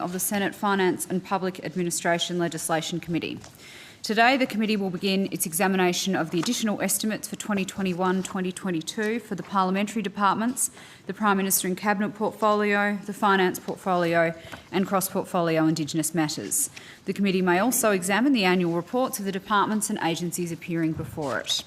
Of the Senate Finance and Public Administration Legislation Committee. Today, the committee will begin its examination of the additional estimates for 2021-2022 for the parliamentary departments, the Prime Minister and Cabinet portfolio, the Finance portfolio and cross-portfolio Indigenous matters. The committee may also examine the annual reports of the departments and agencies appearing before it.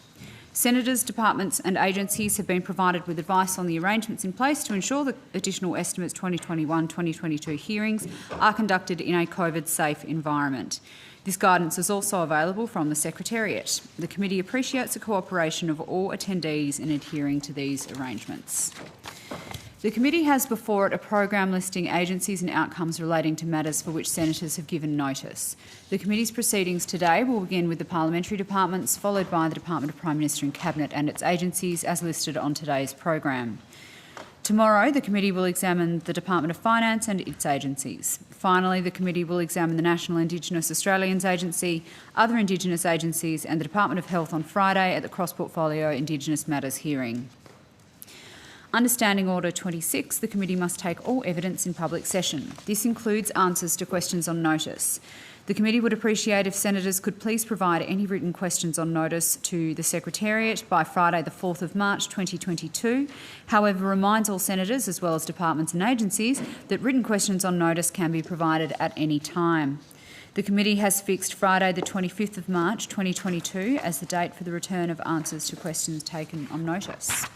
Senators, departments and agencies have been provided with advice on the arrangements in place to ensure that additional estimates 2021-2022 hearings are conducted in a COVID-safe environment. This guidance is also available from the Secretariat. The committee appreciates the cooperation of all attendees in adhering to these arrangements. The committee has before it a program listing agencies and outcomes relating to matters for which senators have given notice. The committee's proceedings today will begin with the parliamentary departments, followed by the Department of Prime Minister and Cabinet and its agencies as listed on today's program. Tomorrow, the committee will examine the Department of Finance and its agencies. Finally, the committee will examine the National Indigenous Australians Agency, other Indigenous agencies and the Department of Health on Friday at the Cross-Portfolio Indigenous Matters hearing. Under Standing Order 26, the committee must take all evidence in public session. This includes answers to questions on notice. The committee would appreciate if senators could please provide any written questions on notice to the Secretariat by Friday the 4th of March 2022. However, reminds all senators, as well as departments and agencies, that written questions on notice can be provided at any time. The committee has fixed Friday the 25th of March 2022 as the date for the return of answers to questions taken on notice.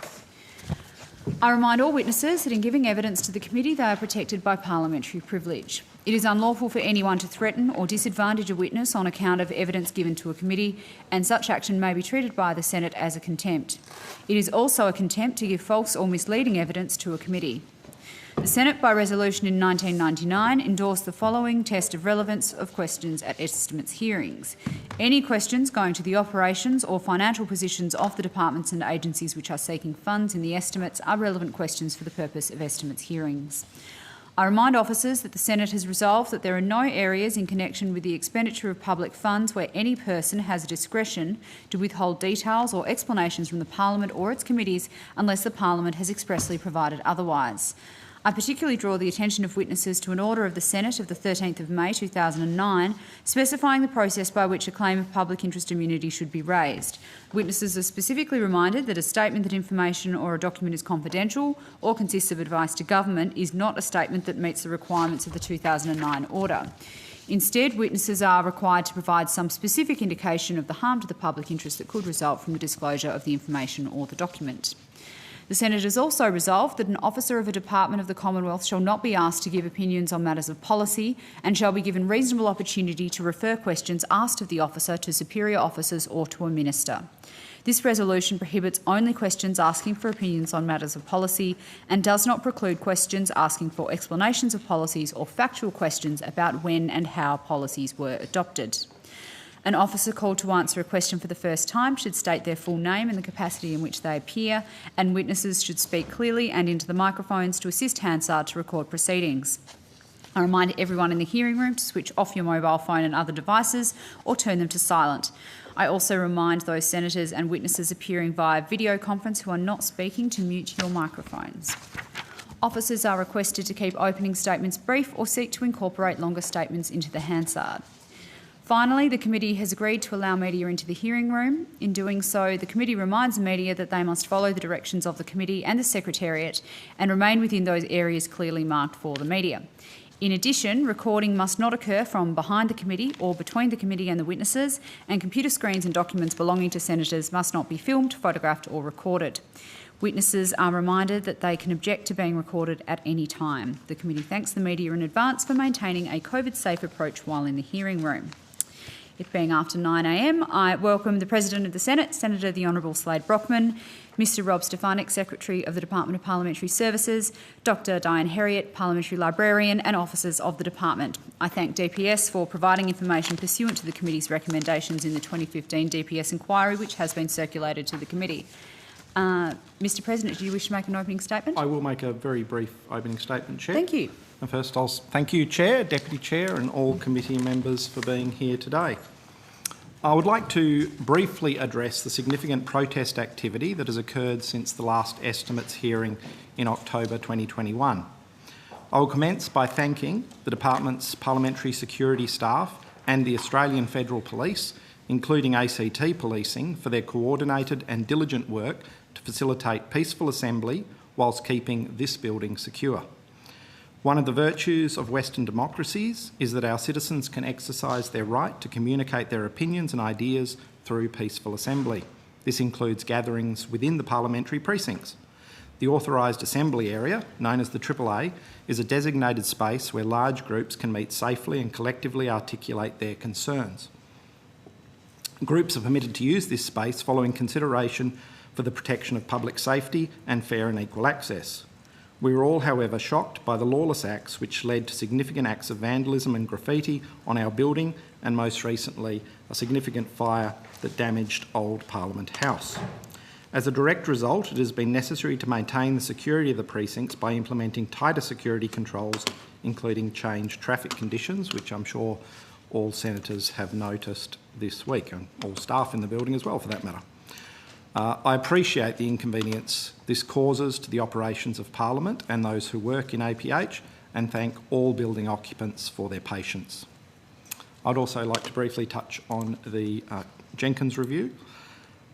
I remind all witnesses that in giving evidence to the committee, they are protected by parliamentary privilege. It is unlawful for anyone to threaten or disadvantage a witness on account of evidence given to a committee, and such action may be treated by the Senate as a contempt. It is also a contempt to give false or misleading evidence to a committee. The Senate, by resolution in 1999, endorsed the following test of relevance of questions at estimates hearings. Any questions going to the operations or financial positions of the departments and agencies which are seeking funds in the estimates are relevant questions for the purpose of estimates hearings. I remind officers that the Senate has resolved that there are no areas in connection with the expenditure of public funds where any person has a discretion to withhold details or explanations from the Parliament or its committees unless the Parliament has expressly provided otherwise. I particularly draw the attention of witnesses to an order of the Senate of the 13th of May 2009 specifying the process by which a claim of public interest immunity should be raised. Witnesses are specifically reminded that a statement that information or a document is confidential or consists of advice to government is not a statement that meets the requirements of the 2009 order. Instead, witnesses are required to provide some specific indication of the harm to the public interest that could result from the disclosure of the information or the document. The Senate has also resolved that an officer of a department of the Commonwealth shall not be asked to give opinions on matters of policy and shall be given reasonable opportunity to refer questions asked of the officer to superior officers or to a minister. This resolution prohibits only questions asking for opinions on matters of policy and does not preclude questions asking for explanations of policies or factual questions about when and how policies were adopted. An officer called to answer a question for the first time should state their full name and the capacity in which they appear, and witnesses should speak clearly and into the microphones to assist Hansard to record proceedings. I remind everyone in the hearing room to switch off your mobile phone and other devices or turn them to silent. I also remind those senators and witnesses appearing via video conference who are not speaking to mute your microphones. Officers are requested to keep opening statements brief or seek to incorporate longer statements into the Hansard. Finally, the committee has agreed to allow media into the hearing room. In doing so, the committee reminds the media that they must follow the directions of the committee and the Secretariat and remain within those areas clearly marked for the media. In addition, recording must not occur from behind the committee or between the committee and the witnesses, and computer screens and documents belonging to senators must not be filmed, photographed or recorded. Witnesses are reminded that they can object to being recorded at any time. The committee thanks the media in advance for maintaining a COVID-safe approach while in the hearing room. It being after 9 a.m, I welcome the President of the Senate, Senator the Honourable Slade Brockman, Mr Rob Stefanik, Secretary of the Department of Parliamentary Services, Dr Diane Herriot, Parliamentary Librarian and officers of the Department. I thank DPS for providing information pursuant to the Committee's recommendations in the 2015 DPS inquiry, which has been circulated to the Committee. Mr President, do you wish to make an opening statement? I will make a very brief opening statement, Chair. Thank you. And first, I'll thank you, Chair, Deputy Chair and all committee members for being here today. I would like to briefly address the significant protest activity that has occurred since the last estimates hearing in October 2021. I will commence by thanking the Department's parliamentary security staff and the Australian Federal Police, including ACT Policing, for their coordinated and diligent work to facilitate peaceful assembly whilst keeping this building secure. One of the virtues of Western democracies is that our citizens can exercise their right to communicate their opinions and ideas through peaceful assembly. This includes gatherings within the parliamentary precincts. The authorised assembly area, known as the AAA, is a designated space where large groups can meet safely and collectively articulate their concerns. Groups are permitted to use this space following consideration for the protection of public safety and fair and equal access. We were all, however, shocked by the lawless acts which led to significant acts of vandalism and graffiti on our building, and most recently a significant fire that damaged Old Parliament House. As a direct result, it has been necessary to maintain the security of the precincts by implementing tighter security controls, including changed traffic conditions, which I'm sure all senators have noticed this week, and all staff in the building as well, for that matter. I appreciate the inconvenience this causes to the operations of Parliament and those who work in APH, and thank all building occupants for their patience. I'd also like to briefly touch on the Jenkins review.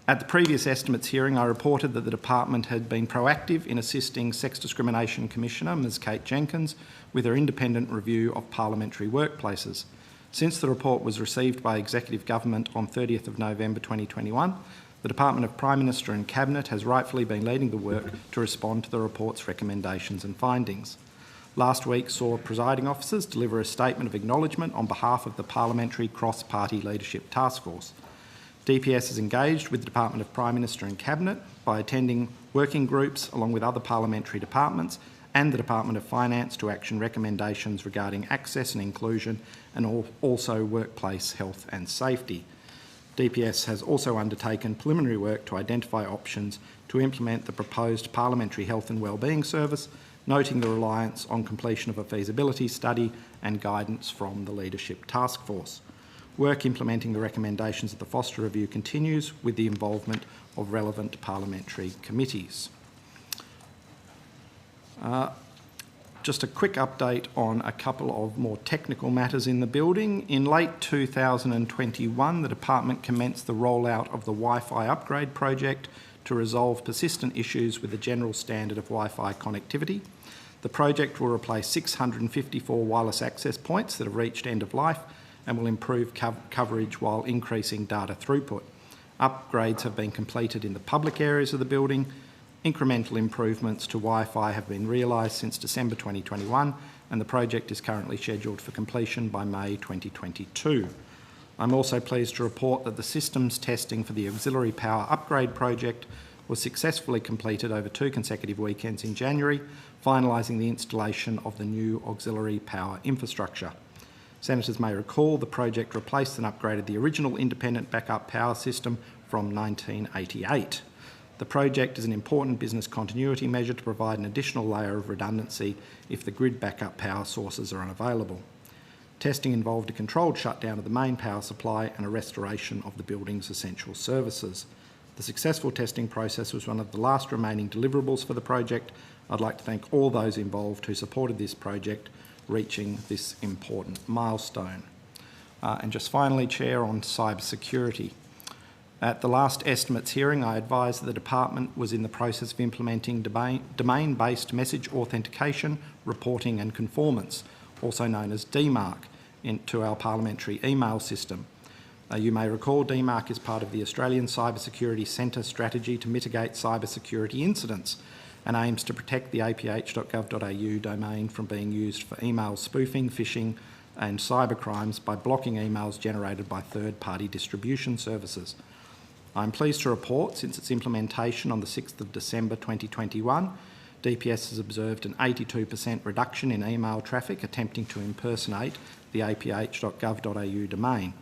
At the previous estimates hearing, I reported that the department had been proactive in assisting Sex Discrimination Commissioner, Ms Kate Jenkins, with her independent review of parliamentary workplaces. Since the report was received by Executive Government on 30th of November 2021, the Department of Prime Minister and Cabinet has rightfully been leading the work to respond to the report's recommendations and findings. Last week saw presiding officers deliver a statement of acknowledgement on behalf of the Parliamentary Cross-Party Leadership Task Force. DPS is engaged with the Department of Prime Minister and Cabinet by attending working groups along with other parliamentary departments and the Department of Finance to action recommendations regarding access and inclusion, and also workplace health and safety. DPS has also undertaken preliminary work to identify options to implement the proposed Parliamentary Health and Wellbeing Service, noting the reliance on completion of a feasibility study and guidance from the Leadership Task Force. Work implementing the recommendations of the Foster Review continues with the involvement of relevant parliamentary committees. Just a quick update on a couple of more technical matters in the building. In late 2021, the department commenced the rollout of the Wi-Fi upgrade project to resolve persistent issues with the general standard of Wi-Fi connectivity. The project will replace 654 wireless access points that have reached end of life and will improve coverage while increasing data throughput. Upgrades have been completed in the public areas of the building. Incremental improvements to Wi-Fi have been realised since December 2021, and the project is currently scheduled for completion by May 2022. I'm also pleased to report that the systems testing for the auxiliary power upgrade project was successfully completed over 2 consecutive weekends in January, finalising the installation of the new auxiliary power infrastructure. Senators may recall the project replaced and upgraded the original independent backup power system from 1988. The project is an important business continuity measure to provide an additional layer of redundancy if the grid backup power sources are unavailable. Testing involved a controlled shutdown of the main power supply and a restoration of the building's essential services. The successful testing process was one of the last remaining deliverables for the project. I'd like to thank all those involved who supported this project reaching this important milestone. And just finally, Chair, on cybersecurity. At the last estimates hearing, I advised that the department was in the process of implementing domain-based message authentication, reporting and conformance, also known as DMARC, into our parliamentary email system. You may recall DMARC is part of the Australian Cybersecurity Centre strategy to mitigate cybersecurity incidents and aims to protect the aph.gov.au domain from being used for email spoofing, phishing and cybercrimes by blocking emails generated by third-party distribution services. I'm pleased to report, since its implementation on the 6th of December 2021, DPS has observed an 82% reduction in email traffic attempting to impersonate the aph.gov.au domain.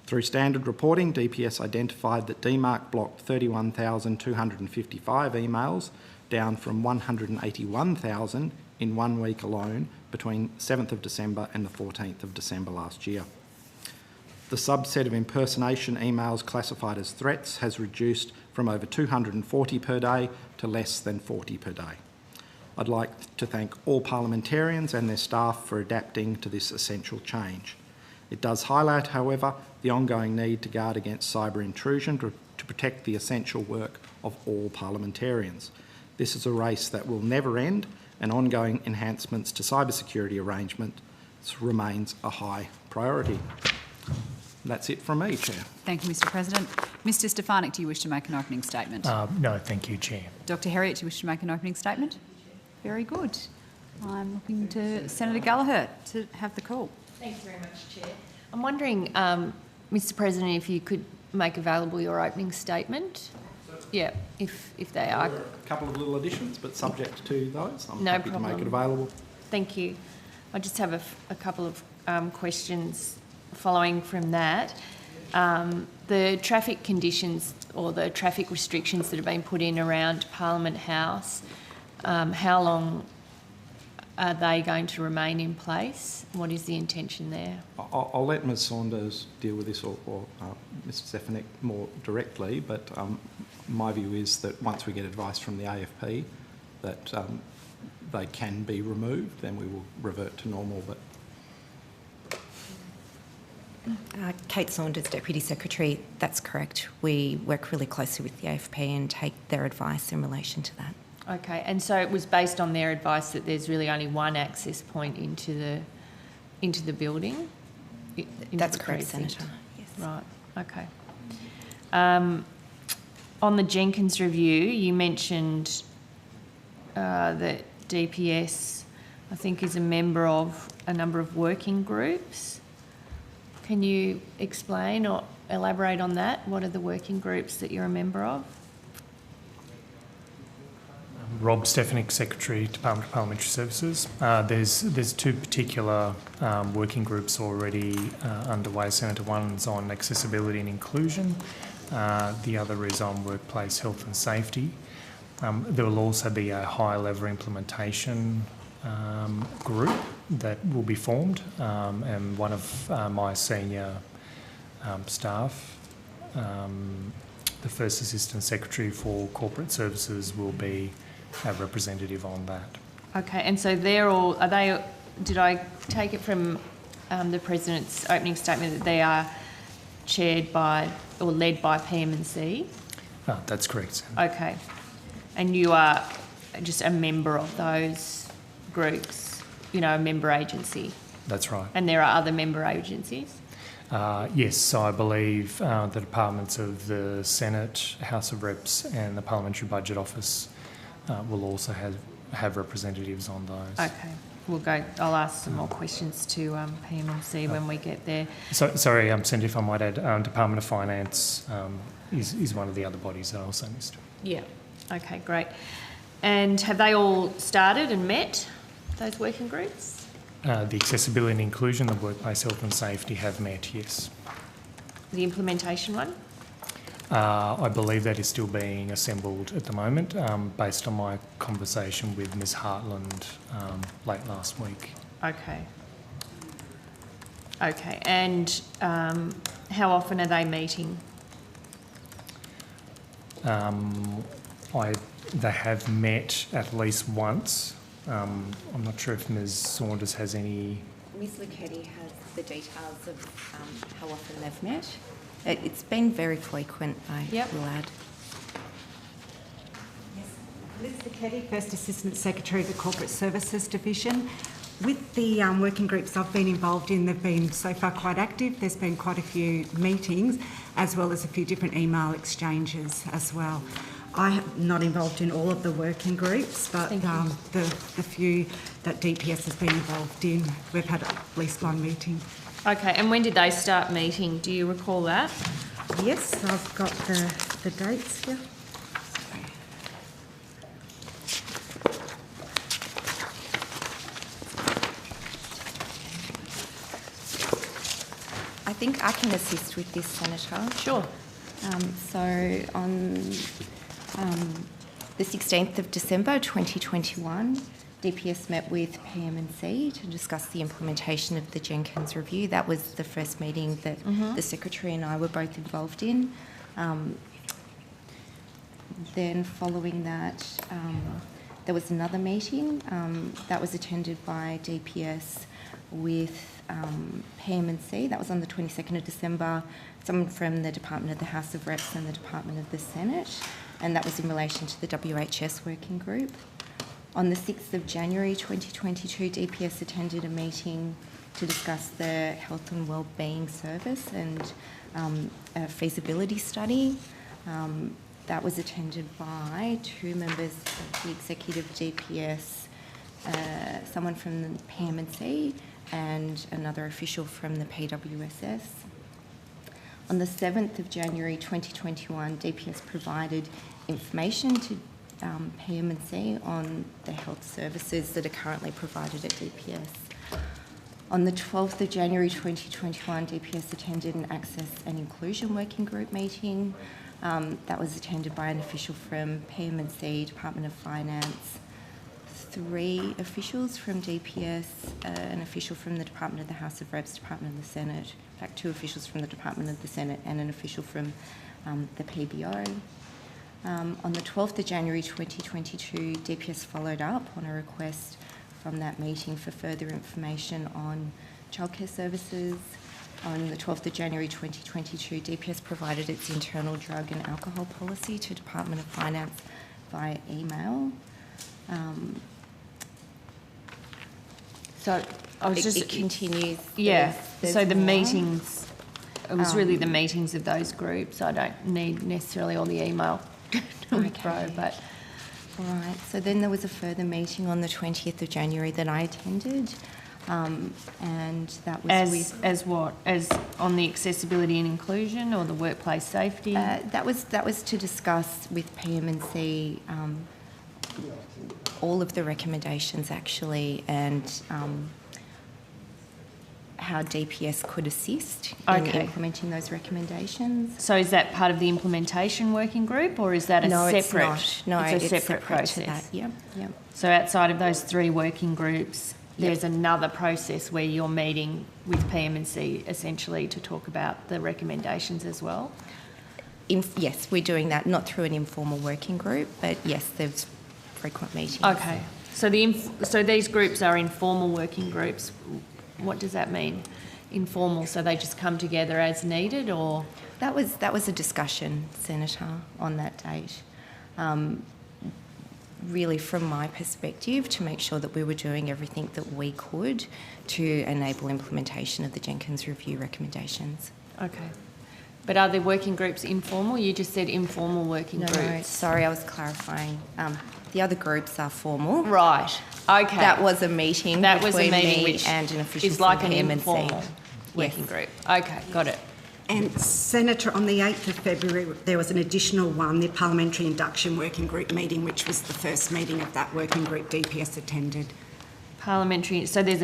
Through standard reporting, DPS identified that DMARC blocked 31,255 emails, down from 181,000 in 1 week alone between 7th of December and the 14th of December last year. The subset of impersonation emails classified as threats has reduced from over 240 per day to less than 40 per day. I'd like to thank all parliamentarians and their staff for adapting to this essential change. It does highlight, however, the ongoing need to guard against cyber intrusion to protect the essential work of all parliamentarians. This is a race that will never end, and ongoing enhancements to cybersecurity arrangements remains a high priority. That's it from me, Chair. Thank you, Mr President. Mr Stefanik, do you wish to make an opening statement? No, thank you, Chair. Dr Herriot, do you wish to make an opening statement? Very good. I'm looking to Senator Gallagher to have the call. Thanks very much, Chair. I'm wondering, Mr President, if you could make available your opening statement. Yeah, if they are. There are a couple of little additions, but subject to those. I'm No happy problem. to make it available. Thank you. I just have a couple of questions following from that. The traffic conditions or the traffic restrictions that have been put in around Parliament House, how long are they going to remain in place? What is the intention there? I'll let Ms Saunders deal with this or Mr Stefanik more directly, but my view is that once we get advice from the AFP that they can be removed, then we will revert to normal. But Kate Saunders, Deputy Secretary, that's correct. We work really closely with the AFP and take their advice in relation to that. Okay, and so it was based on their advice that there's really only one access point into the building? That's correct, Senator. Yes. Right, okay. On the Jenkins review, you mentioned that DPS, I think, is a member of a number of working groups. Can you explain or elaborate on that? What are the working groups that you're a member of? Rob Stefanik, Secretary, Department of Parliamentary Services. There's two particular working groups already underway. Senator, one's on accessibility and inclusion. The other is on workplace health and safety. There will also be a high-level implementation group that will be formed, and one of my senior staff, the First Assistant Secretary for Corporate Services, will be a representative on that. Okay, and so they're all, are they, did I take it from the President's opening statement that they are chaired by or led by PM&C? That's correct. Okay, and you are just a member of those groups, you know, a member agency? That's right. And there are other member agencies? Yes, so I believe the departments of the Senate, House of Reps and the Parliamentary Budget Office will also have representatives on those. Okay, we'll go, I'll ask some more questions to PM&C when we get there. So, sorry, Senator, if I might add, Department of Finance is one of the other bodies that I also missed. Yeah, okay, great. And have they all started and met, those working groups? The accessibility and inclusion, the workplace health and safety have met, yes. The implementation one? I believe that is still being assembled at the moment, based on my conversation with Ms Hartland late last week. Okay. Okay, and how often are they meeting? They have met at least once. I'm not sure if Ms Saunders has any... Ms Lucchetti has the details of how often they've met. It's been very frequent, I will add. Yes. Liz Lucchetti, First Assistant Secretary of the Corporate Services Division. With the working groups I've been involved in, they've been so far quite active. There's been quite a few meetings, as well as a few different email exchanges as well. I'm not involved in all of the working groups, but the few that DPS has been involved in, we've had at least one meeting. Okay, and when did they start meeting? Do you recall that? Yes, I've got the dates here. I think I can assist with this, Senator. Sure. So on the 16th of December 2021, DPS met with PM&C to discuss the implementation of the Jenkins review. That was the first meeting that the Secretary and I were both involved in. Then following that, There was another meeting that was attended by DPS with PMC. That was on the 22nd of December. Someone from the Department of the House of Reps and the Department of the Senate, and that was in relation to the WHS working group. On the 6th of January 2022, DPS attended a meeting to discuss the health and wellbeing service and a feasibility study. That was attended by 2 members of the executive DPS, someone from the PMC and another official from the PWSS. On the 7th of January 2021, DPS provided information to PMC on the health services that are currently provided at DPS. On the 12th of January 2021, DPS attended an Access and Inclusion Working Group meeting. That was attended by an official from PMC, Department of Finance, 3 officials from DPS, an official from the Department of the House of Reps, Department of the Senate, in fact 2 officials from the Department of the Senate and an official from the PBO. On the 12th of January 2022, DPS followed up on a request from that meeting for further information on childcare services. On the 12th of January 2022, DPS provided its internal drug and alcohol policy to Department of Finance via email. So I was It continues. Yeah, There's so the more. meetings, it was really the meetings of those groups. I don't need necessarily all the email to throw, but... Right, so then there was a further meeting on the 20th of January that I attended, and that was As what? As on the accessibility and inclusion or the workplace safety? that was to discuss with PMC all of the recommendations actually, and how DPS could assist in Okay. implementing those recommendations. So is that part of the implementation working group or is that a No, separate? it's not. No, it's a it's separate process. to that. Yep, yep. So outside of those 3 working groups, Yep. there's another process where you're meeting with PM&C essentially to talk about the recommendations as well? Yes, we're doing that, not through an informal working group, but yes, there's frequent meetings. Okay. So so these groups are informal working groups. What does that mean? Informal, so they just come together as needed, or? That was a discussion, Senator, on that date. Really, from my perspective, to make sure that we were doing everything that we could to enable implementation of the Jenkins Review recommendations. Okay. But are the working groups informal? You just said informal working No, groups. sorry, I was clarifying. The other groups are formal. Right. Okay. That was a meeting That was a between meeting me which and an official is like from an PMC. informal working Yes. group. Okay, got it. And Senator, on the 8th of February, there was an additional one, the Parliamentary Induction Working Group meeting, which was the first meeting of that working group DPS attended. Parliamentary. So there's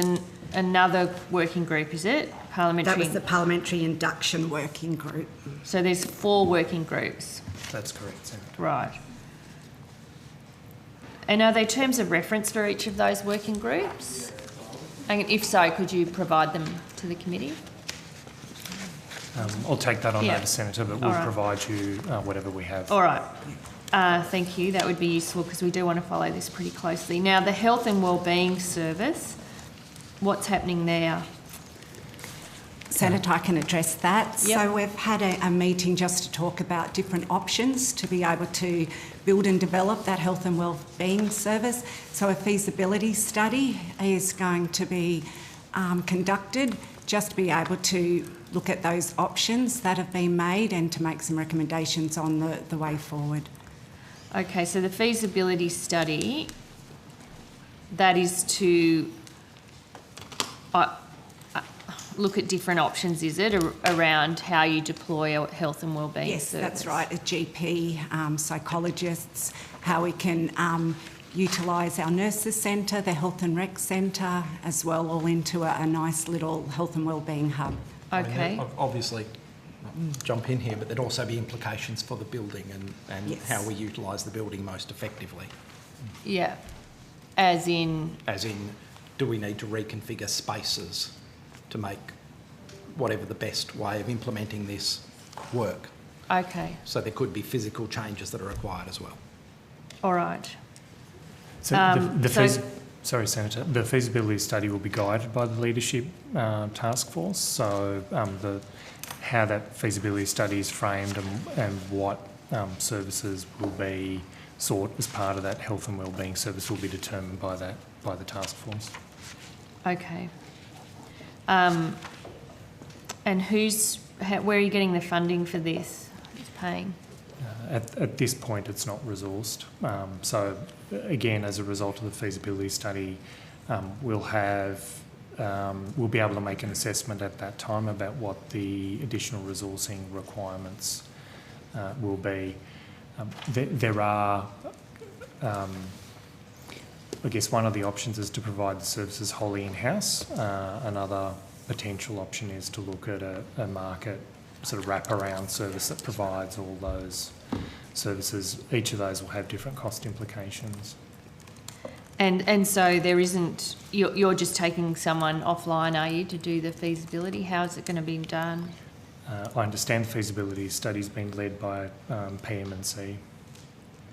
another working group, is it? Parliamentary. That was the Parliamentary Induction Working Group. So there's 4 working groups. That's correct, Senator. Right. And are there terms of reference for each of those working groups? And if so, could you provide them to the committee? I'll take that on Yeah. notice, Senator, but we'll All right. provide you whatever we have. All right. Thank you. That would be useful because we do want to follow this pretty closely. Now, the Health and Wellbeing Service, what's happening there? Senator, I can address that. Yep. So we've had a meeting just to talk about different options to be able to build and develop that health and wellbeing service. So a feasibility study is going to be conducted just to be able to look at those options that have been made and to make some recommendations on the way forward. Okay, so the feasibility study, that is to look at different options, is it, around how you deploy a health and wellbeing Yes, service? that's right. A GP, psychologists, how we can utilise our nurses centre, the health and rec centre as well, all into a nice little health and wellbeing hub. I mean, Okay. obviously, jump in here, but there'd also be implications for the building and Yes. how we utilise the building most effectively. Yeah. As in, As in, do we need to reconfigure spaces to make whatever the best way of implementing this work? okay, So there could be physical changes that are required as well. all right. So sorry, Senator. The feasibility study will be guided by the leadership task force. So how that feasibility study is framed and what services will be sought as part of that health and wellbeing service will be determined by the task force. Okay. And where are you getting the funding for this? Who's paying? At this point, it's not resourced. So again, as a result of the feasibility study, we'll be able to make an assessment at that time about what the additional resourcing requirements will be. There are, I guess one of the options is to provide the services wholly in-house. Another potential option is to look at a market sort of wraparound service that provides all those services. Each of those will have different cost implications. And so there isn't, you're just taking someone offline, are you, to do the feasibility? How is it going to be done? I understand the feasibility study's been led by PM&C.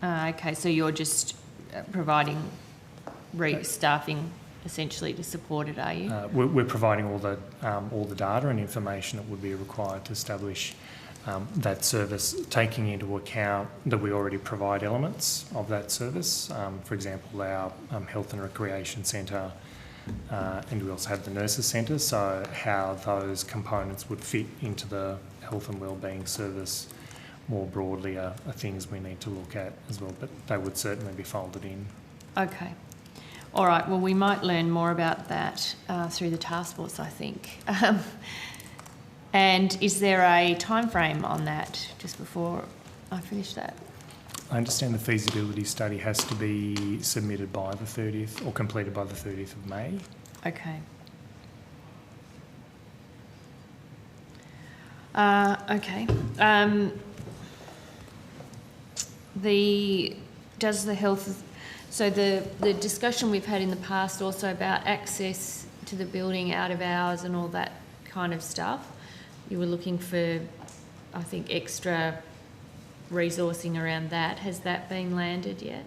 Okay, so you're just providing staffing essentially to support it, are you? We're providing all the data and information that would be required to establish that service, taking into account that we already provide elements of that service. For example, our health and recreation centre, and we also have the nurses centre, so how those components would fit into the health and wellbeing service more broadly are things we need to look at as well, but they would certainly be folded in. Okay. All right, well, we might learn more about that through the task force, I think. And is there a time frame on that, just before I finish that? I understand the feasibility study has to be submitted by the 30th or completed by the 30th of May. Okay. Okay. So the discussion we've had in the past also about access to the building out of hours and all that kind of stuff. You were looking for, I think, extra resourcing around that. Has that been landed yet?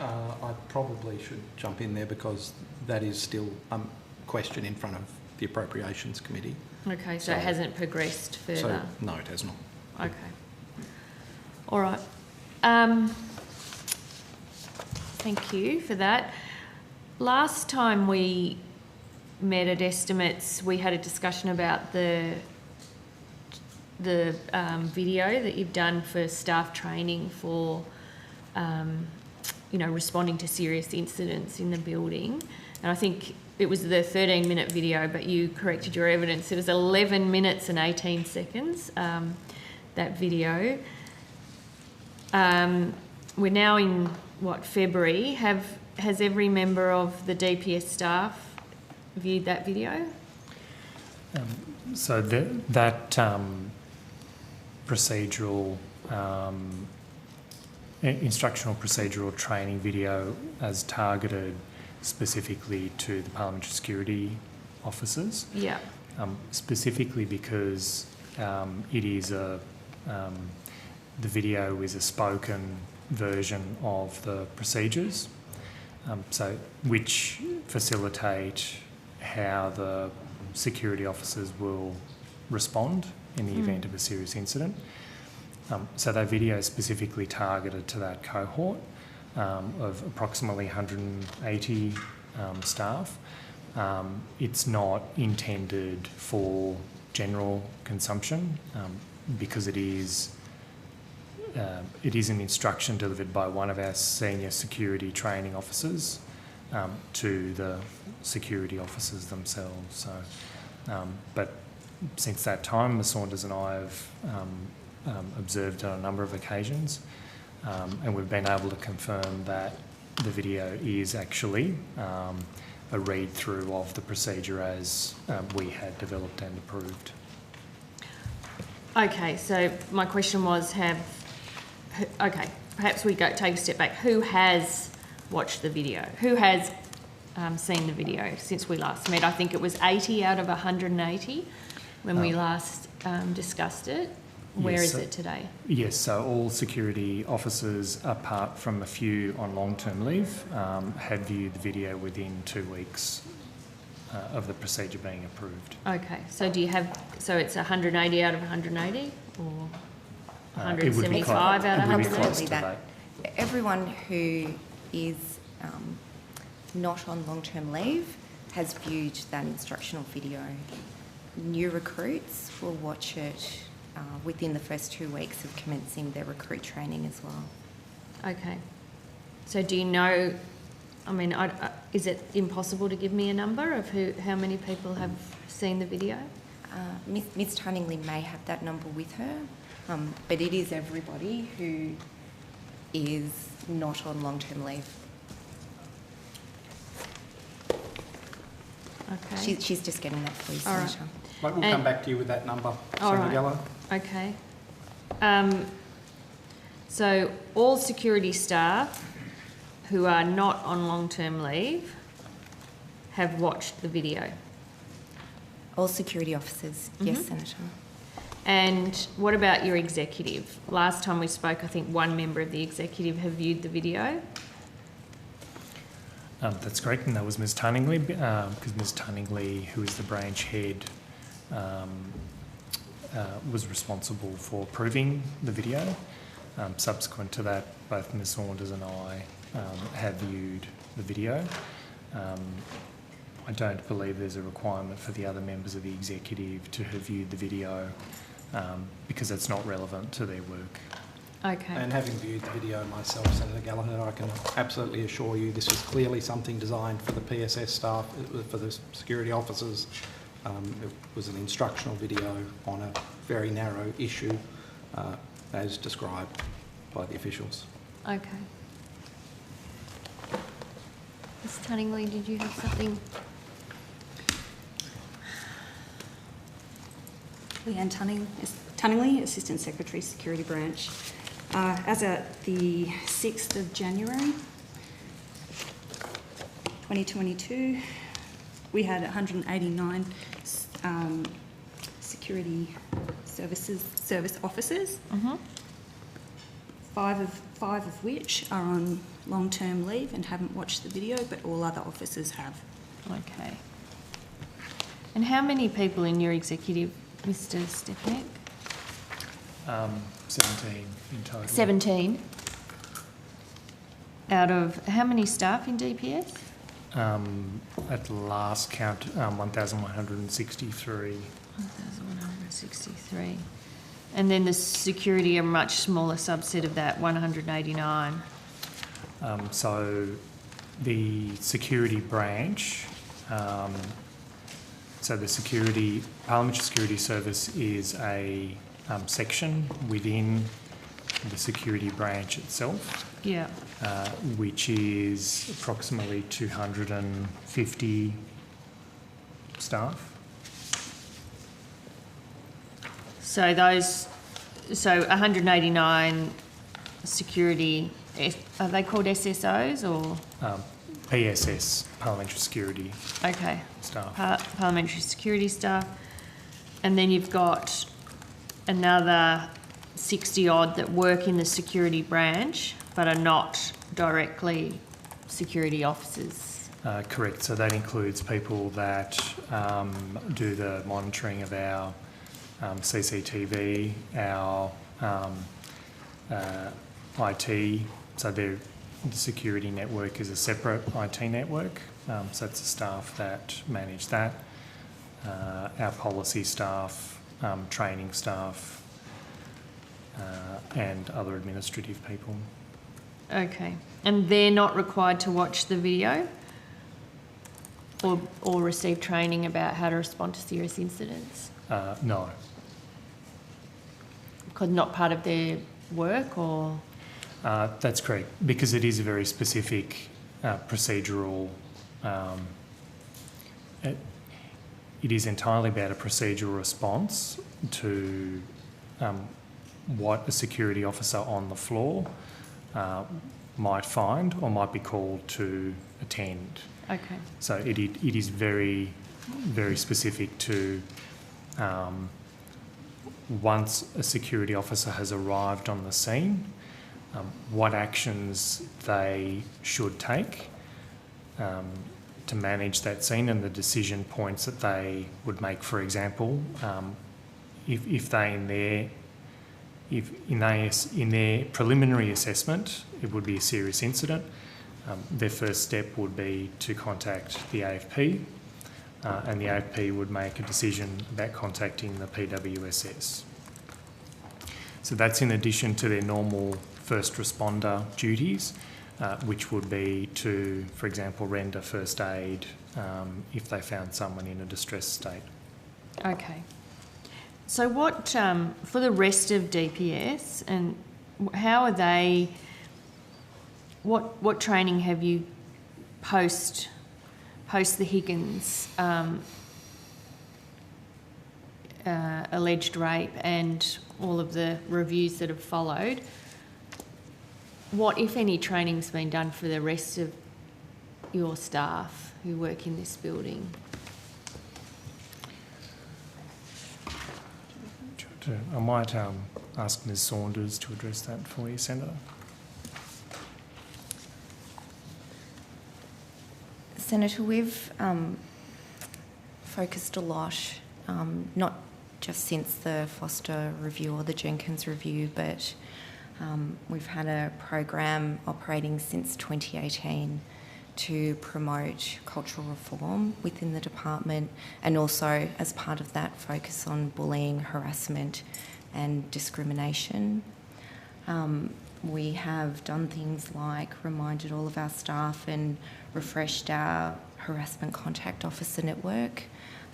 I probably should jump in there because that is still a question in front of the Appropriations Committee. Okay, so it hasn't progressed further? So, no, it has not. Okay. All right. Thank you for that. Last time we met at Estimates, we had a discussion about the video that you've done for staff training for, responding to serious incidents in the building. And I think it was the 13-minute video, but you corrected your evidence. It was 11 minutes and 18 seconds, that video. We're now in, February. Has every member of the DPS staff viewed that video? So that procedural, instructional procedural training video is targeted specifically to the Parliamentary Security Officers. Yeah. Specifically because it is the video is a spoken version of the procedures, which facilitate how the security officers will respond in the event of a serious incident. So that video is specifically targeted to that cohort of approximately 180 staff. It's not intended for general consumption because it is an instruction delivered by one of our senior security training officers to the security officers themselves. So, but since that time, Ms Saunders and I have observed on a number of occasions, and we've been able to confirm that the video is actually a read-through of the procedure as we had developed and approved. Okay, so my question was, perhaps we take a step back. Who has watched the video? Who has seen the video since we last met? I think it was 80 out of 180 when we last discussed it. Where Yes, is so- it today? Yes, so all security officers, apart from a few on long-term leave, had viewed the video within 2 weeks of the procedure being approved. Okay, so do you have, so it's 180 out of 180 or It would be 175 out of it would be 180? close to That. that. Everyone who is not on long-term leave has viewed that instructional video. New recruits will watch it within the first 2 weeks of commencing their recruit training as well. Okay. So do you know, I mean, is it impossible to give me a number of how many people have seen the video? Ms Tunningly may have that number with her, but it is everybody who is not on long-term leave. Okay. She's just getting that for you, All right. Senator. We'll And- come back to you with that number, All Senator right. Geller. Okay. So all security staff who are not on long-term leave have watched the video. All security officers, yes, Senator. And what about your executive? Last time we spoke, I think one member of the executive have viewed the video. That's correct, and that was Ms Tunningly, because Ms Tunningly, who is the branch head, was responsible for approving the video. Subsequent to that, both Ms Saunders and I have viewed the video. I don't believe there's a requirement for the other members of the executive to have viewed the video because it's not relevant to their work. Okay. And having viewed the video myself, Senator Gallagher, I can absolutely assure you this was clearly something designed for the PSS staff, for the security officers. It was an instructional video on a very narrow issue as described by the officials. Okay. Ms Tunningly, did you have something? Leanne Tunningly, Assistant Secretary, Security Branch. As at the 6th of January 2022, we had 189 security service officers, five of which are on long-term leave and haven't watched the video, but all other officers have. Okay. And how many people in your executive, Mr Stefanik? 17 in total. 17. Out of how many staff in DPS? At last count, 1,163. 1,163. And then the security, a much smaller subset of that, 189. So the security branch, so the Parliamentary Security Service is a section within the security branch itself, Yeah. which is approximately 250 staff. So 189 security, are they called SSOs or? PSS, Parliamentary Security Okay. Staff. Parliamentary security staff. And then you've got another 60 odd that work in the security branch but are not directly security officers. Correct. So that includes people that do the monitoring of our CCTV, our IT. So the security network is a separate IT network. So it's the staff that manage that. Our policy staff, training staff, and other administrative people. Okay. And they're not required to watch the video or receive training about how to respond to serious incidents? No. Because not part of their work or? That's correct, because it is a very specific procedural. It is entirely about a procedural response to what a security officer on the floor might find or might be called to attend. Okay. So it is very, very specific to once a security officer has arrived on the scene, what actions they should take to manage that scene and the decision points that they would make. For example, if in their preliminary assessment it would be a serious incident, their first step would be to contact the AFP, and the AFP would make a decision about contacting the PWSS. So that's in addition to their normal first responder duties, which would be to, for example, render first aid if they found someone in a distressed state. Okay. So what, for the rest of DPS, and how are they, what training have you post the Higgins alleged rape and all of the reviews that have followed? What, if any, training's been done for the rest of your staff who work in this building? I might ask Ms Saunders to address that for you, Senator. Senator, we've focused a lot, not just since the Foster review or the Jenkins review, but we've had a program operating since 2018 to promote cultural reform within the department, and also as part of that focus on bullying, harassment and discrimination. We have done things like reminded all of our staff and refreshed our harassment contact officer network.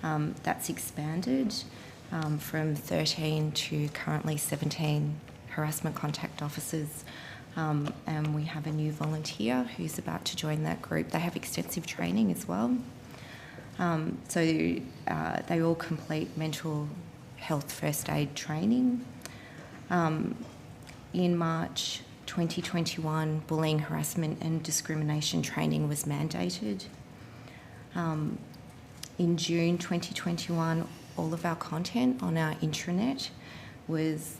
That's expanded from 13 to currently 17 harassment contact officers. And we have a new volunteer who's about to join that group. They have extensive training as well. So they all complete mental health first aid training. In March 2021, bullying, harassment and discrimination training was mandated. In June 2021, all of our content on our intranet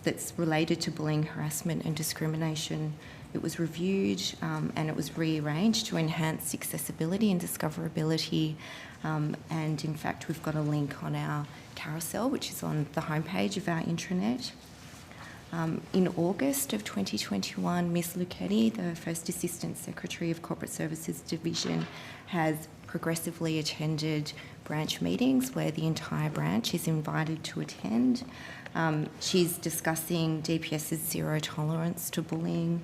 that's related to bullying, harassment and discrimination, it was reviewed and it was rearranged to enhance accessibility and discoverability. And in fact, we've got a link on our carousel, which is on the homepage of our intranet. In August of 2021, Ms Lucchetti, the First Assistant Secretary of Corporate Services Division, has progressively attended branch meetings where the entire branch is invited to attend. She's discussing DPS's zero tolerance to bullying.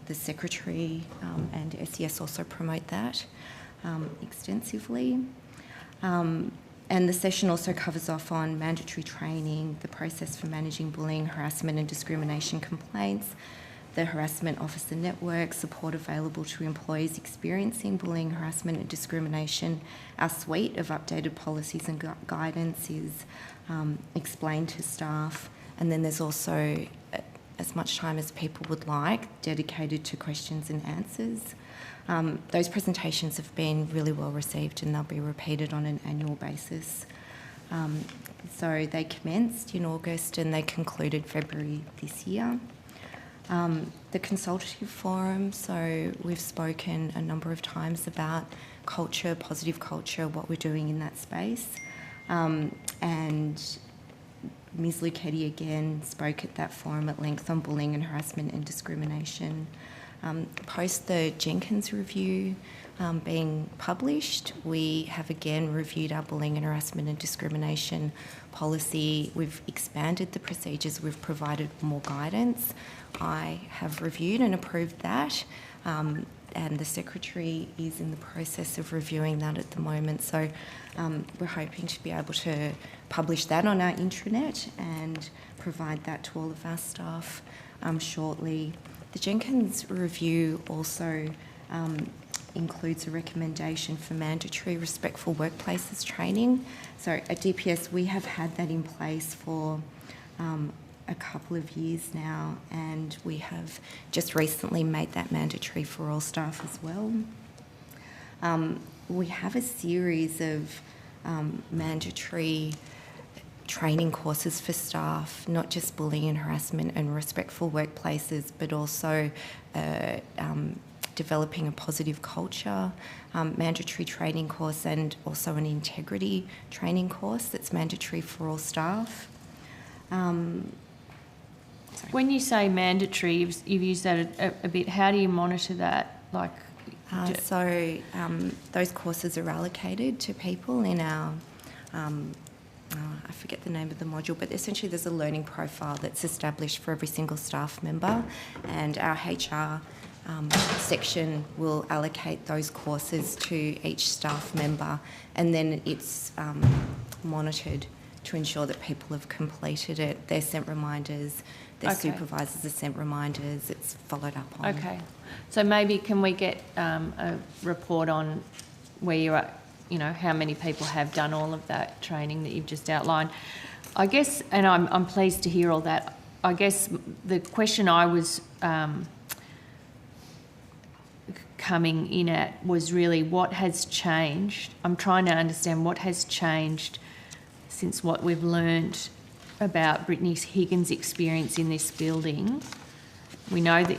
The Secretary and SES also promote that extensively. And the session also covers off on mandatory training, the process for managing bullying, harassment and discrimination complaints, the harassment officer network, support available to employees experiencing bullying, harassment and discrimination. Our suite of updated policies and guidance is explained to staff. And then there's also as much time as people would like dedicated to questions and answers. Those presentations have been really well received and they'll be repeated on an annual basis. So they commenced in August and they concluded February this year. The consultative forum, so we've spoken a number of times about culture, positive culture, what we're doing in that space. And Ms Lucchetti again spoke at that forum at length on bullying and harassment and discrimination. Post the Jenkins review being published, we have again reviewed our bullying and harassment and discrimination policy. We've expanded the procedures, we've provided more guidance. I have reviewed and approved that, and the Secretary is in the process of reviewing that at the moment. So we're hoping to be able to publish that on our intranet and provide that to all of our staff shortly. The Jenkins review also includes a recommendation for mandatory respectful workplaces training. So at DPS, we have had that in place for a couple of years now, and we have just recently made that mandatory for all staff as well. We have a series of mandatory training courses for staff, not just bullying and harassment and respectful workplaces, but also developing a positive culture, mandatory training course, and also an integrity training course that's mandatory for all staff. When you say mandatory, you've used that a bit. How do you monitor that? Like, those courses are allocated to people in our, I forget the name of the module, but essentially there's a learning profile that's established for every single staff member, and our HR section will allocate those courses to each staff member, and then it's monitored to ensure that people have completed it. They're sent reminders, their supervisors are sent reminders, it's followed up on. Okay. So maybe can we get a report on where you're at, you know, how many people have done all of that training that you've just outlined? I guess, and I'm pleased to hear all that. I guess the question I was coming in at was really what has changed. I'm trying to understand what has changed since what we've learned about Brittany Higgins' experience in this building. We know that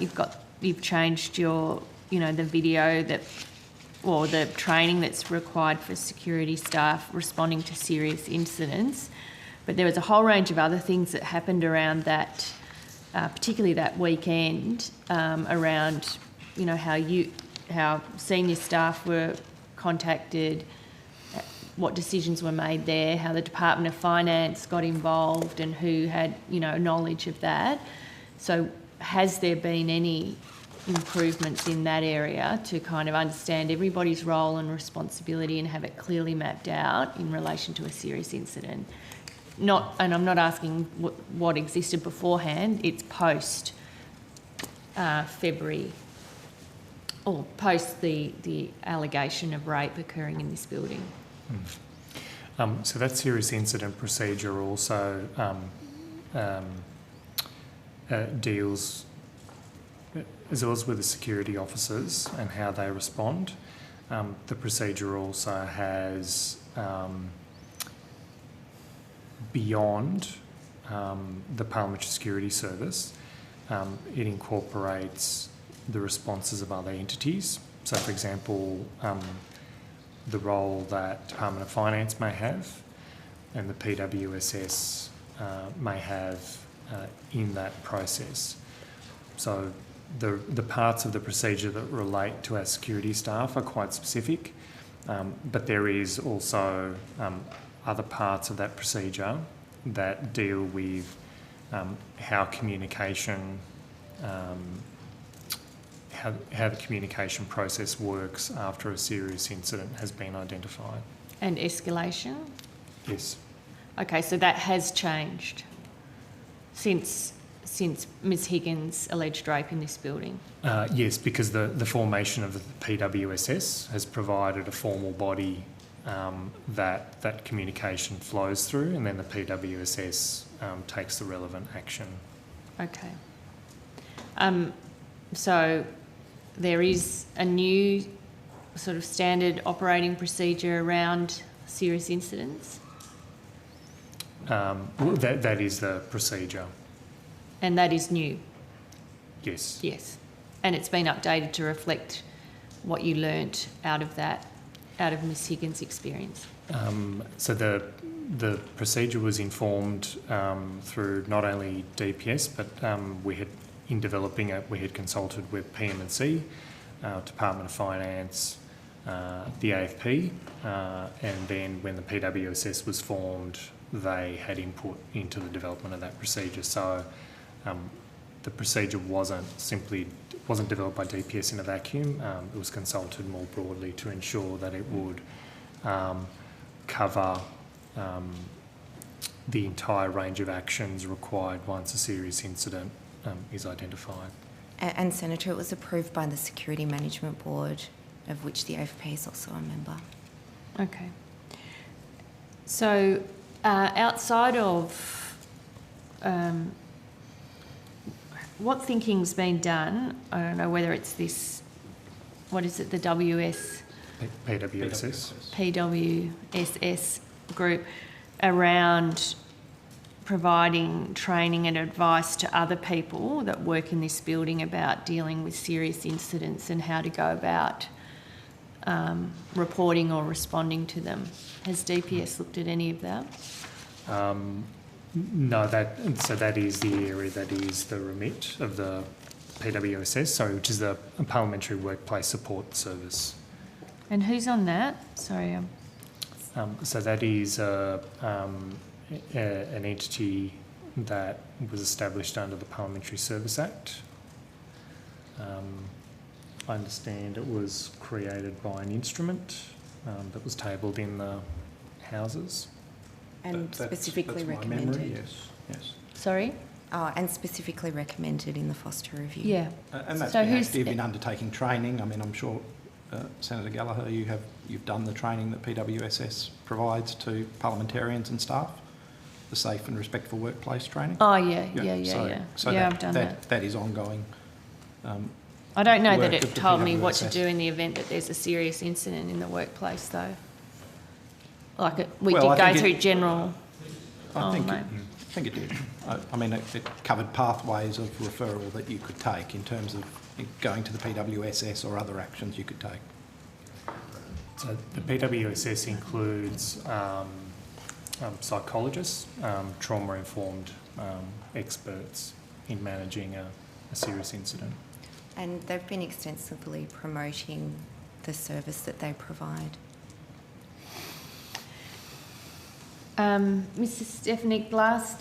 you've changed your, you know, the video that, or the training that's required for security staff responding to serious incidents, but there was a whole range of other things that happened around that, particularly that weekend, around, you know, how senior staff were contacted, what decisions were made there, how the Department of Finance got involved and who had, you know, knowledge of that. So has there been any improvements in that area to kind of understand everybody's role and responsibility and have it clearly mapped out in relation to a serious incident? And I'm not asking what existed beforehand, it's post February, or post the allegation of rape occurring in this building. So that serious incident procedure also deals as well as with the security officers and how they respond. The procedure also has, beyond the Parliamentary Security Service, it incorporates the responses of other entities. So, for example, the role that Department of Finance may have and the PWSS may have in that process. So the parts of the procedure that relate to our security staff are quite specific, but there is also other parts of that procedure that deal with how communication, how the communication process works after a serious incident has been identified. And escalation? Yes. Okay, so that has changed since Ms Higgins' alleged rape in this building? Yes, because the formation of the PWSS has provided a formal body that communication flows through, and then the PWSS takes the relevant action. Okay. So there is a new sort of standard operating procedure around serious incidents? That is the procedure. And that is new? Yes. Yes. And it's been updated to reflect what you learnt out of that, out of Ms Higgins' experience? So the procedure was informed through not only DPS, but we had, in developing it, we had consulted with PM&C, Department of Finance, the AFP, and then when the PWSS was formed, they had input into the development of that procedure. So the procedure wasn't developed by DPS in a vacuum. It was consulted more broadly to ensure that it would cover the entire range of actions required once a serious incident is identified. And Senator, it was approved by the Security Management Board, of which the AFP is also a member. Okay. So outside of what thinking's been done, I don't know whether it's this, what is it, the PWSS PWSS group, around providing training and advice to other people that work in this building about dealing with serious incidents and how to go about reporting or responding to them. Has DPS looked at any of that? No, that is the area that is the remit of the PWSS, which is the Parliamentary Workplace Support Service. And who's on that? Sorry. So that is an entity that was established under the Parliamentary Service Act. I understand it was created by an instrument that was tabled in the Houses. And That's specifically my recommended. memory, yes. Sorry? And specifically recommended in the Foster Review. Yeah. And that's So been who's- active in undertaking training. I mean, I'm sure, Senator Gallagher, you've done the training that PWSS provides to parliamentarians and staff, the safe and respectful workplace training. Oh, yeah. So Yeah, I've done that. That is ongoing. I don't know work that of it the told me what to PWSS. do in the event that there's a serious incident in the workplace, though. Like, we Well, I did go think through it- general... I think mate. it did. I mean, it covered pathways of referral that you could take in terms of going to the PWSS or other actions you could take. So the PWSS includes psychologists, trauma-informed experts in managing a serious incident. And they've been extensively promoting the service that they provide. Mr Stefanik,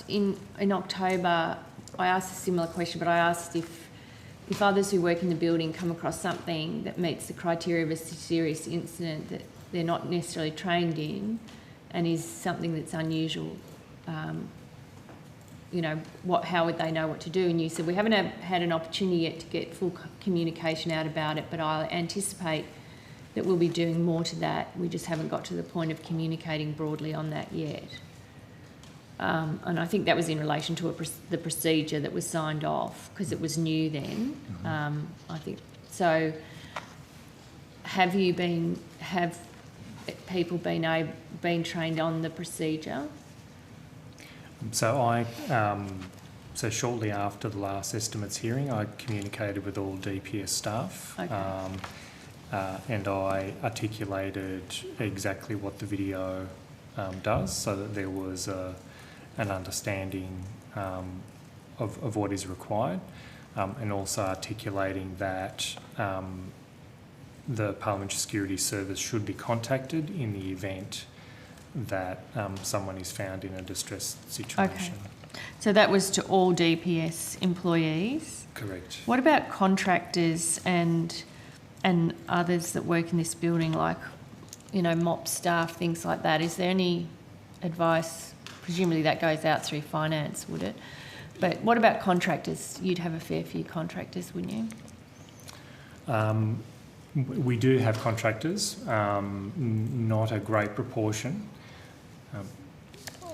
in October, I asked a similar question, but I asked if others who work in the building come across something that meets the criteria of a serious incident that they're not necessarily trained in and is something that's unusual, how would they know what to do? And you said, we haven't had an opportunity yet to get full communication out about it, but I anticipate that we'll be doing more to that. We just haven't got to the point of communicating broadly on that yet. And I think that was in relation to the procedure that was signed off, because it was new then. I think so. Have people been trained on the procedure? So so shortly after the last estimates hearing, I communicated with all DPS staff. Okay. And I articulated exactly what the video does, so that there was an understanding of what is required, and also articulating that the Parliamentary Security Service should be contacted in the event that someone is found in a distressed situation. Okay. So that was to all DPS employees? Correct. What about contractors and others that work in this building, like, mop staff, things like that? Is there any advice? Presumably that goes out through finance, would it? But what about contractors? You'd have a fair few contractors, wouldn't you? We do have contractors, not a great proportion.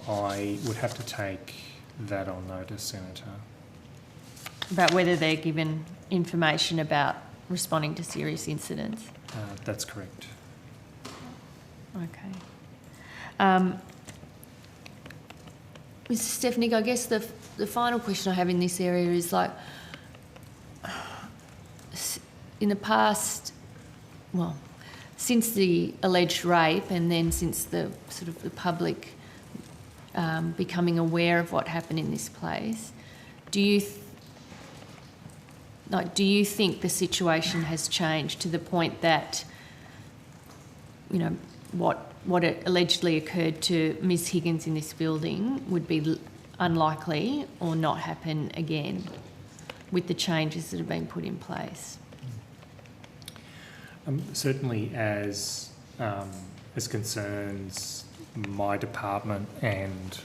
I would have to take that on notice, Senator. About whether they're given information about responding to serious incidents? That's correct. Okay. Mr Stefanik, I guess the final question I have in this area is, like, in the past, well, since the alleged rape and then since the sort of the public becoming aware of what happened in this place, do you think the situation has changed to the point that, what allegedly occurred to Ms Higgins in this building would be unlikely or not happen again with the changes that have been put in place? Certainly, as concerns my department and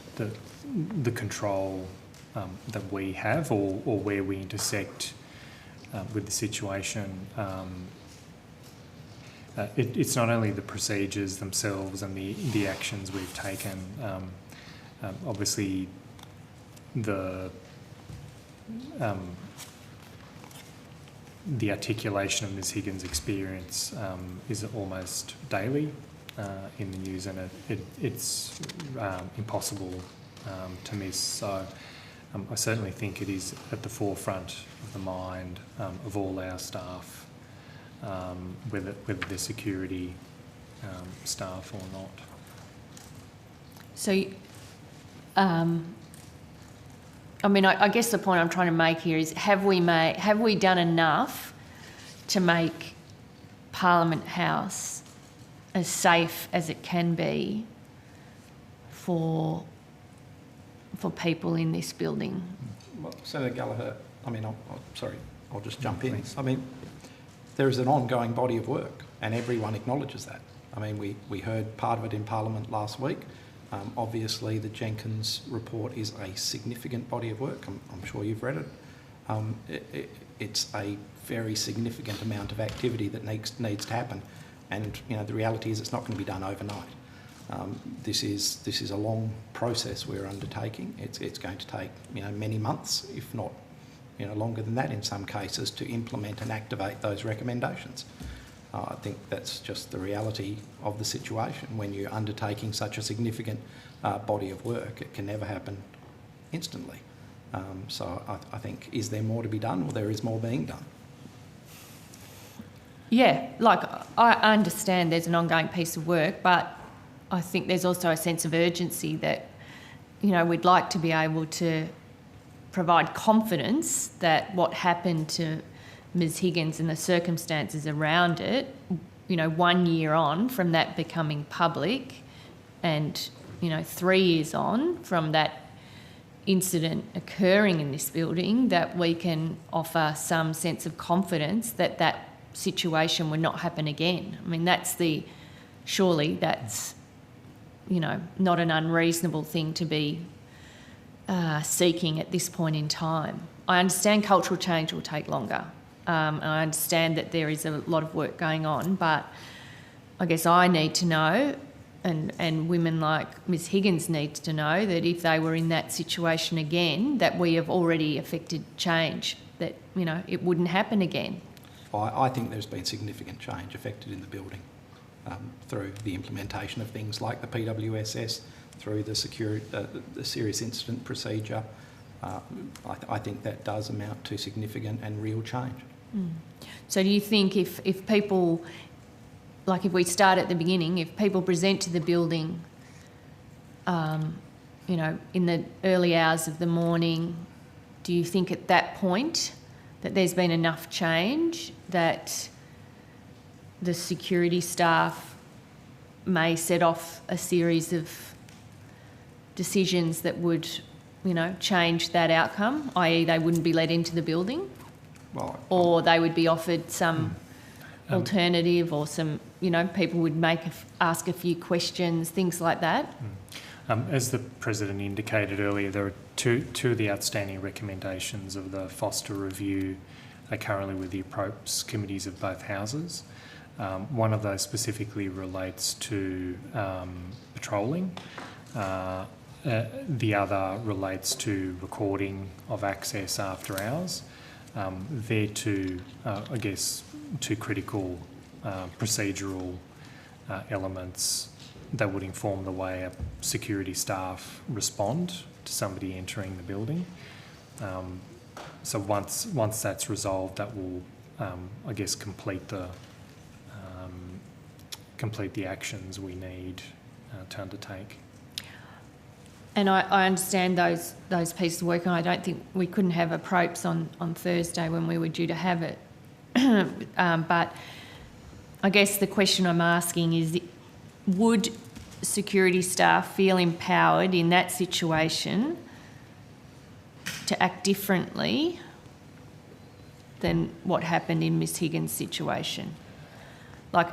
the control that we have, or where we intersect with the situation, it's not only the procedures themselves and the actions we've taken. Obviously, the articulation of Ms Higgins' experience is almost daily in the news, and it's impossible to miss. So I certainly think it is at the forefront of the mind of all our staff, whether they're security staff or not. So, I mean, I guess the point I'm trying to make here is: have we done enough to make Parliament House as safe as it can be for people in this building? Well, Senator Gallagher, I mean, I'll just jump in. I mean, there is an ongoing body of work, and everyone acknowledges that. I mean, we heard part of it in Parliament last week. Obviously, the Jenkins report is a significant body of work. I'm sure you've read it. It's a very significant amount of activity that needs to happen, and you know the reality is it's not going to be done overnight. This is a long process we're undertaking. It's going to take many months, if not longer than that in some cases, to implement and activate those recommendations. I think that's just the reality of the situation. When you're undertaking such a significant body of work, it can never happen instantly. So I think, is there more to be done? Well, there is more being done. Yeah, like I understand there's an ongoing piece of work, but I think there's also a sense of urgency that, we'd like to be able to provide confidence that what happened to Ms Higgins and the circumstances around it, 1 year on from that becoming public and, 3 years on from that incident occurring in this building, that we can offer some sense of confidence that that situation would not happen again. I mean, surely that's not an unreasonable thing to be seeking at this point in time. I understand cultural change will take longer. And I understand that there is a lot of work going on, but I guess I need to know, and women like Ms Higgins need to know, that if they were in that situation again, that we have already effected change, that, it wouldn't happen again. I think there's been significant change effected in the building through the implementation of things like the PWSS, through the serious incident procedure. I think that does amount to significant and real change. Mm. So do you think if people, like if we start at the beginning, if people present to the building, in the early hours of the morning, do you think at that point that there's been enough change that the security staff may set off a series of decisions that would, change that outcome, i.e. they wouldn't be let into the building? Well, or they would be offered some alternative, or some, people would ask a few questions, things like that? As the President indicated earlier, there are two of the outstanding recommendations of the Foster Review are currently with the appropriate committees of both houses. One of those specifically relates to patrolling. The other relates to recording of access after hours. They're two critical procedural elements that would inform the way a security staff respond to somebody entering the building. So once that's resolved, that will, complete the actions we need to undertake. And I understand those pieces of work, and I don't think we couldn't have a PROPES on Thursday when we were due to have it. But I guess the question I'm asking is, would security staff feel empowered in that situation to act differently than what happened in Ms Higgins' situation? Like,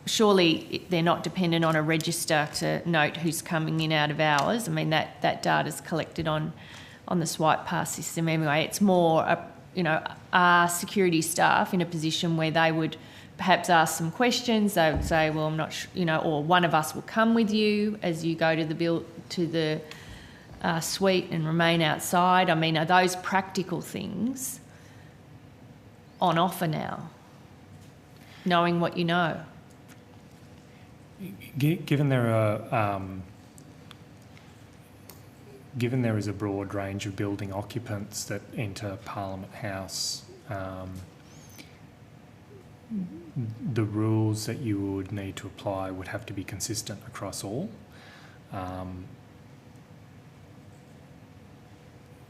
surely they're not dependent on a register to note who's coming in out of hours. I mean, that data's collected on the swipe pass system anyway. It's more, are security staff in a position where they would perhaps ask some questions? They would say, well, I'm not sure, or one of us will come with you as you go to the suite and remain outside. I mean, are those practical things on offer now, knowing what you know? Given there are given there is a broad range of building occupants that enter Parliament House, the rules that you would need to apply would have to be consistent across all.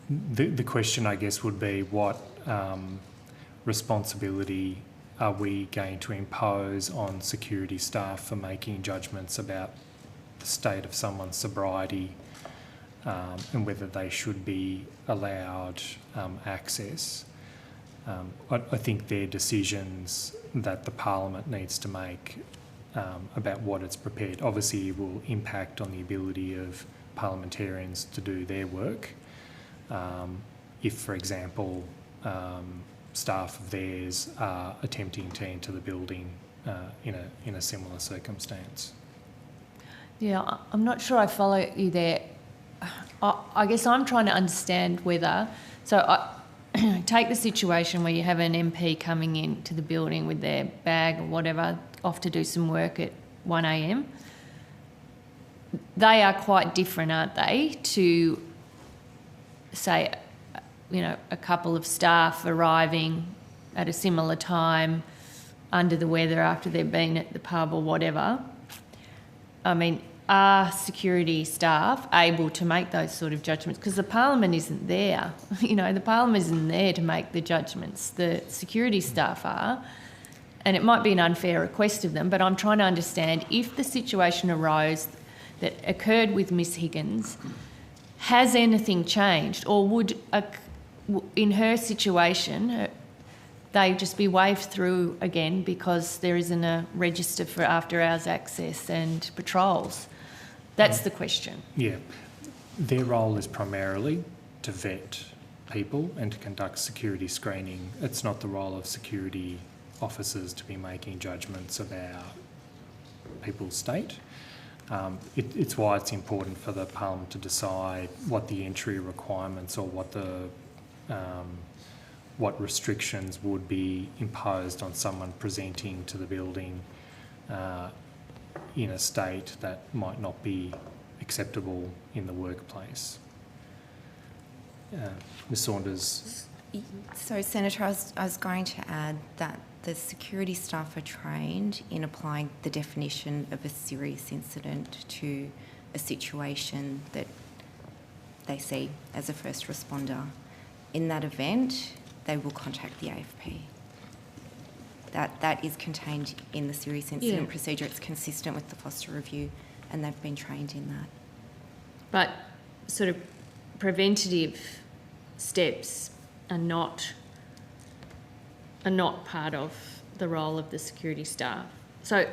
The question, I guess, would be what responsibility are we going to impose on security staff for making judgments about the state of someone's sobriety and whether they should be allowed access. I think they're decisions that the Parliament needs to make about what it's prepared. Obviously, it will impact on the ability of parliamentarians to do their work. If, for example, staff of theirs are attempting to enter the building in a similar circumstance. Yeah, I'm not sure I follow you there. I guess I'm trying to understand whether... So take the situation where you have an MP coming into the building with their bag or whatever, off to do some work at 1 a.m. They are quite different, aren't they, to, say, a couple of staff arriving at a similar time under the weather after they've been at the pub or whatever. I mean, are security staff able to make those sort of judgments? Because the Parliament isn't there. The Parliament isn't there to make the judgments. The security staff are. And it might be an unfair request of them, but I'm trying to understand if the situation arose that occurred with Miss Higgins, has anything changed? Or would, in her situation, they just be waved through again because there isn't a register for after-hours access and patrols? That's the question. Yeah. Their role is primarily to vet people and to conduct security screening. It's not the role of security officers to be making judgments about people's state. It's why it's important for the Parliament to decide what the entry requirements or what restrictions would be imposed on someone presenting to the building in a state that might not be acceptable in the workplace. Ms Saunders. So, Senator, I was going to add that the security staff are trained in applying the definition of a serious incident to a situation that they see as a first responder. In that event, they will contact the AFP. That is contained in the serious incident procedure. It's consistent with the Foster Review, and they've been trained in that. But sort of preventative steps are not part of the role of the security staff. So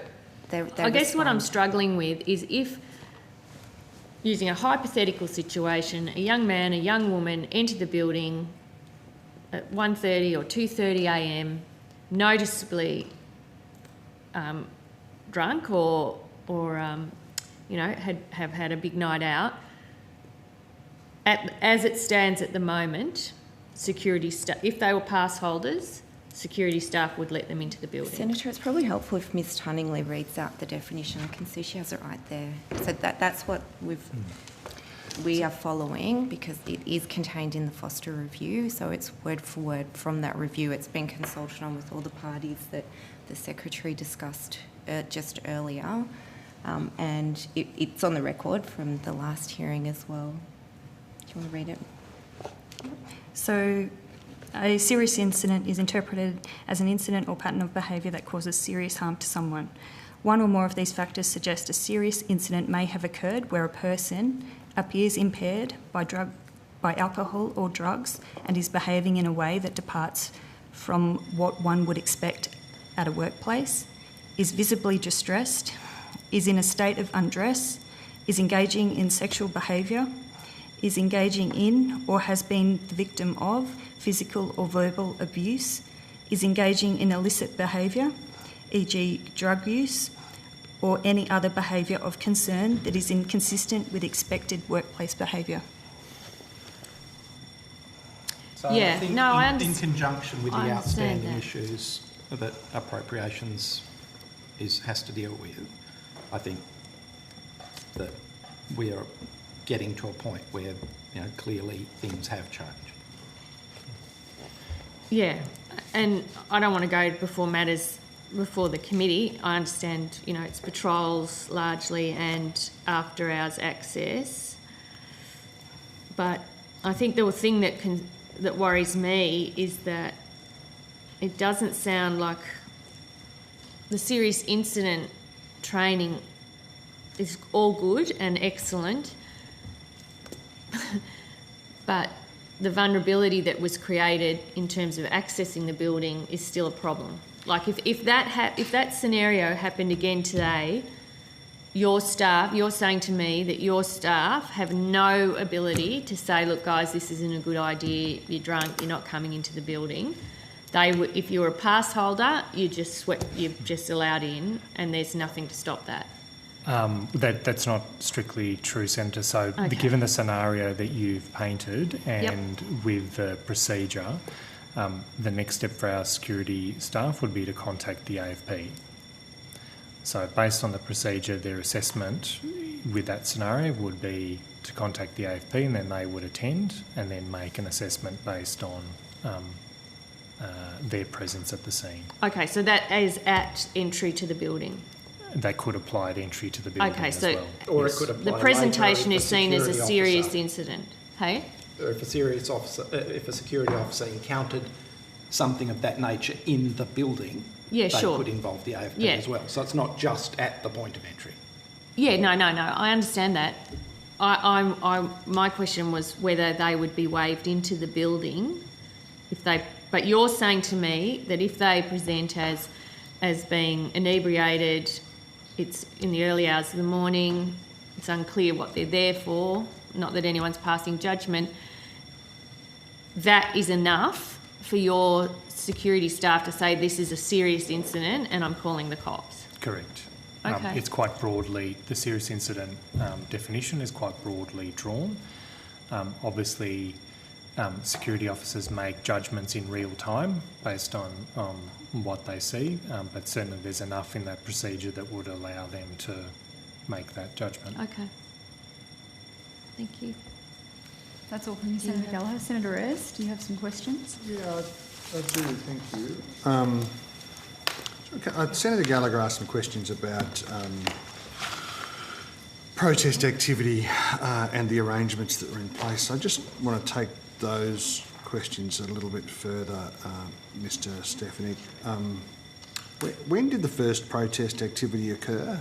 I guess what I'm struggling with is if, using a hypothetical situation, a young man, a young woman enter the building at 1:30 or 2:30 a.m, noticeably drunk or have had a big night out. As it stands at the moment, security staff, if they were pass holders, security staff would let them into the building. Senator, it's probably helpful if Ms Tunningley reads out the definition. I can see she has it right there. So that's what we are following, because it is contained in the Foster Review, so it's word for word from that review. It's been consulted on with all the parties that the Secretary discussed just earlier, and it's on the record from the last hearing as well. Do you want to read it? So, a serious incident is interpreted as an incident or pattern of behaviour that causes serious harm to someone. One or more of these factors suggest a serious incident may have occurred where a person appears impaired by alcohol or drugs and is behaving in a way that departs from what one would expect at a workplace, is visibly distressed, is in a state of undress, is engaging in sexual behaviour, is engaging in or has been the victim of physical or verbal abuse, is engaging in illicit behaviour, e.g. drug use, or any other behaviour of concern that is inconsistent with expected workplace behaviour. So Yeah, I think no, I in understand. conjunction with the I understand outstanding that. issues that appropriations has to deal with, I think that we are getting to a point where, clearly things have changed. Yeah, and I don't want to go before matters before the committee. I understand, it's patrols largely and after hours access. But I think the thing that worries me is that it doesn't sound like the serious incident training is all good and excellent, but the vulnerability that was created in terms of accessing the building is still a problem. Like if that scenario happened again today, you're saying to me that your staff have no ability to say, look guys, this isn't a good idea, you're drunk, you're not coming into the building. They would, if you're a pass holder, you're just allowed in, and there's nothing to stop that. That's not strictly true, Senator. So Okay. given the scenario that you've painted and with the procedure, the next step for our security staff would be to contact the AFP. So based on the procedure, their assessment with that scenario would be to contact the AFP, and then they would attend and then make an assessment based on their presence at the scene. Okay, so that is at entry to the building. They could apply at entry to the building as well. Or Yes. it could apply The presentation later is seen as a security serious officer. incident. Hey? Or if a security officer encountered something of that nature in the building, Yeah, they sure. could involve the AFP Yeah. as well. So it's not just at the point of entry. Yeah, no. I understand that. My question was whether they would be waved into the building but you're saying to me that if they present as being inebriated, it's in the early hours of the morning, it's unclear what they're there for, not that anyone's passing judgment, that is enough for your security staff to say this is a serious incident and I'm calling the cops. Correct. Okay. It's quite broadly, the serious incident definition is quite broadly drawn. Obviously, security officers make judgments in real time based on what they see, but certainly there's enough in that procedure that would allow them to make that judgment. Okay. Thank you. That's all from you, Senator Gallagher. Senator Ayres, do you have some questions? Yeah, I do, thank you. Senator Gallagher asked some questions about protest activity and the arrangements that were in place. I just want to take those questions a little bit further, Mr. Stefanik. When did the first protest activity occur?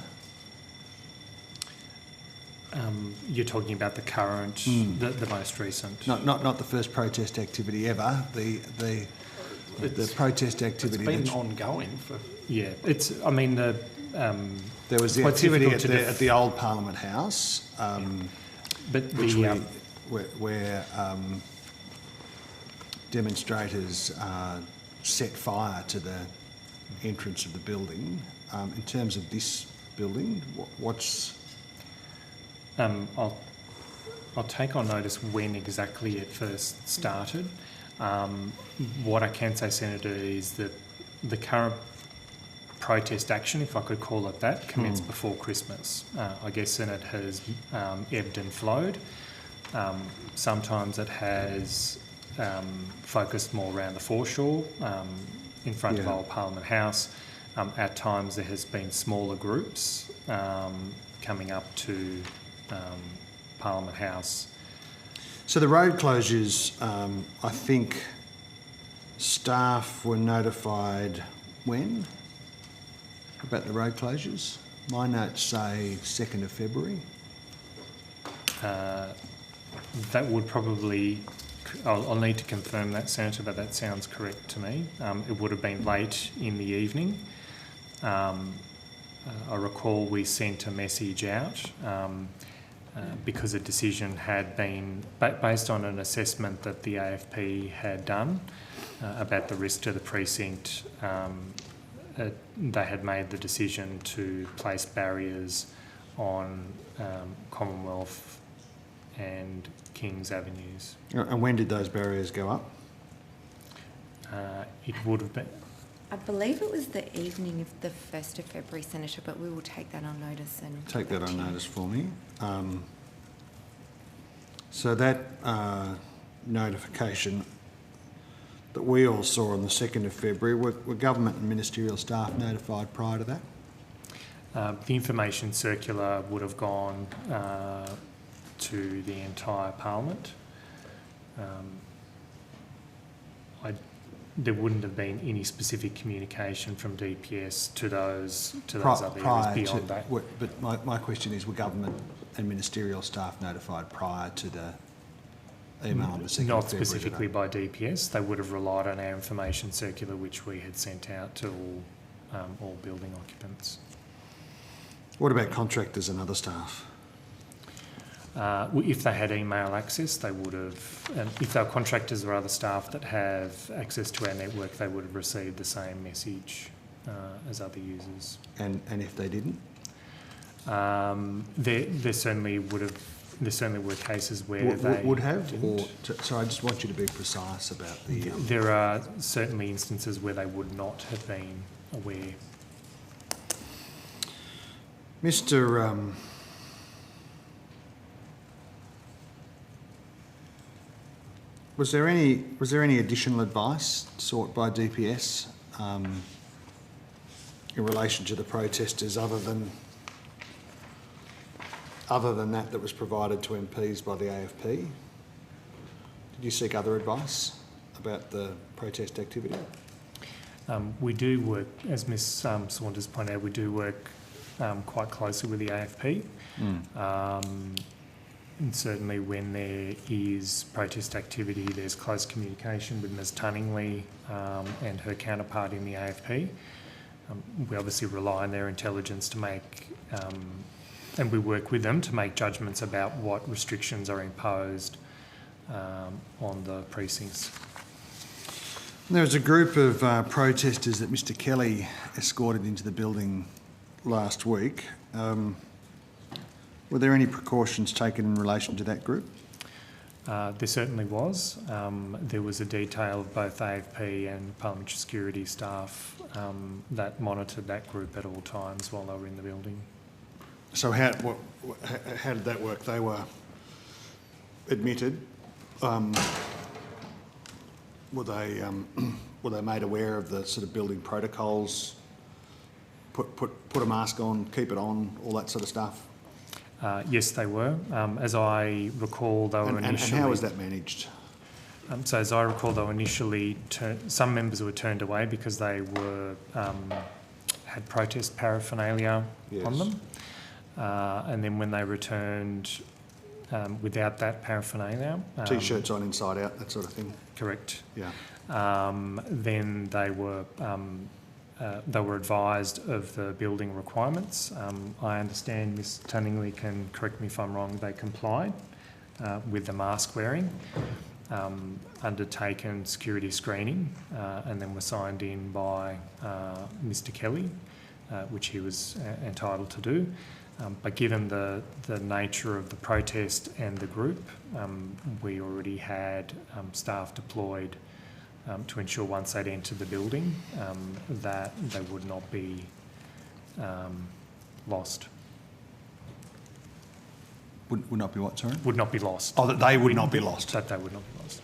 You're talking about the current, the most recent. Not the first protest activity ever. The protest activity. It's been ongoing for... Yeah, it's. I mean, the. There was the quite activity difficult at the old Parliament House, but which the, where demonstrators set fire to the entrance of the building. In terms of this building, what's... I'll take on notice when exactly it first started. What I can say, Senator, is that the current protest action, if I could call it that, commenced before Christmas. I guess, and it has ebbed and flowed. Sometimes it has focused more around the foreshore in front of Old Parliament House. At times there has been smaller groups coming up to Parliament House. So the road closures, I think staff were notified when about the road closures? My notes say 2nd of February. That would probably, I'll need to confirm that, Senator, but that sounds correct to me. It would have been late in the evening. I recall we sent a message out because a decision had been, based on an assessment that the AFP had done about the risk to the precinct, they had made the decision to place barriers on Commonwealth and Kings Avenues. And when did those barriers go up? It would have been... I believe it was the evening of the 1st of February, Senator, but we will take that on notice and... Take that on notice for me. So that notification that we all saw on the 2nd of February, were government and ministerial staff notified prior to that? The information circular would have gone to the entire Parliament. There wouldn't have been any specific communication from DPS to those other areas beyond that. But my question is, were government and ministerial staff notified prior to the email on the 2nd of February? Not specifically by DPS. They would have relied on our information circular, which we had sent out to all building occupants. What about contractors and other staff? If they had email access, they would have, if they were contractors or other staff that have access to our network, they would have received the same message as other users. And if they didn't? There certainly would have. There certainly were cases where they would have, didn't. So I just want you to be precise about the. There are certainly instances where they would not have been aware. Mr. Was there any additional advice sought by DPS in relation to the protesters other than that was provided to MPs by the AFP? Did you seek other advice about the protest activity? We do work, as Ms Saunders pointed out, we do work quite closely with the AFP. And certainly when there is protest activity, there's close communication with Ms Tunningley and her counterpart in the AFP. We obviously rely on their intelligence to make, and we work with them to make judgments about what restrictions are imposed on the precincts. There was a group of protesters that Mr Kelly escorted into the building last week. Were there any precautions taken in relation to that group? There certainly was. There was a detail of both AFP and Parliamentary security staff that monitored that group at all times while they were in the building. So how did that work? They were admitted. Were they made aware of the sort of building protocols? Put a mask on, keep it on, all that sort of stuff. Yes, they were. As I recall, they were initially... And how was that managed? So as I recall, they were initially... some members were turned away because they were had protest paraphernalia on them. And then when they returned without that paraphernalia... T-shirts on, inside out, that sort of thing? Correct. Yeah. Then they were advised of the building requirements. I understand Ms Tunningley can correct me if I'm wrong, they complied with the mask wearing, undertaken security screening, and then were signed in by Mr Kelly, which he was entitled to do. But given the nature of the protest and the group, we already had staff deployed to ensure once they'd entered the building that they would not be lost. Would not be what, sorry? Would not be lost. Oh, that they would not be lost. That they would not be lost.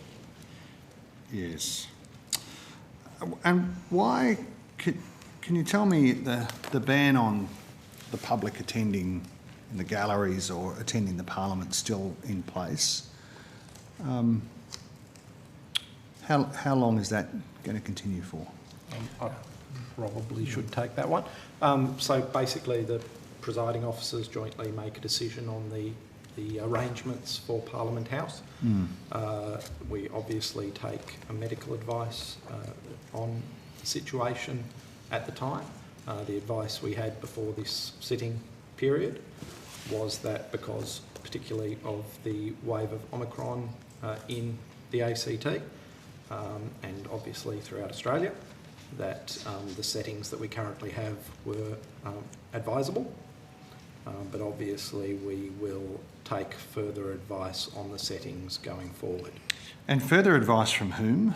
Yes. And why, can you tell me the ban on the public attending in the galleries or attending the Parliament still in place? How long is that going to continue for? I probably should take that one. So basically the presiding officers jointly make a decision on the arrangements for Parliament House. We obviously take a medical advice on the situation at the time. The advice we had before this sitting period was that because particularly of the wave of Omicron in the ACT, and obviously throughout Australia, that the settings that we currently have were advisable, but obviously we will take further advice on the settings going forward. And further advice from whom?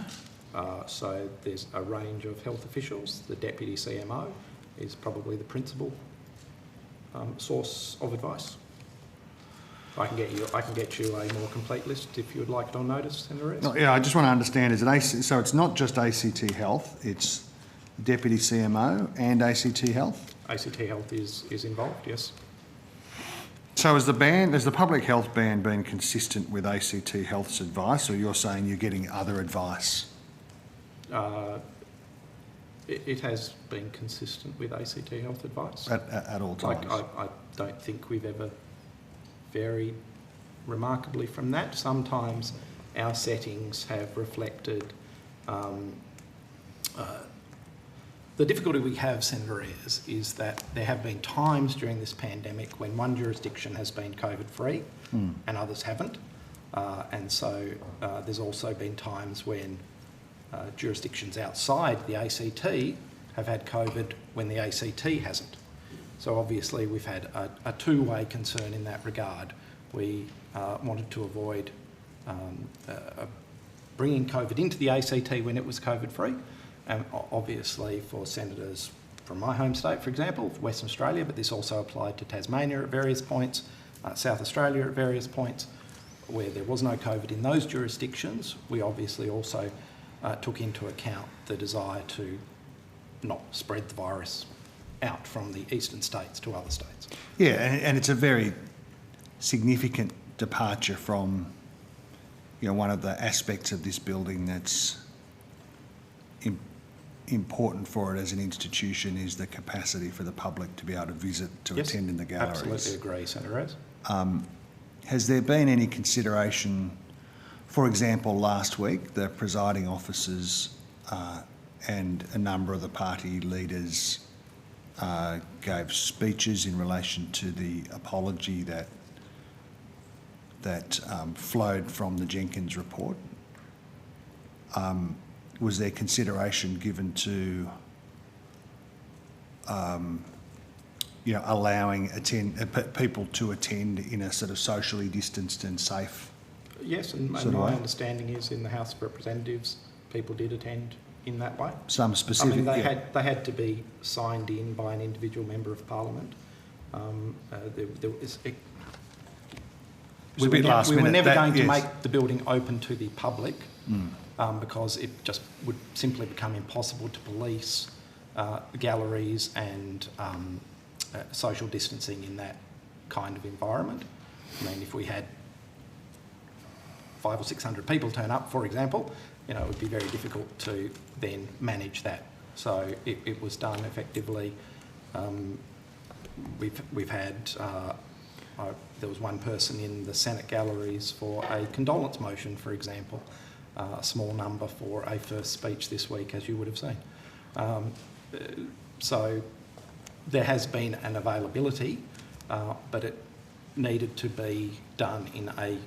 So there's a range of health officials. The Deputy CMO is probably the principal source of advice. I can get you a more complete list if you would like it on notice, Senator Ayres. No, yeah, I just want to understand, so it's not just ACT Health, it's Deputy CMO and ACT Health? ACT Health is involved, yes. So has the public health ban been consistent with ACT Health's advice, or you're saying you're getting other advice? It has been consistent with ACT Health advice. At all times? I don't think we've ever varied remarkably from that. Sometimes our settings have reflected the difficulty we have, Senator Ayres, is that there have been times during this pandemic when one jurisdiction has been COVID-free and others haven't. And so there's also been times when jurisdictions outside the ACT have had COVID when the ACT hasn't. So obviously we've had a two-way concern in that regard. We wanted to avoid bringing COVID into the ACT when it was COVID-free. And obviously for senators from my home state, for example, Western Australia, but this also applied to Tasmania at various points, South Australia at various points, where there was no COVID in those jurisdictions. We obviously also took into account the desire to not spread the virus out from the eastern states to other states. Yeah, and it's a very significant departure from, one of the aspects of this building that's important for it as an institution is the capacity for the public to be able to visit, to attend in the galleries. Absolutely agree, Senator Ayres. Has there been any consideration, for example, last week, the presiding officers and a number of the party leaders gave speeches in relation to the apology that flowed from the Jenkins report? Was there consideration given to, allowing people to attend in a sort of socially distanced and safe? Yes, and my understanding is in the House of Representatives, people did attend in that way. Some specific. I mean, they had to be signed in by an individual member of Parliament. There was. We were never going to make the building open to the public. Because it just would simply become impossible to police galleries and social distancing in that kind of environment. I mean, if we had 500 or 600 people turn up, for example, it would be very difficult to then manage that. So it was done effectively. We've had there was one person in the Senate galleries for a condolence motion, for example. A small number for a first speech this week, as you would have seen. So there has been an availability, but it needed to be done in a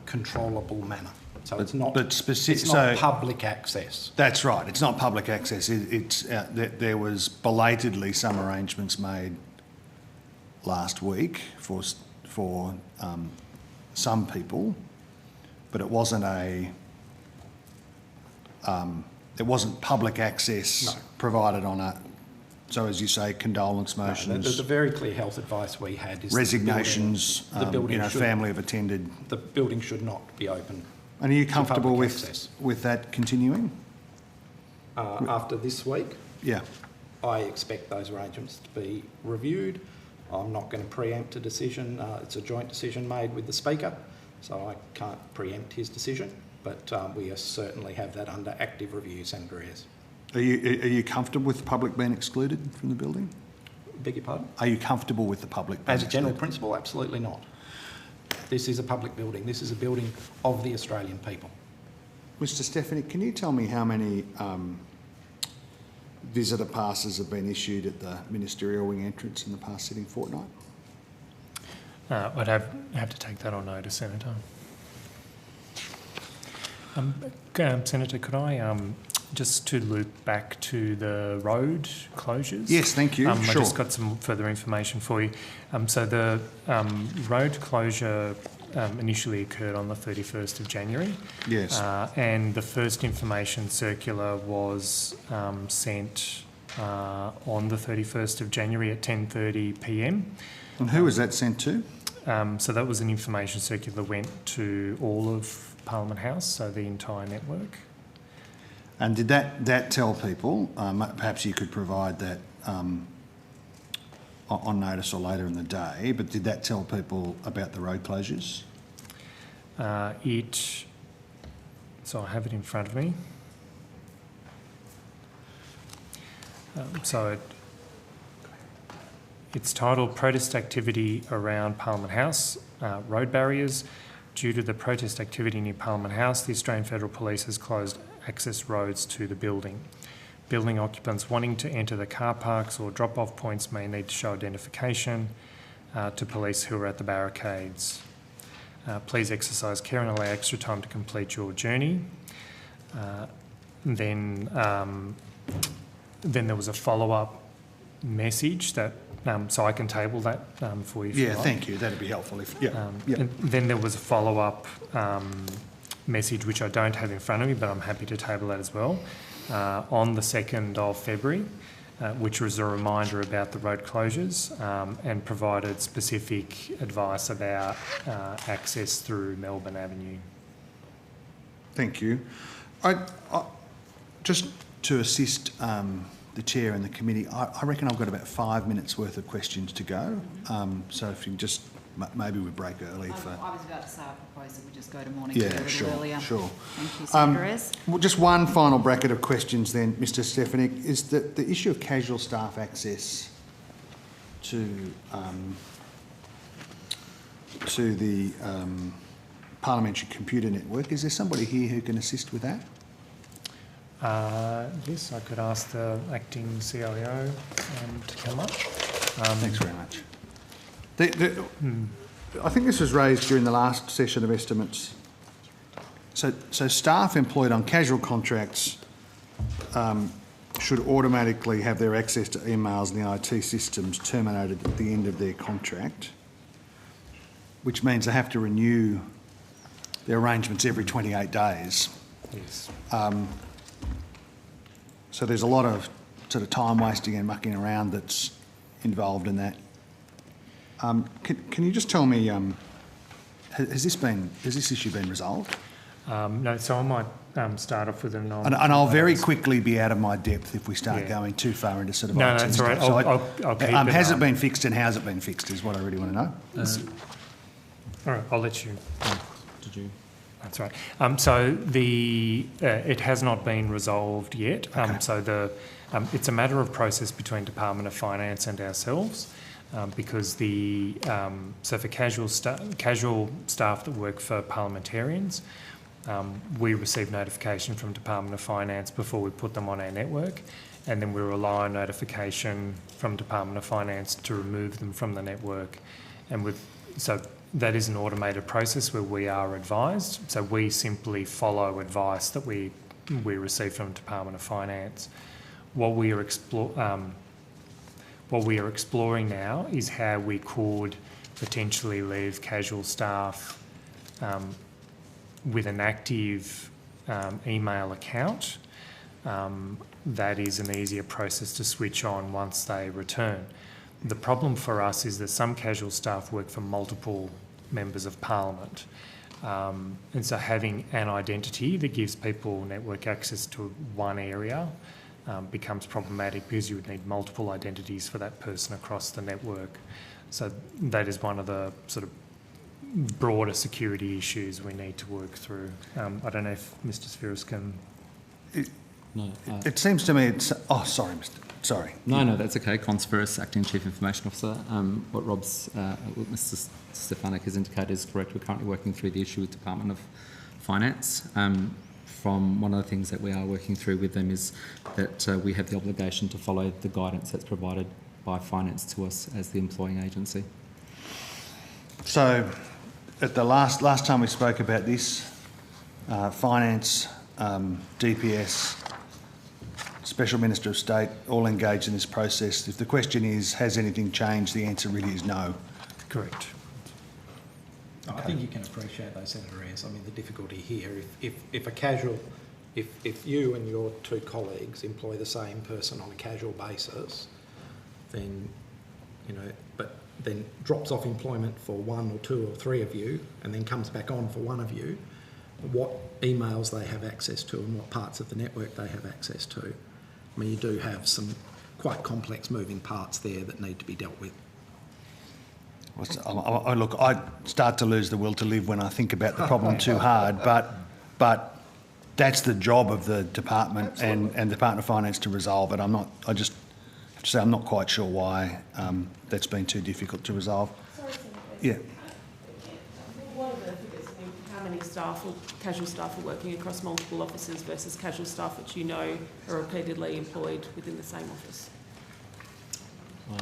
controllable manner. So it's not public access. That's right. It's not public access. There was belatedly some arrangements made last week for some people, but it wasn't it wasn't public access provided on a, so as you say, condolence motions. The very clear health advice we had is resignations, family have attended. The building should not be open. And are you comfortable with that continuing? After this week? Yeah. I expect those arrangements to be reviewed. I'm not going to preempt a decision. It's a joint decision made with the Speaker, so I can't preempt his decision. But we certainly have that under active review, Senator Ayres. Are you comfortable with the public being excluded from the building? Beg your pardon? Are you comfortable with the public being excluded? As a general excluded? principle, absolutely not. This is a public building. This is a building of the Australian people. Mr Stefanik, can you tell me how many visitor passes have been issued at the ministerial wing entrance in the past sitting fortnight? I'd have to take that on notice, Senator. Senator, could I just to loop back to the road closures? Yes, thank you. Sure. I just got some further information for you. So the road closure initially occurred on the 31st of January. Yes. And the first information circular was sent on the 31st of January at 10:30 p.m. And who was that sent to? so that was an information circular that went to all of Parliament House, so the entire network. And did that tell people, perhaps you could provide that on notice or later in the day, but did that tell people about the road closures? So I have it in front of me. It's titled Protest Activity Around Parliament House, Road Barriers. Due to the protest activity near Parliament House, the Australian Federal Police has closed access roads to the building. Building occupants wanting to enter the car parks or drop-off points may need to show identification to police who are at the barricades. Please exercise care and allow extra time to complete your journey. Then there was a follow-up message that, so I can table that for you if you like. Thank you. That'd be helpful. And then there was a follow-up message which I don't have in front of me, but I'm happy to table that as well, on the 2nd of February, which was a reminder about the road closures and provided specific advice about access through Melbourne Avenue. Thank you. I just to assist the Chair and the committee, I reckon I've got about 5 minutes worth of questions to go. So if you just, maybe we break early for... I was about to say I propose that we just go to morning tea a little earlier. Sure. Thank you, Senator Perez. Well, just one final bracket of questions then, Mr Stefanik, is that the issue of casual staff access to the Parliamentary Computer Network. Is there somebody here who can assist with that? Yes, I could ask the acting CIO to come up. Thanks very much. I think this was raised during the last session of estimates. So staff employed on casual contracts should automatically have their access to emails and the IT systems terminated at the end of their contract, which means they have to renew their arrangements every 28 days. Yes. So there's a lot of sort of time wasting and mucking around that's involved in that. Can you just tell me, has this issue been resolved? No, so I might start off with a non... And I'll very quickly be out of my depth if we start going too far into sort of... No, that's all right. I'll keep it. Has it been fixed and how's it been fixed is what I really want to know. All right, I'll let you... Did you... That's right. So it has not been resolved yet. Okay. So it's a matter of process between Department of Finance and ourselves, because so for casual staff that work for parliamentarians, we receive notification from Department of Finance before we put them on our network, and then we rely on notification from Department of Finance to remove them from the network, so that is an automated process where we are advised. So we simply follow advice that we receive from Department of Finance. What we are exploring now is how we could potentially leave casual staff with an active email account. That is an easier process to switch on once they return. The problem for us is that some casual staff work for multiple members of Parliament. And so having an identity that gives people network access to one area becomes problematic because you would need multiple identities for that person across the network. So that is one of the sort of broader security issues we need to work through. I don't know if Mr Spheris can... No. It seems to me it's... Oh, sorry, Sorry. No, that's okay. Conspirus, Acting Chief Information Officer. What Mr Stefanik has indicated is correct. We're currently working through the issue with Department of Finance. From one of the things that we are working through with them is that we have the obligation to follow the guidance that's provided by Finance to us as the employing agency. So, at the last time we spoke about this, Finance, DPS, Special Minister of State, all engaged in this process. If the question is, has anything changed, the answer really is no. Correct. Okay. I think you can appreciate those, Senator Ayres. I mean, the difficulty here, if you and your two colleagues employ the same person on a casual basis, then, but then drops off employment for one or two or three of you and then comes back on for one of you, what emails they have access to and what parts of the network they have access to. I mean, you do have some quite complex moving parts there that need to be dealt with. Look, I start to lose the will to live when I think about the problem too hard, but that's the job of the department and the Department of Finance to resolve it. I just have to say I'm not quite sure why that's been too difficult to resolve. Sorry, yeah. What are the figures? I mean, how many staff or casual staff are working across multiple offices versus casual staff which you know are repeatedly employed within the same office? I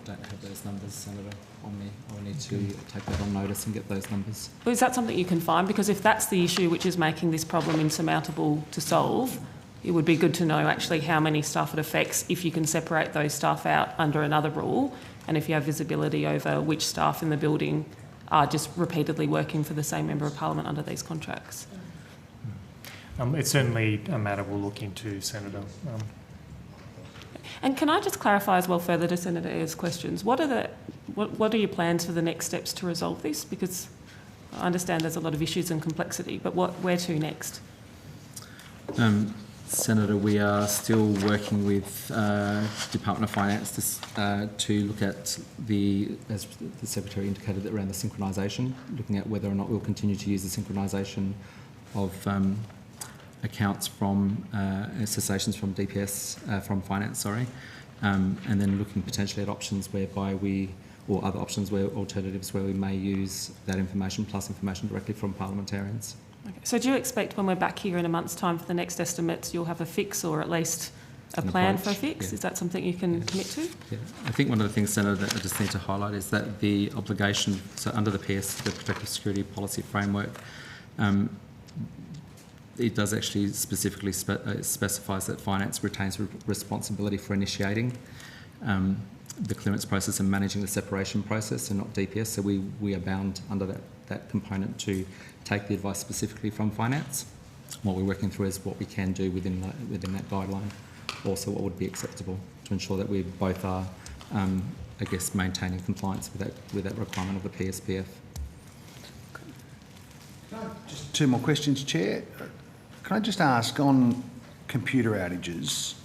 don't have those numbers, Senator, on me. I'll need to take that on notice and get those numbers. Well, is that something you can find? Because if that's the issue which is making this problem insurmountable to solve, it would be good to know actually how many staff it affects if you can separate those staff out under another rule and if you have visibility over which staff in the building are just repeatedly working for the same Member of Parliament under these contracts. It's certainly a matter we'll look into, Senator. And can I just clarify as well further to Senator Ayer's questions, what are your plans for the next steps to resolve this? Because I understand there's a lot of issues and complexity, but where to next? Senator, we are still working with Department of Finance to look at as the Secretary indicated, around the synchronisation, looking at whether or not we'll continue to use the synchronisation of accounts from cessations from DPS, from finance, and then looking potentially at options whereby or other options alternatives where we may use that information plus information directly from parliamentarians. Okay. So do you expect when we're back here in a month's time for the next estimates, you'll have a fix or at least a plan for a fix? Yeah. Is that something you can commit to? Yeah. I think one of the things, Senator, that I just need to highlight is that the obligation, so under the PS, the Protective Security Policy Framework, it does actually specifically specifies that finance retains responsibility for initiating the clearance process and managing the separation process, and not DPS. So we are bound under that component to take the advice specifically from finance. What we're working through is what we can do within that guideline. Also, what would be acceptable to ensure that we both are, I guess, maintaining compliance with that requirement of the PSPF. Just two more questions, Chair. Can I just ask, on computer outages,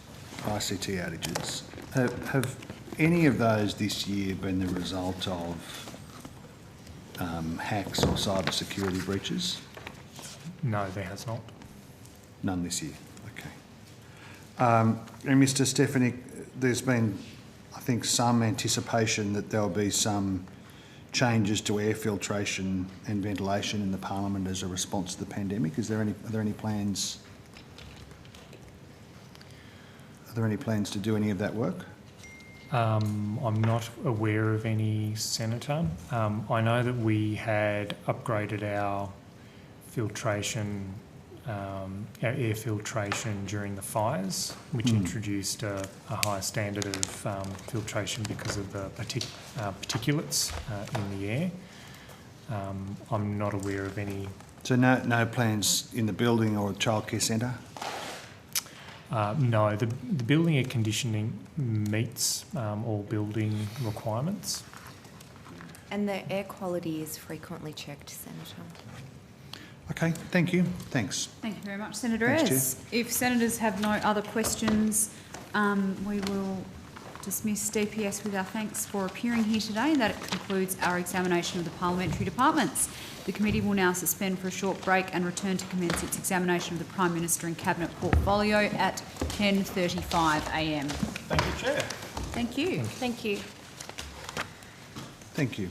ICT outages, have any of those this year been the result of hacks or cyber security breaches? No, there has not. None this year, okay. And Mr Stefanik, there's been, I think, some anticipation that there'll be some changes to air filtration and ventilation in the Parliament as a response to the pandemic. Are there any plans? Are there any plans to do any of that work? I'm not aware of any, Senator. I know that we had upgraded our filtration, our air filtration during the fires, which introduced a higher standard of filtration because of the particulates in the air. I'm not aware of any. So no plans in the building or childcare centre? No, the building air conditioning meets all building requirements. And the air quality is frequently checked, Senator. Okay, thank you. Thanks. Thank you very much, Senator Thanks, Ayres. If senators have no other questions, we will dismiss DPS with our thanks for appearing here today. That concludes our examination of the parliamentary departments. The committee will now suspend for a short break and return to commence its examination of the Prime Minister and Cabinet portfolio at 10:35am. Thank you, Chair. Thank you. Thank you. Thank you.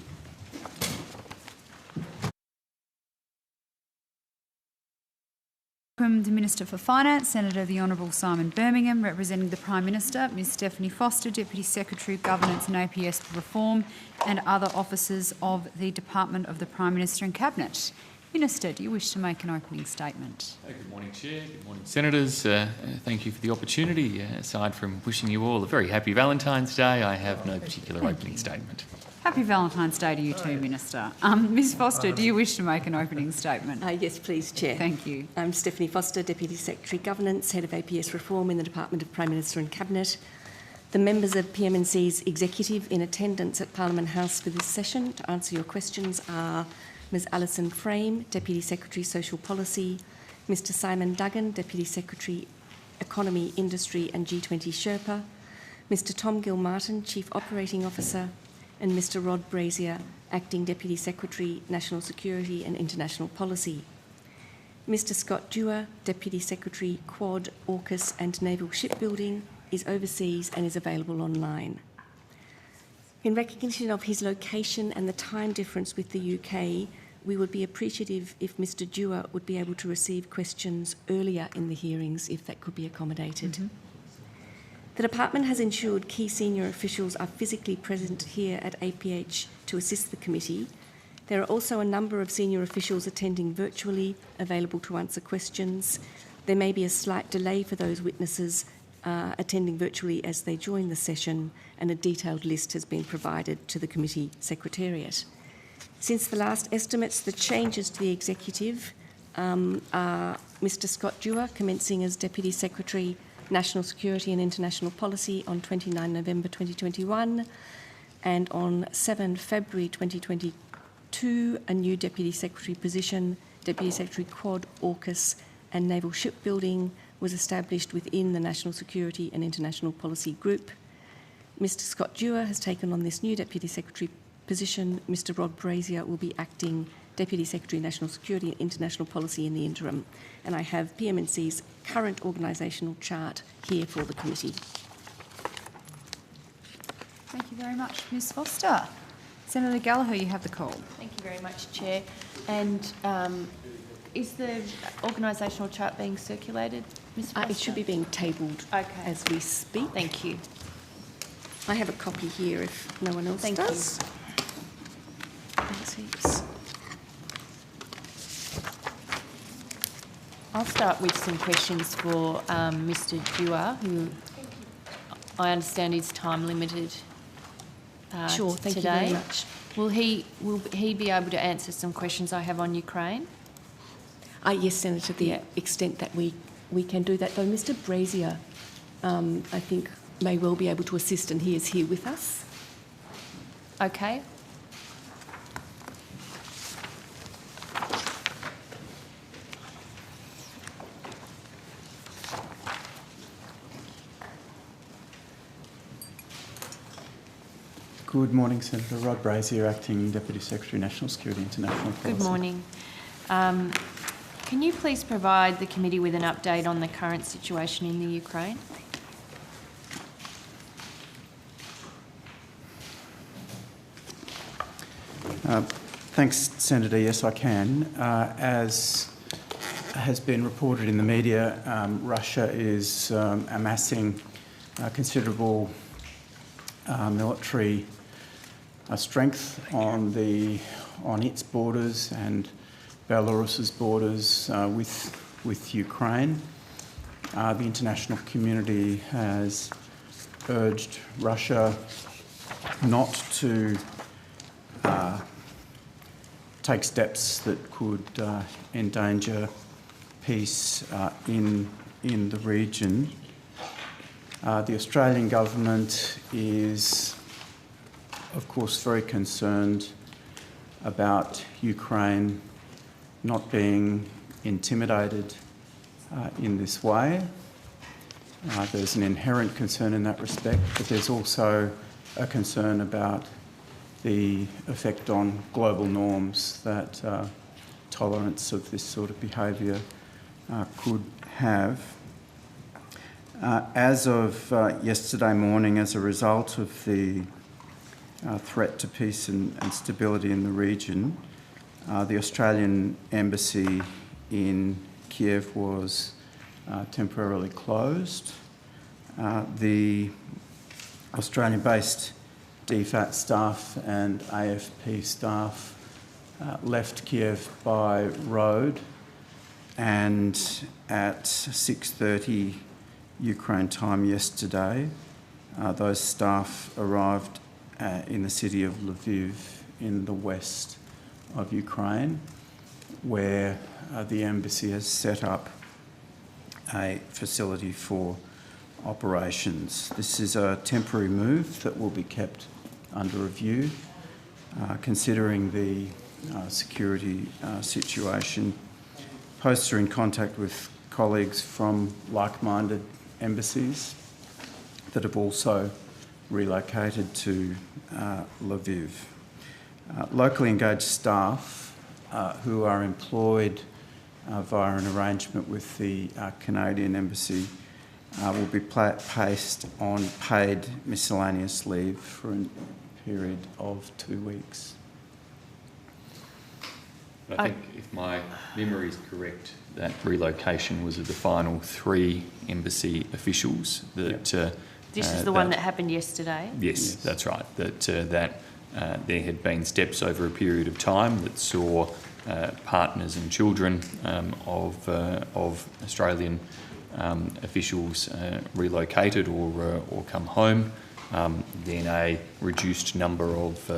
Welcome the Minister for Finance, Senator the Honourable Simon Birmingham, representing the Prime Minister, Ms Stephanie Foster, Deputy Secretary of Governance and APS Reform, and other officers of the Department of the Prime Minister and Cabinet. Minister, do you wish to make an opening statement? Good morning, Chair. Good morning, Senators. Thank you for the opportunity. Aside from wishing you all a very happy Valentine's Day, I have no particular opening statement. Happy Valentine's Day to you too, Minister. Ms Foster, do you wish to make an opening statement? Yes, please, Chair. Thank you. I'm Stephanie Foster, Deputy Secretary Governance, Head of APS Reform in the Department of Prime Minister and Cabinet. The members of PMNC's executive in attendance at Parliament House for this session to answer your questions are Ms Alison Frame, Deputy Secretary Social Policy, Mr Simon Duggan, Deputy Secretary Economy, Industry and G20 Sherpa, Mr Tom Gilmartin, Chief Operating Officer, and Mr Rod Brazier, Acting Deputy Secretary, National Security and International Policy. Mr Scott Dewar, Deputy Secretary, Quad, AUKUS and Naval Shipbuilding, is overseas and is available online. In recognition of his location and the time difference with the UK, we would be appreciative if Mr Dewar would be able to receive questions earlier in the hearings if that could be accommodated. The Department has ensured key senior officials are physically present here at APH to assist the committee. There are also a number of senior officials attending virtually, available to answer questions. There may be a slight delay for those witnesses attending virtually as they join the session, and a detailed list has been provided to the committee secretariat. Since the last estimates, the changes to the executive are Mr Scott Dewar commencing as Deputy Secretary, National Security and International Policy on 29 November 2021, and on 7 February 2022, a new Deputy Secretary position, Deputy Secretary Quad, AUKUS and Naval Shipbuilding, was established within the National Security and International Policy Group. Mr Scott Dewar has taken on this new Deputy Secretary position. Mr Rod Brazier will be acting Deputy Secretary, National Security and International Policy in the interim. And I have PMNC's current organisational chart here for the committee. Thank you very much, Ms Foster. Senator Gallagher, you have the call. Thank you very much, Chair. And is the organisational chart being circulated, Ms Foster? It should be being tabled as we speak. Thank you. I have a copy here if no one else does. Thanks heaps. I'll start with some questions for Mr Dewar, who I understand is time limited Sure, thank today. you very much. Will he be able to answer some questions I have on Ukraine? Yes, Senator, to the extent that we can do that, though Mr Brazier, I think, may well be able to assist, and he is here with us. Okay. Good morning, Senator. Rod Brazier, Acting Deputy Secretary, National Security International Policy. Good morning. Can you please provide the committee with an update on the current situation in the Ukraine? Thanks, Senator. Yes, I can. As has been reported in the media, Russia is amassing considerable military strength on its borders and Belarus's borders with Ukraine. The international community has urged Russia not to take steps that could endanger peace in the region. The Australian government is, of course, very concerned about Ukraine not being intimidated in this way. There's an inherent concern in that respect, but there's also a concern about the effect on global norms that tolerance of this sort of behaviour could have. As of yesterday morning, as a result of the threat to peace and stability in the region, the Australian Embassy in Kiev was temporarily closed. The Australian-based DFAT staff and AFP staff left Kiev by road, and at 6:30 Ukraine time yesterday, those staff arrived in the city of Lviv in the west of Ukraine, where the embassy has set up a facility for operations. This is a temporary move that will be kept under review, considering the security situation. Posts are in contact with colleagues from like-minded embassies that have also relocated to Lviv. Locally engaged staff who are employed via an arrangement with the Canadian Embassy will be placed on paid miscellaneous leave for a period of 2 weeks. I think if my memory is correct, that relocation was of the final 3 embassy officials that... This is the one that happened yesterday? Yes, that's right. That there had been steps over a period of time that saw partners and children of Australian officials relocated or come home. Then a reduced number of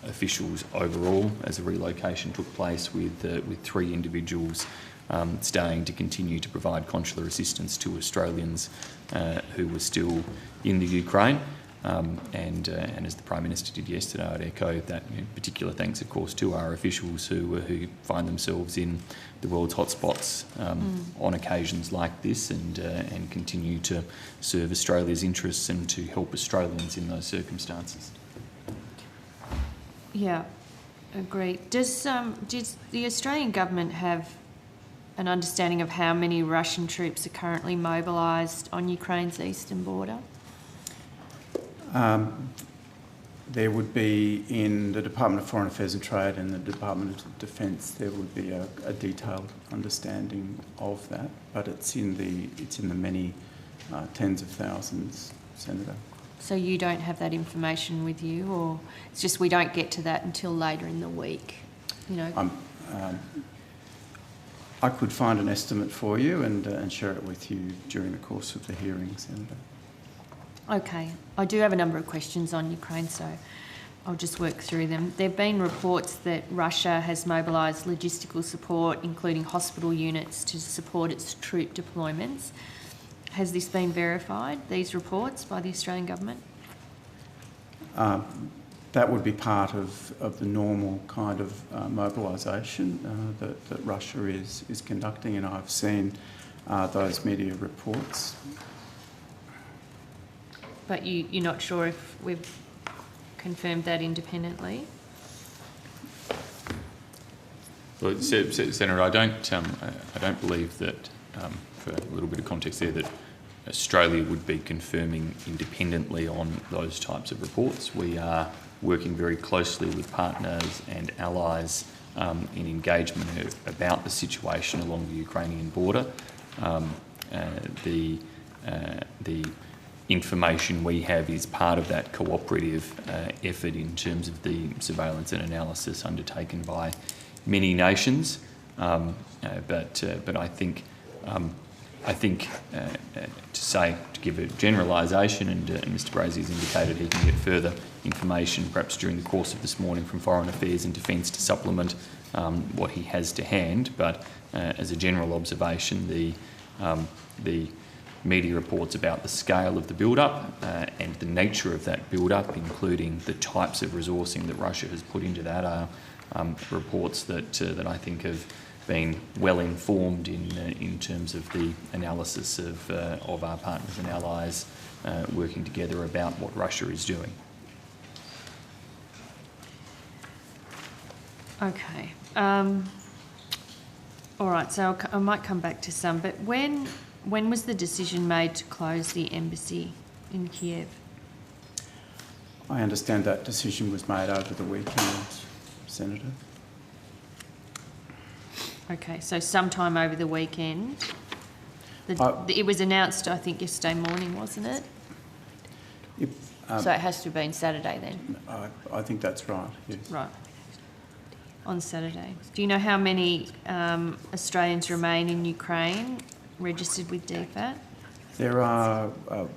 officials overall as the relocation took place with 3 individuals staying to continue to provide consular assistance to Australians who were still in the Ukraine. And as the Prime Minister did yesterday, I'd echo that particular thanks, of course, to our officials who find themselves in the world's hotspots on occasions like this and continue to serve Australia's interests and to help Australians in those circumstances. Yeah, agreed. Does the Australian government have an understanding of how many Russian troops are currently mobilised on Ukraine's eastern border? There would be, in the Department of Foreign Affairs and Trade and the Department of Defence, there would be a detailed understanding of that, but it's in the many tens of thousands, Senator. So you don't have that information with you, or it's just we don't get to that until later in the week, you know? I could find an estimate for you and share it with you during the course of the hearing, Senator. Okay. I do have a number of questions on Ukraine, so I'll just work through them. There have been reports that Russia has mobilised logistical support, including hospital units, to support its troop deployments. Has this been verified, these reports, by the Australian government? That would be part of the normal kind of mobilisation that Russia is conducting, and I've seen those media reports. But you're not sure if we've confirmed that independently? Well, Senator, I don't believe that, for a little bit of context there, that Australia would be confirming independently on those types of reports. We are working very closely with partners and allies in engagement about the situation along the Ukrainian border. The information we have is part of that cooperative effort in terms of the surveillance and analysis undertaken by many nations. But I think to give a generalisation, and Mr. Brazier's indicated he can get further information perhaps during the course of this morning from Foreign Affairs and Defence to supplement what he has to hand. But as a general observation, the media reports about the scale of the build-up and the nature of that build-up, including the types of resourcing that Russia has put into that, are reports that I think have been well informed in terms of the analysis of our partners and allies working together about what Russia is doing. Okay. All right, so I might come back to some, but when was the decision made to close the embassy in Kiev? I understand that decision was made over the weekend, Senator. Okay, so sometime over the weekend. It was announced, I think, yesterday morning, wasn't it? So it has to have been Saturday then? I think that's right, yes. Right. On Saturday. Do you know how many Australians remain in Ukraine registered with DFAT? There are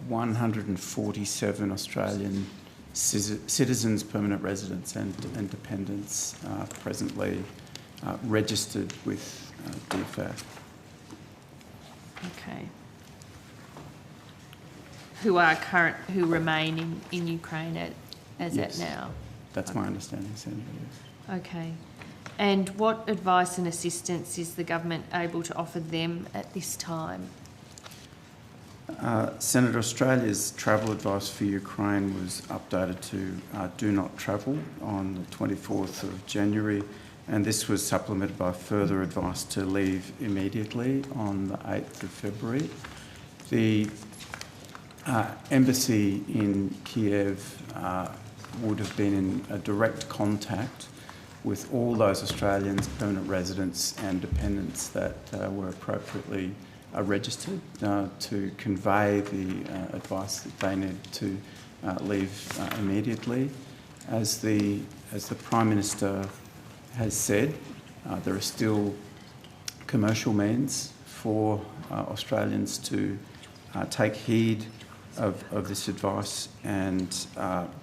147 Australian citizens, permanent residents and dependents presently registered with DFAT. Okay. who remain in Ukraine as Yes. at now? That's my understanding, Senator. Yes. Okay. And what advice and assistance is the government able to offer them at this time? Senator, Australia's travel advice for Ukraine was updated to do not travel on the 24th of January, and this was supplemented by further advice to leave immediately on the 8th of February. The embassy in Kiev would have been in a direct contact with all those Australians, permanent residents and dependents that were appropriately registered to convey the advice that they need to leave immediately. As the Prime Minister has said, there are still commercial means for Australians to take heed of this advice, and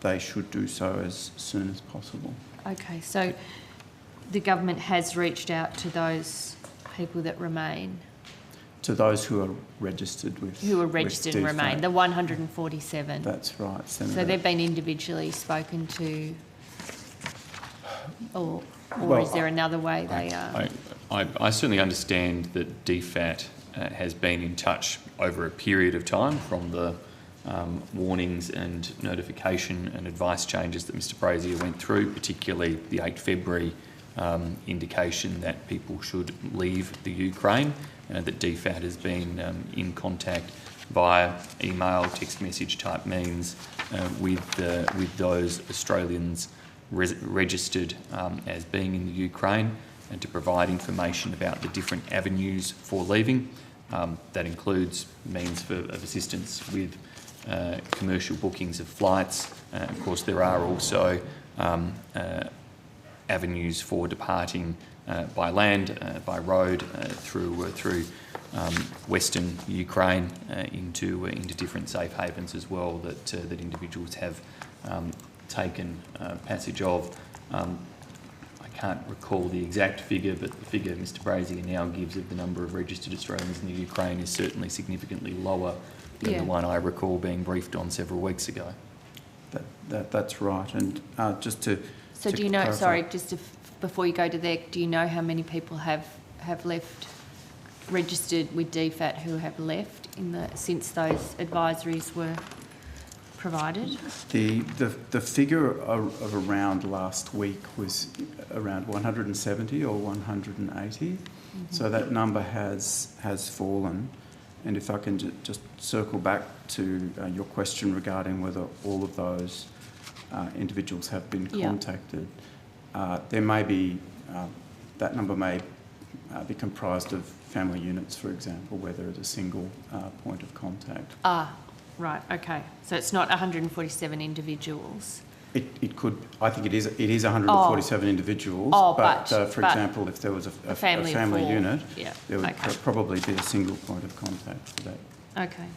they should do so as soon as possible. Okay, so the government has reached out to those people that remain? To those who are registered with Who are registered and remain, the 147? That's right, Senator. So they've been individually spoken to, or Well, is there another way they are? I certainly understand that DFAT has been in touch over a period of time from the warnings and notification and advice changes that Mr Brazier went through, particularly the 8 February indication that people should leave the Ukraine, that DFAT has been in contact via email, text message type means with those Australians registered as being in the Ukraine, and to provide information about the different avenues for leaving. That includes means of assistance with commercial bookings of flights. Of course, there are also avenues for departing by land, by road, through Western Ukraine into different safe havens as well that individuals have taken passage of. I can't recall the exact figure, but the figure Mr Brazier now gives of the number of registered Australians in the Ukraine is certainly significantly lower than the one I recall being briefed on several weeks ago. That's right, and just to... So do you know, clarify, sorry, just before you go to there, do you know how many people have left, registered with DFAT who have left since those advisories were provided? The figure of around last week was around 170 or 180, so that number has fallen. And if I can just circle back to your question regarding whether all of those individuals have been contacted, there may be, that number may be comprised of family units, for example, where there is a single point of contact. Right, okay. So it's not 147 individuals? It could, I think it is 147 individuals, but for example, if there was a family unit, there would probably be a single point of contact for that. Okay.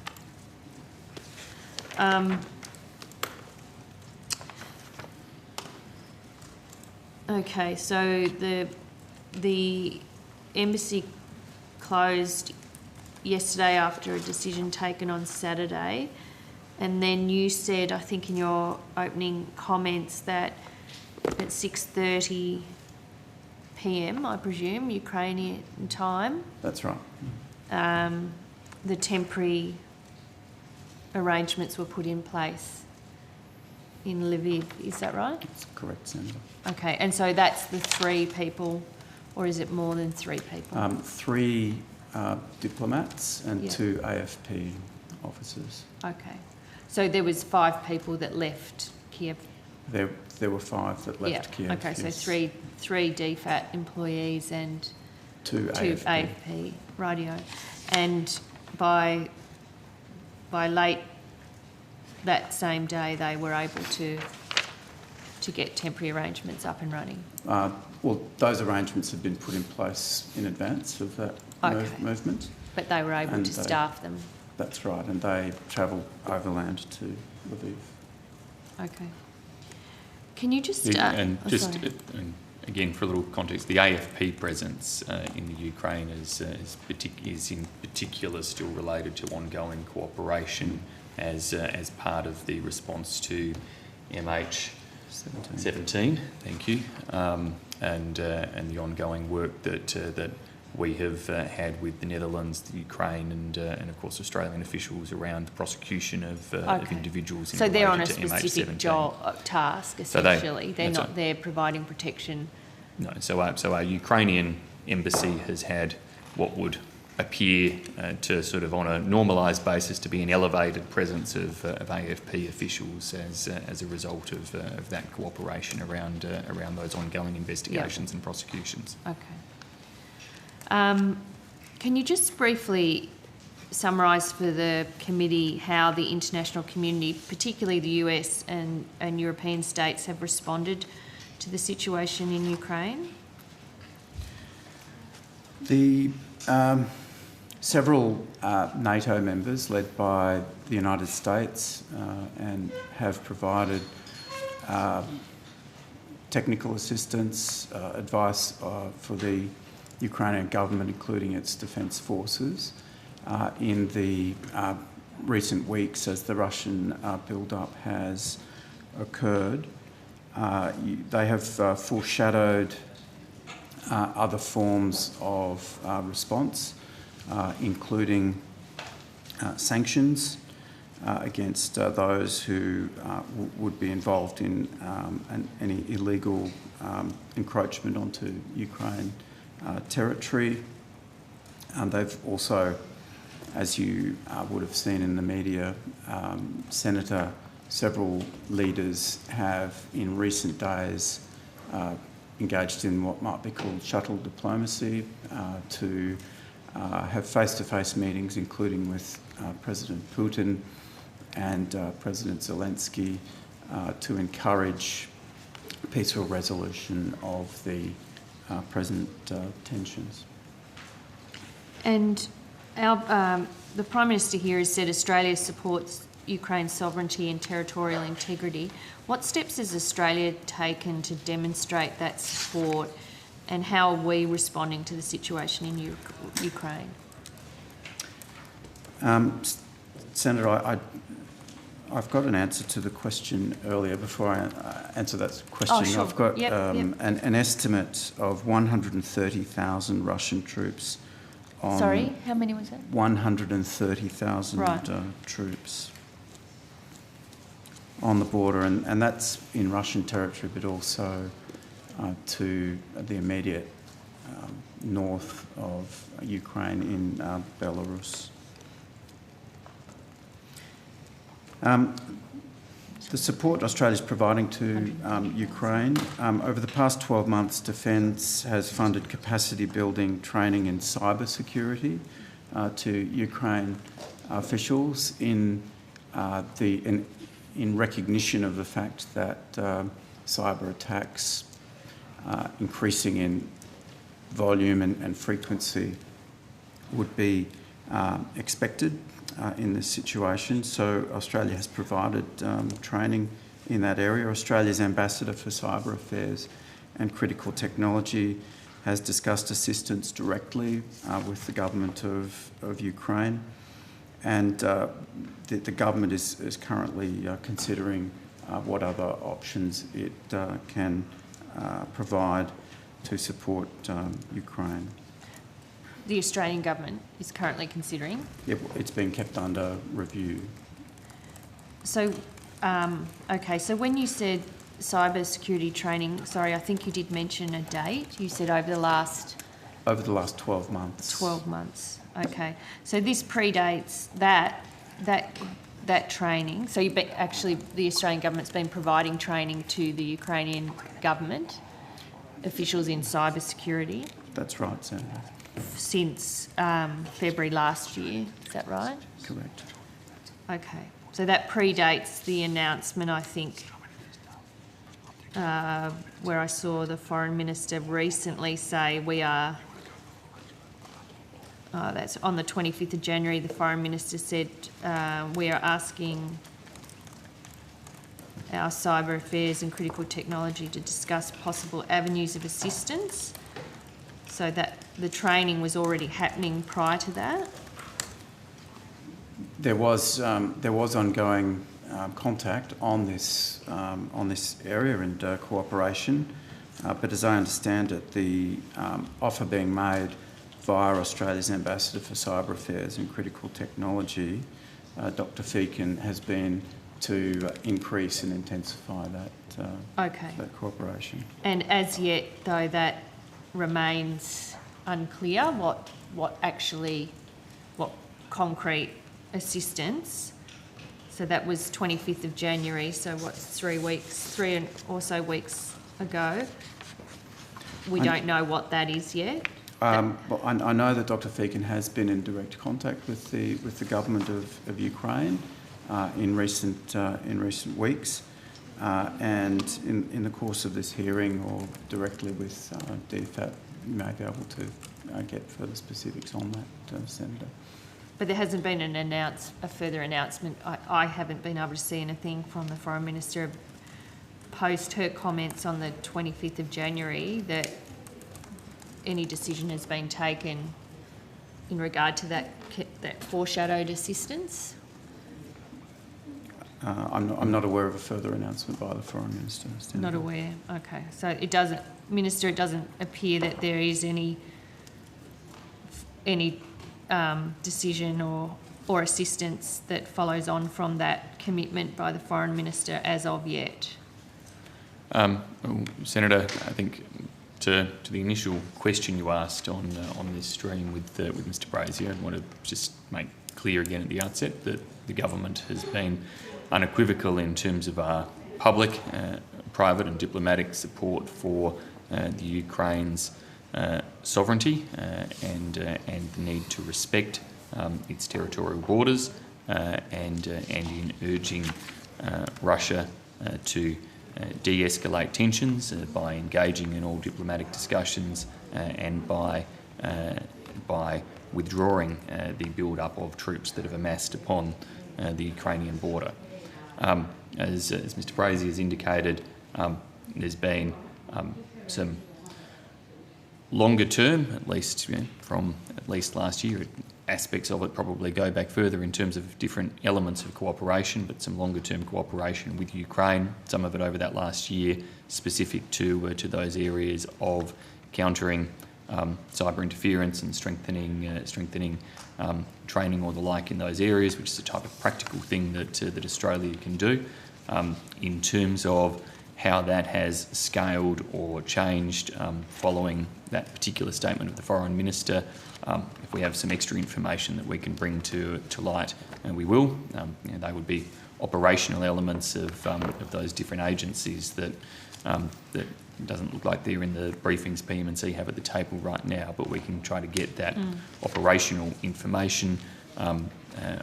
Okay, so the embassy closed yesterday after a decision taken on Saturday, and then you said, I think in your opening comments, that at 6:30 p.m, I presume, Ukrainian time. That's right. The temporary arrangements were put in place in Lviv, is that right? That's correct, Senator. Okay, and so that's the 3 people, or is it more than 3 people? 3 diplomats and 2 AFP officers. Okay, so there was 5 people that left Kiev? There were 5 that left Kiev. Okay, so 3 DFAT employees and 2 AFP radio, and by late that same day they were able to get temporary arrangements up and running? Well, those arrangements had been put in place in advance of that movement. But they were able to staff them? That's right, and they travelled overland to Lviv. Okay. Can you just... and again, for a little context, the AFP presence in the Ukraine is in particular still related to ongoing cooperation as part of the response to MH17. Thank you, and the ongoing work that we have had with the Netherlands, the Ukraine, and of course Australian officials around the prosecution of individuals. So they're on a to specific MH17. task, So essentially. They're that's not there providing protection. No, so our Ukrainian embassy has had what would appear to sort of on a normalised basis to be an elevated presence of AFP officials as a result of that cooperation around those ongoing investigations and prosecutions. Okay. Can you just briefly summarise for the committee how the international community, particularly the US and European states, have responded to the situation in Ukraine? The several NATO members, led by the United States, and have provided technical assistance, advice for the Ukrainian government, including its defence forces, in the recent weeks as the Russian build-up has occurred. They have foreshadowed other forms of response, including sanctions against those who would be involved in any illegal encroachment onto Ukraine territory. They've also, as you would have seen in the media, several leaders have in recent days engaged in what might be called shuttle diplomacy to have face-to-face meetings, including with President Putin and President Zelensky, to encourage peaceful resolution of the present tensions. And the Prime Minister here has said Australia supports Ukraine's sovereignty and territorial integrity. What steps has Australia taken to demonstrate that support, and how are we responding to the situation in Ukraine? Senator, I've got an answer to the question earlier. Before I answer that question, sure. I've got An estimate of 130,000 Russian troops on... Sorry, how many was that? 130,000 troops on the border, and that's in Russian territory, but also to the immediate north of Ukraine in Belarus. The support Australia is providing to Ukraine, over the past 12 months, Defence has funded capacity building training in cyber security to Ukraine officials in recognition of the fact that cyber attacks increasing in volume and frequency would be expected in this situation. So Australia has provided training in that area. Australia's Ambassador for Cyber Affairs and Critical Technology has discussed assistance directly with the government of Ukraine, and the government is currently considering what other options it can provide to support Ukraine. The Australian government is currently considering? Yep, it's been kept under review. So, okay, so when you said cyber security training, sorry, I think you did mention a date. You said over the last... Over the last 12 months. 12 months, okay. So this predates that training. So actually the Australian government's been providing training to the Ukrainian government, officials in cyber security. That's right, Senator. Since February last year, is that right? Correct. Okay, so that predates the announcement, I think, where I saw the Foreign Minister recently say we are, that's on the 25th of January, the Foreign Minister said we are asking our Cyber Affairs and Critical Technology to discuss possible avenues of assistance. So that the training was already happening prior to that? there was ongoing contact on this area and cooperation, but as I understand it, the offer being made via Australia's Ambassador for Cyber Affairs and Critical Technology, Dr. Feakin, has been to increase and intensify that that cooperation. And as yet, though, that remains unclear. What concrete assistance? So that was 25th of January. So what's 3 or so weeks ago? We don't know what that is yet. Well, I know that Dr. Feakin has been in direct contact with the government of Ukraine in recent weeks, and in the course of this hearing or directly with DFAT, you may be able to get further specifics on that, Senator. But there hasn't been a further announcement. I haven't been able to see anything from the Foreign Minister post her comments on the 25th of January that any decision has been taken in regard to that foreshadowed assistance. I'm not aware of a further announcement by the Foreign Minister. Senator. Not aware. Okay, so it doesn't, Minister. It doesn't appear that there is any decision or assistance that follows on from that commitment by the Foreign Minister as of yet. Senator, I think to the initial question you asked on this stream with Mr. Brazier, I want to just make clear again at the outset that the government has been unequivocal in terms of our public, private and diplomatic support for the Ukraine's sovereignty and the need to respect its territorial borders and in urging Russia to de-escalate tensions by engaging in all diplomatic discussions and by withdrawing the build-up of troops that have amassed upon the Ukrainian border. As Mr. Brazier has indicated, there's been some longer term, at least from at least last year, aspects of it probably go back further in terms of different elements of cooperation, but some longer term cooperation with Ukraine, some of it over that last year, specific to those areas of countering cyber interference and strengthening training or the like in those areas, which is a type of practical thing that Australia can do. In terms of how that has scaled or changed following that particular statement of the Foreign Minister, if we have some extra information that we can bring to light, and we will, they would be operational elements of those different agencies that doesn't look like they're in the briefings PM&C have at the table right now, but we can try to get that operational information.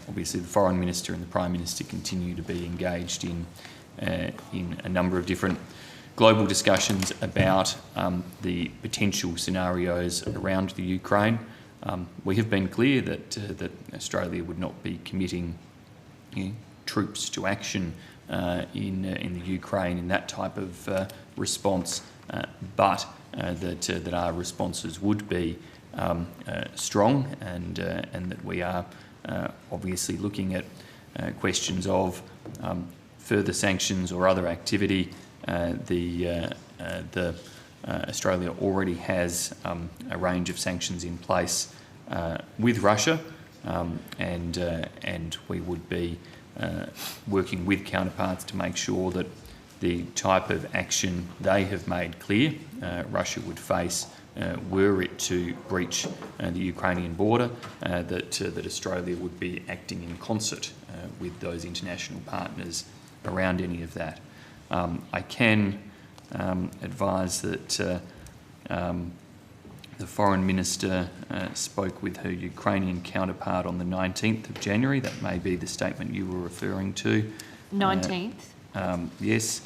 Obviously, the Foreign Minister and the Prime Minister continue to be engaged in a number of different global discussions about the potential scenarios around the Ukraine. We have been clear that Australia would not be committing troops to action in the Ukraine in that type of response, but that our responses would be strong, and that we are obviously looking at questions of further sanctions or other activity. Australia already has a range of sanctions in place with Russia, and we would be working with counterparts to make sure that the type of action they have made clear Russia would face were it to breach the Ukrainian border, that Australia would be acting in concert with those international partners around any of that. I can advise that the Foreign Minister spoke with her Ukrainian counterpart on the 19th of January. That may be the statement you were referring to. 19th? Yes.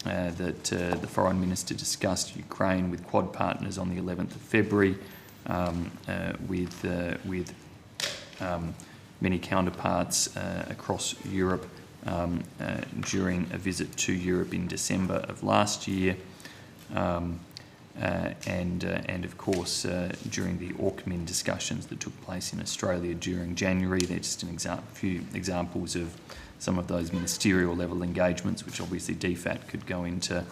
That the Foreign Minister discussed Ukraine with Quad partners on the 11th of February with many counterparts across Europe during a visit to Europe in December of last year. and of course during the AUKMIN discussions that took place in Australia during January. They're just a few examples of some of those ministerial level engagements, which obviously DFAT could go into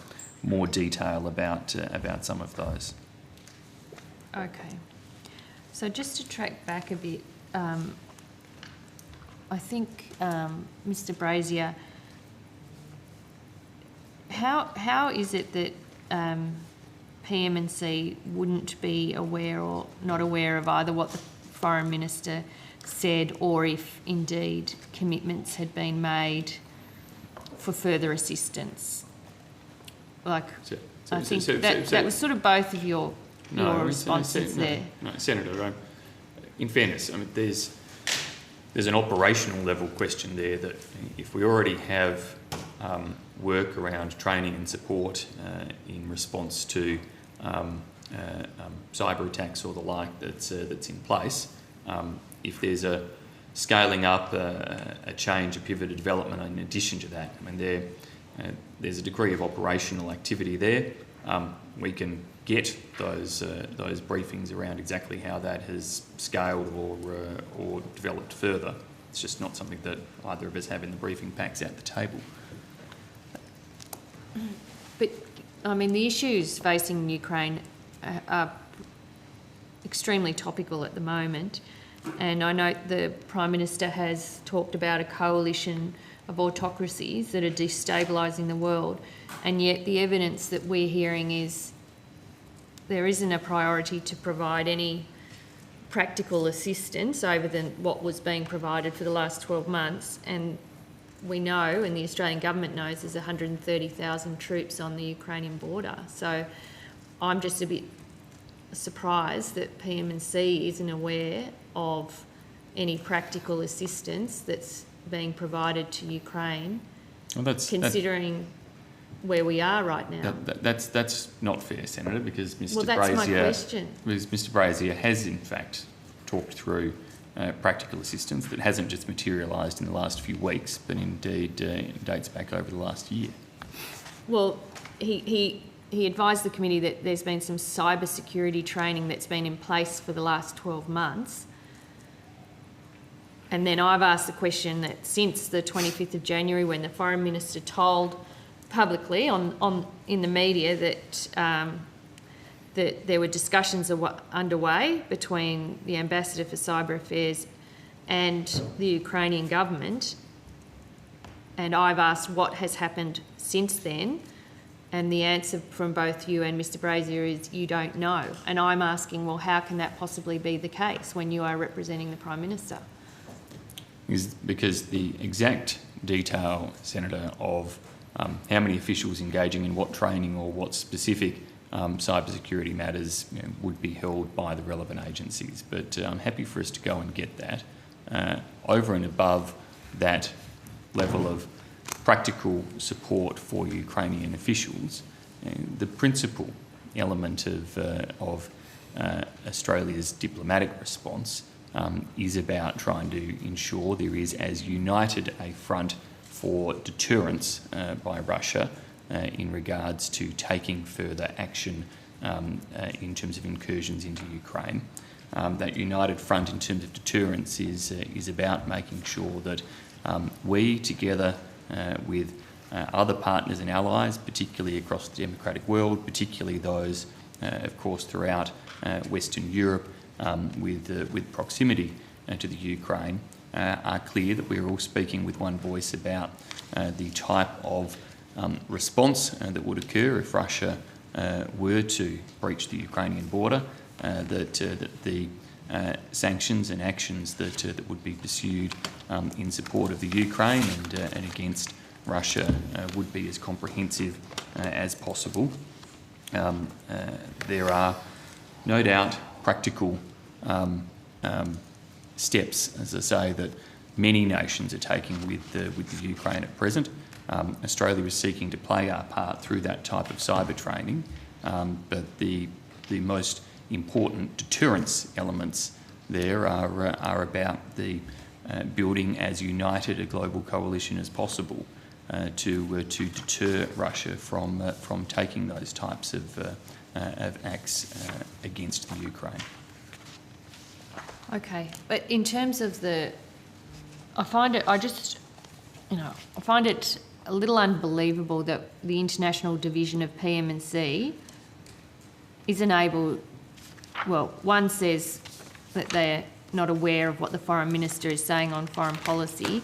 more detail about some of those. Okay. So just to track back a bit, I think Mr. Brazier, how is it that PM&C wouldn't be aware or not aware of either what the Foreign Minister said or if indeed commitments had been made for further assistance? Like, I think that was sort of both of your responses there. No, Senator, in fairness, I mean, there's an operational level question there that if we already have work around training and support in response to cyber attacks or the like that's in place, if there's a scaling up, a change, a pivot, a development in addition to that, I mean, there's a degree of operational activity there. We can get those briefings around exactly how that has scaled or developed further. It's just not something that either of us have in the briefing packs at the table. But, I mean, the issues facing Ukraine are extremely topical at the moment, and I note the Prime Minister has talked about a coalition of autocracies that are destabilising the world, and yet the evidence that we're hearing is there isn't a priority to provide any practical assistance over what was being provided for the last 12 months, and we know, and the Australian government knows, there's 130,000 troops on the Ukrainian border. So I'm just a bit surprised that PM&C isn't aware of any practical assistance that's being provided to Ukraine, considering where we are right now. That's not fair, Senator, because Mr. Brazier has in fact talked through practical assistance that hasn't just materialised in the last few weeks, but indeed dates back over the last year. Well, he advised the committee that there's been some cyber security training that's been in place for the last 12 months. And then I've asked the question that since the 25th of January, when the Foreign Minister told publicly in the media that that there were discussions underway between the Ambassador for Cyber Affairs and the Ukrainian government, and I've asked what has happened since then, and the answer from both you and Mr. Brazier is you don't know. And I'm asking, well, how can that possibly be the case when you are representing the Prime Minister? Because the exact detail, Senator, of how many officials engaging in what training or what specific cybersecurity matters would be held by the relevant agencies. But I'm happy for us to go and get that. Over and above that level of practical support for Ukrainian officials, the principal element of Australia's diplomatic response is about trying to ensure there is as united a front for deterrence by Russia in regards to taking further action in terms of incursions into Ukraine. That united front in terms of deterrence is about making sure that we, together with other partners and allies, particularly across the democratic world, particularly those, of course, throughout Western Europe, with proximity to the Ukraine, are clear that we're all speaking with one voice about the type of response that would occur if Russia were to breach the Ukrainian border, that the sanctions and actions that would be pursued in support of the Ukraine and against Russia would be as comprehensive as possible. There are no doubt practical steps, as I say, that many nations are taking with the Ukraine at present. Australia is seeking to play our part through that type of cyber training, but the most important deterrence elements there are about the building as united a global coalition as possible to deter Russia from taking those types of of acts against the Ukraine. Okay, but in terms of I find it a little unbelievable that the International Division of PM&C isn't able, well, one says that they're not aware of what the Foreign Minister is saying on foreign policy,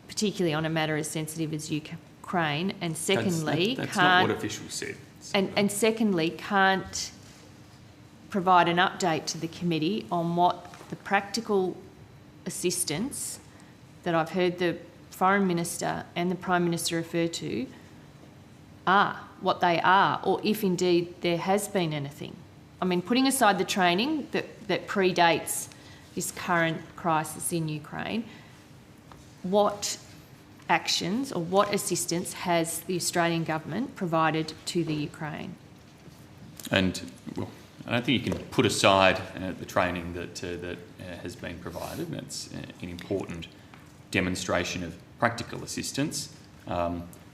particularly on a matter as sensitive as Ukraine, and secondly, that's not what officials said. and secondly, can't provide an update to the committee on what the practical assistance that I've heard the Foreign Minister and the Prime Minister refer to are, what they are, or if indeed there has been anything. I mean, putting aside the training that predates this current crisis in Ukraine, what actions or what assistance has the Australian government provided to the Ukraine? And, well, I don't think you can put aside the training that has been provided. That's an important demonstration of practical assistance,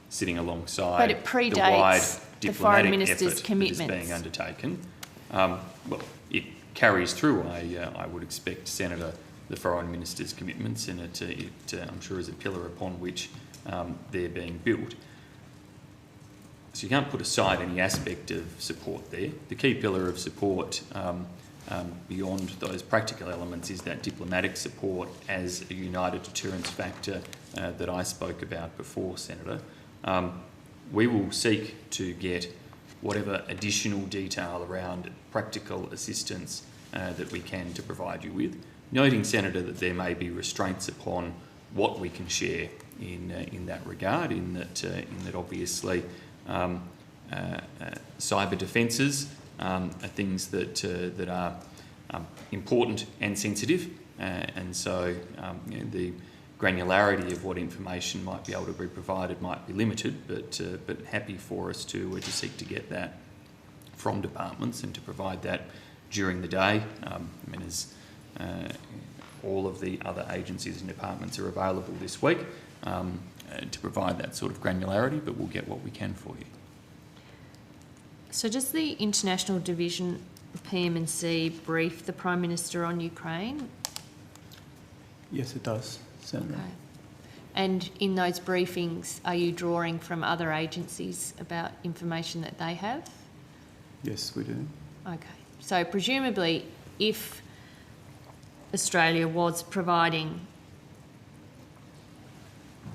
sitting alongside but it predates the wide the Foreign diplomatic Minister's effort commitments. that is being undertaken. Well, it carries through, I would expect, Senator, the Foreign Minister's commitments, and it I'm sure, is a pillar upon which they're being built. So you can't put aside any aspect of support there. The key pillar of support beyond those practical elements is that diplomatic support as a united deterrence factor that I spoke about before, Senator. We will seek to get whatever additional detail around practical assistance that we can to provide you with, noting, Senator, that there may be restraints upon what we can share in that regard, in that obviously cyber defences are things that are important and sensitive, and so the granularity of what information might be able to be provided might be limited, but happy for us to seek to get that from departments and to provide that during the day. I mean, as all of the other agencies and departments are available this week to provide that sort of granularity, but we'll get what we can for you. So does the International Division of PM&C brief the Prime Minister on Ukraine? Yes, it does, Senator. Okay. And in those briefings, are you drawing from other agencies about information that they have? Yes, we do. Okay. So presumably, if Australia was providing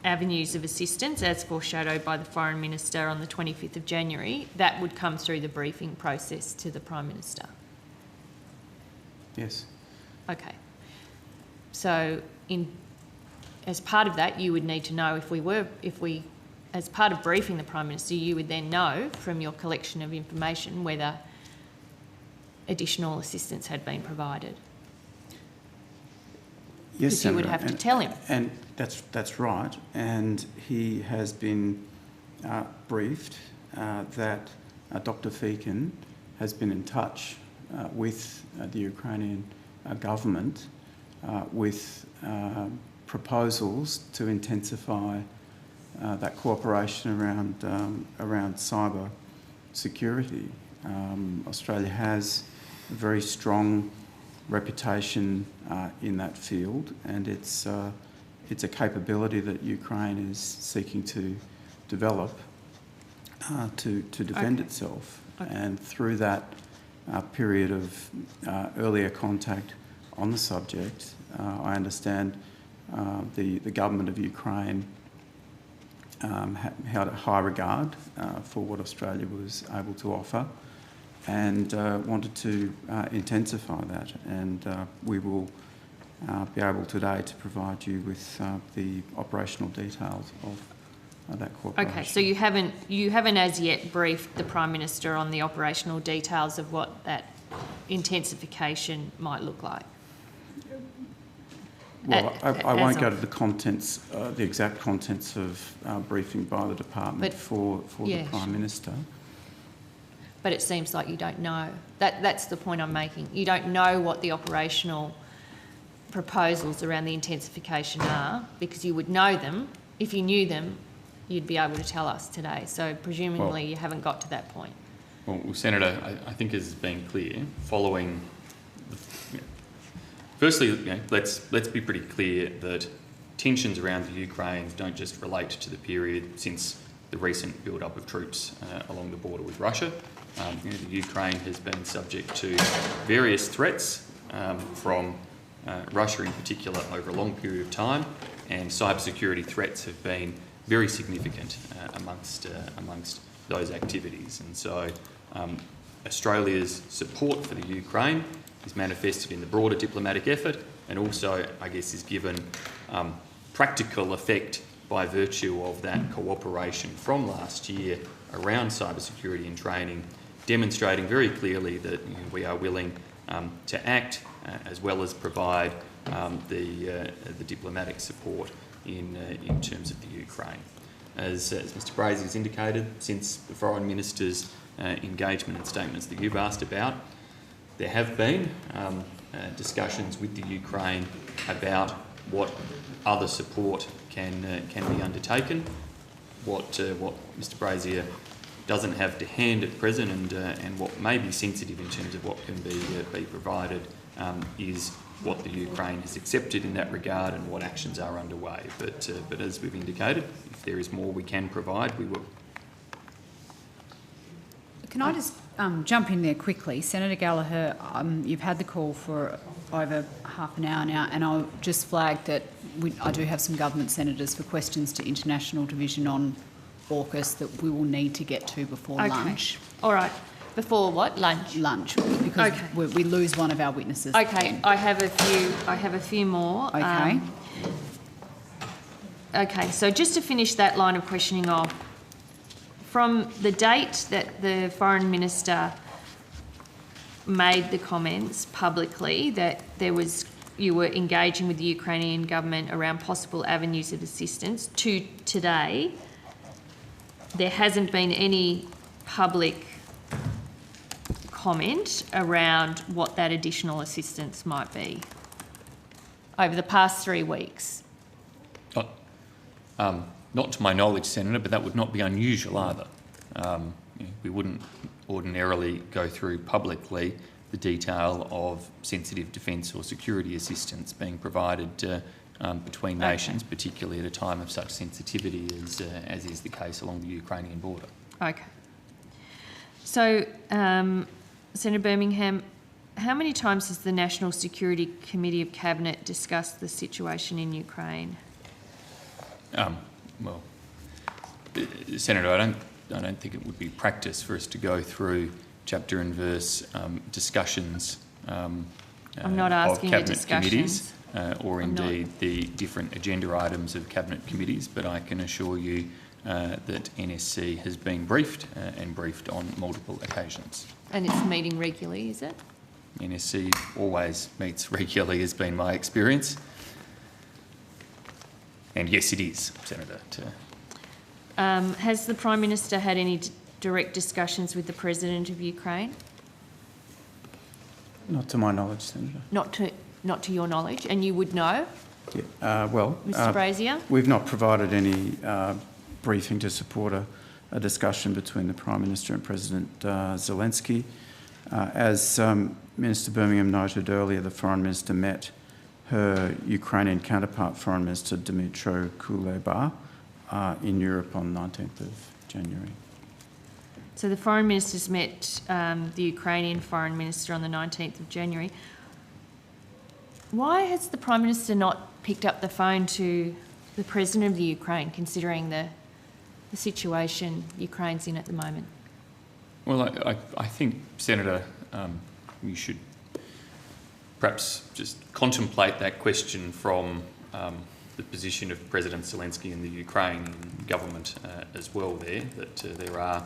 avenues of assistance, as foreshadowed by the Foreign Minister on the 25th of January, that would come through the briefing process to the Prime Minister? Yes. Okay. So as part of that, you would need to know as part of briefing the Prime Minister, you would then know from your collection of information whether additional assistance had been provided. Yes, because you would have to tell him. And that's right. And he has been briefed that Dr. Feakin has been in touch with the Ukrainian government with proposals to intensify that cooperation around cyber security. Australia has a very strong reputation in that field, and it's a capability that Ukraine is seeking to develop to defend itself. Okay. And through that period of earlier contact on the subject, I understand the government of Ukraine held a high regard for what Australia was able to offer, and wanted to intensify that. And we will be able today to provide you with the operational details of that cooperation. Okay, so you haven't as yet briefed the Prime Minister on the operational details of what that intensification might look like? Well, I won't go to the contents, the exact contents of briefing by the department for the Prime Minister. But it seems like you don't know. That's the point I'm making. You don't know what the operational proposals around the intensification are, because you would know them. If you knew them, you'd be able to tell us today. So presumably you haven't got to that point. Well, Senator, I think as has been clear, following, firstly, let's be pretty clear that tensions around the Ukraine don't just relate to the period since the recent build-up of troops along the border with Russia. The Ukraine has been subject to various threats from Russia in particular over a long period of time, and cybersecurity threats have been very significant amongst those activities. And so Australia's support for the Ukraine is manifested in the broader diplomatic effort, and also, I guess, is given practical effect by virtue of that cooperation from last year around cybersecurity and training, demonstrating very clearly that we are willing to act as well as provide the diplomatic support in terms of the Ukraine. As Mr Brazier has indicated, since the Foreign Minister's engagement and statements that you've asked about, there have been discussions with the Ukraine about what other support can be undertaken. What Mr Brazier doesn't have to hand at present, and what may be sensitive in terms of what can be provided, is what the Ukraine has accepted in that regard and what actions are underway. But as we've indicated, if there is more we can provide, we will. Can I just jump in there quickly? Senator Gallagher, you've had the call for over half an hour now, and I'll just flag that I do have some government senators for questions to International Division on AUKUS that we will need to get to before lunch. All right. Before what? Lunch? Lunch, because we lose one of our witnesses. Okay, then. I have a few more. Okay. Okay, so just to finish that line of questioning off, from the date that the Foreign Minister made the comments publicly that you were engaging with the Ukrainian government around possible avenues of assistance to today, there hasn't been any public comment around what that additional assistance might be over the past 3 weeks. Not to my knowledge, Senator, but that would not be unusual either. We wouldn't ordinarily go through publicly the detail of sensitive defence or security assistance being provided between nations, particularly at a time of such sensitivity as is the case along the Ukrainian border. Okay. So, Senator Birmingham, how many times has the National Security Committee of Cabinet discussed the situation in Ukraine? Well, Senator, I don't think it would be practice for us to go through chapter and verse discussions I'm not asking of cabinet discussions. committees or indeed the different agenda items of cabinet committees, but I can assure you that NSC has been briefed and briefed on multiple occasions. And it's meeting regularly, is it? NSC always meets regularly, has been my experience. And yes, it is, Senator. Has the Prime Minister had any direct discussions with the President of Ukraine? Not to my knowledge, Senator. Not to your knowledge, and you would know? Yeah, well, Mr Brazier? We've not provided any briefing to support a discussion between the Prime Minister and President Zelensky. As Minister Birmingham noted earlier, the Foreign Minister met her Ukrainian counterpart, Foreign Minister Dmytro Kuleba, in Europe on 19th of January. So the Foreign Ministers met the Ukrainian Foreign Minister on the 19th of January. Why has the Prime Minister not picked up the phone to the President of the Ukraine, considering the situation Ukraine's in at the moment? Well, I think, Senator, you should perhaps just contemplate that question from the position of President Zelensky and the Ukrainian government as well there, that there are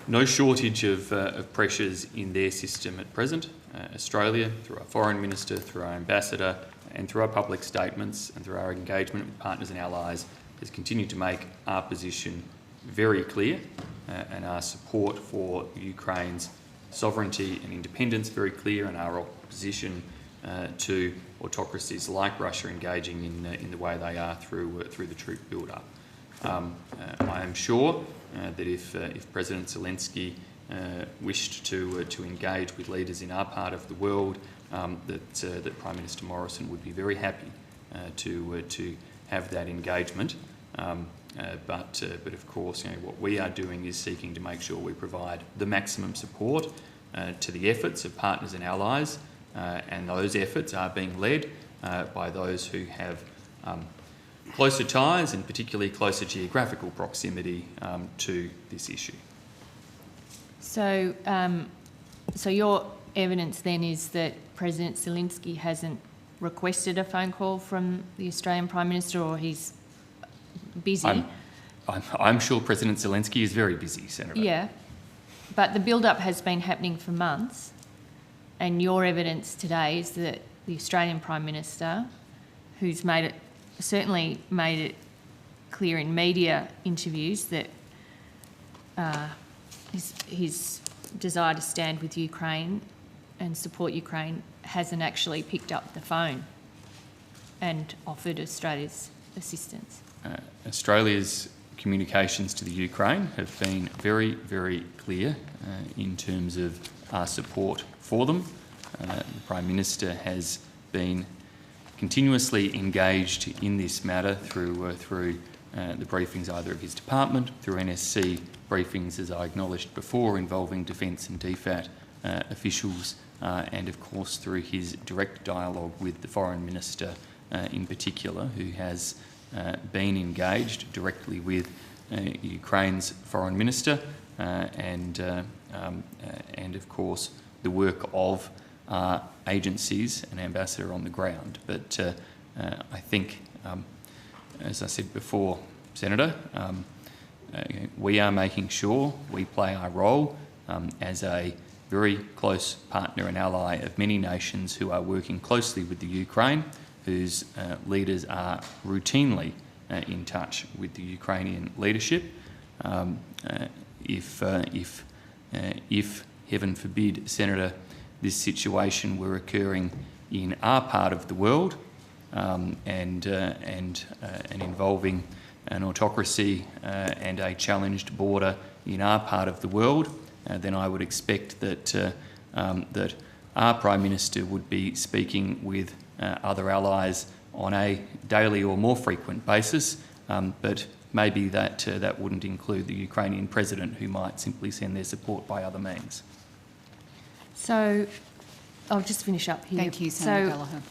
no shortage of pressures in their system at present. Australia, through our Foreign Minister, through our Ambassador, and through our public statements and through our engagement with partners and allies, has continued to make our position very clear and our support for Ukraine's sovereignty and independence very clear, and our opposition to autocracies like Russia engaging in the way they are through the troop build-up. I am sure that if President Zelensky wished to engage with leaders in our part of the world, that Prime Minister Morrison would be very happy to have that engagement. But of course, what we are doing is seeking to make sure we provide the maximum support to the efforts of partners and allies, and those efforts are being led by those who have closer ties and particularly closer geographical proximity to this issue. So, so your evidence then is that President Zelensky hasn't requested a phone call from the Australian Prime Minister, or he's busy? I'm sure President Zelensky is very busy, Senator. Yeah, but the build-up has been happening for months, and your evidence today is that the Australian Prime Minister, who's certainly made it clear in media interviews that his desire to stand with Ukraine and support Ukraine, hasn't actually picked up the phone and offered Australia's assistance. Australia's communications to the Ukraine have been very, very clear in terms of our support for them. The Prime Minister has been continuously engaged in this matter through the briefings either of his department, through NSC briefings, as I acknowledged before, involving Defence and DFAT officials, and of course through his direct dialogue with the Foreign Minister in particular, who has been engaged directly with Ukraine's Foreign Minister, and of course the work of agencies and ambassador on the ground. But I think, as I said before, Senator, we are making sure we play our role as a very close partner and ally of many nations who are working closely with the Ukraine, whose leaders are routinely in touch with the Ukrainian leadership. If heaven forbid, Senator, this situation were occurring in our part of the world and involving an autocracy and a challenged border in our part of the world, then I would expect that our Prime Minister would be speaking with other allies on a daily or more frequent basis, but maybe that wouldn't include the Ukrainian President, who might simply send their support by other means. So I'll just finish up here. Thank you, Senator Gallagher.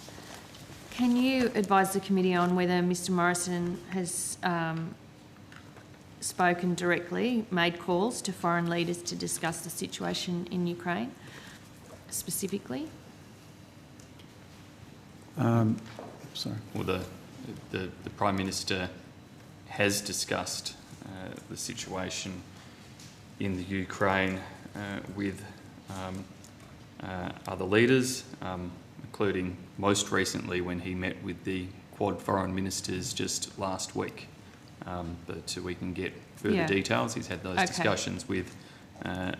Can you advise the committee on whether Mr Morrison has spoken directly, made calls to foreign leaders to discuss the situation in Ukraine specifically? Sorry. Well, the Prime Minister has discussed the situation in the Ukraine with other leaders, including most recently when he met with the Quad Foreign Ministers just last week. But we can get further details. He's had those discussions with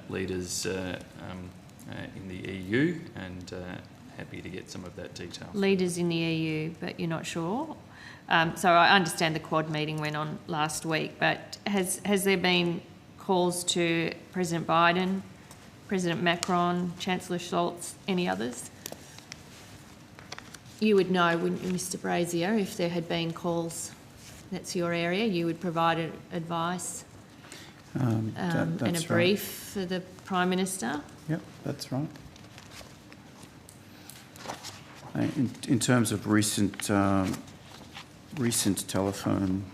leaders in the EU, and happy to get some of that detail. Leaders in the EU, but you're not sure? So I understand the Quad meeting went on last week, but has there been calls to President Biden, President Macron, Chancellor Scholz, any others? You would know, wouldn't you, Mr Brazier, if there had been calls? That's your area. You would provide advice and a brief for the Prime Minister? Yep, that's right. In terms of recent telephone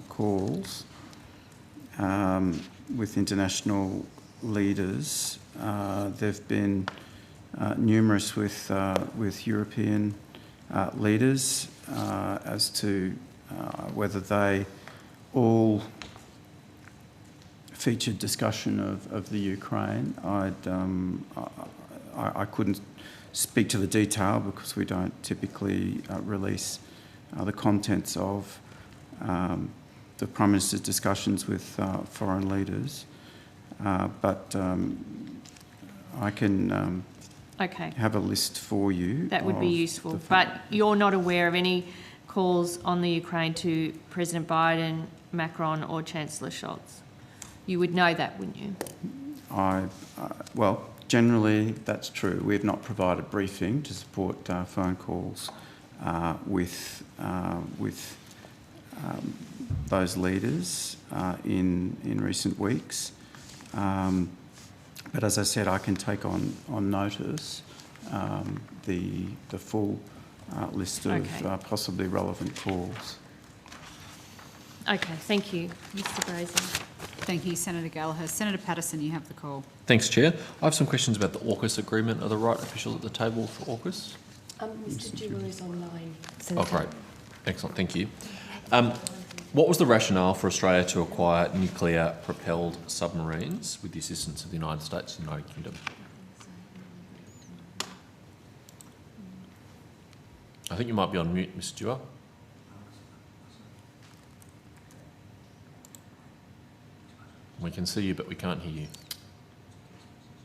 calls with international leaders, there've been numerous with European leaders as to whether they all featured discussion of the Ukraine. I couldn't speak to the detail because we don't typically release the contents of the Prime Minister's discussions with foreign leaders. But I can have a list for you. That would be useful. But you're not aware of any calls on the Ukraine to President Biden, Macron or Chancellor Scholz? You would know that, wouldn't you? well, generally that's true. We have not provided briefing to support phone calls with those leaders in recent weeks. But as I said, I can take on notice the full list of possibly relevant calls. Okay, thank you. Mr Brazen. Thank you, Senator Gallagher. Senator Patterson, you have the call. Thanks, Chair. I have some questions about the AUKUS agreement. Are the right officials at the table for AUKUS? Mr Dewar is online. Oh, great. Excellent, thank you. What was the rationale for Australia to acquire nuclear-propelled submarines with the assistance of the United States and United Kingdom? I think you might be on mute, Mr Dewar. We can see you, but we can't hear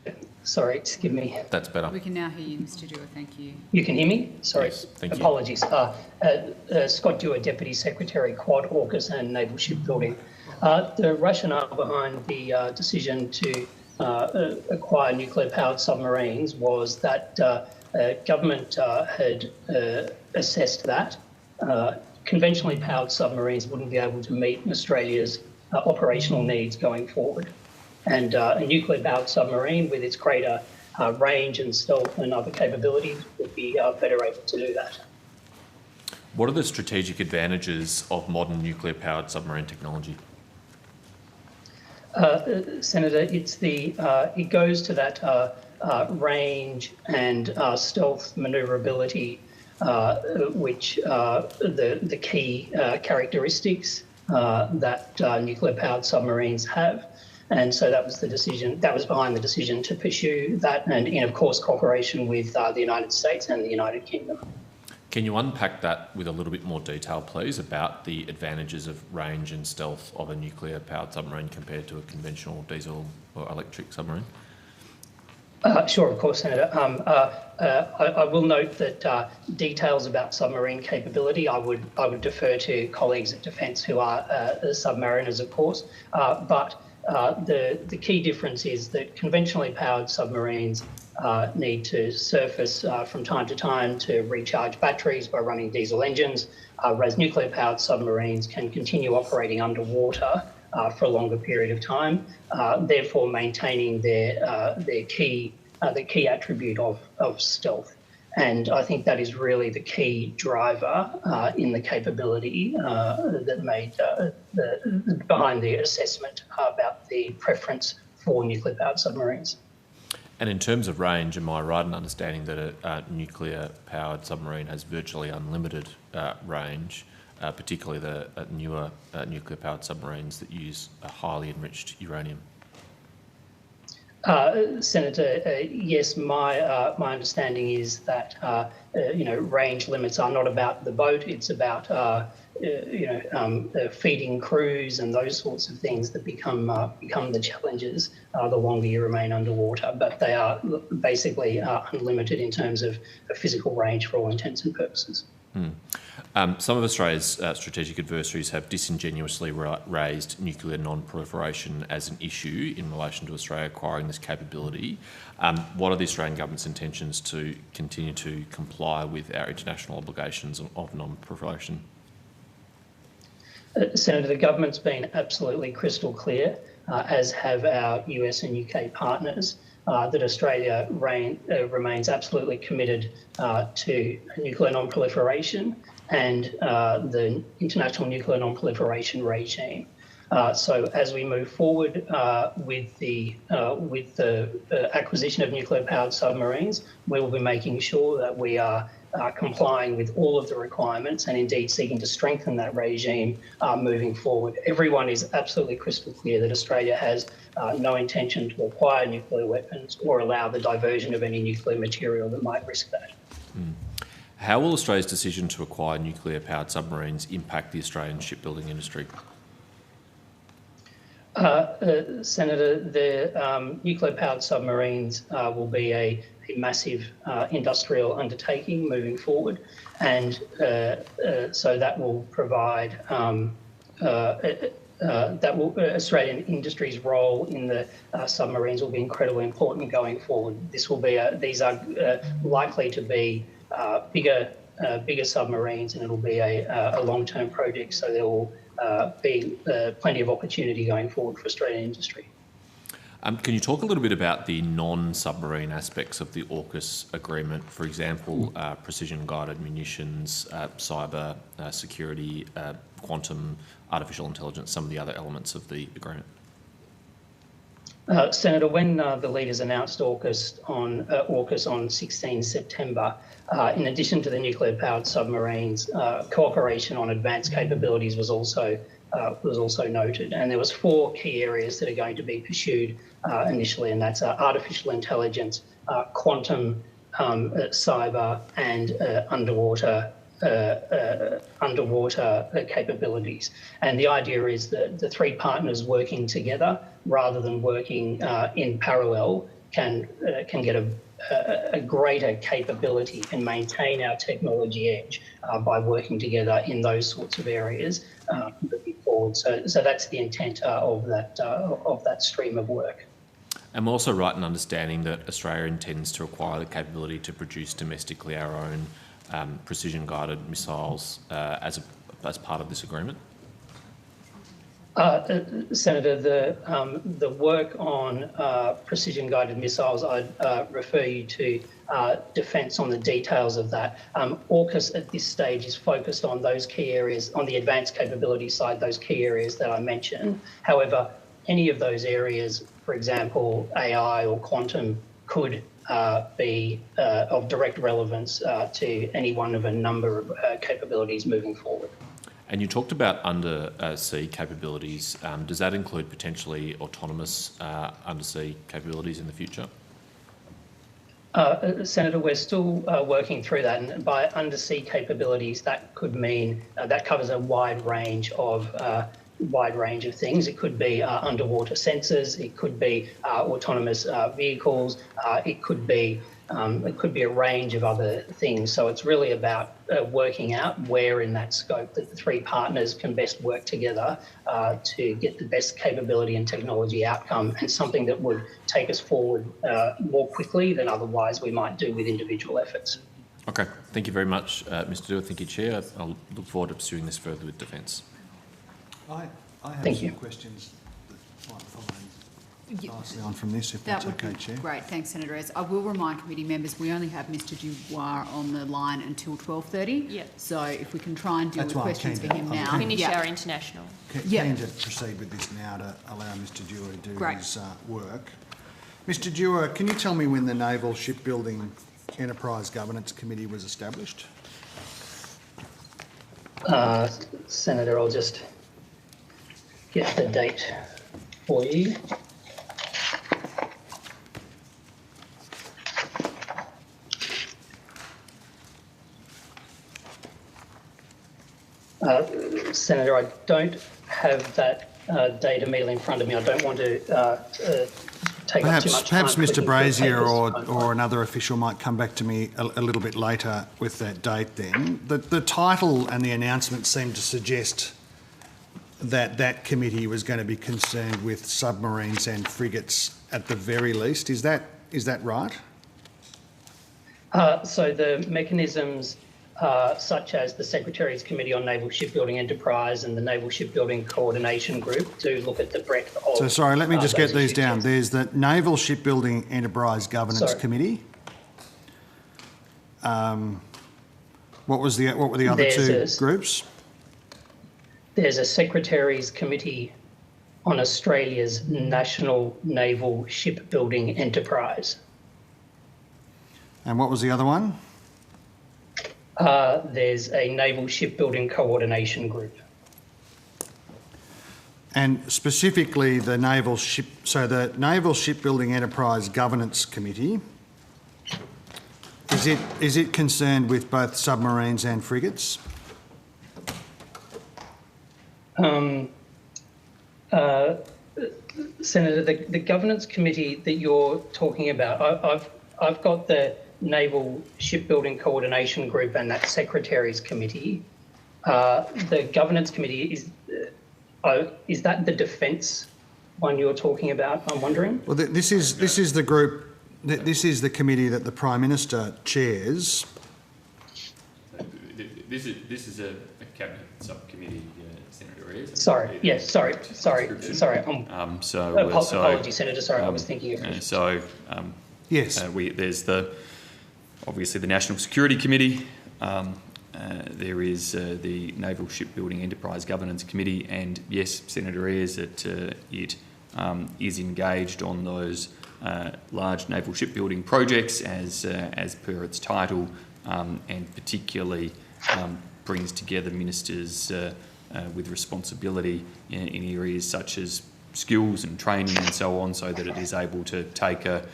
you. Sorry, excuse me. That's better. We can now hear you, Mr Dewar. Thank you. You can hear me? Sorry. Yes, thank you. Apologies. Scott Dewar, Deputy Secretary, Quad, AUKUS and Naval Shipbuilding. The rationale behind the decision to acquire nuclear-powered submarines was that government had assessed that conventionally powered submarines wouldn't be able to meet Australia's operational needs going forward. And a nuclear-powered submarine with its greater range and stealth and other capabilities would be better able to do that. What are the strategic advantages of modern nuclear-powered submarine technology? Senator, it goes to that range and stealth manoeuvrability, which the key characteristics that nuclear-powered submarines have. And so that was the decision, that was behind the decision to pursue that, and in, of course, cooperation with the United States and the United Kingdom. Can you unpack that with a little bit more detail, please, about the advantages of range and stealth of a nuclear-powered submarine compared to a conventional diesel or electric submarine? Sure, of course, Senator. I will note that details about submarine capability, I would defer to colleagues at Defence who are submariners, of course. But the key difference is that conventionally powered submarines need to surface from time to time to recharge batteries by running diesel engines, whereas nuclear-powered submarines can continue operating underwater for a longer period of time, therefore maintaining the key attribute of stealth. And I think that is really the key driver in the capability that made behind the assessment about the preference for nuclear-powered submarines. And in terms of range, am I right in understanding that a nuclear-powered submarine has virtually unlimited range, particularly the newer nuclear-powered submarines that use a highly enriched uranium? Senator, yes, my understanding is that range limits are not about the boat; it's about feeding crews and those sorts of things that become the challenges the longer you remain underwater. But they are basically unlimited in terms of physical range for all intents and purposes. Some of Australia's strategic adversaries have disingenuously raised nuclear non-proliferation as an issue in relation to Australia acquiring this capability. What are the Australian government's intentions to continue to comply with our international obligations of non-proliferation? Senator, the government's been absolutely crystal clear, as have our US and UK partners, that Australia remains absolutely committed to nuclear non-proliferation and the international nuclear non-proliferation regime. So as we move forward with the acquisition of nuclear-powered submarines, we will be making sure that we are complying with all of the requirements and indeed seeking to strengthen that regime moving forward. Everyone is absolutely crystal clear that Australia has no intention to acquire nuclear weapons or allow the diversion of any nuclear material that might risk that. How will Australia's decision to acquire nuclear-powered submarines impact the Australian shipbuilding industry? Senator, the nuclear-powered submarines will be a massive industrial undertaking moving forward, and so that will provide Australian industry's role in the submarines will be incredibly important going forward. These are likely to be bigger submarines, and it'll be a long-term project. So there will be plenty of opportunity going forward for Australian industry. Can you talk a little bit about the non-submarine aspects of the AUKUS agreement? For example, precision-guided munitions, cyber security, quantum, artificial intelligence, some of the other elements of the agreement. Senator, when the leaders announced AUKUS on 16 September, in addition to the nuclear-powered submarines, cooperation on advanced capabilities was also noted, and there was 4 key areas that are going to be pursued initially, and that's artificial intelligence, quantum, cyber, and underwater capabilities. And the idea is that the 3 partners working together, rather than working in parallel, can get a greater capability and maintain our technology edge by working together in those sorts of areas moving forward. So that's the intent of that stream of work. I'm also right in understanding that Australia intends to acquire the capability to produce domestically our own precision-guided missiles as part of this agreement? Senator, the work on precision-guided missiles, I'd refer you to Defence on the details of that. AUKUS at this stage is focused on those key areas, on the advanced capability side, those key areas that I mentioned. However, any of those areas, for example, AI or quantum, could be of direct relevance to any one of a number of capabilities moving forward. And you talked about undersea capabilities. Does that include potentially autonomous undersea capabilities in the future? Senator, we're still working through that, and by undersea capabilities, that could mean that covers a wide range of things. It could be underwater sensors, it could be autonomous vehicles, it could be a range of other things. So it's really about working out where in that scope that the 3 partners can best work together to get the best capability and technology outcome, and something that would take us forward more quickly than otherwise we might do with individual efforts. Okay, thank you very much, Mr. Dewar. Thank you, Chair. I'll look forward to pursuing this further with Defence. I have Thank some you. questions that might follow nicely on from this, if that's okay, Chair. Great, thanks, Senator Ayres. I will remind committee members we only have Mr. Dewar on the line until 12:30. Yeah. So if we can try and deal That's with why I'm questions keen for to- him I'm now. Finish our international. Keen to proceed with this now to allow Mr. Dewar to do Great. his work. Mr. Dewar, can you tell me when the Naval Shipbuilding Enterprise Governance Committee was established? Senator, I'll just get the date for you. Senator, I don't have that date immediately in front of me. I don't want to take up too much time. Perhaps Mr. Brazier or another official might come back to me a little bit later with that date then. The title and the announcement seem to suggest that committee was going to be concerned with submarines and frigates at the very least. Is that right? So the mechanisms such as the Secretary's Committee on Naval Shipbuilding Enterprise and the Naval Shipbuilding Coordination Group do look at the breadth of... So sorry, let me just get these down. There's the Naval Shipbuilding Enterprise Governance Committee. What were the other two groups? There's a Secretary's Committee on Australia's National Naval Shipbuilding Enterprise. And what was the other one? There's a Naval Shipbuilding Coordination Group. And specifically the Naval Shipbuilding Enterprise Governance Committee, is it concerned with both submarines and frigates? Senator, the governance committee that you're talking about, I've got the Naval Shipbuilding Coordination Group and that Secretary's Committee. The governance committee is that the defence one you're talking about, I'm wondering? Well, this is the group, this is the committee that the Prime Minister chairs. This is a cabinet subcommittee, Senator Ayres. Sorry. Yes. Sorry. Apologies, Senator. Sorry, I was thinking of. Yes. There's obviously the National Security Committee. There is the Naval Shipbuilding Enterprise Governance Committee, and yes, Senator Ayres, it is engaged on those large naval shipbuilding projects as per its title, and particularly brings together ministers with responsibility in areas such as skills and training and so on, so that it is able to take a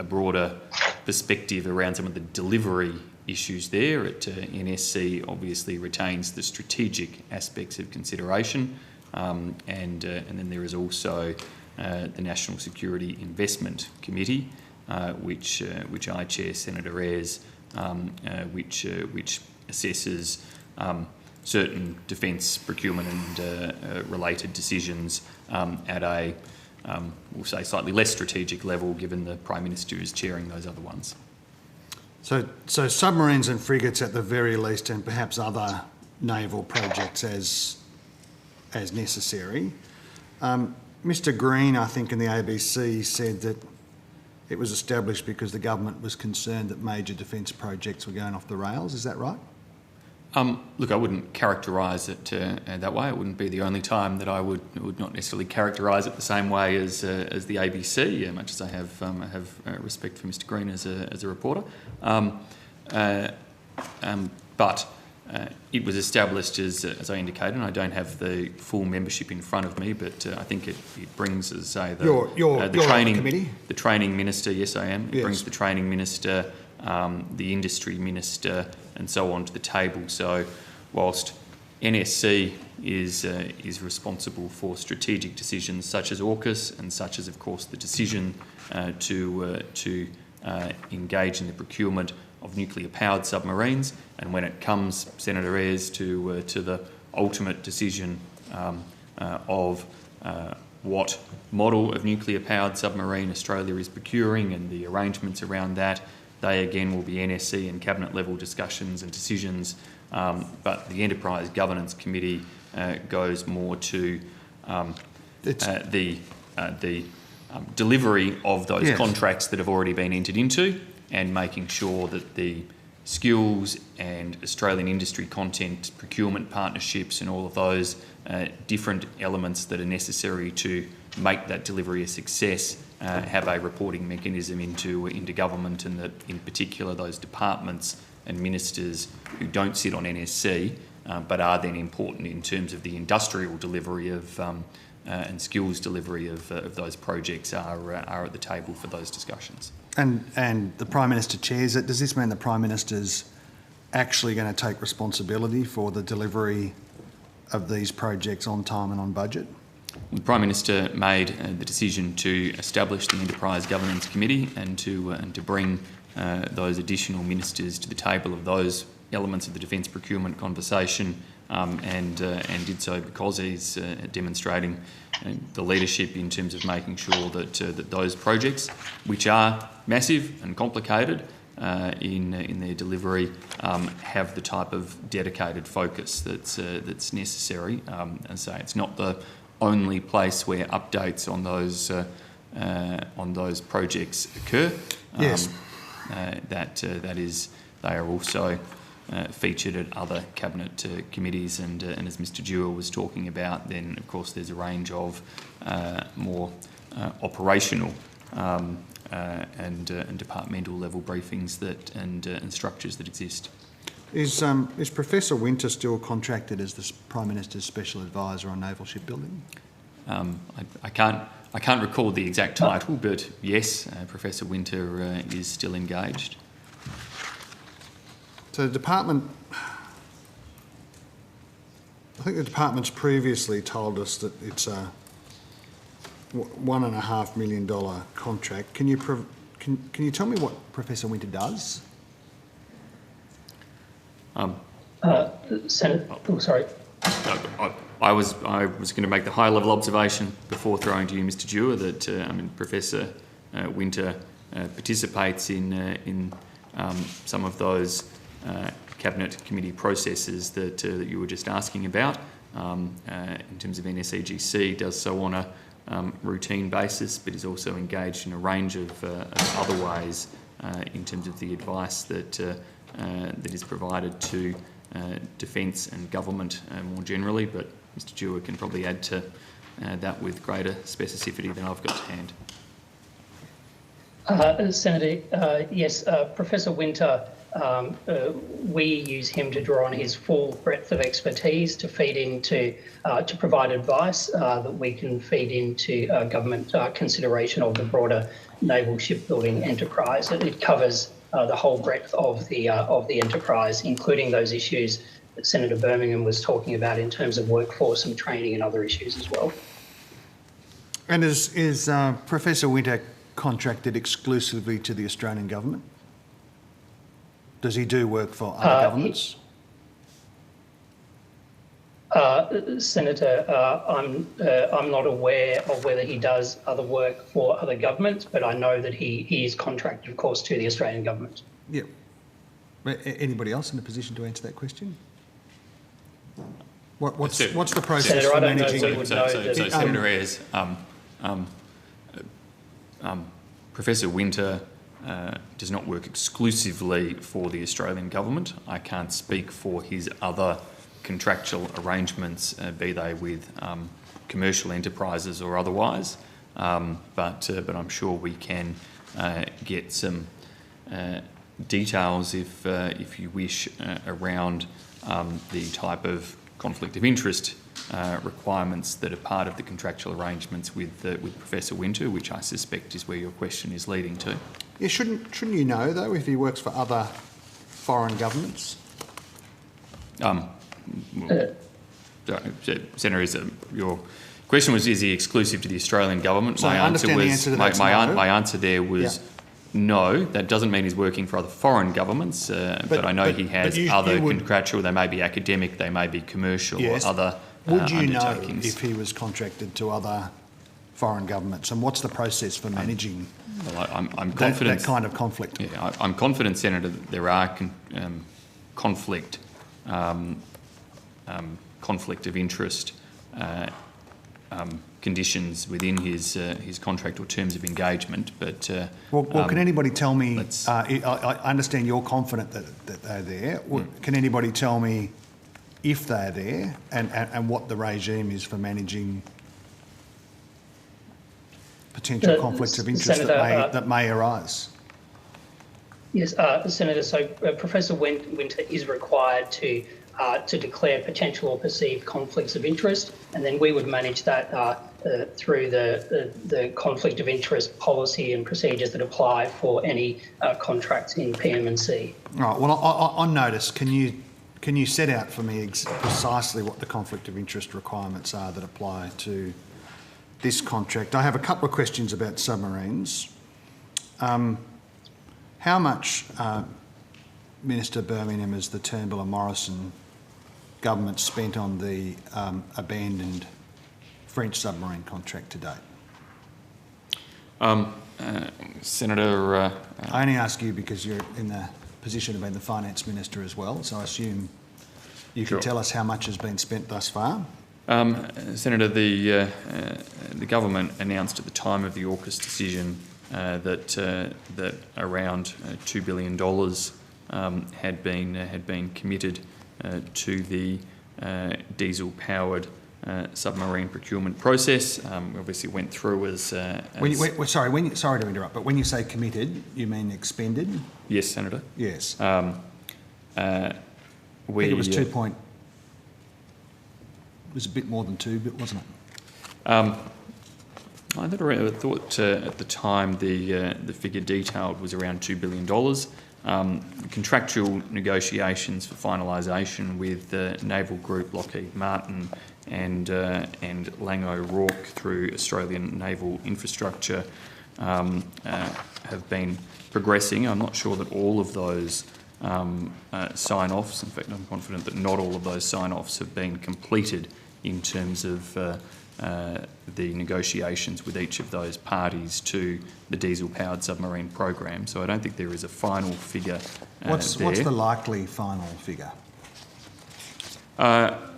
broader perspective around some of the delivery issues there. NSC obviously retains the strategic aspects of consideration, and then there is also the National Security Investment Committee, which I chair, Senator Ayres, which assesses certain defence procurement and related decisions at a, we'll say, slightly less strategic level, given the Prime Minister is chairing those other ones. So submarines and frigates at the very least, and perhaps other naval projects as necessary. Mr Green, I think, in the ABC said that it was established because the government was concerned that major defence projects were going off the rails. Is that right? Look, I wouldn't characterise it that way. It wouldn't be the only time that I would not necessarily characterise it the same way as the ABC, much as I have respect for Mr Green as a reporter. But it was established, as I indicated, and I don't have the full membership in front of me, but I think it brings, as I say, the training committee? The training minister. Yes, I am. It Yes. brings the training minister, the industry minister, and so on to the table. So, whilst NSC is responsible for strategic decisions such as AUKUS and such as, of course, the decision to engage in the procurement of nuclear-powered submarines, and when it comes, Senator Ayres, to the ultimate decision of what model of nuclear-powered submarine Australia is procuring and the arrangements around that, they again will be NSC and cabinet level discussions and decisions, but the Enterprise Governance Committee goes more to the delivery of those contracts that have already been entered into, and making sure that the skills and Australian industry content, procurement partnerships and all of those different elements that are necessary to make that delivery a success have a reporting mechanism into government, and that in particular those departments and ministers who don't sit on NSC but are then important in terms of the industrial delivery of and skills delivery of those projects are at the table for those discussions. And the Prime Minister chairs it. Does this mean the Prime Minister's actually going to take responsibility for the delivery of these projects on time and on budget? The Prime Minister made the decision to establish the Enterprise Governance Committee and to bring those additional ministers to the table of those elements of the defence procurement conversation, and did so because he's demonstrating the leadership in terms of making sure that those projects, which are massive and complicated in their delivery, have the type of dedicated focus that's necessary. And so it's not the only place where updates on those projects occur. Yes. They are also featured at other cabinet committees, and as Mr Dewar was talking about, then of course there's a range of more operational and departmental level briefings and structures that exist. Is Professor Winter still contracted as the Prime Minister's Special Advisor on Naval Shipbuilding? I can't recall the exact title, but yes, Professor Winter is still engaged. So the department, I think the department's previously told us that it's a $1.5 million contract. Can you tell me what Professor Winter does? Senator, sorry. I was going to make the high-level observation before throwing to you, Mr. Dewar, that Professor Winter participates in some of those Cabinet Committee processes that you were just asking about. In terms of NSEGC, does so on a routine basis, but is also engaged in a range of other ways in terms of the advice that is provided to defence and government more generally. But Mr. Dewar can probably add to that with greater specificity than I've got to hand. Senator, yes, Professor Winter, we use him to draw on his full breadth of expertise to feed into, to provide advice that we can feed into government consideration of the broader naval shipbuilding enterprise. It covers the whole breadth of the enterprise, including those issues that Senator Birmingham was talking about in terms of workforce and training and other issues as well. And is Professor Winter contracted exclusively to the Australian government? Does he do work for other governments? Senator, I'm not aware of whether he does other work for other governments, but I know that he is contracted, of course, to the Australian government. Yeah. Anybody else in a position to answer that question? What's the process Senator, for I don't managing? know if we would know that. So Senator Ayres, Professor Winter does not work exclusively for the Australian government. I can't speak for his other contractual arrangements, be they with commercial enterprises or otherwise, but I'm sure we can get some details if you wish around the type of conflict of interest requirements that are part of the contractual arrangements with Professor Winter, which I suspect is where your question is leading to. Yeah, shouldn't you know though if he works for other foreign governments? Senator, your question was: is he exclusive to the Australian government? So my answer was no. My answer there was no. That doesn't mean he's working for other foreign governments, but I know he has other contractual. They may be academic, they may be commercial, or other. Would you know if he was contracted to other foreign governments, and what's the process for managing I'm confident that kind of conflict? Yeah, I'm confident, Senator, that there are conflict of interest conditions within his contract or terms of engagement. But can anybody tell me? I understand you're confident that they're there. Can anybody tell me if they're there and what the regime is for managing potential conflicts of interest that may arise? Yes, Senator. So Professor Winter is required to declare potential or perceived conflicts of interest, and then we would manage that through the conflict of interest policy and procedures that apply for any contracts in PM&C. Right. Well, on notice, can you set out for me precisely what the conflict of interest requirements are that apply to this contract? I have a couple of questions about submarines. How much, Minister Birmingham, has the Turnbull and Morrison government spent on the abandoned French submarine contract to date? Senator... I only ask you because you're in the position of being the Finance Minister as well, so I assume you can tell us how much has been spent thus far. Senator, the government announced at the time of the AUKUS decision that around $2 billion had been committed to the diesel-powered submarine procurement process. We obviously went through sorry to interrupt, but when you say committed, you mean expended? Yes, Senator. Yes. I think it was it was a bit more than 2, wasn't it? I thought at the time the figure detailed was around $2 billion. Contractual negotiations for finalisation with the Naval Group, Lockheed Martin and Laing O'Rourke through Australian Naval Infrastructure have been progressing. I'm not sure that all of those sign-offs, in fact I'm confident that not all of those sign-offs have been completed in terms of the negotiations with each of those parties to the diesel-powered submarine program. So I don't think there is a final figure What's the likely final figure?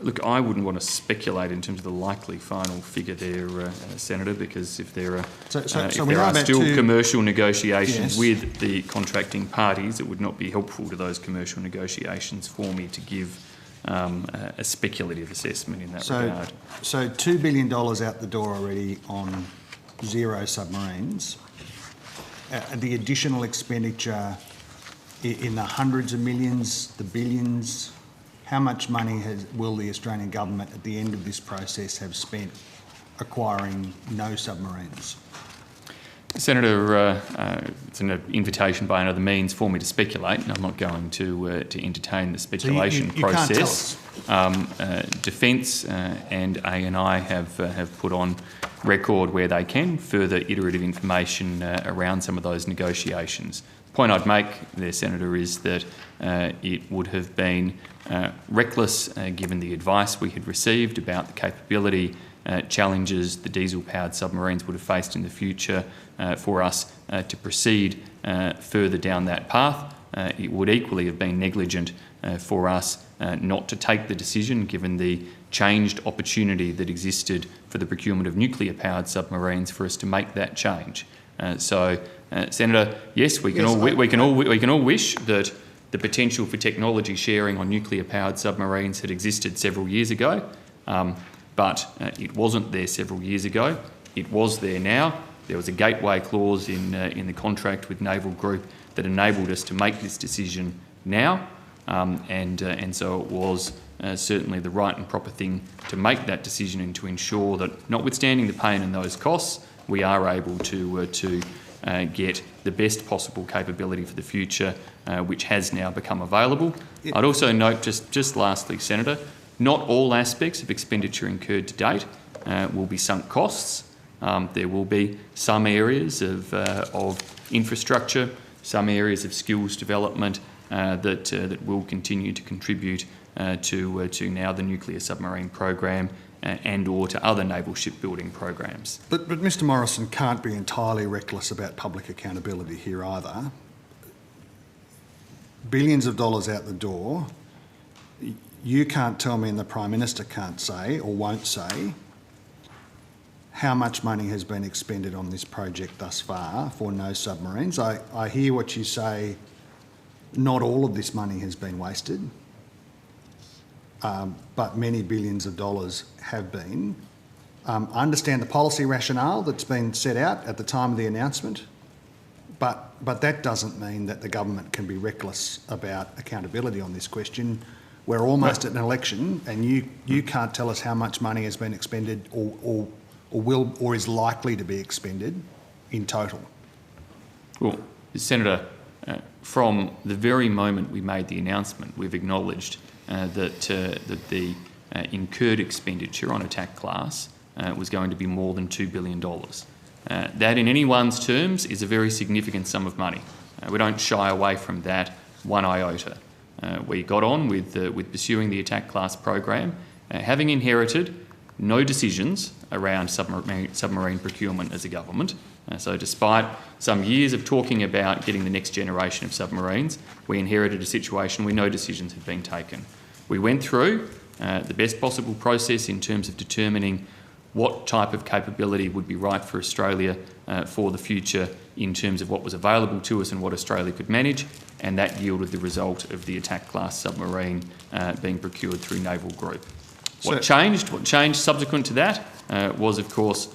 Look, I wouldn't want to speculate in terms of the likely final figure there, Senator, because if there are, still commercial negotiations with the contracting parties, it would not be helpful to those commercial negotiations for me to give a speculative assessment in that regard. So $2 billion out the door already on Zero submarines. The additional expenditure in the hundreds of millions, the billions. How much money will the Australian government at the end of this process have spent acquiring no submarines? Senator, it's an invitation by another means for me to speculate, and I'm not going to entertain the speculation process. Defence and ANI have put on record where they can further iterative information around some of those negotiations. The point I'd make there, Senator, is that it would have been reckless, given the advice we had received about the capability challenges the diesel-powered submarines would have faced in the future, for us to proceed further down that path. It would equally have been negligent for us not to take the decision, given the changed opportunity that existed for the procurement of nuclear-powered submarines, for us to make that change. Senator, yes, we can all wish that the potential for technology sharing on nuclear-powered submarines had existed several years ago, but it wasn't there several years ago. It was there now. There was a gateway clause in the contract with Naval Group that enabled us to make this decision now, and so it was certainly the right and proper thing to make that decision and to ensure that, notwithstanding the pain and those costs, we are able to get the best possible capability for the future, which has now become available. I'd also note, just lastly, Senator, not all aspects of expenditure incurred to date will be sunk costs. There will be some areas of infrastructure, some areas of skills development that will continue to contribute to now the nuclear submarine program and or to other naval shipbuilding programs. But Mr Morrison can't be entirely reckless about public accountability here either. Billions of dollars out the door. You can't tell me, and the Prime Minister can't say or won't say, how much money has been expended on this project thus far for no submarines. I hear what you say, not all of this money has been wasted, but many billions of dollars have been. I understand the policy rationale that's been set out at the time of the announcement, but that doesn't mean that the government can be reckless about accountability on this question. We're almost at an election, and you can't tell us how much money has been expended or will or is likely to be expended in total. Well, Senator, from the very moment we made the announcement, we've acknowledged that the incurred expenditure on attack class was going to be more than $2 billion. That, in anyone's terms, is a very significant sum of money. We don't shy away from that one iota. We got on with pursuing the attack class program, having inherited no decisions around submarine procurement as a government. So despite some years of talking about getting the next generation of submarines, we inherited a situation where no decisions had been taken. We went through the best possible process in terms of determining what type of capability would be right for Australia for the future in terms of what was available to us and what Australia could manage, and that yielded the result of the attack class submarine being procured through Naval Group. What changed subsequent to that was, of course,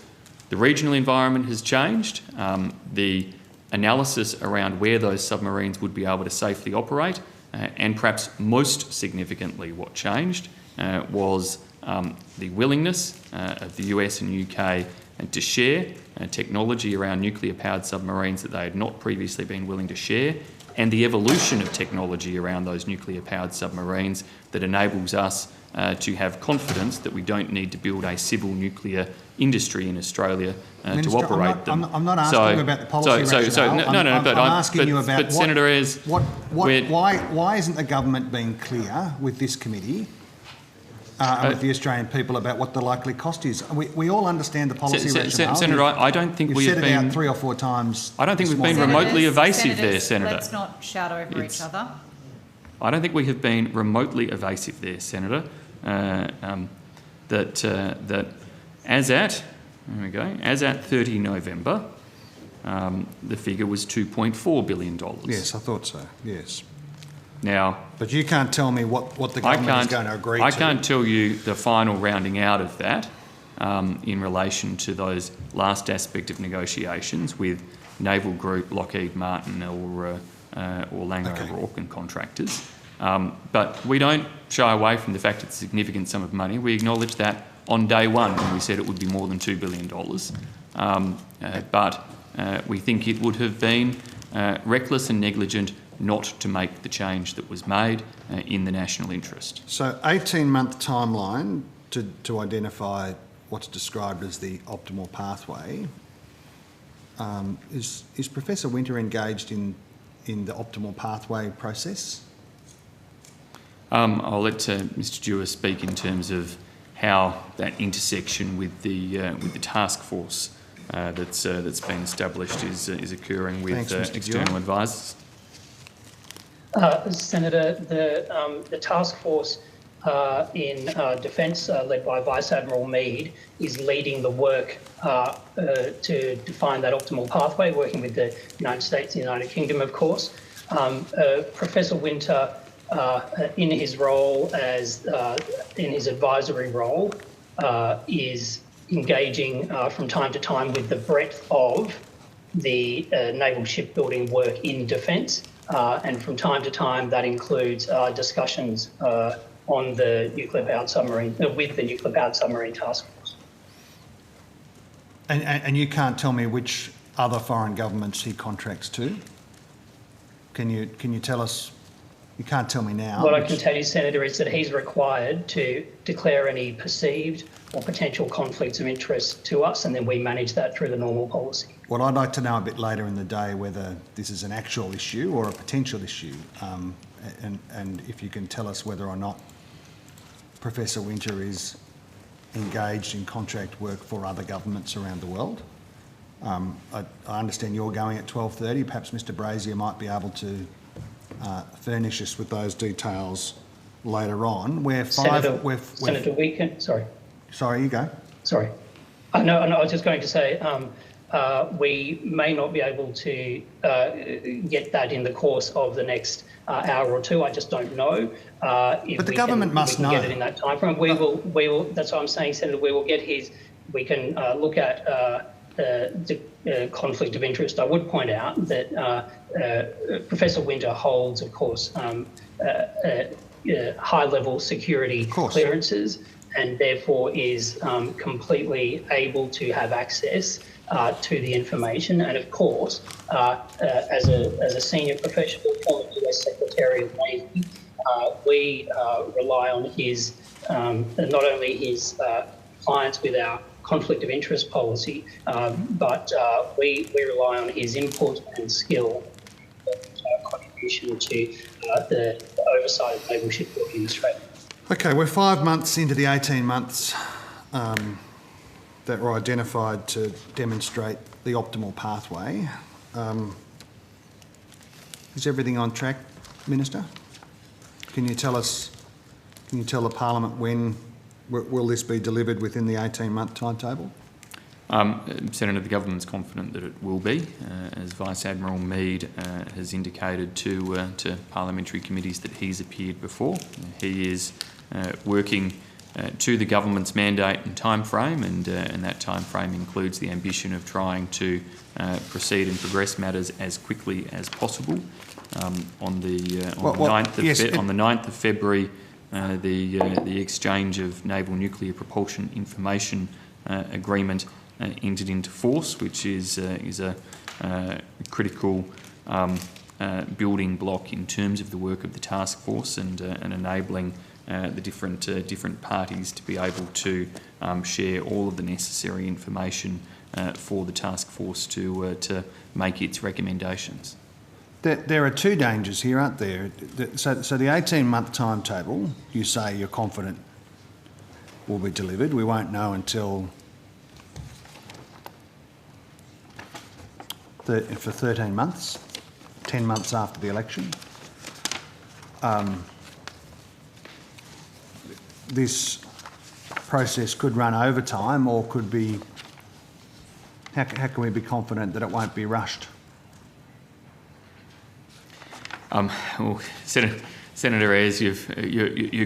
the regional environment has changed. The analysis around where those submarines would be able to safely operate, and perhaps most significantly what changed was the willingness of the US and UK to share technology around nuclear-powered submarines that they had not previously been willing to share, and the evolution of technology around those nuclear-powered submarines that enables us to have confidence that we don't need to build a civil nuclear industry in Australia Minister, to operate them. I'm not asking you about the policy rationale. I'm asking you about Senator Ayres, why isn't the government being clear with this committee and with the Australian people about what the likely cost is. We all understand the policy rationale. Senator, I don't think we have been... You've said it out 3 or 4 times. I don't think we've been remotely evasive there, Senator. Let's not shout over each other. I don't think we have been remotely evasive there, Senator. That as at 30 November, the figure was $2.4 billion. Yes, I thought so, yes. Now... But you can't tell me what the government is going to agree to. I can't tell you the final rounding out of that in relation to those last aspect of negotiations with Naval Group, Lockheed Martin or Langer O'Rourke and contractors. But we don't shy away from the fact it's a significant sum of money. We acknowledged that on day one when we said it would be more than $2 billion. But we think it would have been reckless and negligent not to make the change that was made in the national interest. So 18-month timeline to identify what's described as the optimal pathway. Is Professor Winter engaged in the optimal pathway process? I'll let Mr Dewar speak in terms of how that intersection with the task force that's been established is occurring with external advisors. Senator, the task force in Defence, led by Vice Admiral Mead, is leading the work to define that optimal pathway, working with the United States and the United Kingdom, of course. Professor Winter, in his role in his advisory role, is engaging from time to time with the breadth of the naval shipbuilding work in Defence. And from time to time, that includes discussions on the nuclear-powered submarine, with the nuclear-powered submarine task force. And you can't tell me which other foreign governments he contracts to? Can you tell us? You can't tell me now. What I can tell you, Senator, is that he's required to declare any perceived or potential conflicts of interest to us, and then we manage that through the normal policy. Well, I'd like to know a bit later in the day whether this is an actual issue or a potential issue, and if you can tell us whether or not Professor Winter is engaged in contract work for other governments around the world. I understand you're going at 12:30. Perhaps Mr Brazier might be able to furnish us with those details later on. Senator, we can... Sorry, you go. Sorry. No, I was just going to say we may not be able to get that in the course of the next hour or two. I just don't know. But the government must know. Get it in that time frame. We will. That's what I'm saying, Senator. We will get his. We can look at the conflict of interest. I would point out that Professor Winter holds, of course, high-level security clearances, and therefore is completely able to have access to the information. And of course, as a senior professional, former US Secretary of Navy, we rely on his not only his compliance with our conflict of interest policy, but we rely on his input and skill contribution to the oversight of naval shipbuilding in Australia. Okay, we're 5 months into the 18 months that were identified to demonstrate the optimal pathway. Is everything on track, Minister? Can you tell the Parliament when will this be delivered within the 18-month timetable? Senator, the government's confident that it will be, as Vice Admiral Mead has indicated to parliamentary committees that he's appeared before. He is working to the government's mandate and time frame, and that time frame includes the ambition of trying to proceed and progress matters as quickly as possible. On the 9th of February, the exchange of naval nuclear propulsion information agreement entered into force, which is a critical building block in terms of the work of the task force and enabling the different parties to be able to share all of the necessary information for the task force to make its recommendations. There are two dangers here, aren't there? So the 18-month timetable, you say you're confident will be delivered. We won't know until for 13 months, 10 months after the election. This process could run over time or could be... How can we be confident that it won't be rushed? Well, Senator Ayres, your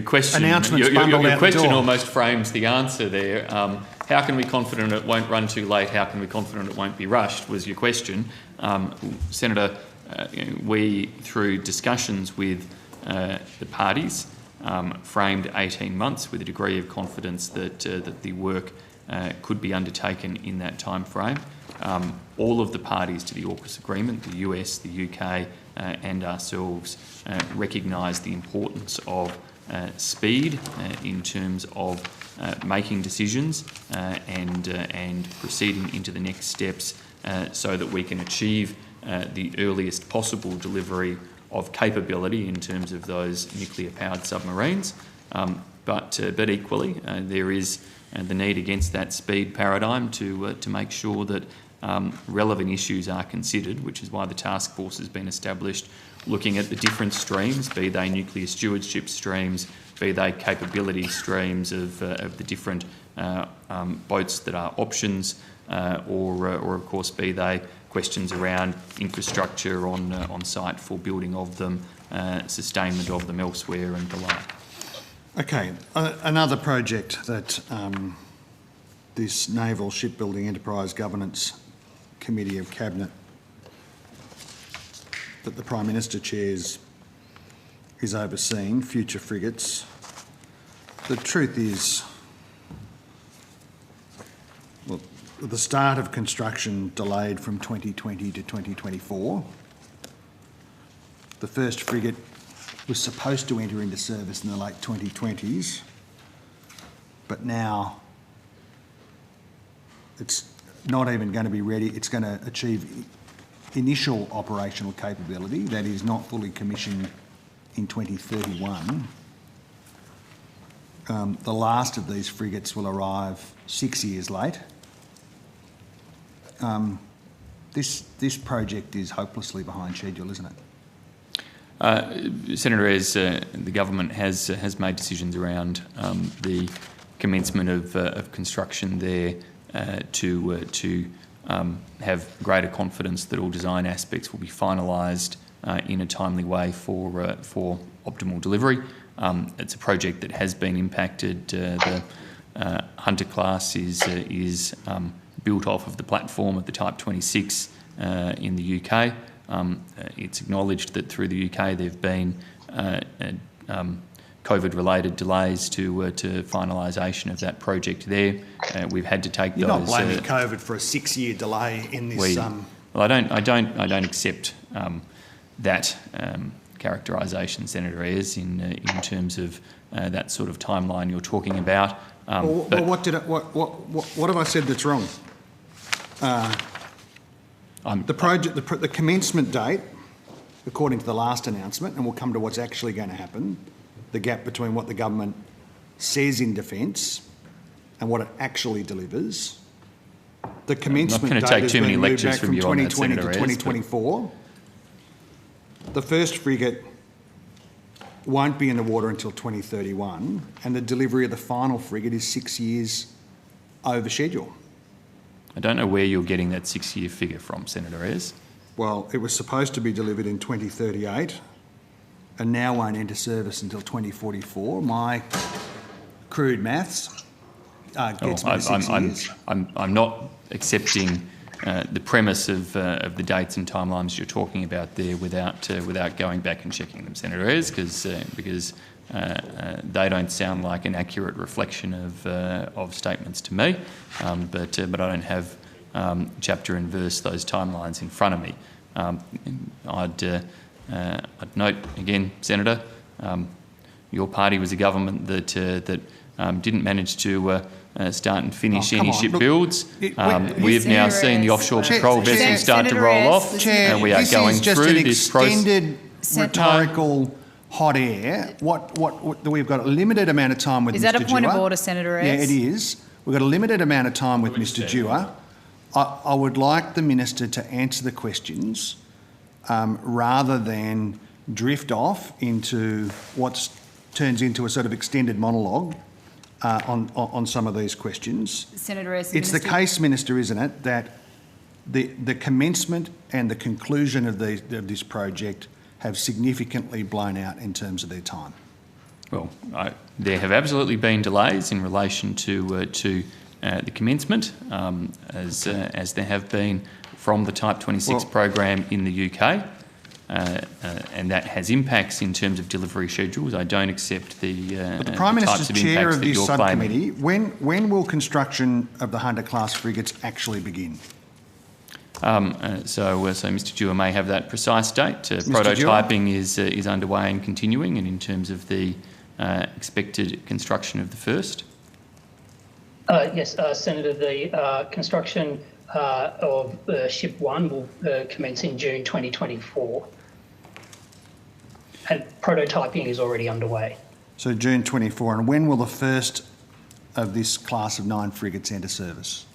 question, your question almost frames the answer there. How can we be confident it won't run too late? How can we be confident it won't be rushed? Was your question, Senator? We, through discussions with the parties, framed 18 months with a degree of confidence that that the work could be undertaken in that time frame. All of the parties to the AUKUS agreement, the US, the UK and ourselves, recognise the importance of speed in terms of making decisions and proceeding into the next steps so that we can achieve the earliest possible delivery of capability in terms of those nuclear-powered submarines. But equally, there is the need against that speed paradigm to make sure that relevant issues are considered, which is why the task force has been established, looking at the different streams, be they nuclear stewardship streams, be they capability streams of the different boats that are options, or of course be they questions around infrastructure on site for building of them, sustainment of them elsewhere and the like. Okay, another project that this Naval Shipbuilding Enterprise Governance Committee of Cabinet that the Prime Minister chairs is overseeing, future frigates. The truth is, well, the start of construction delayed from 2020 to 2024. The first frigate was supposed to enter into service in the late 2020s, but now it's not even going to be ready. It's going to achieve initial operational capability that is not fully commissioned in 2031. The last of these frigates will arrive 6 years late. This project is hopelessly behind schedule, isn't it? Senator Ayres, the government has made decisions around the commencement of construction there to have greater confidence that all design aspects will be finalised in a timely way for optimal delivery. It's a project that has been impacted. The Hunter class is built off of the platform of the Type 26 in the UK. It's acknowledged that through the UK there have been COVID-related delays to finalisation of that project there. We've had to take You're those. You're not blaming COVID for a 6-year delay in this. Well, I don't accept that characterisation, Senator Ayres, in terms of that sort of timeline you're talking about. What have I said that's wrong? The commencement date, according to the last announcement, and we'll come to what's actually going to happen, the gap between what the government says in defence and what it actually delivers. The commencement date has been moved back from 2020 to 2024. The first frigate won't be in the water until 2031, and the delivery of the final frigate is 6 years over schedule. I don't know where you're getting that 6-year figure from, Senator Ayres. Well, it was supposed to be delivered in 2038 and now won't enter service until 2044. My crude maths gets me to 6 years. I'm not accepting the premise of the dates and timelines you're talking about there without going back and checking them, Senator Ayres, because they don't sound like an accurate reflection of statements to me. But I don't have chapter and verse those timelines in front of me. I'd note again, Senator, your party was a government that didn't manage to start and finish any ship builds. We've now seen the offshore patrol vessels start to roll off, and we are going through this process. Rhetorical hot air. What we've got a limited amount of time with Mr. Dewar. Is that a point of order, Senator Ayres? Yeah, it is. We've got a limited amount of time with Mr. Dewar. I would like the Minister to answer the questions rather than drift off into what turns into a sort of extended monologue on some of these questions. Senator Ayres, it's the case, Minister, isn't it, that the commencement and the conclusion of this project have significantly blown out in terms of their time? Well, there have absolutely been delays in relation to the commencement, as there have been from the Type 26 program in the UK, and that has impacts in terms of delivery schedules. I don't accept but the Prime Minister's chair of this subcommittee. When will construction of the Hunter-class frigates actually begin? So Mr. Dewar may have that precise date. Prototyping is underway and continuing, and in terms of the expected construction of the first. Yes, Senator, the construction of Ship 1 will commence in June 2024, and prototyping is already underway. So June 24, and when will the first of this class of 9 frigates enter service?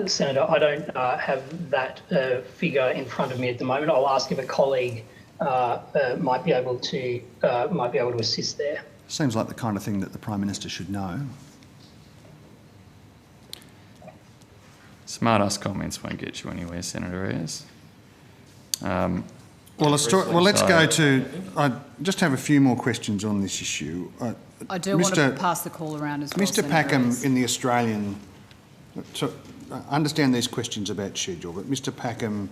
Senator, I don't have that figure in front of me at the moment. I'll ask if a colleague might be able to assist there. Seems like the kind of thing that the Prime Minister should know. Smart-ass comments won't get you anywhere, Senator Ayres. Let's go to... I just have a few more questions on this issue. I do want to pass the call around as well, Mr. Packham in the Australian... I understand these questions about schedule, but Mr. Packham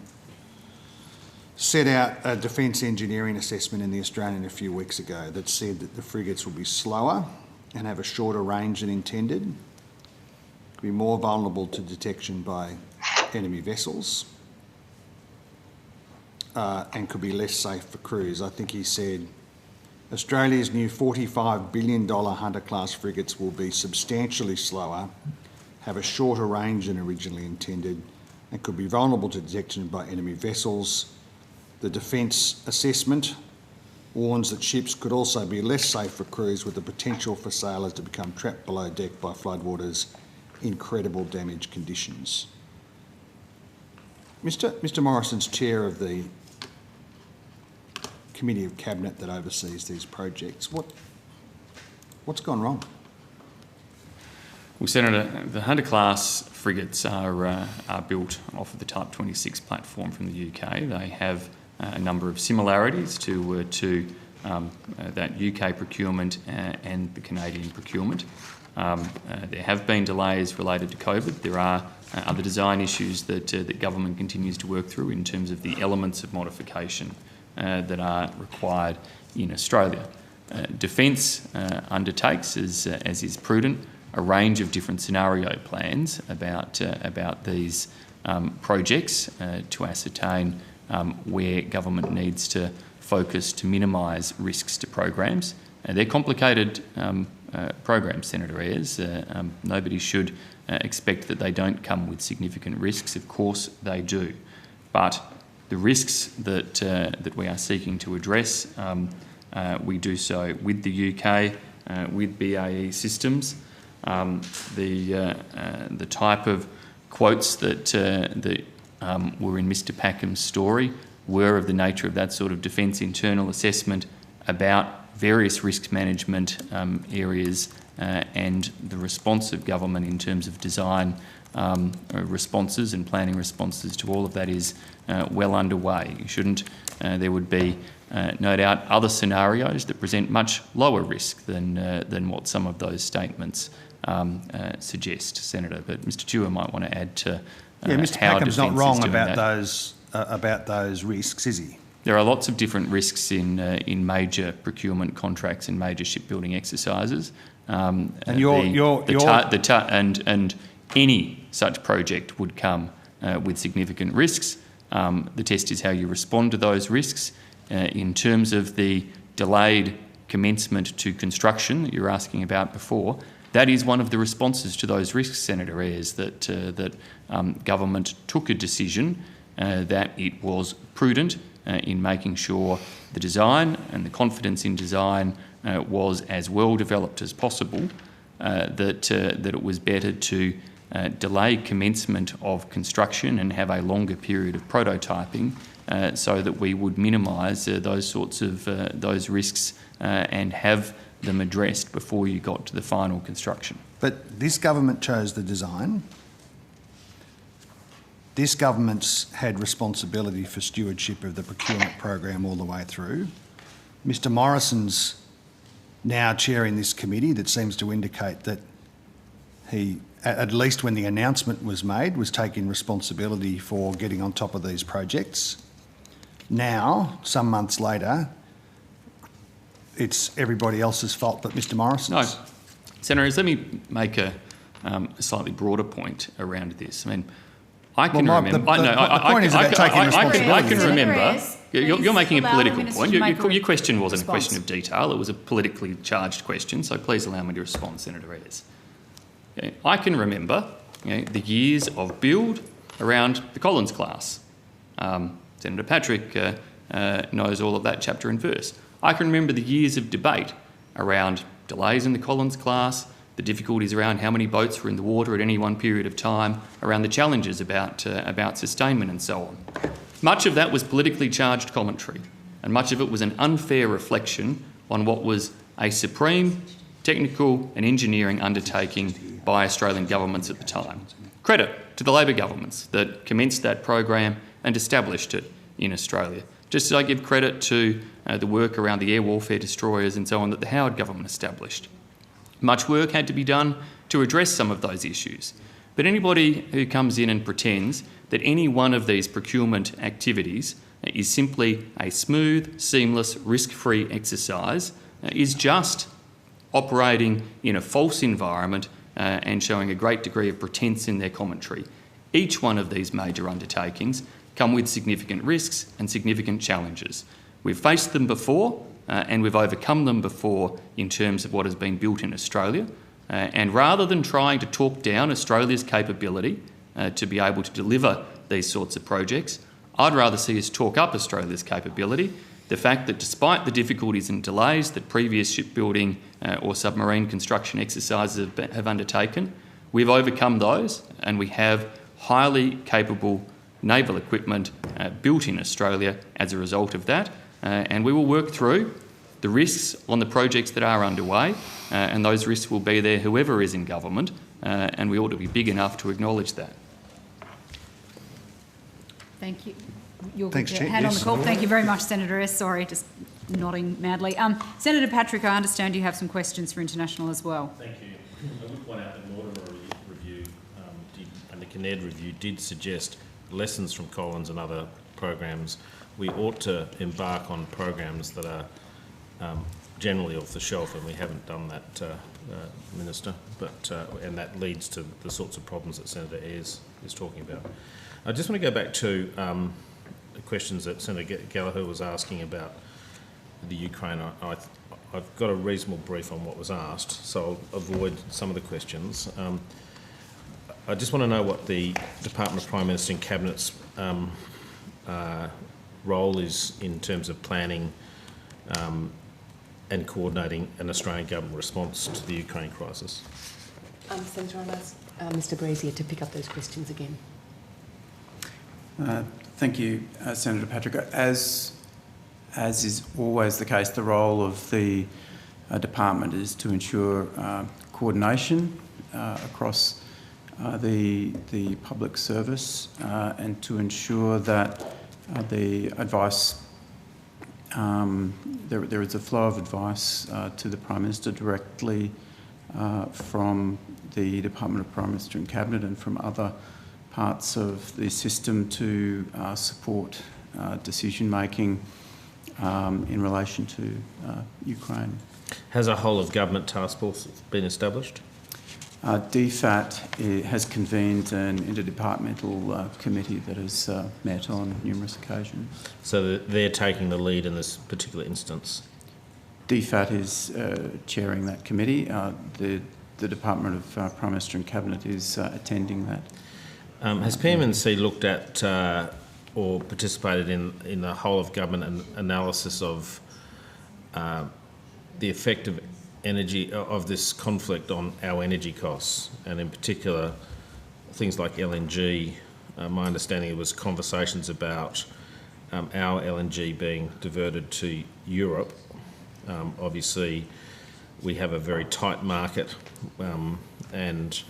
set out a defence engineering assessment in the Australian a few weeks ago that said that the frigates will be slower and have a shorter range than intended, could be more vulnerable to detection by enemy vessels, and could be less safe for crews. I think he said Australia's new $45 billion Hunter-class frigates will be substantially slower, have a shorter range than originally intended, and could be vulnerable to detection by enemy vessels. The Defence Assessment warns that ships could also be less safe for crews, with the potential for sailors to become trapped below deck by floodwaters in credible damage conditions. Mr. Morrison's chair of the Committee of Cabinet that oversees these projects. What's gone wrong? Well, Senator, the Hunter-class frigates are built off of the Type 26 platform from the UK. They have a number of similarities to that UK procurement and the Canadian procurement. There have been delays related to COVID. There are other design issues that government continues to work through in terms of the elements of modification that are required in Australia. Defence undertakes, as is prudent, a range of different scenario plans about these projects to ascertain where government needs to focus to minimise risks to programs. They're complicated programs, Senator Ayres. Nobody should expect that they don't come with significant risks. Of course they do. But the risks that we are seeking to address, we do so with the UK, with BAE Systems. The type of quotes that were in Mr. Packham's story were of the nature of that sort of defence internal assessment about various risk management areas and the response of government in terms of design responses and planning responses to all of that is well underway. You shouldn't. There would be no doubt other scenarios that present much lower risk than what some of those statements suggest, Senator. But Mr. Dewar might want to add to Mr. Packham's not wrong about those risks, is he? There are lots of different risks in major procurement contracts and major shipbuilding exercises. And any such project would come with significant risks. The test is how you respond to those risks. In terms of the delayed commencement to construction that you're asking about before, that is one of the responses to those risks, Senator Ayres, that government took a decision that it was prudent in making sure the design and the confidence in design was as well developed as possible, that it was better to delay commencement of construction and have a longer period of prototyping so that we would minimise those sorts of those risks and have them addressed before you got to the final construction. But this government chose the design. This government's had responsibility for stewardship of the procurement program all the way through. Mr Morrison's now chairing this committee that seems to indicate that he, at least when the announcement was made, was taking responsibility for getting on top of these projects. Now, some months later, it's everybody else's fault but Mr Morrison's. No. Senators, let me make a slightly broader point around this. I mean, I can remember... The point is about taking responsibility. I can remember... You're making a political point. Your question wasn't a question of detail. It was a politically charged question, so please allow me to respond, Senator Ayres. Okay. I can remember the years of build around the Collins class. Senator Patrick knows all of that chapter and verse. I can remember the years of debate around delays in the Collins class, the difficulties around how many boats were in the water at any one period of time, around the challenges about sustainment and so on. Much of that was politically charged commentary, and much of it was an unfair reflection on what was a supreme technical and engineering undertaking by Australian governments at the time. Credit to the Labor governments that commenced that program and established it in Australia. Just as I give credit to the work around the air warfare destroyers and so on that the Howard government established. Much work had to be done to address some of those issues. But anybody who comes in and pretends that any one of these procurement activities is simply a smooth, seamless, risk-free exercise is just operating in a false environment and showing a great degree of pretense in their commentary. Each one of these major undertakings come with significant risks and significant challenges. We've faced them before and we've overcome them before in terms of what has been built in Australia. And rather than trying to talk down Australia's capability to be able to deliver these sorts of projects, I'd rather see us talk up Australia's capability. The fact that despite the difficulties and delays that previous shipbuilding or submarine construction exercises have undertaken, we've overcome those and we have highly capable naval equipment built in Australia as a result of that. And we will work through the risks on the projects that are underway, and those risks will be there whoever is in government, and we ought to be big enough to acknowledge that. Thank you. You'll Thanks, get your Chair. hand on the Yes. call. Thank you very much, Senator S. Sorry, just nodding madly. Senator Patrick, I understand you have some questions for International as well. Thank you. I would point out that the Mortimer review and the Kinnaird review did suggest lessons from Collins and other programs. We ought to embark on programs that are generally off the shelf, and we haven't done that, Minister. But and that leads to the sorts of problems that Senator Ayres is talking about. I just want to go back to the questions that Senator Gallagher was asking about the Ukraine. I've got a reasonable brief on what was asked, so I'll avoid some of the questions. I just want to know what the Department of Prime Minister and Cabinet's role is in terms of planning and coordinating an Australian government response to the Ukraine crisis. Senator, I'll ask Mr Brazier to pick up those questions again. Thank you, Senator Patrick. As is always the case, the role of the department is to ensure coordination across the public service and to ensure that the advice, there is a flow of advice to the Prime Minister directly from the Department of Prime Minister and Cabinet and from other parts of the system to support decision-making in relation to Ukraine. Has a whole-of-government task force been established? DFAT has convened an interdepartmental committee that has met on numerous occasions. So they're taking the lead in this particular instance? DFAT is chairing that committee. The Department of Prime Minister and Cabinet is attending that. Has PM&C looked at or participated in the whole of government analysis of the effect of this conflict on our energy costs, and in particular things like LNG. My understanding it was conversations about our LNG being diverted to Europe. Obviously, we have a very tight market, and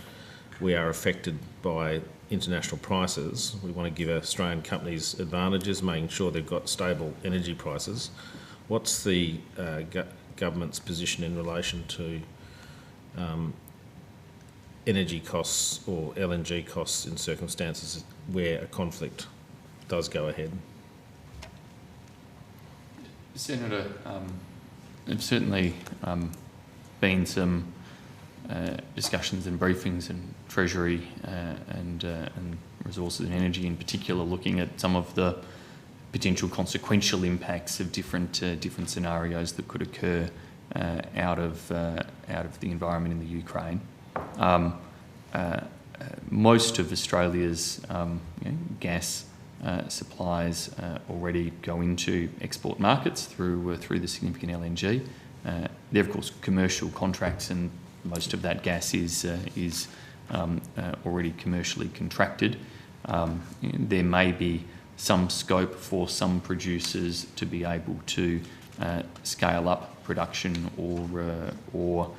we are affected by international prices. We want to give Australian companies advantages, making sure they've got stable energy prices. What's the government's position in relation to energy costs or LNG costs in circumstances where a conflict does go ahead? Senator, there's certainly been some discussions and briefings in Treasury and Resources and Energy in particular, looking at some of the potential consequential impacts of different scenarios that could occur out of the environment in the Ukraine. Most of Australia's gas supplies already go into export markets through the significant LNG. They're of course commercial contracts, and most of that gas is already commercially contracted. There may be some scope for some producers to be able to scale up production or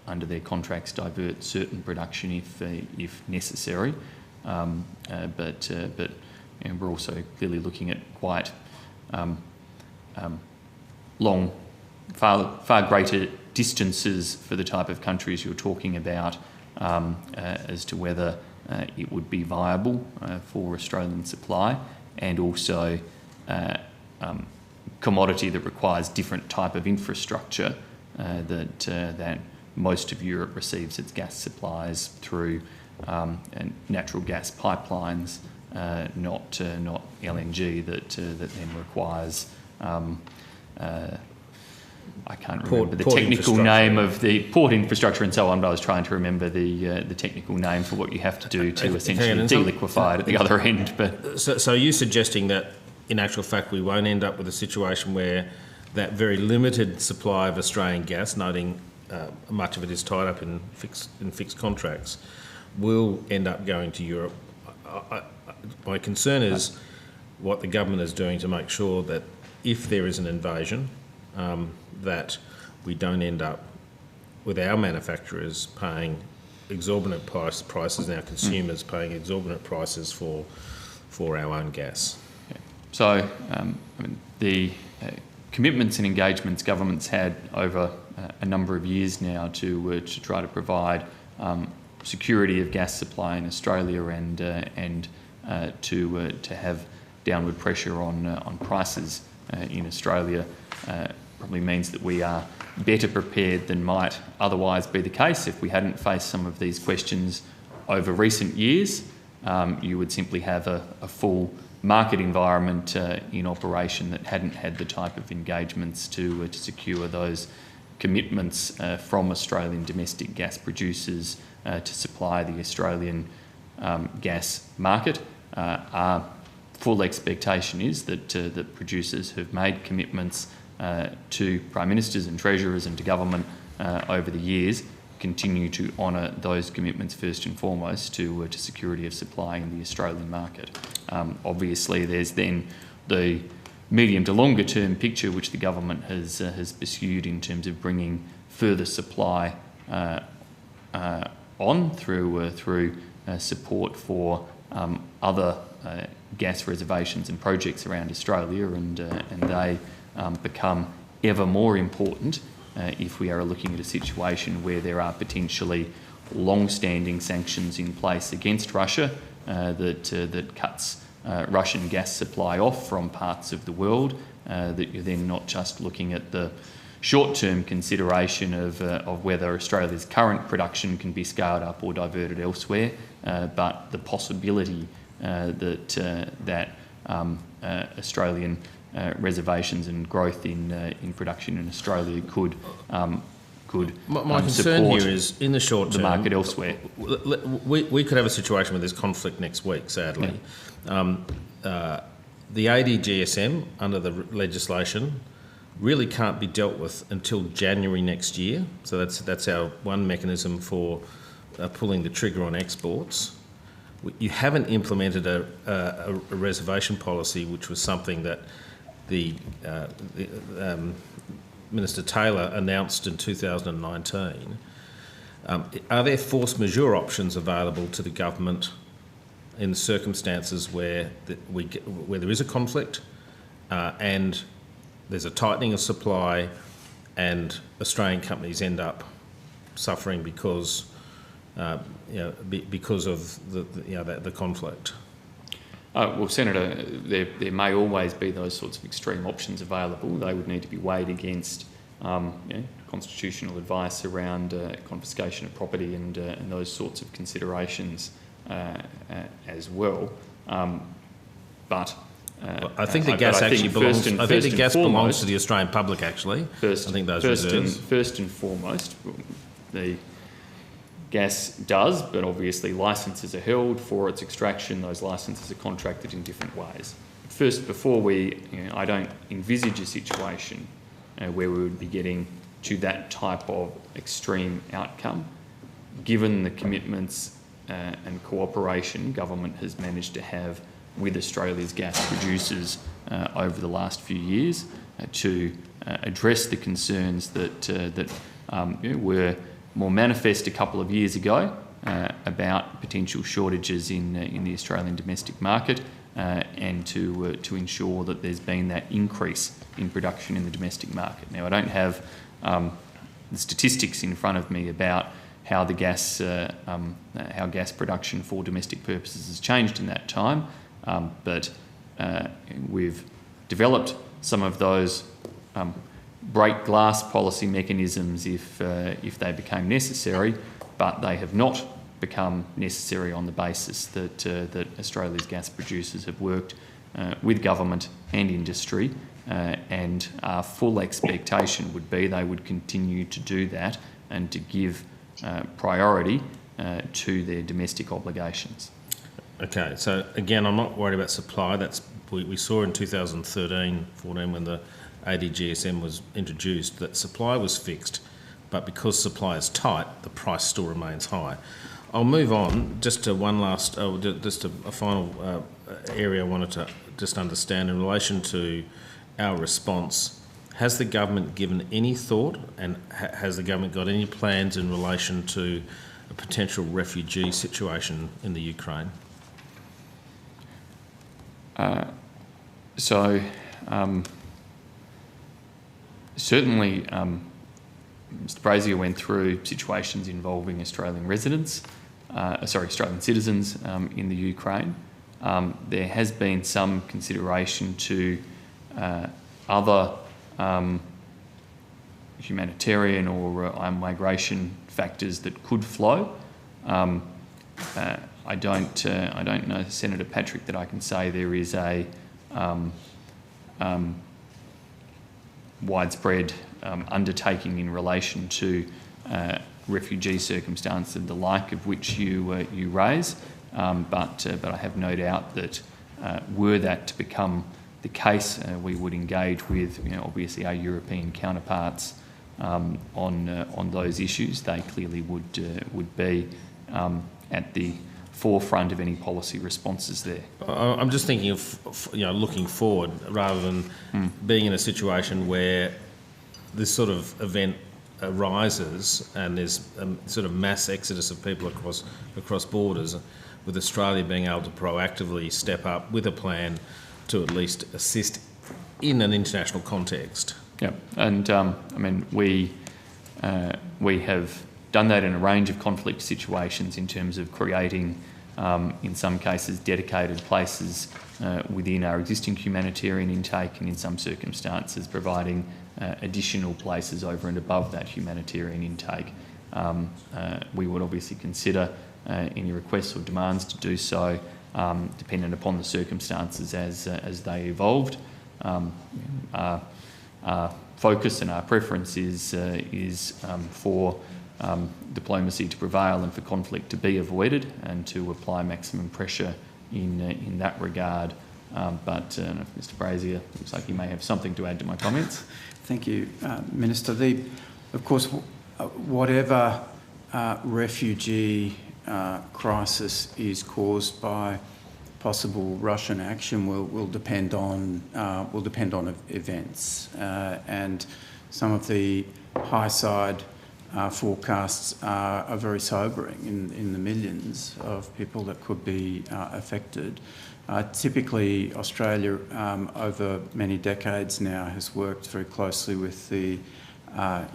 under their contracts divert certain production if necessary. But we're also clearly looking at quite long, far greater distances for the type of countries you're talking about as to whether it would be viable for Australian supply, and also commodity that requires different type of infrastructure that most of Europe receives its gas supplies through natural gas pipelines, not LNG that then requires. I can't remember the technical name of the port infrastructure and so on, but I was trying to remember the technical name for what you have to do to essentially de-liquefy it at the other end. But so are you suggesting that in actual fact we won't end up with a situation where that very limited supply of Australian gas, noting much of it is tied up in fixed contracts, will end up going to Europe? My concern is what the government is doing to make sure that if there is an invasion, that we don't end up with our manufacturers paying exorbitant prices and our consumers paying exorbitant prices for our own gas. Yeah. So the commitments and engagements governments had over a number of years now to try to provide security of gas supply in Australia and to have downward pressure on prices in Australia probably means that we are better prepared than might otherwise be the case if we hadn't faced some of these questions over recent years. You would simply have a full market environment in operation that hadn't had the type of engagements to secure those commitments from Australian domestic gas producers to supply the Australian gas market. Our full expectation is that producers have made commitments to Prime Ministers and Treasurers and to government over the years, continue to honour those commitments first and foremost to security of supply in the Australian market. Obviously, there's then the medium to longer term picture which the government has pursued in terms of bringing further supply on through support for other gas reservations and projects around Australia, and they become ever more important if we are looking at a situation where there are potentially long-standing sanctions in place against Russia that cuts Russian gas supply off from parts of the world, that you're then not just looking at the short-term consideration of whether Australia's current production can be scaled up or diverted elsewhere, but the possibility that Australian reservations and growth in production in Australia could my concern here is in the short term, the market elsewhere. We could have a situation with this conflict next week, sadly. the ADGSM under the legislation really can't be dealt with until January next year. So that's our one mechanism for pulling the trigger on exports. You haven't implemented a reservation policy, which was something that Minister Taylor announced in 2019. Are there force majeure options available to the government in circumstances where there is a conflict and there's a tightening of supply and Australian companies end up suffering because because of the conflict? Well, Senator, there may always be those sorts of extreme options available. They would need to be weighed against constitutional advice around confiscation of property and those sorts of considerations as well. But I think the gas actually belongs. I think the gas belongs to the Australian public. Actually, I think those reserves. First and foremost, the gas does, but obviously licences are held for its extraction. Those licences are contracted in different ways. First, before I don't envisage a situation where we would be getting to that type of extreme outcome, given the commitments and cooperation government has managed to have with Australia's gas producers over the last few years to address the concerns that were more manifest a couple of years ago about potential shortages in the Australian domestic market and to ensure that there's been that increase in production in the domestic market. Now, I don't have the statistics in front of me about how the gas production for domestic purposes has changed in that time, but we've developed some of those break glass policy mechanisms if they became necessary, but they have not become necessary on the basis that Australia's gas producers have worked with government and industry, and our full expectation would be they would continue to do that and to give priority to their domestic obligations. Okay, so again, I'm not worried about supply. We saw in 2013-14 when the ADGSM was introduced that supply was fixed, but because supply is tight, the price still remains high. I'll move on just to one last, just a final area I wanted to just understand in relation to our response. Has the government given any thought, and has the government got any plans in relation to a potential refugee situation in the Ukraine? Certainly, Mr Brazier went through situations involving Australian residents, Australian citizens in the Ukraine. There has been some consideration to other humanitarian or migration factors that could flow. I don't know, Senator Patrick, that I can say there is a widespread undertaking in relation to refugee circumstances and the like of which you raise, but I have no doubt that were that to become the case, we would engage with obviously our European counterparts on those issues. They clearly would be at the forefront of any policy responses there. I'm just thinking of looking forward rather than being in a situation where this sort of event arises and there's a sort of mass exodus of people across borders, with Australia being able to proactively step up with a plan to at least assist in an international context. Yeah, and we have done that in a range of conflict situations in terms of creating, in some cases, dedicated places within our existing humanitarian intake, and in some circumstances providing additional places over and above that humanitarian intake. We would obviously consider any requests or demands to do so, dependent upon the circumstances as they evolved. Our focus and our preference is for diplomacy to prevail and for conflict to be avoided, and to apply maximum pressure in that regard But Mr Brazier looks like he may have something to add to my comments. Thank you, Minister. Of course, whatever refugee crisis is caused by possible Russian action will depend on events, and some of the high side forecasts are very sobering in the millions of people that could be affected. Typically, Australia over many decades now has worked very closely with the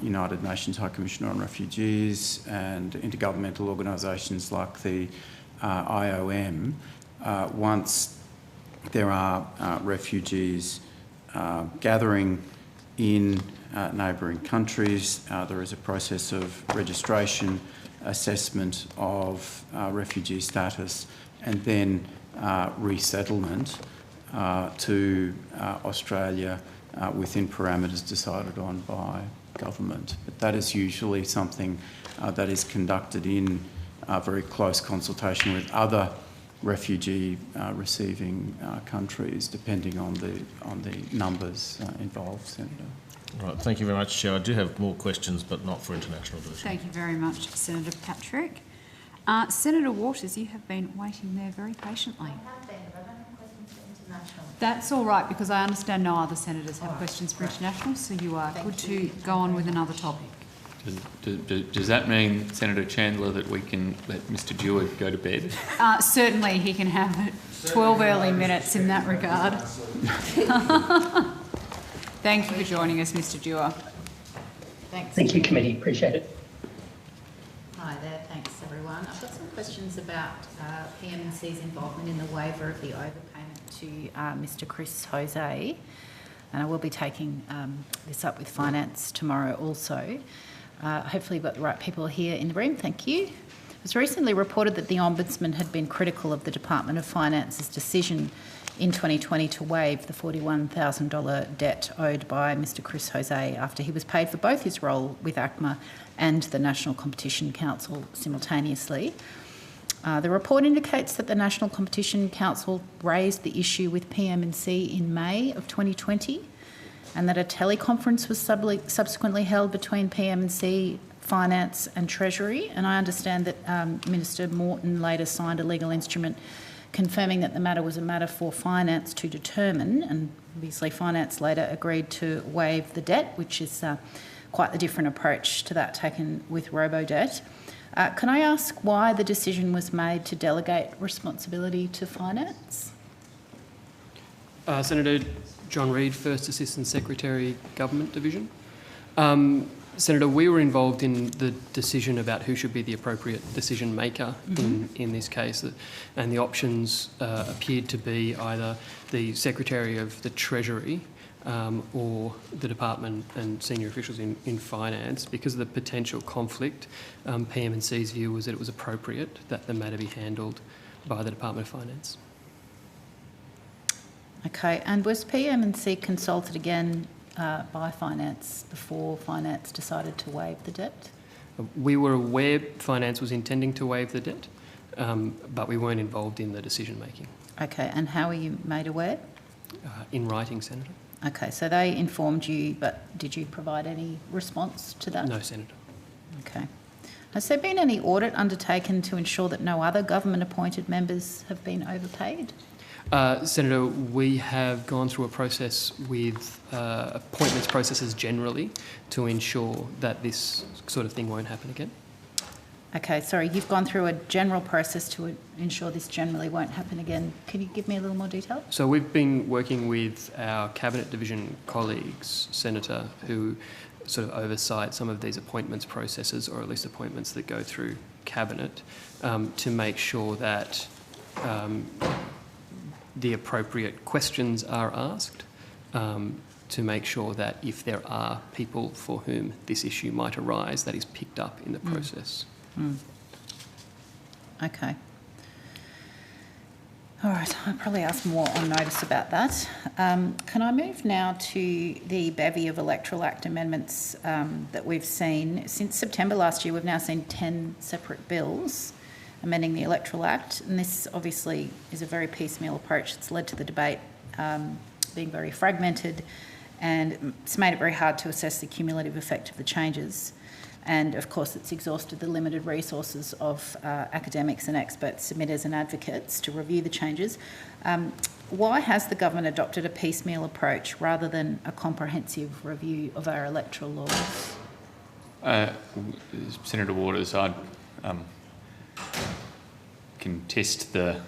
United Nations High Commissioner on Refugees and intergovernmental organisations like the IOM. Once there are refugees gathering in neighbouring countries, there is a process of registration, assessment of refugee status, and then resettlement to Australia within parameters decided on by government. But that is usually something that is conducted in very close consultation with other refugee receiving countries, depending on the numbers involved, Senator. Right, thank you very much, Chair. I do have more questions, but not for international division. Thank you very much, Senator Patrick. Senator Waters, you have been waiting there very patiently. That's all right, because I understand no other senators have questions for international, so you are good to go on with another topic. Does that mean, Senator Chandler, that we can let Mr Dewar go to bed? Certainly, he can have 12 early minutes in that regard. Thank you for joining us, Mr Dewar. Thanks. Thank you, committee. Appreciate it. Hi there. Thanks, everyone. I've got some questions about PMC's involvement in the waiver of the overpayment to Mr Chris Jose, and I will be taking this up with Finance tomorrow also. Hopefully we've got the right people here in the room. Thank you. It was recently reported that the Ombudsman had been critical of the Department of Finance's decision in 2020 to waive the $41,000 debt owed by Mr Chris Jose after he was paid for both his role with ACMA and the National Competition Council simultaneously. The report indicates that the National Competition Council raised the issue with PM&C in May of 2020 and that a teleconference was subsequently held between PM&C, Finance and Treasury. And I understand that Minister Morton later signed a legal instrument confirming that the matter was a matter for Finance to determine, and obviously Finance later agreed to waive the debt, which is quite a different approach to that taken with Robodebt. Can I ask why the decision was made to delegate responsibility to Finance? Senator John Reid, First Assistant Secretary, Government Division. Senator, we were involved in the decision about who should be the appropriate decision maker in this case, and the options appeared to be either the Secretary of the Treasury or the department and senior officials in finance. Because of the potential conflict, PM&C's view was that it was appropriate that the matter be handled by the Department of Finance. Okay, and was PM&C consulted again by Finance before Finance decided to waive the debt? We were aware Finance was intending to waive the debt, but we weren't involved in the decision making. Okay, and how were you made aware? In writing, Senator. Okay, so they informed you, but did you provide any response to that? No, Senator. Okay. Has there been any audit undertaken to ensure that no other government-appointed members have been overpaid? Senator, we have gone through a process with appointments processes generally to ensure that this sort of thing won't happen again. Okay, sorry, you've gone through a general process to ensure this generally won't happen again. Can you give me a little more detail? So we've been working with our Cabinet Division colleagues, Senator, who sort of oversight some of these appointments processes, or at least appointments that go through Cabinet, to make sure that the appropriate questions are asked, to make sure that if there are people for whom this issue might arise, that is picked up in the process. Okay. All right, I'll probably ask more on notice about that. Can I move now to the bevy of Electoral Act amendments that we've seen? Since September last year, we've now seen 10 separate bills amending the Electoral Act. And this obviously is a very piecemeal approach. It's led to the debate being very fragmented, and it's made it very hard to assess the cumulative effect of the changes. And of course, it's exhausted the limited resources of academics and experts, submitters and advocates to review the changes. Why has the government adopted a piecemeal approach rather than a comprehensive review of our electoral laws? Senator Waters, I'd contest the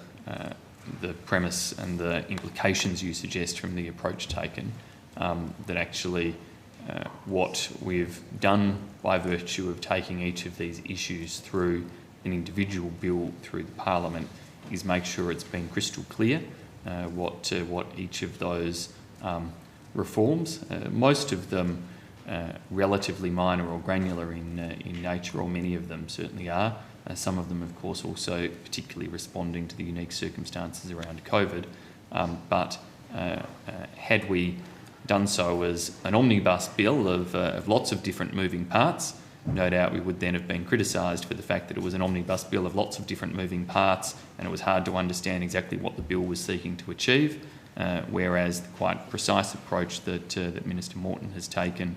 premise and the implications you suggest from the approach taken, that actually what we've done by virtue of taking each of these issues through an individual bill through the Parliament is make sure it's been crystal clear what each of those reforms, most of them relatively minor or granular in nature, or many of them certainly are. Some of them, of course, also particularly responding to the unique circumstances around COVID. But had we done so as an omnibus bill of lots of different moving parts, no doubt we would then have been criticised for the fact that it was an omnibus bill of lots of different moving parts and it was hard to understand exactly what the bill was seeking to achieve, whereas the quite precise approach that Minister Morton has taken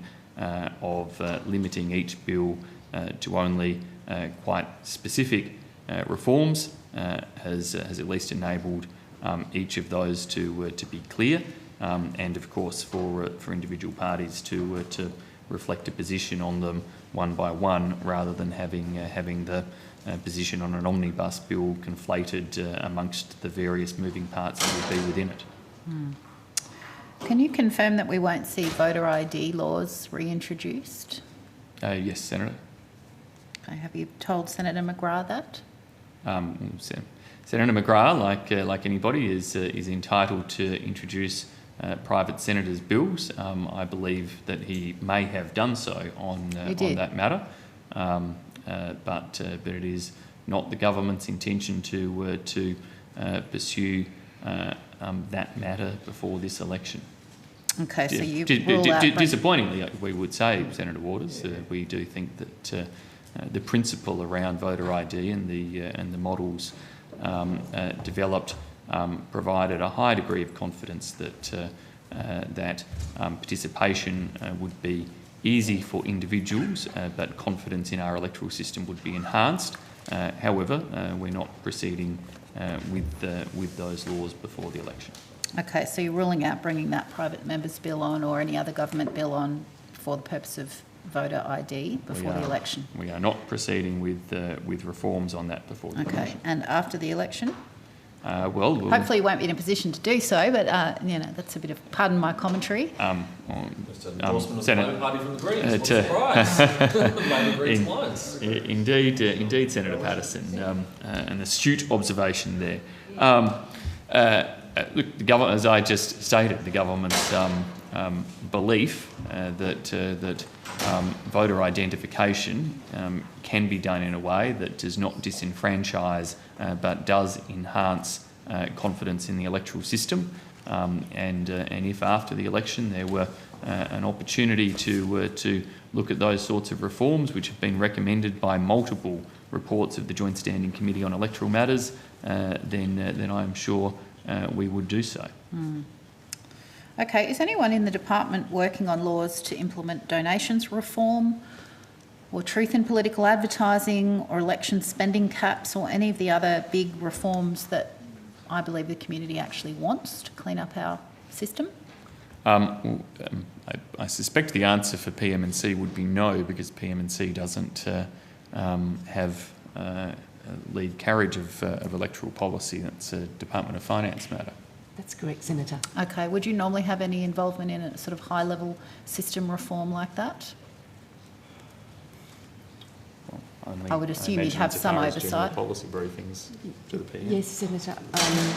of limiting each bill to only quite specific reforms has at least enabled each of those to be clear, and of course for individual parties to reflect a position on them one by one, rather than having the position on an omnibus bill conflated amongst the various moving parts that would be within it. Can you confirm that we won't see voter ID laws reintroduced? Yes, Senator. Okay, have you told Senator McGrath that? Senator McGrath, like anybody, is entitled to introduce private senators' bills. I believe that he may have done so on that matter, but it is not the government's intention to pursue that matter before this election. Okay, so you rule out... Disappointingly, we would say, Senator Waters, we do think that the principle around voter ID and the models developed provided a high degree of confidence that participation would be easy for individuals, but confidence in our electoral system would be enhanced. However, we're not proceeding with those laws before the election. Okay, so you're ruling out bringing that private members bill on or any other government bill on for the purpose of voter ID before the election? We are not proceeding with reforms on that before the election. Okay, and after the election? We'll hopefully you won't be in a position to do so, but that's a bit of, pardon my commentary. Just an endorsement of the Labor Party from the Greens. What a surprise! Greens lines. Indeed, Senator Patterson. An astute observation there. Look, the government, as I just stated, the government's belief that voter identification can be done in a way that does not disenfranchise but does enhance confidence in the electoral system. And if after the election there were an opportunity to look at those sorts of reforms, which have been recommended by multiple reports of the Joint Standing Committee on Electoral Matters, then I am sure we would do so. Okay, is anyone in the department working on laws to implement donations reform or truth in political advertising or election spending caps or any of the other big reforms that I believe the community actually wants to clean up our system? I suspect the answer for PM&C would be no, because PM&C doesn't have lead carriage of electoral policy. That's a Department of Finance matter. That's correct, Senator. Okay, would you normally have any involvement in a sort of high-level system reform like that? I would assume you'd have some oversight. Policy briefings to the PM. Yes, Senator.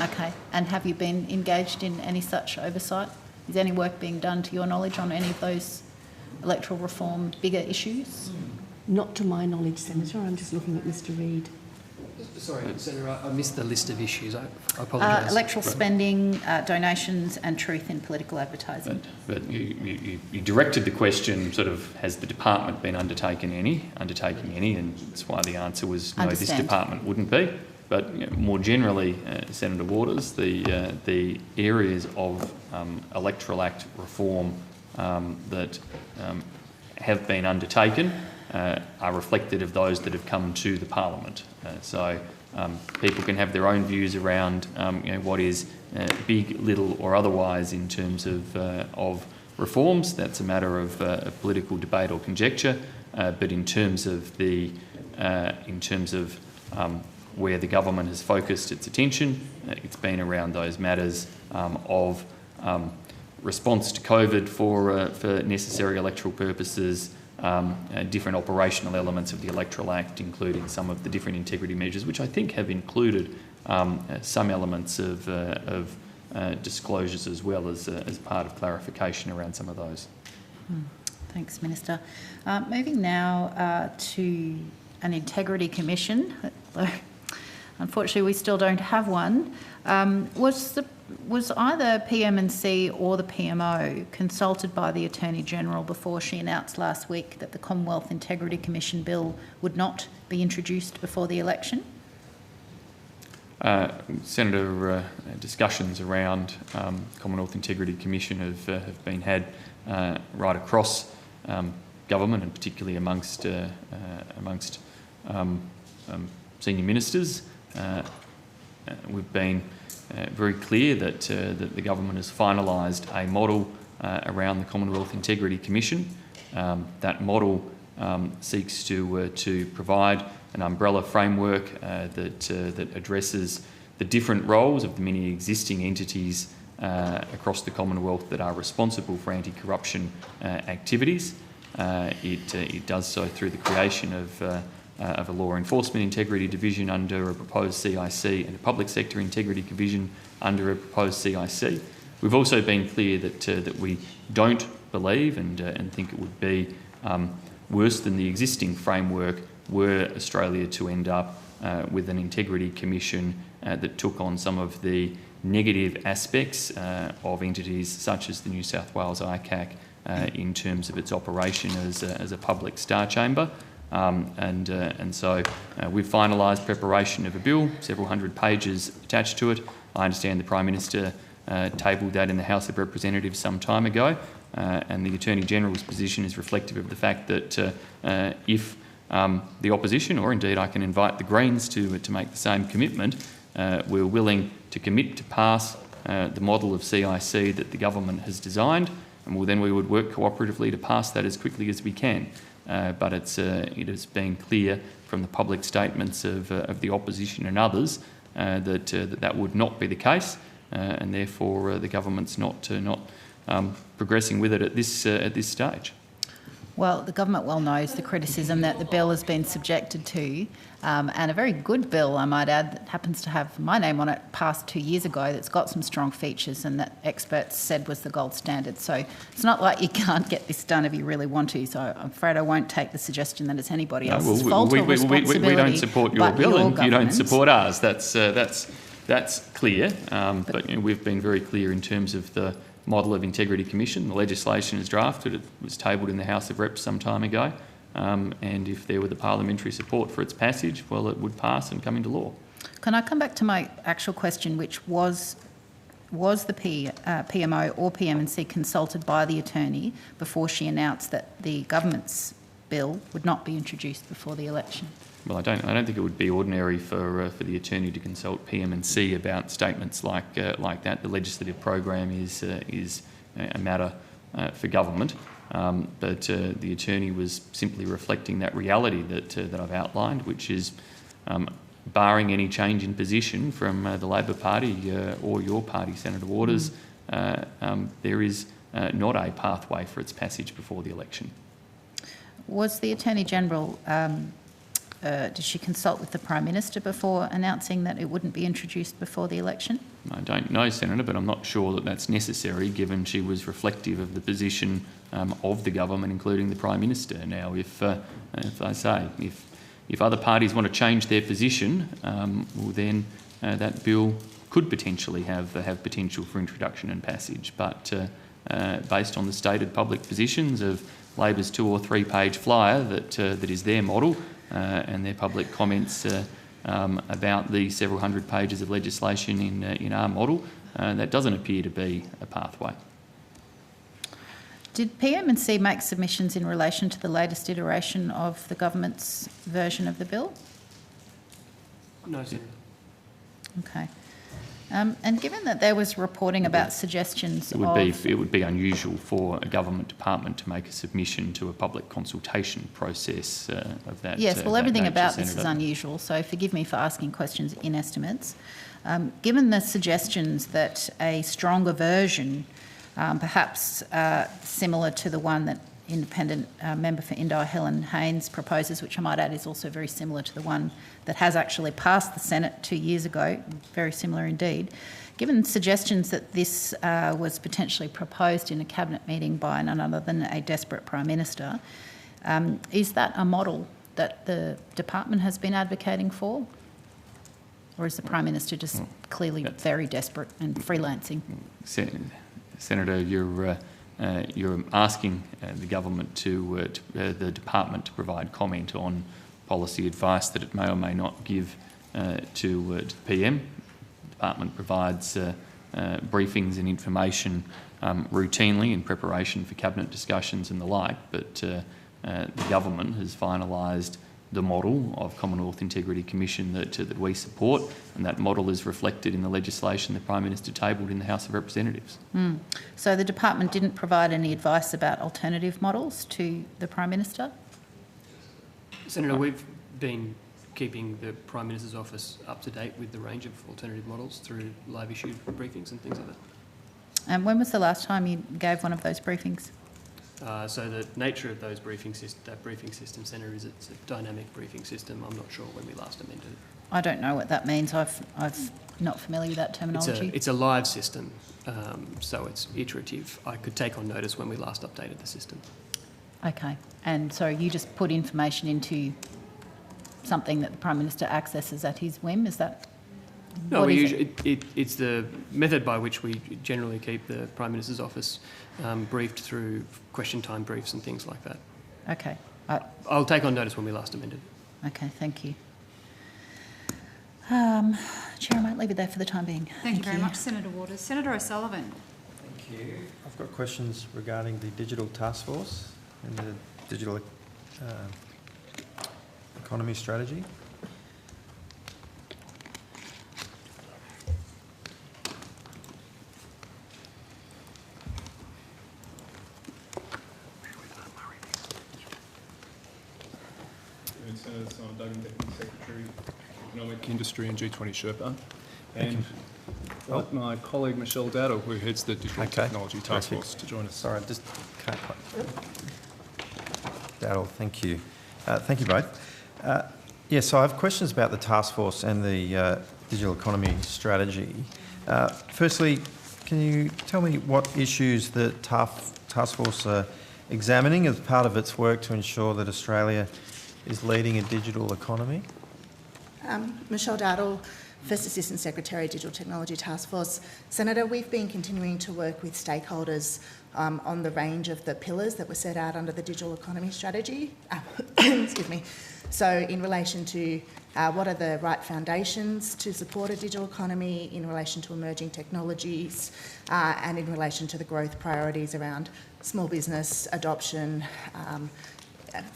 Okay, and have you been engaged in any such oversight? Is any work being done, to your knowledge, on any of those electoral reform bigger issues? Not to my knowledge, Senator. I'm just looking at Mr. Reid. Sorry, Senator, I missed the list of issues. I apologise. Electoral spending, donations and truth in political advertising. But you directed the question sort of, has the department been undertaking any, and that's why the answer was no, this department wouldn't be. But more generally, Senator Waters, the areas of Electoral Act reform that have been undertaken are reflected of those that have come to the Parliament. So people can have their own views around what is big, little or otherwise in terms of reforms. That's a matter of political debate or conjecture. But in terms of where the government has focused its attention, it's been around those matters of response to COVID for necessary electoral purposes, different operational elements of the Electoral Act, including some of the different integrity measures, which I think have included some elements of disclosures as well as part of clarification around some of those. Thanks, Minister. Moving now to an Integrity Commission. Unfortunately, we still don't have one. Was either PM&C or the PMO consulted by the Attorney-General before she announced last week that the Commonwealth Integrity Commission bill would not be introduced before the election? Senator, discussions around Commonwealth Integrity Commission have been had right across government, and particularly amongst senior ministers. We've been very clear that the government has finalised a model around the Commonwealth Integrity Commission. That model seeks to provide an umbrella framework that addresses the different roles of the many existing entities across the Commonwealth that are responsible for anti-corruption activities. It does so through the creation of a Law Enforcement Integrity Division under a proposed CIC and a Public Sector Integrity Division under a proposed CIC. We've also been clear that we don't believe and think it would be worse than the existing framework were Australia to end up with an Integrity Commission that took on some of the negative aspects of entities such as the New South Wales ICAC in terms of its operation as a public star chamber. And so we've finalised preparation of a bill, several hundred pages attached to it. I understand the Prime Minister tabled that in the House of Representatives some time ago, and the Attorney-General's position is reflective of the fact that if the opposition, or indeed I can invite the Greens to make the same commitment, we're willing to commit to pass the model of CIC that the government has designed, and then we would work cooperatively to pass that as quickly as we can. But it has been clear from the public statements of the opposition and others that would not be the case, and therefore the government's not progressing with it at this stage. Well, the government well knows the criticism that the bill has been subjected to, and a very good bill, I might add, that happens to have my name on it, passed 2 years ago, that's got some strong features and that experts said was the gold standard. So it's not like you can't get this done if you really want to. So I'm afraid I won't take the suggestion that it's anybody else's fault or responsibility. We don't support your bill and you don't support ours. That's clear. But we've been very clear in terms of the model of Integrity Commission. The legislation is drafted. It was tabled in the House of Reps some time ago. And if there were the parliamentary support for its passage, well, it would pass and come into law. Can I come back to my actual question, which was the PMO or PM&C consulted by the Attorney before she announced that the government's bill would not be introduced before the election? Well, I don't think it would be ordinary for the Attorney to consult PM&C about statements like that. The legislative program is a matter for government, but the Attorney was simply reflecting that reality that I've outlined, which is barring any change in position from the Labor Party or your party, Senator Waters, there is not a pathway for its passage before the election. Was the Attorney-General, did she consult with the Prime Minister before announcing that it wouldn't be introduced before the election? I don't know, Senator, but I'm not sure that that's necessary, given she was reflective of the position of the government, including the Prime Minister. Now, if if other parties want to change their position, well then that bill could potentially have potential for introduction and passage. But based on the stated public positions of Labor's 2 or 3 page flyer that is their model and their public comments about the several hundred pages of legislation in our model, that doesn't appear to be a pathway. Did PM&C make submissions in relation to the latest iteration of the government's version of the bill? No, Senator. Okay. And given that there was reporting about suggestions it would be unusual for a government department to make a submission to a public consultation process of that. Yes, well, everything nature, about this is Senator. unusual, so forgive me for asking questions in estimates. Given the suggestions that a stronger version, perhaps similar to the one that independent member for Indi Helen Haynes proposes, which I might add is also very similar to the one that has actually passed the Senate 2 years ago, very similar indeed. Given suggestions that this was potentially proposed in a cabinet meeting by none other than a desperate Prime Minister, is that a model that the department has been advocating for? Or is the Prime Minister just clearly very desperate and freelancing? Senator, you're asking the government the department to provide comment on policy advice that it may or may not give to the PM. The department provides briefings and information routinely in preparation for cabinet discussions and the like, but the government has finalised the model of Commonwealth Integrity Commission that we support, and that model is reflected in the legislation the Prime Minister tabled in the House of Representatives. So the department didn't provide any advice about alternative models to the Prime Minister? Senator, we've been keeping the Prime Minister's office up to date with the range of alternative models through live issued briefings and things like that. And when was the last time you gave one of those briefings? So the nature of those that briefing system, Senator, is it's a dynamic briefing system. I'm not sure when we last amended it. I don't know what that means. I've not familiar with that terminology. It's a live system, so it's iterative. I could take on notice when we last updated the system. Okay. And so you just put information into something that the Prime Minister accesses at his whim? Is that... No, it's the method by which we generally keep the Prime Minister's office briefed through question time briefs and things like that. Okay. I'll take on notice when we last amended. Okay, thank you. Chair, I might leave it there for the time being. Thank you very much, Senator Waters. Senator O'Sullivan. Thank you. I've got questions regarding the digital task force and the digital economy strategy. Senator Simon Duggan, Deputy Secretary, Economic Industry and G20 Sherpa, and like my colleague Michelle Dowdle, who heads the Digital Technology Task Force, to join us. Sorry, I just can't quite. Dowdle, thank you. Thank you both. So I have questions about the task force and the digital economy strategy. Firstly, can you tell me what issues the task force are examining as part of its work to ensure that Australia is leading a digital economy? Michelle Dowdle, First Assistant Secretary, Digital Technology Task Force. Senator, we've been continuing to work with stakeholders on the range of the pillars that were set out under the digital economy strategy. Excuse me. So in relation to what are the right foundations to support a digital economy, in relation to emerging technologies, and in relation to the growth priorities around small business adoption,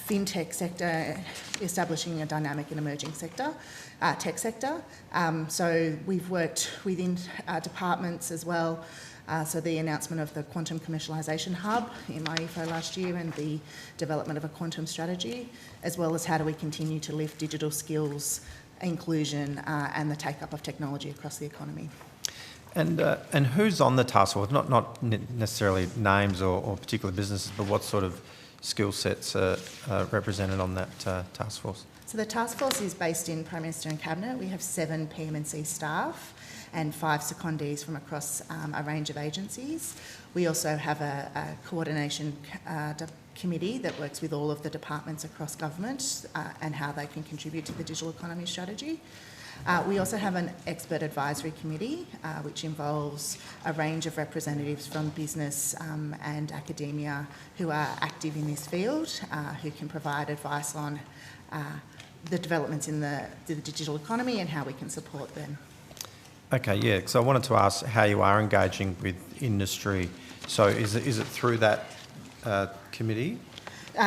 fintech sector, establishing a dynamic and emerging sector, tech sector. So we've worked within departments as well. So the announcement of the Quantum Commercialisation Hub in MyEFO last year and the development of a quantum strategy, as well as how do we continue to lift digital skills, inclusion and the take-up of technology across the economy. And who's on the task force? Not necessarily names or particular businesses, but what sort of skill sets are represented on that task force? So the task force is based in Prime Minister and Cabinet. We have 7 PM&C staff and 5 secondees from across a range of agencies. We also have a coordination committee that works with all of the departments across government and how they can contribute to the digital economy strategy. We also have an expert advisory committee, which involves a range of representatives from business and academia who are active in this field, who can provide advice on the developments in the digital economy and how we can support them. Okay, yeah, because I wanted to ask how you are engaging with industry. So is it through that committee?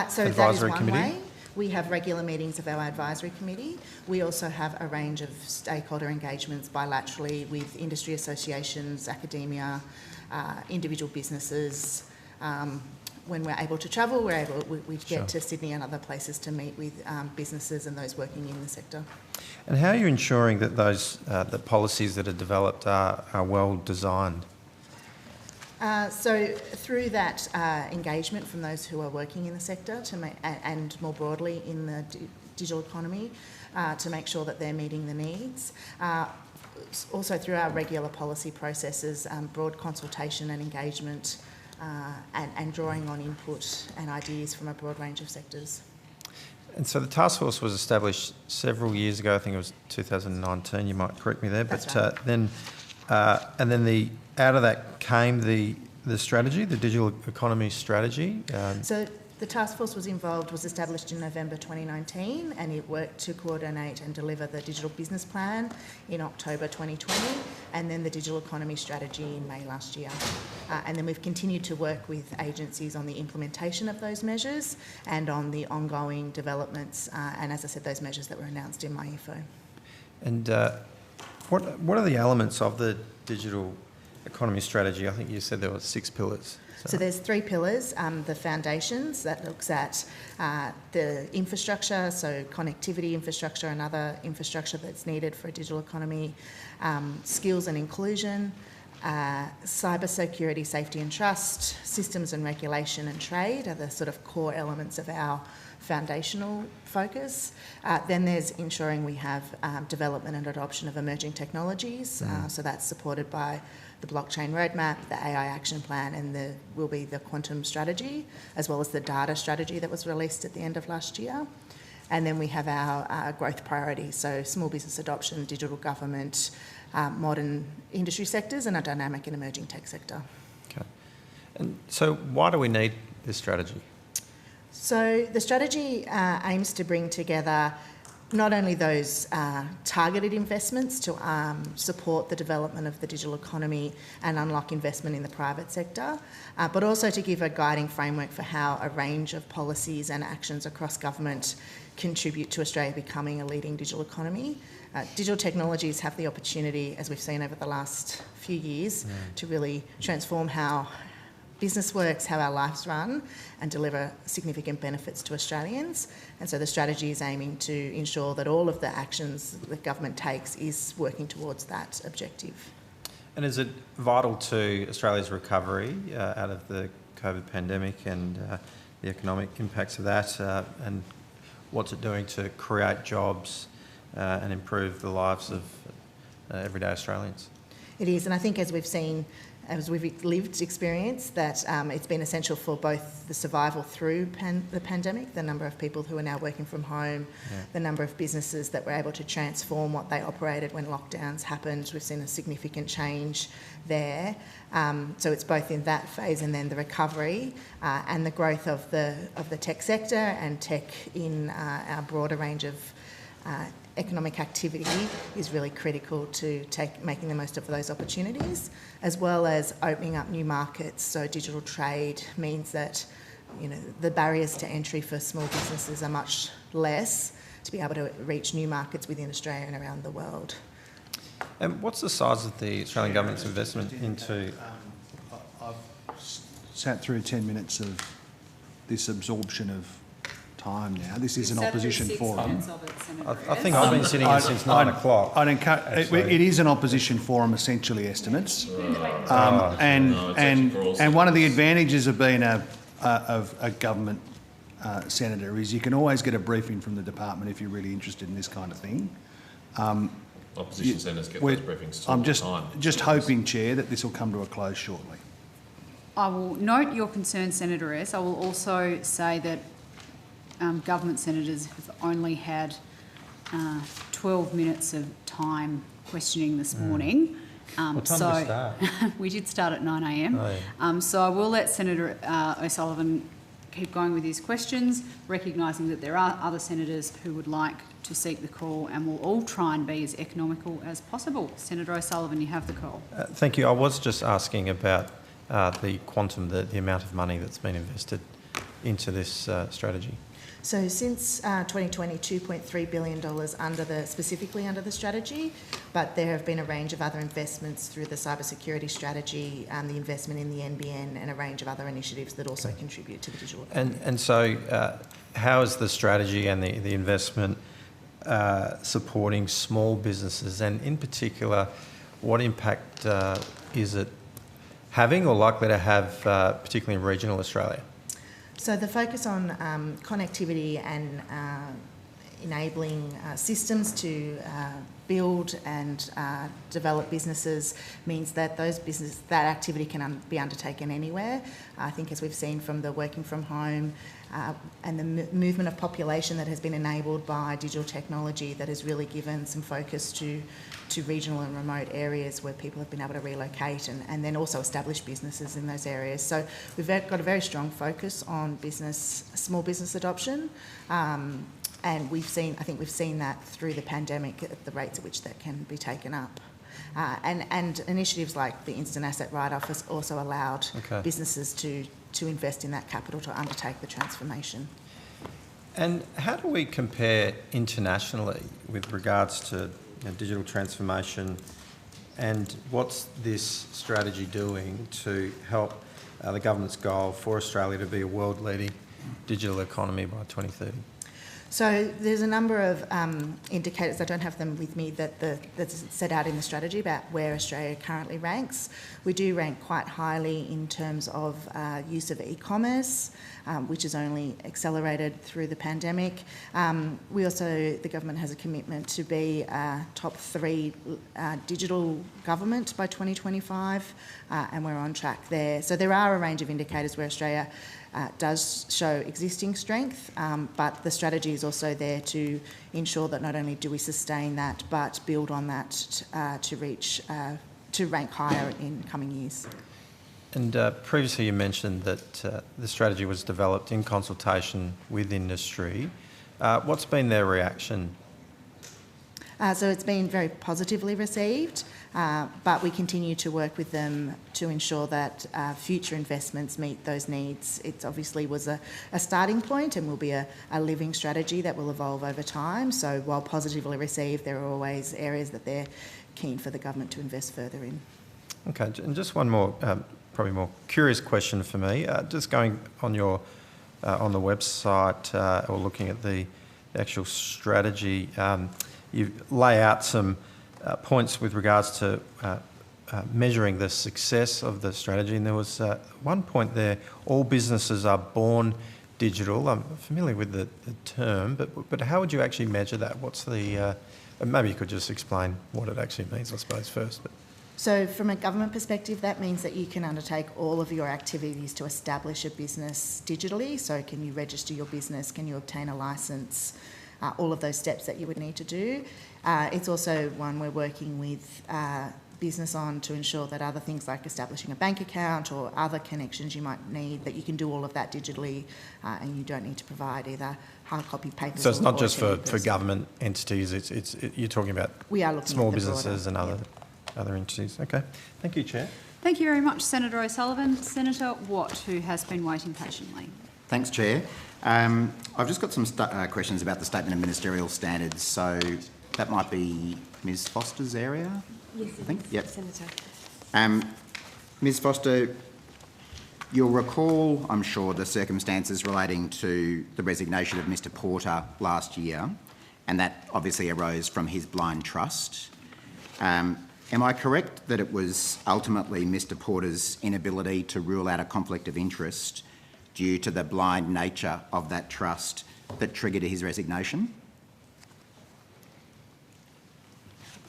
So advisory that is one committee? way. We have regular meetings of our advisory committee. We also have a range of stakeholder engagements bilaterally with industry associations, academia, individual businesses. When we're able to travel, we get to Sydney and other places to meet with businesses and those working in the sector. And how are you ensuring that those the policies that are developed are well designed? So through that engagement from those who are working in the sector and more broadly in the digital economy to make sure that they're meeting the needs. Also through our regular policy processes, broad consultation and engagement and drawing on input and ideas from a broad range of sectors. And so the task force was established several years ago. I think it was 2019. You might correct me there. That's but right. and then out of that came the strategy, the digital economy strategy. So the task force was established in November 2019, and it worked to coordinate and deliver the digital business plan in October 2020, and then the digital economy strategy in May last year. And then we've continued to work with agencies on the implementation of those measures and on the ongoing developments, and as I said, those measures that were announced in MyEFO. And what are the elements of the digital economy strategy? I think you said there were 6 pillars. So there's 3 pillars. The foundations, that looks at the infrastructure, so connectivity infrastructure and other infrastructure that's needed for a digital economy, skills and inclusion, cyber security, safety and trust, systems and regulation and trade are the sort of core elements of our foundational focus. Then there's ensuring we have development and adoption of emerging technologies. So that's supported by the blockchain roadmap, the AI action plan, and will be the quantum strategy, as well as the data strategy that was released at the end of last year. And then we have our growth priorities, so small business adoption, digital government, modern industry sectors, and a dynamic and emerging tech sector. Okay. And so why do we need this strategy? So the strategy aims to bring together not only those targeted investments to support the development of the digital economy and unlock investment in the private sector, but also to give a guiding framework for how a range of policies and actions across government contribute to Australia becoming a leading digital economy. Digital technologies have the opportunity, as we've seen over the last few years, to really transform how business works, how our lives run, and deliver significant benefits to Australians. And so the strategy is aiming to ensure that all of the actions that government takes is working towards that objective. And is it vital to Australia's recovery out of the COVID pandemic and the economic impacts of that, and what's it doing to create jobs and improve the lives of everyday Australians? It is, and I think as we've seen, as we've lived experience, that it's been essential for both the survival through the pandemic, the number of people who are now working from home, the number of businesses that were able to transform what they operated when lockdowns happened. We've seen a significant change there. So it's both in that phase and then the recovery and the growth of the tech sector and tech in our broader range of economic activity is really critical to making the most of those opportunities, as well as opening up new markets. So digital trade means that, you know, the barriers to entry for small businesses are much less to be able to reach new markets within Australia and around the world. And what's the size of the Australian government's investment into? I've sat through 10 minutes of this absorption of time now. This is an opposition forum. I think I've been sitting here since 9 o'clock. It is an opposition forum, essentially, estimates. And one of the advantages of being a government senator is you can always get a briefing from the department if you're really interested in this kind of thing. Opposition senators get those briefings all I'm the time. just hoping, Chair, that this will come to a close shortly. I will note your concern, Senator S. I will also say that government senators have only had 12 minutes of time questioning this morning. What time did we start? We did start at 9 a.m. Oh, yeah. So I will let Senator O'Sullivan keep going with his questions, recognising that there are other senators who would like to seek the call, and we'll all try and be as economical as possible. Senator O'Sullivan, you have the call. Thank you. I was just asking about the quantum, the amount of money that's been invested into this strategy. So since 2020, $2.3 billion specifically under the strategy, but there have been a range of other investments through the cybersecurity strategy, the investment in the NBN, and a range of other initiatives that also contribute to the digital economy. And so how is the strategy and the investment supporting small businesses, and in particular, what impact is it having or likely to have, particularly in regional Australia? So the focus on connectivity and enabling systems to build and develop businesses means that that activity can be undertaken anywhere. I think, as we've seen from the working from home and the movement of population that has been enabled by digital technology, that has really given some focus to regional and remote areas where people have been able to relocate and then also establish businesses in those areas. So we've got a very strong focus on small business adoption. And we've seen that through the pandemic at the rates at which that can be taken up. And initiatives like the Instant Asset Write-Off has also allowed businesses to invest in that capital to undertake the transformation. And how do we compare internationally with regards to digital transformation, and what's this strategy doing to help the government's goal for Australia to be a world-leading digital economy by 2030? So there's a number of indicators, I don't have them with me, that's set out in the strategy about where Australia currently ranks. We do rank quite highly in terms of use of e-commerce, which has only accelerated through the pandemic. The government has a commitment to be a top 3 digital government by 2025, and we're on track there. So there are a range of indicators where Australia does show existing strength, but the strategy is also there to ensure that not only do we sustain that, but build on that to rank higher in coming years. And previously you mentioned that the strategy was developed in consultation with industry. What's been their reaction? So it's been very positively received, but we continue to work with them to ensure that future investments meet those needs. It obviously was a starting point and will be a living strategy that will evolve over time. So while positively received, there are always areas that they're keen for the government to invest further in. Okay, and just one more, probably more curious question for me. Just going on your on the website or looking at the actual strategy, you lay out some points with regards to measuring the success of the strategy, and there was one point there: all businesses are born digital. I'm familiar with the term, but how would you actually measure that? What's the maybe you could just explain what it actually means, I suppose, first. But. So from a government perspective, that means that you can undertake all of your activities to establish a business digitally. So can you register your business? Can you obtain a licence? All of those steps that you would need to do. It's also one we're working with business on to ensure that other things like establishing a bank account or other connections you might need, that you can do all of that digitally and you don't need to provide either hard copy papers. So it's not just for government entities, you're talking about small businesses and other entities. Okay. Thank you, Chair. Thank you very much, Senator O'Sullivan. Senator Watt, who has been waiting patiently. Thanks, Chair. I've just got some questions about the Statement of Ministerial Standards. So that might be Ms Foster's area? Yes, I think. Yep. Senator. Ms Foster, you'll recall, I'm sure, the circumstances relating to the resignation of Mr Porter last year, and that obviously arose from his blind trust. Am I correct that it was ultimately Mr Porter's inability to rule out a conflict of interest due to the blind nature of that trust that triggered his resignation?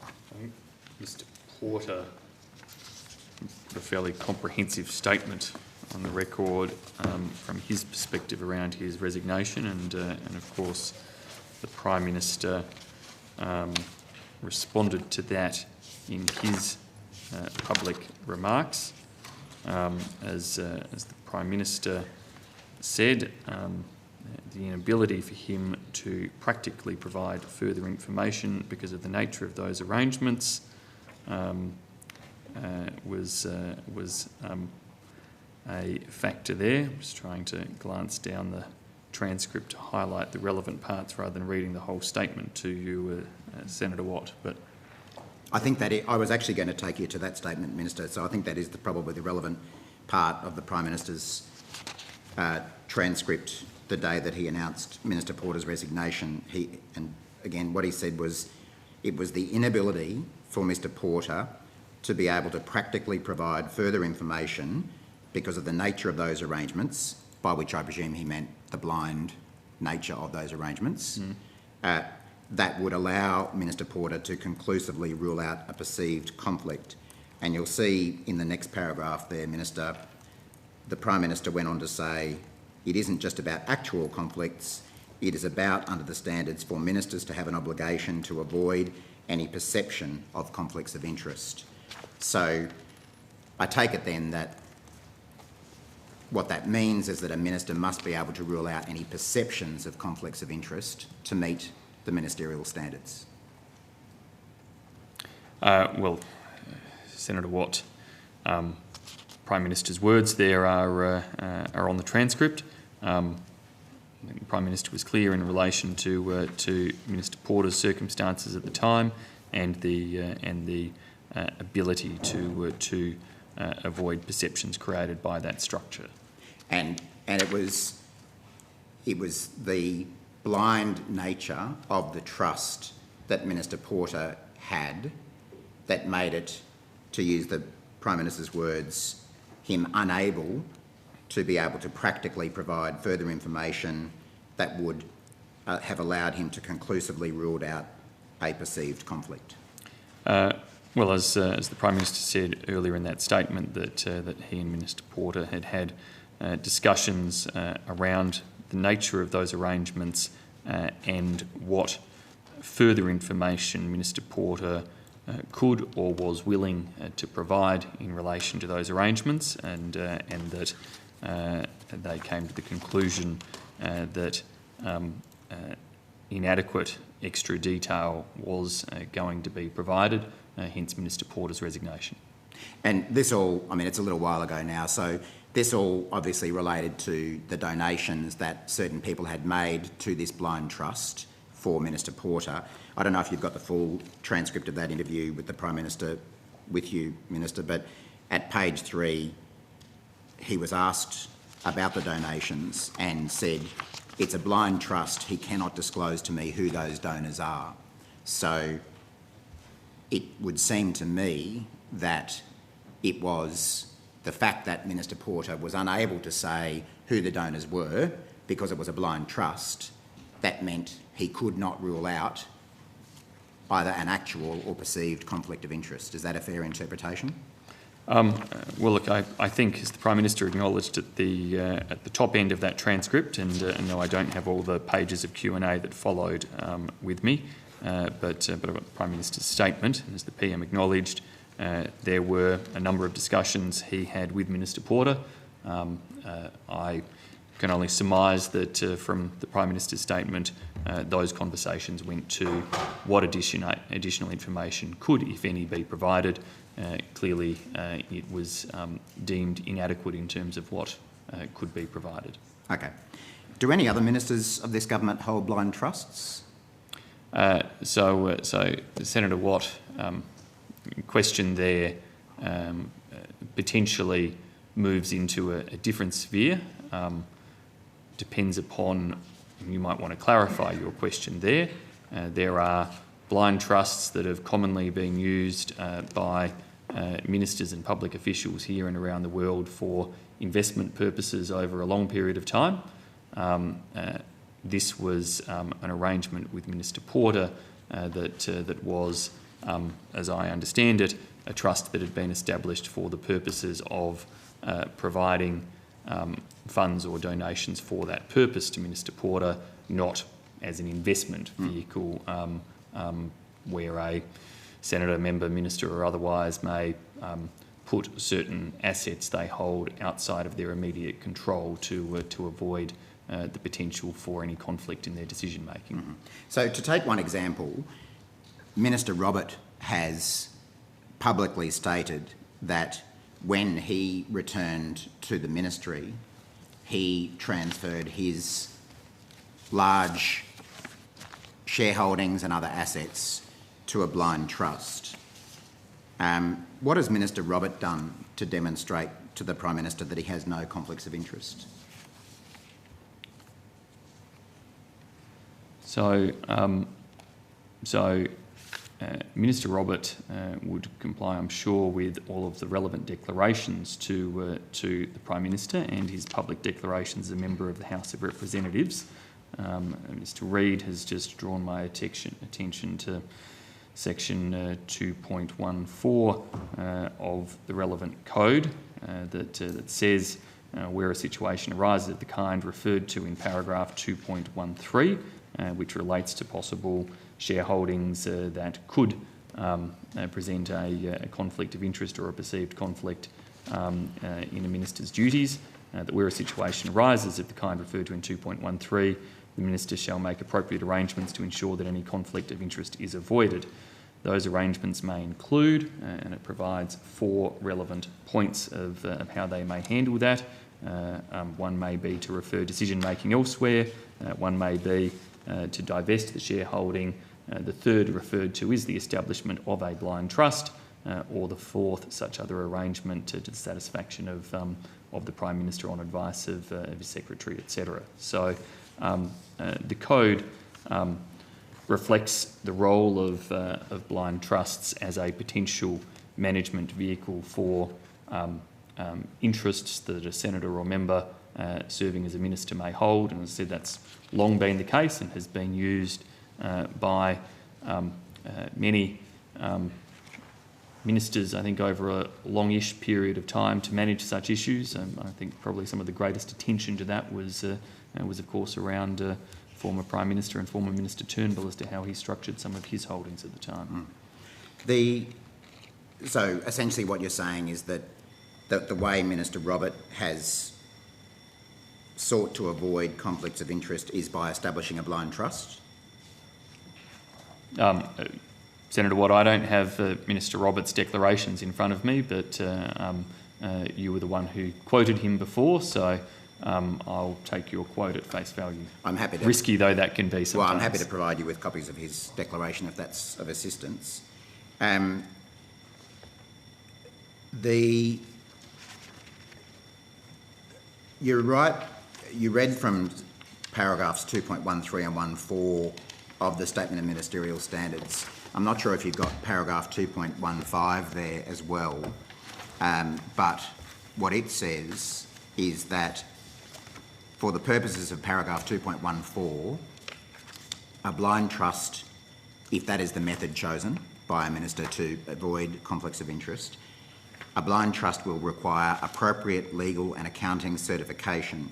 I think Mr Porter put a fairly comprehensive statement on the record from his perspective around his resignation, and of course the Prime Minister responded to that in his public remarks. As the Prime Minister said, the inability for him to practically provide further information because of the nature of those arrangements was a factor there. I'm just trying to glance down the transcript to highlight the relevant parts rather than reading the whole statement to you, Senator Watt. But I think that I was actually going to take you to that statement, Minister, so I think that is probably the relevant part of the Prime Minister's transcript the day that he announced Minister Porter's resignation. And again, what he said was it was the inability for Mr Porter to be able to practically provide further information because of the nature of those arrangements, by which I presume he meant the blind nature of those arrangements, that would allow Minister Porter to conclusively rule out a perceived conflict. And you'll see in the next paragraph there, Minister, the Prime Minister went on to say, it isn't just about actual conflicts, it is about, under the standards, for ministers to have an obligation to avoid any perception of conflicts of interest. So I take it then that what that means is that a minister must be able to rule out any perceptions of conflicts of interest to meet the ministerial standards. Well, Senator Watt, Prime Minister's words there are on the transcript. I think the Prime Minister was clear in relation to Minister Porter's circumstances at the time and the ability to avoid perceptions created by that structure. And it was the blind nature of the trust that Minister Porter had that made it, to use the Prime Minister's words, him unable to be able to practically provide further information that would have allowed him to conclusively rule out a perceived conflict. Well, as the Prime Minister said earlier in that statement, that he and Minister Porter had discussions around the nature of those arrangements and what further information Minister Porter could or was willing to provide in relation to those arrangements, and that they came to the conclusion that inadequate extra detail was going to be provided, hence Minister Porter's resignation. And this all, I mean, it's a little while ago now, so this all obviously related to the donations that certain people had made to this blind trust for Minister Porter. I don't know if you've got the full transcript of that interview with the Prime Minister with you, Minister, but at page 3, he was asked about the donations and said, it's a blind trust, he cannot disclose to me who those donors are. So it would seem to me that it was the fact that Minister Porter was unable to say who the donors were because it was a blind trust, that meant he could not rule out either an actual or perceived conflict of interest. Is that a fair interpretation? Well, look, I think, as the Prime Minister acknowledged at the top end of that transcript, and no, I don't have all the pages of Q&A that followed with me, but I've got the Prime Minister's statement, and as the PM acknowledged, there were a number of discussions he had with Minister Porter. I can only surmise that from the Prime Minister's statement, those conversations went to what additional information could, if any, be provided. Clearly, it was deemed inadequate in terms of what could be provided. Okay. Do any other ministers of this government hold blind trusts? So Senator Watt question there potentially moves into a different sphere. Depends upon, you might want to clarify your question there. There are blind trusts that have commonly been used by ministers and public officials here and around the world for investment purposes over a long period of time. This was an arrangement with Minister Porter that was, as I understand it, a trust that had been established for the purposes of providing funds or donations for that purpose to Minister Porter, not as an investment vehicle where a senator, member, minister or otherwise may put certain assets they hold outside of their immediate control to avoid the potential for any conflict in their decision making. So to take one example, Minister Robert has publicly stated that when he returned to the ministry, he transferred his large shareholdings and other assets to a blind trust. What has Minister Robert done to demonstrate to the Prime Minister that he has no conflicts of interest? Minister Robert would comply, I'm sure, with all of the relevant declarations to the Prime Minister and his public declarations as a member of the House of Representatives. Mr Reid has just drawn my attention to section 2.14 of the relevant code that says where a situation arises of the kind referred to in paragraph 2.13, which relates to possible shareholdings that could present a conflict of interest or a perceived conflict in a minister's duties, that where a situation arises of the kind referred to in 2.13, the minister shall make appropriate arrangements to ensure that any conflict of interest is avoided. Those arrangements may include, and it provides 4 relevant points of how they may handle that. One may be to refer decision-making elsewhere. One may be to divest the shareholding. The third referred to is the establishment of a blind trust, or the fourth, such other arrangement to the satisfaction of the Prime Minister on advice of his Secretary, etc. So the code reflects the role of blind trusts as a potential management vehicle for interests that a senator or member serving as a minister may hold. And as I said, that's long been the case and has been used by many ministers, I think, over a longish period of time to manage such issues. I think probably some of the greatest attention to that was of course, around former Prime Minister and former Minister Turnbull as to how he structured some of his holdings at the time. So essentially what you're saying is that the way Minister Robert has sought to avoid conflicts of interest is by establishing a blind trust? Senator Watt, I don't have Minister Roberts' declarations in front of me, but you were the one who quoted him before, so I'll take your quote at face value. I'm happy to. Risky though that can be sometimes. Well, I'm happy to provide you with copies of his declaration if that's of assistance. You're right, you read from paragraphs 2.13 and 14 of the Statement of Ministerial Standards. I'm not sure if you've got paragraph 2.15 there as well, but what it says is that for the purposes of paragraph 2.14, a blind trust, if that is the method chosen by a minister to avoid conflicts of interest, a blind trust will require appropriate legal and accounting certification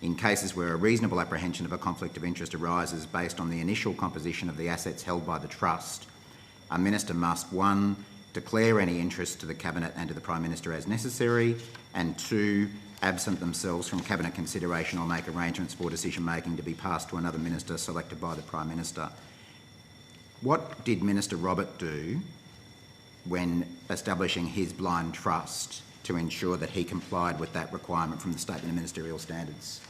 in cases where a reasonable apprehension of a conflict of interest arises based on the initial composition of the assets held by the trust. A minister must, 1, declare any interest to the Cabinet and to the Prime Minister as necessary, and 2, absent themselves from Cabinet consideration or make arrangements for decision-making to be passed to another minister selected by the Prime Minister. What did Minister Robert do when establishing his blind trust to ensure that he complied with that requirement from the Statement of Ministerial Standards?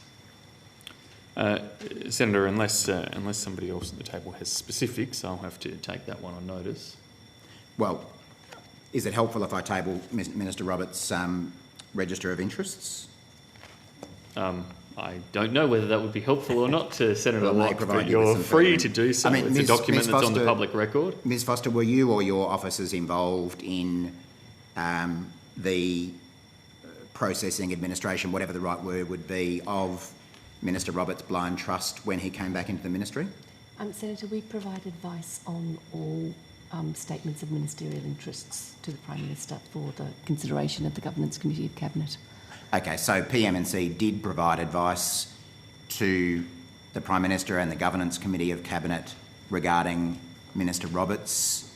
Senator, unless somebody else at the table has specifics, I'll have to take that one on notice. Well, is it helpful if I table Minister Roberts' register of interests? I don't know whether that would be helpful or not to Senator Locke, but you're free to do so. It's a document that's on the public record. Ms Foster, were you or your officers involved in the processing, administration, whatever the right word would be, of Minister Roberts' blind trust when he came back into the ministry? Senator, we provide advice on all statements of ministerial interests to the Prime Minister for the consideration of the Governance Committee of Cabinet. Okay, so PM&C did provide advice to the Prime Minister and the Governance Committee of Cabinet regarding Minister Roberts'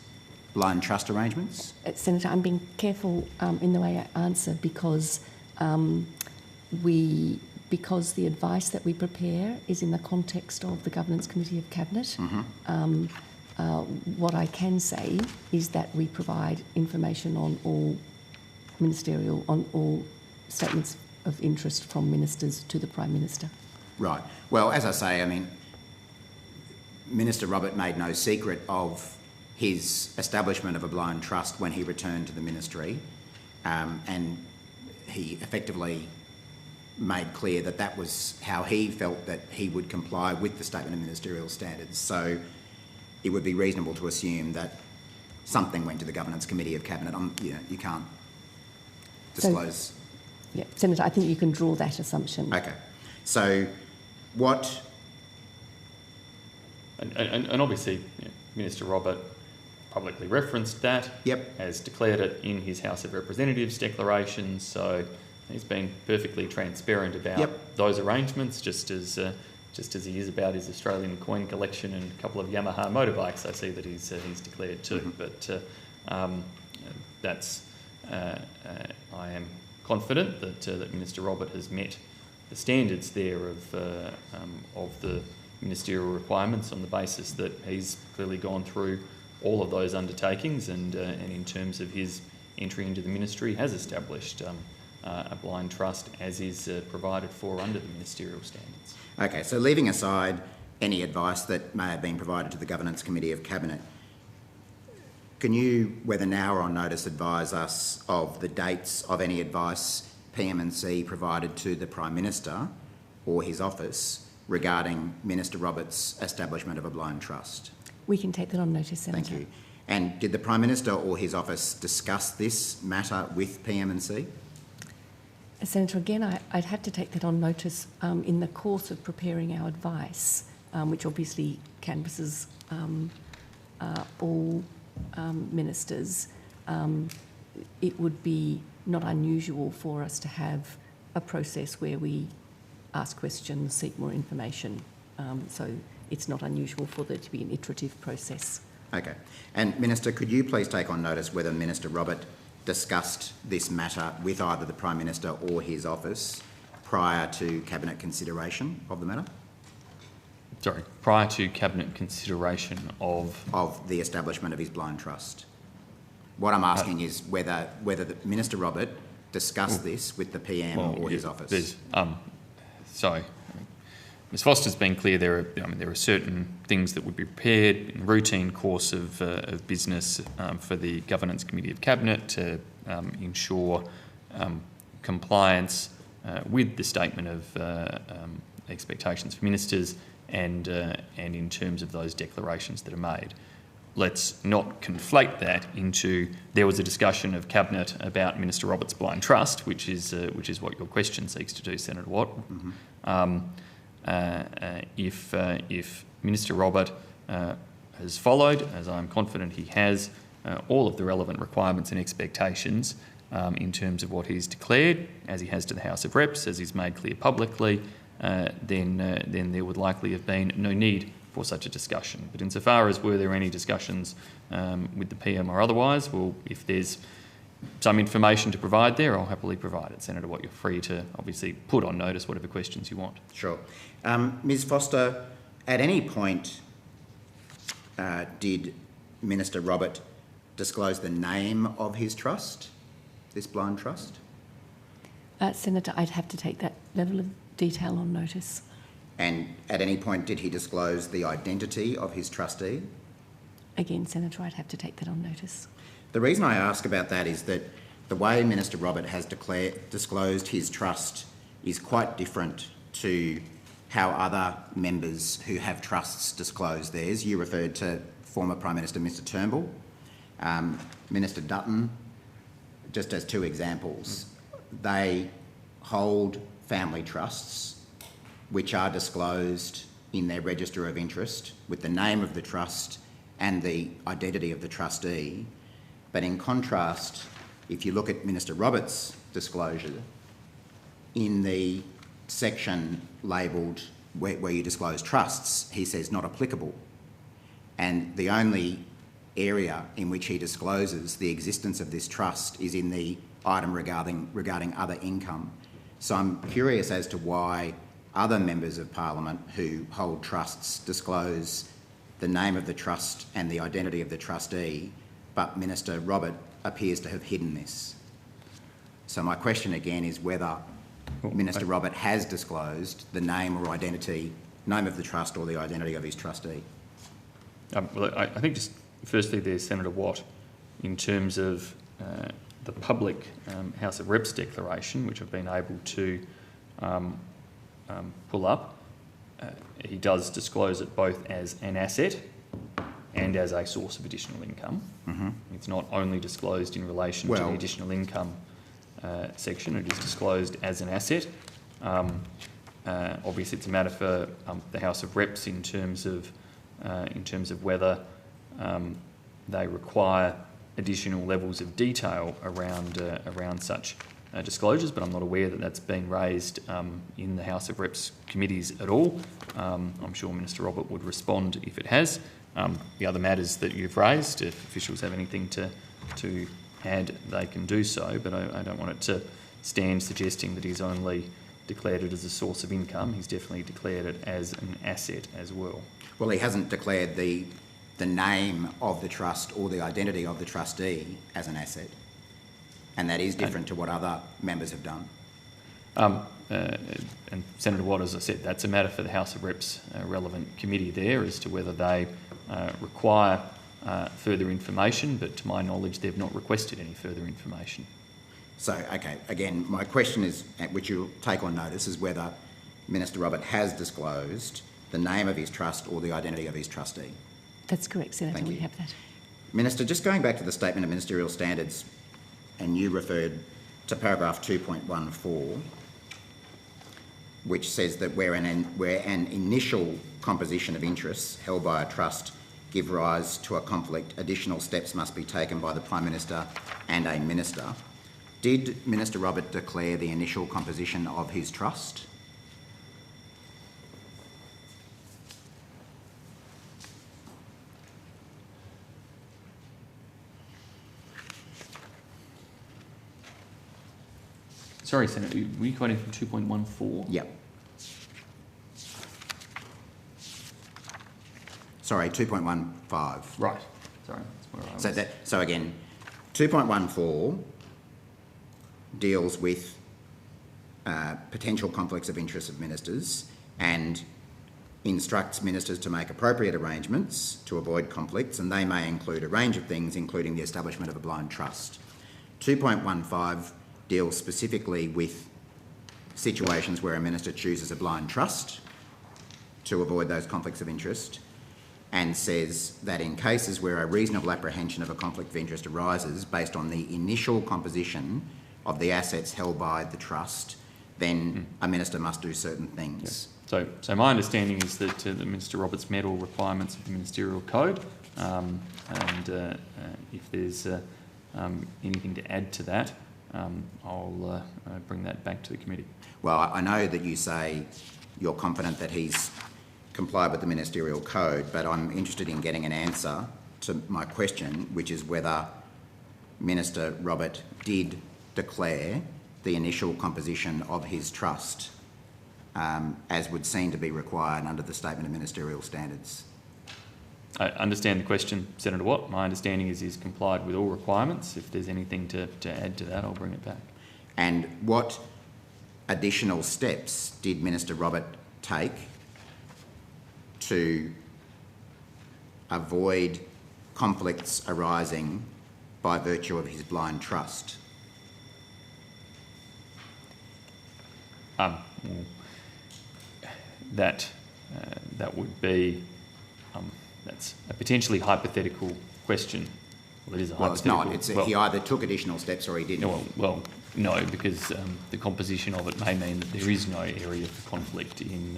blind trust arrangements? Senator, I'm being careful in the way I answer because because the advice that we prepare is in the context of the Governance Committee of Cabinet. What I can say is that we provide information on all statements of interest from ministers to the Prime Minister. Right. Well, as I say, I mean, Minister Robert made no secret of his establishment of a blind trust when he returned to the ministry, and he effectively made clear that that was how he felt that he would comply with the Statement of Ministerial Standards. So it would be reasonable to assume that something went to the Governance Committee of Cabinet. You can't disclose. Yeah, Senator, I think you can draw that assumption. Okay. So what... And obviously, Minister Robert publicly referenced that, has declared it in his House of Representatives declaration, so he's been perfectly transparent about those arrangements, just as he is about his Australian coin collection and a couple of Yamaha motorbikes. I see that he's declared too, but that's I am confident that Minister Robert has met the standards there of the ministerial requirements on the basis that he's clearly gone through all of those undertakings and in terms of his entry into the ministry has established a blind trust as is provided for under the ministerial standards. Okay, so leaving aside any advice that may have been provided to the Governance Committee of Cabinet, can you, whether now or on notice, advise us of the dates of any advice PM&C provided to the Prime Minister or his office regarding Minister Roberts' establishment of a blind trust? We can take that on notice, Senator. Thank you. And did the Prime Minister or his office discuss this matter with PM&C? Senator, again, I'd have to take that on notice in the course of preparing our advice, which obviously canvasses all ministers. It would be not unusual for us to have a process where we ask questions, seek more information. So it's not unusual for there to be an iterative process. Okay. And Minister, could you please take on notice whether Minister Robert discussed this matter with either the Prime Minister or his office prior to Cabinet consideration of the matter? Sorry, prior to Cabinet consideration of the establishment of his blind trust. What I'm asking is whether Minister Robert discussed this with the PM or his office. So, Ms Foster's been clear. There are certain things that would be prepared in the routine course of business for the Governance Committee of Cabinet to ensure compliance with the statement of expectations for ministers and in terms of those declarations that are made. Let's not conflate that into there was a discussion of Cabinet about Minister Roberts' blind trust, which is what your question seeks to do, Senator Watt. If Minister Robert has followed, as I'm confident he has, all of the relevant requirements and expectations in terms of what he's declared, as he has to the House of Reps, as he's made clear publicly, then there would likely have been no need for such a discussion. But insofar as were there any discussions with the PM or otherwise, well, if there's some information to provide there, I'll happily provide it. Senator Watt, you're free to obviously put on notice whatever questions you want. Sure. Ms Foster, at any point did Minister Robert disclose the name of his trust, this blind trust? Senator, I'd have to take that level of detail on notice. And at any point did he disclose the identity of his trustee? Again, Senator, I'd have to take that on notice. The reason I ask about that is that the way Minister Robert has disclosed his trust is quite different to how other members who have trusts disclose theirs. You referred to former Prime Minister Mr Turnbull, Minister Dutton, just as two examples. They hold family trusts which are disclosed in their register of interest with the name of the trust and the identity of the trustee. But in contrast, if you look at Minister Roberts' disclosure, in the section labelled where you disclose trusts, he says not applicable. And the only area in which he discloses the existence of this trust is in the item regarding other income. So I'm curious as to why other members of Parliament who hold trusts disclose the name of the trust and the identity of the trustee, but Minister Robert appears to have hidden this. So my question again is whether Minister Robert has disclosed the name or identity, name of the trust or the identity of his trustee. Well, I think just firstly there, Senator Watt, in terms of the public House of Reps declaration, which I've been able to pull up, he does disclose it both as an asset and as a source of additional income. Mm-hmm. It's not only disclosed in relation to the additional income section, it is disclosed as an asset. Obviously it's a matter for the House of Reps in terms of whether they require additional levels of detail around such disclosures, but I'm not aware that that's been raised in the House of Reps committees at all. I'm sure Minister Robert would respond if it has. The other matters that you've raised, if officials have anything to add, they can do so, but I don't want it to stand suggesting that he's only declared it as a source of income. He's definitely declared it as an asset as well. Well, he hasn't declared the name of the trust or the identity of the trustee as an asset, and that is different to what other members have done. And Senator Watt, as I said, that's a matter for the House of Reps relevant committee there as to whether they require further information, but to my knowledge they've not requested any further information. So, okay, again, my question is, which you'll take on notice, is whether Minister Robert has disclosed the name of his trust or the identity of his trustee. That's correct, Senator. We have that. Minister, just going back to the Statement of Ministerial Standards, and you referred to paragraph 2.14, which says that where an initial composition of interests held by a trust give rise to a conflict, additional steps must be taken by the Prime Minister and a Minister. Did Minister Robert declare the initial composition of his trust? Sorry, Senator, were you quoting from 2.14? Yep. Sorry, 2.15. Right. Sorry, that's where I was. So again, 2.14 deals with potential conflicts of interest of ministers and instructs ministers to make appropriate arrangements to avoid conflicts, and they may include a range of things, including the establishment of a blind trust. 2.15 deals specifically with situations where a minister chooses a blind trust to avoid those conflicts of interest, and says that in cases where a reasonable apprehension of a conflict of interest arises based on the initial composition of the assets held by the trust, then a minister must do certain things. Yeah. So my understanding is that the Minister Roberts met all requirements of the Ministerial Code, and if there's anything to add to that, I'll bring that back to the committee. Well, I know that you say you're confident that he's complied with the Ministerial Code, but I'm interested in getting an answer to my question, which is whether Minister Robert did declare the initial composition of his trust, as would seem to be required under the Statement of Ministerial Standards. I understand the question, Senator Watt. My understanding is he's complied with all requirements. If there's anything to add to that, I'll bring it back. And what additional steps did Minister Robert take to avoid conflicts arising by virtue of his blind trust? That would be that's a potentially hypothetical question. Well, it is a hypothetical. It's not. He either took additional steps or he didn't. Well, no, because the composition of it may mean that there is no area for conflict in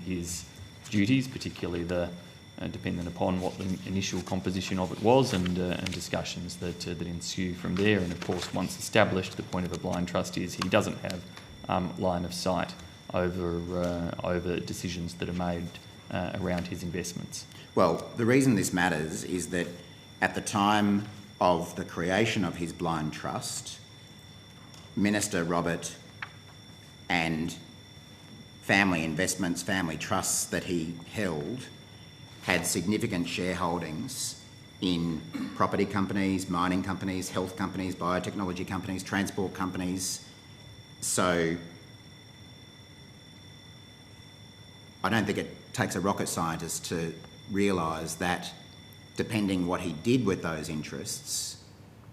his duties, particularly dependent upon what the initial composition of it was and discussions that ensue from there. And of course, once established, the point of a blind trust is he doesn't have line of sight over decisions that are made around his investments. Well, the reason this matters is that at the time of the creation of his blind trust, Minister Robert and family investments, family trusts that he held had significant shareholdings in property companies, mining companies, health companies, biotechnology companies, transport companies. So I don't think it takes a rocket scientist to realise that depending what he did with those interests,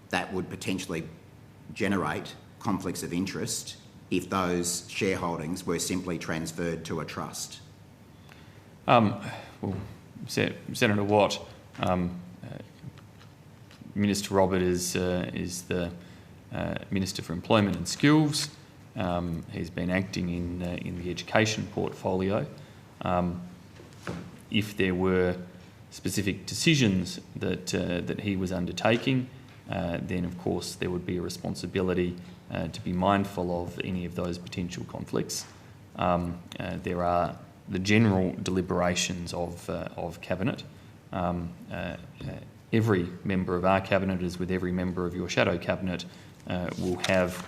that would potentially generate conflicts of interest if those shareholdings were simply transferred to a trust. Well, Senator Watt, Minister Robert is the Minister for Employment and Skills. He's been acting in the education portfolio. If there were specific decisions that he was undertaking, then of course there would be a responsibility to be mindful of any of those potential conflicts. There are the general deliberations of Cabinet. Every member of our Cabinet, as with every member of your shadow Cabinet, will have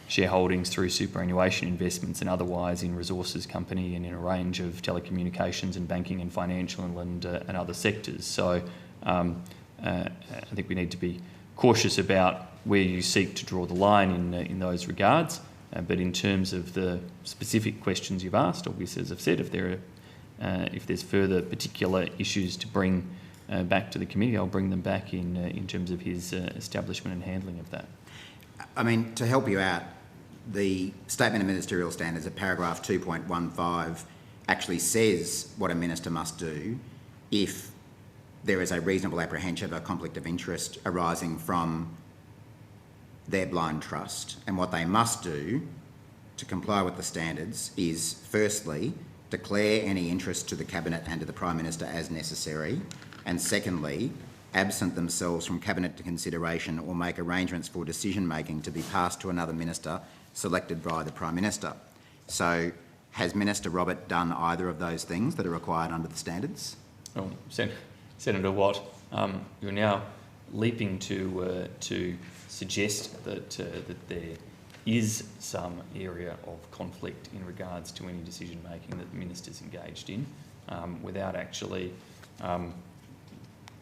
shareholdings through superannuation investments and otherwise in resources company and in a range of telecommunications and banking and financial and other sectors. So I think we need to be cautious about where you seek to draw the line in those regards. But in terms of the specific questions you've asked, obviously, as I've said, if there's further particular issues to bring back to the committee, I'll bring them back in terms of his establishment and handling of that. I mean, to help you out, the Statement of Ministerial Standards at paragraph 2.15 actually says what a minister must do if there is a reasonable apprehension of a conflict of interest arising from their blind trust. And what they must do to comply with the standards is, firstly, declare any interest to the Cabinet and to the Prime Minister as necessary, and secondly, absent themselves from Cabinet consideration or make arrangements for decision-making to be passed to another minister selected by the Prime Minister. So has Minister Robert done either of those things that are required under the standards? Well, Senator Watt, you're now leaping to suggest that there is some area of conflict in regards to any decision-making that the minister's engaged in without actually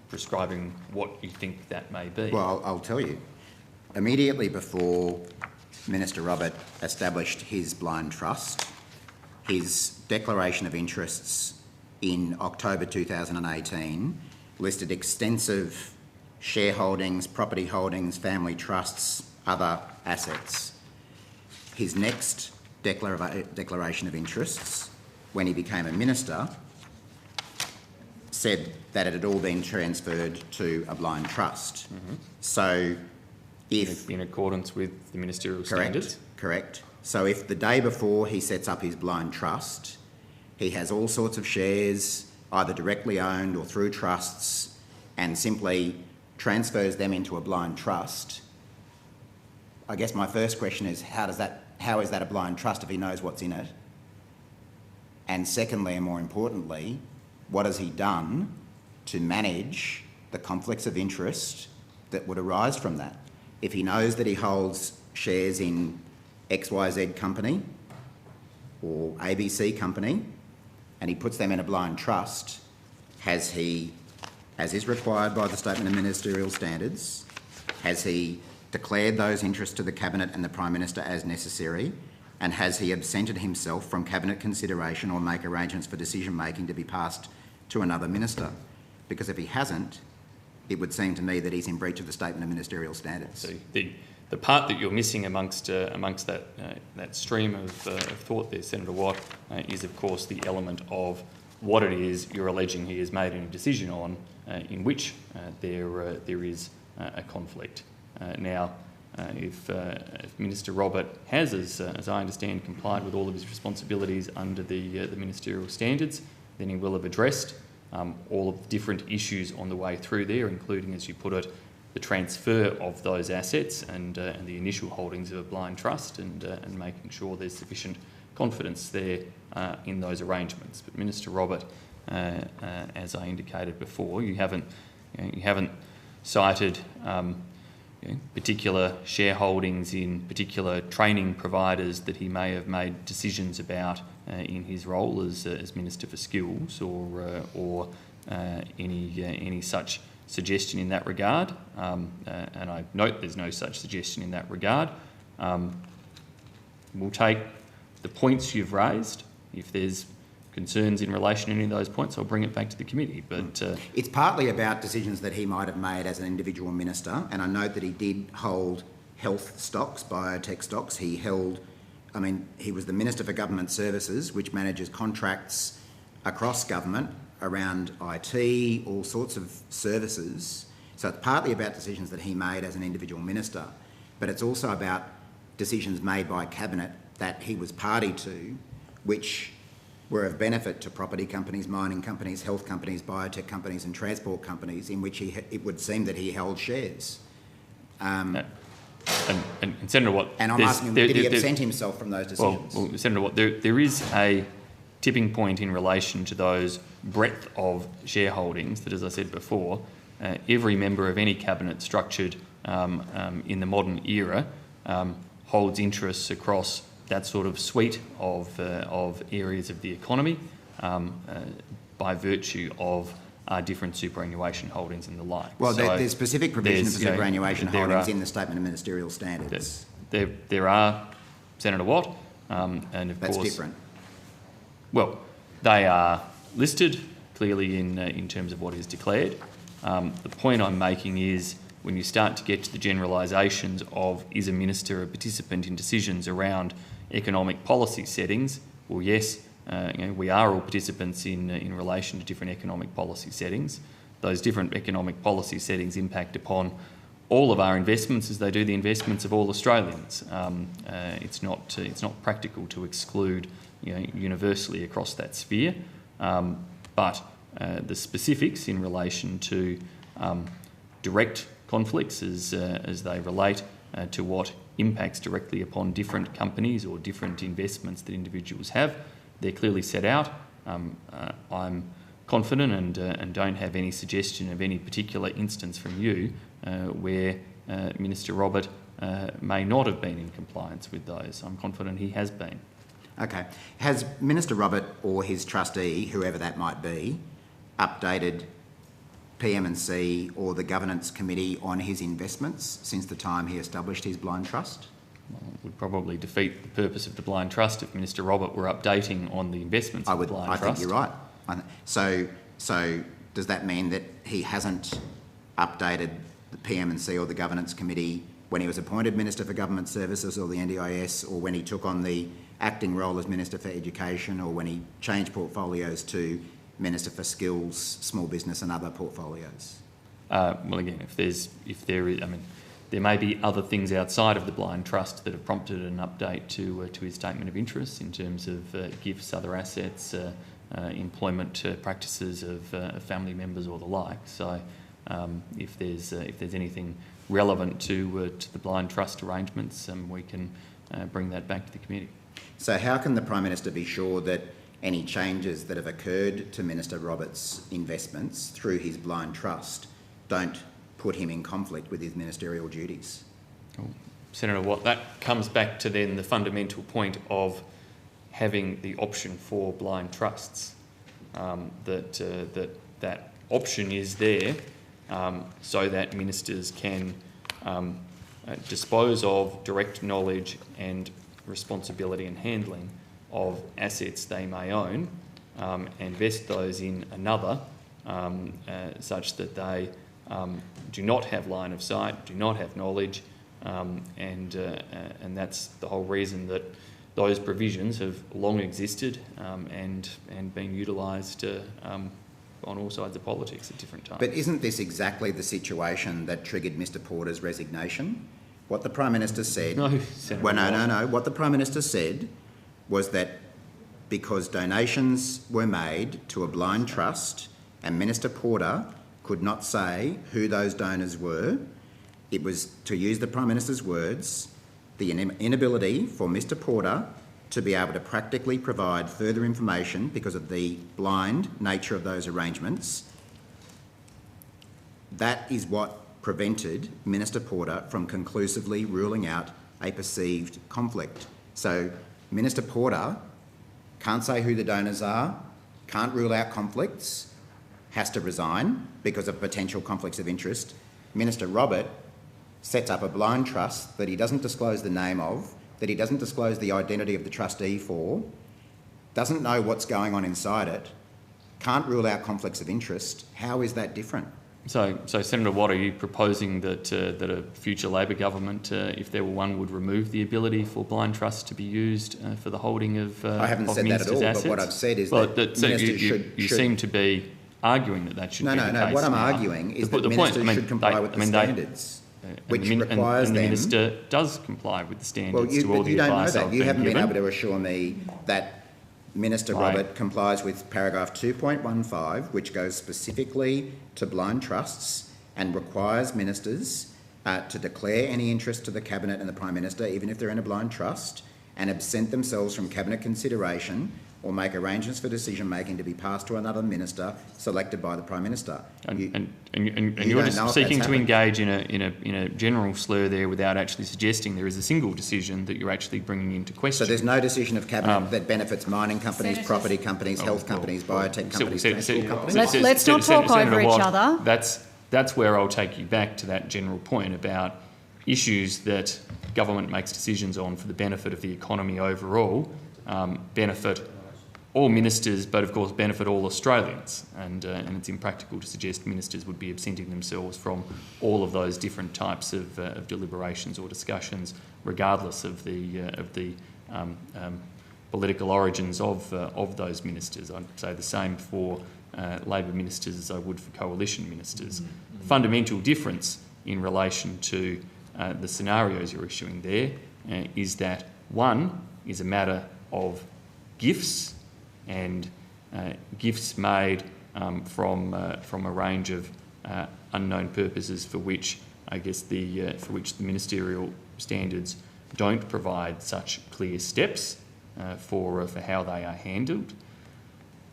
prescribing what you think that may be. Well, I'll tell you. Immediately before Minister Robert established his blind trust, his declaration of interests in October 2018 listed extensive shareholdings, property holdings, family trusts, other assets. His next declaration of interests, when he became a minister, said that it had all been transferred to a blind trust. Mm-hmm. So if... In accordance with the ministerial standards? Correct. So if the day before he sets up his blind trust, he has all sorts of shares, either directly owned or through trusts, and simply transfers them into a blind trust, I guess my first question is, how is that a blind trust if he knows what's in it? And secondly, and more importantly, what has he done to manage the conflicts of interest that would arise from that? If he knows that he holds shares in XYZ company or ABC company and he puts them in a blind trust, has he, as is required by the Statement of Ministerial Standards, has he declared those interests to the Cabinet and the Prime Minister as necessary, and has he absented himself from Cabinet consideration or make arrangements for decision-making to be passed to another minister? Because if he hasn't, it would seem to me that he's in breach of the Statement of Ministerial Standards. So the part that you're missing amongst that stream of thought there, Senator Watt, is of course the element of what it is you're alleging he has made any decision on in which there is a conflict. Now, if Minister Robert has, as I understand, complied with all of his responsibilities under the ministerial standards, then he will have addressed all of the different issues on the way through there, including, as you put it, the transfer of those assets and the initial holdings of a blind trust, and making sure there's sufficient confidence there in those arrangements. But Minister Robert, as I indicated before, you haven't cited particular shareholdings in particular training providers that he may have made decisions about in his role as Minister for Skills, or any such suggestion in that regard. And I note there's no such suggestion in that regard. We'll take the points you've raised. If there's concerns in relation to any of those points, I'll bring it back to the committee. But it's partly about decisions that he might have made as an individual minister, and I note that he did hold health stocks, biotech stocks. He was the Minister for Government Services, which manages contracts across government around IT, all sorts of services. So it's partly about decisions that he made as an individual minister, but it's also about decisions made by Cabinet that he was party to, which were of benefit to property companies, mining companies, health companies, biotech companies and transport companies, in which it would seem that he held shares. And Senator Watt... And I'm asking him, did he absent himself from those decisions? Well, Senator Watt, there is a tipping point in relation to those breadth of shareholdings that, as I said before, every member of any cabinet structured in the modern era holds interests across that sort of suite of areas of the economy by virtue of different superannuation holdings and the like. Well, there's specific provision for superannuation holdings in the Statement of Ministerial Standards. There are, Senator Watt, and of course... That's different. Well, they are listed clearly in terms of what is declared. The point I'm making is when you start to get to the generalisations of is a minister a participant in decisions around economic policy settings, well, yes, we are all participants in relation to different economic policy settings. Those different economic policy settings impact upon all of our investments as they do the investments of all Australians. It's not practical to exclude universally across that sphere, but the specifics in relation to direct conflicts as they relate to what impacts directly upon different companies or different investments that individuals have, they're clearly set out. I'm confident and don't have any suggestion of any particular instance from you where Minister Robert may not have been in compliance with those. I'm confident he has been. Okay. Has Minister Robert or his trustee, whoever that might be, updated PM&C or the Governance Committee on his investments since the time he established his blind trust? Well, it would probably defeat the purpose of the blind trust if Minister Robert were updating on the investments of the blind trust. I think you're right. So does that mean that he hasn't updated the PM&C or the Governance Committee when he was appointed Minister for Government Services or the NDIS, or when he took on the acting role as Minister for Education, or when he changed portfolios to Minister for Skills, Small Business and other portfolios? Well, again, there may be other things outside of the blind trust that have prompted an update to his statement of interest in terms of gifts, other assets, employment practices of family members or the like. So, if there's anything relevant to the blind trust arrangements, we can bring that back to the committee. So, how can the Prime Minister be sure that any changes that have occurred to Minister Roberts' investments through his blind trust don't put him in conflict with his ministerial duties? Well, Senator Watt, that comes back to then the fundamental point of having the option for blind trusts. That option is there so that ministers can dispose of direct knowledge and responsibility and handling of assets they may own and vest those in another such that they do not have line of sight, do not have knowledge, and that's the whole reason that those provisions have long existed and been utilised on all sides of politics at different times. But isn't this exactly the situation that triggered Mr Porter's resignation? What the Prime Minister said... No, No. What the Prime Minister said was that because donations were made to a blind trust and Minister Porter could not say who those donors were, It was, to use the Prime Minister's words, the inability for Mr Porter to be able to practically provide further information because of the blind nature of those arrangements. That is what prevented Minister Porter from conclusively ruling out a perceived conflict. So Minister Porter can't say who the donors are, can't rule out conflicts, has to resign because of potential conflicts of interest. Minister Robert sets up a blind trust that he doesn't disclose the name of, that he doesn't disclose the identity of the trustee for, doesn't know what's going on inside it, can't rule out conflicts of interest. How is that different? So Senator Watt, are you proposing that a future Labor government, if there were one, would remove the ability for blind trusts to be used for the holding of I haven't said that at all, but what I've said is that ministers should... You seem to be arguing that should be the case. No. What I'm arguing is that ministers should comply with the standards, which requires them... And the minister does comply with the standards to all the advice. But you don't know that. You haven't been given. able to assure me that Minister Robert complies with paragraph 2.15, which goes specifically to blind trusts and requires ministers to declare any interest to the Cabinet and the Prime Minister, even if they're in a blind trust, and absent themselves from Cabinet consideration or make arrangements for decision-making to be passed to another minister selected by the Prime Minister. And you're just seeking to engage in a general slur there without actually suggesting there is a single decision that you're actually bringing into question. So there's no decision of Cabinet that benefits mining companies, property companies, health companies, biotech companies, transport companies. Let's not talk over each other. That's where I'll take you back to that general point about issues that government makes decisions on for the benefit of the economy overall, benefit all ministers, but of course benefit all Australians. And it's impractical to suggest ministers would be absenting themselves from all of those different types of deliberations or discussions, regardless of the political origins of those ministers. I'd say the same for Labor ministers as I would for coalition ministers. The fundamental difference in relation to the scenarios you're issuing there is that one is a matter of gifts, and gifts made from a range of unknown purposes for which I guess the ministerial standards don't provide such clear steps for how they are handled.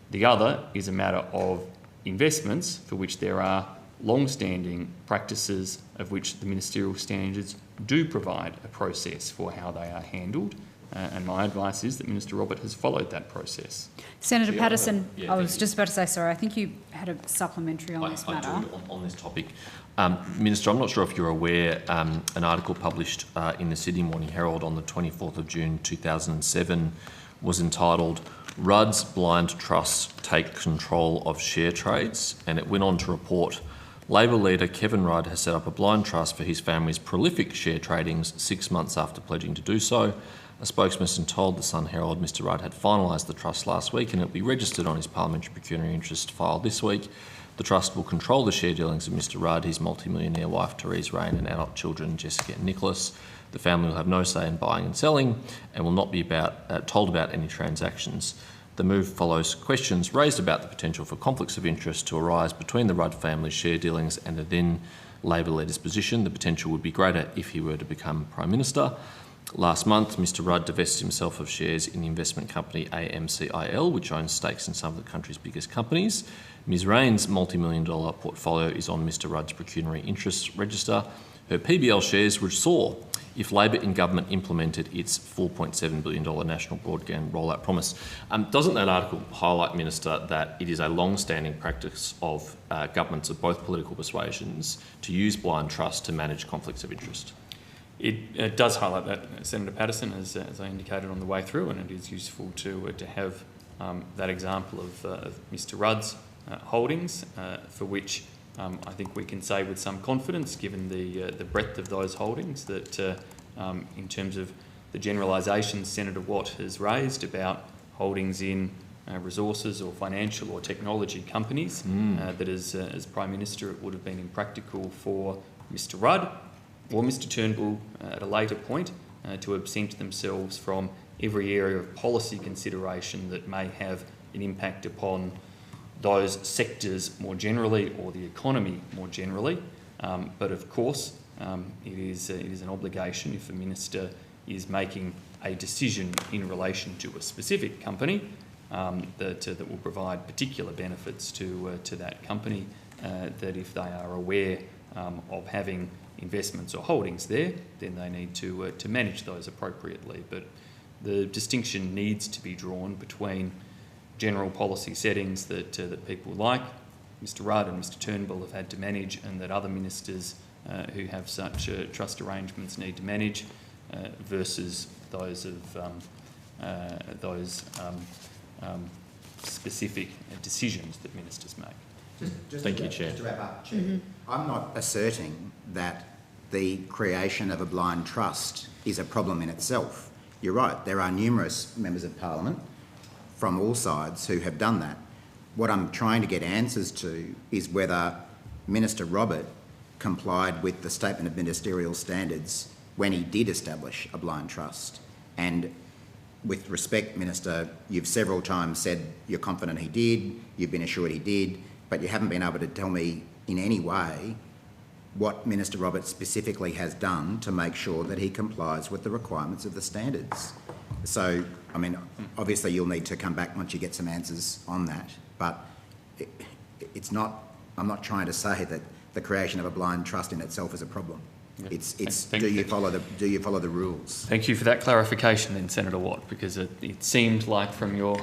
The other is a matter of investments for which there are long-standing practices of which the ministerial standards do provide a process for how they are handled. And my advice is that Minister Robert has followed that process. Senator Patterson, I was just about to say, sorry, I think you had a supplementary on this matter. I do on this topic. Minister, I'm not sure if you're aware, an article published in the Sydney Morning Herald on the 24th of June 2007 was entitled "Rudd's Blind Trusts Take Control of Share Trades," and it went on to report Labor leader Kevin Rudd has set up a blind trust for his family's prolific share tradings 6 months after pledging to do so. A spokesperson told the Sun Herald Mr Rudd had finalised the trust last week and it will be registered on his parliamentary pecuniary interest file this week. The trust will control the share dealings of Mr Rudd, his multimillionaire wife Therese Rain and adult children Jessica and Nicholas. The family will have no say in buying and selling and will not be told about any transactions. The move follows questions raised about the potential for conflicts of interest to arise between the Rudd family's share dealings and the then Labor leader's position. The potential would be greater if he were to become Prime Minister. Last month, Mr Rudd divested himself of shares in the investment company AMCIL, which owns stakes in some of the country's biggest companies. Ms Rain's multi-million-dollar portfolio is on Mr Rudd's pecuniary interests register. Her PBL shares would soar if Labor in government implemented its $4.7 billion national broadband rollout promise. Doesn't that article highlight, Minister, that it is a long-standing practice of governments of both political persuasions to use blind trust to manage conflicts of interest? It does highlight that, Senator Patterson, as I indicated on the way through, and it is useful to have that example of Mr Rudd's holdings, for which I think we can say with some confidence, given the breadth of those holdings, that in terms of the generalisations Senator Watt has raised about holdings in resources or financial or technology companies, that as Prime Minister it would have been impractical for Mr Rudd or Mr Turnbull at a later point to absent themselves from every area of policy consideration that may have an impact upon those sectors more generally or the economy more generally. But of course, It is an obligation if a minister is making a decision in relation to a specific company that will provide particular benefits to that company, that if they are aware of having investments or holdings there, then they need to manage those appropriately. But the distinction needs to be drawn between general policy settings that people like Mr Rudd and Mr Turnbull have had to manage, and that other ministers who have such trust arrangements need to manage, versus those of specific decisions that ministers make. Thank you, Chair. Just to wrap up, Chair, I'm not asserting that the creation of a blind trust is a problem in itself. You're right, there are numerous members of Parliament from all sides who have done that. What I'm trying to get answers to is whether Minister Robert complied with the Statement of Ministerial Standards when he did establish a blind trust. And with respect, Minister, you've several times said you're confident he did, you've been assured he did, but you haven't been able to tell me in any way what Minister Roberts specifically has done to make sure that he complies with the requirements of the standards. So, I mean, obviously you'll need to come back once you get some answers on that, but it's not, I'm not trying to say that the creation of a blind trust in itself is a problem. Yeah. It's do you follow the rules? Thank you for that clarification then, Senator Watt, because it seemed like from your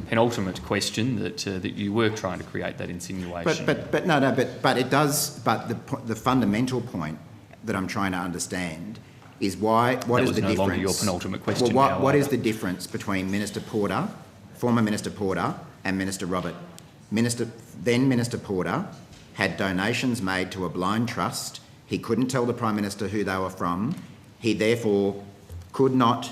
penultimate question that you were trying to create that insinuation. But it does. But the fundamental point that I'm trying to understand is what is the difference? That was no longer your penultimate question. Well, what is the difference between Minister Porter, former Minister Porter, and Minister Robert? Minister Porter had donations made to a blind trust. He couldn't tell the Prime Minister who they were from. He therefore could not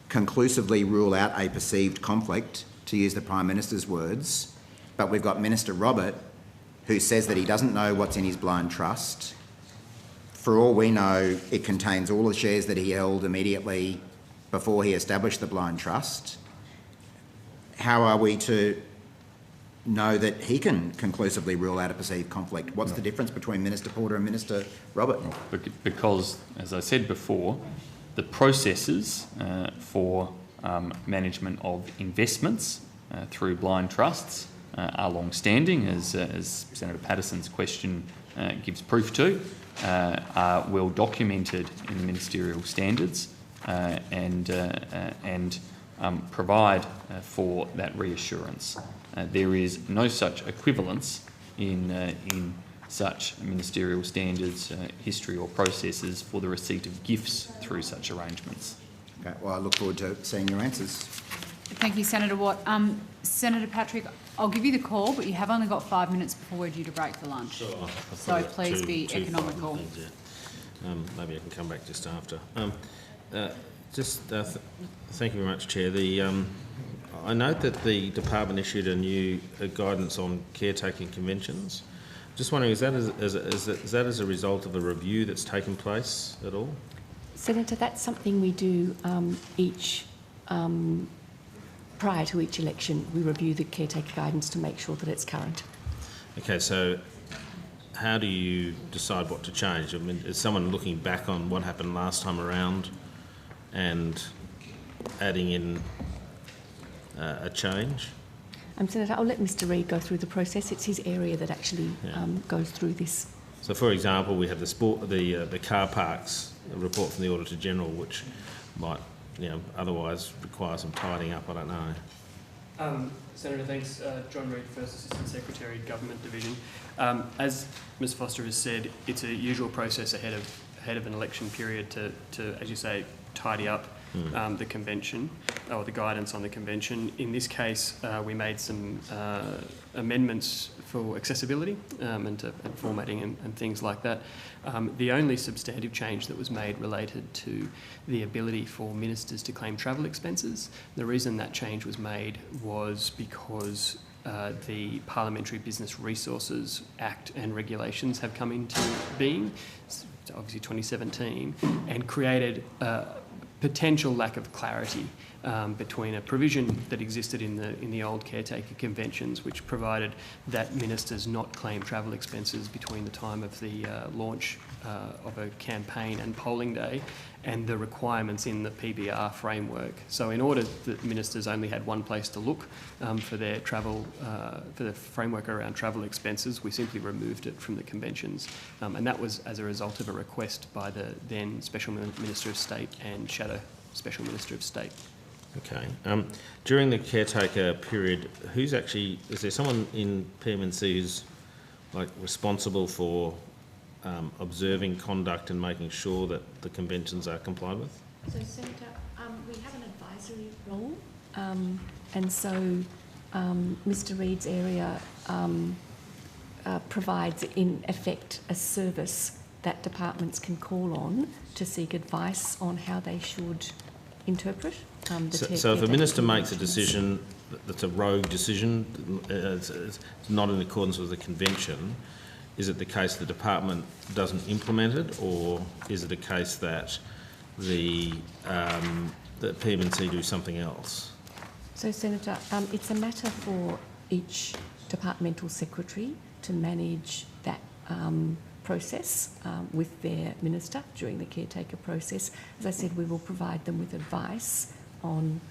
conclusively rule out a perceived conflict, to use the Prime Minister's words. But we've got Minister Robert, who says that he doesn't know what's in his blind trust. For all we know, it contains all the shares that he held immediately before he established the blind trust. How are we to know that he can conclusively rule out a perceived conflict? What's the difference between Minister Porter and Minister Robert? Because, as I said before, the processes for management of investments through blind trusts are long-standing, as Senator Patterson's question gives proof to, are well documented in the ministerial standards and provide for that reassurance. There is no such equivalence in such ministerial standards, history or processes for the receipt of gifts through such arrangements. Okay, well, I look forward to seeing your answers. Thank you, Senator Watt. Senator Patrick, I'll give you the call, but you have only got 5 minutes before we're due to break for lunch. Sure. So please be economical. Things, yeah. Maybe I can come back just after. Thank you very much, Chair. I note that the department issued a new guidance on caretaking conventions. Just wondering, is that as a result of a review that's taken place at all? Senator, that's something we do prior to each election. We review the caretaker guidance to make sure that it's current. Okay, so how do you decide what to change? I mean, is someone looking back on what happened last time around and adding in a change? Senator, I'll let Mr Reid go through the process. It's his area that actually goes through this. So, for example, we have the car parks, a report from the Auditor General, which might, otherwise require some tidying up. I don't know. Senator, thanks. John Reid, First Assistant Secretary, Government Division. As Ms Foster has said, it's a usual process ahead of an election period to, as you say, tidy up the convention, or the guidance on the convention. In this case, we made some amendments for accessibility and formatting and things like that. The only substantive change that was made related to the ability for ministers to claim travel expenses. The reason that change was made was because the Parliamentary Business Resources Act and regulations have come into being, obviously 2017, and created potential lack of clarity between a provision that existed in the old caretaker conventions, which provided that ministers not claim travel expenses between the time of the launch a campaign and polling day, and the requirements in the PBR framework. So in order that ministers only had one place to look for their travel, for the framework around travel expenses, we simply removed it from the conventions. And that was as a result of a request by the then Special Minister of State and Shadow Special Minister of State. Okay. During the caretaker period, is there someone in PMNC who's responsible for observing conduct and making sure that the conventions are complied with? So, Senator, we have an advisory role, and so Mr Reid's area provides, in effect, a service that departments can call on to seek advice on how they should interpret. So if a minister makes a decision that's a rogue decision, it's not in accordance with the convention, is it the case the department doesn't implement it, or is it a case that the PMNC do something else? So, Senator, it's a matter for each departmental secretary to manage that process with their minister during the caretaker process. As I said, we will provide them with advice on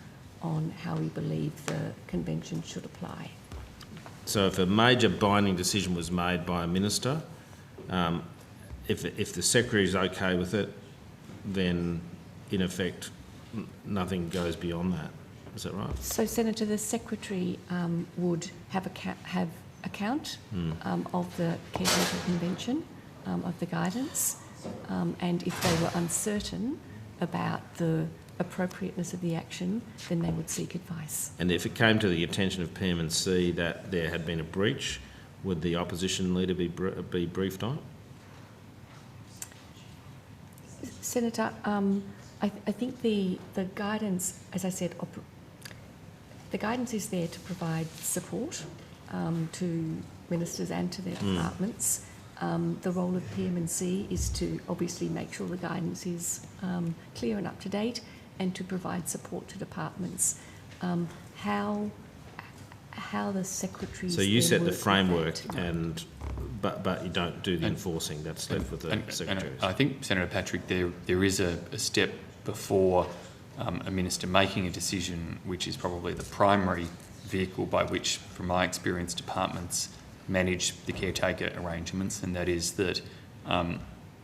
how we believe the convention should apply. So if a major binding decision was made by a minister, if the secretary is okay with it, then in effect nothing goes beyond that. Is that right? So, Senator, the secretary would have account of the caretaker convention, of the guidance, and if they were uncertain about the appropriateness of the action, then they would seek advice. And if it came to the attention of PMNC that there had been a breach, would the opposition leader be briefed on it? Senator, I think the guidance, as I said, the guidance is there to provide support to ministers and to their departments. The role of PMNC is to obviously make sure the guidance is clear and up to date, and to provide support to departments. How the secretaries... So you set the framework, but you don't do the enforcing. That's left with the secretaries. I think, Senator Patrick, there is a step before a minister making a decision, which is probably the primary vehicle by which, from my experience, departments manage the caretaker arrangements, and that is that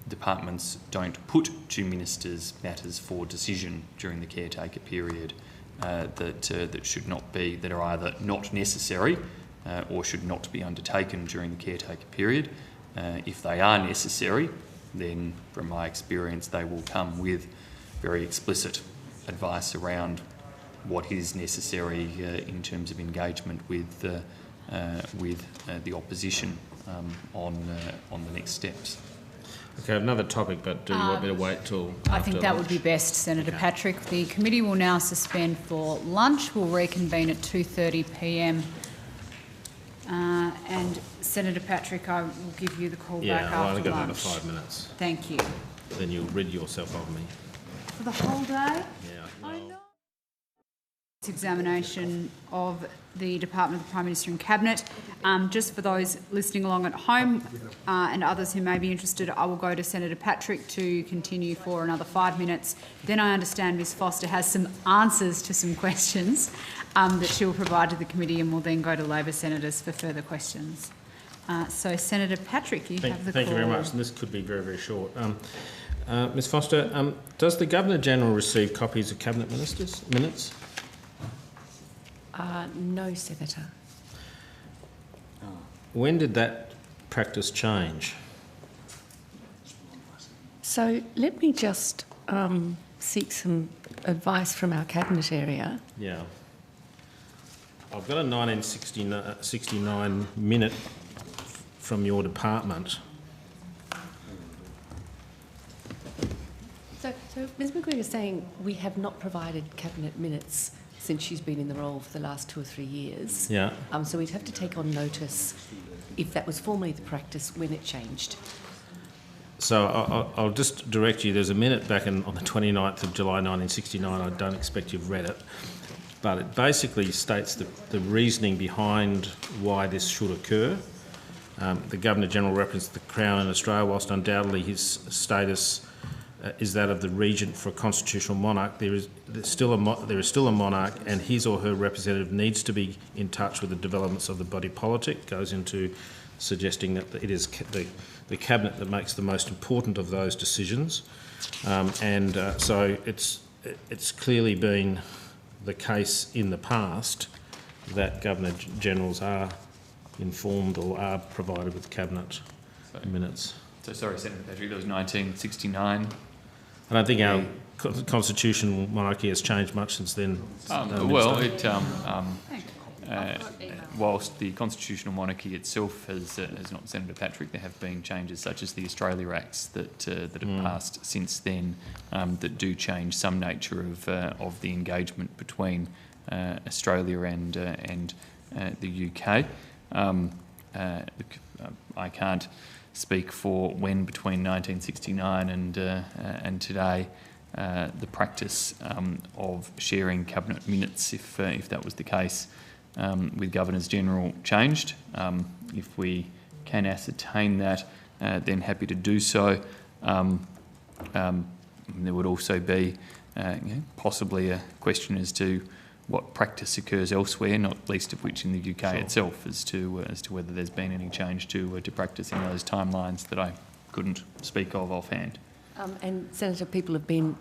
departments don't put to ministers matters for decision during the caretaker period that should not be, that are either not necessary or should not be undertaken during the caretaker period. If they are necessary, then from my experience they will come with very explicit advice around what is necessary in terms of engagement with the opposition on the next steps. Okay, another topic, but do you want me to wait till after I think that lunch? would be best, Senator Patrick. The committee will now suspend for lunch. We'll reconvene at 2:30 p.m. And Senator Patrick, I will give you the call back after lunch. Yeah, I've only got another 5 minutes. Thank you. Then you'll rid yourself of me. For the whole day? Yeah. I know. Examination of the Department of the Prime Minister and Cabinet. Just for those listening along at home and others who may be interested, I will go to Senator Patrick to continue for another 5 minutes. Then I understand Ms Foster has some answers to some questions that she will provide to the committee, and will then go to Labor senators for further questions. So Senator Patrick, you have the call. Thank you very much. And this could be very, very short. Ms Foster, does the Governor-General receive copies of Cabinet minutes? No, Senator. When did that practice change? So let me just seek some advice from our Cabinet area. Yeah. I've got a 1969 minute from your department. So Ms McGregor is saying we have not provided Cabinet minutes since she's been in the role for the last 2 or 3 years. Yeah. So we'd have to take on notice if that was formerly the practice, when it changed. So I'll just direct you. There's a minute back on the 29th of July 1969. I don't expect you've read it. But it basically states the reasoning behind why this should occur. The Governor-General represents the Crown in Australia, whilst undoubtedly his status is that of the regent for a constitutional monarch. There is still a monarch, and his or her representative needs to be in touch with the developments of the body politic. Goes into suggesting that it is the cabinet that makes the most important of those decisions, so it's clearly been the case in the past that Governor-Generals are informed or are provided with cabinet minutes. So sorry, Senator Patrick, that was 1969. I don't think our constitutional monarchy has changed much since then. Whilst the constitutional monarchy itself has not, Senator Patrick, there have been changes such as the Australia Acts that have passed since then that do change some nature of the engagement between Australia and the UK. I can't speak for when between 1969 and today the practice of sharing cabinet minutes, if that was the case, with Governors-General changed. If we can ascertain that, then happy to do so. There would also be possibly a question as to what practice occurs elsewhere, not least of which in the UK itself, as to whether there's been any change to practice in those timelines that I couldn't speak of offhand. And Senator, people have been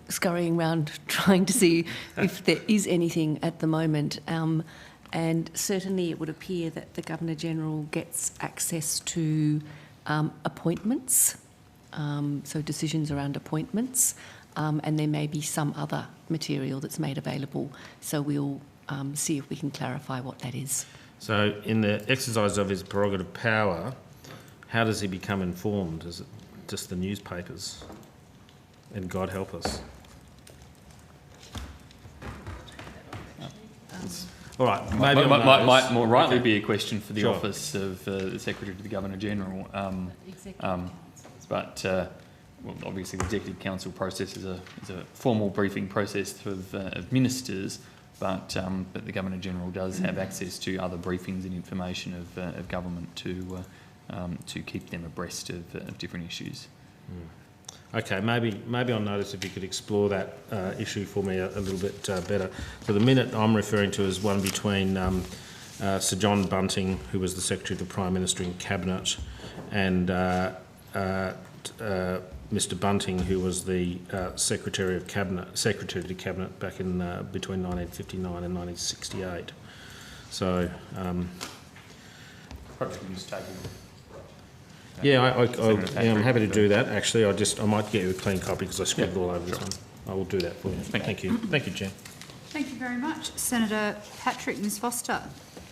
scurrying around trying to see if there is anything at the moment. And certainly it would appear that the Governor-General gets access to appointments, so decisions around appointments, and there may be some other material that's made available. So we'll see if we can clarify what that is. So in the exercise of his prerogative power, how does he become informed? Is it just the newspapers? And God help us. All right, maybe might more rightly be a question for the office of the Secretary to the Governor-General. But obviously the Executive Council process is a formal briefing process of ministers, but the Governor-General does have access to other briefings and information of government to keep them abreast of different issues. Okay, maybe on notice if you could explore that issue for me a little bit better. So the minute I'm referring to is one between Sir John Bunting, who was the Secretary to the Prime Minister in Cabinet, and Mr Bunting, who was the Secretary to Cabinet back in between 1959 and 1968. So. Perhaps we can just take it. Yeah, I'm happy to do that. Actually, I might get you a clean copy because I scribbled all over this one. I will do that for you. Thank you. Thank you, Chair. Thank you very much. Senator Patrick, Ms Foster,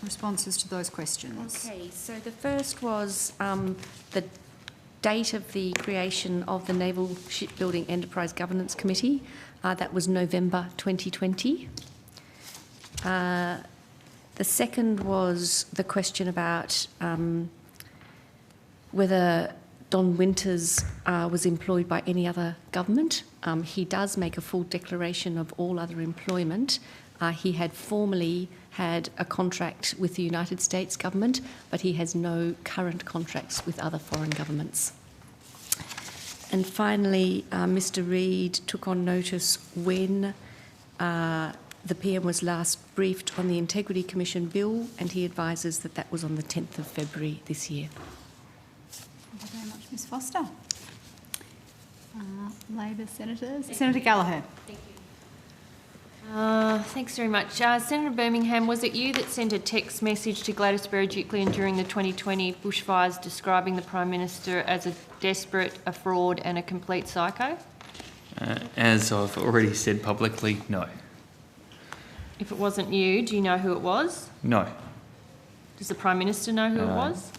responses to those questions. Okay, so the first was the date of the creation of the Naval Shipbuilding Enterprise Governance Committee. That was November 2020. The second was the question about whether Don Winters was employed by any other government. He does make a full declaration of all other employment. He had formerly had a contract with the United States government, but he has no current contracts with other foreign governments. And finally, Mr Reid took on notice when the PM was last briefed on the Integrity Commission bill, and he advises that that was on the 10th of February this year. Thank you very much, Ms Foster. Labor senators. Senator Gallagher. Thank you. Thanks very much. Senator Birmingham, was it you that sent a text message to Gladys Berejiklian during the 2020 bushfires describing the Prime Minister as a desperate, a fraud and a complete psycho? As I've already said publicly, no. If it wasn't you, do you know who it was? No. Does the Prime Minister know who it was?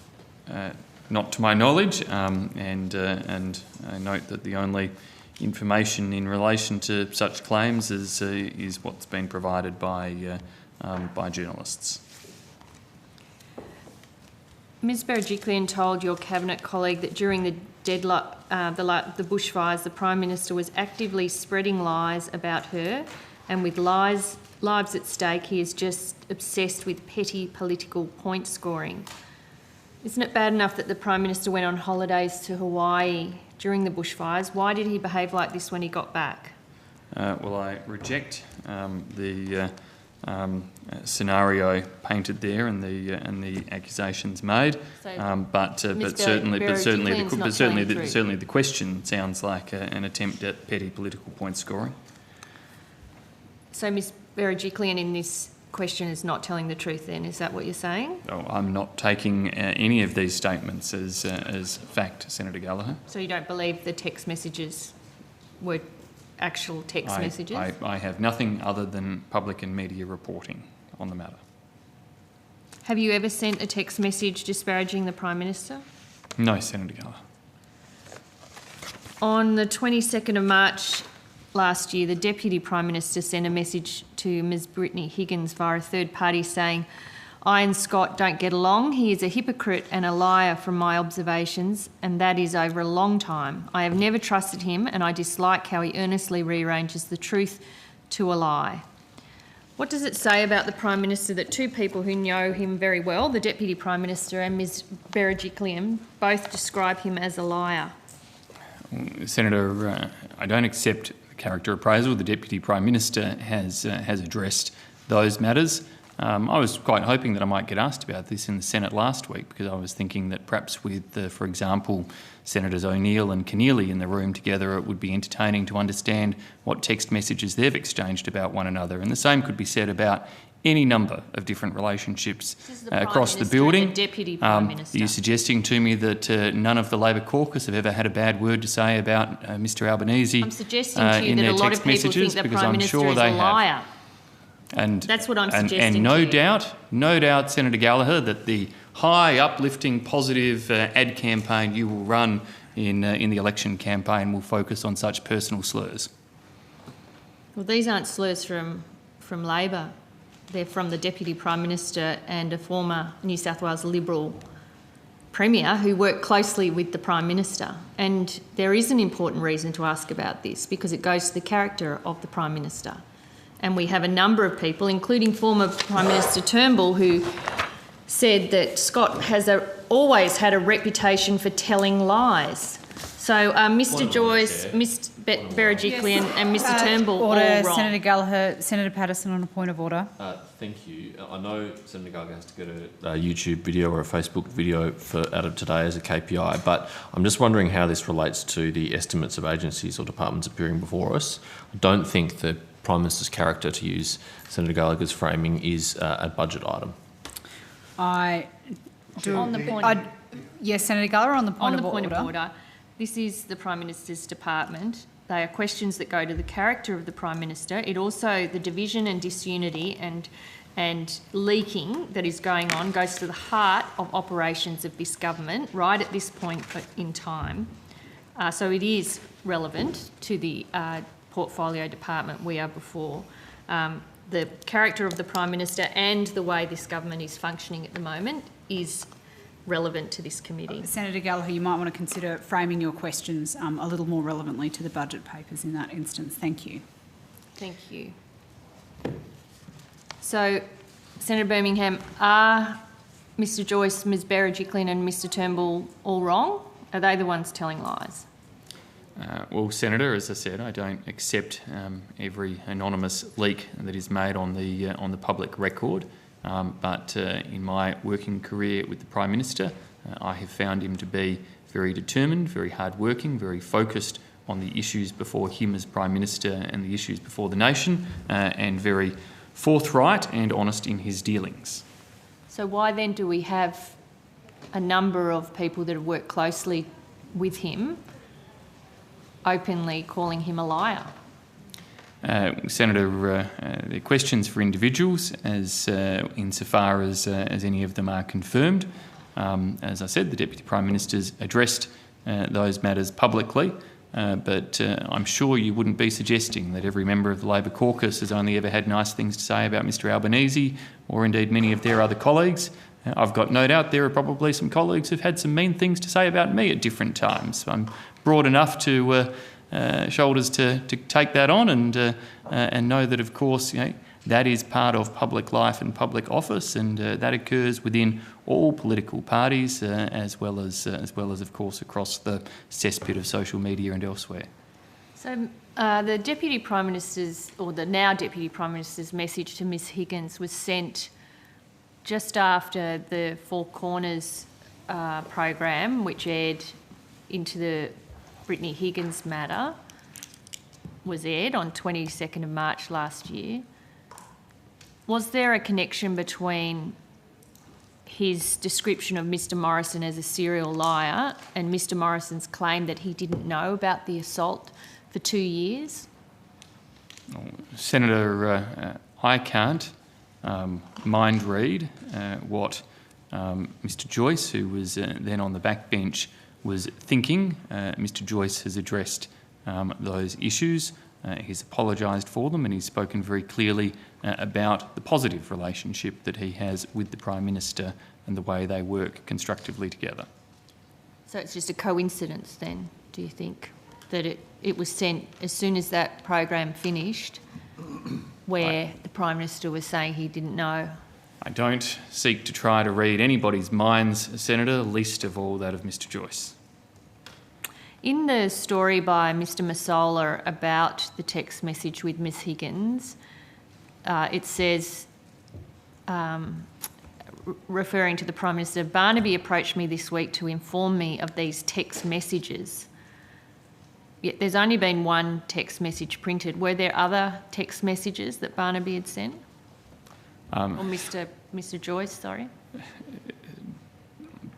Not to my knowledge, and I note that the only information in relation to such claims is what's been provided by journalists. Ms Berejiklian told your Cabinet colleague that during the deadlock, the bushfires, the Prime Minister was actively spreading lies about her, and with lives at stake, he is just obsessed with petty political point scoring. Isn't it bad enough that the Prime Minister went on holidays to Hawaii during the bushfires? Why did he behave like this when he got back? Well, I reject the scenario painted there and the accusations made. But certainly the question sounds like an attempt at petty political point scoring. So Ms. Berejiklian in this question is not telling the truth then, is that what you're saying? Oh, I'm not taking any of these statements as fact, Senator Gallagher. So you don't believe the text messages were actual text messages? I have nothing other than public and media reporting on the matter. Have you ever sent a text message disparaging the Prime Minister? No, Senator Gallagher. On the 22nd of March last year, the Deputy Prime Minister sent a message to Ms Brittany Higgins via a third party saying, "I and Scott don't get along. He is a hypocrite and a liar from my observations, and that is over a long time. I have never trusted him and I dislike how he earnestly rearranges the truth to a lie." What does it say about the Prime Minister that two people who know him very well, the Deputy Prime Minister and Ms Berejiklian, both describe him as a liar? Senator, I don't accept the character appraisal. The Deputy Prime Minister has addressed those matters. I was quite hoping that I might get asked about this in the Senate last week, because I was thinking that perhaps with, for example, Senators O'Neill and Keneally in the room together, it would be entertaining to understand what text messages they've exchanged about one another. And the same could be said about any number of different relationships across the building. The Deputy Prime Minister. Are you suggesting to me that none of the Labor caucus have ever had a bad word to say about Mr Albanese? I'm suggesting to you that a lot of people think the Prime Minister is a liar. And that's what I'm suggesting. And no doubt, Senator Gallagher, that the high, uplifting, positive ad campaign you will run in the election campaign will focus on such personal slurs. Well, these aren't slurs from Labor. They're from the Deputy Prime Minister and a former New South Wales Liberal Premier who worked closely with the Prime Minister. And there is an important reason to ask about this, because it goes to the character of the Prime Minister. And we have a number of people, including former Prime Minister Turnbull, who said that Scott has always had a reputation for telling lies. So Mr Joyce, Ms Berejiklian and Mr Turnbull all wrong. Senator Gallagher, Senator Patterson on a point of order. Thank you. I know Senator Gallagher has to get a YouTube video or a Facebook video out of today as a KPI, but I'm just wondering how this relates to the estimates of agencies or departments appearing before us. I don't think the Prime Minister's character, to use Senator Gallagher's framing, is a budget item. I do. On the point. Yes, Senator Gallagher, on the point of order. This is the Prime Minister's department. They are questions that go to the character of the Prime Minister. It also, the division and disunity and leaking that is going on goes to the heart of operations of this government right at this point in time. So it is relevant to the portfolio department we are before. The character of the Prime Minister and the way this government is functioning at the moment is relevant to this committee. Senator Gallagher, you might want to consider framing your questions a little more relevantly to the budget papers in that instance. Thank you. Thank you. So, Senator Birmingham, are Mr Joyce, Ms Berejiklian and Mr Turnbull all wrong? Are they the ones telling lies? Well, Senator, as I said, I don't accept every anonymous leak that is made on the public record. But in my working career with the Prime Minister, I have found him to be very determined, very hard-working, very focused on the issues before him as Prime Minister and the issues before the nation, and very forthright and honest in his dealings. So why then do we have a number of people that have worked closely with him openly calling him a liar? Senator, they're questions for individuals as insofar as any of them are confirmed. As I said, the Deputy Prime Minister's addressed those matters publicly, but I'm sure you wouldn't be suggesting that every member of the Labor caucus has only ever had nice things to say about Mr Albanese or indeed many of their other colleagues. I've got no doubt there are probably some colleagues who've had some mean things to say about me at different times. I'm broad enough to shoulders to take that on and know that, of course, that is part of public life and public office, and that occurs within all political parties, as well as of course across the cesspit of social media and elsewhere. So the Deputy Prime Minister's, or the now Deputy Prime Minister's message to Ms Higgins was sent just after the Four Corners program, which aired into the Brittany Higgins matter, was aired on 22nd of March last year. Was there a connection between his description of Mr Morrison as a serial liar and Mr Morrison's claim that he didn't know about the assault for 2 years? Senator, I can't mind read what Mr Joyce, who was then on the backbench, was thinking. Mr Joyce has addressed those issues. He's apologised for them, and he's spoken very clearly about the positive relationship that he has with the Prime Minister and the way they work constructively together. So it's just a coincidence then, do you think, that it was sent as soon as that program finished, where the Prime Minister was saying he didn't know? I don't seek to try to read anybody's minds, Senator, least of all that of Mr Joyce. In the story by Mr Massola about the text message with Ms Higgins, it says, referring to the Prime Minister, Barnaby approached me this week to inform me of these text messages. Yet there's only been one text message printed. Were there other text messages that Barnaby had sent? Or Mr Joyce, sorry?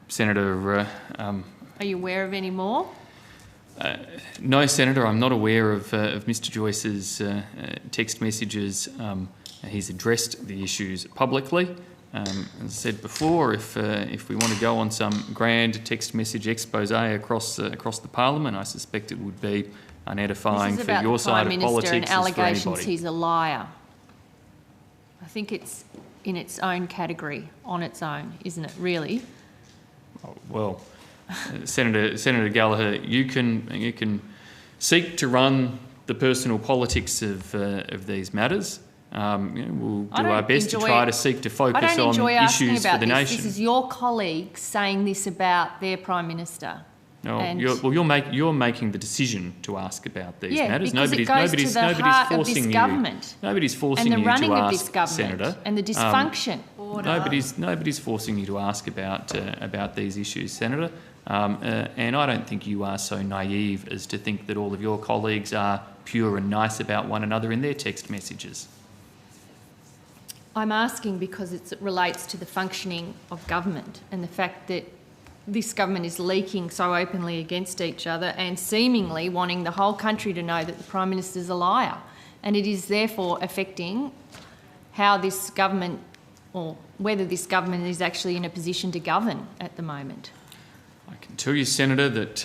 Senator... are you aware of any more? No, Senator, I'm not aware of Mr Joyce's text messages. He's addressed the issues publicly. As I said before, if we want to go on some grand text message expose across the Parliament, I suspect it would be unedifying for your side of politics and as for allegations anybody. he's a liar. I think it's in its own category, on its own, isn't it, really? Oh, well, Senator Gallagher, you can seek to run the personal politics of these matters. We'll do our best to try to seek to focus on issues for the nation. This is your colleague saying this about their Prime Minister. No, you're making the decision to ask about these matters. Because it goes to the heart of this government. Nobody's forcing you to ask, and the running of this government, Senator. And the dysfunction. Nobody's forcing you to ask about these issues, Senator. And I don't think you are so naive as to think that all of your colleagues are pure and nice about one another in their text messages. I'm asking because it relates to the functioning of government and the fact that this government is leaking so openly against each other and seemingly wanting the whole country to know that the Prime Minister's a liar. And it is therefore affecting how this government, or whether this government is actually in a position to govern at the moment. I can tell you, Senator, that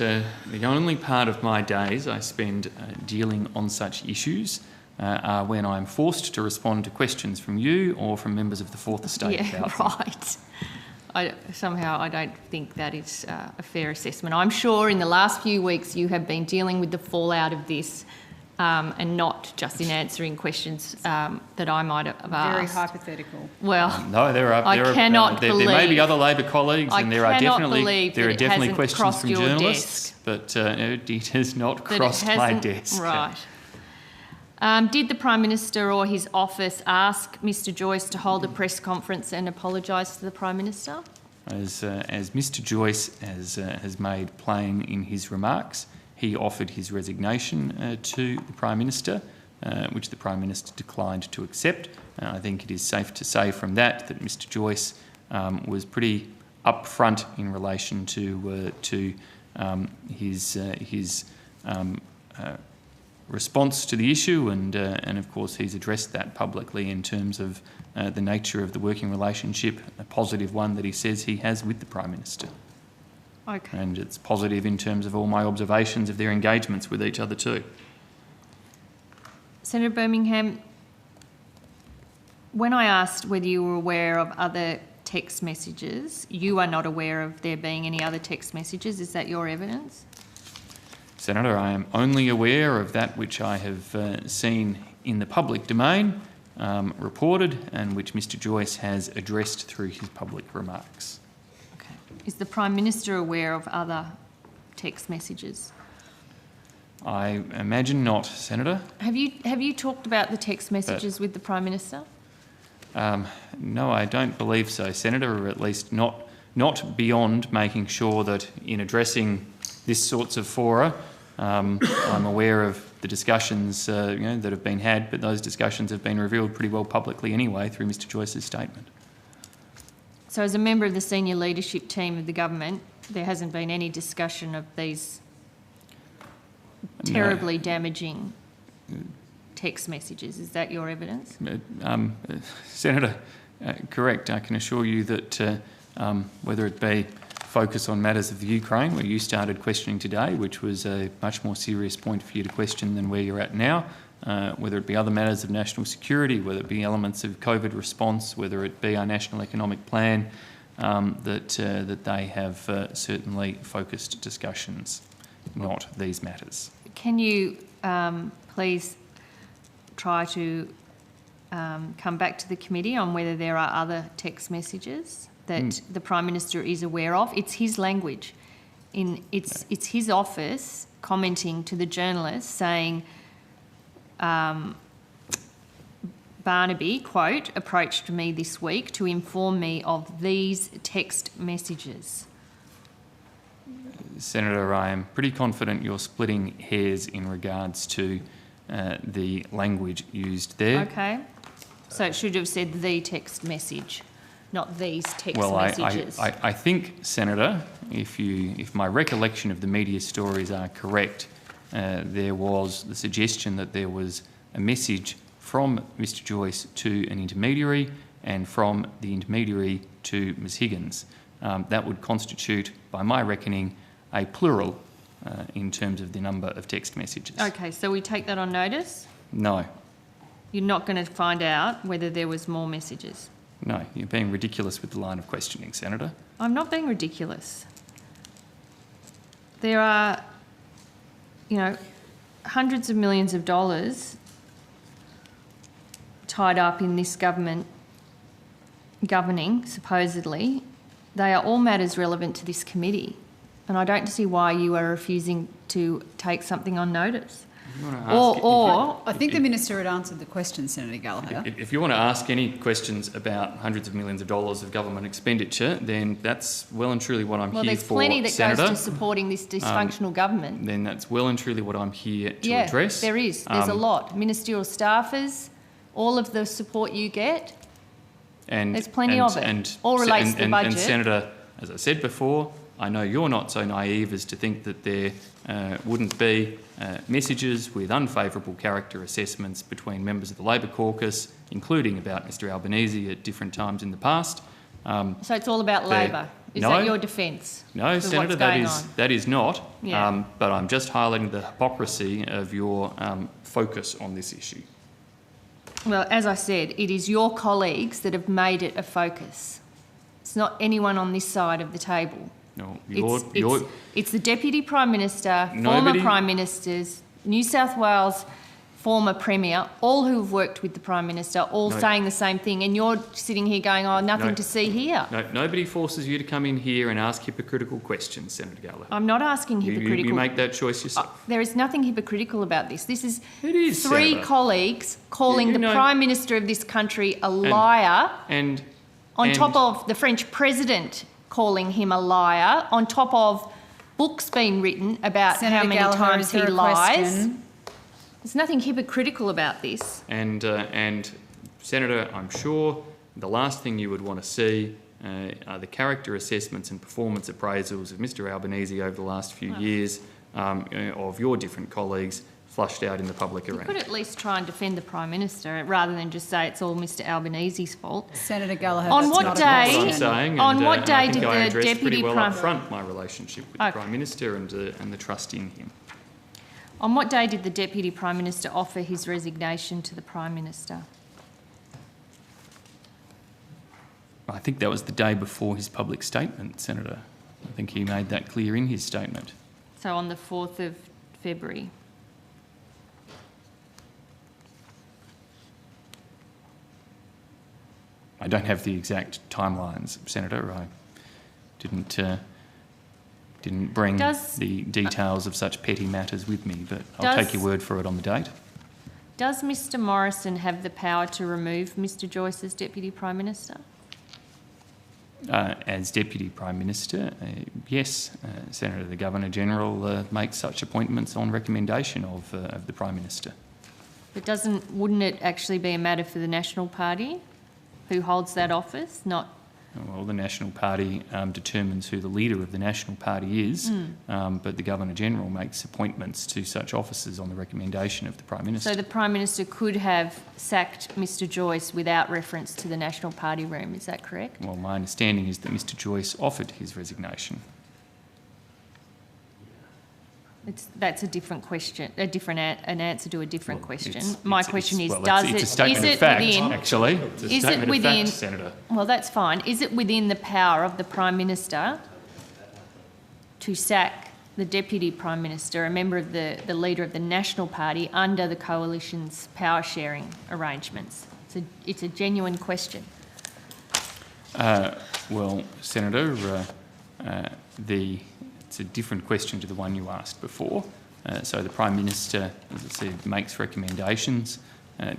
the only part of my days I spend dealing on such issues are when I'm forced to respond to questions from you or from members of the Fourth Estate. Yeah, right. Somehow I don't think that is a fair assessment. I'm sure in the last few weeks you have been dealing with the fallout of this and not just in answering questions that I might have asked. Very hypothetical. Well, no, there may be other Labor colleagues, and there are definitely questions from journalists, but it has not crossed my desk. Right. Did the Prime Minister or his office ask Mr Joyce to hold a press conference and apologise to the Prime Minister? As Mr Joyce has made plain in his remarks, he offered his resignation to the Prime Minister, which the Prime Minister declined to accept. I think it is safe to say from that Mr Joyce was pretty upfront in relation to his response to the issue, and of course he's addressed that publicly in terms of the nature of the working relationship, a positive one that he says he has with the Prime Minister. Okay. And it's positive in terms of all my observations of their engagements with each other too. Senator Birmingham, when I asked whether you were aware of other text messages, you are not aware of there being any other text messages. Is that your evidence? Senator, I am only aware of that which I have seen in the public domain, reported, and which Mr Joyce has addressed through his public remarks. Is the Prime Minister aware of other text messages? I imagine not, Senator. Have you talked about the text messages with the Prime Minister? No, I don't believe so, Senator, or at least not beyond making sure that in addressing this sorts of fora, I'm aware of the discussions that have been had, but those discussions have been revealed pretty well publicly anyway through Mr Joyce's statement. So as a member of the senior leadership team of the government, there hasn't been any discussion of these terribly damaging text messages. Is that your evidence? Senator, correct. I can assure you that whether it be focus on matters of the Ukraine, where you started questioning today, which was a much more serious point for you to question than where you're at now, whether it be other matters of national security, whether it be elements of COVID response, whether it be our national economic plan, that they have certainly focused discussions, not these matters. Can you please try to come back to the committee on whether there are other text messages that the Prime Minister is aware of? It's his language. It's his office commenting to the journalists saying, Barnaby, quote, approached me this week to inform me of these text messages. Senator, I am pretty confident you're splitting hairs in regards to the language used there. Okay. So it should have said the text message, not these text well, messages. I think, Senator, if my recollection of the media stories are correct, there was the suggestion that there was a message from Mr Joyce to an intermediary and from the intermediary to Ms Higgins. That would constitute, by my reckoning, a plural in terms of the number of text messages. Okay, so we take that on notice? No. You're not going to find out whether there was more messages? No, you're being ridiculous with the line of questioning, Senator. I'm not being ridiculous. There are, hundreds of millions of dollars tied up in this government governing, supposedly. They are all matters relevant to this committee. And I don't see why you are refusing to take something on notice. I think the Minister had answered the question, Senator Gallagher. If you want to ask any questions about hundreds of millions of dollars of government expenditure, then that's well and truly what I'm here for, Well, there's plenty that Senator. goes to supporting this dysfunctional government. Then that's well and truly what I'm here to address. There is. There's a lot. Ministerial staffers, all of the support you get, there's plenty of it. All relates to the budget. And Senator, as I said before, I know you're not so naive as to think that there wouldn't be messages with unfavourable character assessments between members of the Labor caucus, including about Mr Albanese at different times in the past. So it's all about Labor. Is that your defence? No, Senator, that is not. Yeah. But I'm just highlighting the hypocrisy of your focus on this issue. Well, as I said, it is your colleagues that have made it a focus. It's not anyone on this side of the table. No, it's the Deputy Prime Minister, former Prime Ministers, New South Wales former Premier, all who have worked with the Prime Minister, all saying the same thing, and you're sitting here going, oh, nothing to see here. No, nobody forces you to come in here and ask hypocritical questions, Senator Gallagher. I'm not asking hypocritical. You make that choice yourself. There is nothing hypocritical about this. This is three Senator. colleagues calling the Prime Minister of this country a liar, on top of the French President calling him a liar, on top of books being written about Senator how many Gallagher, times he lies. Question? There's nothing hypocritical about this. And Senator, I'm sure the last thing you would want to see are the character assessments and performance appraisals of Mr Albanese over the last few years of your different colleagues flushed out in the public arena. You could at least try and defend the Prime Minister rather than just say it's all Mr Albanese's fault. Senator Gallagher, on what day? What I'm saying, on what day did the Deputy Prime Prime Minister my relationship with the Prime Minister and the trust in him? On what day did the Deputy Prime Minister offer his resignation to the Prime Minister? I think that was the day before his public statement, Senator. I think he made that clear in his statement. So on the 4th of February. I don't have the exact timelines, Senator. didn't bring Does- the details of such petty matters with me, but I'll take your word for it on the date. Does Mr Morrison have the power to remove Mr Joyce as Deputy Prime Minister? As Deputy Prime Minister, yes, Senator, the Governor-General makes such appointments on recommendation of the Prime Minister. But wouldn't it actually be a matter for the National Party who holds that office, not... Well, the National Party determines who the leader of the National Party is, but the Governor-General makes appointments to such offices on the recommendation of the Prime Minister. So the Prime Minister could have sacked Mr Joyce without reference to the National Party room, is that correct? Well, my understanding is that Mr Joyce offered his resignation. That's a different question, an answer to a different question. My It's question is, a statement of fact, actually. It's a is statement it within, of fact, Senator. Well, that's fine. Is it within the power of the Prime Minister to sack the Deputy Prime Minister, a member of the leader of the National Party, under the Coalition's power sharing arrangements? It's a genuine question. Well, Senator, it's a different question to the one you asked before. So the Prime Minister, as I said, makes recommendations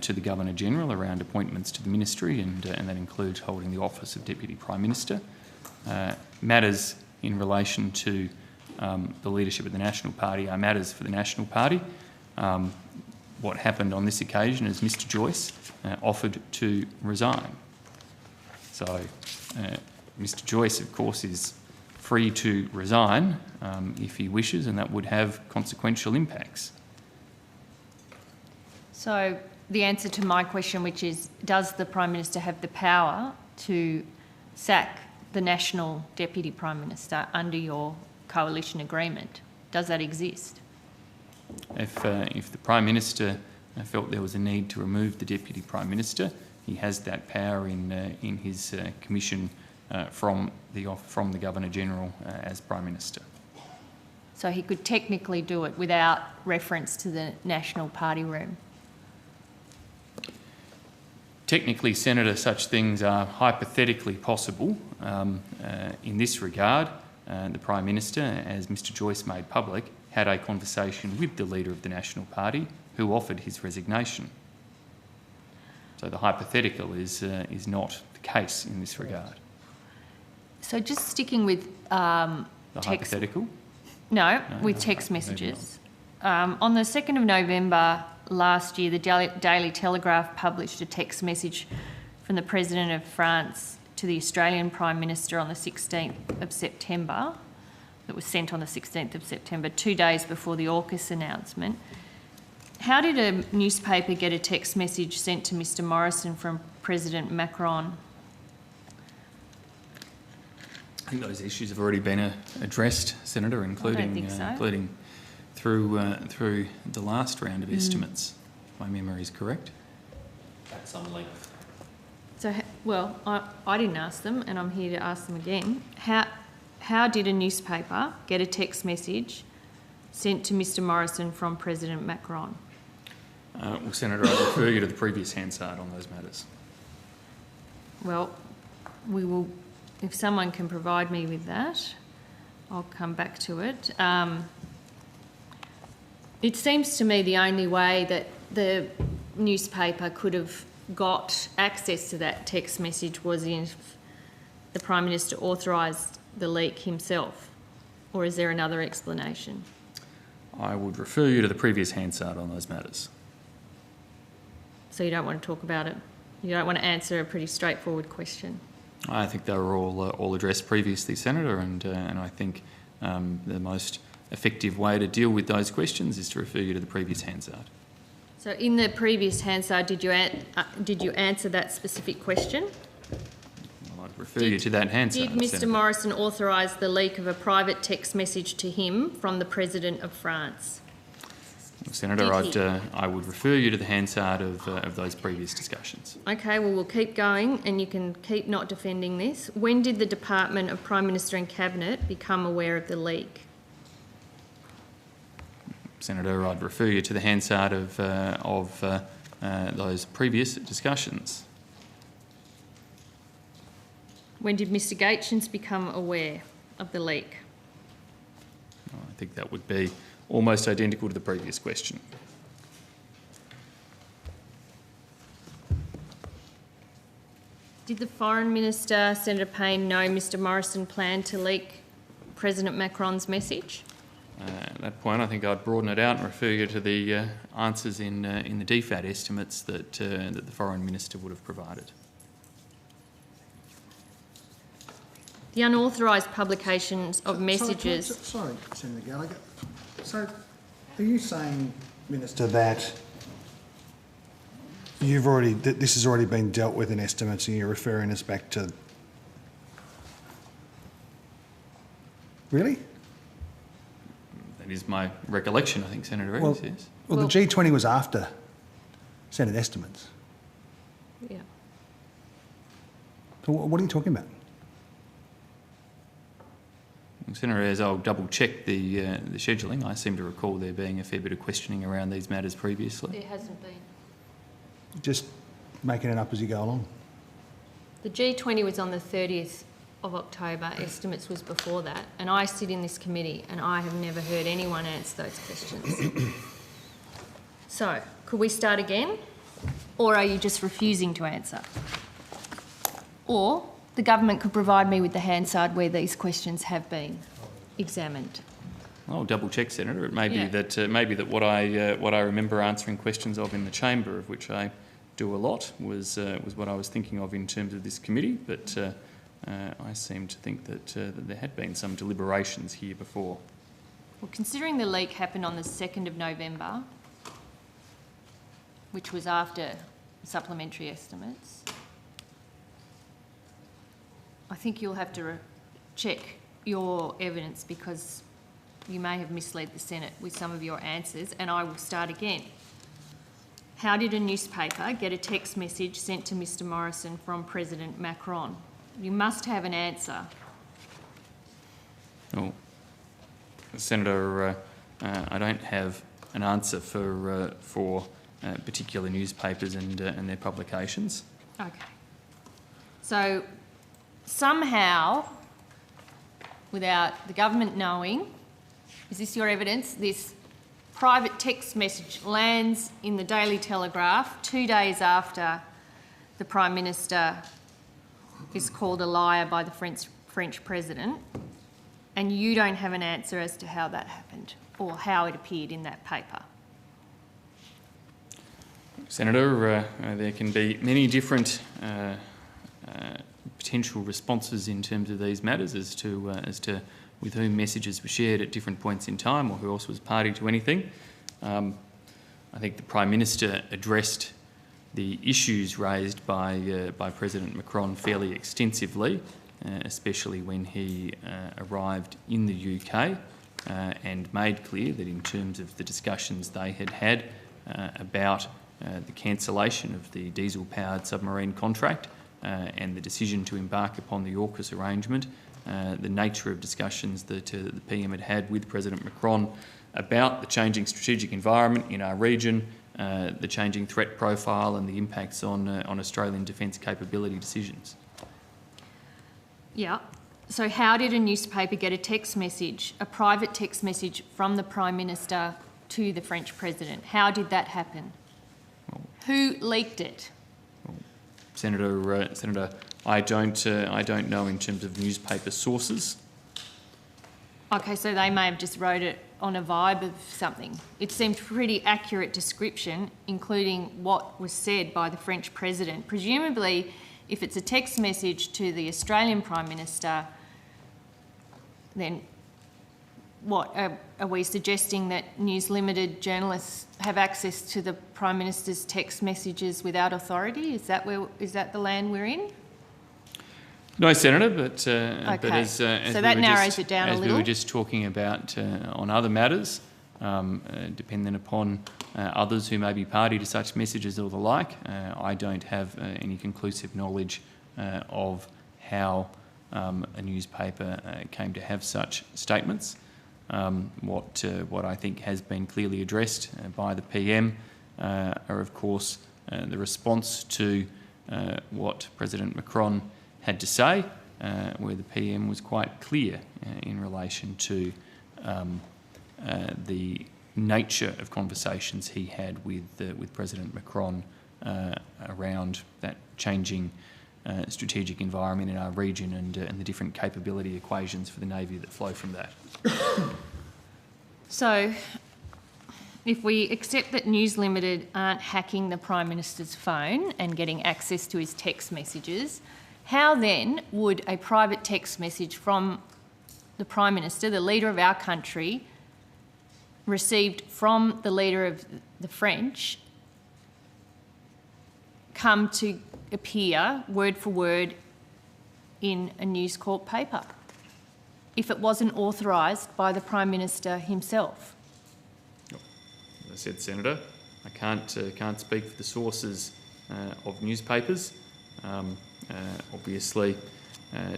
to the Governor-General around appointments to the ministry, and that includes holding the office of Deputy Prime Minister. Matters in relation to the leadership of the National Party are matters for the National Party. What happened on this occasion is Mr Joyce offered to resign. So Mr Joyce, of course, is free to resign if he wishes, and that would have consequential impacts. So the answer to my question, which is, does the Prime Minister have the power to sack the National Deputy Prime Minister under your coalition agreement? Does that exist? If the Prime Minister felt there was a need to remove the Deputy Prime Minister, he has that power in his commission from the Governor-General as Prime Minister. So he could technically do it without reference to the National Party room? Technically, Senator, such things are hypothetically possible. In this regard, the Prime Minister, as Mr Joyce made public, had a conversation with the leader of the National Party who offered his resignation. So the hypothetical is not the case in this regard. So just sticking with The hypothetical? No, with text messages. On the 2nd of November last year, the Daily Telegraph published a text message from the President of France to the Australian Prime Minister on the 16th of September, that was sent on the 16th of September, 2 days before the AUKUS announcement. How did a newspaper get a text message sent to Mr Morrison from President Macron? I think those issues have already been addressed, Senator, including including through the last round of estimates. My memory is correct. At some length. So, well, I didn't ask them, and I'm here to ask them again. How did a newspaper get a text message sent to Mr Morrison from President Macron? Well, Senator, I refer you to the previous Hansard on those matters. Well, we will, if someone can provide me with that, I'll come back to it. It seems to me the only way that the newspaper could have got access to that text message was if the Prime Minister authorised the leak himself, or is there another explanation? I would refer you to the previous Hansard on those matters. So you don't want to talk about it? You don't want to answer a pretty straightforward question? I think they were all addressed previously, Senator, and I think the most effective way to deal with those questions is to refer you to the previous Hansard. So in the previous Hansard, did you answer that specific question? Well, I'd refer you to that Hansard. Did Mr Senator. Morrison authorise the leak of a private text message to him from the President of France? Well, Senator, I would refer you to the Hansard of those previous discussions. Okay, well, we'll keep going and you can keep not defending this. When did the Department of Prime Minister and Cabinet become aware of the leak? Senator, I'd refer you to the Hansard of those previous discussions. When did Mr Gaetjens become aware? of the leak? I think that would be almost identical to the previous question. Did the Foreign Minister, Senator Payne, know Mr Morrison planned to leak President Macron's message? At that point, I think I'd broaden it out and refer you to the answers in the DFAT estimates that the Foreign Minister would have provided. The unauthorised publications of messages... Sorry, Senator Gallagher. So, are you saying, Minister, that this has already been dealt with in estimates and you're referring us back to... Really? That is my recollection, I think, Senator Evans, yes. Well, the G20 was after Senate estimates. Yeah. So what are you talking about? Senator, as I'll double check the scheduling, I seem to recall there being a fair bit of questioning around these matters previously. There hasn't been. Just making it up as you go along. The G20 was on the 30th of October, estimates was before that, and I sit in this committee and I have never heard anyone answer those questions. So, could we start again? Or are you just refusing to answer? Or the government could provide me with the Hansard where these questions have been examined. I'll double check, Senator. It may be Yeah. that what I remember answering questions of in the chamber, of which I do a lot, was what I was thinking of in terms of this committee. But I seem to think that there had been some deliberations here before. Well, considering the leak happened on the 2nd of November, which was after supplementary estimates, I think you'll have to check your evidence because you may have misled the Senate with some of your answers, and I will start again. How did a newspaper get a text message sent to Mr Morrison from President Macron? You must have an answer. Well, Senator, I don't have an answer for particular newspapers and their publications. Okay. So somehow, without the government knowing, is this your evidence? This private text message lands in the Daily Telegraph 2 days after the Prime Minister is called a liar by the French President, and you don't have an answer as to how that happened or how it appeared in that paper. Senator, there can be many different potential responses in terms of these matters as to with whom messages were shared at different points in time or who else was party to anything. I think the Prime Minister addressed the issues raised by President Macron fairly extensively, especially when he arrived in the UK and made clear that in terms of the discussions they had had about the cancellation of the diesel-powered submarine contract and the decision to embark upon the AUKUS arrangement, the nature of discussions that the PM had had with President Macron about the changing strategic environment in our region, the changing threat profile and the impacts on Australian defence capability decisions. Yeah. So how did a newspaper get a text message, a private text message from the Prime Minister to the French President? How did that happen? Who leaked it? Senator, I don't know in terms of newspaper sources. Okay, so they may have just wrote it on a vibe of something. It seemed a pretty accurate description, including what was said by the French President. Presumably, if it's a text message to the Australian Prime Minister, then what, are we suggesting that News Limited journalists have access to the Prime Minister's text messages without authority? Is that the land we're in? No, Senator, but Okay. as So we that were narrows just, it down a as little. we were just talking about on other matters, dependent upon others who may be party to such messages or the like, I don't have any conclusive knowledge of how a newspaper came to have such statements. What I think has been clearly addressed by the PM are, of course, the response to what President Macron had to say, the PM was quite clear in relation to the nature of conversations he had with President Macron around that changing strategic environment in our region and the different capability equations for the Navy that flow from that. So, if we accept that News Limited aren't hacking the Prime Minister's phone and getting access to his text messages, how then would a private text message from the Prime Minister, the leader of our country, received from the leader of the French, come to appear word for word in a News Corp paper if it wasn't authorised by the Prime Minister himself? As I said, Senator, I can't speak for the sources of newspapers. Obviously,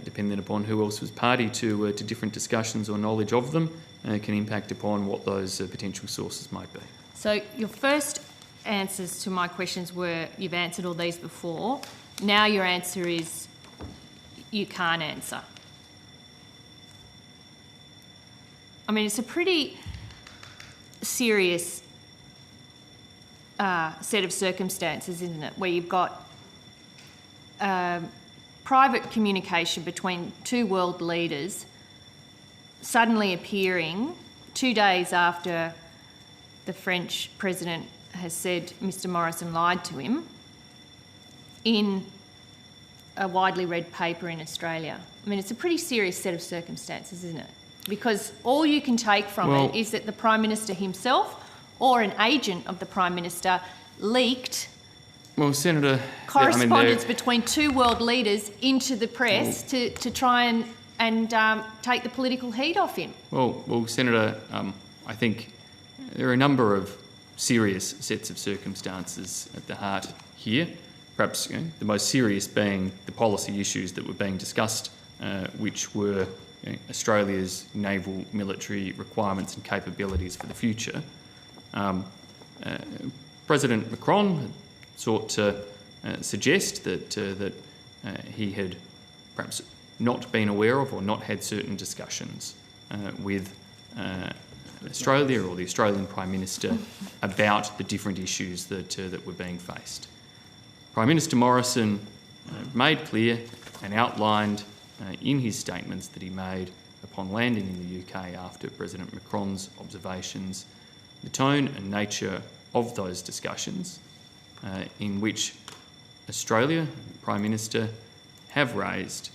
depending upon who else was party to different discussions or knowledge of them, can impact upon what those potential sources might be. So your first answers to my questions were you've answered all these before. Now your answer is you can't answer. I mean, it's a pretty serious set of circumstances, isn't it, where you've got private communication between two world leaders suddenly appearing 2 days after the French president has said Mr Morrison lied to him in a widely read paper in Australia. I mean, it's a pretty serious set of circumstances, isn't it? Because all you can take from it is that the Prime Minister himself or an agent of the Prime Minister leaked Senator, correspondence between two world leaders into the press to try and take the political heat off him. Well, Senator, I think there are a number of serious sets of circumstances at the heart here. Perhaps the most serious being the policy issues that were being discussed, which were Australia's naval military requirements and capabilities for the future. President Macron sought to suggest that he had perhaps not been aware of or not had certain discussions with Australia or the Australian Prime Minister about the different issues that were being faced. Prime Minister Morrison made clear and outlined in his statements that he made upon landing in the UK after President Macron's observations the tone and nature of those discussions in which Australia, the Prime Minister, have raised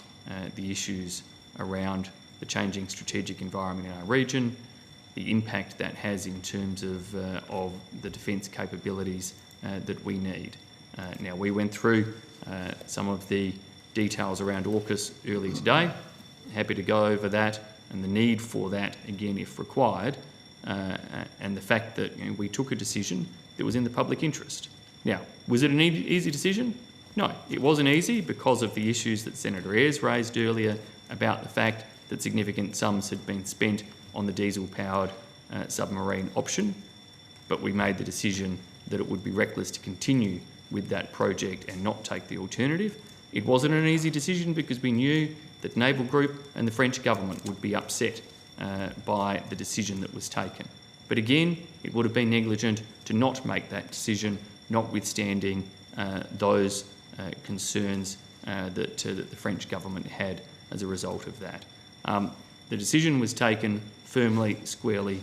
the issues around the changing strategic environment in our region, the impact that has in terms of the defence capabilities that we need. Now, we went through some of the details around AUKUS earlier today. Happy to go over that and the need for that again if required, and the fact that we took a decision that was in the public interest. Now, was it an easy decision? No, it wasn't easy because of the issues that Senator Ayres raised earlier about the fact that significant sums had been spent on the diesel-powered submarine option, but we made the decision that it would be reckless to continue with that project and not take the alternative. It wasn't an easy decision because we knew that Naval Group and the French government would be upset by the decision that was taken. But again, it would have been negligent to not make that decision, notwithstanding those concerns that the French government had as a result of that. The decision was taken firmly, squarely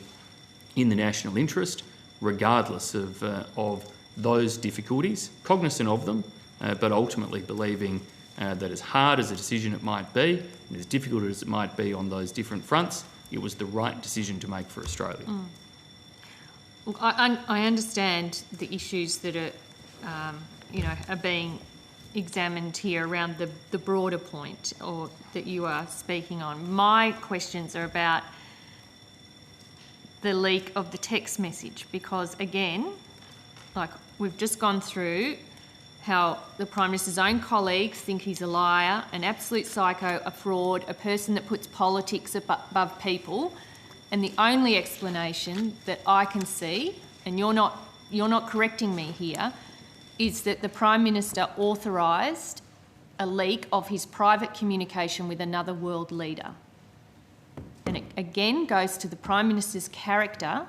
in the national interest, regardless of those difficulties, cognizant of them, but ultimately believing that as hard as a decision it might be, and as difficult as it might be on those different fronts, it was the right decision to make for Australia. Look, I understand the issues that are, are being examined here around the broader point or that you are speaking on. My questions are about the leak of the text message because, again, like we've just gone through how the Prime Minister's own colleagues think he's a liar, an absolute psycho, a fraud, a person that puts politics above people, and the only explanation that I can see, and you're not correcting me here, is that the Prime Minister authorised a leak of his private communication with another world leader. And it again goes to the Prime Minister's character,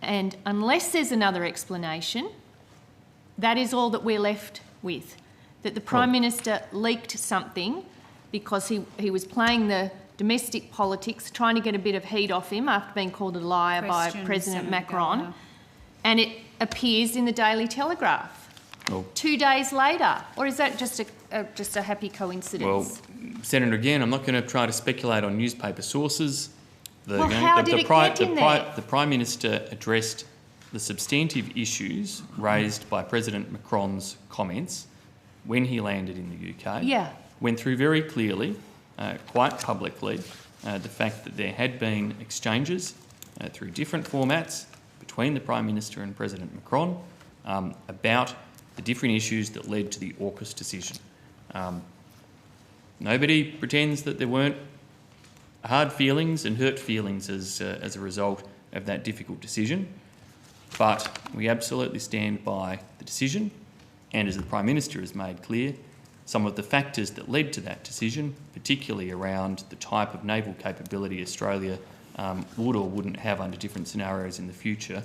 and unless there's another explanation, that is all that we're left with, that the Prime Minister leaked something because he was playing the domestic politics, trying to get a bit of heat off him after being called a liar by President Macron, and it appears in the Daily Telegraph 2 days later. Or is that just a happy coincidence? Well, Senator, again, I'm not going to try to speculate on newspaper sources. How did it get in there? The Prime Minister addressed the substantive issues raised by President Macron's comments when he landed in the UK. Yeah. Went through very clearly, quite publicly, the fact that there had been exchanges through different formats between the Prime Minister and President Macron about the different issues that led to the AUKUS decision. Nobody pretends that there weren't hard feelings and hurt feelings as a result of that difficult decision, but we absolutely stand by the decision, and as the Prime Minister has made clear, some of the factors that led to that decision, particularly around the type of naval capability Australia would or wouldn't have under different scenarios in the future,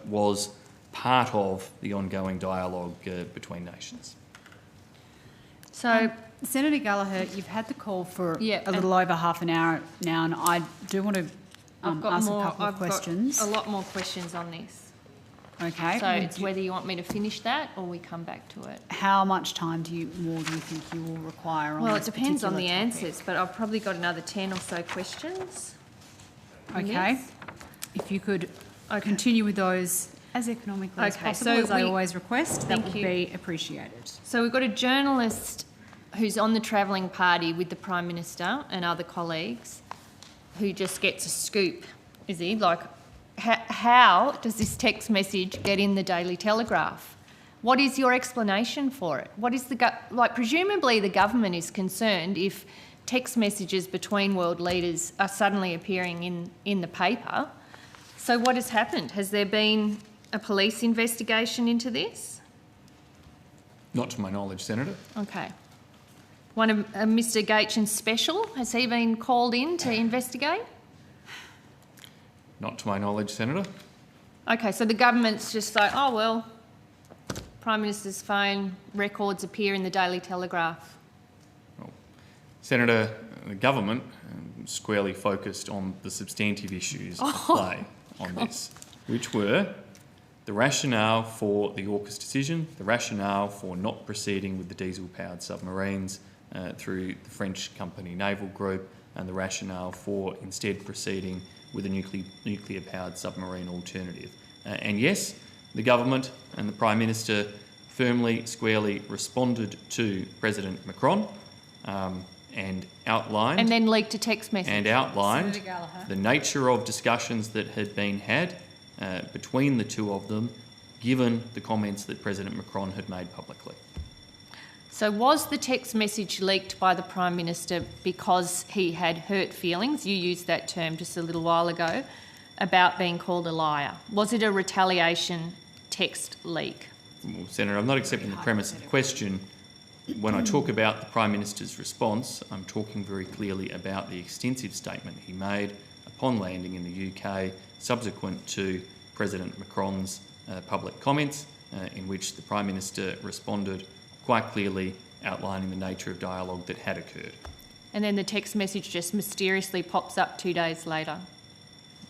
was part of the ongoing dialogue between nations. So, Senator Gallagher, you've had the call for a little over half an hour now, and I do want to ask a couple of questions. I've got a lot more questions on this. Okay. So it's whether you want me to finish that or we come back to it. How much time more do you think you will require on Well, this it depends on the particular topic? answers, but I've probably got another 10 or so questions. Okay. If you could continue with those as economically as possible, as I always request, that would be appreciated. So we've got a journalist who's on the travelling party with the Prime Minister and other colleagues who just gets a scoop, is he? Like, how does this text message get in the Daily Telegraph? What is your explanation for it? What is presumably the government is concerned if text messages between world leaders are suddenly appearing in the paper. So what has happened? Has there been a police investigation into this? Not to my knowledge, Senator. Okay. One of Mr. Gaetjen's special, has he been called in to investigate? Not to my knowledge, Senator. Okay, so the government's just like, oh, well, Prime Minister's phone records appear in the Daily Telegraph. Well, Senator, the government squarely focused on the substantive issues at play on this, which were the rationale for the AUKUS decision, the rationale for not proceeding with the diesel-powered submarines through the French company Naval Group, and the rationale for instead proceeding with a nuclear-powered submarine alternative. And yes, the government and the Prime Minister firmly, squarely responded to President Macron and outlined... And then leaked a text message. And outlined the nature of discussions that had been had between the two of them, given the comments that President Macron had made publicly. So was the text message leaked by the Prime Minister because he had hurt feelings, you used that term just a little while ago, about being called a liar? Was it a retaliation text leak? Well, Senator, I'm not accepting the premise of the question. When I talk about the Prime Minister's response, I'm talking very clearly about the extensive statement he made upon landing in the UK, subsequent to President Macron's public comments, in which the Prime Minister responded quite clearly, outlining the nature of dialogue that had occurred. And then the text message just mysteriously pops up 2 days later.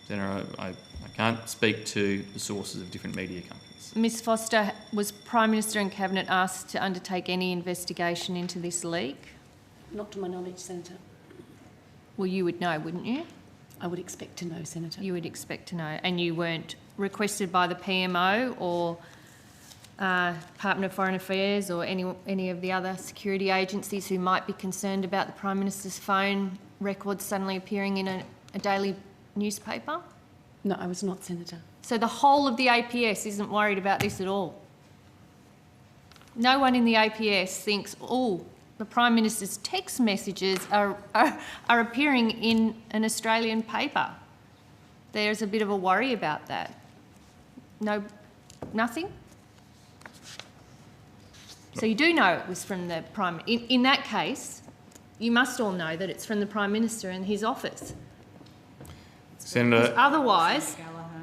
Senator, I can't speak to the sources of different media companies. Ms Foster, was Prime Minister and Cabinet asked to undertake any investigation into this leak? Not to my knowledge, Senator. Well, you would know, wouldn't you? I would expect to know, Senator. You would expect to know. And you weren't requested by the PMO or Department of Foreign Affairs or any of the other security agencies who might be concerned about the Prime Minister's phone records suddenly appearing in a daily newspaper? No, I was not, Senator. So the whole of the APS isn't worried about this at all? No one in the APS thinks, oh, the Prime Minister's text messages are appearing in an Australian paper. There's a bit of a worry about that. No, nothing? So you do know it was from the Prime... In that case, you must all know that it's from the Prime Minister and his office. Senator... Otherwise,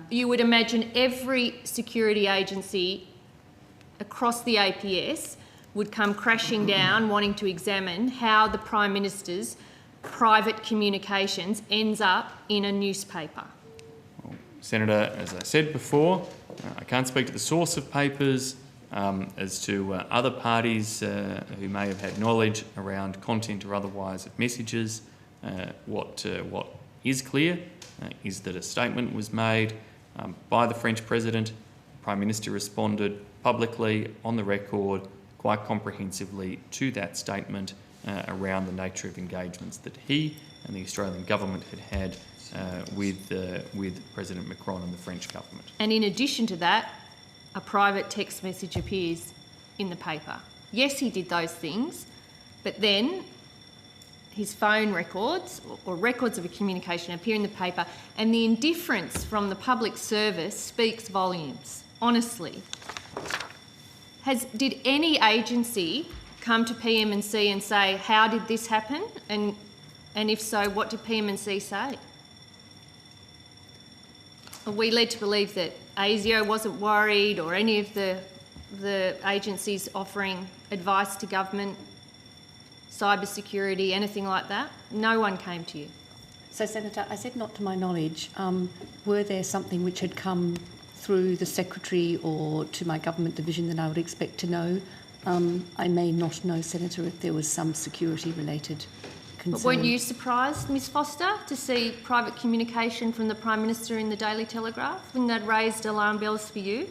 you would imagine every security agency across the APS would come crashing down wanting to examine how the Prime Minister's private communications ends up in a newspaper. Senator, as I said before, I can't speak to the source of papers. As to other parties who may have had knowledge around content or otherwise of messages, what is clear is that a statement was made by the French President. The Prime Minister responded publicly on the record quite comprehensively to that statement around the nature of engagements that he and the Australian government had with President Macron and the French government. And in addition to that, a private text message appears in the paper. Yes, he did those things, but then his phone records or records of a communication appear in the paper, and the indifference from the public service speaks volumes, honestly. Did any agency come to PM&C and say, how did this happen? And if so, what did PM&C say? Are we led to believe that ASIO wasn't worried, or any of the agencies offering advice to government, cybersecurity, anything like that? No one came to you. So, Senator, I said not to my knowledge. Were there something which had come through the Secretary or to my government division that I would expect to know? I may not know, Senator, if there was some security-related concern. But weren't you surprised, Ms Foster, to see private communication from the Prime Minister in the Daily Telegraph? Wouldn't that raised alarm bells for you?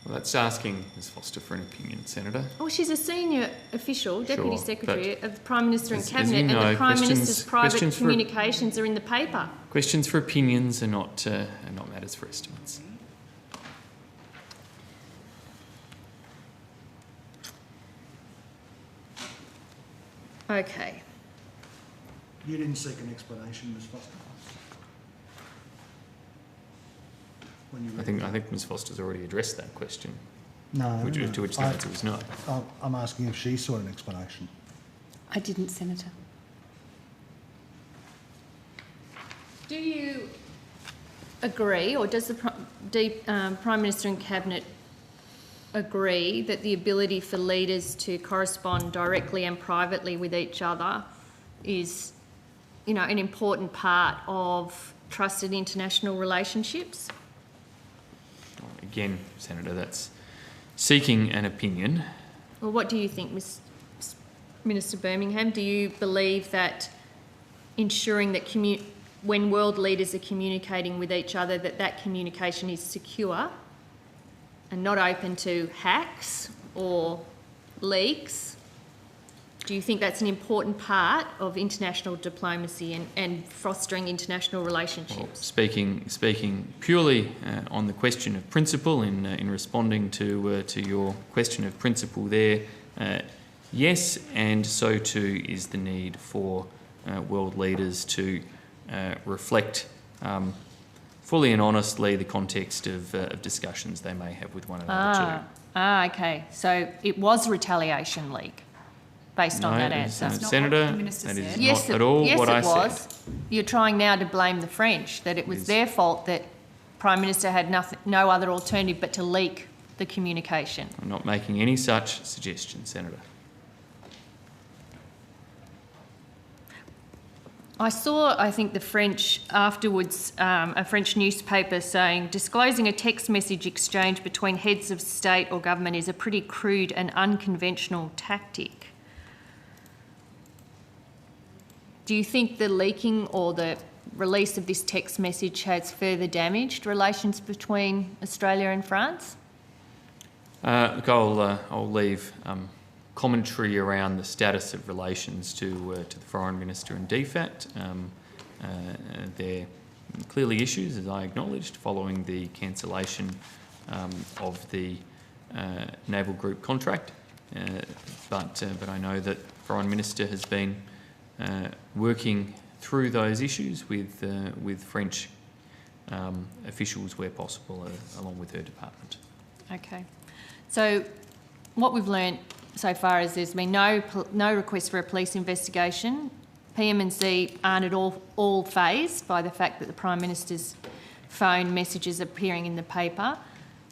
Well, that's asking Ms Foster for an opinion, Senator. Well, she's a senior official, Deputy Sure, Secretary of the Prime Minister and as Cabinet, you know, and the Prime Minister's private questions for- communications are in the paper. Questions for opinions are not matters for estimates. Okay. You didn't seek an explanation, Ms Foster? I think Ms Foster's already addressed that question. No. To which the answer was no. I'm asking if she sought an explanation. I didn't, Senator. Do you agree, or does the Prime Minister and Cabinet agree that the ability for leaders to correspond directly and privately with each other is, an important part of trusted international relationships? Again, Senator, that's seeking an opinion. Well, what do you think, Minister Birmingham? Do you believe that ensuring that when world leaders are communicating with each other, that communication is secure and not open to hacks or leaks? Do you think that's an important part of international diplomacy and fostering international relationships? Well, speaking purely on the question of principle, in responding to your question of principle there, yes, and so too is the need for world leaders to reflect fully and honestly the context of discussions they may have with one another too. Okay. So it was retaliation leak based on that answer. Senator, that is not at all what I said. Yes, it was. You're trying now to blame the French, that it was their fault that Prime Minister had no other alternative but to leak the communication. I'm not making any such suggestion, Senator. I think the French afterwards, a French newspaper saying, disclosing a text message exchange between heads of state or government is a pretty crude and unconventional tactic. Do you think the leaking or the release of this text message has further damaged relations between Australia and France? Look, I'll leave commentary around the status of relations to the Foreign Minister and DFAT. There are clearly issues, as I acknowledged, following the cancellation of the Naval Group contract. But I know that the Foreign Minister has been working through those issues with French officials where possible, along with her department. Okay. So what we've learnt so far is there's been no request for a police investigation. PM&C aren't at all fazed by the fact that the Prime Minister's phone messages appearing in the paper.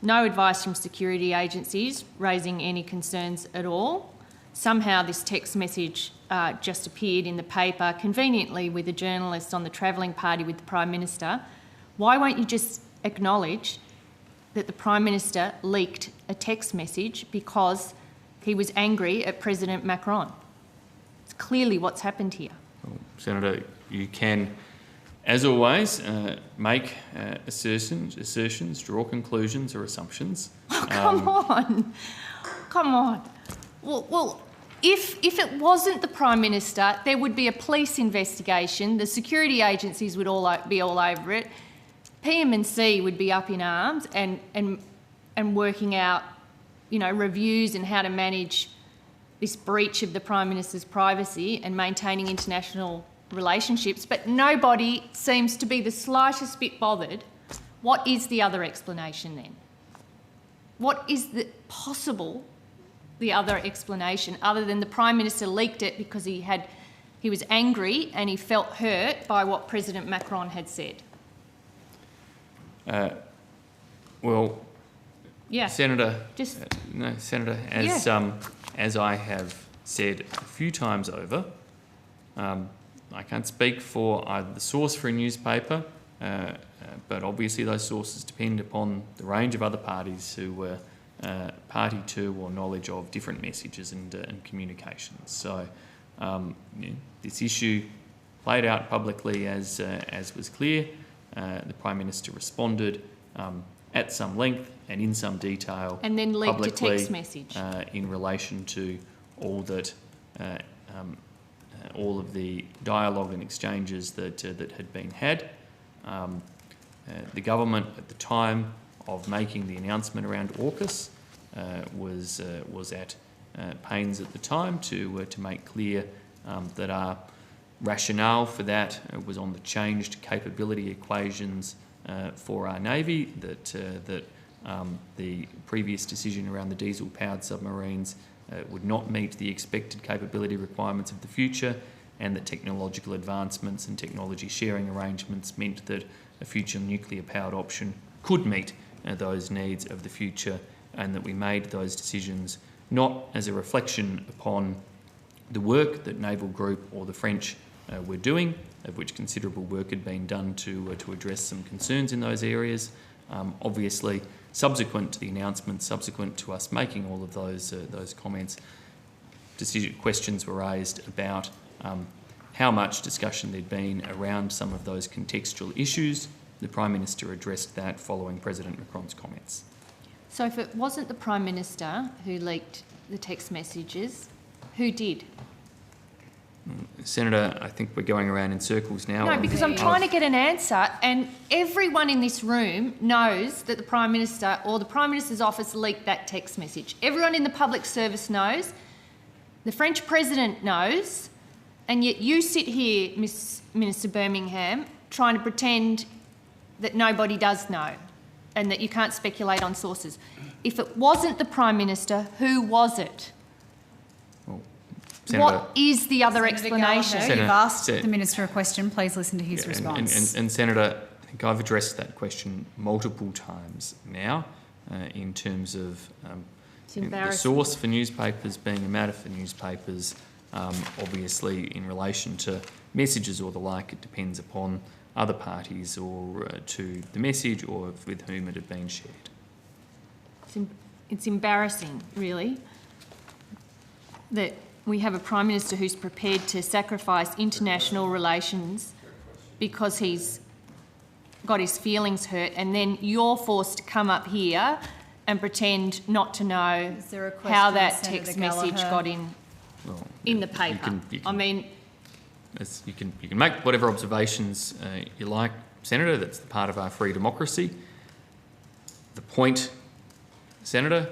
No advice from security agencies raising any concerns at all. Somehow this text message just appeared in the paper, conveniently with a journalist on the travelling party with the Prime Minister. Why won't you just acknowledge that the Prime Minister leaked a text message because he was angry at President Macron? It's clearly what's happened here. Well, Senator, you can, as always, make assertions, draw conclusions or assumptions. Oh, come on. Come on. Well, if it wasn't the Prime Minister, there would be a police investigation. The security agencies would be all over it. PM&C would be up in arms and working out, reviews and how to manage this breach of the Prime Minister's privacy and maintaining international relationships, but nobody seems to be the slightest bit bothered. What is the other explanation then? What is the other explanation other than the Prime Minister leaked it because he was angry and he felt hurt by what President Macron had said? Yeah. Senator, as I have said a few times over, I can't speak for either the source for a newspaper, but obviously those sources depend upon the range of other parties who were party to or knowledge of different messages and communications. So this issue played out publicly as was clear. The Prime Minister responded at some length and in some detail, and then leaked a publicly, text message in relation to all of the dialogue and exchanges that had been had. The government at the time of making the announcement around AUKUS was at pains at the time to make clear that our rationale for that was on the changed capability equations for our Navy, that the previous decision around the diesel-powered submarines would not meet the expected capability requirements of the future, and that technological advancements and technology sharing arrangements meant that a future nuclear-powered option could meet those needs of the future, and that we made those decisions not as a reflection upon the work that Naval Group or the French were doing, of which considerable work had been done to address some concerns in those areas. Obviously, subsequent to the announcement, subsequent to us making all of those comments, questions were raised about how much discussion there'd been around some of those contextual issues. The Prime Minister addressed that following President Macron's comments. So if it wasn't the Prime Minister who leaked the text messages, who did? Senator, I think we're going around in circles now. No, because I'm trying to get an answer, and everyone in this room knows that the Prime Minister or the Prime Minister's office leaked that text message. Everyone in the public service knows. The French President knows. And yet you sit here, Miss Minister Birmingham, trying to pretend that nobody does know and that you can't speculate on sources. If it wasn't the Prime Minister, who was it? Senator, what is the other explanation? You've asked the Minister a question. Please listen to his response. And Senator, I think I've addressed that question multiple times now in terms of the source for newspapers being a matter for newspapers. Obviously, in relation to messages or the like, it depends upon other parties or to the message or with whom it had been shared. It's embarrassing, really, that we have a Prime Minister who's prepared to sacrifice international relations because he's got his feelings hurt, and then you're forced to come up here and pretend not to know how that text message got in the paper. You can make whatever observations you like, Senator. That's the part of our free democracy. The point, Senator,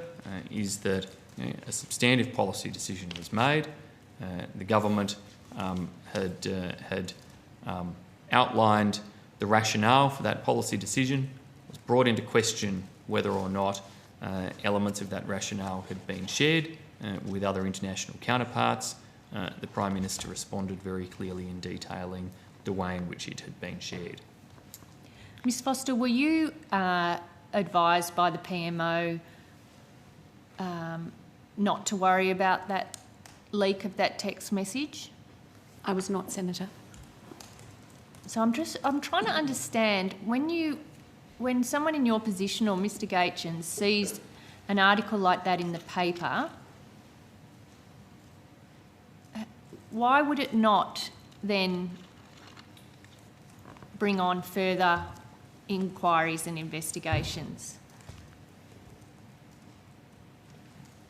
is that a substantive policy decision was made. The government had outlined the rationale for that policy decision. It was brought into question whether or not elements of that rationale had been shared with other international counterparts, the Prime Minister responded very clearly in detailing the way in which it had been shared. Ms Foster, were you advised by the PMO not to worry about that leak of that text message? I was not, Senator. So I'm trying to understand, when someone in your position or Mr Gaetjens sees an article like that in the paper, why would it not then bring on further inquiries and investigations?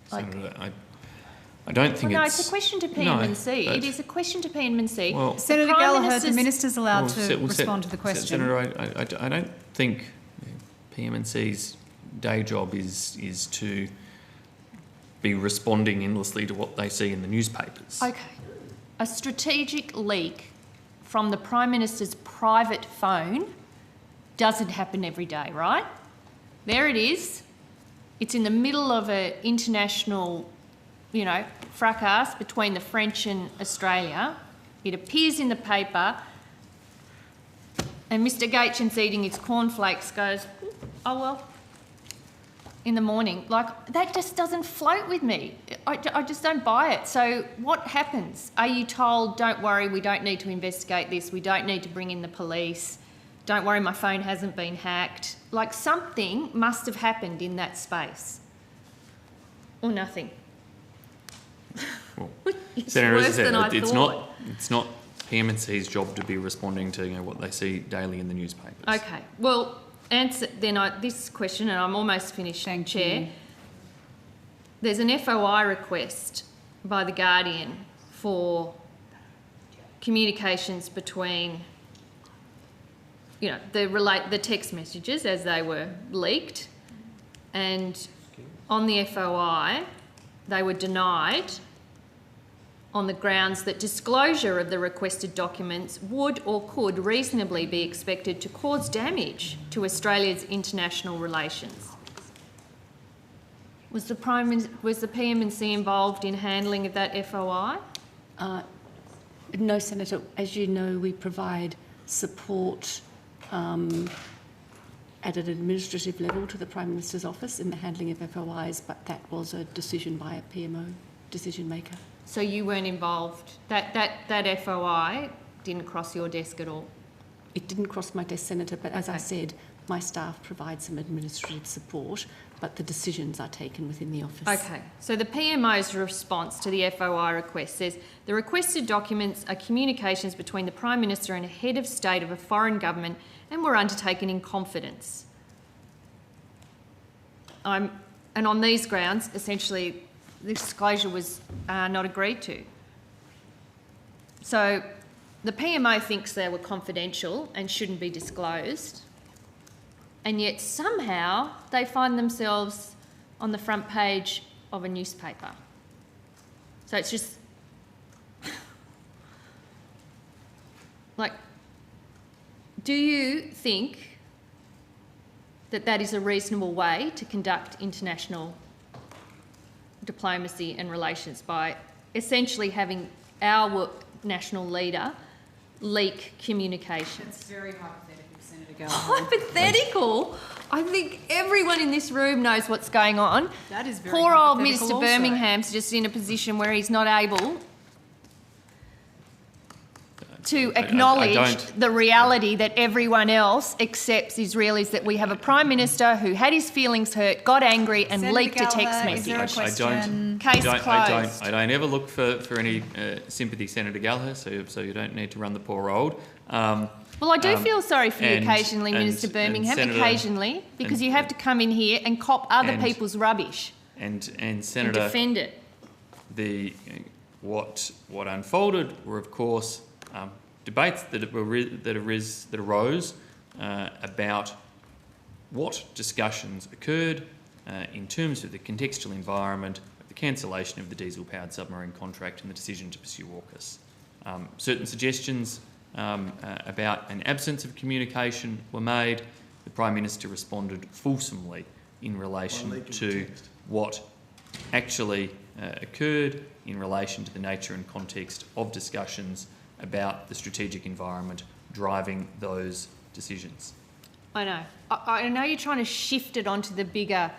Senator, I don't think it's a question to PM&C. It is a question to PM&C. Well, Senator Gallagher, the Minister's allowed to respond to the question. Senator, I don't think PM&C's day job is to be responding endlessly to what they see in the newspapers. Okay. A strategic leak from the Prime Minister's private phone doesn't happen every day, right? There it is. It's in the middle of an international, fracas between the French and Australia. It appears in the paper, and Mr Gaetjens eating his cornflakes goes, oh well, in the morning. Like, that just doesn't float with me. I just don't buy it. So what happens? Are you told, don't worry, we don't need to investigate this, we don't need to bring in the police, don't worry, my phone hasn't been hacked? Like, something must have happened in that space. Or nothing. Well, It's Senator, worse as I said, than I it's thought. not PM&C's job to be responding to what they see daily in the newspapers. Okay, well, answer then this question, and I'm almost finished, Chair. There's an FOI request by The Guardian for communications between, the text messages as they were leaked, and on the FOI, they were denied on the grounds that disclosure of the requested documents would or could reasonably be expected to cause damage to Australia's international relations. Was the PM&C involved in handling of that FOI? No, Senator. As you know, we provide support at an administrative level to the Prime Minister's office in the handling of FOIs, but that was a decision by a PMO decision maker. So you weren't involved? That FOI didn't cross your desk at all? It didn't cross my desk, Senator, but as I said, my staff provide some administrative support, but the decisions are taken within the office. Okay, so the PMO's response to the FOI request says, the requested documents are communications between the Prime Minister and a head of state of a foreign government and were undertaken in confidence. And on these grounds, essentially, the disclosure was not agreed to. So the PMO thinks they were confidential and shouldn't be disclosed, and yet somehow they find themselves on the front page of a newspaper. So it's just like, do you think that that is a reasonable way to conduct international diplomacy and relations, by essentially having our national leader leak communications? That's very hypothetical, Senator Gallagher. Hypothetical? I think everyone in this room knows what's going on. That is very Poor old hypothetical Minister also. Birmingham's just in a position where he's not able to acknowledge the reality that everyone else accepts is that we have a Prime Minister who had his feelings hurt, got angry and Senator leaked a text Gallagher, message. is there a question? Case closed. I don't ever look for any sympathy, Senator Gallagher, so you don't need to run the poor old. Well, I do feel sorry for you occasionally, Minister Birmingham, occasionally, because you have to come in here and cop other people's rubbish and Senator, and defend it. What unfolded were, of course, debates that arose about what discussions occurred in terms of the contextual environment of the cancellation of the diesel-powered submarine contract and the decision to pursue AUKUS. Certain suggestions about an absence of communication were made. The Prime Minister responded fulsomely in relation to what actually occurred in relation to the nature and context of discussions about the strategic environment driving those decisions. I know. I know you're trying to shift it onto the bigger,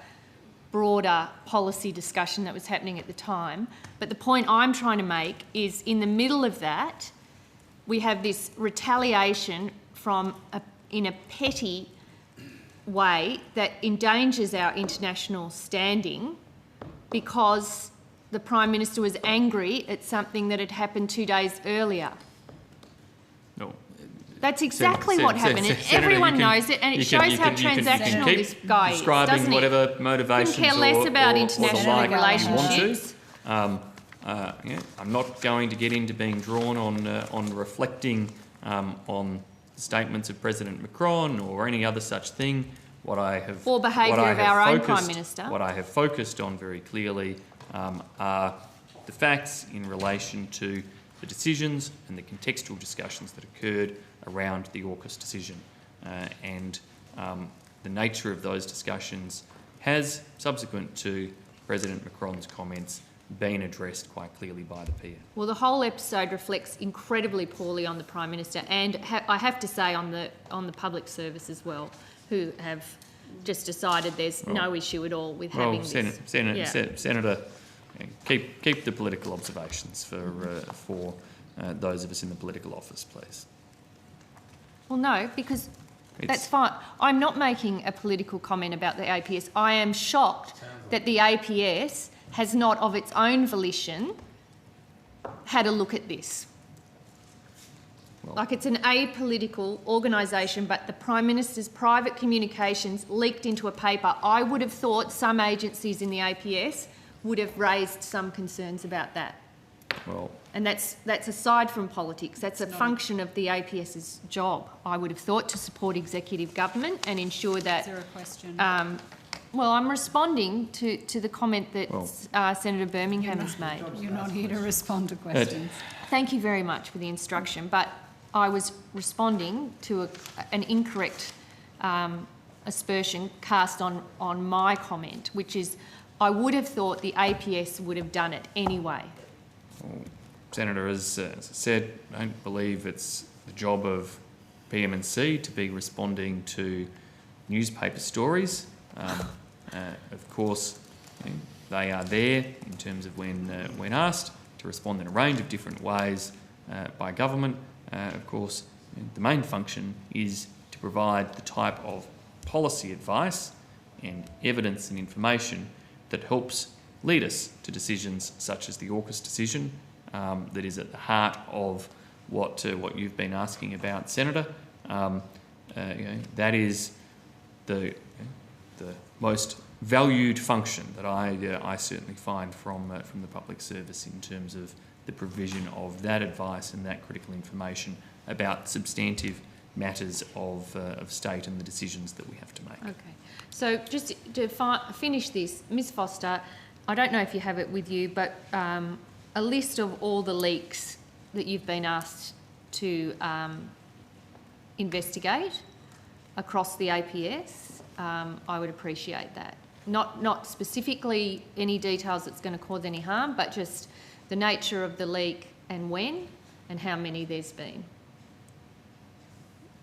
broader policy discussion that was happening at the time, but the point I'm trying to make is in the middle of that, we have this retaliation in a petty way that endangers our international standing because the Prime Minister was angry at something that had happened 2 days earlier. No. That's exactly what happened, and everyone knows it, and it shows how transactional this guy is, doesn't describing whatever motivations couldn't care less about international relationships. I'm not going to get into being drawn on reflecting on statements of President Macron or any other such thing. Or behaviour of our own Prime Minister. What I have focused on very clearly are the facts in relation to the decisions and the contextual discussions that occurred around the AUKUS decision. And the nature of those discussions has, subsequent to President Macron's comments, been addressed quite clearly by the peer. Well, the whole episode reflects incredibly poorly on the Prime Minister and I have to say on the public service as well, who have just decided there's no issue at all with having this. Senator, keep the political observations for those of us in the political office, please. Well, no, because that's fine. I'm not making a political comment about the APS. I am shocked that the APS has not, of its own volition, had a look at this. Like it's an apolitical organisation, but the Prime Minister's private communications leaked into a paper. I would have thought some agencies in the APS would have raised some concerns about that. Well, and that's aside from politics. That's a function of the APS's job. I would have thought to support executive government and ensure that. Is there a question? Well, I'm responding to the comment that Senator Birmingham has made. You're not here to respond to questions. Thank you very much for the instruction, but I was responding to an incorrect aspersion cast on my comment, which is I would have thought the APS would have done it anyway. Well, Senator, as I said, I don't believe it's the job of PM&C to be responding to newspaper stories. Of course, they are there in terms of when asked to respond in a range of different ways by government. Of course, the main function is to provide the type of policy advice and evidence and information that helps lead us to decisions such as the AUKUS decision that is at the heart of what you've been asking about, Senator. That is the most valued function that I certainly find from the public service in terms of the provision of that advice and that critical information about substantive matters of state and the decisions that we have to make. Okay. So just to finish this, Ms Foster, I don't know if you have it with you, but a list of all the leaks that you've been asked to investigate across the APS, I would appreciate that. Not specifically any details that's going to cause any harm, but just the nature of the leak and when and how many there's been.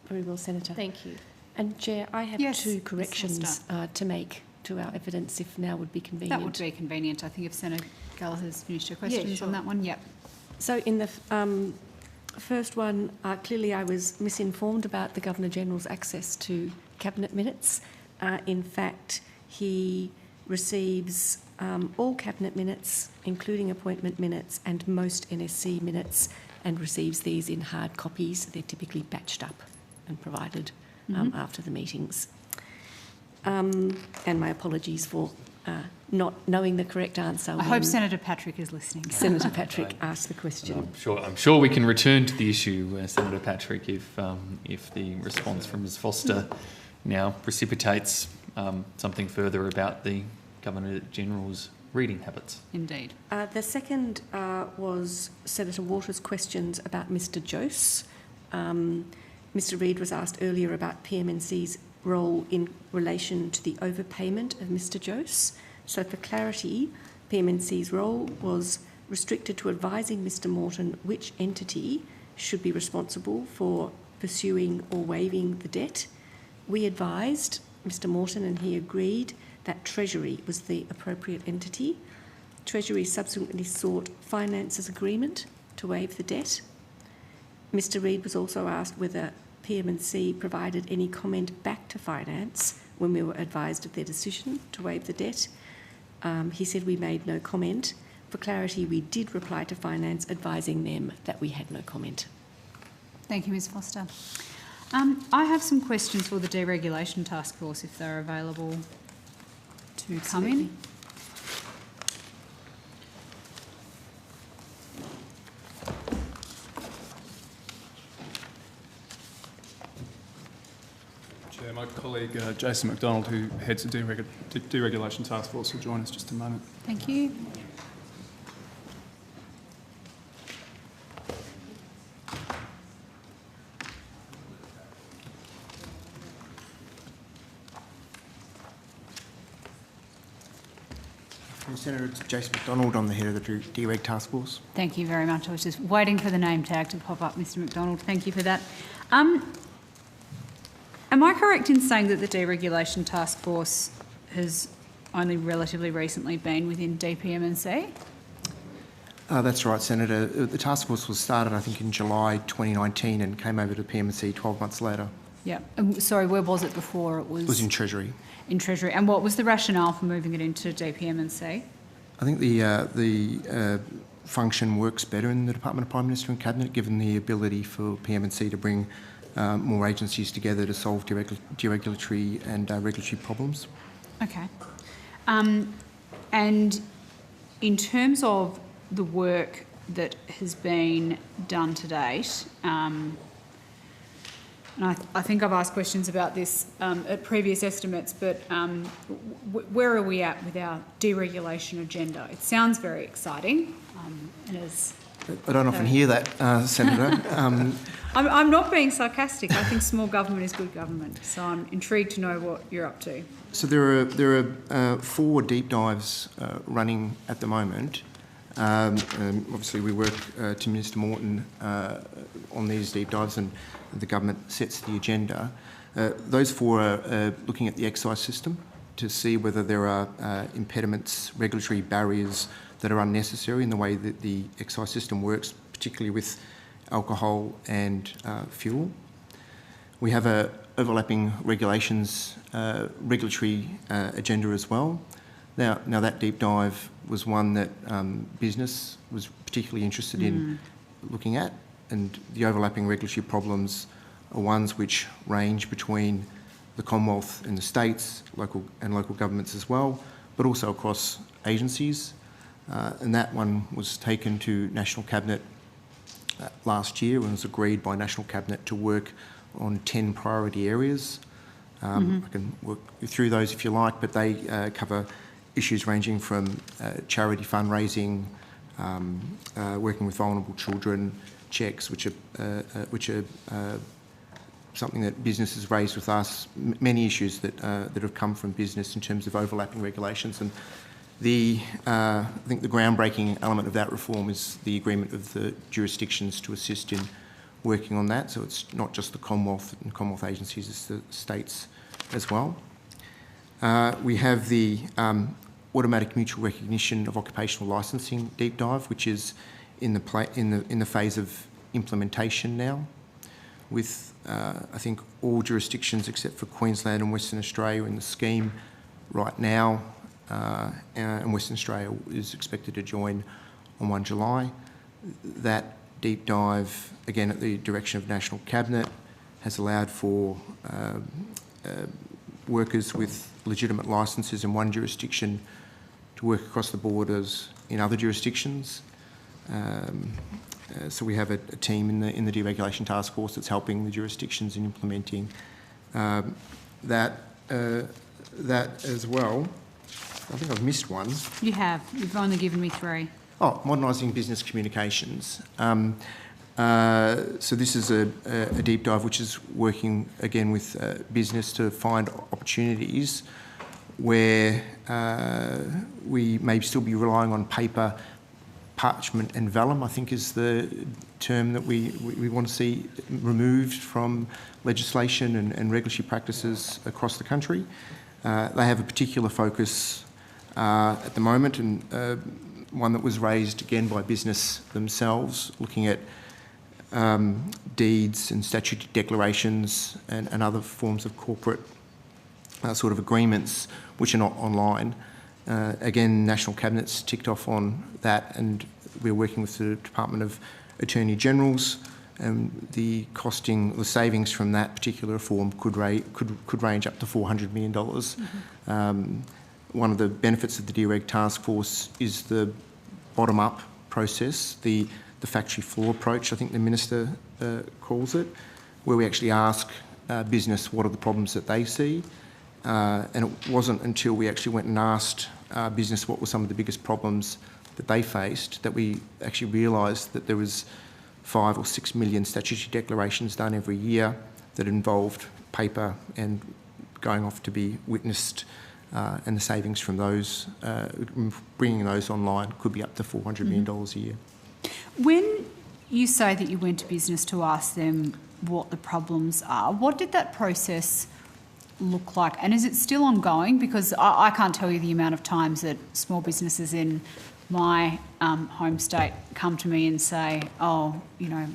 Very well, Senator. Thank you. And Chair, I have two corrections to make to our evidence, if now would be convenient. That would be convenient. I think if Senator Gallagher's finished her questions on that one. Yep. So in the first one, clearly I was misinformed about the Governor-General's access to Cabinet minutes. In fact, he receives all Cabinet minutes, including appointment minutes and most NSC minutes, and receives these in hard copies. They're typically batched up and provided after the meetings. And my apologies for not knowing the correct answer. I hope Senator Patrick is listening. Senator Patrick asked the question. I'm sure we can return to the issue, Senator Patrick, if the response from Ms Foster now precipitates something further about the Governor-General's reading habits. Indeed. The second was Senator Waters' questions about Mr Jose. Mr Reid was asked earlier about PM&C's role in relation to the overpayment of Mr Jose. So for clarity, PMNC's role was restricted to advising Mr Morton which entity should be responsible for pursuing or waiving the debt. We advised Mr Morton and he agreed that Treasury was the appropriate entity. Treasury subsequently sought Finance's agreement to waive the debt. Mr Reid was also asked whether PMNC provided any comment back to Finance when we were advised of their decision to waive the debt. He said we made no comment. For clarity, we did reply to Finance advising them that we had no comment. Thank you, Ms Foster. I have some questions for the Deregulation Task Force if they're available to come in. Chair, my colleague Jason McDonald, who heads the Deregulation Task Force, will join us just a moment. Thank you. Senator, it's Jason McDonald. I'm the head of the Dereg Task Force. Thank you very much. I was just waiting for the name tag to pop up, Mr McDonald. Thank you for that. Am I correct in saying that the Deregulation Task Force has only relatively recently been within DPMNC? That's right, Senator. The task force was started, I think, in July 2019 and came over to PMNC 12 months later. Yeah. Sorry, where was it before? It was in Treasury. In Treasury. And what was the rationale for moving it into DPMNC? I think the function works better in the Department of Prime Minister and Cabinet, given the ability for PMNC to bring more agencies together to solve deregulatory and regulatory problems. Okay. And in terms of the work that has been done to date, and I think I've asked questions about this at previous estimates, but where are we at with our deregulation agenda? It sounds very exciting. I don't often hear that, Senator. I'm not being sarcastic. I think small government is good government, so I'm intrigued to know what you're up to. So there are 4 deep dives running at the moment. Obviously, we work to Minister Morton on these deep dives, and the government sets the agenda. Those 4 are looking at the excise system to see whether there are impediments, regulatory barriers that are unnecessary in the way that the excise system works, particularly with alcohol and fuel. We have a overlapping regulations regulatory agenda as well. Now that deep dive was one that business was particularly interested in looking at, and the overlapping regulatory problems are ones which range between the Commonwealth and the states, local governments as well, but also across agencies. And that one was taken to National Cabinet last year and was agreed by National Cabinet to work on 10 priority areas. I can work through those if you like, but they cover issues ranging from charity fundraising, working with vulnerable children, checks, which are something that business has raised with us, many issues that have come from business in terms of overlapping regulations. And I think the groundbreaking element of that reform is the agreement of the jurisdictions to assist in working on that. So it's not just the Commonwealth and Commonwealth agencies, it's the states as well. We have the automatic mutual recognition of occupational licensing deep dive, which is in the phase of implementation now, with I think all jurisdictions except for Queensland and Western Australia in the scheme right now, and Western Australia is expected to join on 1 July. That deep dive, again at the direction of National Cabinet, has allowed for workers with legitimate licences in one jurisdiction to work across the borders in other jurisdictions. So we have a team in the Deregulation Task Force that's helping the jurisdictions in implementing that as well. I think I've missed one. You have. You've only given me 3. Oh, modernising business communications. So this is a deep dive which is working again with business to find opportunities where we may still be relying on paper, parchment and vellum, I think is the term that we want to see removed from legislation and regulatory practices across the country. They have a particular focus at the moment, and one that was raised again by business themselves, looking at deeds and statutory declarations and other forms of corporate sort of agreements which are not online. Again, National Cabinet's ticked off on that, and we're working with the Department of Attorney Generals. The savings from that particular reform could range up to $400 million. One of the benefits of the DREG task force is the bottom-up process, the factory floor approach, I think the Minister calls it, where we actually ask business what are the problems that they see. And it wasn't until we actually went and asked business what were some of the biggest problems that they faced that we actually realised that there was 5 or 6 million statutory declarations done every year that involved paper and going off to be witnessed, and the savings from those, bringing those online, could be up to $400 million a year. When you say that you went to business to ask them what the problems are, what did that process look like? And is it still ongoing? Because I can't tell you the amount of times that small businesses in my home state come to me and say, oh, you know,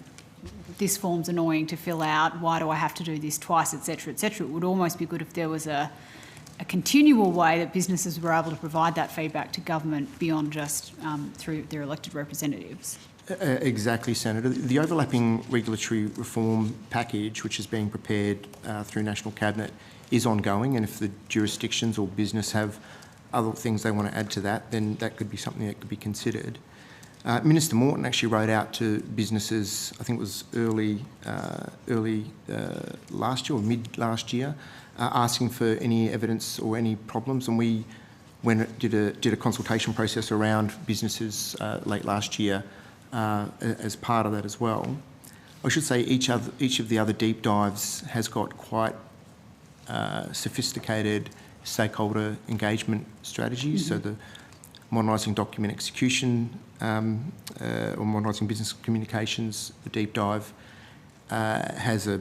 this form's annoying to fill out, why do I have to do this twice, etc., etc. It would almost be good if there was a continual way that businesses were able to provide that feedback to government beyond just through their elected representatives. Exactly, Senator. The overlapping regulatory reform package, which is being prepared through National Cabinet, is ongoing, and if the jurisdictions or business have other things they want to add to that, then that could be something that could be considered. Minister Morton actually wrote out to businesses, I think it was early last year or mid last year, asking for any evidence or any problems, and we did a consultation process around businesses late last year as part of that as well. I should say each of the other deep dives has got quite sophisticated stakeholder engagement strategies. So the modernising document execution or modernising business communications, the deep dive has a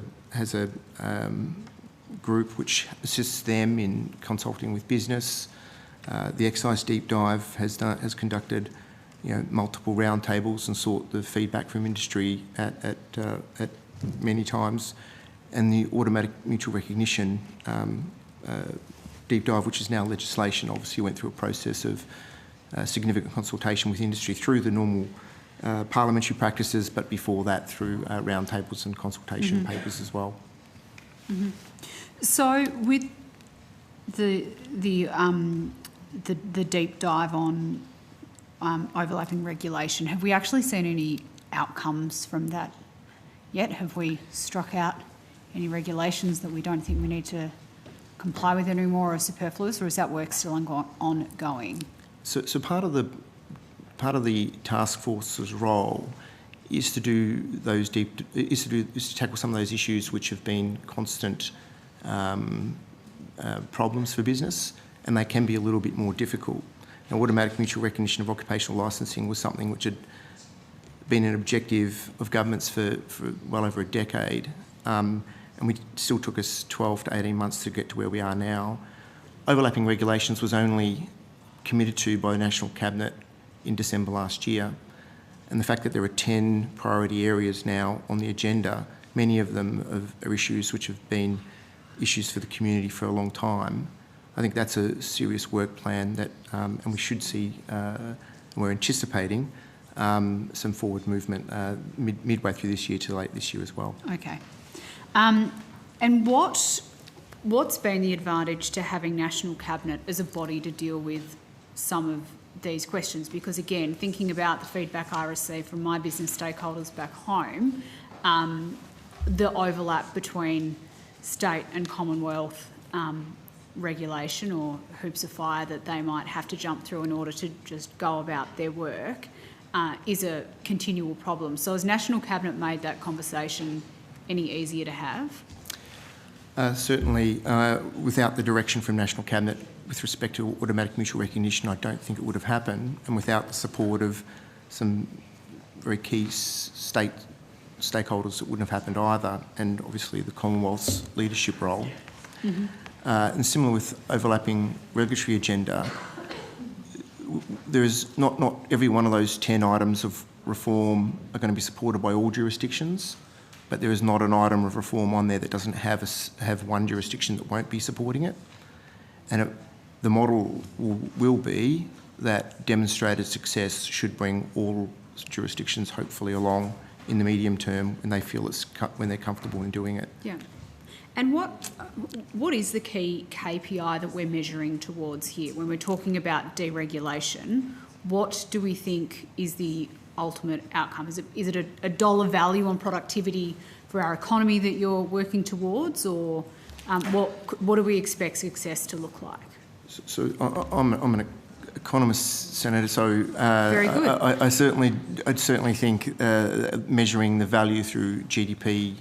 group which assists them in consulting with business. The excise deep dive has conducted multiple roundtables and sought the feedback from industry at many times. And the automatic mutual recognition deep dive, which is now legislation, obviously went through a process of significant consultation with industry through the normal parliamentary practices, but before that through roundtables and consultation papers as well. So with the deep dive on overlapping regulation, have we actually seen any outcomes from that yet? Have we struck out any regulations that we don't think we need to comply with anymore or are superfluous, or is that work still ongoing? So part of the task force's role is to do those is to tackle some of those issues which have been constant problems for business, and they can be a little bit more difficult. Now, automatic mutual recognition of occupational licensing was something which had been an objective of governments for well over a decade, and it still took us 12 to 18 months to get to where we are now. Overlapping regulations was only committed to by the National Cabinet in December last year, and the fact that there are 10 priority areas now on the agenda, many of them are issues which have been issues for the community for a long time. I think that's a serious work plan that, and we should see, we're anticipating some forward movement midway through this year to late this year as well. Okay. And what's been the advantage to having National Cabinet as a body to deal with some of these questions? Because again, thinking about the feedback I receive from my business stakeholders back home, the overlap between state and Commonwealth regulation or hoops of fire that they might have to jump through in order to just go about their work is a continual problem. So has National Cabinet made that conversation any easier to have? Certainly, without the direction from National Cabinet with respect to automatic mutual recognition, I don't think it would have happened, and without the support of some very key stakeholders, it wouldn't have happened either, and obviously the Commonwealth's leadership role. Mm-hmm. And similar with overlapping regulatory agenda, there is not every one of those 10 items of reform are going to be supported by all jurisdictions, but there is not an item of reform on there that doesn't have one jurisdiction that won't be supporting it. And the model will be that demonstrated success should bring all jurisdictions hopefully along in the medium term when they feel when they're comfortable in doing it. Yeah. And what is the key KPI that we're measuring towards here? When we're talking about deregulation, what do we think is the ultimate outcome? Is it a dollar value on productivity for our economy that you're working towards, or what do we expect success to look like? So I'm an economist, Senator. So Very good. I'd certainly think measuring the value through GDP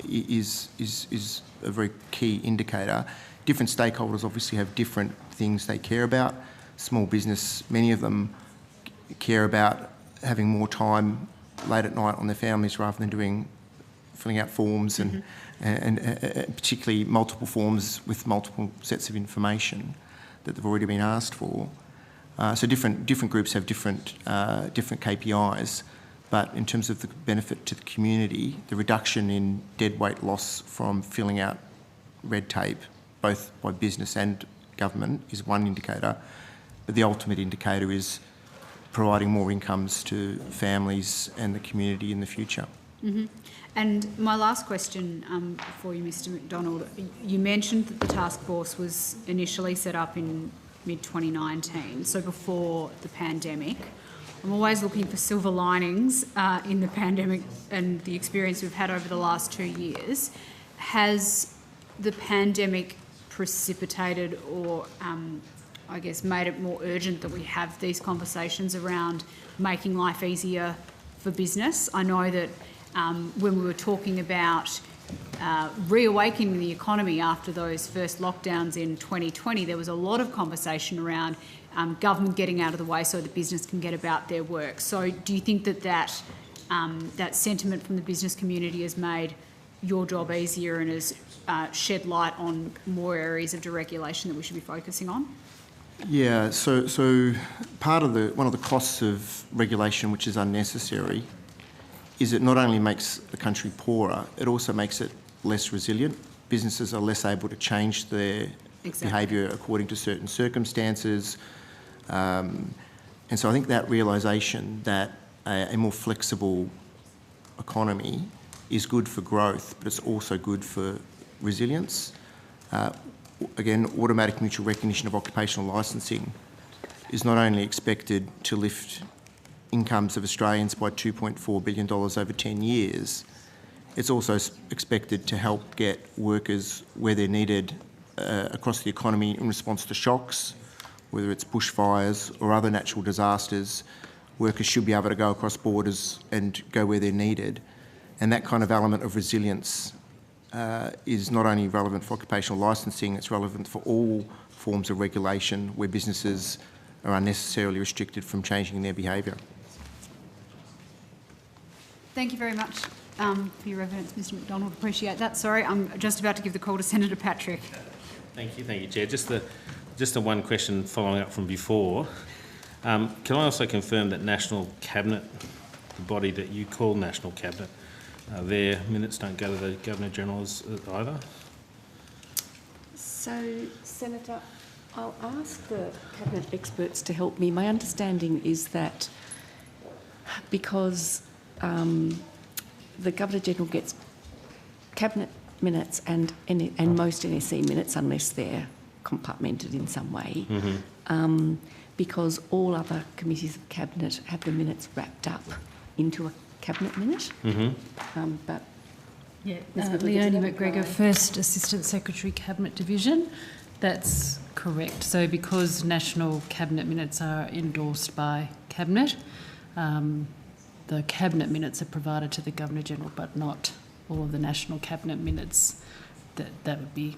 is a very key indicator. Different stakeholders obviously have different things they care about. Small business, many of them care about having more time late at night on their families rather than filling out forms and particularly multiple forms with multiple sets of information that they've already been asked for. So different groups have different KPIs, but in terms of the benefit to the community, the reduction in deadweight loss from filling out red tape, both by business and government, is one indicator, but the ultimate indicator is providing more incomes to families and the community in the future. Mm-hmm. And my last question for you, Mr McDonald, you mentioned that the task force was initially set up in mid-2019, so before the pandemic. I'm always looking for silver linings in the pandemic and the experience we've had over the last 2 years. Has the pandemic precipitated or I guess made it more urgent that we have these conversations around making life easier for business? I know that when we were talking about reawakening the economy after those first lockdowns in 2020, there was a lot of conversation around government getting out of the way so that business can get about their work. So do you think that sentiment from the business community has made your job easier and has shed light on more areas of deregulation that we should be focusing on? Yeah, so one of the costs of regulation, which is unnecessary, is it not only makes the country poorer, it also makes it less resilient. Businesses are less able to change their behaviour according to certain circumstances. And so I think that realisation that a more flexible economy is good for growth, but it's also good for resilience. Again, automatic mutual recognition of occupational licensing is not only expected to lift incomes of Australians by $2.4 billion over 10 years, it's also expected to help get workers where they're needed across the economy in response to shocks, whether it's bushfires or other natural disasters. Workers should be able to go across borders and go where they're needed. And that kind of element of resilience is not only relevant for occupational licensing, it's relevant for all forms of regulation where businesses are unnecessarily restricted from changing their behaviour. Thank you very much for your evidence, Mr McDonald. Appreciate that. Sorry, I'm just about to give the call to Senator Patrick. Thank you, Chair. Just the one question following up from before. Can I also confirm that National Cabinet, the body that you call National Cabinet, their minutes don't go to the Governor-General's either? So, Senator, I'll ask the Cabinet experts to help me. My understanding is that because the Governor-General gets Cabinet minutes and most NSC minutes, unless they're compartmented in some way, because all other committees of Cabinet have the minutes wrapped up into a Cabinet minute. But yeah, Leonie McGregor, First Assistant Secretary, Cabinet Division. That's correct. So because National Cabinet minutes are endorsed by Cabinet, the Cabinet minutes are provided to the Governor-General, but not all of the National Cabinet minutes. That would be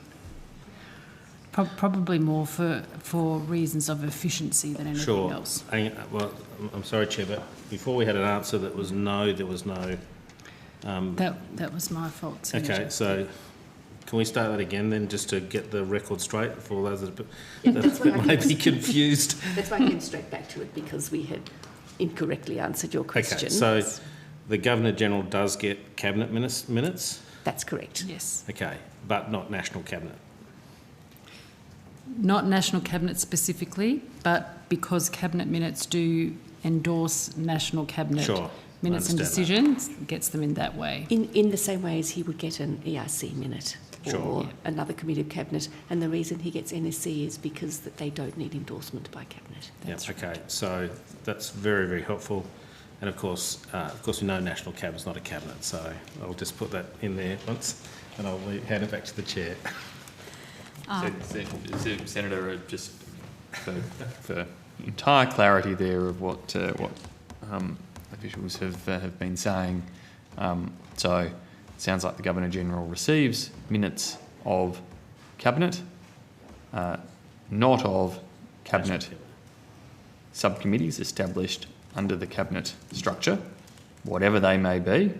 probably more for reasons of efficiency than anything else. Well, I'm sorry, Chair, but before we had an answer that was no, there was no... That was my fault, Senator. Okay, so can we start that again then, just to get the record straight for those that may be confused? That's why I came straight back to it, because we had incorrectly answered your question. Okay, so the Governor-General does get Cabinet minutes? That's correct. Yes. Okay, but not National Cabinet? Not National Cabinet specifically, but because Cabinet minutes do endorse National Cabinet minutes and decisions, gets them in that way. In the same way as he would get an ERC minute or another Committee of Cabinet, and the reason he gets NSC is because that they don't need endorsement by Cabinet. Okay, so that's very, very helpful. And of course we know National Cabinet's not a cabinet, so I'll just put that in there once, and I'll hand it back to the Chair. Senator, just for entire clarity there of what officials have been saying. So it sounds like the Governor-General receives minutes of Cabinet, not of Cabinet subcommittees established under the Cabinet structure, whatever they may be.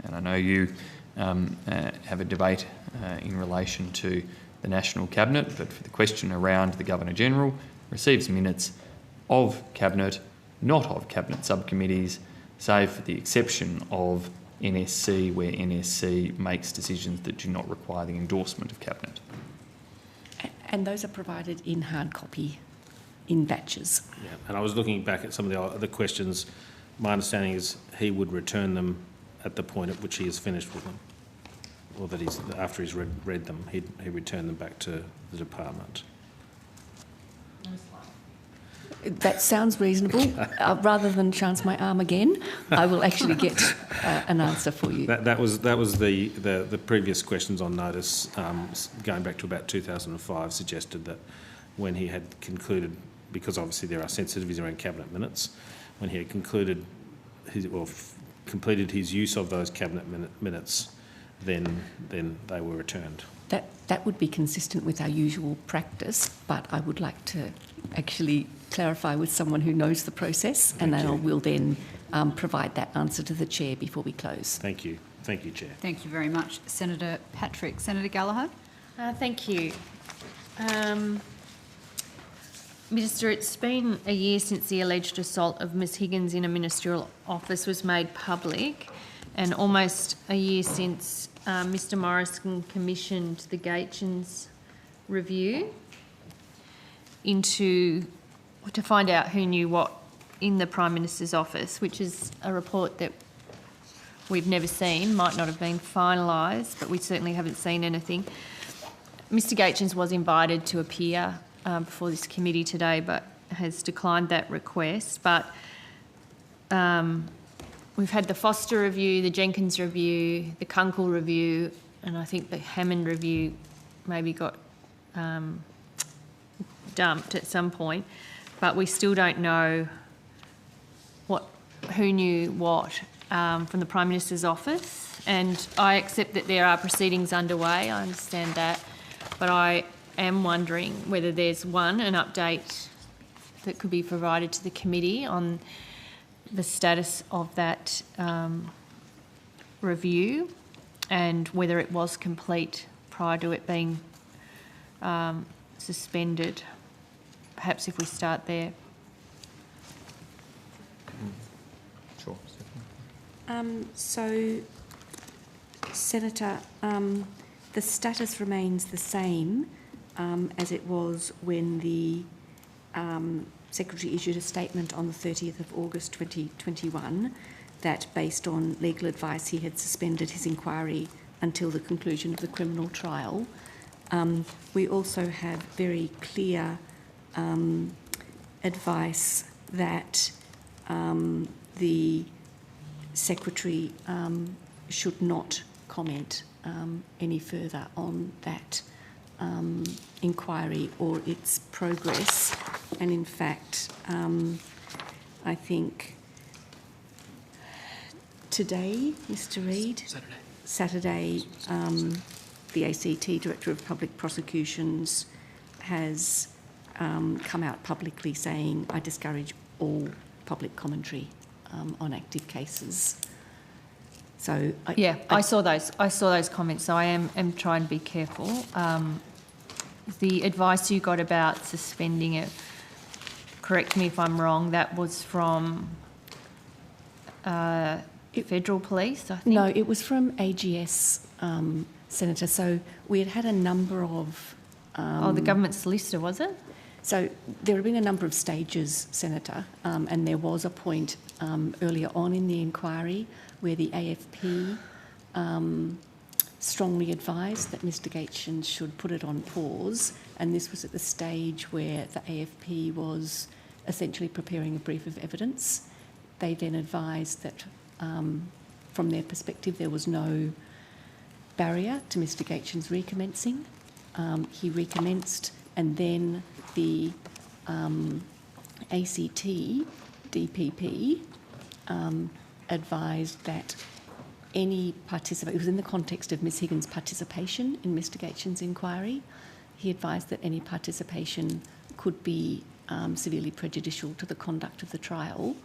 And I know you have a debate in relation to the National Cabinet, but for the question around the Governor-General receives minutes of Cabinet, not of Cabinet subcommittees, save for the exception of NSC, where NSC makes decisions that do not require the endorsement of Cabinet. And those are provided in hard copy, in batches. Yeah, and I was looking back at some of the other questions. My understanding is he would return them at the point at which he is finished with them, or that after he's read them, he'd return them back to the department. That sounds reasonable. Rather than chance my arm again, I will actually get an answer for you. That was the previous questions on notice, going back to about 2005, suggested that when he had concluded, because obviously there are sensitivities around Cabinet minutes, when he had concluded completed his use of those Cabinet minutes, then they were returned. That would be consistent with our usual practice, but I would like to actually clarify with someone who knows the process, and I will then provide that answer to the Chair before we close. Thank you. Thank you, Chair. Thank you very much, Senator Patrick. Senator Gallagher? Thank you. Minister, it's been a year since the alleged assault of Ms Higgins in a ministerial office was made public, and almost a year since Mr Morrison commissioned the Gaetjens review to find out who knew what in the Prime Minister's office, which is a report that we've never seen, might not have been finalised, but we certainly haven't seen anything. Mr Gaetjens was invited to appear before this committee today, but has declined that request. But we've had the Foster review, the Jenkins review, the Kunkel review, and I think the Hammond review maybe got dumped at some point. But we still don't know who knew what from the Prime Minister's office. And I accept that there are proceedings underway, I understand that, but I am wondering whether there's an update that could be provided to the committee on the status of that review and whether it was complete prior to it being suspended. Perhaps if we start there. Sure. So, Senator, the status remains the same as it was when the Secretary issued a statement on the 30th of August 2021 that, based on legal advice, he had suspended his inquiry until the conclusion of the criminal trial. We also have very clear advice that the Secretary should not comment any further on that inquiry or its progress. And in fact, I think today, Mr Reid, Saturday, the ACT Director of Public Prosecutions has come out publicly saying, I discourage all public commentary on active cases. So I saw those. I saw those comments. So I am trying to be careful. The advice you got about suspending it, correct me if I'm wrong, that was from Federal Police, I think? No, it was from AGS, Senator. So we had a number of... the government solicitor, was it? So there have been a number of stages, Senator, and there was a point earlier on in the inquiry where the AFP strongly advised that Mr Gaetjens should put it on pause, and this was at the stage where the AFP was essentially preparing a brief of evidence. They then advised that from their perspective there was no barrier to Mr Gaetjens recommencing. He recommenced, and then the ACT DPP advised that any participant, it was in the context of Ms Higgins' participation in Mr Gaetjens' inquiry, he advised that any participation could be severely prejudicial to the conduct of the trial.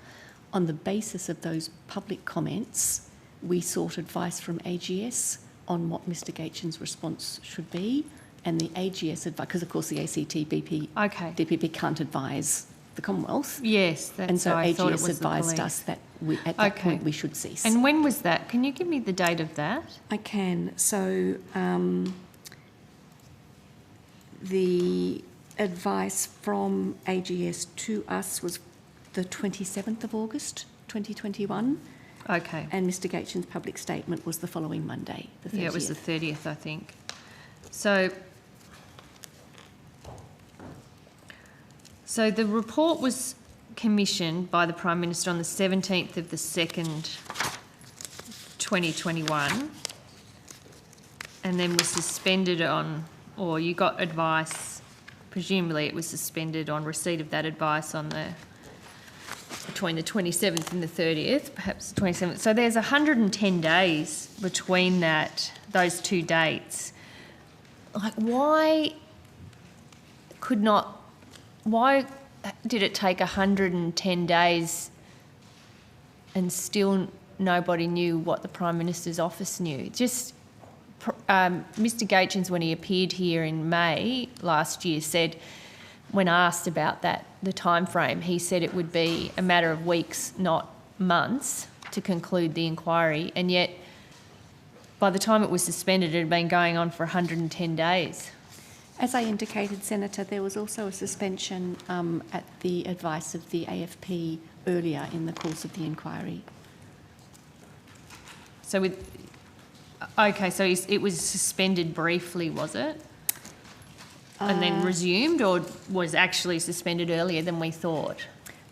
On the basis of those public comments, we sought advice from AGS on what Mr Gaetjens' response should be, and the AGS advice, because of course the ACT DPP can't advise the Commonwealth. Yes, that's and so I thought it AGS was advised us that at that point we should cease. And when was that? Can you give me the date of that? I can. So the advice from AGS to us was the 27th of August 2021. Okay. And Mr Gaetjens' public statement was the following Monday, the 30th. Yeah, it was the 30th, I think. So the report was commissioned by the Prime Minister on the 17th of the 2nd, 2021, and then was suspended on, or you got advice, presumably it was suspended on receipt of that advice on between the 27th and the 30th, perhaps the 27th. So there's 110 days between those two dates. Like, why did it take 110 days and still nobody knew what the Prime Minister's office knew? Just Mr Gaetjens, when he appeared here in May last year, said, when asked about the time frame, he said it would be a matter of weeks, not months, to conclude the inquiry, and yet by the time it was suspended, it had been going on for 110 days. As I indicated, Senator, there was also a suspension at the advice of the AFP earlier in the course of the inquiry. So it was suspended briefly, was it? And then resumed, or was actually suspended earlier than we thought?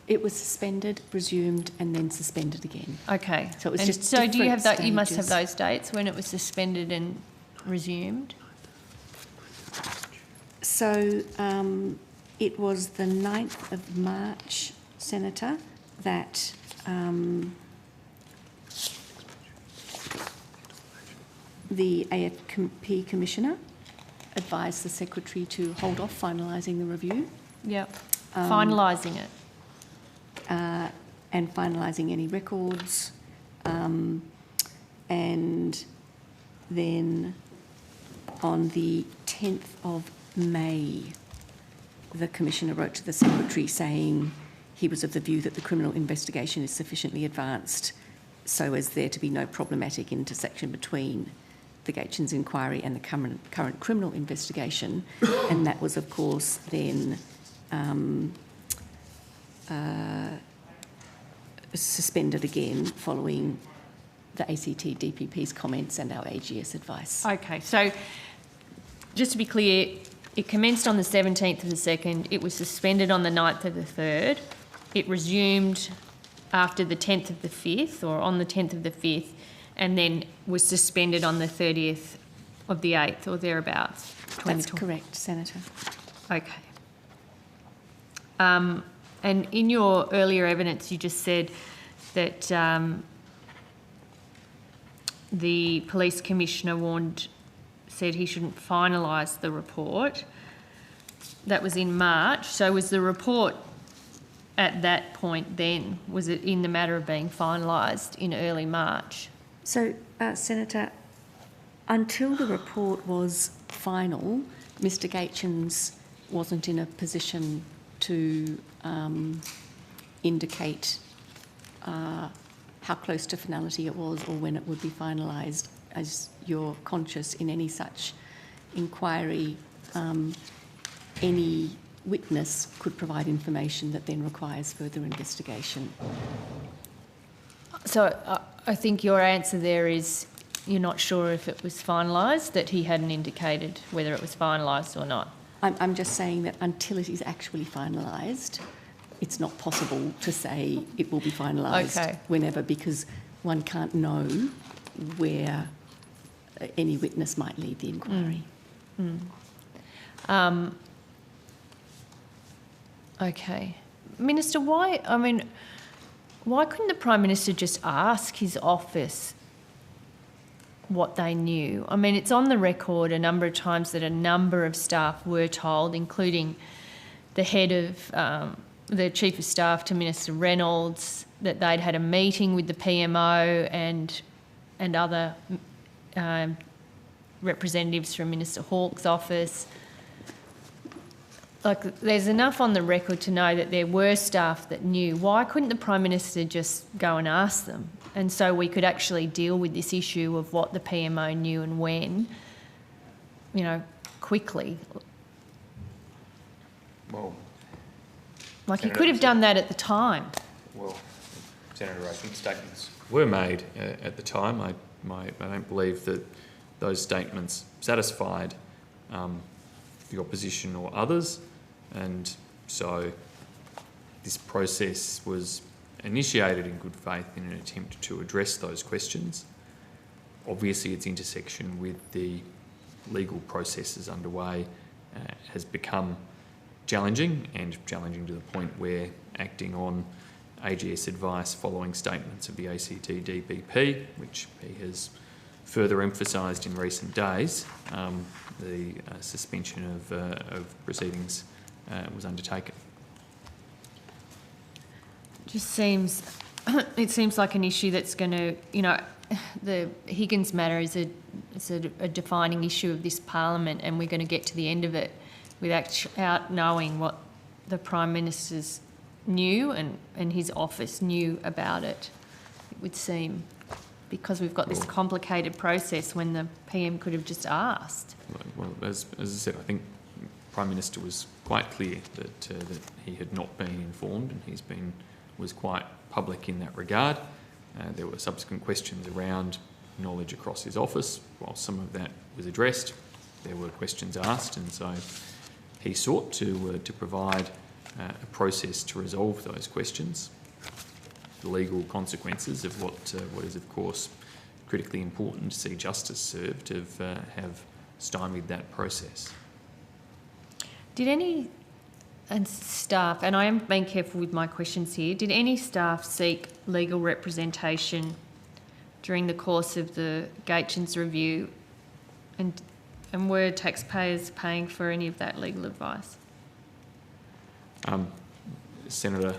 It was suspended, resumed, and then suspended again. Okay. So it was just so do you have different you must have stages. those dates when it was suspended and resumed? So it was the 9th of March, Senator, that the AFP Commissioner advised the Secretary to hold off finalising the review. Yep. Finalising it. And finalising any records. And then on the 10th of May, the Commissioner wrote to the Secretary saying he was of the view that the criminal investigation is sufficiently advanced so as there to be no problematic intersection between the Gaetjens inquiry and the current criminal investigation. And that was, of course, then suspended again following the ACT DPP's comments and our AGS advice. Okay, so just to be clear, it commenced on the 17th of the 2nd, it was suspended on the 9th of the 3rd, it resumed after the 10th of the 5th, or on the 10th of the 5th, and then was suspended on the 30th of the 8th, or thereabouts. That's correct, Senator. Okay. And in your earlier evidence, you just said that the police commissioner said he shouldn't finalise the report. That was in March. So was the report at that point then, was it in the matter of being finalised in early March? So, Senator, until the report was final, Mr Gaetjens wasn't in a position to indicate how close to finality it was or when it would be finalised. As you're conscious, in any such inquiry, any witness could provide information that then requires further investigation. So I think your answer there is you're not sure if it was finalised, that he hadn't indicated whether it was finalised or not. I'm just saying that until it is actually finalised, it's not possible to say it will be finalised whenever, because one can't know where any witness might lead the inquiry. Okay. Minister, why couldn't the Prime Minister just ask his office what they knew? I mean, it's on the record a number of times that a number of staff were told, including the head of the Chief of Staff to Minister Reynolds, that they'd had a meeting with the PMO and other representatives from Minister Hawke's office. Like, there's enough on the record to know that there were staff that knew. Why couldn't the Prime Minister just go and ask them? And so we could actually deal with this issue of what the PMO knew and when, quickly. Well, like, he could have done that at the time. Well, Senator, I think statements were made at the time. I don't believe that those statements satisfied the opposition or others, and so this process was initiated in good faith in an attempt to address those questions. Obviously, its intersection with the legal processes underway has become challenging, and challenging to the point where acting on AGS advice following statements of the ACT DPP, which he has further emphasised in recent days, the suspension of proceedings was undertaken. It seems like an issue that's going to, the Higgins matter is a defining issue of this Parliament, and we're going to get to the end of it without knowing what the Prime Minister's knew and his office knew about it, it would seem, because we've got this complicated process when the PM could have just asked. Well, as I said, I think the Prime Minister was quite clear that he had not been informed, and was quite public in that regard. There were subsequent questions around knowledge across his office. While some of that was addressed, there were questions asked, and so he sought to provide a process to resolve those questions. The legal consequences of what is, of course, critically important to see justice served have stymied that process. Did any staff, and I am being careful with my questions here, did any staff seek legal representation during the course of the Gaetjens review, and were taxpayers paying for any of that legal advice? Senator,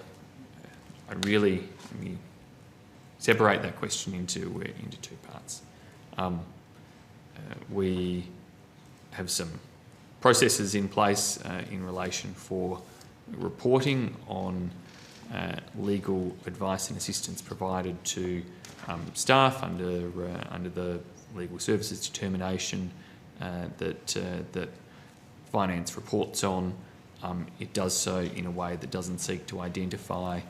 let me separate that question into two parts. We have some processes in place in relation for reporting on legal advice and assistance provided to staff under the legal services determination that Finance reports on. It does so in a way that doesn't seek to identify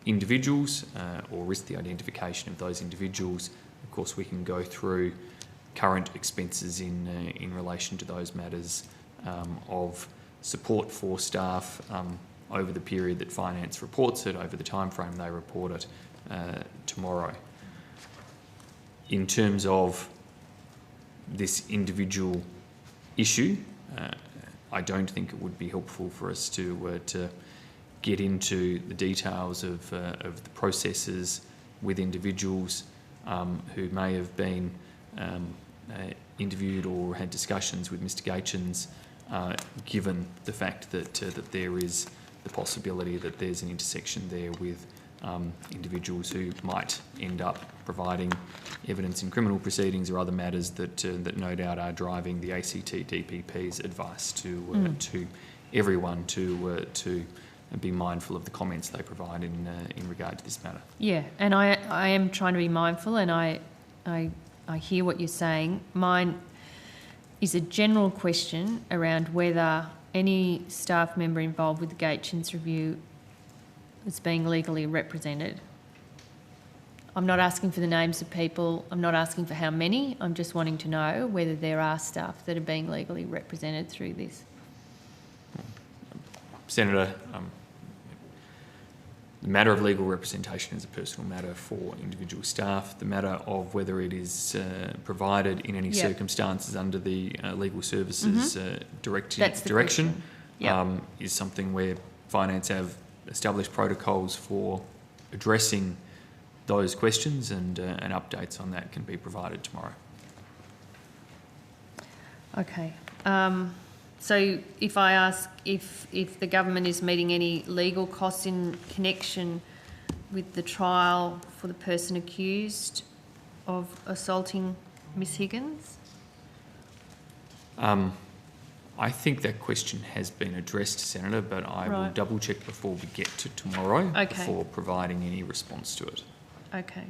individuals or risk the identification of those individuals. Of course, we can go through current expenses in relation to those matters of support for staff over the period that Finance reports it, over the time frame they report it tomorrow. In terms of this individual issue, I don't think it would be helpful for us to get into the details of the processes with individuals who may have been interviewed or had discussions with Mr Gaetjens, given the fact that that there is the possibility that there's an intersection there with individuals who might end up providing evidence in criminal proceedings or other matters that that no doubt are driving the ACT DPP's advice to everyone to be mindful of the comments they provide in regard to this matter. Yeah, and I am trying to be mindful, and I hear what you're saying. Mine is a general question around whether any staff member involved with the Gaetjens review is being legally represented. I'm not asking for the names of people, I'm not asking for how many, I'm just wanting to know whether there are staff that are being legally represented through this. Senator, the matter of legal representation is a personal matter for individual staff. The matter of whether it is provided in any circumstances under the Legal Services direction is something where Finance have established protocols for addressing those questions, and updates on that can be provided tomorrow. Okay. So if I ask if the government is meeting any legal costs in connection with the trial for the person accused of assaulting Miss Higgins? I think that question has been addressed, Senator, but I will double check before we get to tomorrow before providing any response to it. Okay.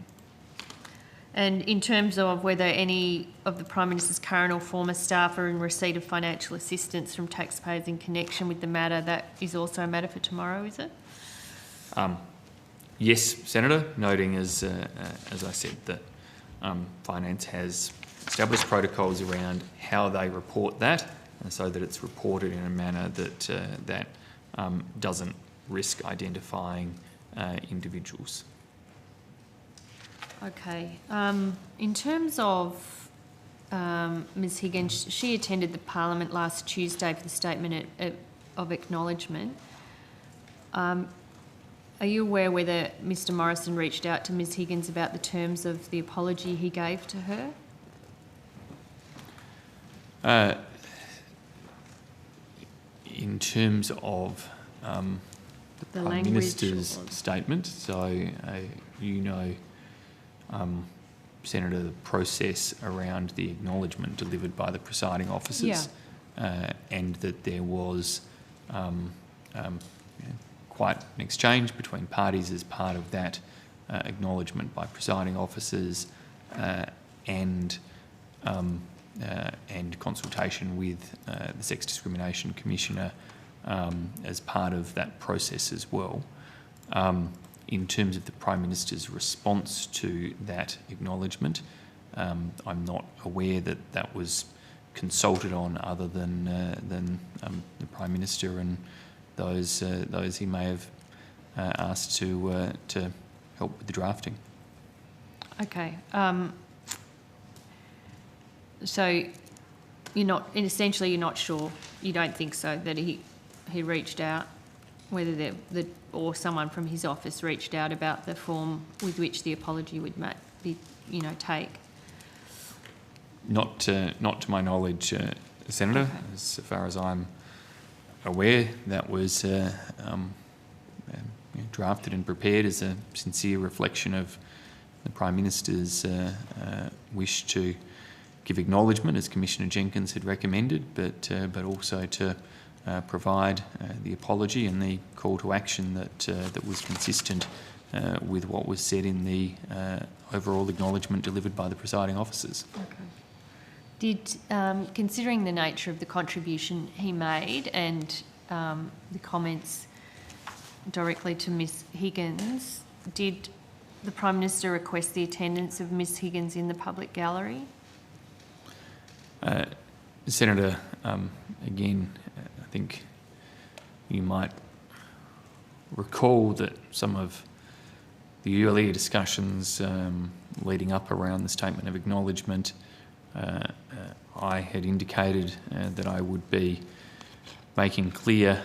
And in terms of whether any of the Prime Minister's current or former staff are in receipt of financial assistance from taxpayers in connection with the matter, that is also a matter for tomorrow, is it? Yes, Senator, noting as I said that Finance has established protocols around how they report that, so that it's reported in a manner that doesn't risk identifying individuals. Okay. In terms of Ms Higgins, she attended the Parliament last Tuesday for the statement of acknowledgement. Are you aware whether Mr Morrison reached out to Ms Higgins about the terms of the apology he gave to her? In terms of the Prime Minister's statement, so Senator, the process around the acknowledgement delivered by the presiding officers, and that there was quite an exchange between parties as part of that acknowledgement by presiding officers and consultation with the Sex Discrimination Commissioner as part of that process as well. In terms of the Prime Minister's response to that acknowledgement, I'm not aware that that was consulted on other than the Prime Minister and those he may have asked to help with the drafting. Okay. So essentially you're not sure, you don't think so, that he reached out, whether or someone from his office reached out about the form with which the apology would take? Not to my knowledge, Senator. Okay. As far as I'm aware, that was drafted and prepared as a sincere reflection of the Prime Minister's wish to give acknowledgement, as Commissioner Jenkins had recommended, but also to provide the apology and the call to action that was consistent with what was said in the overall acknowledgement delivered by the presiding officers. Okay. Did, considering the nature of the contribution he made and the comments directly to Ms Higgins, did the Prime Minister request the attendance of Ms Higgins in the public gallery? Senator, again, I think you might recall that some of the earlier discussions leading up around the statement of acknowledgement, I had indicated that I would be making clear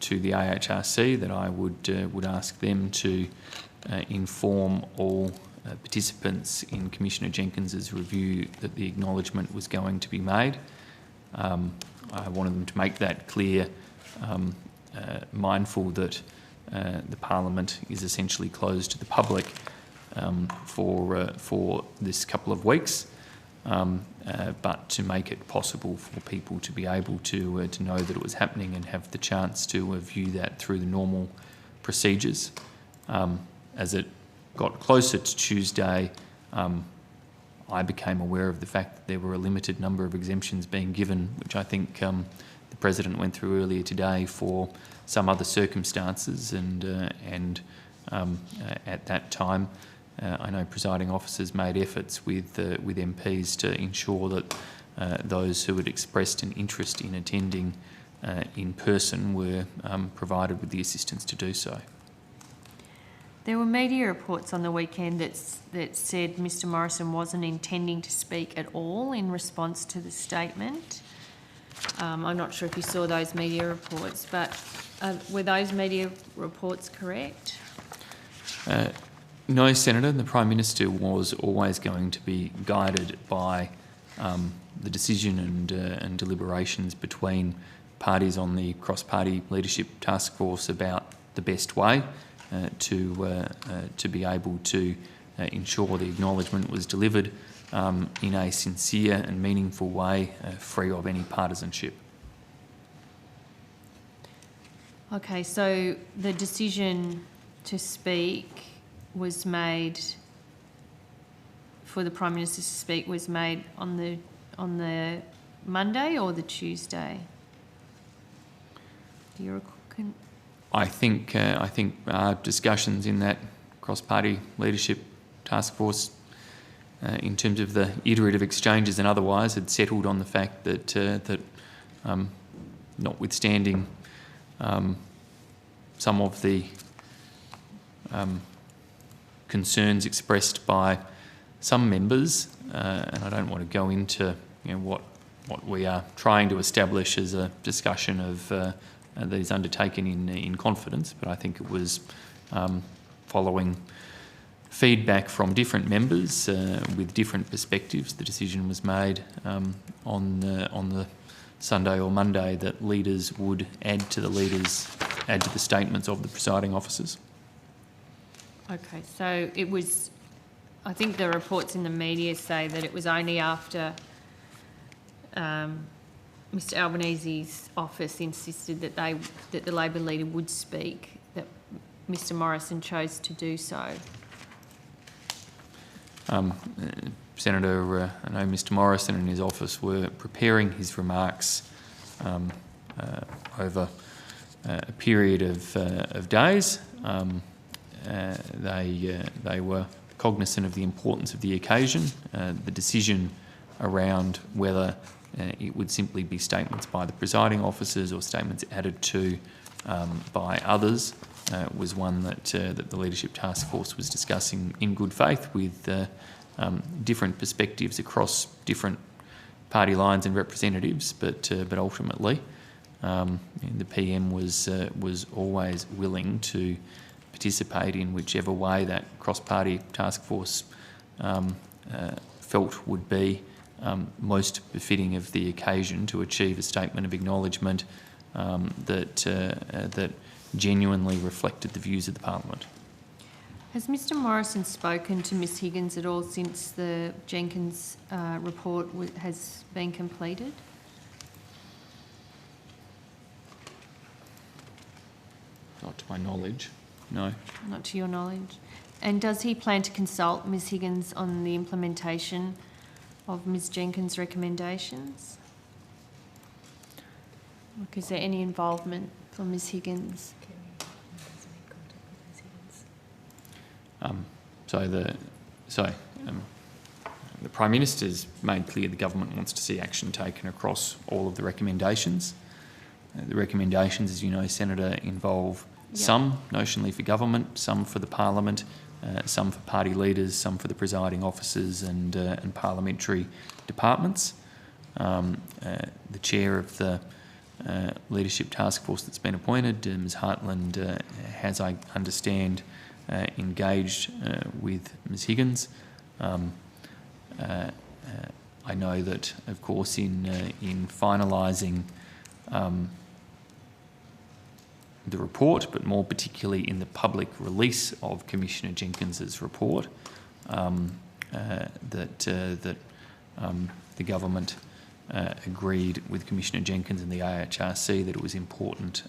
to the AHRC that I would ask them to inform all participants in Commissioner Jenkins's review that the acknowledgement was going to be made. I wanted them to make that clear, mindful that the Parliament is essentially closed to the public for this couple of weeks, but to make it possible for people to be able to know that it was happening and have the chance to view that through the normal procedures. As it got closer to Tuesday, I became aware of the fact that there were a limited number of exemptions being given, which I think the President went through earlier today for some other circumstances, and at that time I know presiding officers made efforts with MPs to ensure that those who had expressed an interest in attending in person were provided with the assistance to do so. There were media reports on the weekend that said Mr Morrison wasn't intending to speak at all in response to the statement. I'm not sure if you saw those media reports, but were those media reports correct? No, Senator. The Prime Minister was always going to be guided by the decision and deliberations between parties on the cross-party leadership task force about the best way to be able to ensure the acknowledgement was delivered in a sincere and meaningful way, free of any partisanship. Okay, so the decision to speak was made, for the Prime Minister to speak, was made on the Monday or the Tuesday? Do you recall? I think our discussions in that cross-party leadership task force, in terms of the iterative exchanges and otherwise, had settled on the fact that notwithstanding some of the concerns expressed by some members, and I don't want to go into what we are trying to establish as a discussion of that is undertaken in confidence, but I think it was following feedback from different members with different perspectives. The decision was made on the Sunday or Monday that leaders would add to the statements of the presiding officers. Okay, so it was, I think the reports in the media say that it was only after Mr Albanese's office insisted that the Labor leader would speak, that Mr Morrison chose to do so. Senator, I know Mr Morrison and his office were preparing his remarks over a period of days. They were cognisant of the importance of the occasion. The decision around whether it would simply be statements by the presiding officers or statements added to by others was one that the Leadership Task Force was discussing in good faith with different perspectives across different party lines and representatives, but ultimately the PM was always willing to participate in whichever way that cross-party task force felt would be most befitting of the occasion to achieve a statement of acknowledgement that genuinely reflected the views of the Parliament. Has Mr Morrison spoken to Ms Higgins at all since the Jenkins report has been completed? Not to my knowledge, no. Not to your knowledge. And does he plan to consult Ms Higgins on the implementation of Ms Jenkins' recommendations? Look, is there any involvement from Ms Higgins? The Prime Minister's made clear the government wants to see action taken across all of the recommendations. The recommendations, as you know, Senator, involve some notionally for government, some for the Parliament, some for party leaders, some for the presiding officers and parliamentary departments. The chair of the Leadership Task Force that's been appointed, Ms Hartland, has, I understand, engaged with Ms Higgins. I know that, of course, in finalising the report, but more particularly in the public release of Commissioner Jenkins's report, that the government agreed with Commissioner Jenkins and the AHRC that it was important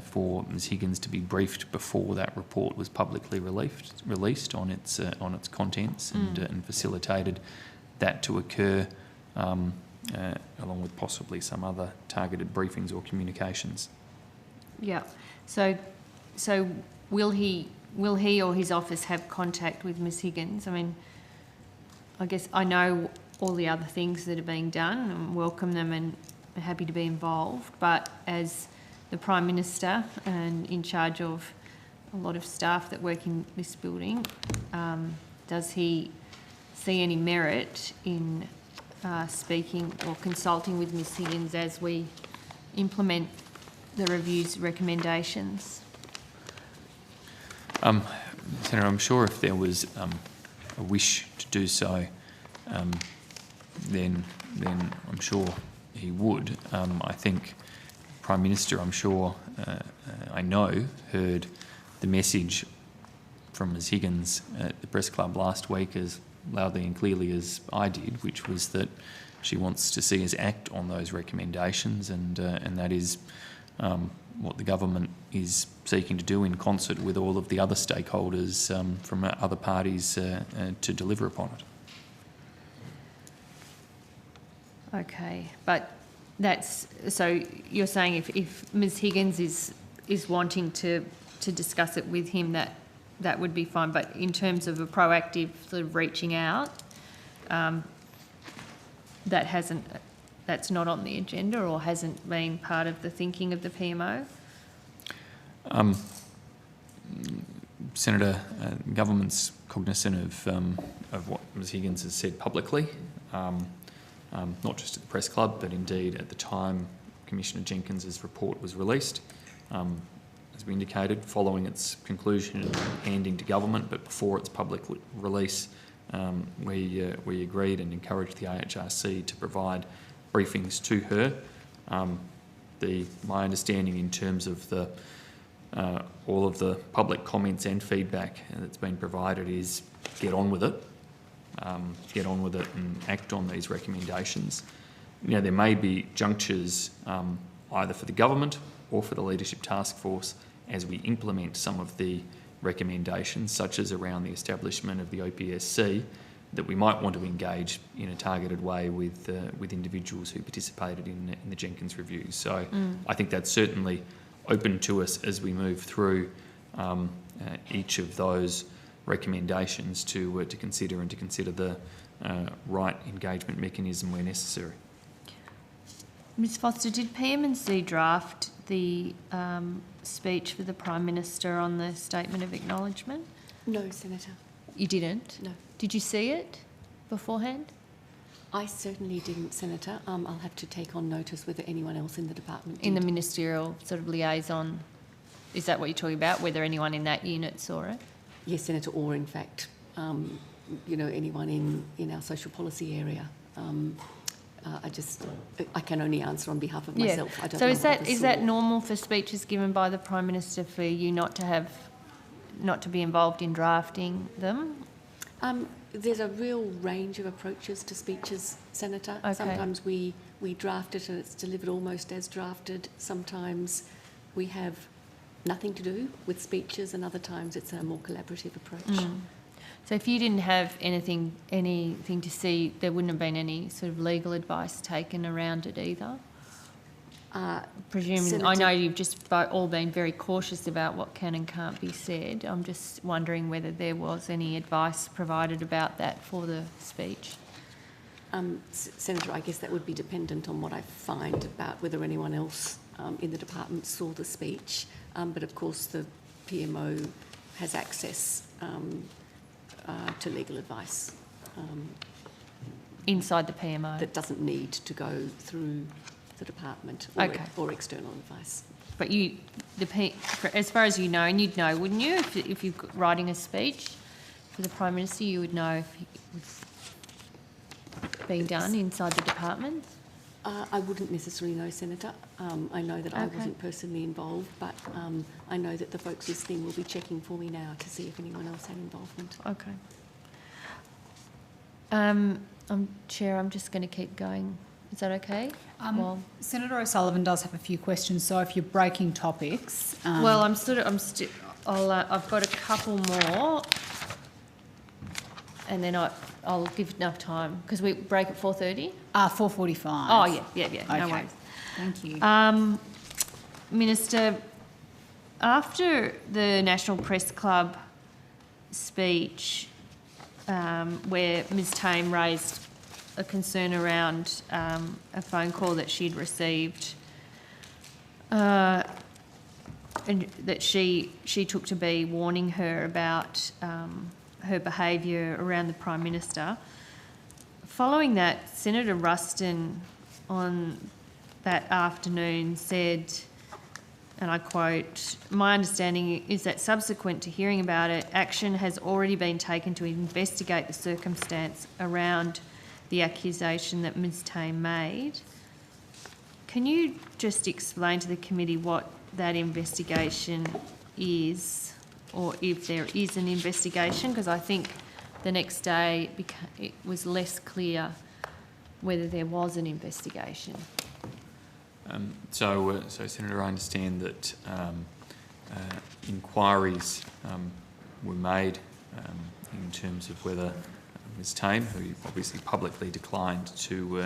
for Ms Higgins to be briefed before that report was publicly released on its contents, and facilitated that to occur, along with possibly some other targeted briefings or communications. Yeah. So will he or his office have contact with Ms Higgins? I mean, I guess I know all the other things that are being done and welcome them and are happy to be involved, but as the Prime Minister and in charge of a lot of staff that work in this building, does he see any merit in speaking or consulting with Ms Higgins as we implement the review's recommendations? Senator, I'm sure if there was a wish to do so, then I'm sure he would. I think Prime Minister, I'm sure, I know, heard the message from Ms Higgins at the Press Club last week as loudly and clearly as I did, which was that she wants to see us act on those recommendations, and that is what the government is seeking to do in concert with all of the other stakeholders from other parties to deliver upon it. Okay, but that's, so you're saying if Ms Higgins is wanting to discuss it with him, that would be fine, but in terms of a proactive sort of reaching out, that's not on the agenda or hasn't been part of the thinking of the PMO? Senator, government's cognisant of what Ms Higgins has said publicly, not just at the Press Club, but indeed at the time Commissioner Jenkins's report was released. As we indicated, following its conclusion and handing to government, but before its public release, we agreed and encouraged the AHRC to provide briefings to her. My understanding in terms of all of the public comments and feedback that's been provided is get on with it. Get on with it and act on these recommendations. You know, there may be junctures either for the government or for the Leadership Task Force as we implement some of the recommendations, such as around the establishment of the OPSC, that we might want to engage in a targeted way with individuals who participated in the Jenkins review. So I think that's certainly open to us as we move through each of those recommendations to consider the right engagement mechanism where necessary. Ms Foster, did PM&C draft the speech for the Prime Minister on the Statement of Acknowledgement? No, Senator. You didn't? No. Did you see it beforehand? I certainly didn't, Senator. I'll have to take on notice whether anyone else in the department did. In the ministerial sort of liaison, is that what you're talking about, whether anyone in that unit saw it? Yes, Senator, or in fact, anyone in our social policy area. I can only answer on behalf of myself. I don't know. So is that normal for speeches given by the Prime Minister for you not to be involved in drafting them? There's a real range of approaches to speeches, Senator. Okay. Sometimes we draft it and it's delivered almost as drafted. Sometimes we have nothing to do with speeches, and other times it's a more collaborative approach. So if you didn't have anything to see, there wouldn't have been any sort of legal advice taken around it either? Presuming, Senator, I know you've just all been very cautious about what can and can't be said. I'm just wondering whether there was any advice provided about that for the speech. Senator, I guess that would be dependent on what I find about whether anyone else in the department saw the speech. But of course the PMO has access to legal advice. Inside the PMO? That doesn't need to go through the department Okay. or external advice. But you, as far as you know, and you'd know, wouldn't you, if you're writing a speech for the Prime Minister, you would know if it was being done inside the department? I wouldn't necessarily know, Senator. I know that I wasn't personally involved, but I know that the folks listening will be checking for me now to see if anyone else had involvement. Okay. Chair, I'm just going to keep going. Is that okay? Senator O'Sullivan does have a few questions, so if you're breaking topics... well, I've got a couple more, and then I'll give enough time, because we break at 4:30? 4:45. Oh, yeah, no Okay. worries. Thank you. Minister, after the National Press Club speech, where Ms Tame raised a concern around a phone call that she'd received and that she took to be warning her about her behaviour around the Prime Minister. Following that, Senator Ruston on that afternoon said, and I quote, "My understanding is that subsequent to hearing about it, action has already been taken to investigate the circumstance around the accusation that Ms Tame made." Can you just explain to the committee what that investigation is, or if there is an investigation? Because I think the next day it was less clear whether there was an investigation. So, Senator, I understand that inquiries were made in terms of whether Ms Tame, who obviously publicly declined to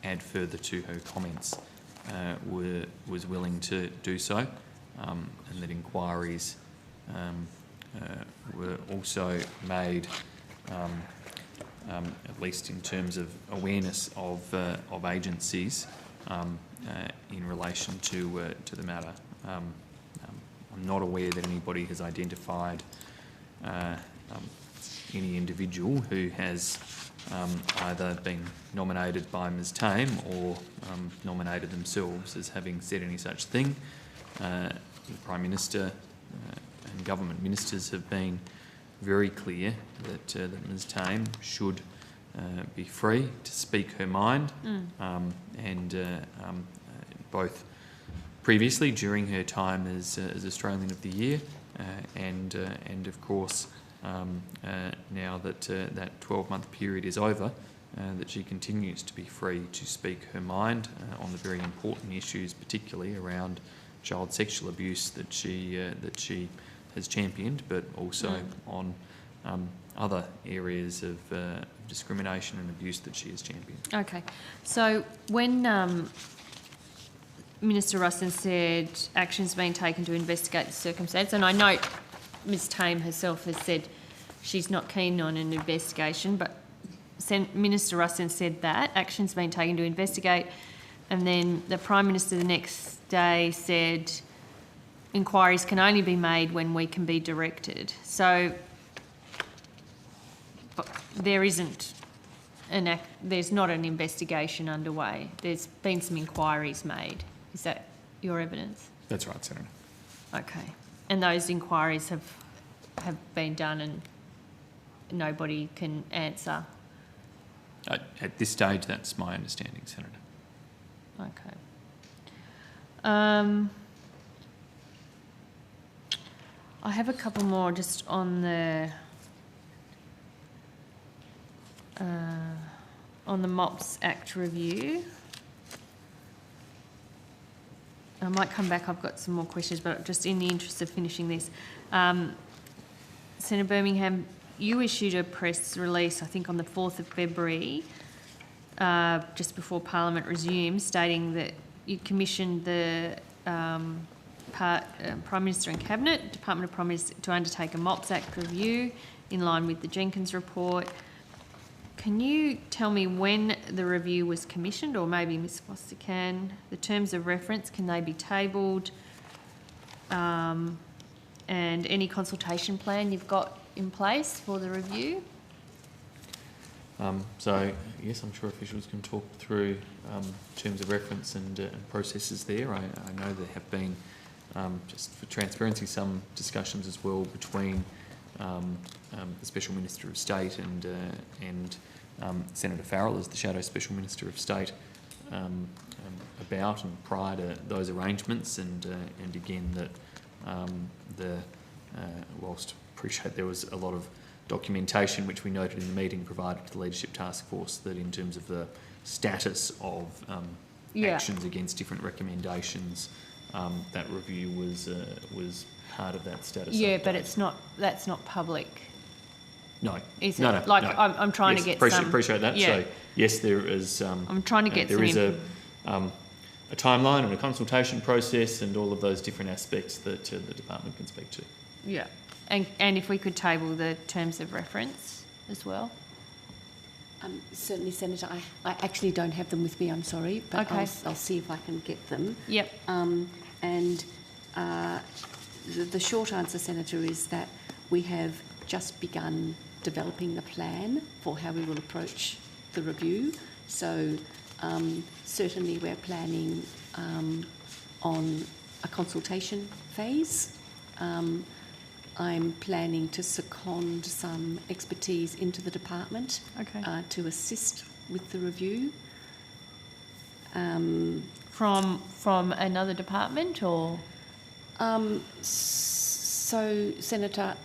add further to her comments, was willing to do so, and that inquiries were also made, at least in terms of awareness of agencies in relation to the matter. I'm not aware that anybody has identified any individual who has either been nominated by Ms Tame or nominated themselves as having said any such thing. The Prime Minister and government ministers have been very clear that Ms Tame should be free to speak her mind, and both previously during her time as Australian of the Year, and of course now that that 12-month period is over, that she continues to be free to speak her mind on the very important issues, particularly around child sexual abuse that she has championed, but also on other areas of discrimination and abuse that she has championed. Okay, so when Minister Ruston said action's been taken to investigate the circumstance, and I note Ms Tame herself has said she's not keen on an investigation, but Minister Ruston said that action's been taken to investigate, and then the Prime Minister the next day said inquiries can only be made when we can be directed. So there isn't there's not an investigation underway. There's been some inquiries made. Is that your evidence? That's right, Senator. Okay. And those inquiries have been done and nobody can answer? At this stage, that's my understanding, Senator. Okay. I have a couple more just on the MOPS Act review. I might come back, I've got some more questions, but just in the interest of finishing this. Senator Birmingham, you issued a press release, I think on the 4th of February, just before Parliament resumed, stating that you commissioned the Prime Minister and Cabinet, Department of Prime Minister, to undertake a MOPS Act review in line with the Jenkins report. Can you tell me when the review was commissioned, or maybe Ms Foster can? The terms of reference, can they be tabled? And any consultation plan you've got in place for the review? So, yes, I'm sure officials can talk through terms of reference and processes there. I know there have been, just for transparency, some discussions as well between the Special Minister of State and Senator Farrell as the Shadow Special Minister of State about and prior to those arrangements, and again that whilst appreciate there was a lot of documentation which we noted in the meeting provided to the Leadership Task Force, that in terms of the status of actions against different recommendations, that review was part of that status. Yeah, update. but that's not public. No, Is it? no. Like, no. I'm trying to get some... Appreciate that. Yeah. So yes, there is. I'm trying to get there some is a timeline and a consultation process and all of those different aspects that the department can speak to. Yeah, and if we could table the terms of reference as well. Certainly, Senator. I actually don't have them with me, I'm sorry, but Okay. I'll see if I can get them. Yep. And the short answer, Senator, is that we have just begun developing the plan for how we will approach the review. So certainly we're planning on a consultation phase. I'm planning to second some expertise into the department to assist with the review. From another department, or? So, Senator,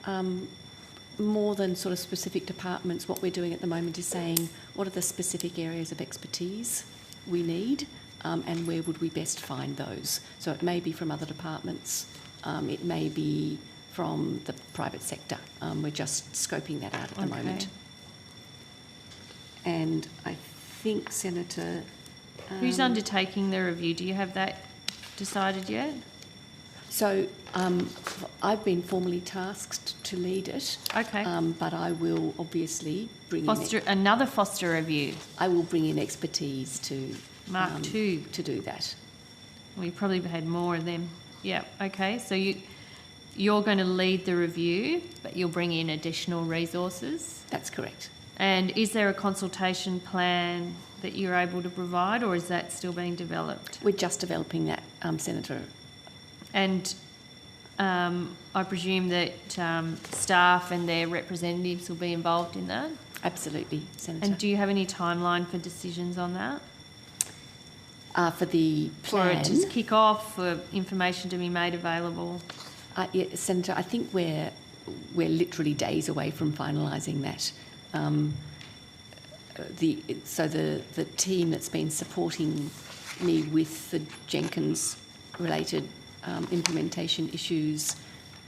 more than sort of specific departments, what we're doing at the moment is saying what are the specific areas of expertise we need, and where would we best find those. So it may be from other departments, it may be from the private sector. We're just scoping that out at the moment. And I think, Senator... Who's undertaking the review? Do you have that decided yet? So I've been formally tasked to lead it. Okay. But I will obviously bring another Foster review. I will bring in expertise to Mark II to do that. We probably had more of them. Yeah. Okay. So you're going to lead the review, but you'll bring in additional resources. That's correct. And is there a consultation plan that you're able to provide, or is that still being developed? We're just developing that, Senator. And I presume that staff and their representatives will be involved in that? Absolutely, Senator. And do you have any timeline for decisions on that? For the plan? For it to kick off, for information to be made available? Yeah, Senator, I think we're literally days away from finalising that. The team that's been supporting me with the Jenkins-related implementation issues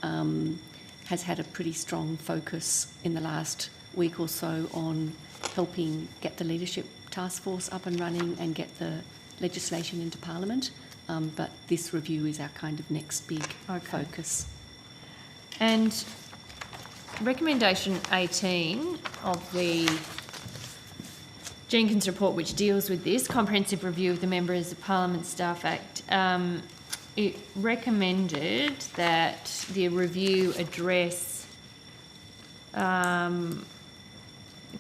has had a pretty strong focus in the last week or so on helping get the Leadership Task Force up and running and get the legislation into Parliament. But this review is our kind of next big focus. And recommendation 18 of the Jenkins report, which deals with this comprehensive review of the Members of Parliament Staff Act, it recommended that the review address a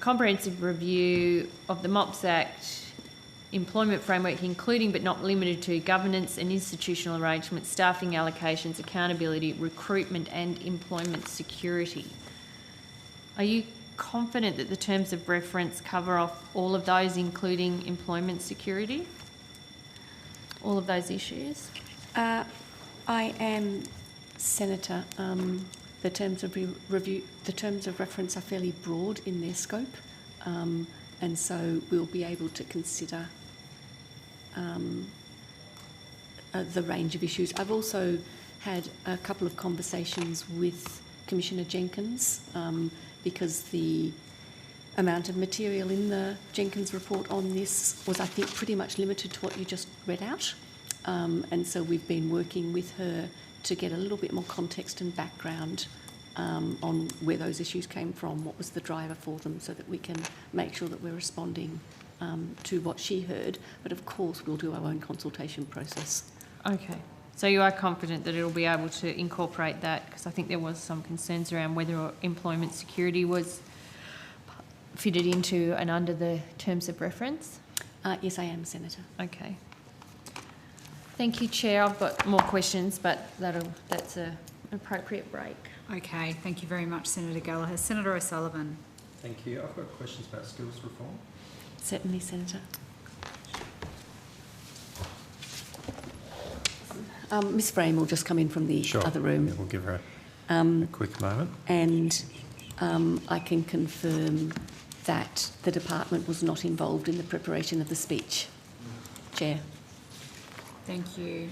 comprehensive review of the MOPS Act employment framework, including but not limited to governance and institutional arrangements, staffing allocations, accountability, recruitment and employment security. Are you confident that the terms of reference cover off all of those, including employment security? All of those issues? I am, Senator. The terms of review, the terms of reference are fairly broad in their scope, and so we'll be able to consider the range of issues. I've also had a couple of conversations with Commissioner Jenkins because the amount of material in the Jenkins report on this was, I think, pretty much limited to what you just read out. And so we've been working with her to get a little bit more context and background on where those issues came from, what was the driver for them, so that we can make sure that we're responding to what she heard. But of course, we'll do our own consultation process. Okay. So you are confident that it'll be able to incorporate that? Because I think there was some concerns around whether employment security was fitted into and under the terms of reference? Yes, I am, Senator. Okay. Thank you, Chair. I've got more questions, but that's an appropriate break. Okay, thank you very much, Senator Gallagher. Senator O'Sullivan. Thank you. I've got questions about skills reform. Certainly, Senator. Ms Frame will just come in from the other room. Yeah, we'll give her a quick moment. And I can confirm that the department was not involved in the preparation of the speech, Chair. Thank you.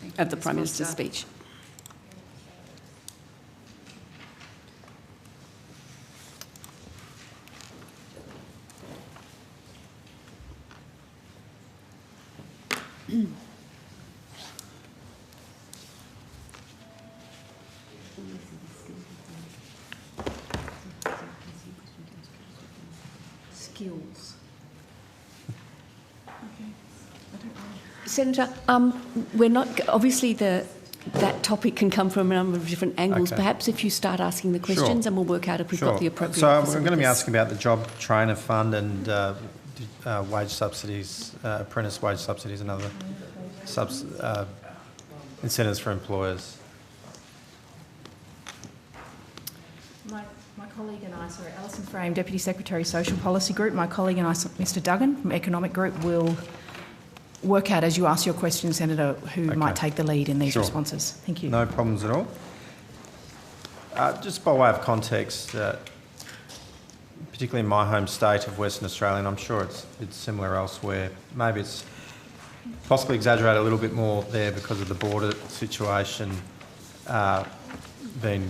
Thank you, Of the Ms. Prime Minister's Foster. speech. Skills. Senator, we're not obviously that topic can come from a number of different angles. Okay. Perhaps if you start asking the questions, and we'll work out if we've got the appropriate. So I'm going to be facilities. asking about the Job Trainer Fund and wage subsidies, apprentice wage subsidies and other incentives for employers. My colleague and I, Alison Frame, Deputy Secretary, Social Policy Group, my colleague and I, Mr Duggan from Economic Group, will work out, as you ask your question, Senator, who might take the lead in these responses. Thank you. No problems at all. Just by way of context, particularly in my home state of Western Australia, and I'm sure it's similar elsewhere, maybe it's possibly exaggerated a little bit more there because of the border situation being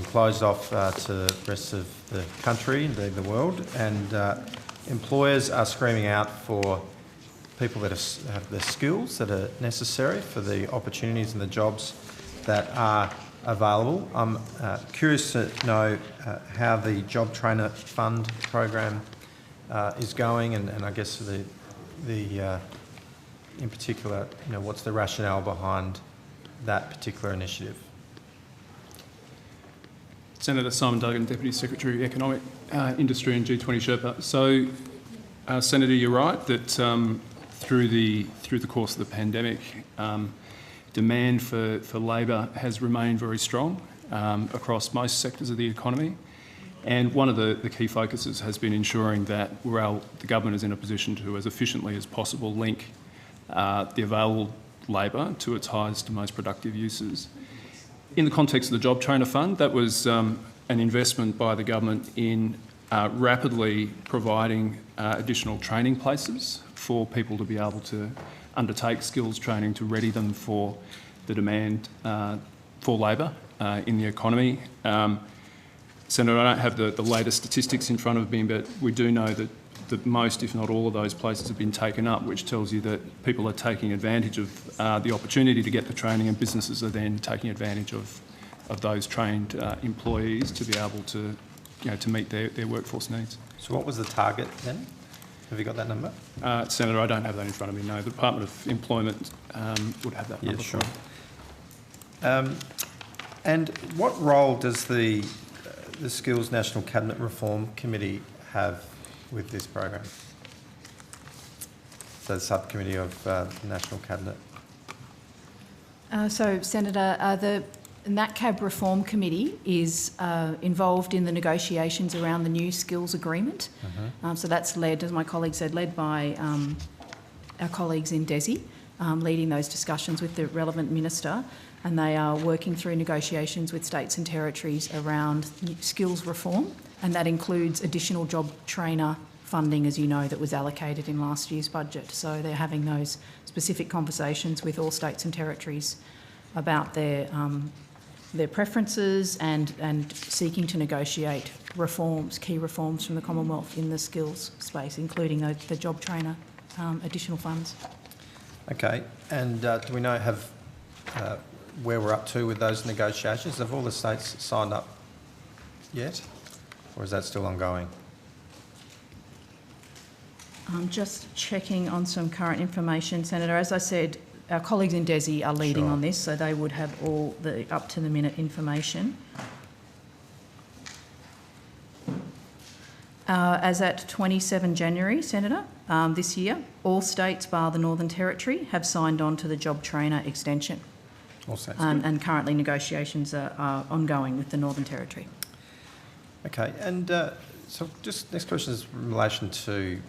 closed off to the rest of the country, indeed the world, and employers are screaming out for people that have the skills that are necessary for the opportunities and the jobs that are available. I'm curious to know how the Job Trainer Fund program is going, and I guess in particular, what's the rationale behind that particular initiative? Senator Simon Duggan, Deputy Secretary, Economic, Industry and G20 Sherpa. So, Senator, you're right that through the course of the pandemic, demand for labour has remained very strong across most sectors of the economy. And one of the key focuses has been ensuring that the government is in a position to, as efficiently as possible, link the available labour to its highest and most productive uses. In the context of the Job Trainer Fund, that was an investment by the government in rapidly providing additional training places for people to be able to undertake skills training to ready them for the demand for labour in the economy. Senator, I don't have the latest statistics in front of me, but we do know that most, if not all, of those places have been taken up, which tells you that people are taking advantage of the opportunity to get the training, and businesses are then taking advantage of those trained employees to be able to, to meet their workforce needs. So what was the target then? Have you got that number? Senator, I don't have that in front of me, no. The Department of Employment would have that number. Yeah, sure. And what role does the Skills National Cabinet Reform Committee have with this program? So the subcommittee of the National Cabinet. So, Senator, the NatCab Reform Committee is involved in the negotiations around the new skills agreement. So that's led, as my colleague said, led by our colleagues in DESI, leading those discussions with the relevant minister, and they are working through negotiations with states and territories around skills reform, and that includes additional job trainer funding, as you know, that was allocated in last year's budget. So they're having those specific conversations with all states and territories about their preferences and seeking to negotiate reforms, key reforms from the Commonwealth in the skills space, including the job trainer additional funds. Okay, and do we know where we're up to with those negotiations? Have all the states signed up yet, or is that still ongoing? I'm just checking on some current information, Senator. As I said, our colleagues in DESI are leading on this, so they would have all the up-to-the-minute information. As at 27 January, Senator, this year, all states bar the Northern Territory have signed on to the Job Trainer extension. All states. And currently negotiations are ongoing with the Northern Territory. Okay, and so just next question is in relation to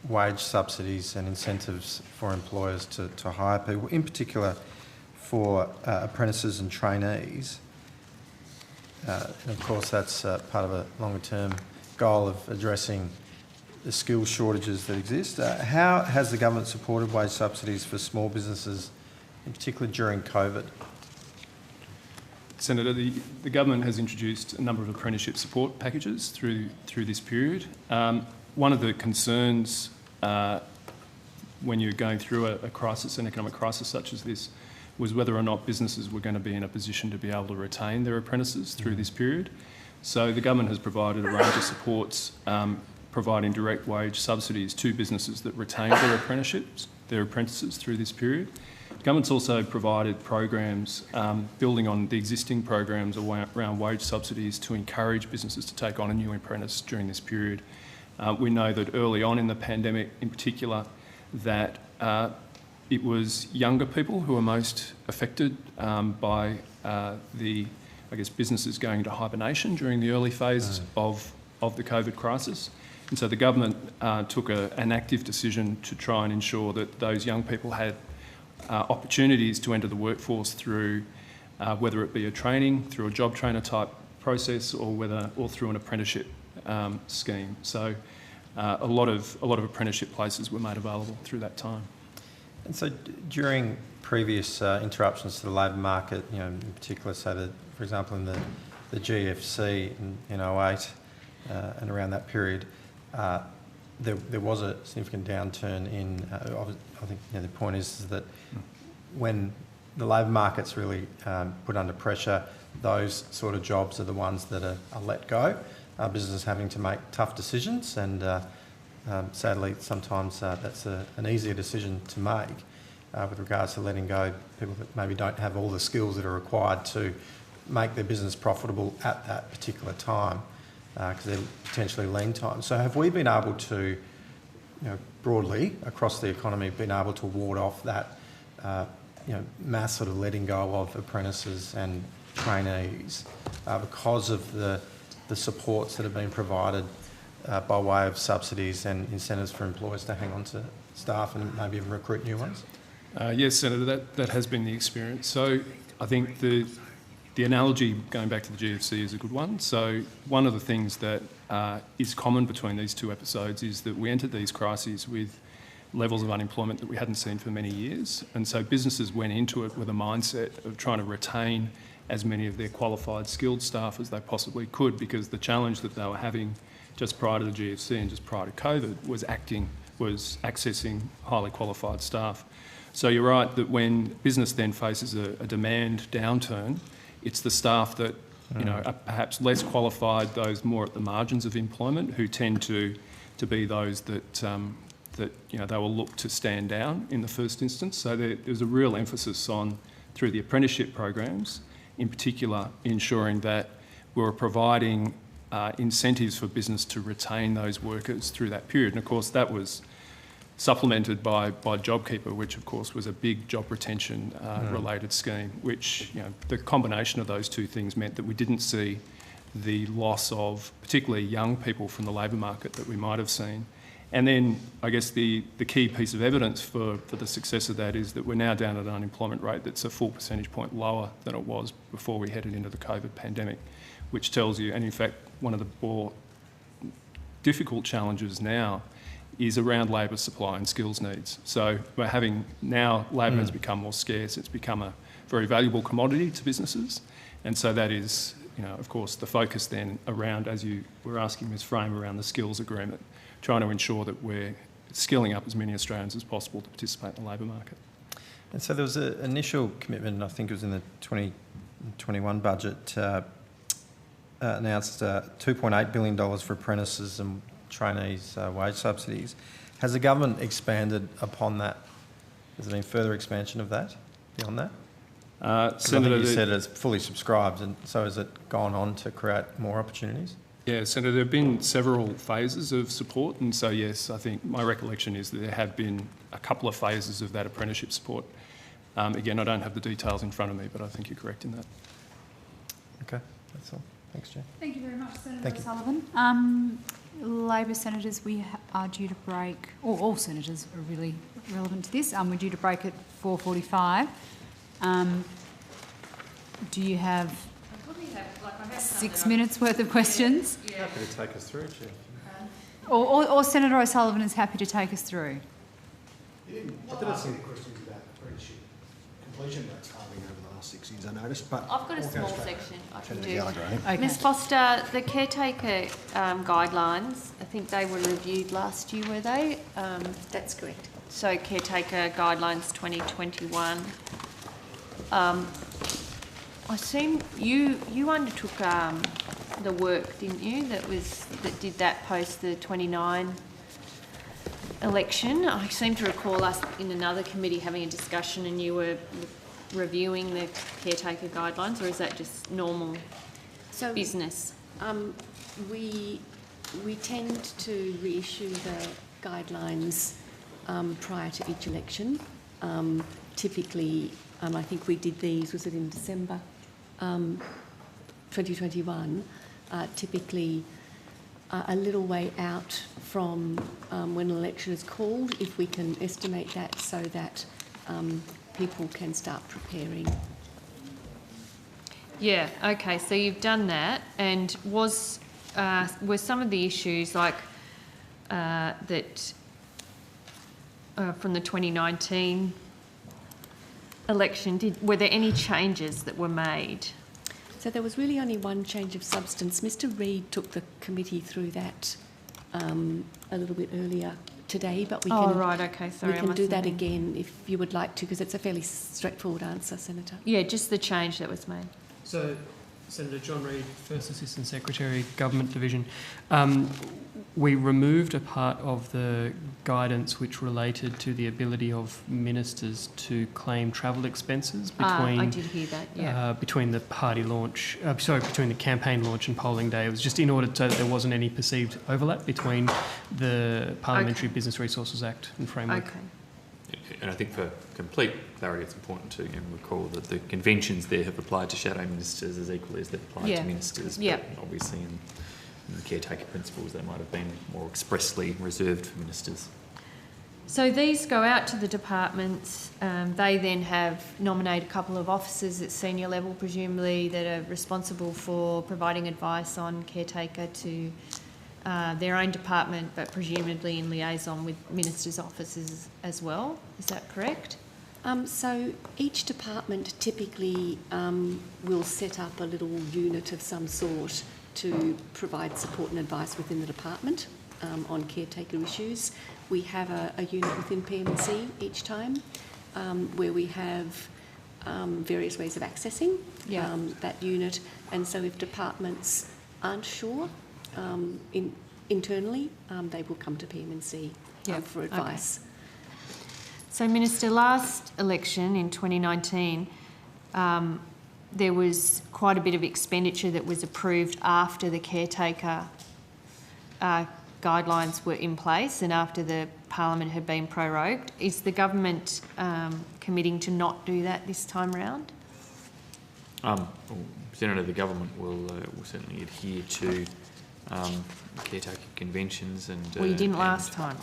wage subsidies and incentives for employers to hire people, in particular for apprentices and trainees. And of course, that's part of a longer-term goal of addressing the skills shortages that exist. How has the government supported wage subsidies for small businesses, in particular during COVID? Senator, the government has introduced a number of apprenticeship support packages through this period. One of the concerns when you're going through a crisis, an economic crisis such as this, was whether or not businesses were going to be in a position to be able to retain their apprentices through this period. So the government has provided a range of supports, providing direct wage subsidies to businesses that retain their apprentices through this period. The government's also provided programs, building on the existing programs around wage subsidies to encourage businesses to take on a new apprentice during this period. We know that early on in the pandemic in particular that it was younger people who were most affected by businesses going into hibernation during the early phases of the COVID crisis. And so the government took an active decision to try and ensure that those young people had opportunities to enter the workforce through whether it be a training, through a job trainer type process, or through an apprenticeship scheme. So a lot of apprenticeship places were made available through that time. And so during previous interruptions to the labour market, in particular, for example, in the GFC in 08 and around that period, there was a significant downturn in, I think the point is that when the labour market's really put under pressure, those sort of jobs are the ones that are let go. Businesses having to make tough decisions, and sadly sometimes that's an easier decision to make with regards to letting go people that maybe don't have all the skills that are required to make their business profitable at that particular time, because they're potentially lean times. So have we been able to, broadly across the economy, been able to ward off that mass sort of letting go of apprentices and trainees because of the supports that have been provided by way of subsidies and incentives for employers to hang on to staff and maybe even recruit new ones? Yes, Senator, that has been the experience. So I think the analogy going back to the GFC is a good one. So one of the things that is common between these two episodes is that we entered these crises with levels of unemployment that we hadn't seen for many years. And so businesses went into it with a mindset of trying to retain as many of their qualified, skilled staff as they possibly could, because the challenge that they were having just prior to the GFC and just prior to COVID was accessing highly qualified staff. So you're right that when business then faces a demand downturn, it's the staff that are perhaps less qualified, those more at the margins of employment, who tend to be those that they will look to stand down in the first instance. So there's a real emphasis on, through the apprenticeship programs, in particular, ensuring that we're providing incentives for business to retain those workers through that period. And of course, that was supplemented by JobKeeper, which of course was a big job retention related scheme, which the combination of those two things meant that we didn't see the loss of particularly young people from the labour market that we might have seen. And then I guess the key piece of evidence for the success of that is that we're now down at an unemployment rate that's a full percentage point lower than it was before we headed into the COVID pandemic, which tells you, and in fact one of the more difficult challenges now is around labour supply and skills needs. So we're having now, labour has become more scarce, it's become a very valuable commodity to businesses, and so that is, of course, the focus then around, as you were asking Ms Frame, around the skills agreement, trying to ensure that we're skilling up as many Australians as possible to participate in the labour market. And so there was an initial commitment, and I think it was in the 2021 budget, announced $2.8 billion for apprentices and trainees' wage subsidies. Has the government expanded upon that? Has there been further expansion of that, beyond that? Senator, I think you said it's fully subscribed, and so has it gone on to create more opportunities? Yeah, Senator, there have been several phases of support, and so yes, I think my recollection is that there have been a couple of phases of that apprenticeship support. Again, I don't have the details in front of me, but I think you're correct in that. Okay, that's all. Thanks, Jen. Thank you very much, Senator Thank you. O'Sullivan. Labor senators, we are due to break, or all senators are really relevant to this. We're due to break at 4:45. Do you have 6 minutes worth of questions? Happy to take us through, Chair. Or Senator O'Sullivan is happy to take us through. I did ask any questions about apprenticeship completion rates halving over the last 6 years, I noticed, but... I've got a small section I can do. Okay. Ms Foster, the caretaker guidelines, I think they were reviewed last year, were they? That's correct. So caretaker guidelines 2021. I assume you undertook the work, didn't you, that did that post the 29 election? I seem to recall us in another committee having a discussion and you were reviewing the caretaker guidelines, or is that just normal business? We tend to reissue the guidelines prior to each election. Typically, I think we did these, was it in December 2021, typically a little way out from when an election is called, if we can estimate that so that people can start preparing. Yeah, okay, so you've done that, and were some of the issues like that from the 2019 election, were there any changes that were made? So there was really only one change of substance. Mr. Reid took the committee through that a little bit earlier today, but we can, right, okay, sorry, we can do that again if you would like to, because it's a fairly straightforward answer, Senator. Yeah, just the change that was made. So, Senator John Reid, First Assistant Secretary, Government Division. We removed a part of the guidance which related to the ability of ministers to claim travel expenses between. I did hear that. Yeah. Between the party launch, between the campaign launch and polling day. It was just in order so that there wasn't any perceived overlap between the Parliamentary Business Resources Act and framework. Okay. And I think for complete clarity, it's important to recall that the conventions there have applied to shadow ministers as equally as they've applied to ministers. Yeah. But obviously, in the caretaker principles, they might have been more expressly reserved for ministers. So these go out to the departments. They then nominate a couple of officers at senior level, presumably, that are responsible for providing advice on caretaker to their own department, but presumably in liaison with ministers' offices as well. Is that correct? So each department typically will set up a little unit of some sort to provide support and advice within the department on caretaker issues. We have a unit within PM&C each time where we have various ways of accessing that unit. And so if departments aren't sure internally, they will come to PM&C for advice. Okay. So, Minister, last election in 2019, there was quite a bit of expenditure that was approved after the caretaker guidelines were in place and after the Parliament had been prorogued. Is the government committing to not do that this time round? Senator, the government will certainly adhere to caretaker conventions and... Well, you didn't last time.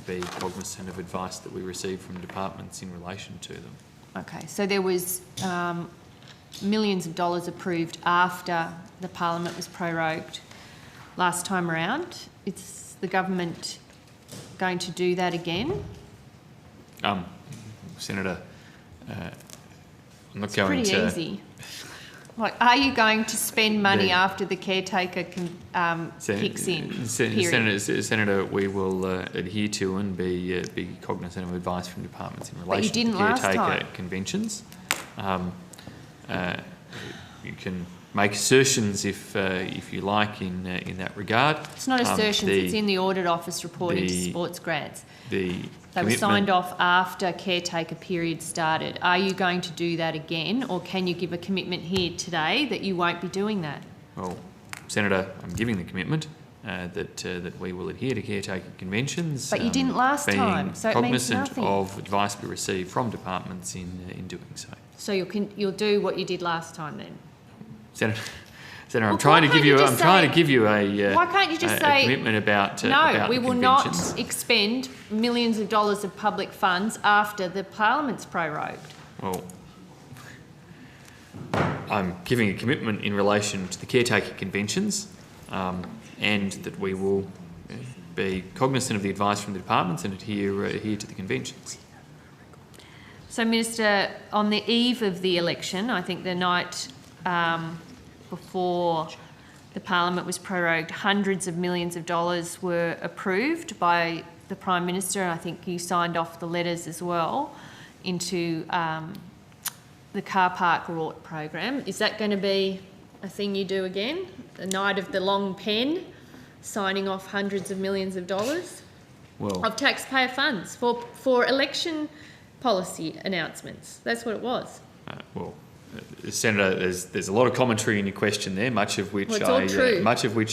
Be cognisant of advice that we receive from departments in relation to them. Okay, so there was millions of dollars approved after the Parliament was prorogued last time around. Is the government going to do that again? Senator, I'm not it's going to... It's pretty easy. Like, are you going to spend money after the caretaker kicks in? Senator, we will adhere to and be cognisant of advice from departments in relation to caretaker conventions. You can make assertions if you like in that regard. It's not assertions. It's in the Audit Office report into sports grants. They were signed off after caretaker period started. Are you going to do that again, or can you give a commitment here today that you won't be doing that? Well, Senator, I'm giving the commitment that we will adhere to caretaker conventions. But you didn't last being time, so it means cognizant nothing. of advice we receive from departments in doing so. So you'll do what you did last time then? Senator, I'm Well, trying why to can't give you you. just I'm trying say- to give you a. Why can't you just a say commitment about no? about We the will conventions. not expend millions of dollars of public funds after the Parliament's prorogued. Well, I'm giving a commitment in relation to the caretaker conventions, and that we will be cognizant of the advice from the departments and adhere to the conventions. So, Minister, on the eve of the election, I think the night before the Parliament was prorogued, hundreds of millions of dollars were approved by the Prime Minister, and I think you signed off the letters as well into the car park rort program. Is that going to be a thing you do again? The night of the long pen, signing off hundreds of millions of dollars of taxpayer funds for election policy announcements? That's what it was. Senator, there's a lot of commentary in your question there, much of which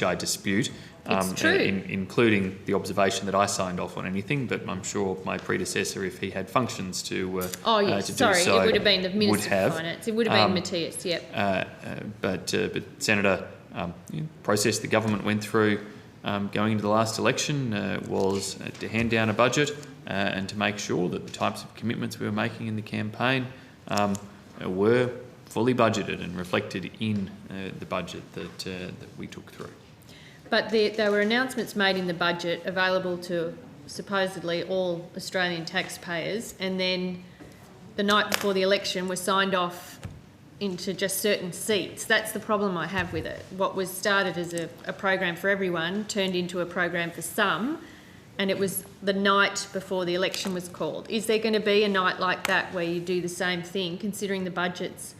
I dispute, including the observation that I signed off on anything. But I'm sure my predecessor, if he had functions to do so, it would have been the Minister of Finance. It would have been Matthias. Yep. But Senator, the process the government went through going into the last election was to hand down a budget and to make sure that the types of commitments we were making in the campaign were fully budgeted and reflected in the budget that we took through. But there were announcements made in the budget available to supposedly all Australian taxpayers, and then the night before the election were signed off into just certain seats. That's the problem I have with it. What was started as a program for everyone turned into a program for some, and it was the night before the election was called. Is there going to be a night like that where you do the same thing, considering the budget's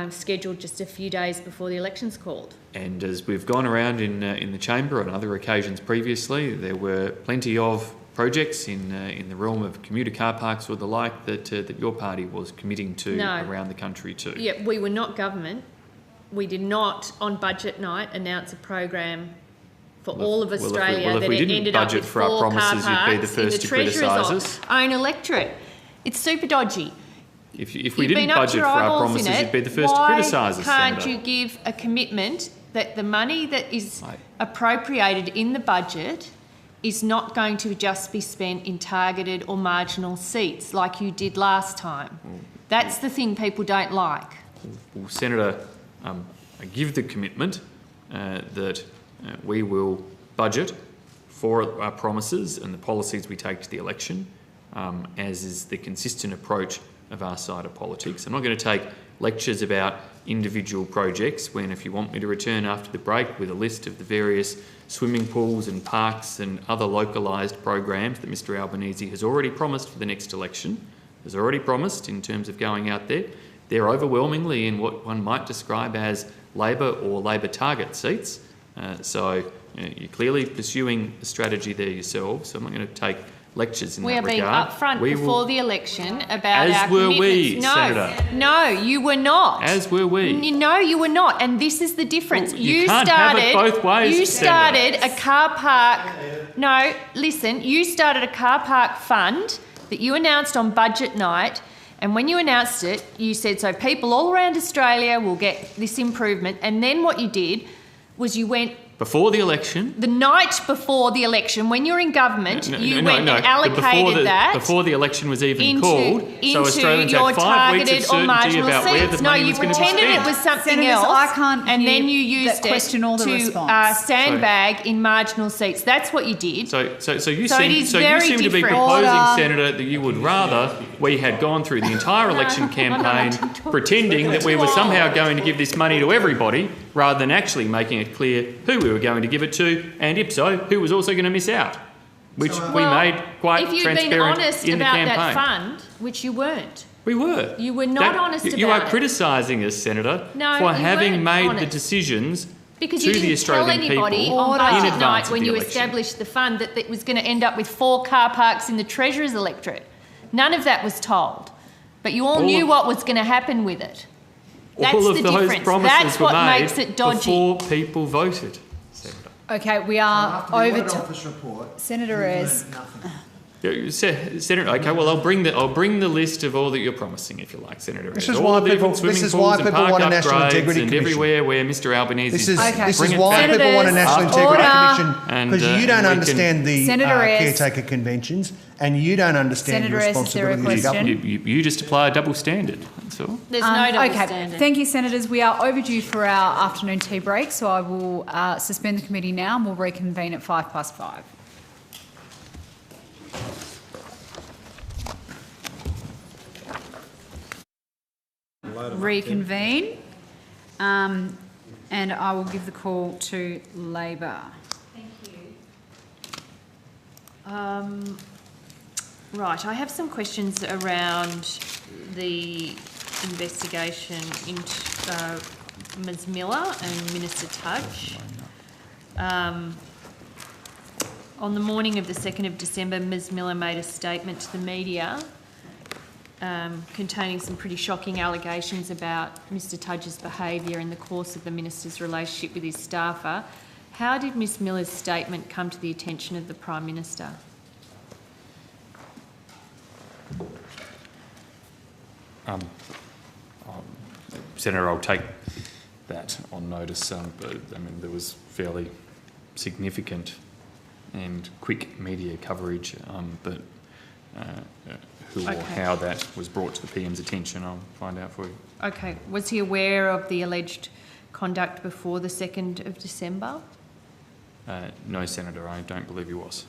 scheduled just a few days before the election's called? And as we've gone around in the chamber on other occasions previously, there were plenty of projects in the realm of commuter car parks or the like that your party was committing to around the country too. Yeah, we were not government. We did not on budget night announce a program for all of Australia if we didn't ended up budget with for our 4 car promises, you'd be the parks in first the to criticise Treasurer's us. own electorate. It's super dodgy. If we You've didn't been up to budget your for our eyeballs promises, in it. you'd be the first to criticise us, Why can't Senator. you give a commitment that the money that is appropriated in the budget is not going to just be spent in targeted or marginal seats like you did last time? That's the thing people don't like. Well, Senator, I give the commitment that we will budget for our promises and the policies we take to the election, as is the consistent approach of our side of politics. I'm not going to take lectures about individual projects when, if you want me to return after the break with a list of the various swimming pools and parks and other localised programs that Mr Albanese has already promised for the next election, has already promised in terms of going out there, they're overwhelmingly in what one might describe as Labor or Labor target seats. So you're clearly pursuing a strategy there yourselves, so I'm not going to take lectures in We that are being regard. upfront We before will- the election about As our were commitments. we, no, Senator. No, you were not. As were we. No, you were not, and this is the difference. Well, you can't have it both ways, You Senator. started a car park. No, listen. You started a car park fund that you announced on budget night, and when you announced it, you said so people all around Australia will get this improvement. And then what you did was you went. Before the election. The night before the election, when you're in government, you went and but allocated that before the election was even into called, so Australians your had 5 weeks of targeted or certainty marginal about where the seats. No, money you was going to be pretended spent. it was something Senators, else, I can't and hear then you used that question or the to response. sandbag in marginal seats. That's what you did. So you So it seem is to very be different. proposing, Order. Senator, that you would rather we had gone through the entire election campaign pretending that we were somehow going to give this money to everybody, rather than actually making it clear who we were going to give it to, and if so, who was also going to miss out, which we made quite if you'd transparent been honest in the about campaign. that fund, which you weren't. We were. You were not honest You about are it. criticising us, Senator, No, for you having weren't made the honest. decisions Because to you the didn't tell Australian anybody people on in budget advance night of when the you election. established the fund that it was going to end up with 4 car parks in the Treasurer's electorate. None of that was told. But you all knew what was going to happen with it. That's all of the those difference. promises That's were what made makes it dodgy. before people voted. Senator. Okay, we are over to Office report. Senator Ayres. Yeah, Senator, okay, well, I'll bring the list of all that you're promising, if you like, Senator. This Ayres. is All why the different people- this swimming is why pools and people park want a National upgrades Integrity and Commission. everywhere where Mr Albanese This is bring why it people back want a National Integrity Order. Commission, because you don't understand the Senator Ayres. caretaker conventions, and you don't understand Senator the Ayres, is there a responsibility of question? government. You just apply a double standard, that's all. There's no double okay. standard. Thank you, Senators. We are overdue for our afternoon tea break, so I will suspend the committee now and we'll reconvene at 5:05. Reconvene, and I will give the call to Labor. Right, I have some questions around the investigation into Ms Miller and Minister Tudge. On the morning of the 2nd of December, Ms Miller made a statement to the media containing some pretty shocking allegations about Mr Tudge's behaviour in the course of the minister's relationship with his staffer. How did Ms Miller's statement come to the attention of the Prime Minister? Senator, I'll take that on notice, but I mean, there was fairly significant and quick media coverage, but who or how that was brought to the PM's attention, I'll find out for you. Okay. Was he aware of the alleged conduct before the 2nd of December? No, Senator, I don't believe he was.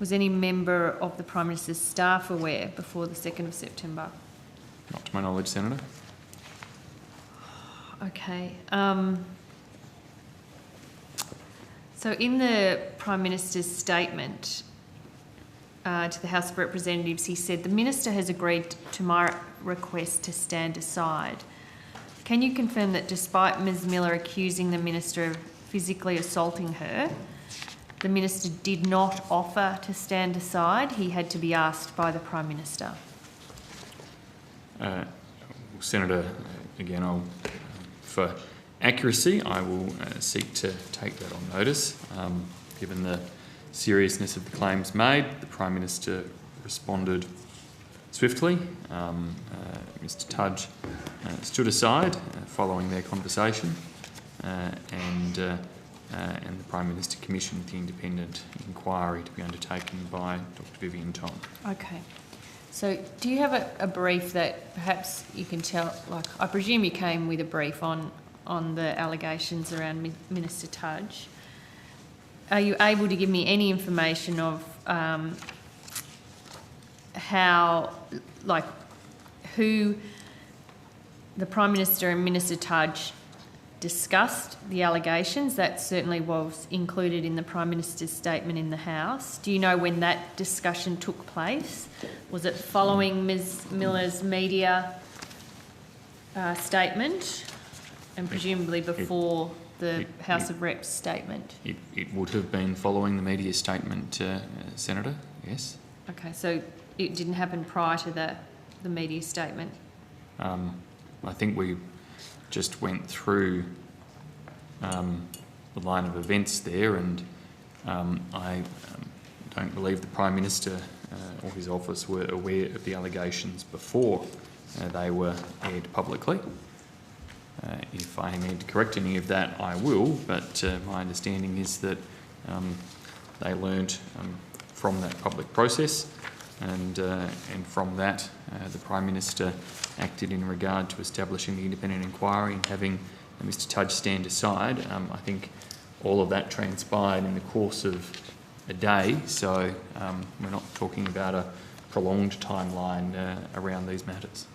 Was any member of the Prime Minister's staff aware before the 2nd of September? Not to my knowledge, Senator. Okay. So in the Prime Minister's statement to the House of Representatives, he said, "The Minister has agreed to my request to stand aside." Can you confirm that despite Ms Miller accusing the Minister of physically assaulting her, the Minister did not offer to stand aside? He had to be asked by the Prime Minister. Senator, again, for accuracy, I will seek to take that on notice. Given the seriousness of the claims made, the Prime Minister responded swiftly. Mr Tudge stood aside following their conversation, and the Prime Minister commissioned the independent inquiry to be undertaken by Dr Vivienne Tong. Okay. So do you have a brief that perhaps you can tell, like, I presume you came with a brief on the allegations around Minister Tudge. Are you able to give me any information of how, like, who the Prime Minister and Minister Tudge discussed the allegations? That certainly was included in the Prime Minister's statement in the House. Do you know when that discussion took place? Was it following Ms Miller's media statement and presumably before the House of Reps statement? It would have been following the media statement, Senator, yes. Okay, so it didn't happen prior to the media statement? I think we just went through the line of events there, and I don't believe the Prime Minister or his office were aware of the allegations before they were aired publicly. If I need to correct any of that, I will, but my understanding is that they learnt from that public process, and from that the Prime Minister acted in regard to establishing the independent inquiry and having Mr Tudge stand aside. I think all of that transpired in the course of a day, so we're not talking about a prolonged timeline around these matters.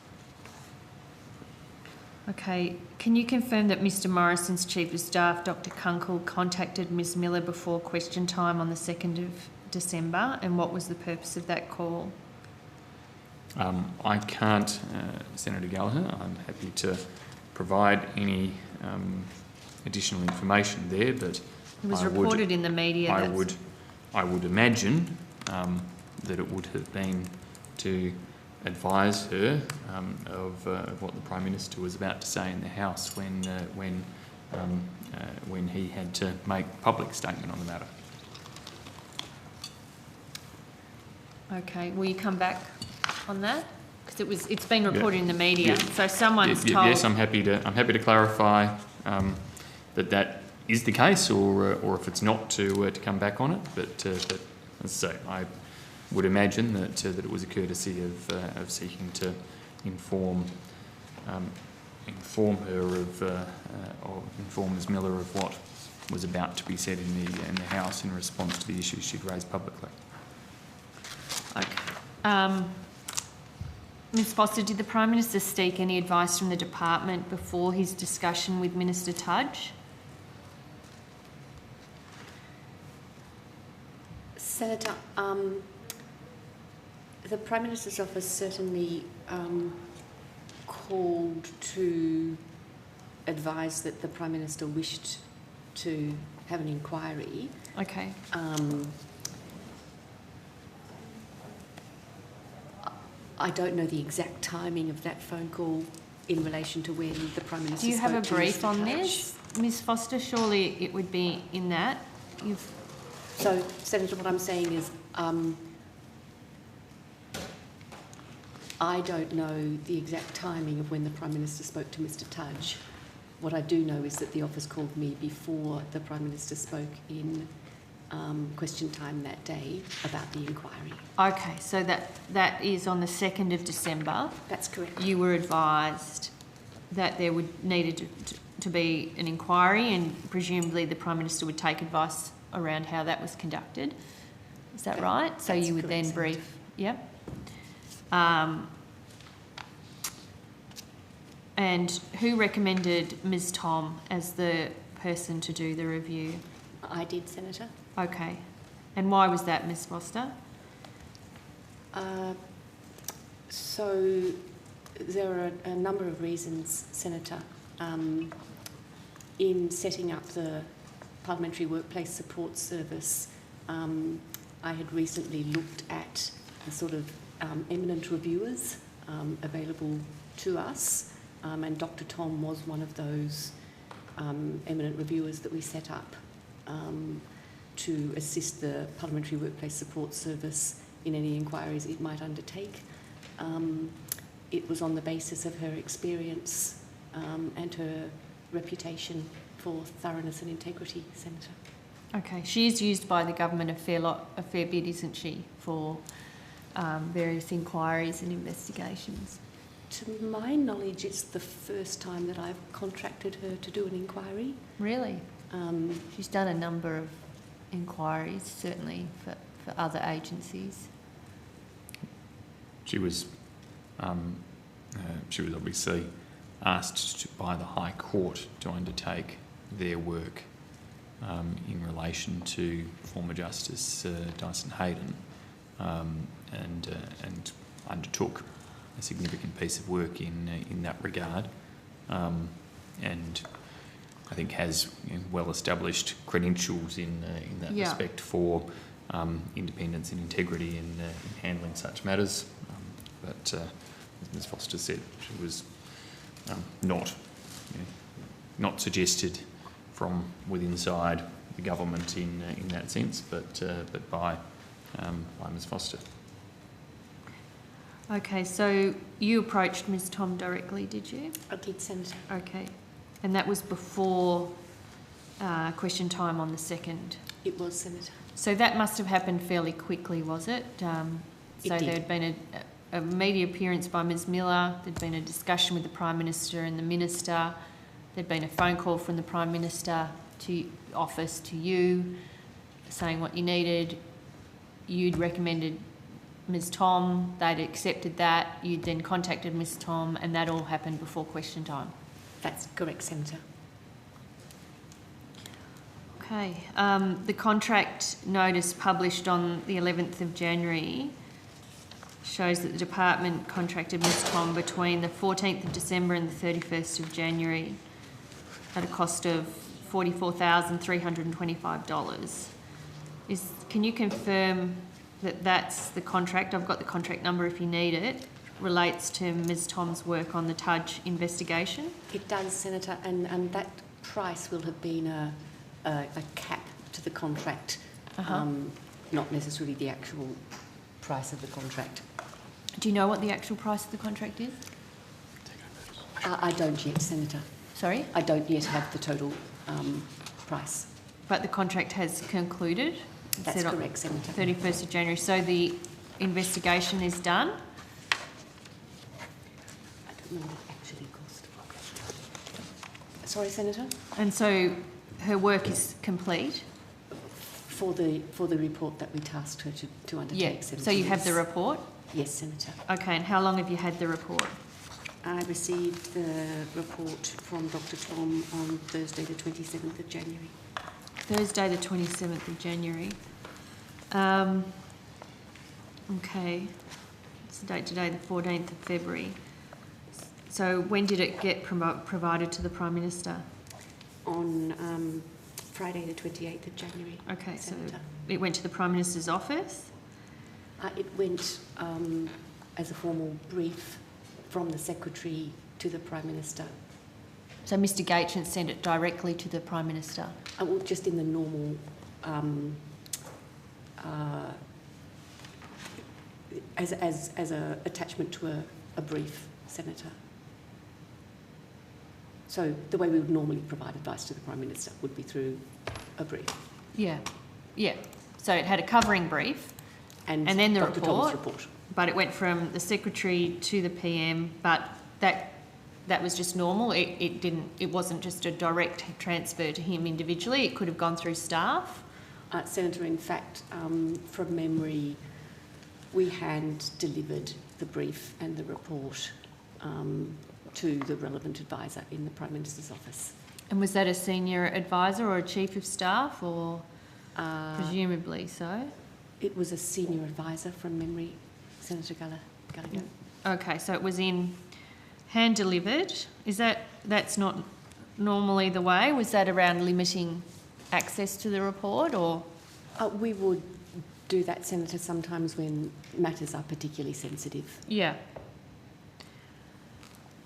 Okay, can you confirm that Mr Morrison's Chief of Staff, Dr Kunkel, contacted Ms Miller before question time on the 2nd of December, and what was the purpose of that call? I can't, Senator Gallagher. I'm happy to provide any additional information there, but it was reported in the media. I would imagine that it would have been to advise her of what the Prime Minister was about to say in the House when he had to make a public statement on the matter. Okay, will you come back on that? Because it's been reported in the media, Yeah. so someone's told. Yes, I'm happy to clarify that is the case, or if it's not, to come back on it. But as I say, I would imagine that it was a courtesy of seeking to inform Ms. Miller of what was about to be said in the House in response to the issues she'd raised publicly. Okay. Ms Foster, did the Prime Minister seek any advice from the department before his discussion with Minister Tudge? Senator, the Prime Minister's office certainly called to advise that the Prime Minister wished to have an inquiry. Okay. I don't know the exact timing of that phone call in relation to when the Prime Minister Do you have a spoke to brief Mr. on Tudge. this, Ms Foster? Surely it would be in that. So, Senator, what I'm saying is I don't know the exact timing of when the Prime Minister spoke to Mr. Tudge. What I do know is that the office called me before the Prime Minister spoke in question time that day about the inquiry. Okay, so that is on the 2nd of December. That's correct. You were advised that there needed to be an inquiry, and presumably the Prime Minister would take advice around how that was conducted. Is that right? So you would then brief. Yep. And who recommended Ms Tom as the person to do the review? I did, Senator. Okay. And why was that, Ms Foster? So there are a number of reasons, Senator. In setting up the Parliamentary Workplace Support Service, I had recently looked at the sort of eminent reviewers available to us, and Dr. Tom was one of those eminent reviewers that we set up to assist the Parliamentary Workplace Support Service in any inquiries it might undertake. It was on the basis of her experience and her reputation for thoroughness and integrity, Senator. Okay, she is used by the government a fair bit, isn't she, for various inquiries and investigations? To my knowledge, it's the first time that I've contracted her to do an inquiry. Really? She's done a number of inquiries, certainly for other agencies. She was obviously asked by the High Court to undertake their work in relation to former Justice Dyson Heydon, and undertook a significant piece of work in that regard, and I think has well-established credentials in that respect for independence and integrity in handling such matters. But as Ms Foster said, she was not suggested from within inside the government in that sense, but by Ms Foster. Okay, so you approached Ms Tom directly, did you? I did, Senator. Okay, and that was before question time on the 2nd? It was, Senator. So that must have happened fairly quickly, was it? So did. there had been a media appearance by Ms Miller, there'd been a discussion with the Prime Minister and the Minister, there'd been a phone call from the Prime Minister to office to you, saying what you needed. You'd recommended Ms Tom, they'd accepted that, you'd then contacted Ms Tom, and that all happened before question time. That's correct, Senator. Okay, the contract notice published on the 11th of January shows that the department contracted Ms Tom between the 14th of December and the 31st of January at a cost of $44,325. Can you confirm that that's the contract? I've got the contract number if you need it. relates to Ms Tom's work on the Tudge investigation? It does, Senator, and that price will have been a cap to the contract, not necessarily the actual price of the contract. Do you know what the actual price of the contract is? I don't yet, Senator. Sorry? I don't yet have the total price. But the contract has concluded? That's correct, Senator. 31st of January. So the investigation is done? I don't know what it actually cost. Sorry, Senator? And so her work is complete? For the report that we tasked her to undertake, Yeah. Senator. So you have the report? Yes, Senator. Okay, and how long have you had the report? I received the report from Dr Tom on Thursday the 27th of January. Thursday the 27th of January. Okay. It's the date today, the 14th of February. So when did it get provided to the Prime Minister? On Friday the 28th of January. Okay, Senator. so it went to the Prime Minister's office? It went as a formal brief from the Secretary to the Prime Minister. So Mr Gaetjens sent it directly to the Prime Minister? Well, just in the normal as a attachment to a brief, Senator. So the way we would normally provide advice to the Prime Minister would be through a brief. Yeah, yeah. So it had a covering brief and then the Dr. Tom's report. But it went from the Secretary to the PM, but that was just normal. It wasn't just a direct transfer to him individually. It could have gone through staff. Senator, in fact, from memory, we hand-delivered the brief and the report to the relevant advisor in the Prime Minister's office. And was that a senior advisor or a chief of staff, or presumably so? It was a senior advisor from memory, Senator Gallagher. Okay, so it was in hand-delivered. That's not normally the way? Was that around limiting access to the report, or? We would do that, Senator, sometimes when matters are particularly sensitive. Yeah.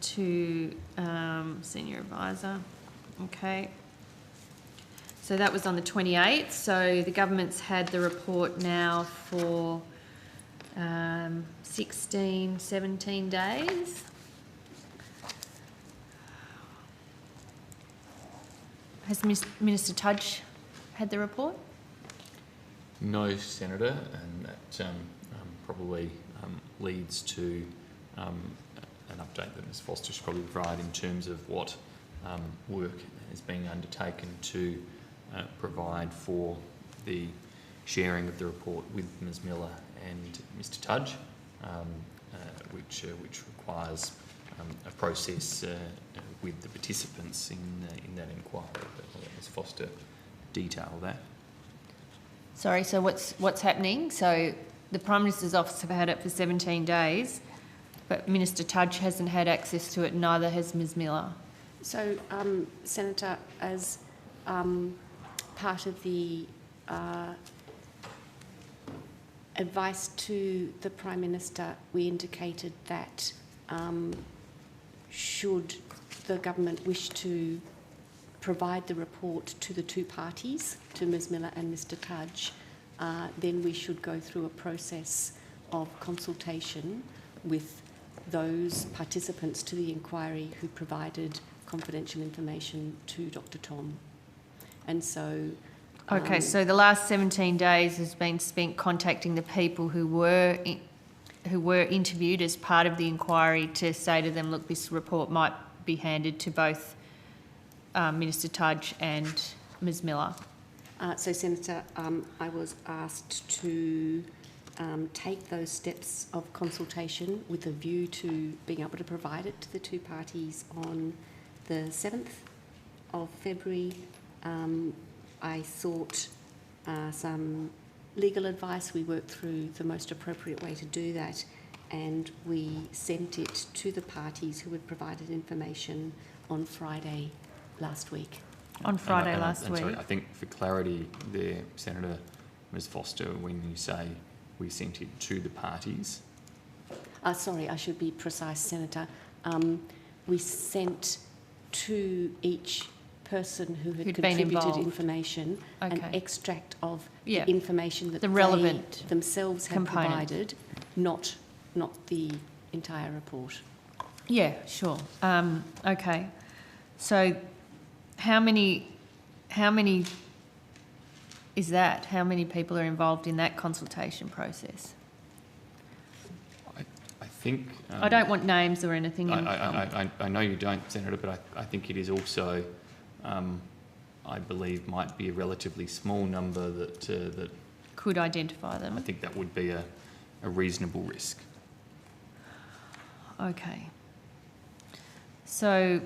To senior advisor. Okay. So that was on the 28th. So the government's had the report now for 16, 17 days. Has Minister Tudge had the report? No, Senator, and that probably leads to an update that Ms Foster should probably provide in terms of what work is being undertaken to provide for the sharing of the report with Ms Miller and Mr Tudge, which requires a process with the participants in that inquiry. But I'll let Ms Foster detail that. Sorry, so what's happening? So the Prime Minister's office have had it for 17 days, but Minister Tudge hasn't had access to it, neither has Ms Miller. So, Senator, as part of the advice to the Prime Minister, we indicated that should the government wish to provide the report to the two parties, to Ms Miller and Mr Tudge, then we should go through a process of consultation with those participants to the inquiry who provided confidential information to Dr Tom. And so... Okay, so the last 17 days has been spent contacting the people who were interviewed as part of the inquiry to say to them, look, this report might be handed to both Minister Tudge and Ms Miller. So, Senator, I was asked to take those steps of consultation with a view to being able to provide it to the two parties on the 7th of February. I sought some legal advice. We worked through the most appropriate way to do that, and we sent it to the parties who had provided information on Friday last week. On Friday last week. Sorry, I think for clarity there, Senator, Ms Foster, when you say we sent it to the parties, Sorry, I should be precise, Senator. We sent to each person who had Who'd been contributed involved. information an Okay. extract of Yeah. the information that The relevant they themselves had component. provided, not the entire report. Yeah, sure. Okay. So how many is that? How many people are involved in that consultation process? I think... I don't want names or anything. I know you don't, Senator, but I think it is also, I believe, might be a relatively small number that could identify them. I think that would be a reasonable risk. Okay. So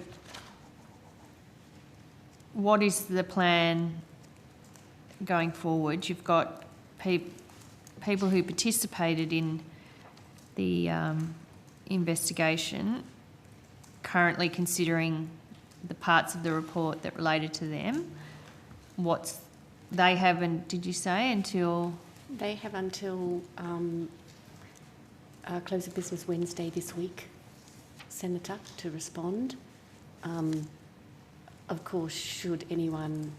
what is the plan going forward? You've got people who participated in the investigation currently considering the parts of the report that related to them. They haven't, did you say, until... They have until close of business Wednesday this week, Senator, to respond. Of course, should anyone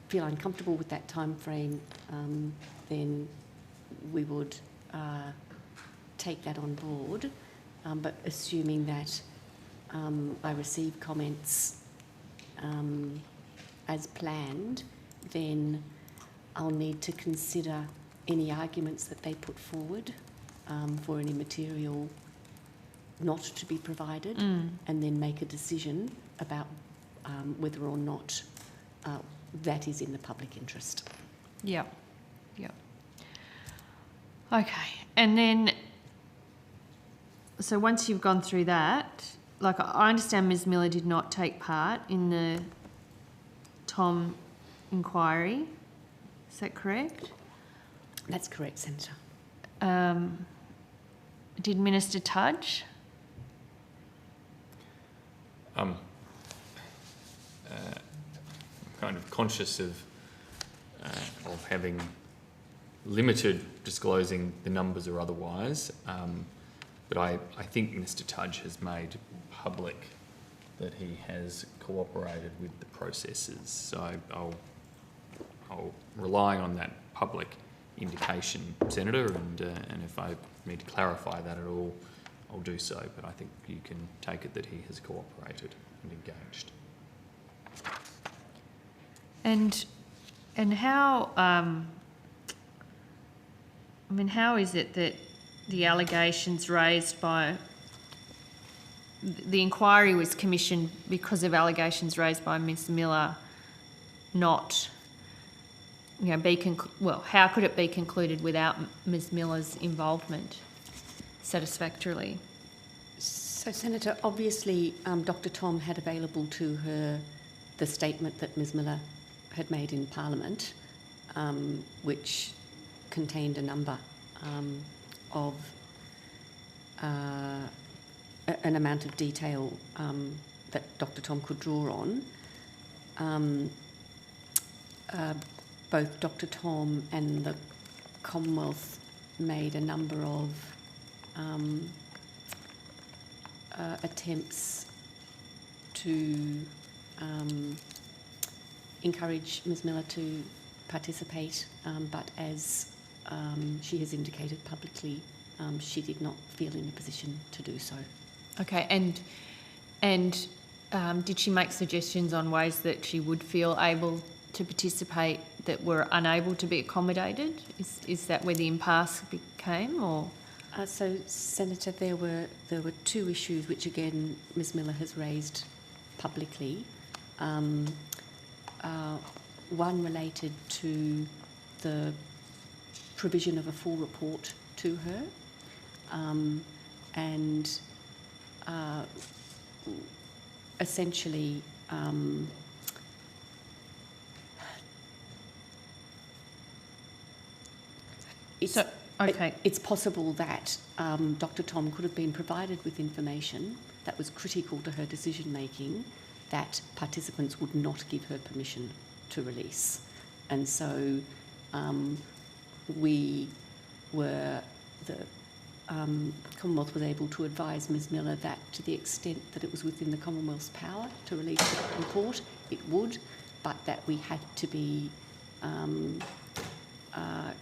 feel uncomfortable with that time frame, then we would take that on board. But assuming that I receive comments as planned, then I'll need to consider any arguments that they put forward for any material not to be provided, and then make a decision about whether or not that is in the public interest. Yeah. Okay. And then, so once you've gone through that, like I understand Ms Miller did not take part in the Tom inquiry. Is that correct? That's correct, Senator. Did Minister Tudge? I'm kind of conscious of having limited disclosing the numbers or otherwise, but I think Mr Tudge has made public that he has cooperated with the processes, so I'll rely on that public indication, Senator, and if I need to clarify that at all, I'll do so, but I think you can take it that he has cooperated and engaged. And how, how is it that the allegations raised by... The inquiry was commissioned because of allegations raised by Ms Miller not, how could it be concluded without Ms Miller's involvement satisfactorily? So, Senator, obviously Dr Tom had available to her the statement that Ms Miller had made in Parliament, which contained a number of an amount of detail that Dr Tom could draw on. Both Dr Tom and the Commonwealth made a number of attempts to encourage Ms Miller to participate, but as she has indicated publicly, she did not feel in a position to do so. Okay, and did she make suggestions on ways that she would feel able to participate that were unable to be accommodated? Is that where the impasse became, or...? So, Senator, there were two issues which, again, Ms Miller has raised publicly. One related to the provision of a full report to her, and essentially it's possible that Dr Tom could have been provided with information that was critical to her decision making that participants would not give her permission to release. And so we were, Commonwealth was able to advise Ms Miller that to the extent that it was within the Commonwealth's power to release the report, it would, but that we had to be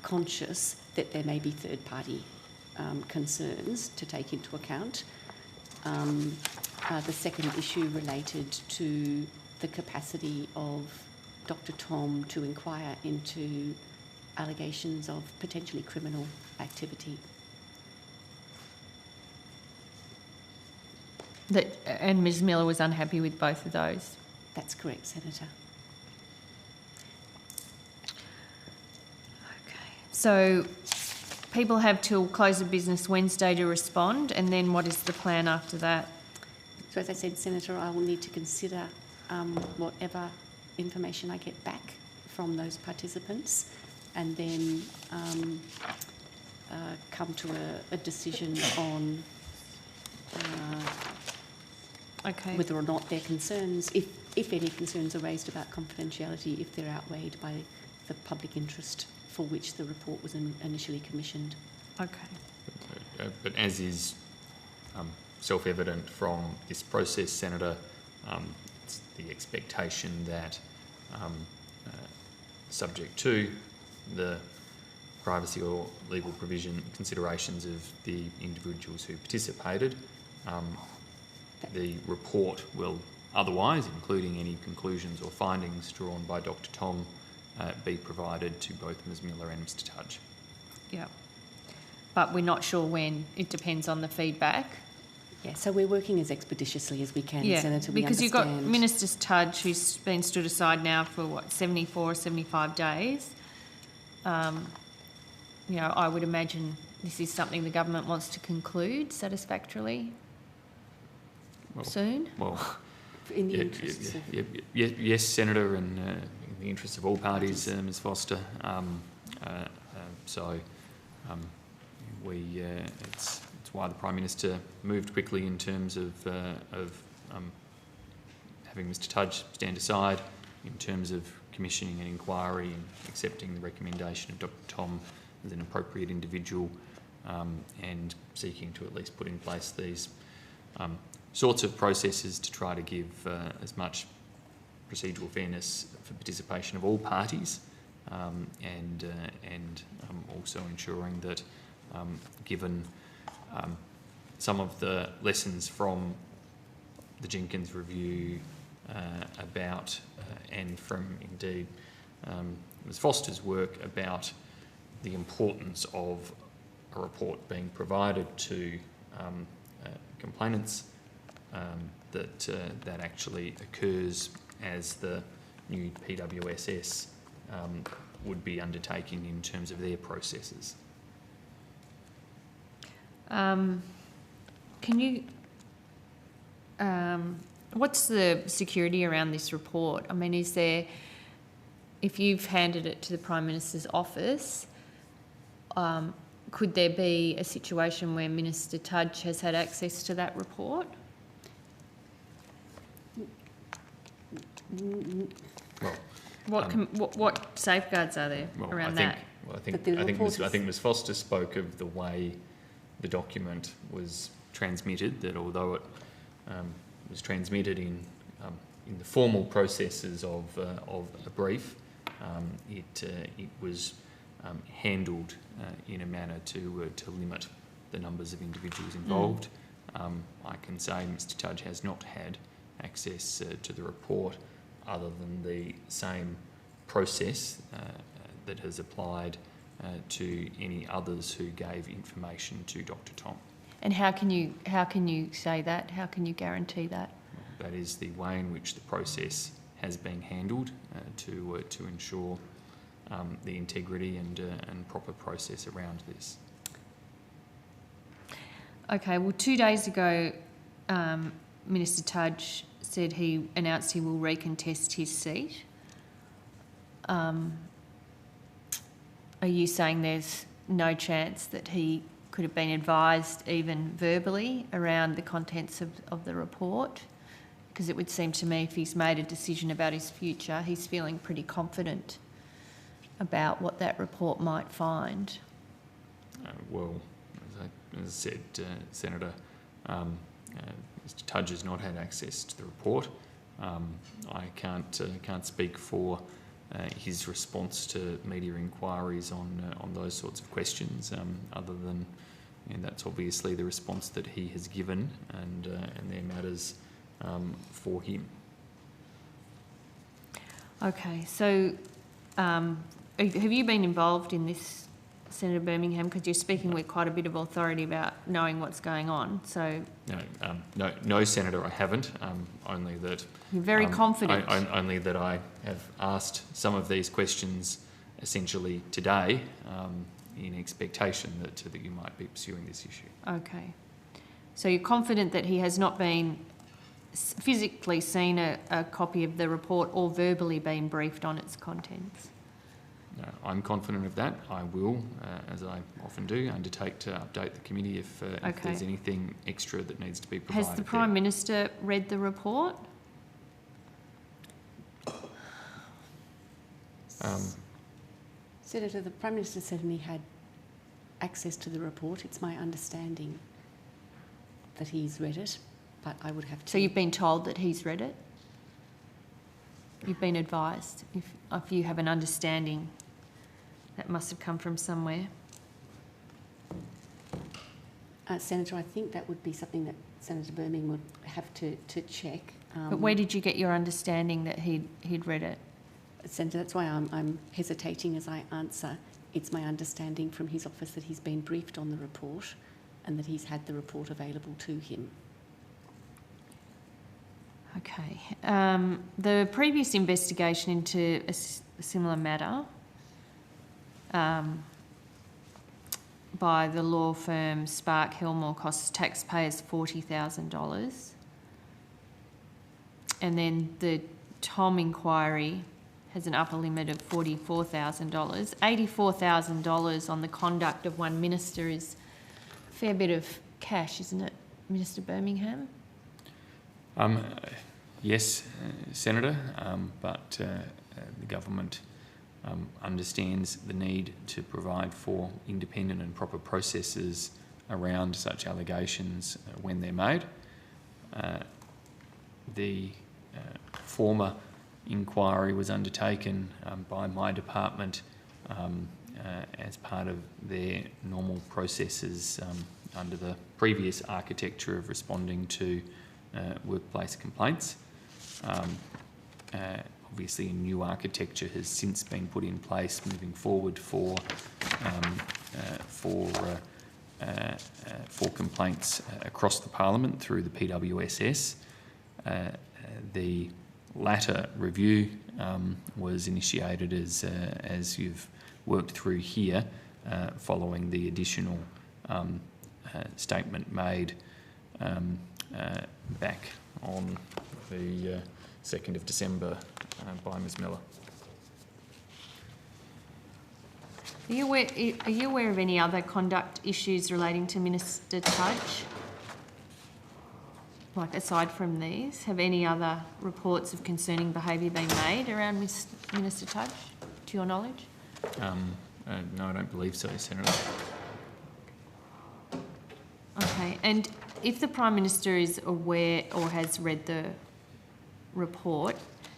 conscious that there may be third-party concerns to take into account. The second issue related to the capacity of Dr Tom to inquire into allegations of potentially criminal activity. And Ms Miller was unhappy with both of those? That's correct, Senator. Okay. So people have till close of business Wednesday to respond, and then what is the plan after that? So as I said, Senator, I will need to consider whatever information I get back from those participants, and then come to a decision on whether or not their concerns, if any concerns are raised about confidentiality, if they're outweighed by the public interest for which the report was initially commissioned. Okay. But as is self-evident from this process, Senator, it's the expectation that, subject to the privacy or legal provision considerations of the individuals who participated, the report will otherwise, including any conclusions or findings drawn by Dr Tom, be provided to both Ms Miller and Mr Tudge. Yeah. But we're not sure when. It depends on the feedback. Yeah, so we're working as expeditiously as we can, Senator. Because you've got Minister Tudge, who's been stood aside now for, 74 or 75 days. I would imagine this is something the government wants to conclude satisfactorily soon. Well, in the interests of... yes, Senator, and in the interests of all parties, Ms Foster. It's why the Prime Minister moved quickly in terms of having Mr Tudge stand aside, in terms of commissioning an inquiry and accepting the recommendation of Dr Tom as an appropriate individual, and seeking to at least put in place these sorts of processes to try to give as much procedural fairness for participation of all parties, and also ensuring that, given some of the lessons from the Jenkins review and from indeed Ms Foster's work about the importance of a report being provided to complainants, that actually occurs as the new PWSS would be undertaking in terms of their processes. Can you... what's the security around this report? I mean, is there... If you've handed it to the Prime Minister's office, could there be a situation where Minister Tudge has had access to that report? Well, what safeguards are there around that? I think Ms Foster spoke of the way the document was transmitted, that although it was transmitted in the formal processes of a brief, it was handled in a manner to limit the numbers of individuals involved. I can say Mr Tudge has not had access to the report, other than the same process that has applied to any others who gave information to Dr Tom. And how can you say that? How can you guarantee that? That is the way in which the process has been handled to ensure the integrity and proper process around this. Okay. Well, 2 days ago, Minister Tudge said he announced he will recontest his seat. Are you saying there's no chance that he could have been advised even verbally around the contents of the report? Because it would seem to me if he's made a decision about his future, he's feeling pretty confident about what that report might find. Well, as I as I said, Senator, Mr Tudge has not had access to the report. I can't speak for his response to media inquiries on those sorts of questions, other than that's obviously the response that he has given, and they're matters for him. Okay, so have you been involved in this, Senator Birmingham? Because you're speaking with quite a bit of authority about knowing what's going on. So No, Senator, I haven't. Only that you're very confident. Only that I have asked some of these questions essentially today, in expectation that you might be pursuing this issue. Okay, so you're confident that he has not been physically seen a copy of the report or verbally been briefed on its contents? No, I'm confident of that. I will, as I often do, undertake to update the committee if there's anything extra that needs to be provided. Has the Prime Minister read the report? Senator, the Prime Minister certainly had access to the report. It's my understanding that he's read it, but I would have to... So you've been told that he's read it? You've been advised? If you have an understanding, that must have come from somewhere. Senator, I think that would be something that Senator Birmingham would have to check. But where did you get your understanding that he'd read it? Senator, that's why I'm hesitating as I answer. It's my understanding from his office that he's been briefed on the report and that he's had the report available to him. Okay. The previous investigation into a similar matter by the law firm Spark Hillmore costs taxpayers $40,000. And then the Tom inquiry has an upper limit of $44,000. $84,000 on the conduct of one minister is a fair bit of cash, isn't it, Minister Birmingham? Yes, Senator, but the government understands the need to provide for independent and proper processes around such allegations when they're made. The former inquiry was undertaken by my department as part of their normal processes under the previous architecture of responding to workplace complaints. Obviously, a new architecture has since been put in place moving forward for complaints across the Parliament through the PWSS. The latter review was initiated as you've worked through here, following the additional statement made back on the 2nd of December by Ms Miller. Are you aware of any other conduct issues relating to Minister Tudge? Like, aside from these, have any other reports of concerning behaviour been made around Minister Tudge, to your knowledge? No, I don't believe so, Senator. Okay, and if the Prime Minister is aware or has read the report,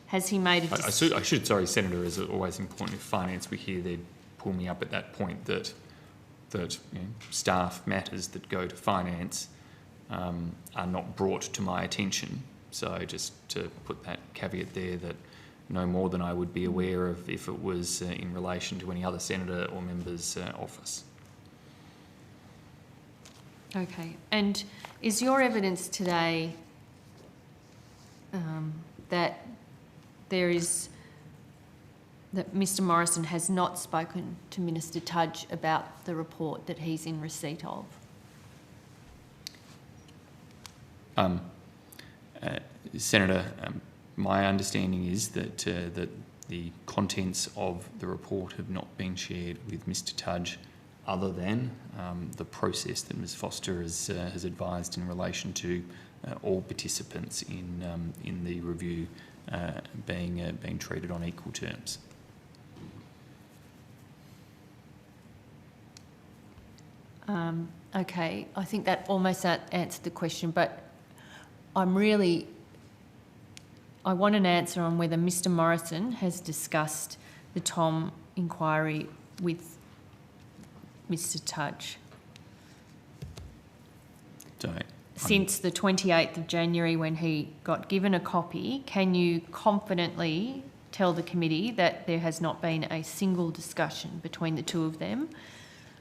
has he made a I should, sorry, Senator, as always important if finance were here, they'd pull me up at that point that staff matters that go to finance are not brought to my attention. So just to put that caveat there, that no more than I would be aware of if it was in relation to any other senator or member's office. Okay, and is your evidence today that that Mr Morrison has not spoken to Minister Tudge about the report that he's in receipt of? Senator, my understanding is that that the contents of the report have not been shared with Mr Tudge, other than the process that Ms Foster has advised in relation to all participants in the review being treated on equal terms. Okay, I think that almost answered the question, but I want an answer on whether Mr Morrison has discussed the Tom inquiry with Mr Tudge. Since the 28th of January when he got given a copy, can you confidently tell the committee that there has not been a single discussion between the two of them?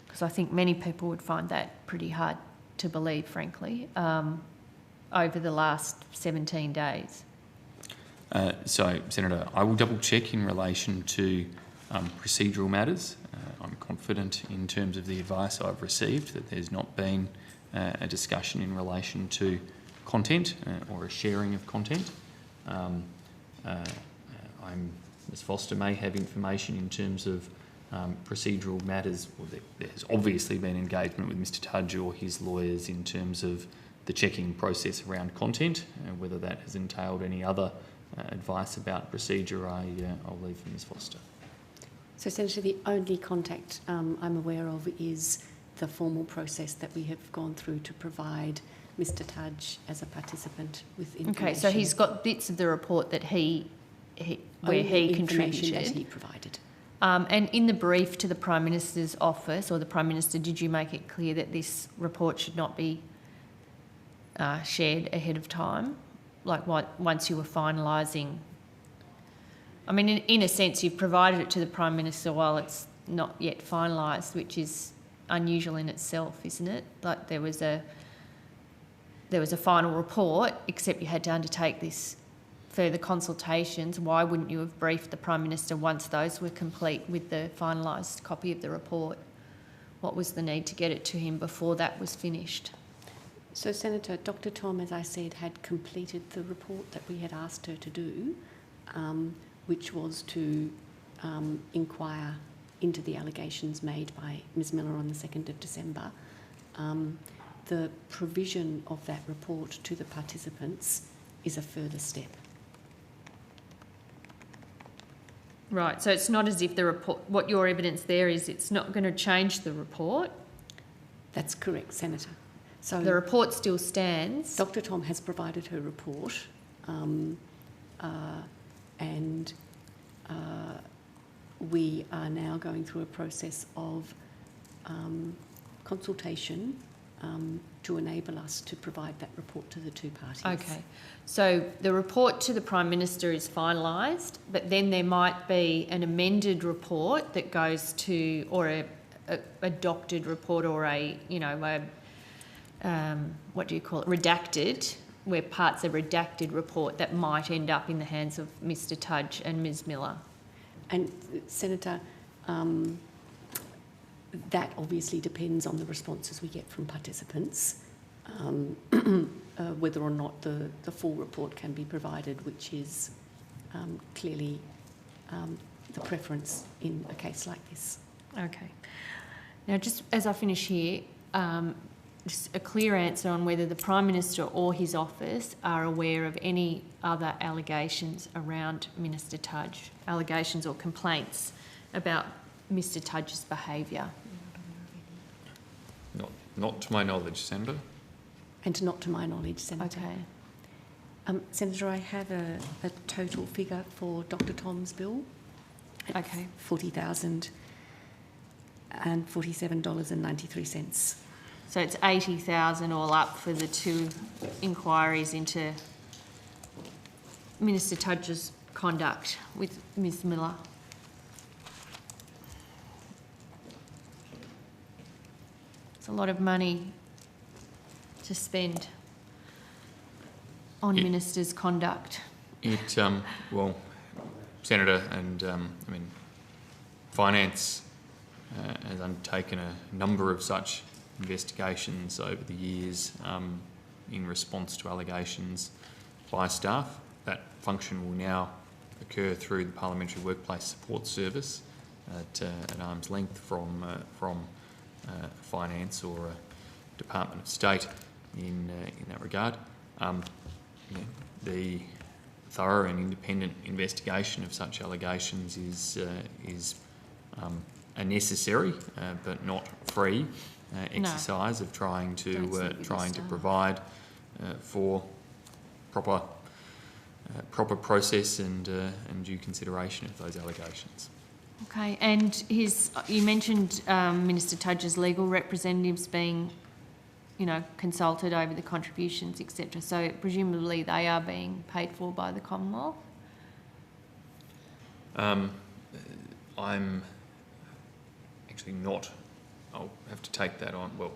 Because I think many people would find that pretty hard to believe, frankly, over the last 17 days. So, Senator, I will double check in relation to procedural matters. I'm confident in terms of the advice I've received that there's not been a discussion in relation to content or a sharing of content. Ms Foster may have information in terms of procedural matters. Well, there has obviously been engagement with Mr Tudge or his lawyers in terms of the checking process around content. Whether that has entailed any other advice about procedure, I'll leave for Ms Foster. So, Senator, the only contact I'm aware of is the formal process that we have gone through to provide Mr Tudge as a participant with information. Okay, so he's got bits of the report that he contributed. That he provided. And in the brief to the Prime Minister's office, or the Prime Minister, did you make it clear that this report should not be shared ahead of time? Like once you were finalising? I mean, in a sense, you've provided it to the Prime Minister while it's not yet finalised, which is unusual in itself, isn't it? Like there was a final report, except you had to undertake this further consultations. Why wouldn't you have briefed the Prime Minister once those were complete with the finalised copy of the report? What was the need to get it to him before that was finished? So, Senator, Dr Tom, as I said, had completed the report that we had asked her to do, which was to inquire into the allegations made by Ms Miller on the 2nd of December. The provision of that report to the participants is a further step. Right, so it's not as if the report, what your evidence there is, it's not going to change the report? That's correct, Senator. So the report still stands? Dr Tom has provided her report and we are now going through a process of consultation to enable us to provide that report to the two parties. Okay, so the report to the Prime Minister is finalised, but then there might be an amended report that goes to, or a doctored report, or what do you call it, redacted, where parts are redacted report that might end up in the hands of Mr Tudge and Ms Miller. And Senator, that obviously depends on the responses we get from participants, whether or not the full report can be provided, which is clearly the preference in a case like this. Okay. Now, just as I finish here, just a clear answer on whether the Prime Minister or his office are aware of any other allegations around Minister Tudge, allegations or complaints about Mr Tudge's behaviour. Not to my knowledge, Senator. And not to my knowledge, Senator. Okay. Senator, I have a total figure for Dr Tom's bill. Okay. $40,047.93. So it's $80,000 all up for the two inquiries into Minister Tudge's conduct with Ms Miller. It's a lot of money to spend on ministers' conduct. Well, Senator, and Finance has undertaken a number of such investigations over the years in response to allegations by staff. That function will now occur through the Parliamentary Workplace Support Service at arm's length from Finance or a Department of State in that regard. The thorough and independent investigation of such allegations is a necessary but not free exercise of trying to provide for proper process and due consideration of those allegations. Okay, and you mentioned Minister Tudge's legal representatives being, consulted over the contributions, etc. So presumably they are being paid for by the Commonwealth? I'm actually not. I'll have to take that on. Well,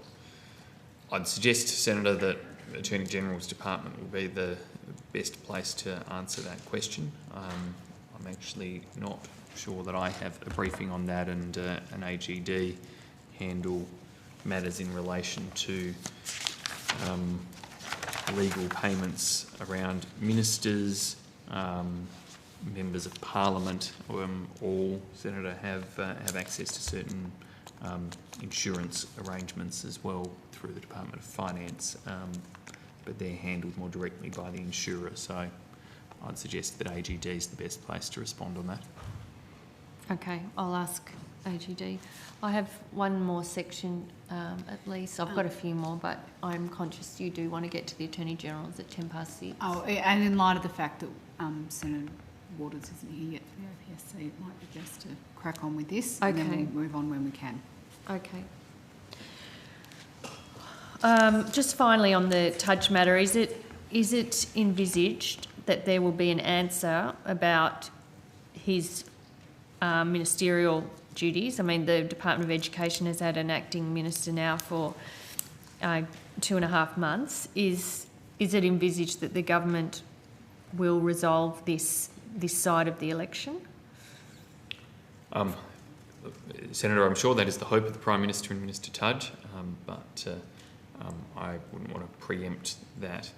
I'd suggest, Senator, that the Attorney General's Department will be the best place to answer that question. I'm actually not sure that I have a briefing on that, and an AGD handle matters in relation to legal payments around ministers, members of Parliament. All, Senator, have access to certain insurance arrangements as well through the Department of Finance, but they're handled more directly by the insurer. So I'd suggest that AGD is the best place to respond on that. Okay, I'll ask AGD. I have one more section at least. I've got a few more, but I'm conscious you do want to get to the Attorney General's at 6:10. Oh, and in light of the fact that Senator Waters isn't here yet for the APSC, it might be best to crack on with this, and then we'll move on when we can. Okay. Just finally on the Tudge matter, is it envisaged that there will be an answer about his ministerial duties? I mean, the Department of Education has had an acting minister now for 2.5 months. Is it envisaged that the government will resolve this side of the election? Senator, I'm sure that is the hope of the Prime Minister and Minister Tudge, but I wouldn't want to preempt that.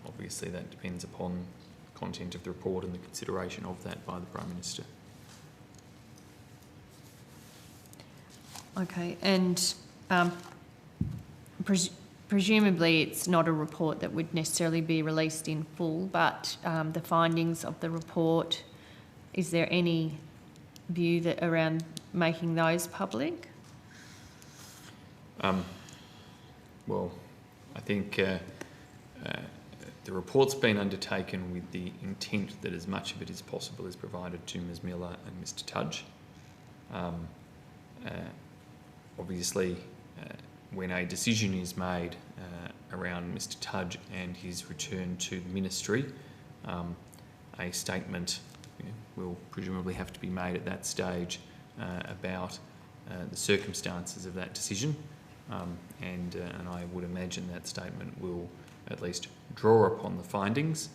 Obviously, that depends upon the content of the report and the consideration of that by the Prime Minister. Okay, and presumably it's not a report that would necessarily be released in full, but the findings of the report, is there any view that around making those public? Well, I think the report's been undertaken with the intent that as much of it as possible is provided to Ms Miller and Mr Tudge. Obviously, when a decision is made around Mr Tudge and his return to the ministry, a statement will presumably have to be made at that stage about the circumstances of that decision, and I would imagine that statement will at least draw upon the findings,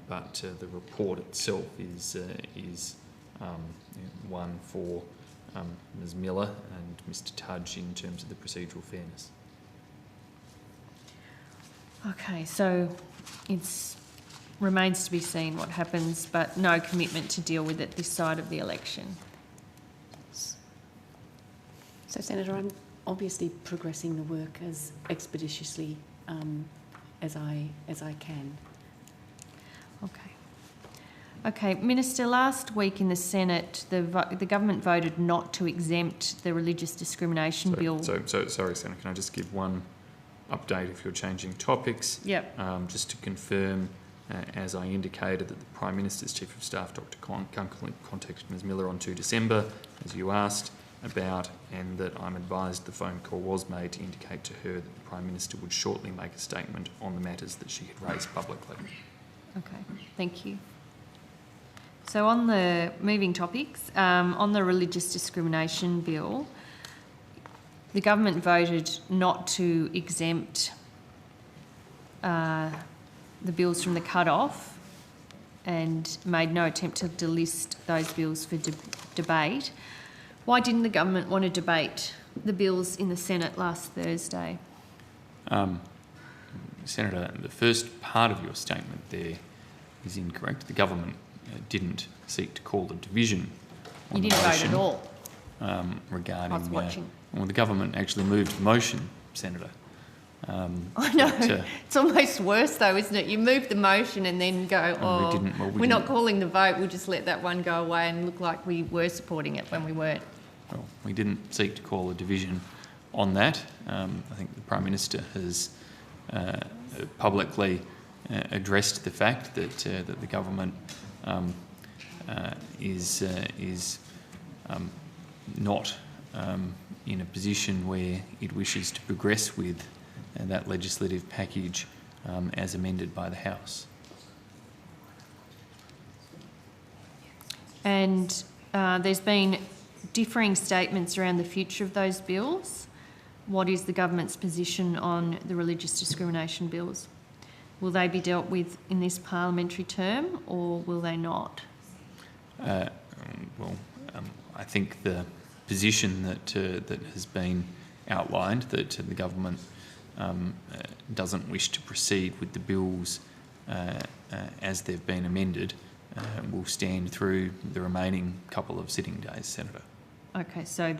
but the report itself is one for Ms Miller and Mr Tudge in terms of the procedural fairness. Okay, so it remains to be seen what happens, but no commitment to deal with it this side of the election. So, Senator, I'm obviously progressing the work as expeditiously as I can. Okay. Okay, Minister, last week in the Senate, the government voted not to exempt the religious discrimination bill. Sorry, Senator, can I just give one update if you're changing topics? Yep. Just to confirm, as I indicated, that the Prime Minister's Chief of Staff, Dr Kunkel, contacted Ms Miller on 2 December, as you asked about, and that I'm advised the phone call was made to indicate to her that the Prime Minister would shortly make a statement on the matters that she had raised publicly. Okay, thank you. So on the moving topics, on the religious discrimination bill, the government voted not to exempt the bills from the cut-off and made no attempt to delist those bills for debate. Why didn't the government want to debate the bills in the Senate last Thursday? Senator, the first part of your statement there is incorrect. The government didn't seek to call a division on you the didn't motion, vote at all? Regarding... I was watching. Well, the government actually moved the motion, Senator. I know. It's almost worse though, isn't it? You move the motion and then go, we're not calling the vote, we'll just let that one go away and look like we were supporting it when we weren't. Well, we didn't seek to call a division on that. I think the Prime Minister has publicly addressed the fact that that the government is not in a position where it wishes to progress with that legislative package as amended by the House. And there's been differing statements around the future of those bills. What is the government's position on the religious discrimination bills? Will they be dealt with in this parliamentary term, or will they not? I think the position that that has been outlined, that the government doesn't wish to proceed with the bills as they've been amended, will stand through the remaining couple of sitting days, Senator. Okay, so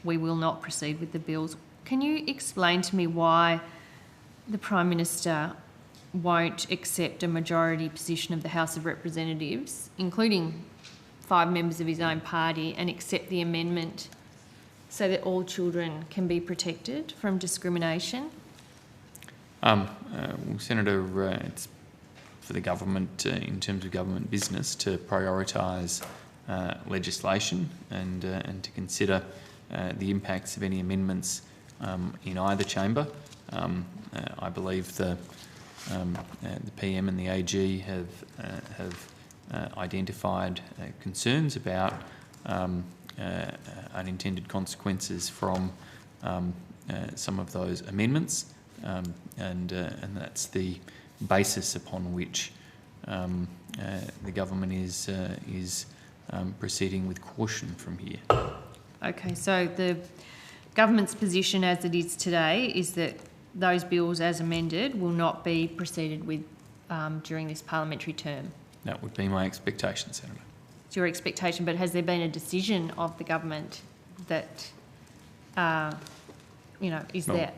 we will not proceed with the bills. Can you explain to me why the Prime Minister won't accept a majority position of the House of Representatives, including 5 members of his own party, and accept the amendment so that all children can be protected from discrimination? Well, Senator, it's for the government, in terms of government business, to prioritise legislation and to consider the impacts of any amendments in either chamber. I believe the PM and the AG have identified concerns about unintended consequences from some of those amendments, and that's the basis upon which the government is proceeding with caution from here. Okay, so the government's position as it is today is that those bills as amended will not be proceeded with during this parliamentary term. That would be my expectation, Senator. It's your expectation, but has there been a decision of the government that, is there?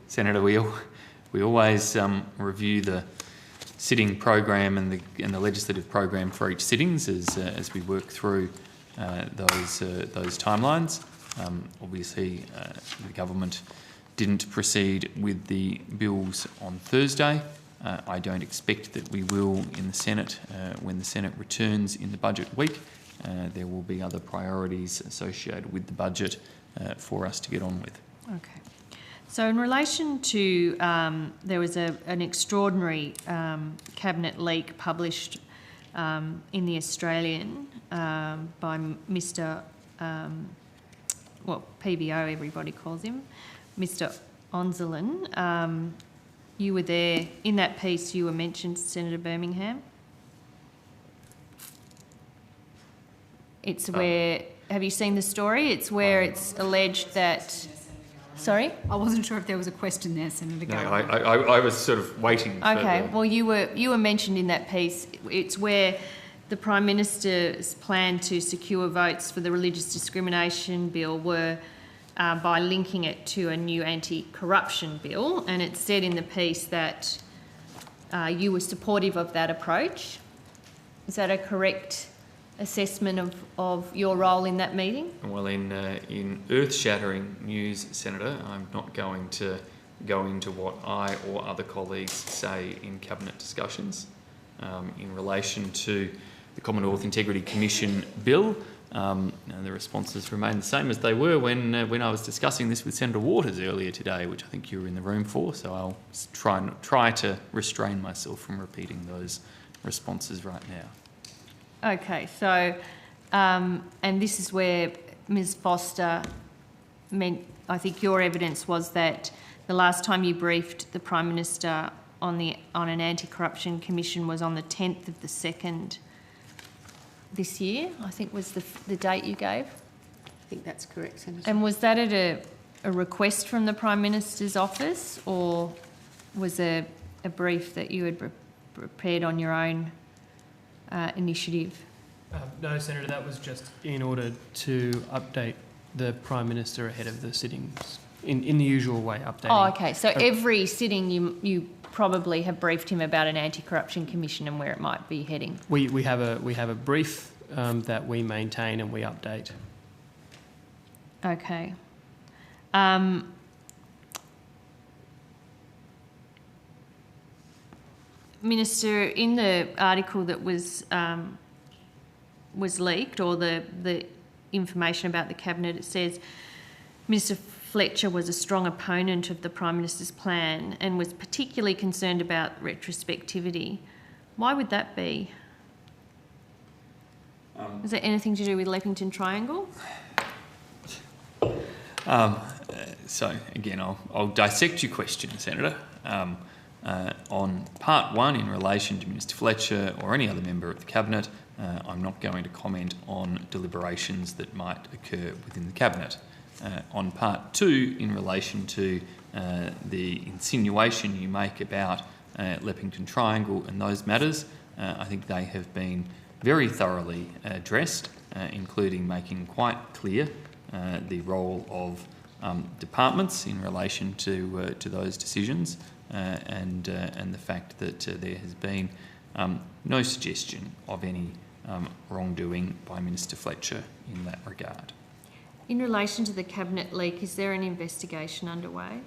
Senator, we always review the sitting program and the legislative program for each sittings as we work through those timelines. Obviously, the government didn't proceed with the bills on Thursday. I don't expect that we will in the Senate. When the Senate returns in the budget week, there will be other priorities associated with the budget for us to get on with. Okay. So in relation to, there was an extraordinary cabinet leak published in The Australian by Mr. PBO, everybody calls him, Mr. Onzelin. You were there. In that piece, you were mentioned, Senator Birmingham. It's where, have you seen the story? It's where it's alleged that... Sorry? I wasn't sure if there was a question there, Senator Gale. No, I was sort of waiting for well, you were mentioned in that piece. It's where the Prime Minister's plan to secure votes for the religious discrimination bill were by linking it to a new anti-corruption bill, and it said in the piece that you were supportive of that approach. Is that a correct assessment of your role in that meeting? Well, in earth-shattering news, Senator, I'm not going to go into what I or other colleagues say in cabinet discussions. In relation to the Commonwealth Integrity Commission bill, the responses remain the same as they were when I was discussing this with Senator Waters earlier today, which I think you were in the room for, so I'll try to restrain myself from repeating those responses right now. Okay, so, and this is where Ms Foster I think your evidence was that the last time you briefed the Prime Minister on an anti-corruption commission was on the 10th of the 2nd this year, I think was the date you gave. I think that's correct, Senator. And was that at a request from the Prime Minister's office, or was a brief that you had prepared on your own initiative? No, Senator, that was just in order to update the Prime Minister ahead of the sittings, in the usual way, updating. Oh, okay. So every sitting you probably have briefed him about an anti-corruption commission and where it might be heading. We have a brief that we maintain and we update. Okay. Minister, in the article that was leaked, or the information about the Cabinet, it says Minister Fletcher was a strong opponent of the Prime Minister's plan and was particularly concerned about retrospectivity. Why would that be? Is there anything to do with Leppington Triangle? So again, I'll dissect your question, Senator. On part one, in relation to Minister Fletcher or any other member of the Cabinet, I'm not going to comment on deliberations that might occur within the Cabinet. On part two, in relation to the insinuation you make about Leppington Triangle and those matters, I think they have been very thoroughly addressed, including making quite clear the role of departments in relation to those decisions, and the fact that there has been no suggestion of any wrongdoing by Minister Fletcher in that regard. In relation to the Cabinet leak, is there an investigation underway?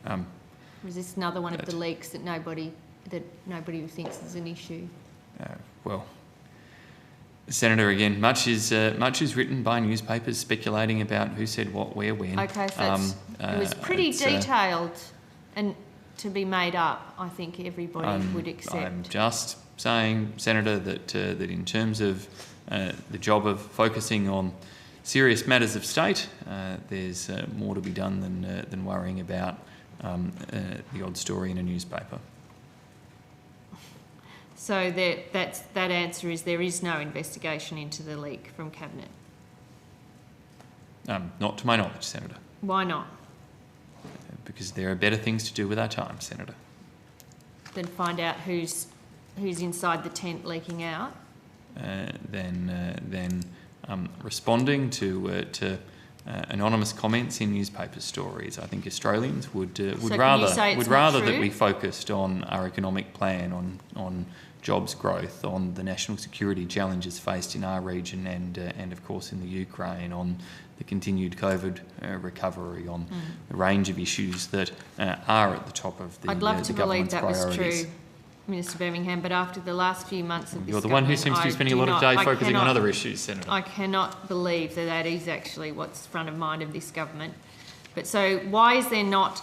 Or is this another one of the leaks that nobody thinks is an issue? Well, Senator, again, much is written by newspapers speculating about who said what, where, when. Okay, so it was pretty detailed and to be made up, I think everybody would accept. I'm just saying, Senator, that in terms of the job of focusing on serious matters of state, there's more to be done than worrying about the odd story in a newspaper. So that answer is there is no investigation into the leak from Cabinet? Not to my knowledge, Senator. Why not? Because there are better things to do with our time, Senator. Then find out who's inside the tent leaking out? Then responding to anonymous comments in newspaper stories. I think Australians would rather that we focused on our economic plan, on jobs growth, on the national security challenges faced in our region and of course in the Ukraine, on the continued COVID recovery, on the range of issues that are at the top of the I'd love to believe that was priorities. true, Minister Birmingham, but after the last few months of this You're the one who seems to be spending a lot of day focusing on other issues, Senator. I cannot believe that is actually what's front of mind of this government. But so why is there not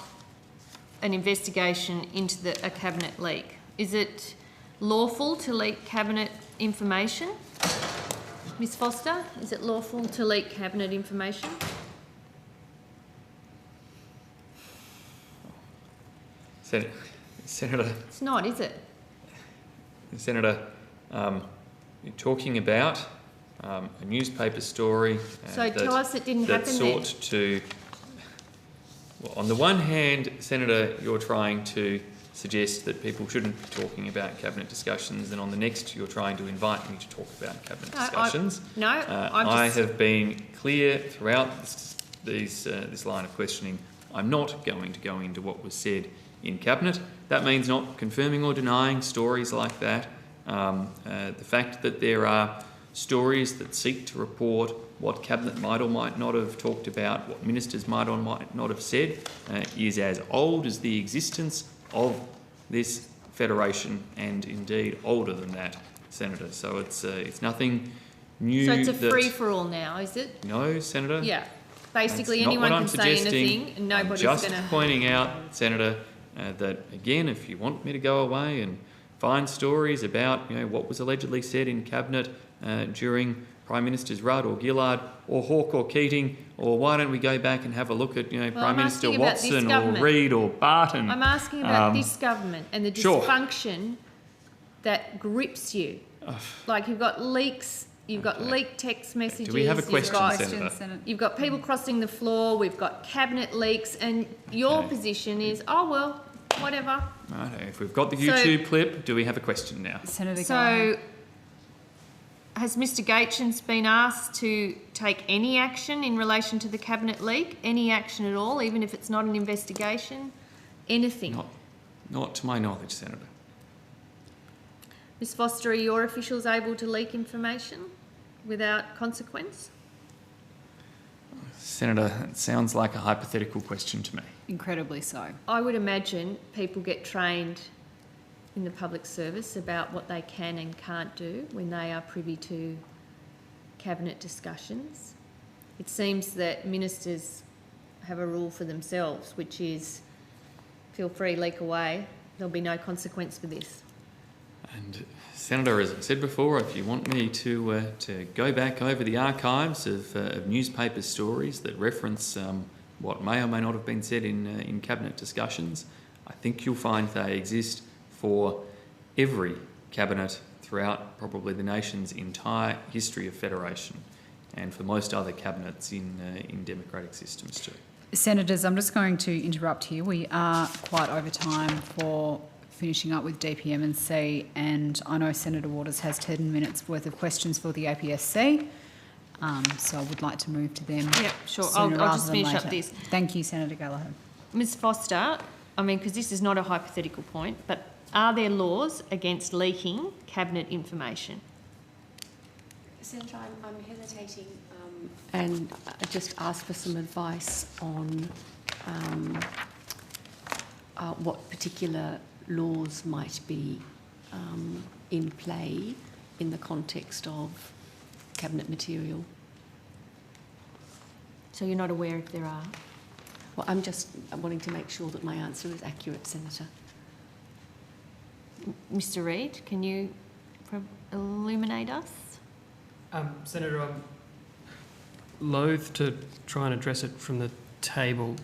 an investigation into a Cabinet leak? Is it lawful to leak Cabinet information? Ms Foster, is it lawful to leak Cabinet information? Senator. It's not, is it? Senator, you're talking about a newspaper story So tell us it didn't happen then. sought to... Well, on the one hand, Senator, you're trying to suggest that people shouldn't be talking about Cabinet discussions, and on the next you're trying to invite me to talk about Cabinet discussions. I have been clear throughout this line of questioning. I'm not going to go into what was said in Cabinet. That means not confirming or denying stories like that. The fact that there are stories that seek to report what Cabinet might or might not have talked about, what ministers might or might not have said, is as old as the existence of this federation, and indeed older than that, Senator. So it's nothing new. So it's a free-for-all now, is it? No, Senator. Yeah. Basically anyone can say anything and nobody's going to... I'm just pointing out, Senator, that again, if you want me to go away and find stories about what was allegedly said in Cabinet during Prime Ministers Rudd or Gillard or Hawke or Keating, or why don't we go back and have a look at Prime Minister Watson or Reid or Barton? I'm asking about this government and the dysfunction that grips you. Like you've got leaks, you've got leaked text messages. Do we have a question, Senator? You've got people crossing the floor, we've got Cabinet leaks, and your position is, oh well, whatever. Right, if we've got the YouTube clip, do we have a question now? Senator, has Mr Gaetjens been asked to take any action in relation to the Cabinet leak? Any action at all, even if it's not an investigation? Anything? Not to my knowledge, Senator. Ms Foster, are your officials able to leak information without consequence? Senator, it sounds like a hypothetical question to me. Incredibly so. I would imagine people get trained in the public service about what they can and can't do when they are privy to cabinet discussions. It seems that ministers have a rule for themselves, which is feel free, leak away. There'll be no consequence for this. And Senator, as I said before, if you want me to go back over the archives of newspaper stories that reference what may or may not have been said in cabinet discussions, I think you'll find they exist for every cabinet throughout probably the nation's entire history of federation, and for most other cabinets in democratic systems too. Senators, I'm just going to interrupt here. We are quite over time for finishing up with DPM&C, and I know Senator Waters has 10 minutes worth of questions for the APSC, so I would like to move to them. Yep, sure. sooner I'll rather just than finish up later. this. Thank you, Senator Gallagher. Ms Foster, I mean, because this is not a hypothetical point, but are there laws against leaking cabinet information? Senator, I'm hesitating and I just ask for some advice on what particular laws might be in play in the context of cabinet material. So you're not aware if there are? Well, I'm just wanting to make sure that my answer is accurate, Senator. Mr Reid, can you illuminate us? Senator, I'm loath to try and address it from the table.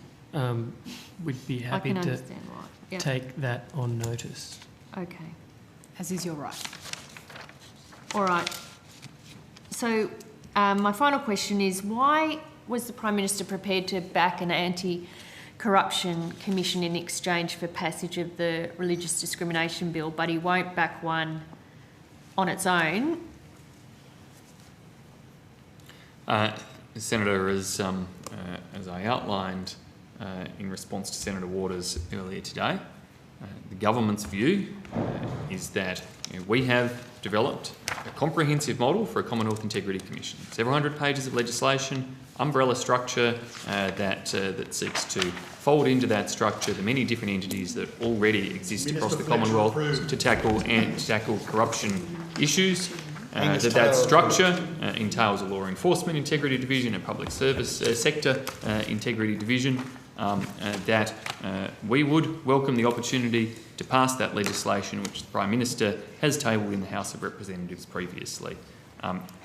We'd be happy I can to understand why. Yep. take that on notice. Okay. As is your right. All right. So my final question is, why was the Prime Minister prepared to back an anti-corruption commission in exchange for passage of the Religious Discrimination Bill, but he won't back one on its own? Senator, as I outlined in response to Senator Waters earlier today, the government's view is that we have developed a comprehensive model for a Commonwealth Integrity Commission. Several hundred pages of legislation, umbrella structure that seeks to fold into that structure the many different entities that already exist across the Commonwealth to tackle corruption issues. That structure entails a law enforcement integrity division, a public service sector integrity division, that we would welcome the opportunity to pass that legislation which the Prime Minister has tabled in the House of Representatives previously.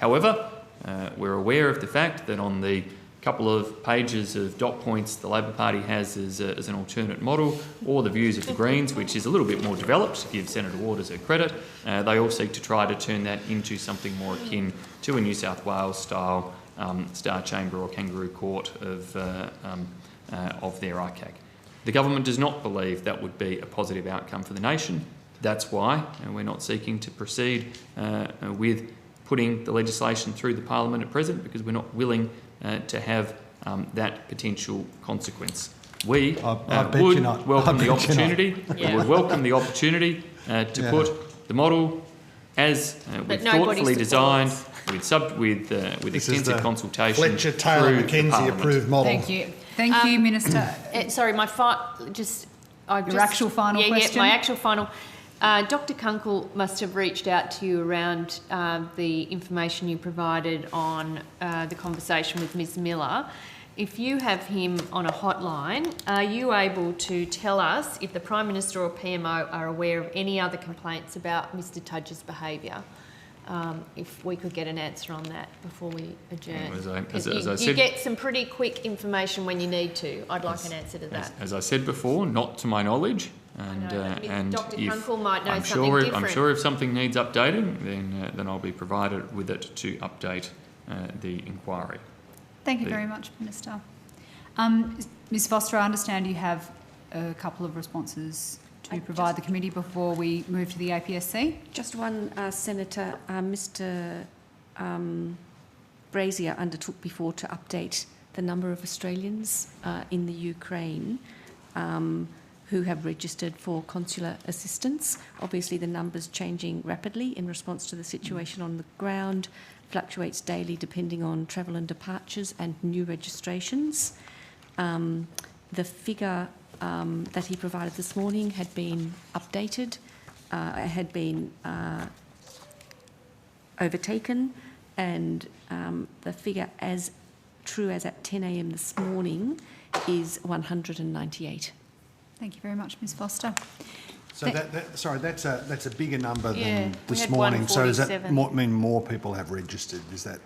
However, we're aware of the fact that on the couple of pages of dot points the Labor Party has as an alternate model, or the views of the Greens, which is a little bit more developed, to give Senator Waters her credit, they all seek to try to turn that into something more akin to a New South Wales style Star Chamber or Kangaroo Court of their ICAC. The government does not believe that would be a positive outcome for the nation. That's why we're not seeking to proceed with putting the legislation through the Parliament at present, because we're not willing to have that potential consequence. We would welcome the opportunity. We would welcome the opportunity to put the model as we've thoughtfully designed, with extensive consultation. Fletcher Taylor McKenzie approved model. Thank you. Thank you, Minister. Sorry, my actual final question? Yeah, my actual final. Dr Kunkel must have reached out to you around the information you provided on the conversation with Ms Miller. If you have him on a hotline, are you able to tell us if the Prime Minister or PMO are aware of any other complaints about Mr Tudge's behaviour? If we could get an answer on that before we adjourn. You get some pretty quick information when you need to. I'd like an answer to that. As I said before, not to my knowledge. And Dr. if Kunkel might know something different. I'm sure if something needs updating, then I'll be provided with it to update the inquiry. Thank you very much, Minister. Ms Foster, I understand you have a couple of responses to provide the committee before we move to the APSC. Just one, Senator. Mr Brazier undertook before to update the number of Australians in the Ukraine. who have registered for consular assistance. Obviously, the numbers changing rapidly in response to the situation on the ground, fluctuates daily depending on travel and departures and new registrations. The figure that he provided this morning had been updated, had been overtaken, and the figure as true as at 10 a.m. this morning is 198. Thank you very much, Ms Foster. So that's a bigger number Yeah, than we this had morning. So does that 147. mean more people have registered? Is that?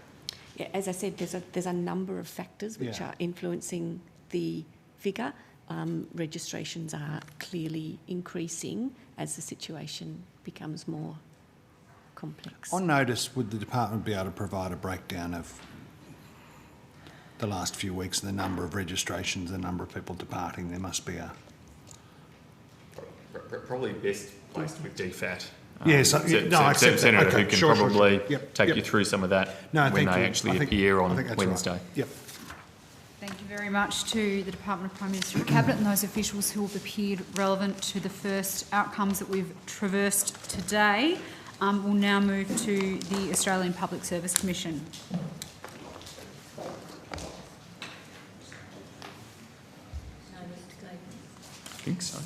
Yeah, as I said, there's a number of factors which are influencing the figure. Registrations are clearly increasing as the situation becomes more complex. On notice, would the department be able to provide a breakdown of the last few weeks, the number of registrations, the number of people departing? There must be a... Probably best placed with DFAT. Yes, I accept that. Senator, Okay, who can sure. probably Yep, take yep. you through some of that No, when thank they you. actually I think appear on that's Wednesday. Right. Yep. Thank you very much to the Department of Prime Minister and Cabinet and those officials who have appeared relevant to the first outcomes that we've traversed today. We'll now move to the Australian Public Service Commission. I think so.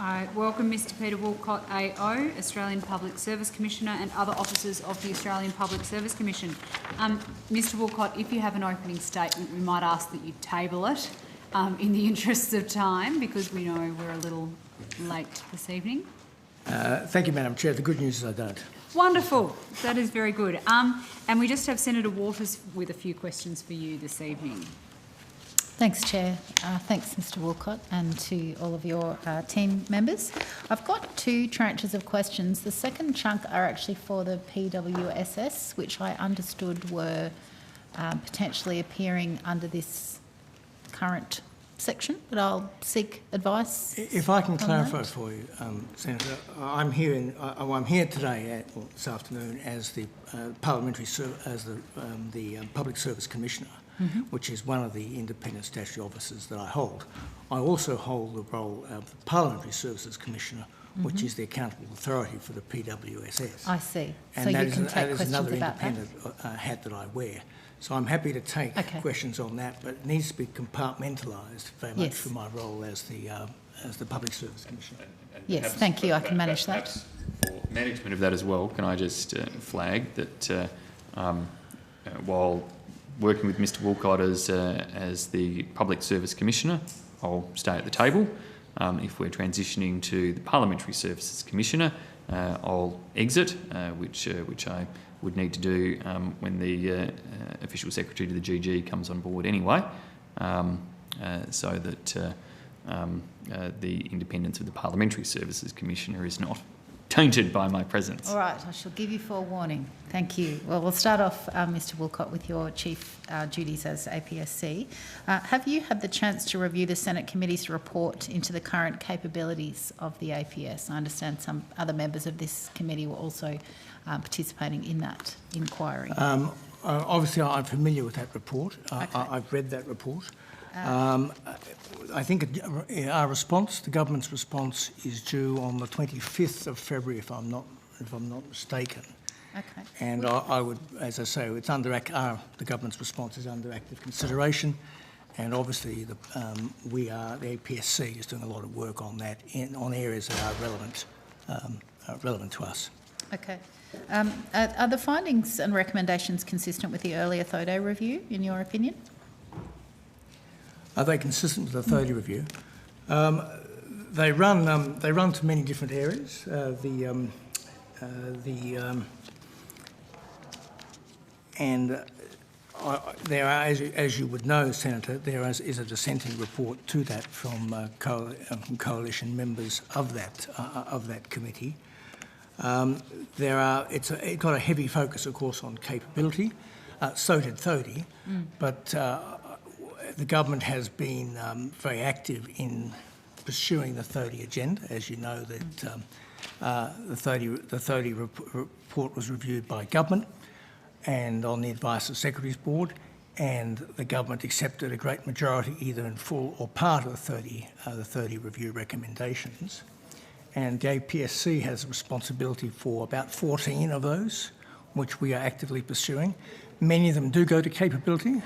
I welcome Mr Peter Walcott AO, Australian Public Service Commissioner, and other officers of the Australian Public Service Commission. Mr Walcott, if you have an opening statement, we might ask that you table it in the interests of time, because we know we're a little late this evening. Thank you, Madam Chair. The good news is I don't. Wonderful. That is very good. And we just have Senator Waters with a few questions for you this evening. Thanks, Chair. Thanks, Mr Walcott, and to all of your team members. I've got two tranches of questions. The second chunk are actually for the PWSS, which I understood were potentially appearing under this current section, but I'll seek advice. If I can on clarify that. for you, Senator, I'm here today, this afternoon, as the Public Service Commissioner, which is one of the independent statutory offices that I hold. I also hold the role of the Parliamentary Services Commissioner, which is the accountable authority for the PWSS. I see. And so that you is, can that take is questions another about that. independent hat that I wear. So I'm happy to take questions on that, but it needs to be compartmentalised very much Yes. for my role as the Public Service Commissioner. Yes, thank you. I can manage that. Perhaps for management of that as well, can I just flag that while working with Mr Walcott as the Public Service Commissioner, I'll stay at the table. If we're transitioning to the Parliamentary Services Commissioner, I'll exit, which I would need to do when the Official Secretary to the GG comes on board anyway, so that the independence of the Parliamentary Services Commissioner is not tainted by my presence. All right, I shall give you forewarning. Thank you. Well, we'll start off, Mr Walcott, with your chief duties as APSC. Have you had the chance to review the Senate Committee's report into the current capabilities of the APS? I understand some other members of this committee were also participating in that inquiry. Obviously, I'm familiar with that report. I've read that report. I think our response, the government's response, is due on the 25th of February, if I'm not mistaken. Okay. And I would, as I say, it's under the government's response is under active consideration, And obviously, the APSC is doing a lot of work on that, on areas that are relevant to us. Okay. Are the findings and recommendations consistent with the earlier THODA review, in your opinion? Are they consistent with the THODA review? They run to many different areas. There are, as you would know, Senator, there is a dissenting report to that from coalition members of that committee. It's got a heavy focus, of course, on capability. So did THODA, but the government has been very active in pursuing the THODA agenda. As you know, that the THODA report was reviewed by government and on the advice of Secretary's Board, and the government accepted a great majority, either in full or part of the THODA review recommendations. And the APSC has responsibility for about 14 of those, which we are actively pursuing. Many of them do go to capability,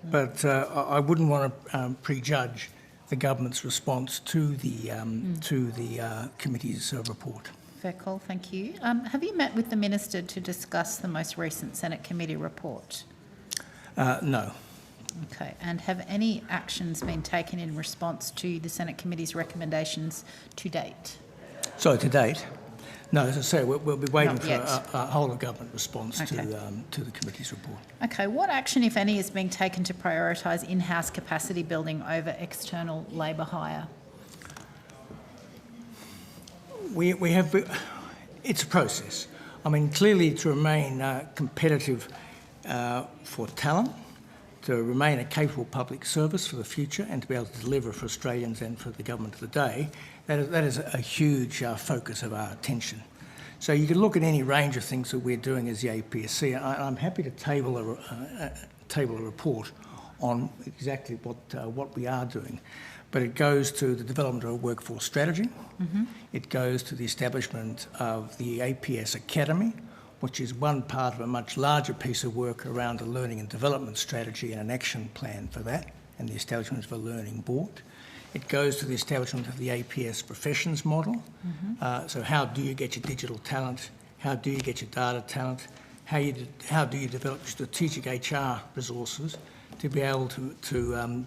but I wouldn't want to prejudge the government's response to the committee's report. Fair call, thank you. Have you met with the Minister to discuss the most recent Senate committee report? No. Okay, and have any actions been taken in response to the Senate committee's recommendations to date? So to date, no, as I say, we'll be waiting for a whole of government response to the committee's report. Okay, what action, if any, is being taken to prioritise in-house capacity building over external labour hire? We have, it's a process. I mean, clearly to remain competitive for talent, to remain a capable public service for the future and to be able to deliver for Australians and for the government of the day, that is a huge focus of our attention. So you can look at any range of things that we're doing as the APSC. I'm happy to table a report on exactly what we are doing. But it goes to the development of a workforce strategy. It goes to the establishment of the APS Academy, which is one part of a much larger piece of work around a learning and development strategy and an action plan for that, and the establishment of a learning board. It goes to the establishment of the APS professions model. So how do you get your digital talent? How do you get your data talent? How do you develop strategic HR resources to be able to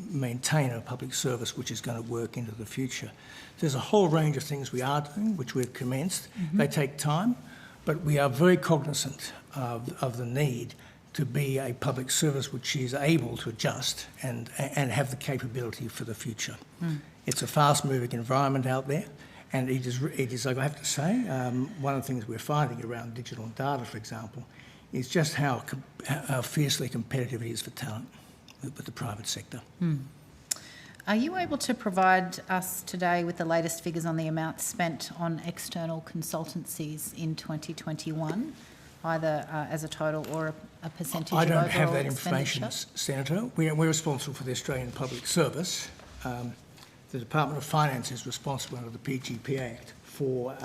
maintain a public service which is going to work into the future? There's a whole range of things we are doing, which we've commenced. They take time, but we are very cognizant of the need to be a public service which is able to adjust and have the capability for the future. It's a fast-moving environment out there, and it is, I have to say, one of the things we're finding around digital and data, for example, is just how fiercely competitive it is for talent with the private sector. Are you able to provide us today with the latest figures on the amount spent on external consultancies in 2021, either as a total or a percentage of overall expenditure? I don't have that information, Senator. We're responsible for the Australian Public Service. The Department of Finance is responsible under the PGP Act for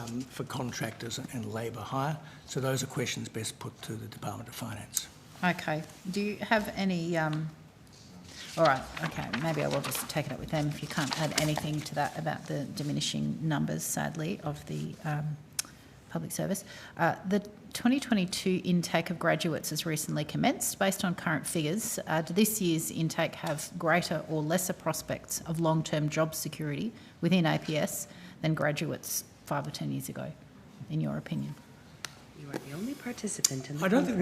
contractors and labour hire. So those are questions best put to the Department of Finance. Okay. Do you have any... all right, okay, maybe I will just take it up with them if you can't add anything to that about the diminishing numbers, sadly, of the public service. The 2022 intake of graduates has recently commenced. Based on current figures, do this year's intake have greater or lesser prospects of long-term job security within APS than graduates 5 or 10 years ago, in your opinion? You are the only participant in the I don't think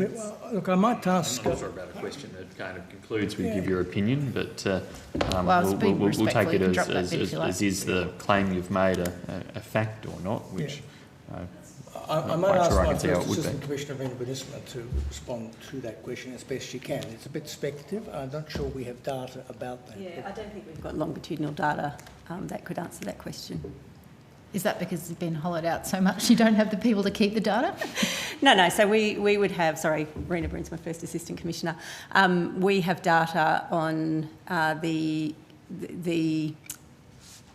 look, I might ask... I'm not sure about a question that kind of concludes with give your opinion, but we'll take it as is the claim you've made a fact or not, which I might ask my Assistant Commissioner Rena Benisma to respond to that question as best she can. It's a bit speculative. I'm not sure we have data about that. Yeah, I don't think we've got longitudinal data that could answer that question. Is that because it's been hollowed out so much you don't have the people to keep the data? No. So we would have, sorry, Rena Bryn's my first Assistant Commissioner. We have data on the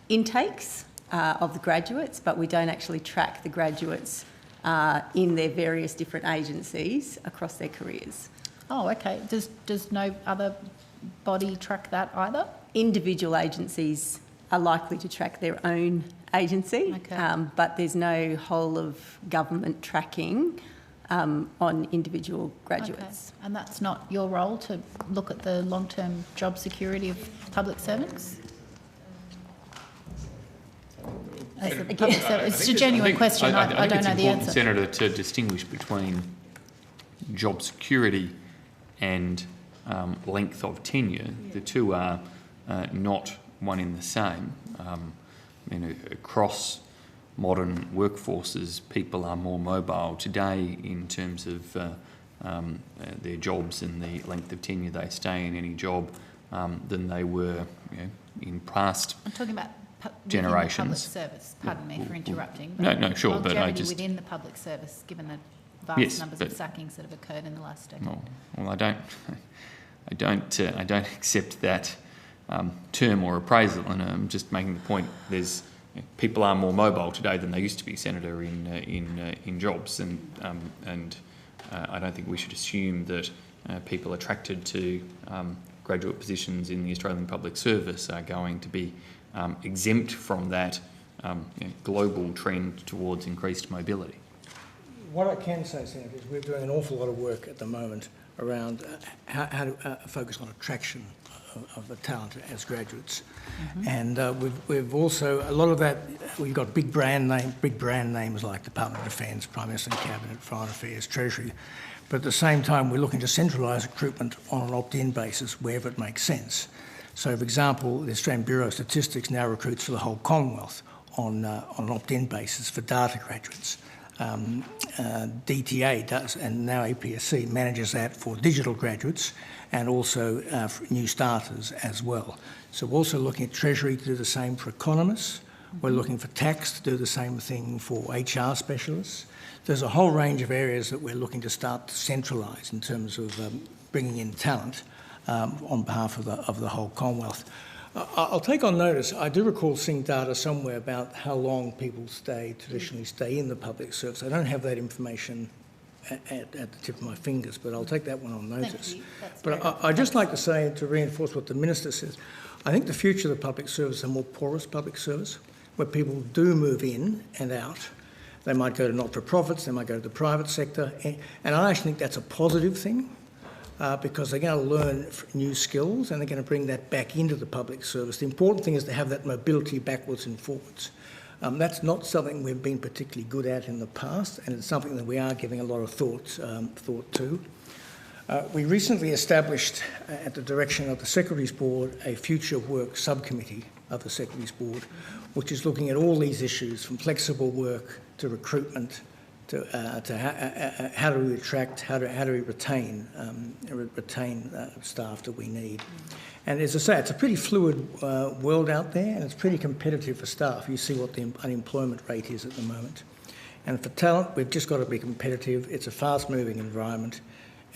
intakes of the graduates, but we don't actually track the graduates in their various different agencies across their careers. Oh, okay. Does no other body track that either? Individual agencies are likely to track their own agency, but there's no whole of government tracking on individual graduates. Okay. And that's not your role to look at the long-term job security of public servants? It's a genuine question. I don't know the answer. Senator, to distinguish between job security and length of tenure. The two are not one in the same. Across modern workforces, people are more mobile today in terms of their jobs and the length of tenure they stay in any job than they were in past I'm talking about generations. Public service. Pardon me for interrupting. No, sure, but I just within the public service, given the vast numbers of sackings that have occurred in the last decade. Well, I don't accept that term or appraisal, and I'm just making the point. People are more mobile today than they used to be, Senator, in jobs, and I don't think we should assume that people attracted to graduate positions in the Australian public service are going to be exempt from that global trend towards increased mobility. What I can say, Senator, is we're doing an awful lot of work at the moment around how to focus on attraction of the talent as graduates. And we've also, a lot of that, we've got big brand names like Department of Defence, Prime Minister and Cabinet, Foreign Affairs, Treasury. But at the same time, we're looking to centralise recruitment on an opt-in basis wherever it makes sense. So, for example, the Australian Bureau of Statistics now recruits for the whole Commonwealth on an opt-in basis for data graduates. DTA does, and now APSC manages that for digital graduates and also for new starters as well. So we're also looking at Treasury to do the same for economists. We're looking for tax to do the same thing for HR specialists. There's a whole range of areas that we're looking to start to centralise in terms of bringing in talent on behalf of the whole Commonwealth. I'll take on notice, I do recall seeing data somewhere about how long people traditionally stay in the public service. I don't have that information at the tip of my fingers, but I'll take that one on notice. But I'd just like to say, to reinforce what the Minister says, I think the future of the public service is a more porous public service, where people do move in and out. They might go to not-for-profits, they might go to the private sector, and I actually think that's a positive thing. Because they're going to learn new skills and they're going to bring that back into the public service. The important thing is to have that mobility backwards and forwards. That's not something we've been particularly good at in the past, and it's something that we are giving a lot of thought to. We recently established, at the direction of the Secretary's Board, a Future Work Subcommittee of the Secretary's Board, which is looking at all these issues, from flexible work to recruitment, to how do we attract, how do we retain staff that we need. And as I say, it's a pretty fluid world out there, and it's pretty competitive for staff. You see what the unemployment rate is at the moment. And for talent, we've just got to be competitive. It's a fast-moving environment,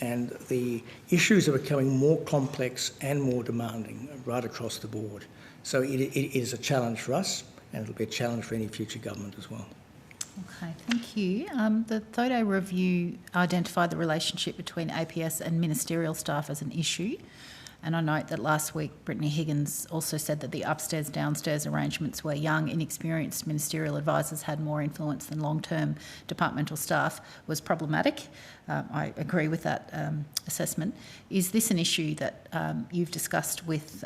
and the issues are becoming more complex and more demanding right across the board. So it is a challenge for us, and it'll be a challenge for any future government as well. Okay, thank you. The Thodo review identified the relationship between APS and ministerial staff as an issue, and I note that last week Brittany Higgins also said that the upstairs-downstairs arrangements where young, inexperienced ministerial advisors had more influence than long-term departmental staff was problematic. I agree with that assessment. Is this an issue that you've discussed with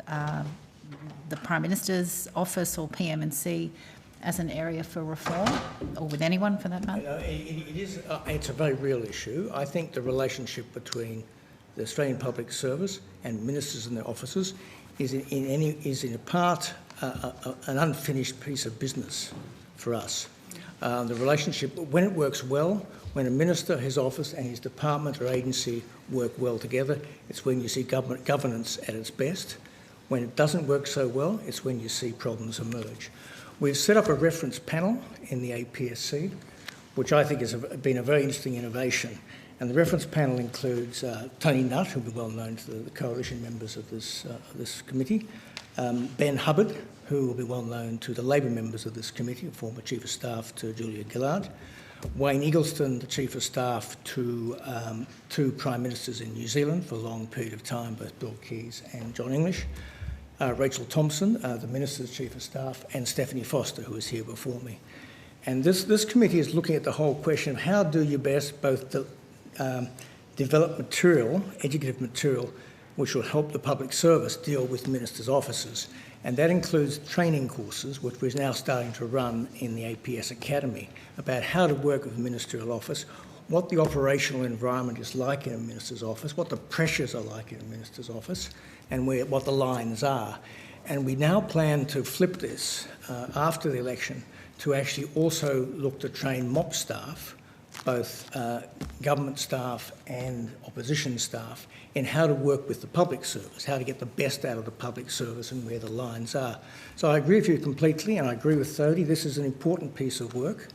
the Prime Minister's office or PM&C as an area for reform, or with anyone for that matter? It's a very real issue. I think the relationship between the Australian Public Service and ministers and their officers is in part an unfinished piece of business for us. The relationship, when it works well, when a minister, his office and his department or agency work well together, it's when you see government governance at its best. When it doesn't work so well, it's when you see problems emerge. We've set up a reference panel in the APSC, which I think has been a very interesting innovation. And the reference panel includes Tony Nutt, who will be well known to the coalition members of this committee, Ben Hubbard, who will be well known to the Labor members of this committee, former Chief of Staff to Julia Gillard. Wayne Eggleston, the Chief of Staff to 2 Prime Ministers in New Zealand for a long period of time, both Bill Keys and John English. Rachel Thompson, the Minister's Chief of Staff, and Stephanie Foster, who was here before me. And this committee is looking at the whole question of how do you best both develop material, educative material, which will help the public service deal with ministers' offices. And that includes training courses, which we're now starting to run in the APS Academy, about how to work with the ministerial office, what the operational environment is like in a minister's office, what the pressures are like in a minister's office, and what the lines are. And we now plan to flip this after the election to actually also look to train MOP staff, both government staff and opposition staff, in how to work with the public service, how to get the best out of the public service and where the lines are. So I agree with you completely, and I agree with Thodey. This is an important piece of work,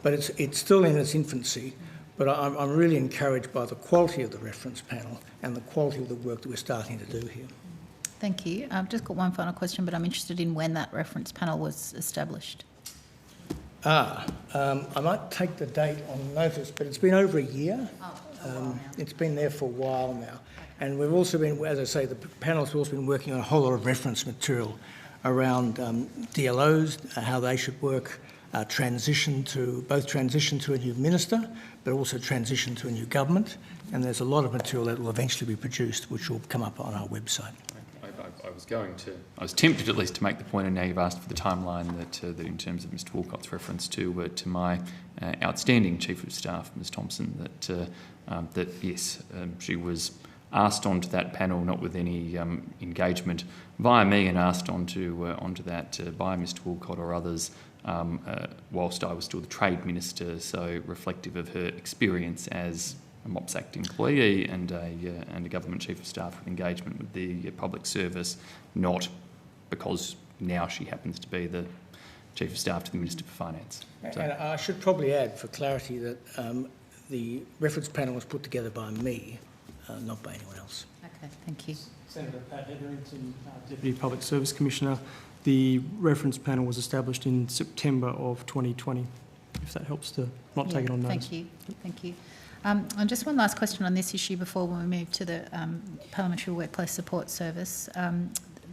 but it's still in its infancy. But I'm really encouraged by the quality of the reference panel and the quality of the work that we're starting to do here. Thank you. I've just got one final question, but I'm interested in when that reference panel was established. I might take the date on notice, but it's been over a year. It's been there for a while now. And we've also been, as I say, the panel's also been working on a whole lot of reference material around DLOs, how they should work, transition to a new minister, but also transition to a new government. And there's a lot of material that will eventually be produced, which will come up on our website. I was tempted at least to make the point, and now you've asked for the timeline, that in terms of Mr Walcott's reference to my outstanding Chief of Staff, Ms Thompson, that yes, she was asked onto that panel, not with any engagement via me, and asked onto that by Mr Walcott or others, whilst I was still the Trade Minister, so reflective of her experience as a MOPS Act employee and a government chief of staff with engagement with the public service, not because now she happens to be the chief of staff to the Minister for Finance. So. And I should probably add, for clarity, that the reference panel was put together by me, not by anyone else. Okay, thank you. Senator Pat Hetherington, Deputy Public Service Commissioner. The reference panel was established in September of 2020, if that helps to not take it on notice. Thank you. Thank you. And just one last question on this issue before we move to the Parliamentary Workplace Support Service.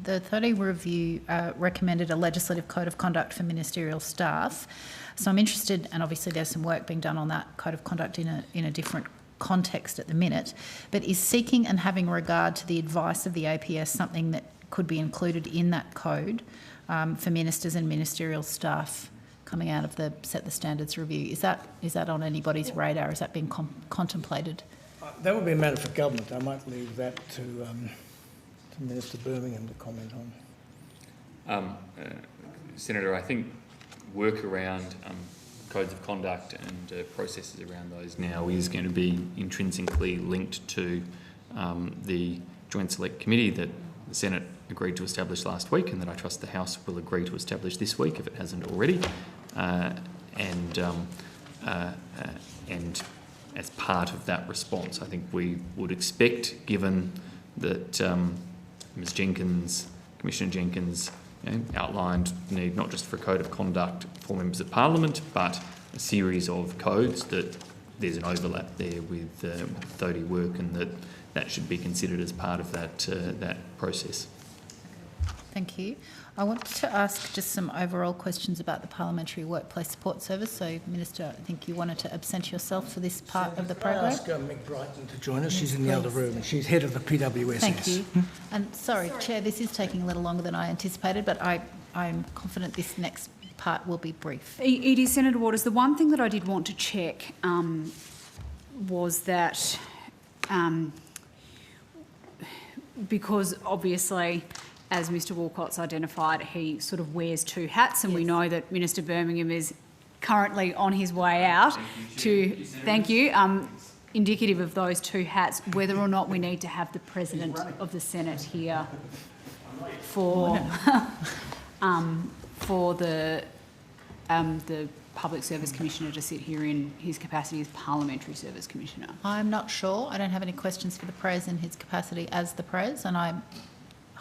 The 30 review recommended a legislative code of conduct for ministerial staff. So I'm interested, and obviously there's some work being done on that code of conduct in a different context at the minute, but is seeking and having regard to the advice of the APS something that could be included in that code for ministers and ministerial staff coming out of the Set the Standards review? Is that on anybody's radar? Is that being contemplated? That would be a matter for government. I might leave that to Minister Birmingham to comment on. Senator, I think work around codes of conduct and processes around those now is going to be intrinsically linked to the Joint Select Committee that the Senate agreed to establish last week, and that I trust the House will agree to establish this week if it hasn't already. And as part of that response, I think we would expect, given that Ms Jenkins, Commissioner Jenkins, outlined the need not just for a code of conduct for members of Parliament, but a series of codes, that there's an overlap there with Thodey work, and that should be considered as part of that process. Thank you. I want to ask just some overall questions about the Parliamentary Workplace Support Service. So, Minister, I think you wanted to absent yourself for this part of the program. I'll ask Meg Brighton to join us. She's in the other room, and she's head of the PWSS. Thank you. And sorry, Chair, this is taking a little longer than I anticipated, but I'm confident this next part will be brief. It is, Senator Waters. The one thing that I did want to check was that because obviously, as Mr Walcott's identified, he sort of wears two hats, and we know that Minister Birmingham is currently on his way out indicative of those two hats, whether or not we need to have the President of the Senate here for the Public Service Commissioner to sit here in his capacity as Parliamentary Service Commissioner. I'm not sure. I don't have any questions for the Pres in his capacity as the Pres, and I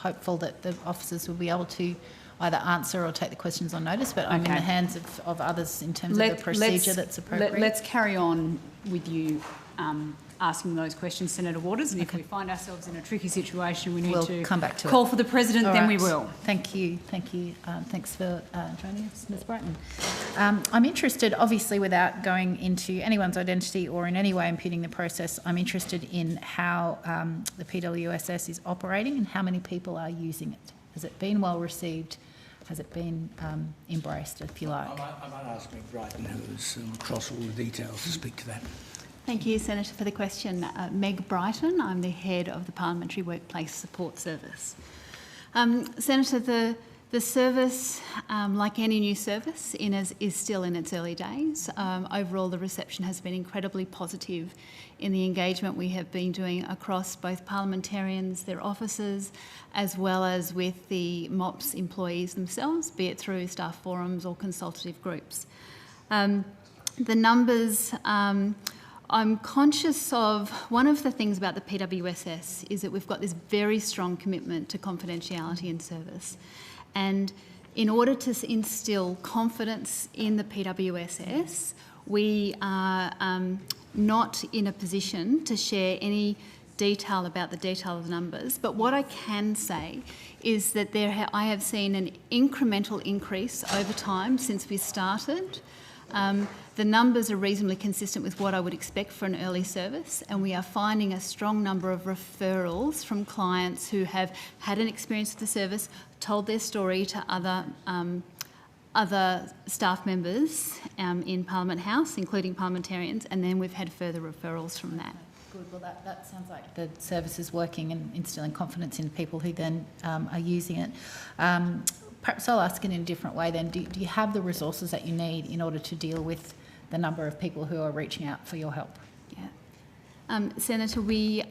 hopeful that the officers will be able to either answer or take the questions on notice, but I'm in the hands of others in terms of the procedure that's appropriate. Let's carry on with you asking those questions, Senator Waters, and if we find ourselves in a tricky situation, we need to come back to call for the President, All then right. we will. Thank you. Thanks for joining us, Ms Brighton. I'm interested, obviously, without going into anyone's identity or in any way impeding the process, I'm interested in how the PWSS is operating and how many people are using it. Has it been well received? Has it been embraced, if you like? I might ask Ms Brighton, who's across all the details, to speak to that. Thank you, Senator, for the question. Meg Brighton, I'm the head of the Parliamentary Workplace Support Service. Senator, the service, like any new service, is still in its early days. Overall, the reception has been incredibly positive in the engagement we have been doing across both parliamentarians, their officers, as well as with the MOPS employees themselves, be it through staff forums or consultative groups. The numbers... I'm conscious of one of the things about the PWSS is that we've got this very strong commitment to confidentiality in service. And in order to instil confidence in the PWSS, we are not in a position to share any detail about the detail of the numbers. But what I can say is that I have seen an incremental increase over time since we started. The numbers are reasonably consistent with what I would expect for an early service, and we are finding a strong number of referrals from clients who have had an experience with the service, told their story to other staff members in Parliament House, including parliamentarians, and then we've had further referrals from that. Good. Well, that sounds like the service is working and instilling confidence in people who then are using it. Perhaps I'll ask it in a different way then. Do you have the resources that you need in order to deal with the number of people who are reaching out for your help? Yeah. Senator, we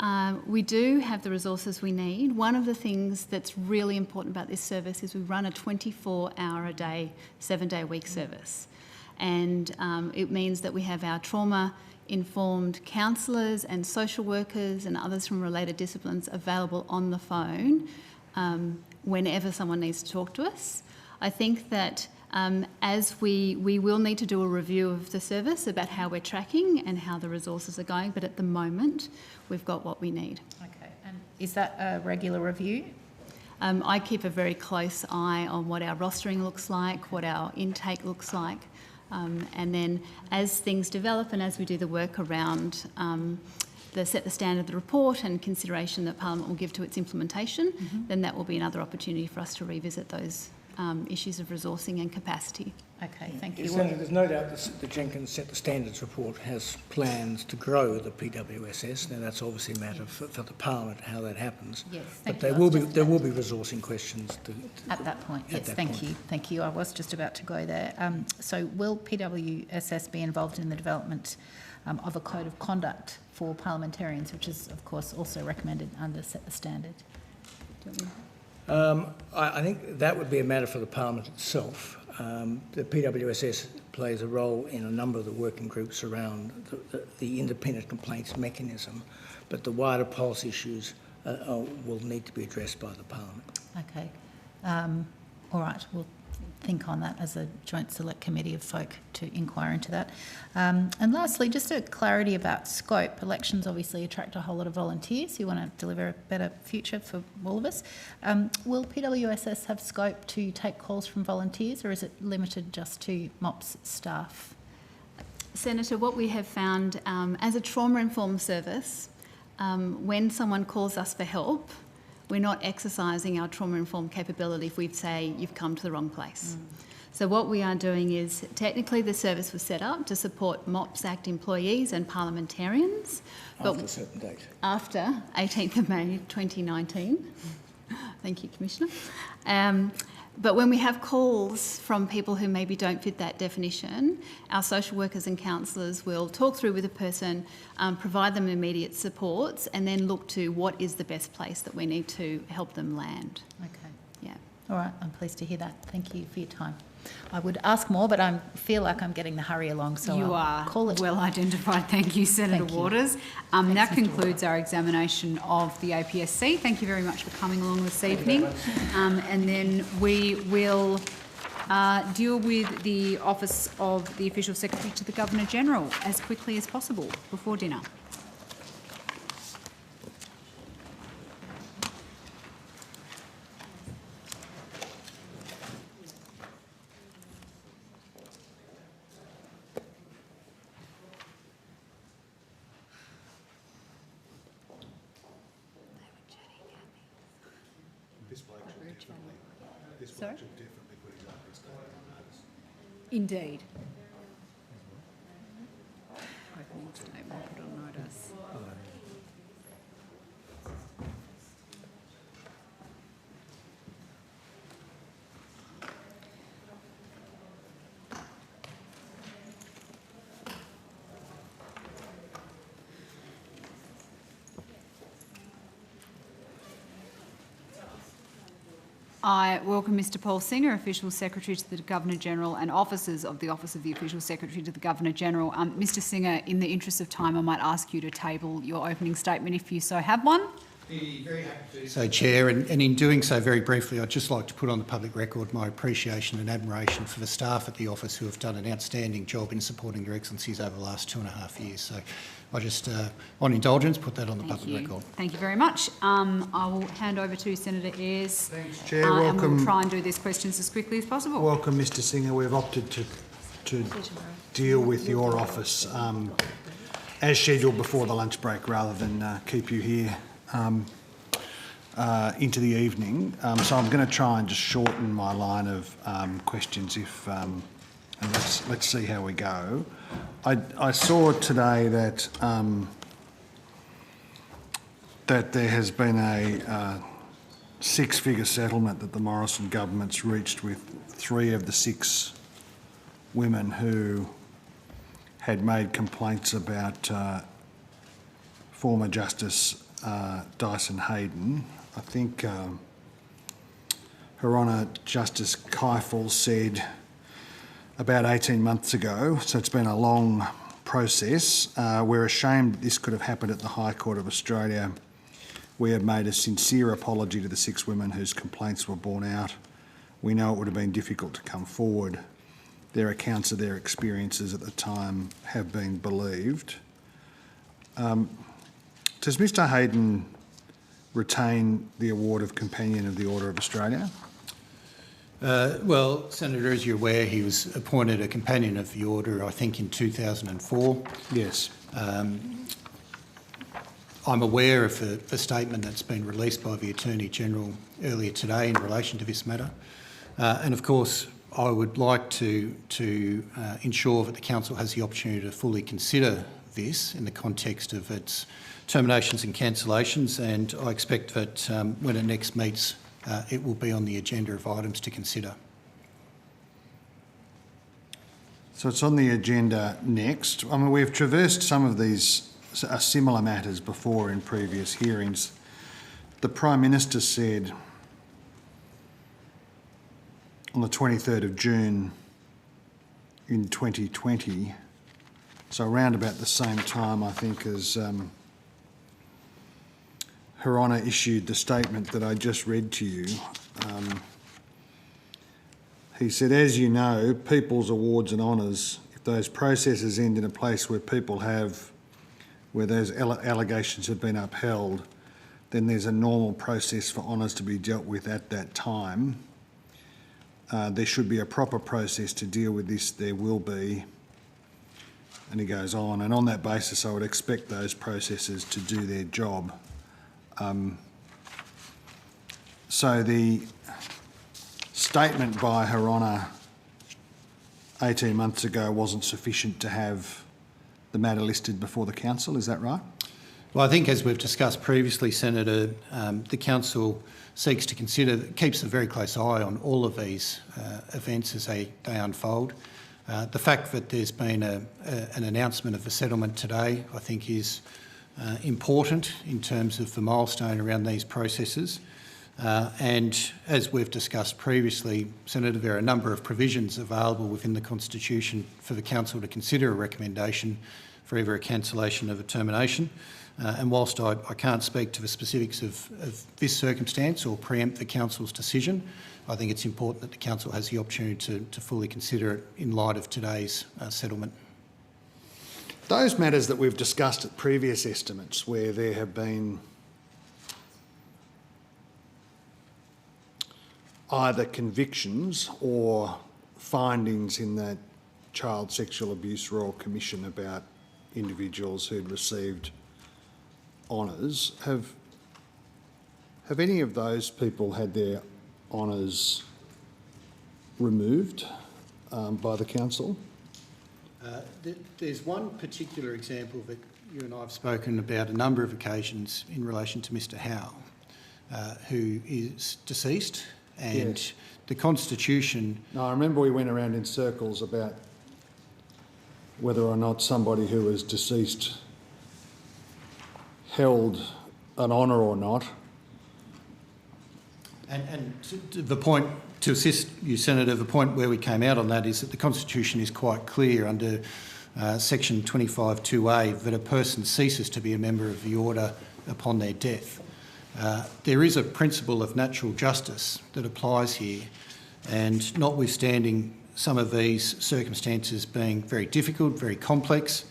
do have the resources we need. One of the things that's really important about this service is we run a 24-hour-a-day, 7-day-a-week service. And it means that we have our trauma-informed counsellors and social workers and others from related disciplines available on the phone whenever someone needs to talk to us. I think that as we will need to do a review of the service about how we're tracking and how the resources are going, but at the moment we've got what we need. Okay, and is that a regular review? I keep a very close eye on what our rostering looks like, what our intake looks like, and then as things develop and as we do the work around set the standard of the report and consideration that Parliament will give to its implementation, then that will be another opportunity for us to revisit those issues of resourcing and capacity. Okay, thank you. Senator, there's no doubt that the Jenkins Set the Standards report has plans to grow the PWSS. Now, that's obviously a matter for the Parliament, how that happens. Yes, but there will be resourcing questions at that point. Yes, thank you. I was just about to go there. So, will PWSS be involved in the development of a code of conduct for parliamentarians, which is, of course, also recommended under Set the Standard? I think that would be a matter for the Parliament itself. The PWSS plays a role in a number of the working groups around the independent complaints mechanism, but the wider policy issues will need to be addressed by the Parliament. Okay. All right. We'll think on that as a joint select committee of folk to inquire into that. And lastly, just a clarity about scope. Elections obviously attract a whole lot of volunteers who want to deliver a better future for all of us. Will PWSS have scope to take calls from volunteers, or is it limited just to MOPS staff? Senator, what we have found as a trauma-informed service, when someone calls us for help, we're not exercising our trauma-informed capability if we say you've come to the wrong place. So what we are doing is, technically the service was set up to support MOPS Act employees and parliamentarians. After a certain date. After 18th of May 2019. Thank you, Commissioner. But when we have calls from people who maybe don't fit that definition, our social workers and counsellors will talk through with a person, provide them immediate supports, and then look to what is the best place that we need to help them land. Okay. Yeah. All right. I'm pleased to hear that. Thank you for your time. I would ask more, but I feel like I'm getting the hurry along, so You I'll are call it. well identified. Thank you, Senator Thank you. Waters. That concludes our examination of the APSC. Thank you very much for coming along this evening. And then we will deal with the Office of the Official Secretary to the Governor-General as quickly as possible before dinner. Sorry? Indeed. Opening statement put on notice. I welcome Mr Paul Singer, Official Secretary to the Governor-General and officers of the Office of the Official Secretary to the Governor-General. Mr Singer, in the interest of time, I might ask you to table your opening statement if you so have one. Be very happy to do so, Chair, and in doing so, very briefly, I'd just like to put on the public record my appreciation and admiration for the staff at the office who have done an outstanding job in supporting Your Excellencies over the last 2.5 years. So I just, on indulgence, put that on the public record. Thank you very much. I will hand over to Senator Ayres. Thanks, Chair. And Welcome. we'll try and do these questions as quickly as possible. Welcome, Mr Singer. We've opted to deal with your office as scheduled before the lunch break rather than keep you here into the evening. So I'm going to try and just shorten my line of questions and let's see how we go. I saw today that that there has been a six-figure settlement that the Morrison government's reached with 3 of the 6 women who had made complaints about former Justice Dyson Heydon. I think Her Honour Justice Keifel said about 18 months ago, so it's been a long process. We're ashamed that this could have happened at the High Court of Australia. We have made a sincere apology to the 6 women whose complaints were borne out. We know it would have been difficult to come forward. Their accounts of their experiences at the time have been believed. Does Mr Heydon retain the award of Companion of the Order of Australia? Well, Senator, as you're aware, he was appointed a Companion of the Order, I think, in 2004. Yes. I'm aware of the statement that's been released by the Attorney-General earlier today in relation to this matter. And of course, I would like to ensure that the Council has the opportunity to fully consider this in the context of its terminations and cancellations, and I expect that when it next meets, it will be on the agenda of items to consider. So it's on the agenda next. I mean, we've traversed some of these similar matters before in previous hearings. The Prime Minister said on the 23rd of June in 2020, so around about the same time, I think, as Her Honour issued the statement that I just read to you. He said, as you know, people's awards and honours, if those processes end in a place where where those allegations have been upheld, then there's a normal process for honours to be dealt with at that time. There should be a proper process to deal with this, there will be. And he goes on, and on that basis I would expect those processes to do their job. So the statement by Her Honour 18 months ago wasn't sufficient to have the matter listed before the Council, is that right? Well, I think as we've discussed previously, Senator, the Council keeps a very close eye on all of these events as they unfold. The fact that there's been an announcement of a settlement today, I think, is important in terms of the milestone around these processes. And as we've discussed previously, Senator, there are a number of provisions available within the Constitution for the Council to consider a recommendation for either a cancellation of a termination. And whilst I can't speak to the specifics of this circumstance or preempt the Council's decision, I think it's important that the Council has the opportunity to fully consider it in light of today's settlement. Those matters that we've discussed at previous estimates where there have been either convictions or findings in the Child Sexual Abuse Royal Commission about individuals who'd received honours, have any of those people had their honours removed by the Council? There's one particular example that you and I have spoken about a number of occasions in relation to Mr Howe, who is deceased, and yes. The Constitution... No, I remember we went around in circles about whether or not somebody who was deceased held an honour or not. And to the point, to assist you, Senator, the point where we came out on that is that the Constitution is quite clear under section 25(2)(a) that a person ceases to be a member of the order upon their death. There is a principle of natural justice that applies here, and notwithstanding some of these circumstances being very difficult, very complex,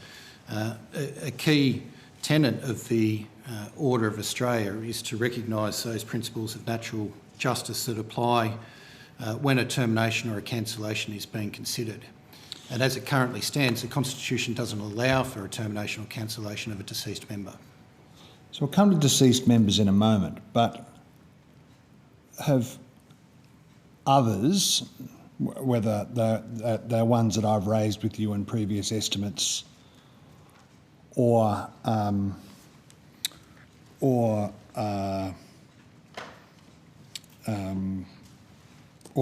a key tenet of the Order of Australia is to recognise those principles of natural justice that apply when a termination or a cancellation is being considered. And as it currently stands, the Constitution doesn't allow for a termination or cancellation of a deceased member. So we'll come to deceased members in a moment, but have others, whether they're ones that I've raised with you in previous estimates or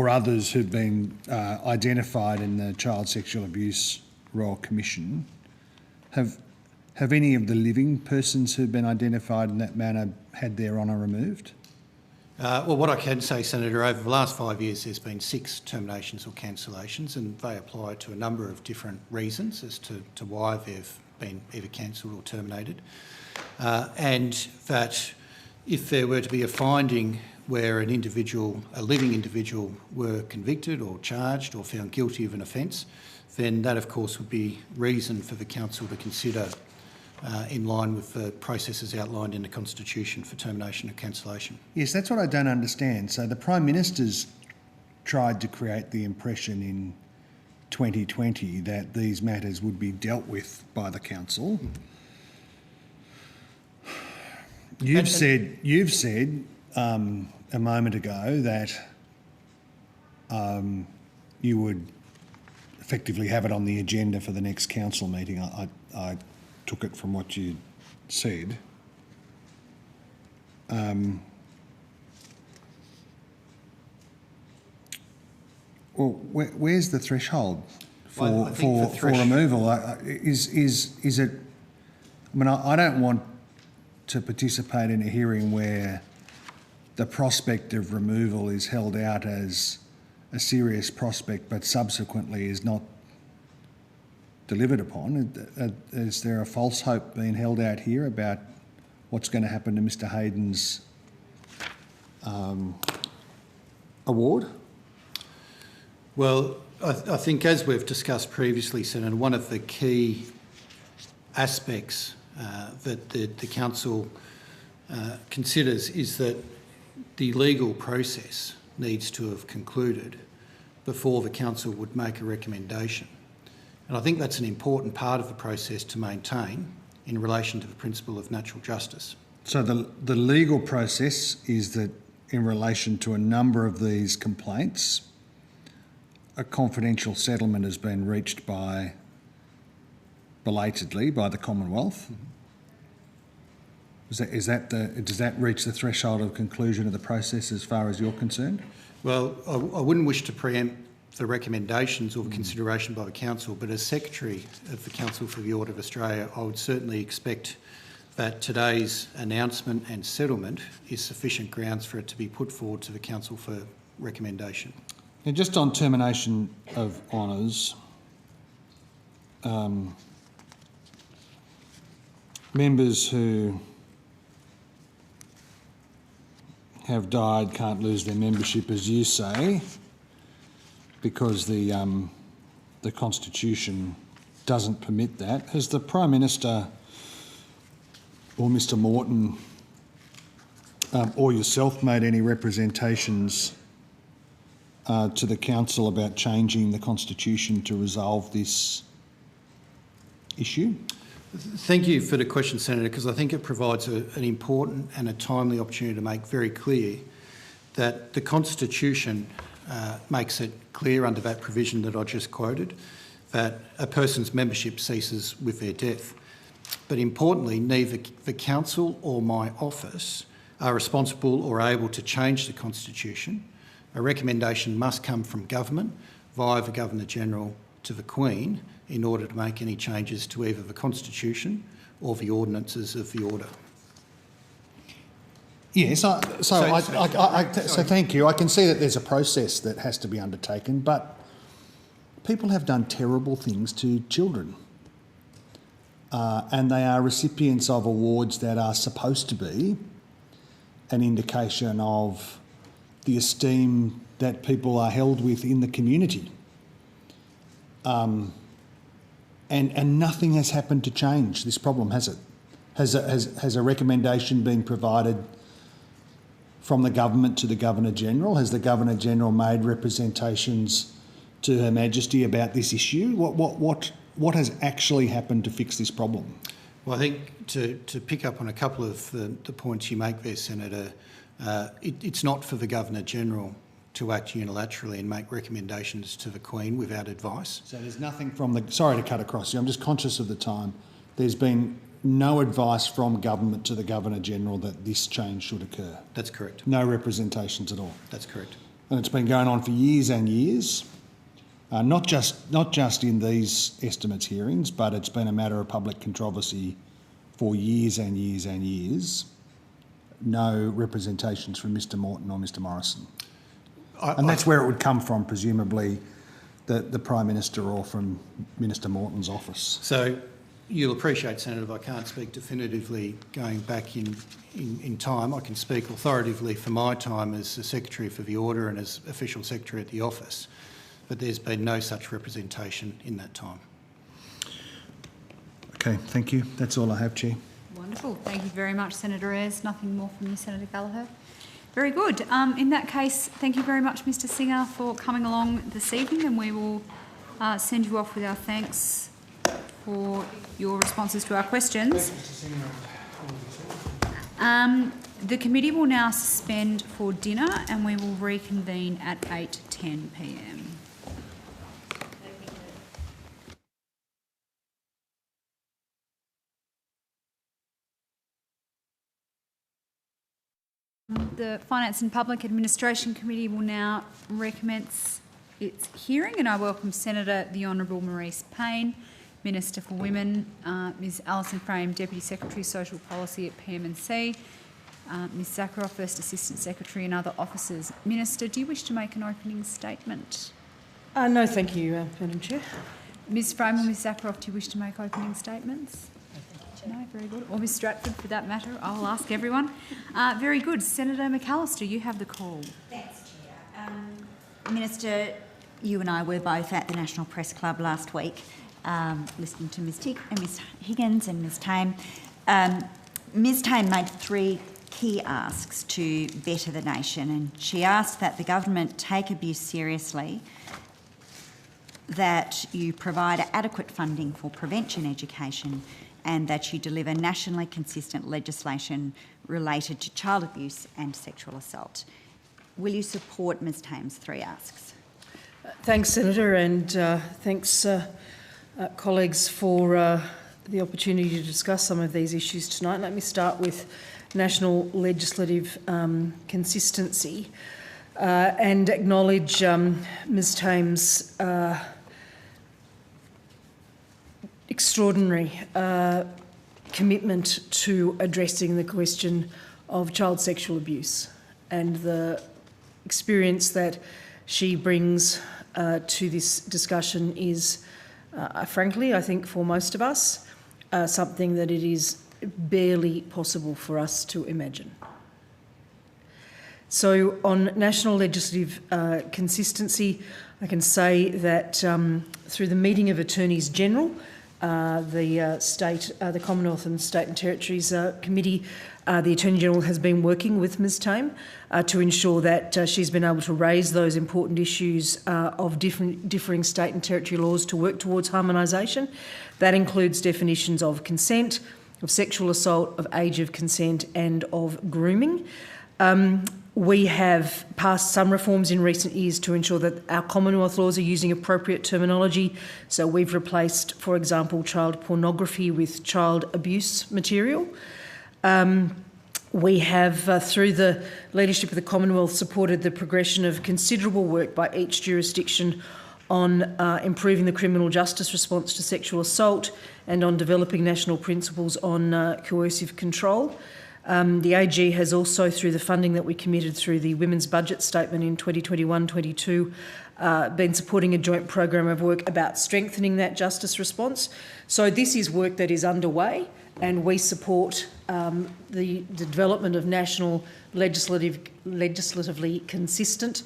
others who've been identified in the Child Sexual Abuse Royal Commission, have any of the living persons who've been identified in that manner had their honour removed? Well, what I can say, Senator, over the last 5 years there's been 6 terminations or cancellations, and they apply to a number of different reasons as to why they've been either cancelled or terminated. And that if there were to be a finding where an individual, a living individual, were convicted or charged or found guilty of an offence, then that of course would be reason for the Council to consider in line with the processes outlined in the Constitution for termination or cancellation. Yes, that's what I don't understand. So the Prime Minister's tried to create the impression in 2020 that these matters would be dealt with by the Council. You've said a moment ago that you would effectively have it on the agenda for the next council meeting. I took it from what you said. Well, where's the threshold for removal? Is it? I mean, I don't want to participate in a hearing where the prospect of removal is held out as a serious prospect, but subsequently is not delivered upon. Is there a false hope being held out here about what's going to happen to Mr Hayden's award? Well, I think as we've discussed previously, Senator, one of the key aspects that the Council considers is that the legal process needs to have concluded before the Council would make a recommendation. And I think that's an important part of the process to maintain in relation to the principle of natural justice. So the legal process is that in relation to a number of these complaints, a confidential settlement has been reached belatedly by the Commonwealth. Does that reach the threshold of conclusion of the process as far as you're concerned? Well, I wouldn't wish to preempt the recommendations or the consideration by the Council, but as Secretary of the Council for the Order of Australia, I would certainly expect that today's announcement and settlement is sufficient grounds for it to be put forward to the council for recommendation. Now, just on termination of honours, members who have died can't lose their membership, as you say, because the Constitution doesn't permit that. Has the Prime Minister or Mr Morton or yourself made any representations to the council about changing the Constitution to resolve this issue? Thank you for the question, Senator, because I think it provides an important and a timely opportunity to make very clear that the Constitution makes it clear under that provision that I just quoted that a person's membership ceases with their death. But importantly, neither the council or my office are responsible or able to change the Constitution. A recommendation must come from government via the Governor-General to the Queen in order to make any changes to either the Constitution or the ordinances of the order. Yes, so thank you. I can see that there's a process that has to be undertaken, but people have done terrible things to children. And they are recipients of awards that are supposed to be an indication of the esteem that people are held with in the community. And nothing has happened to change this problem, has it? Has a recommendation been provided from the government to the Governor-General? Has the Governor-General made representations to Her Majesty about this issue? What has actually happened to fix this problem? Well, I think to pick up on a couple of the points you make there, Senator, it's not for the Governor-General to act unilaterally and make recommendations to the Queen without advice. So there's nothing from the... Sorry to cut across you, I'm just conscious of the time. There's been no advice from government to the Governor-General that this change should occur? That's correct. No representations at all? That's correct. And it's been going on for years and years, not just in these estimates hearings, but it's been a matter of public controversy for years and years and years. No representations from Mr Morton or Mr Morrison. And that's where it would come from, presumably, the Prime Minister or from Minister Morton's office. So you'll appreciate, Senator, if I can't speak definitively going back in time. I can speak authoritatively for my time as the Secretary for the Order and as Official Secretary at the office, but there's been no such representation in that time. Okay, thank you. That's all I have, Chair. Wonderful. Thank you very much, Senator Ayres. Nothing more from you, Senator Gallagher. Very good. In that case, thank you very much, Mr Singer, for coming along this evening, and we will send you off with our thanks for your responses to our questions. The committee will now suspend for dinner, and we will reconvene at 8:10 p.m. The Finance and Public Administration Committee will now recommence its hearing, and I welcome Senator the Honourable Marise Payne, Minister for Women, Ms Alison Frame, Deputy Secretary Social Policy at PMNC, Ms Zakharoff, First Assistant Secretary, and other officers. Minister, do you wish to make an opening statement? No, thank you, Madam Chair. Ms Frame or Ms Zakharoff, do you wish to make opening statements? No, very good. Or Ms Stratford, for that matter. I'll ask everyone. Very good. Senator McAllister, you have the call. Thanks, Chair. Minister, you and I were both at the National Press Club last week, listening to Ms Higgins and Ms Tame. Ms Tame made three key asks to better the nation, and she asked that the government take abuse seriously, that you provide adequate funding for prevention education, and that you deliver nationally consistent legislation related to child abuse and sexual assault. Will you support Ms Tame's three asks? Thanks, Senator, and thanks, colleagues, for the opportunity to discuss some of these issues tonight. Let me start with national legislative consistency and acknowledge Ms Tame's extraordinary commitment to addressing the question of child sexual abuse, and the experience that she brings to this discussion is, frankly, I think for most of us, something that it is barely possible for us to imagine. So on national legislative consistency, I can say that through the meeting of Attorneys General, the Commonwealth and State and Territories Committee, the Attorney General has been working with Ms Tame to ensure that she's been able to raise those important issues of differing state and territory laws to work towards harmonisation. That includes definitions of consent, of sexual assault, of age of consent and of grooming. We have passed some reforms in recent years to ensure that our Commonwealth laws are using appropriate terminology. So we've replaced, for example, child pornography with child abuse material. We have, through the leadership of the Commonwealth, supported the progression of considerable work by each jurisdiction on improving the criminal justice response to sexual assault and on developing national principles on coercive control. The AG has also, through the funding that we committed through the Women's Budget Statement in 2021-22, been supporting a joint program of work about strengthening that justice response. So this is work that is underway, and we support the development of national legislatively consistent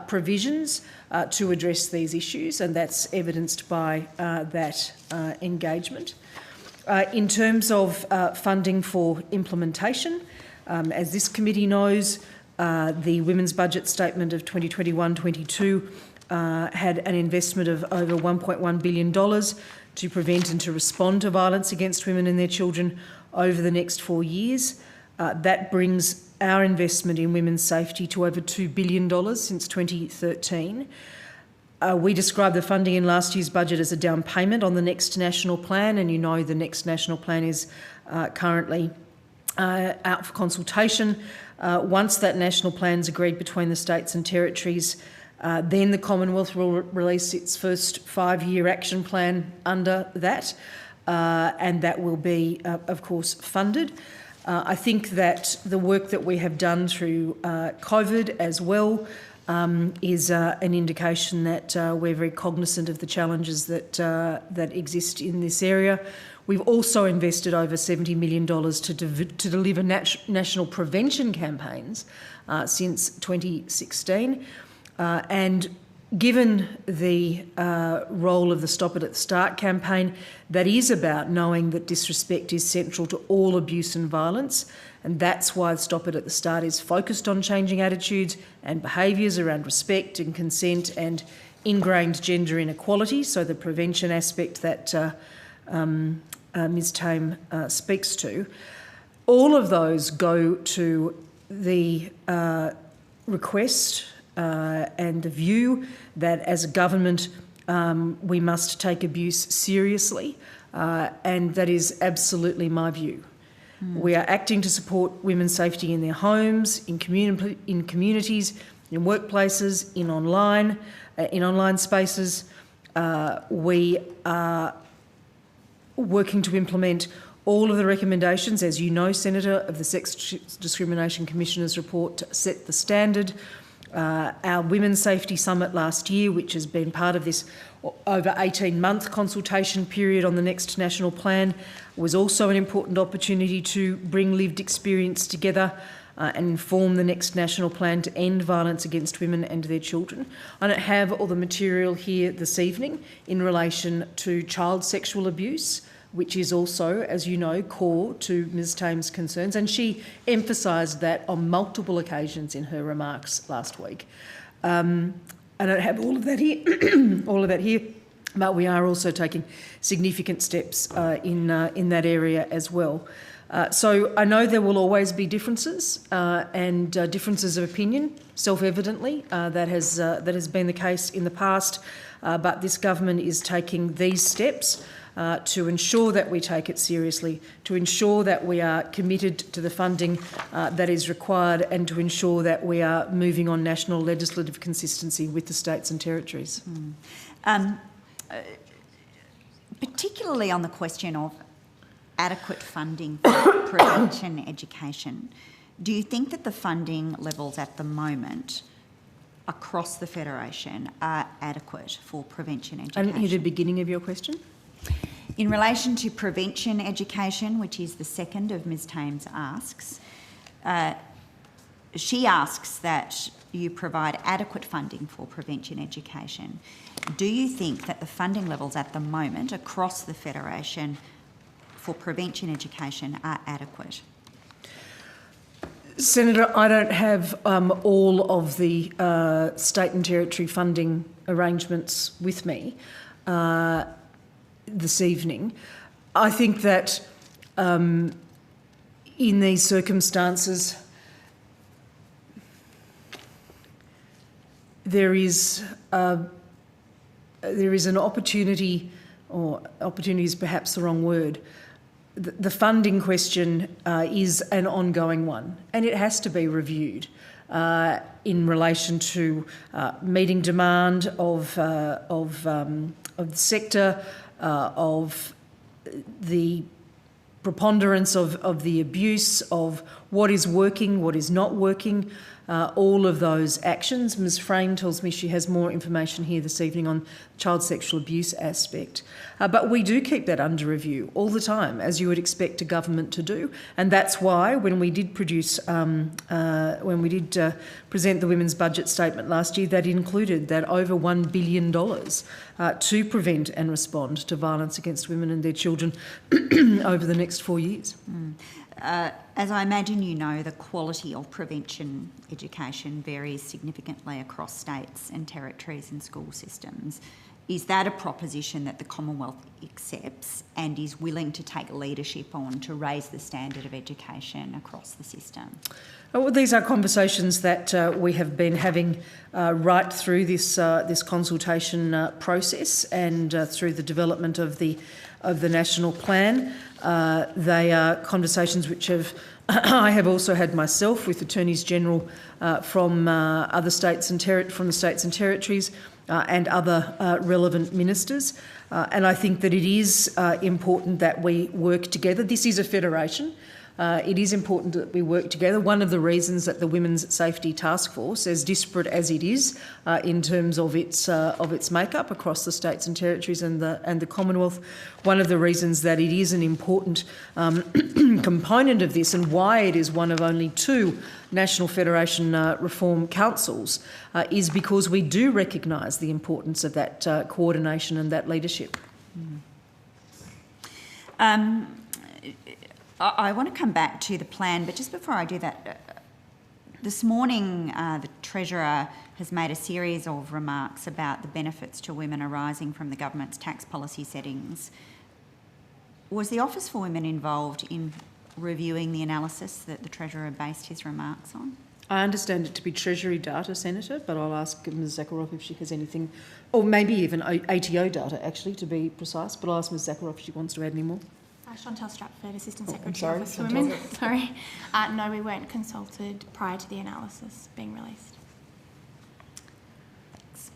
provisions to address these issues, and that's evidenced by that engagement. In terms of funding for implementation, as this committee knows, the Women's Budget Statement of 2021-22 had an investment of over $1.1 billion to prevent and to respond to violence against women and their children over the next 4 years. That brings our investment in women's safety to over $2 billion since 2013. We described the funding in last year's budget as a down payment on the next national plan, and you know the next national plan is currently out for consultation. Once that national plan is agreed between the states and territories, then the Commonwealth will release its first 5-year action plan under that, and that will be, of course, funded. I think that the work that we have done through COVID as well is an indication that we're very cognisant of the challenges that exist in this area. We've also invested over $70 million to deliver national prevention campaigns since 2016. And given the role of the Stop It at the Start campaign, that is about knowing that disrespect is central to all abuse and violence, and that's why Stop It at the Start is focused on changing attitudes and behaviours around respect and consent and ingrained gender inequality, so the prevention aspect that Ms Tame speaks to. All of those go to the request and the view that as a government we must take abuse seriously, and that is absolutely my view. We are acting to support women's safety in their homes, in communities, in workplaces, in online spaces. We are working to implement all of the recommendations, as you know, Senator, of the Sex Discrimination Commissioner's report to set the standard. Our Women's Safety Summit last year, which has been part of this over 18-month consultation period on the next national plan, was also an important opportunity to bring lived experience together and inform the next national plan to end violence against women and their children. I don't have all the material here this evening in relation to child sexual abuse, which is also, as you know, core to Ms Tame's concerns, and she emphasised that on multiple occasions in her remarks last week. I don't have all of that here, but we are also taking significant steps in that area as well. So I know there will always be differences and differences of opinion, self-evidently. That has been the case in the past, but this government is taking these steps to ensure that we take it seriously, to ensure that we are committed to the funding that is required, and to ensure that we are moving on national legislative consistency with the states and territories. Particularly on the question of adequate funding for prevention education. Do you think that the funding levels at the moment across the Federation are adequate for prevention education? I didn't hear the beginning of your question. In relation to prevention education, which is the second of Ms Thames' asks, she asks that you provide adequate funding for prevention education. Do you think that the funding levels at the moment across the Federation for prevention education are adequate? Senator, I don't have all of the state and territory funding arrangements with me this evening. I think that in these circumstances, there is an opportunity, or opportunity is perhaps the wrong word. The funding question is an ongoing one, and it has to be reviewed in relation to meeting demand of the sector, of the preponderance of the abuse, of what is working, what is not working, all of those actions. Ms Frame tells me she has more information here this evening on child sexual abuse aspect. But we do keep that under review all the time, as you would expect a government to do. And that's why when we did present the Women's Budget Statement last year, that included that over $1 billion to prevent and respond to violence against women and their children over the next 4 years. As I imagine you know, the quality of prevention education varies significantly across states and territories and school systems. Is that a proposition that the Commonwealth accepts and is willing to take leadership on to raise the standard of education across the system? Well, these are conversations that we have been having right through this consultation process and through the development of the national plan. They are conversations which I have also had myself with Attorneys General from other states and from the states and territories and other relevant ministers. And I think that it is important that we work together. This is a federation. It is important that we work together. One of the reasons that the Women's Safety Task Force, as disparate as it is in terms of its makeup across the states and territories and the Commonwealth, one of the reasons that it is an important component of this and why it is one of only 2 National Federation Reform Councils is because we do recognise the importance of that coordination and that leadership. I want to come back to the plan, but just before I do that, this morning the Treasurer has made a series of remarks about the benefits to women arising from the government's tax policy settings. Was the Office for Women involved in reviewing the analysis that the Treasurer based his remarks on? I understand it to be Treasury data, Senator, but I'll ask Ms Zakharov if she has anything, or maybe even ATO data, actually, to be precise, but I'll ask Ms Zakharov if she wants to add any more. Chantal Stratford, Assistant Secretary, sorry, Office for Women. Sorry. No, we weren't consulted prior to the analysis being released. Thanks.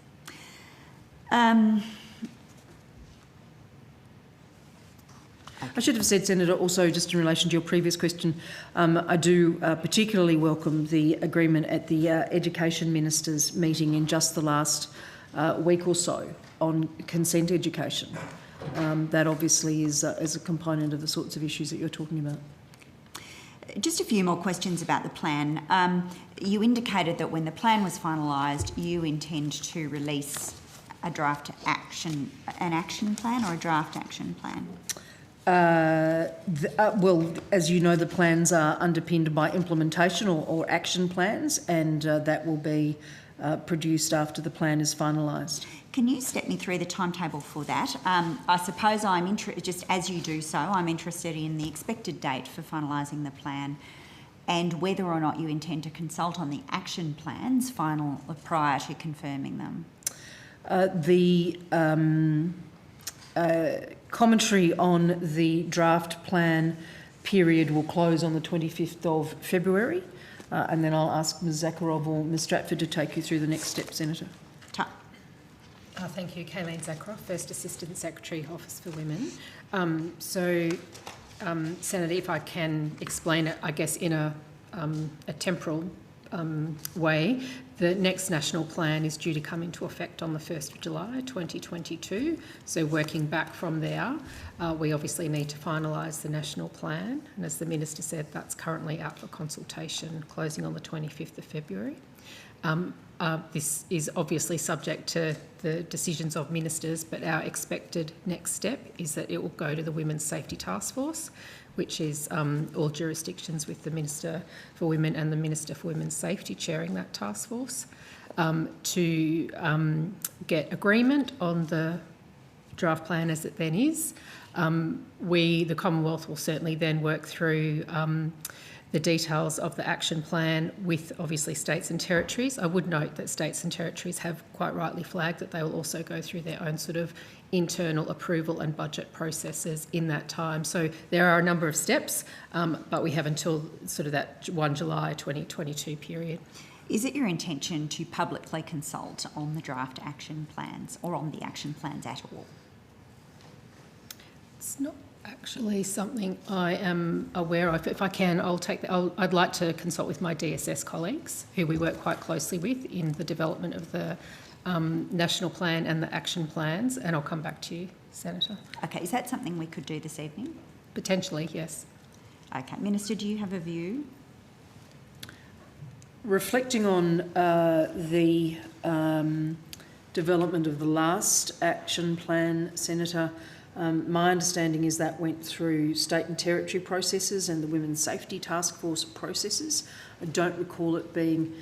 I should have said, Senator, also just in relation to your previous question, I do particularly welcome the agreement at the Education Ministers' meeting in just the last week or so on consent education. That obviously is a component of the sorts of issues that you're talking about. Just a few more questions about the plan. You indicated that when the plan was finalised, you intend to release a draft action plan or a draft action plan? Well, as you know, the plans are underpinned by implementation or action plans, and that will be produced after the plan is finalised. Can you step me through the timetable for that? I suppose just as you do so, I'm interested in the expected date for finalising the plan and whether or not you intend to consult on the action plans prior to confirming them. The commentary on the draft plan period will close on the 25th of February, and then I'll ask Ms Zakharov or Ms Stratford to take you through the next step, Senator. Thank you. Kayleen Zakharov, First Assistant Secretary, Office for Women. Senator, if I can explain it, I guess, in a temporal way, the next national plan is due to come into effect on the 1st of July 2022. So working back from there, we obviously need to finalise the national plan. And as the Minister said, that's currently out for consultation, closing on the 25th of February. This is obviously subject to the decisions of ministers, but our expected next step is that it will go to the Women's Safety Task Force, which is all jurisdictions with the Minister for Women and the Minister for Women's Safety chairing that task force, to get agreement on the draft plan as it then is. The Commonwealth, will certainly then work through the details of the action plan with obviously states and territories. I would note that states and territories have quite rightly flagged that they will also go through their own sort of internal approval and budget processes in that time. So there are a number of steps, but we have until sort of that 1 July 2022 period. Is it your intention to publicly consult on the draft action plans or on the action plans at all? It's not actually something I am aware of. If I can, I'll take that. I'd like to consult with my DSS colleagues, who we work quite closely with in the development of the national plan and the action plans, and I'll come back to you, Senator. Okay, is that something we could do this evening? Potentially, yes. Okay, Minister, do you have a view? Reflecting on the development of the last action plan, Senator, my understanding is that went through state and territory processes and the Women's Safety Task Force processes. I don't recall it being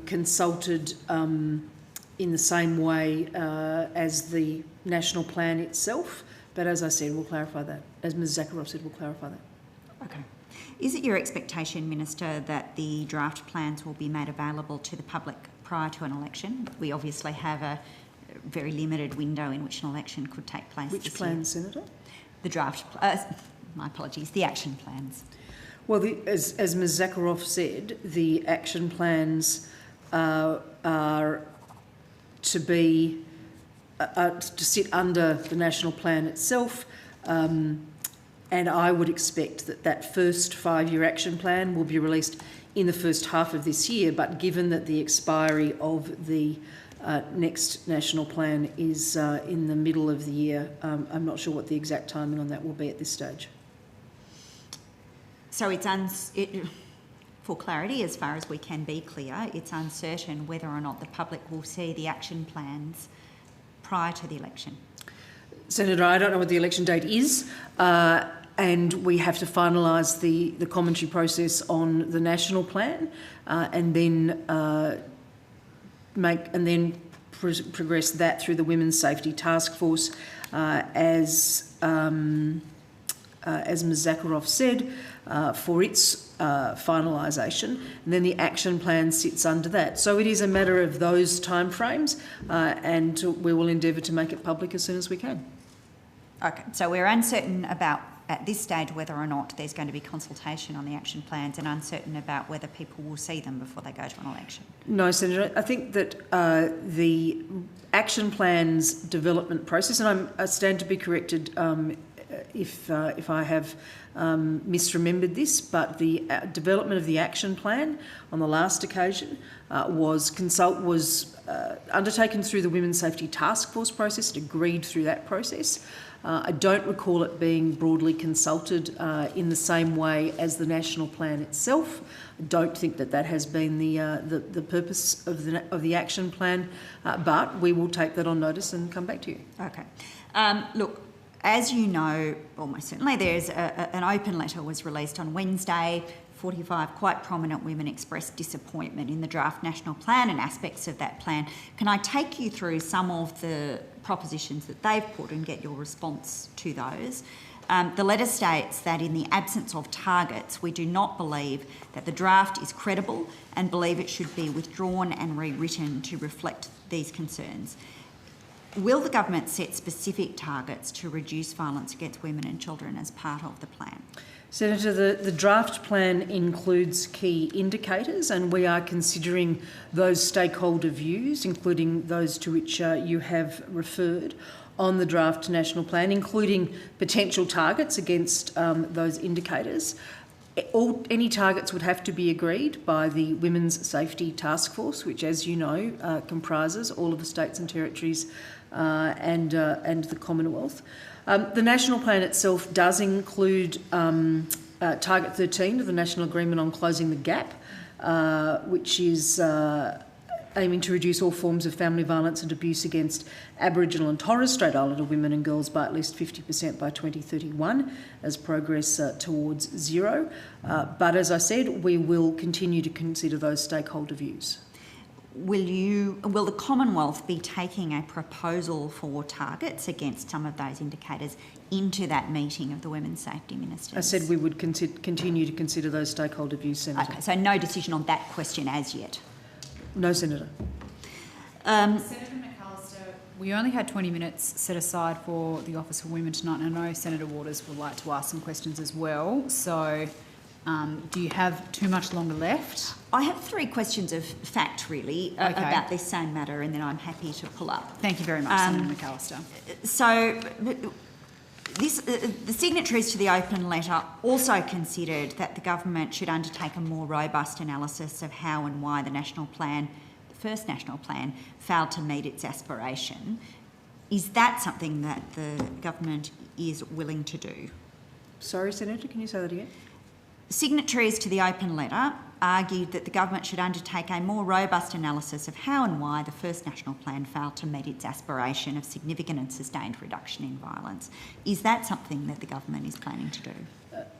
consulted in the same way as the national plan itself, but as I said, we'll clarify that. As Ms Zakharov said, we'll clarify that. Okay. Is it your expectation, Minister, that the draft plans will be made available to the public prior to an election? We obviously have a very limited window in which an election could take place. Which plans, Senator? The draft, my apologies, the action plans. Well, as Ms Zakharov said, the action plans are to be to sit under the national plan itself, and I would expect that that first 5-year action plan will be released in the first half of this year. But given that the expiry of the next national plan is in the middle of the year, I'm not sure what the exact timing on that will be at this stage. So for clarity, as far as we can be clear, it's uncertain whether or not the public will see the action plans prior to the election. Senator, I don't know what the election date is, and we have to finalise the commentary process on the national plan, and then progress that through the Women's Safety Task Force, as Ms Zakharov said, for its finalisation, and then the action plan sits under that. So it is a matter of those timeframes, and we will endeavour to make it public as soon as we can. Okay, so we're uncertain about, at this stage, whether or not there's going to be consultation on the action plans, and uncertain about whether people will see them before they go to an election. No, Senator, I think that the action plans development process, and I stand to be corrected if I have misremembered this, but the development of the action plan on the last occasion was undertaken through the Women's Safety Task Force process, and agreed through that process. I don't recall it being broadly consulted in the same way as the national plan itself. I don't think that has been the purpose of the action plan, but we will take that on notice and come back to you. Okay. Look, as you know, almost certainly, there's an open letter was released on Wednesday. 45 quite prominent women expressed disappointment in the draft national plan and aspects of that plan. Can I take you through some of the propositions that they've put and get your response to those? The letter states that in the absence of targets, we do not believe that the draft is credible and believe it should be withdrawn and rewritten to reflect these concerns. Will the government set specific targets to reduce violence against women and children as part of the plan? Senator, the draft plan includes key indicators, and we are considering those stakeholder views, including those to which you have referred, on the draft national plan, including potential targets against those indicators. Any targets would have to be agreed by the Women's Safety Task Force, which, as you know, comprises all of the states and territories and the Commonwealth. The national plan itself does include Target 13 of the National Agreement on Closing the Gap, which is aiming to reduce all forms of family violence and abuse against Aboriginal and Torres Strait Islander women and girls by at least 50% by 2031 as progress towards zero. But as I said, we will continue to consider those stakeholder views. Will the Commonwealth be taking a proposal for targets against some of those indicators into that meeting of the Women's Safety Ministers? I said we would continue to consider those stakeholder views, Senator. Okay, so no decision on that question as yet? No, Senator. Senator McAllister, we only had 20 minutes set aside for the Office for Women tonight, and I know Senator Waters would like to ask some questions as well. So do you have too much longer left? I have 3 questions of fact, really, about this same matter, and then I'm happy to pull up. Thank you very much, Senator McAllister. So the signatories to the open letter also considered that the government should undertake a more robust analysis of how and why the national plan, the first national plan, failed to meet its aspiration. Is that something that the government is willing to do? Sorry, Senator, can you say that again? Signatories to the open letter argued that the government should undertake a more robust analysis of how and why the first national plan failed to meet its aspiration of significant and sustained reduction in violence. Is that something that the government is planning to do?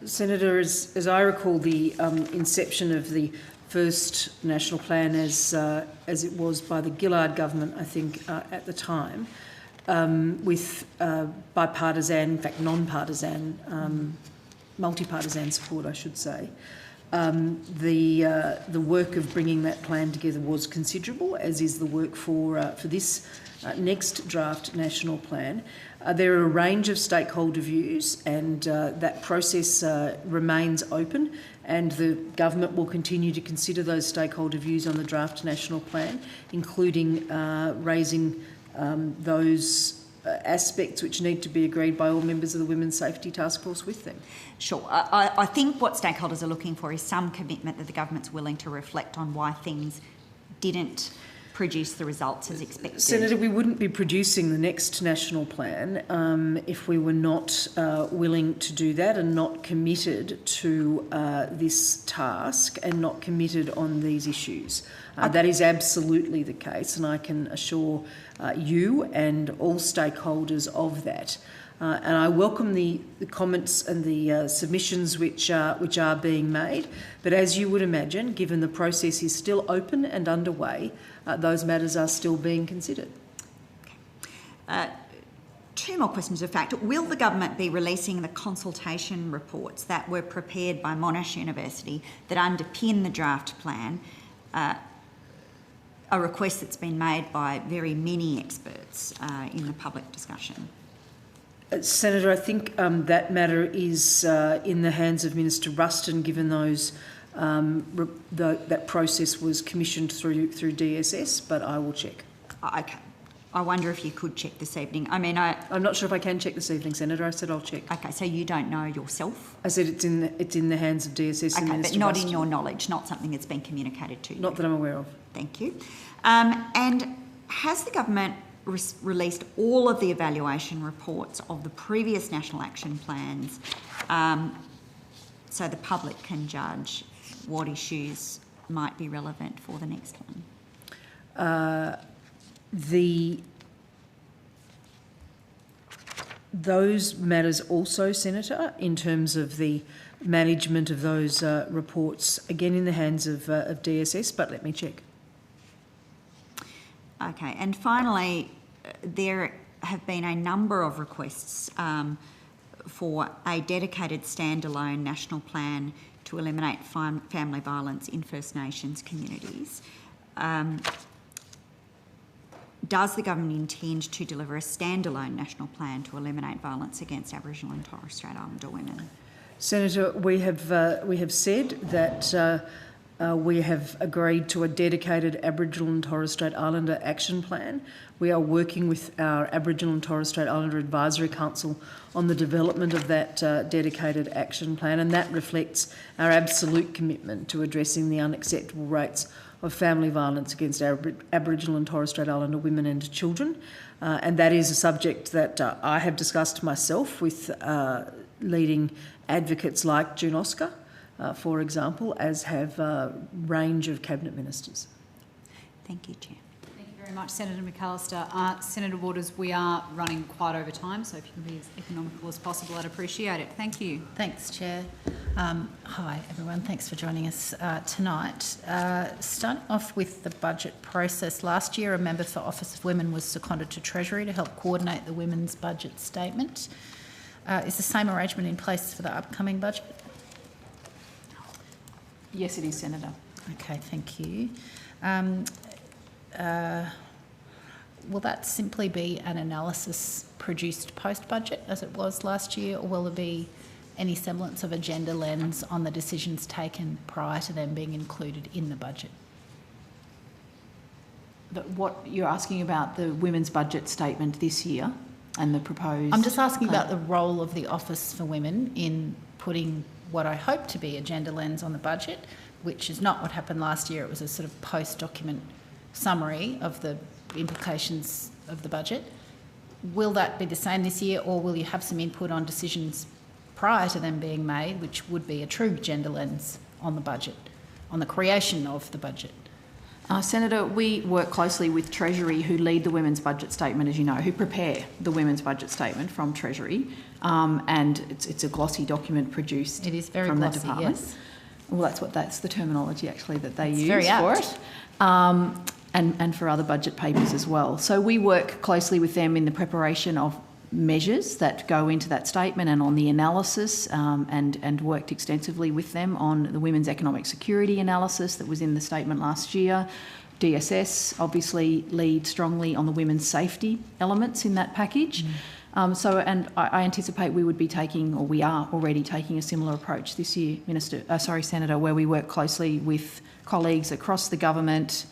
Senator, as I recall, the inception of the first national plan as it was by the Gillard government, I think, at the time, with bipartisan, in fact non-partisan, multi-partisan support, I should say. The work of bringing that plan together was considerable, as is the work for this next draft national plan. There are a range of stakeholder views, and that process remains open, and the government will continue to consider those stakeholder views on the draft national plan, including raising those aspects which need to be agreed by all members of the Women's Safety Task Force with them. Sure. I think what stakeholders are looking for is some commitment that the government's willing to reflect on why things didn't produce the results as expected. Senator, we wouldn't be producing the next national plan if we were not willing to do that and not committed to this task and not committed on these issues. That is absolutely the case, and I can assure you and all stakeholders of that. And I welcome the comments and the submissions which are being made. But as you would imagine, given the process is still open and underway, those matters are still being considered. Okay. 2 more questions of fact. Will the government be releasing the consultation reports that were prepared by Monash University that underpin the draft plan, a request that's been made by very many experts in the public discussion? Senator, I think that matter is in the hands of Minister Ruston, given those that process was commissioned through DSS, but I will check. Okay. I wonder if you could check this evening. I mean, I'm not sure if I can check this evening, Senator. I said I'll check. Okay, so you don't know yourself? I said it's in the hands of DSS and Minister but not Ruston. in your knowledge, not something that's been communicated to you? Not that I'm aware of. Thank you. And has the government released all of the evaluation reports of the previous national action plans so the public can judge what issues might be relevant for the next one? Those matters also, Senator, in terms of the management of those reports, again in the hands of DSS, but let me check. Okay, and finally, there have been a number of requests for a dedicated standalone national plan to eliminate family violence in First Nations communities. Does the government intend to deliver a standalone national plan to eliminate violence against Aboriginal and Torres Strait Islander women? Senator, we have said that we have agreed to a dedicated Aboriginal and Torres Strait Islander action plan. We are working with our Aboriginal and Torres Strait Islander Advisory Council on the development of that dedicated action plan, and that reflects our absolute commitment to addressing the unacceptable rates of family violence against Aboriginal and Torres Strait Islander women and children. And that is a subject that I have discussed myself with leading advocates like June Oscar, for example, as have a range of Cabinet Ministers. Thank you, Chair. Thank you very much, Senator McAllister. Senator Waters, we are running quite over time, so if you can be as economical as possible, I'd appreciate it. Thank you. Thanks, Chair. Hi, everyone. Thanks for joining us tonight. Starting off with the budget process, last year a member for Office of Women was seconded to Treasury to help coordinate the women's budget statement. Is the same arrangement in place for the upcoming budget? Yes, it is, Senator. Okay, thank you. Will that simply be an analysis produced post-budget as it was last year, or will there be any semblance of a gender lens on the decisions taken prior to them being included in the budget? What you're asking about the women's budget statement this year and the proposed... I'm just asking about the role of the Office for Women in putting what I hope to be a gender lens on the budget, which is not what happened last year. It was a sort of post-document summary of the implications of the budget. Will that be the same this year, or will you have some input on decisions prior to them being made, which would be a true gender lens on the budget, on the creation of the budget? Senator, we work closely with Treasury, who lead the women's budget statement, as you know, who prepare the women's budget statement from Treasury, and it's a glossy document produced it is very from glossy, the department. Yes. Well, that's the terminology actually that they use very for apt. it, and for other budget papers as well. So we work closely with them in the preparation of measures that go into that statement and on the analysis, and worked extensively with them on the women's economic security analysis that was in the statement last year. DSS obviously lead strongly on the women's safety elements in that package. I anticipate we would be taking, or we are already taking, a similar approach this year, Senator, where we work closely with colleagues across the government,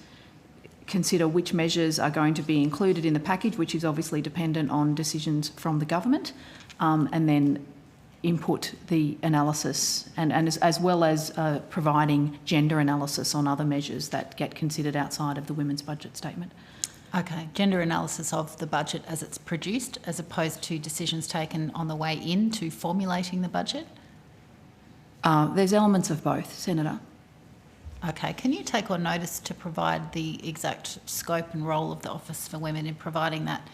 consider which measures are going to be included in the package, which is obviously dependent on decisions from the government, and then input the analysis, and as well as providing gender analysis on other measures that get considered outside of the women's budget statement. Okay, gender analysis of the budget as it's produced, as opposed to decisions taken on the way into formulating the budget? There's elements of both, Senator. Okay, can you take on notice to provide the exact scope and role of the Office for Women in providing that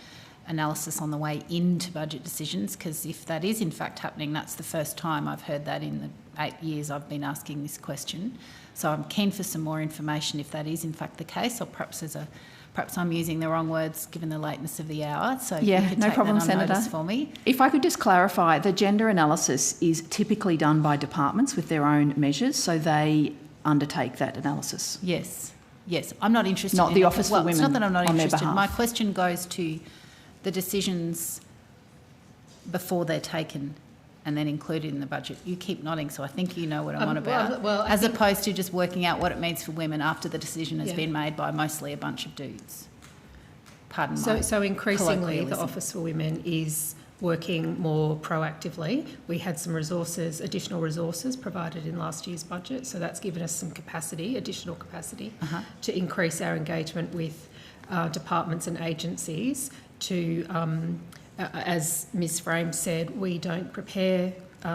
analysis on the way into budget decisions? Because if that is in fact happening, that's the first time I've heard that in the 8 years I've been asking this question. So I'm keen for some more information if that is in fact the case, or perhaps I'm using the wrong words given the lateness of the hour. So if you could no take problem, that on Senator. notice for me. If I could just clarify, the gender analysis is typically done by departments with their own measures, so they undertake that analysis. Yes. I'm not interested Not in the it. Office for Well, it's Women not that I'm not on their interested. behalf. My question goes to the decisions before they're taken and then included in the budget. You keep nodding, so I think you know what I'm on about, as opposed to just working out what it means for women after the decision has been made by mostly a bunch of dudes. Pardon my So increasingly, the colloquialism. Office for Women is working more proactively. We had some resources, additional resources provided in last year's budget, so that's given us some capacity, additional capacity, to increase our engagement with departments and agencies to, as Ms Frame said, we don't prepare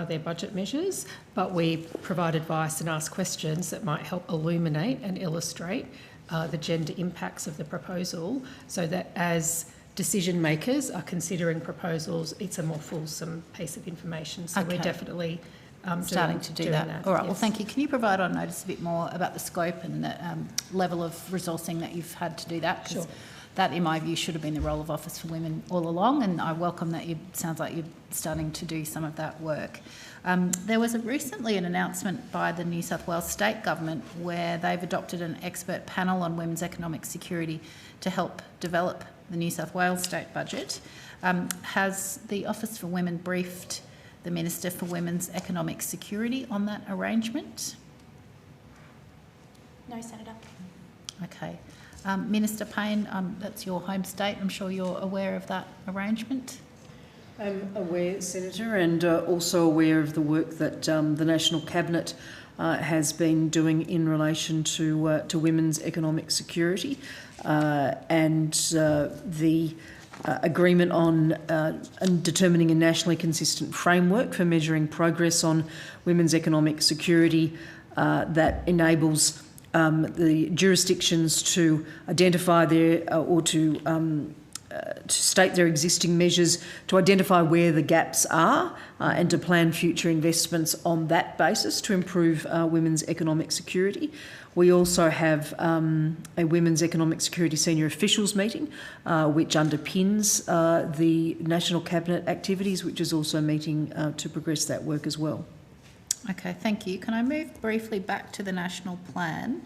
their budget measures, but we provide advice and ask questions that might help illuminate and illustrate the gender impacts of the proposal, so that as decision makers are considering proposals, it's a more fulsome piece of information. So we're definitely starting to do that. All right, well, thank you. Can you provide on notice a bit more about the scope and the level of resourcing that you've had to do that? Because that, in my view, should have been the role of Office for Women all along, and I welcome that sounds like you're starting to do some of that work. There was recently an announcement by the New South Wales State Government where they've adopted an expert panel on women's economic security to help develop the New South Wales state budget. Has the Office for Women briefed the Minister for Women's Economic Security on that arrangement? No, Senator. Okay. Minister Payne, that's your home state. I'm sure you're aware of that arrangement. I'm aware, Senator, and also aware of the work that the National Cabinet has been doing in relation to women's economic security and the agreement on determining a nationally consistent framework for measuring progress on women's economic security that enables the jurisdictions to identify their or to state their existing measures, to identify where the gaps are and to plan future investments on that basis to improve women's economic security. We also have a Women's Economic Security Senior Officials meeting, which underpins the National Cabinet activities, which is also meeting to progress that work as well. Okay, thank you. Can I move briefly back to the national plan,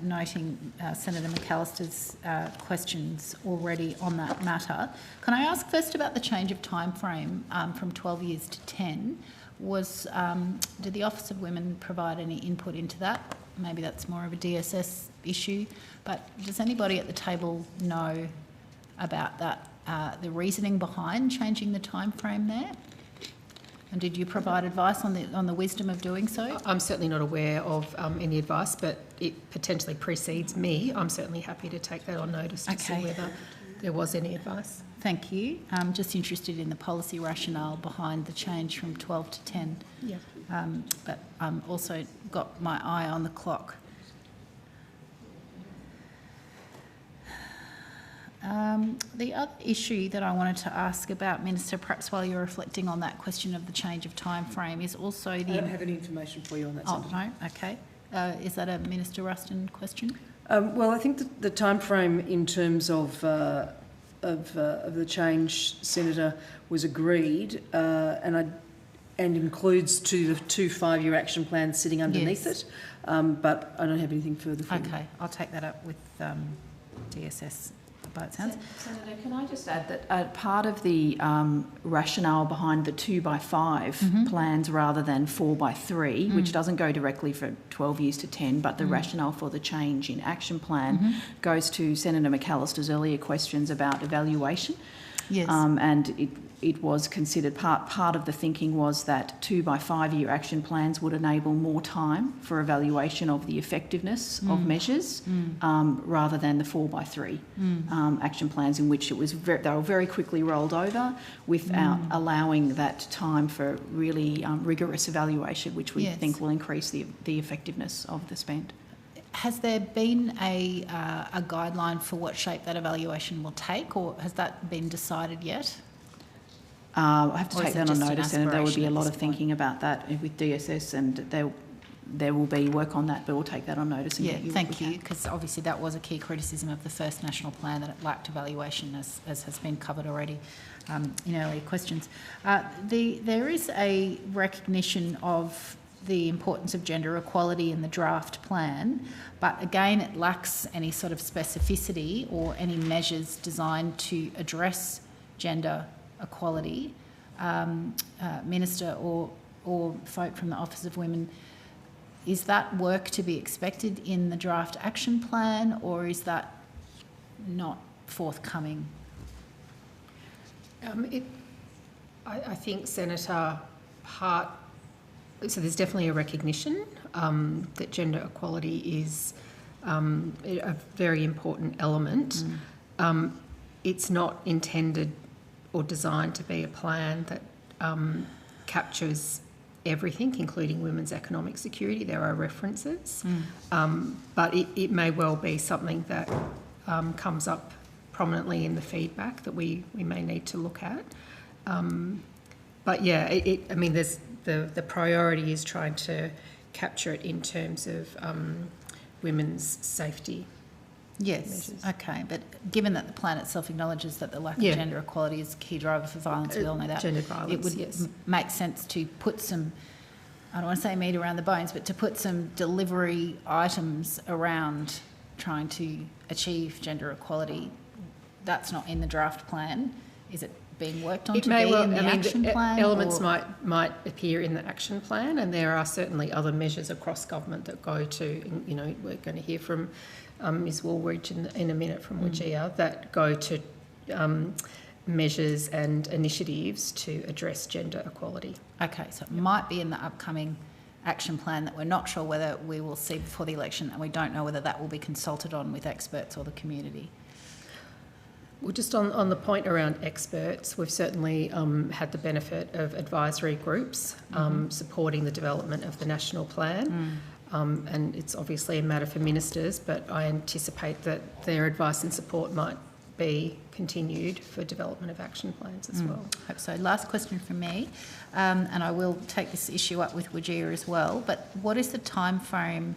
noting Senator McAllister's questions already on that matter. Can I ask first about the change of time frame from 12 years to 10? Did the Office of Women provide any input into that? Maybe that's more of a DSS issue, but does anybody at the table know about that, the reasoning behind changing the time frame there? And did you provide advice on the wisdom of doing so? I'm certainly not aware of any advice, but it potentially precedes me. I'm certainly happy to take that on notice to see whether there was any advice. Thank you. I'm just interested in the policy rationale behind the change from 12 to 10. Yeah. But I'm also got my eye on the clock. The other issue that I wanted to ask about, Minister, perhaps while you're reflecting on that question of the change of time frame, is also the... I don't have any information for you on that. Oh, no? Okay. Is that a Minister Ruston question? Well, I think the time frame in terms of the change, Senator, was agreed and includes the two 5-year action plans sitting underneath it, but I don't have anything further for you. Okay, I'll take that up with DSS. By it sounds. Senator, can I just add that part of the rationale behind the 2x5 plans rather than 4x3, which doesn't go directly from 12 years to 10, but the rationale for the change in action plan goes to Senator McAllister's earlier questions about evaluation. Yes. And it was considered, part of the thinking was that 2x5 year action plans would enable more time for evaluation of the effectiveness of measures rather than the 4x3 action plans, in which it was they were very quickly rolled over without allowing that time for really rigorous evaluation, which we think will increase the effectiveness of the spend. Has there been a guideline for what shape that evaluation will take, or has that been decided yet? I have to take that on notice, and there will be a lot of thinking about that with DSS, and there will be work on that, but we'll take that on notice. And thank you, because obviously that was a key criticism of the first national plan, that it lacked evaluation, as has been covered already in earlier questions. There is a recognition of the importance of gender equality in the draft plan, but again it lacks any sort of specificity or any measures designed to address gender equality. Minister or folk from the Office of Women, is that work to be expected in the draft action plan, or is that not forthcoming? I think, Senator, so there's definitely a recognition that gender equality is a very important element. It's not intended or designed to be a plan that captures everything, including women's economic security. There are references, but it may well be something that comes up prominently in the feedback that we may need to look at. But yeah, I mean, there's the priority is trying to capture it in terms of women's safety. Yes, measures. okay, but given that the plan itself acknowledges that the lack of gender equality is a key driver for violence, we all know that, gendered violence, it would make sense to put some, I don't want to say meat around the bones, but to put some delivery items around trying to achieve gender equality. That's not in the draft plan. Is it being worked on It to may be well, in the action plan? elements or- might appear in the action plan, and there are certainly other measures across government that go to, you know, we're going to hear from Ms Woolridge in a minute from WGEA, that go to measures and initiatives to address gender equality. Okay, so it might be in the upcoming action plan that we're not sure whether we will see before the election, and we don't know whether that will be consulted on with experts or the community. Well, just on the point around experts, we've certainly had the benefit of advisory groups supporting the development of the national plan. And it's obviously a matter for ministers, but I anticipate that their advice and support might be continued for development of action plans as well. Hope so. Last question from me, and I will take this issue up with WGEA as well, but what is the time frame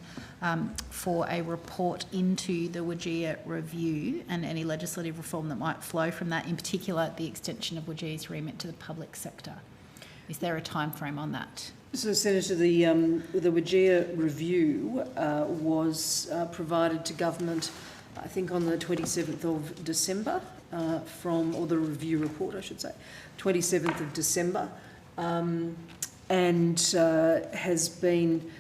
for a report into the WGEA review and any legislative reform that might flow from that, in particular the extension of WGEA's remit to the public sector? Is there a time frame on that? So, Senator, the WGEA review was provided to government, I think, on the 27th of December, or the review report, I should say, 27th of December, and has been.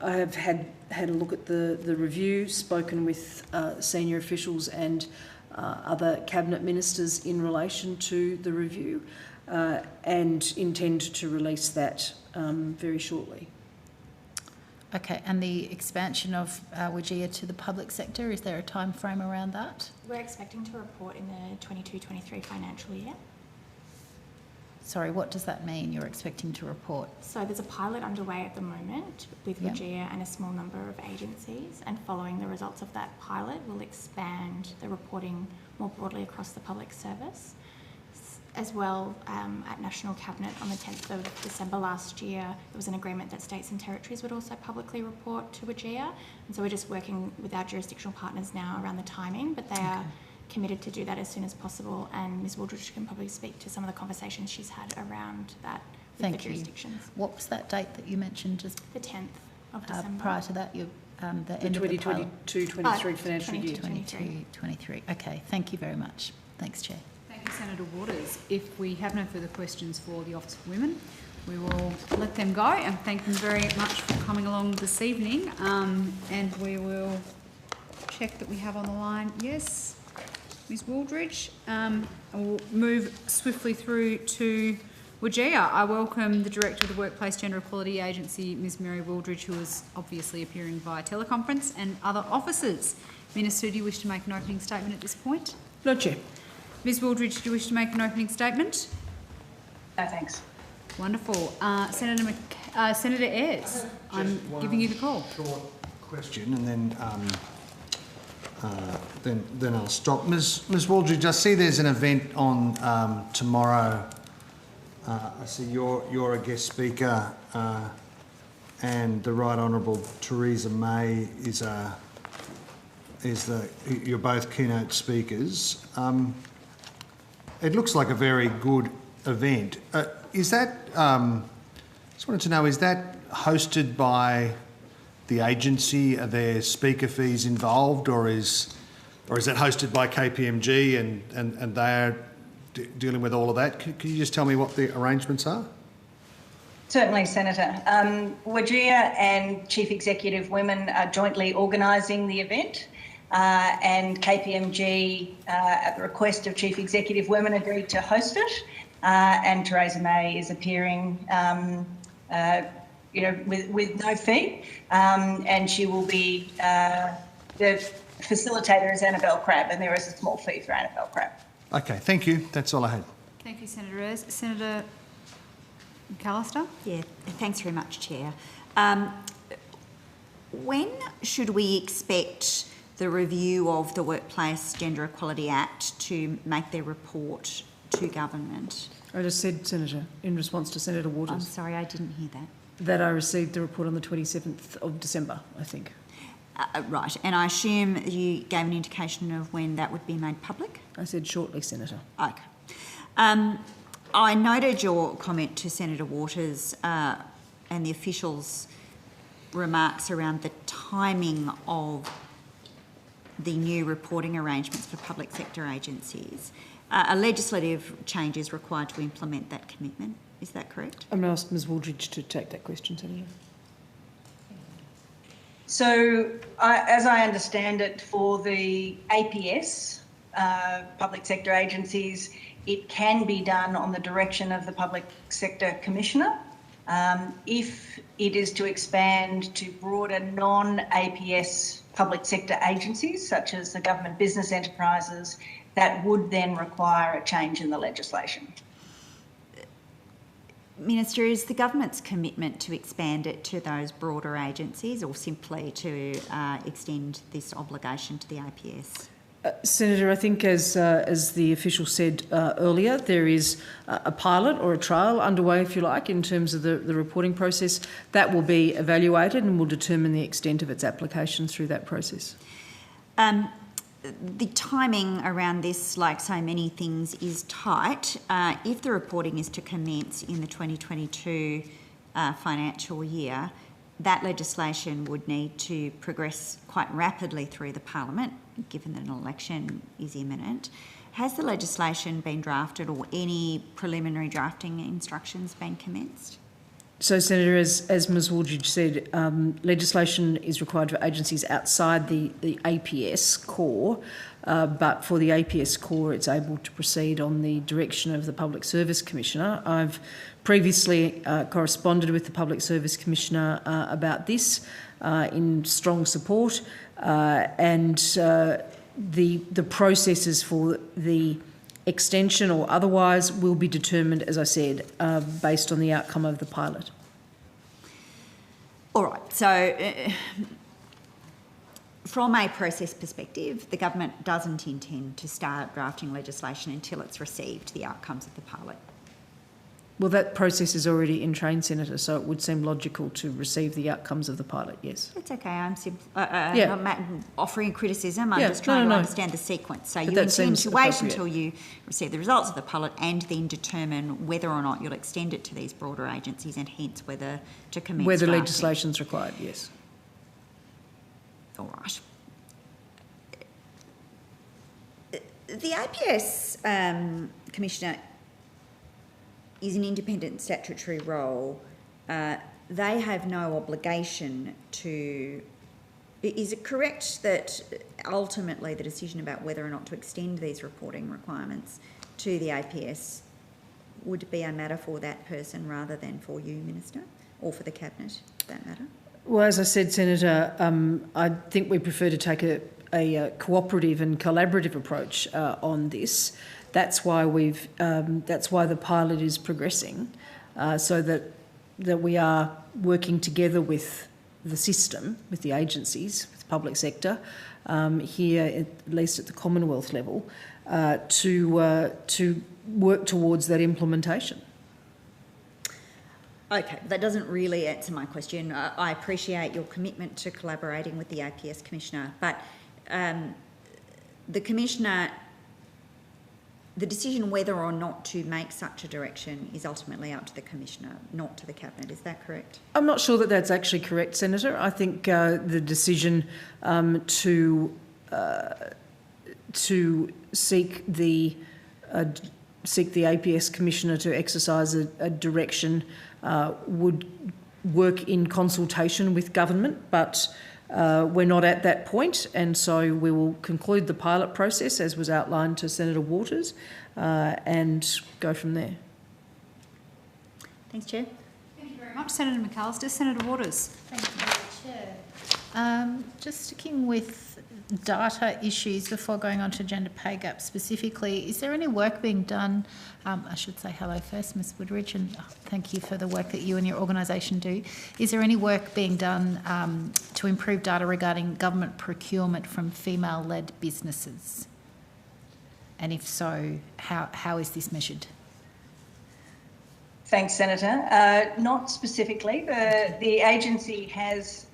I have had a look at the review, spoken with senior officials and other cabinet ministers in relation to the review, and intend to release that very shortly. Okay, and the expansion of WGEA to the public sector, is there a time frame around that? We're expecting to report in the 22-23 financial year. Sorry, what does that mean, you're expecting to report? So there's a pilot underway at the moment with WGEA and a small number of agencies, and following the results of that pilot, we'll expand the reporting more broadly across the public service. As well, at National Cabinet on the 10th of December last year, there was an agreement that states and territories would also publicly report to WGEA, and so we're just working with our jurisdictional partners now around the timing, but they are committed to do that as soon as possible, and Ms Woolridge can probably speak to some of the conversations she's had around that with the jurisdictions. What was that date that you mentioned? Just the 10th of December. Prior to that, you the end of the 2022-23 financial year. 22-23. Okay, thank you very much. Thanks, Chair. Thank you, Senator Waters. If we have no further questions for the Office for Women, we will let them go, and thank them very much for coming along this evening. And we will check that we have on the line, yes, Ms Woolridge. And we'll move swiftly through to WGEA. I welcome the Director of the Workplace Gender Equality Agency, Ms Mary Woolridge, who is obviously appearing via teleconference, and other officers. Minister, do you wish to make an opening statement at this point? No, Chair. Ms Woolridge, do you wish to make an opening statement? No, thanks. Wonderful. Senator Ayres, I'm giving you the call. Short question, and then I'll stop. Ms Woolridge, I see there's an event on tomorrow. I see you're a guest speaker, and the Right Honourable Theresa May you're both keynote speakers. It looks like a very good event. Is that, just wanted to know, is that hosted by the agency? Are there speaker fees involved, or is that hosted by KPMG and they're dealing with all of that? Can you just tell me what the arrangements are? Certainly, Senator. WGEA and Chief Executive Women are jointly organising the event. And KPMG, at the request of Chief Executive Women, agreed to host it. And Theresa May is appearing, with no fee. And she will be, the facilitator is Annabelle Crabb, and there is a small fee for Annabelle Crabb. Okay, thank you. That's all I had. Thank you, Senator Ayres. Senator McAllister? Yeah, thanks very much, Chair. When should we expect the review of the Workplace Gender Equality Act to make their report to government? I just said, Senator, in response to Senator Waters. I'm sorry, I didn't hear that. That I received the report on the 27th of December, I think. Right, and I assume you gave an indication of when that would be made public? I said shortly, Senator. Okay. I noted your comment to Senator Waters and the officials' remarks around the timing of the new reporting arrangements for public sector agencies. A legislative change is required to implement that commitment. Is that correct? I'm going to ask Ms Wooldridge to take that question, Senator. So, as I understand it, for the APS, public sector agencies, it can be done on the direction of the Public Sector Commissioner. If it is to expand to broader non-APS public sector agencies, such as the government business enterprises, that would then require a change in the legislation. Minister, is the government's commitment to expand it to those broader agencies or simply to extend this obligation to the APS? Senator, I think as the official said earlier, there is a pilot or a trial underway, if you like, in terms of the reporting process. That will be evaluated and will determine the extent of its application through that process. The timing around this, like so many things, is tight. If the reporting is to commence in the 2022 financial year, that legislation would need to progress quite rapidly through the Parliament, given that an election is imminent. Has the legislation been drafted or any preliminary drafting instructions been commenced? So, Senator, as Ms Wooldridge said, legislation is required for agencies outside the APS core, but for the APS core it's able to proceed on the direction of the Public Service Commissioner. I've previously corresponded with the Public Service Commissioner about this in strong support, and the processes for the extension or otherwise will be determined, as I said, based on the outcome of the pilot. All right, so from a process perspective, the government doesn't intend to start drafting legislation until it's received the outcomes of the pilot. Well, that process is already in train, Senator, so it would seem logical to receive the outcomes of the pilot, yes. It's okay, I'm not offering criticism, I'm just trying to understand the sequence. So you intend to wait until you receive the results of the pilot and then determine whether or not you'll extend it to these broader agencies and hence whether to commence whether drafting. legislation's required, yes. All right. The APS Commissioner is an independent statutory role. They have no obligation to... Is it correct that ultimately the decision about whether or not to extend these reporting requirements to the APS would be a matter for that person rather than for you, Minister, or for the Cabinet, for that matter? Well, as I said, Senator, I think we prefer to take a cooperative and collaborative approach on this. That's why that's why the pilot is progressing, so that we are working together with the system, with the agencies, with the public sector, here at least at the Commonwealth level, to work towards that implementation. Okay, that doesn't really answer my question. I appreciate your commitment to collaborating with the APS Commissioner, but the Commissioner, the decision whether or not to make such a direction is ultimately up to the Commissioner, not to the Cabinet. Is that correct? I'm not sure that that's actually correct, Senator. I think the decision to seek the APS Commissioner to exercise a direction would work in consultation with government, but we're not at that point, and so we will conclude the pilot process as was outlined to Senator Waters and go from there. Thanks, Chair. Thank you very much, Senator McAllister. Senator Waters. Thank you, Chair. Just sticking with data issues before going on to gender pay gap specifically, is there any work being done, I should say hello first, Ms Wooldridge, and thank you for the work that you and your organisation do. Is there any work being done to improve data regarding government procurement from female-led businesses? And if so, how is this measured? Thanks, Senator. Not specifically. The agency has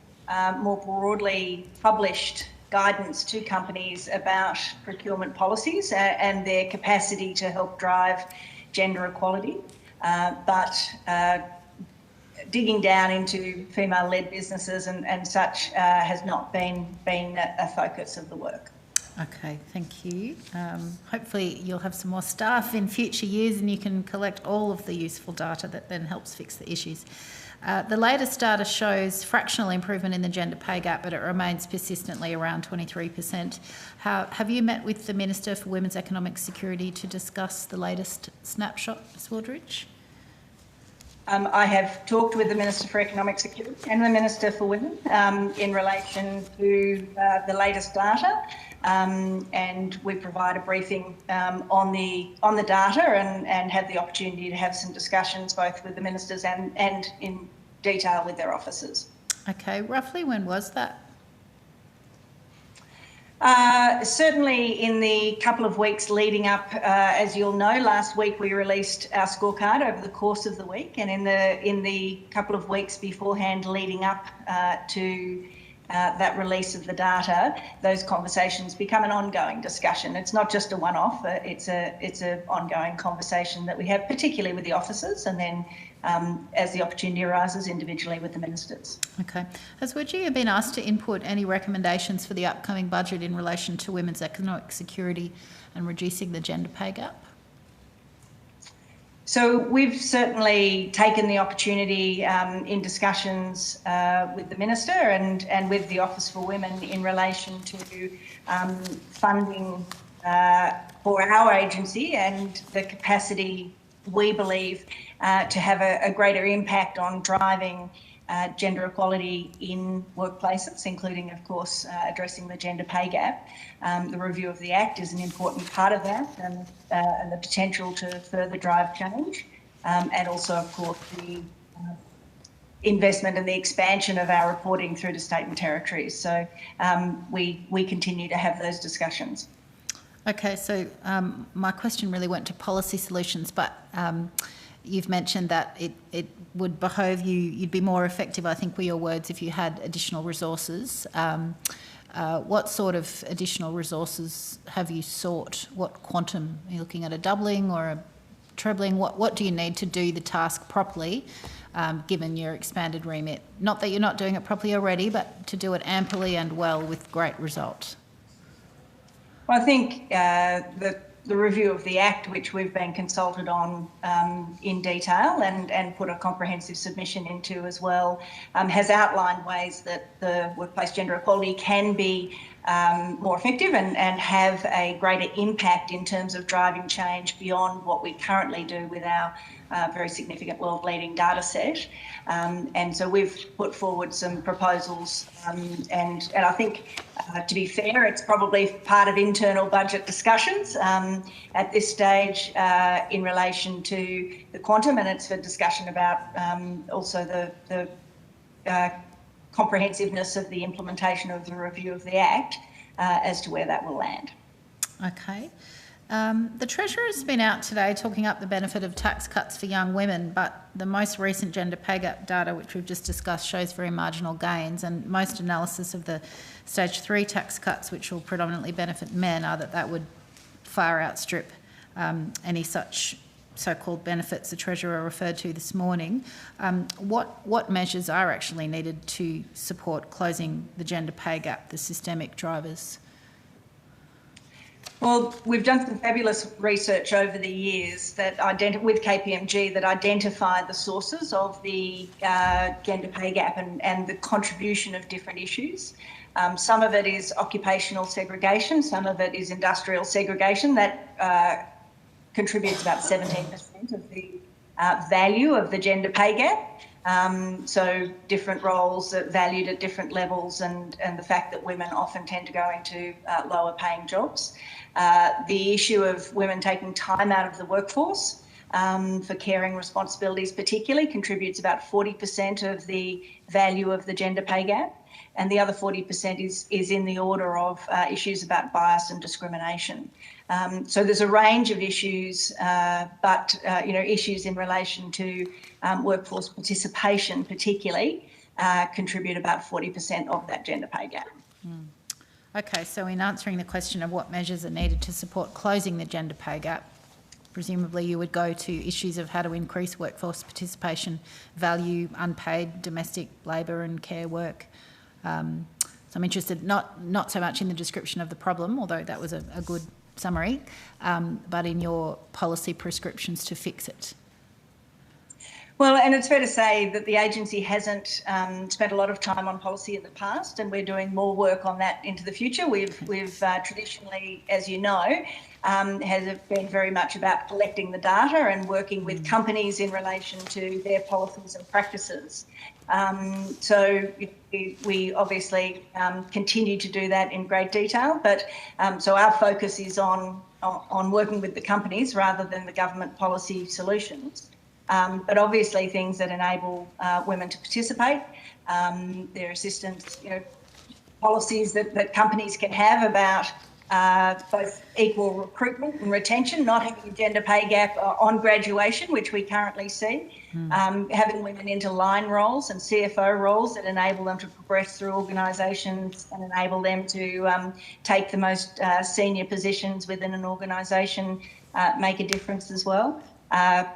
more broadly published guidance to companies about procurement policies and their capacity to help drive gender equality. But digging down into female-led businesses and such has not been a focus of the work. Okay, thank you. Hopefully you'll have some more staff in future years and you can collect all of the useful data that then helps fix the issues. The latest data shows fractional improvement in the gender pay gap, but it remains persistently around 23%. Have you met with the Minister for Women's Economic Security to discuss the latest snapshot, Ms Wooldridge? I have talked with the Minister for Economic Security and the Minister for Women in relation to the latest data, and we provide a briefing on the data and have the opportunity to have some discussions both with the ministers and in detail with their officers. Okay, roughly when was that? Certainly in the couple of weeks leading up, as you'll know, last week we released our scorecard over the course of the week, and in the couple of weeks beforehand leading up to that release of the data, those conversations become an ongoing discussion. It's not just a one-off, it's an ongoing conversation that we have, particularly with the officers, and then as the opportunity arises, individually with the ministers. Okay. Has WGEA been asked to input any recommendations for the upcoming budget in relation to women's economic security and reducing the gender pay gap? So we've certainly taken the opportunity in discussions with the Minister and with the Office for Women in relation to funding for our agency and the capacity, we believe, to have a greater impact on driving gender equality in workplaces, including, of course, addressing the gender pay gap. The review of the Act is an important part of that, and the potential to further drive change, and also, of course, the investment and the expansion of our reporting through to state and territories. So we continue to have those discussions. Okay, so my question really went to policy solutions, but you've mentioned that it would behove you, you'd be more effective, I think were your words, if you had additional resources. What sort of additional resources have you sought? What quantum? Are you looking at a doubling or a trebling? What do you need to do the task properly, given your expanded remit? Not that you're not doing it properly already, but to do it amply and well with great result. Well, I think the review of the Act, which we've been consulted on in detail and put a comprehensive submission into as well, has outlined ways that the workplace gender equality can be more effective and have a greater impact in terms of driving change beyond what we currently do with our very significant world-leading data set. And so we've put forward some proposals and I think, to be fair, it's probably part of internal budget discussions at this stage in relation to the quantum, and it's for discussion about also the comprehensiveness of the implementation of the review of the Act as to where that will land. Okay. The Treasurer has been out today talking up the benefit of tax cuts for young women, but the most recent gender pay gap data, which we've just discussed, shows very marginal gains, and most analysis of the stage 3 tax cuts, which will predominantly benefit men, are that would far outstrip any such so-called benefits the Treasurer referred to this morning. What measures are actually needed to support closing the gender pay gap, the systemic drivers? Well, we've done some fabulous research over the years that with KPMG that identify the sources of the gender pay gap and the contribution of different issues. Some of it is occupational segregation, some of it is industrial segregation that contributes about 17% of the value of the gender pay gap. So different roles are valued at different levels and the fact that women often tend to go into lower paying jobs. The issue of women taking time out of the workforce for caring responsibilities particularly contributes about 40% of the value of the gender pay gap. And the other 40% is in the order of issues about bias and discrimination. So there's a range of issues, but issues in relation to workforce participation particularly contribute about 40% of that gender pay gap. Okay, so in answering the question of what measures are needed to support closing the gender pay gap, presumably you would go to issues of how to increase workforce participation, value unpaid domestic labour and care work, So I'm interested not so much in the description of the problem, although that was a good summary, but in your policy prescriptions to fix it. Well, and it's fair to say that the agency hasn't spent a lot of time on policy in the past, and we're doing more work on that into the future. We've traditionally, as you know, has been very much about collecting the data and working with companies in relation to their policies and practices. So we obviously continue to do that in great detail, but so our focus is on working with the companies rather than the government policy solutions. But obviously things that enable women to participate, their assistance, policies that companies can have about both equal recruitment and retention, not having a gender pay gap on graduation, which we currently see, having women into line roles and CFO roles that enable them to progress through organisations and enable them to take the most senior positions within an organisation, make a difference as well.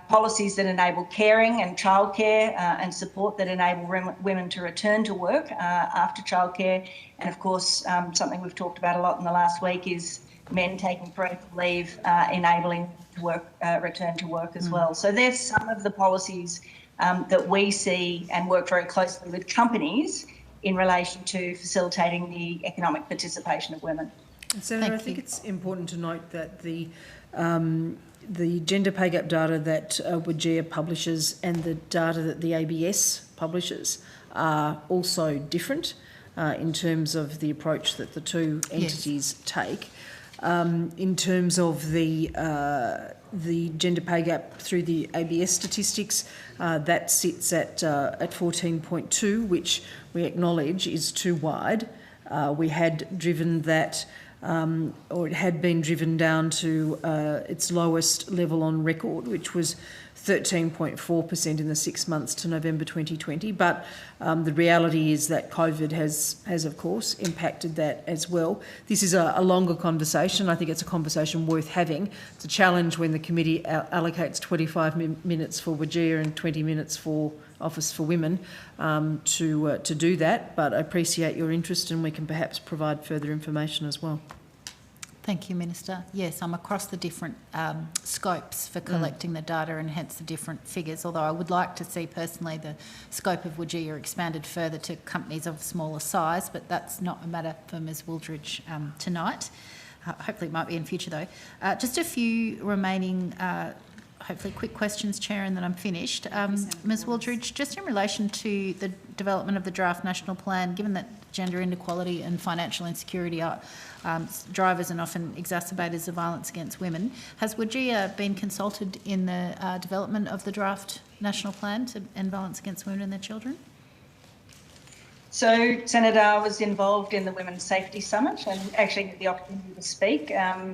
Policies that enable caring and childcare and support that enable women to return to work after childcare. And of course, something we've talked about a lot in the last week is men taking parental leave, enabling to work, return to work as well. So there's some of the policies that we see and work very closely with companies in relation to facilitating the economic participation of women. Senator, I think it's important to note that the gender pay gap data that WGEA publishes and the data that the ABS publishes are also different in terms of the approach that the two entities take. In terms of the gender pay gap through the ABS statistics, that sits at 14.2, which we acknowledge is too wide. We had driven that or it had been driven down to its lowest level on record, which was 13.4% in the 6 months to November 2020. But the reality is that COVID has of course impacted that as well. This is a longer conversation. I think it's a conversation worth having. It's a challenge when the committee allocates 25 minutes for WGEA and 20 minutes for Office for Women to do that, but I appreciate your interest and we can perhaps provide further information as well. Thank you, Minister. Yes, I'm across the different scopes for collecting the data and hence the different figures, although I would like to see personally the scope of WGEA expanded further to companies of smaller size, but that's not a matter for Ms Wooldridge tonight. Hopefully it might be in future though. Just a few remaining hopefully quick questions, Chair, and then I'm finished. Ms Wooldridge, just in relation to the development of the draft national plan, given that gender inequality and financial insecurity are drivers and often exacerbators of violence against women, has WGEA been consulted in the development of the draft national plan to end violence against women and their children? So, Senator, I was involved in the Women's Safety Summit and actually had the opportunity to speak,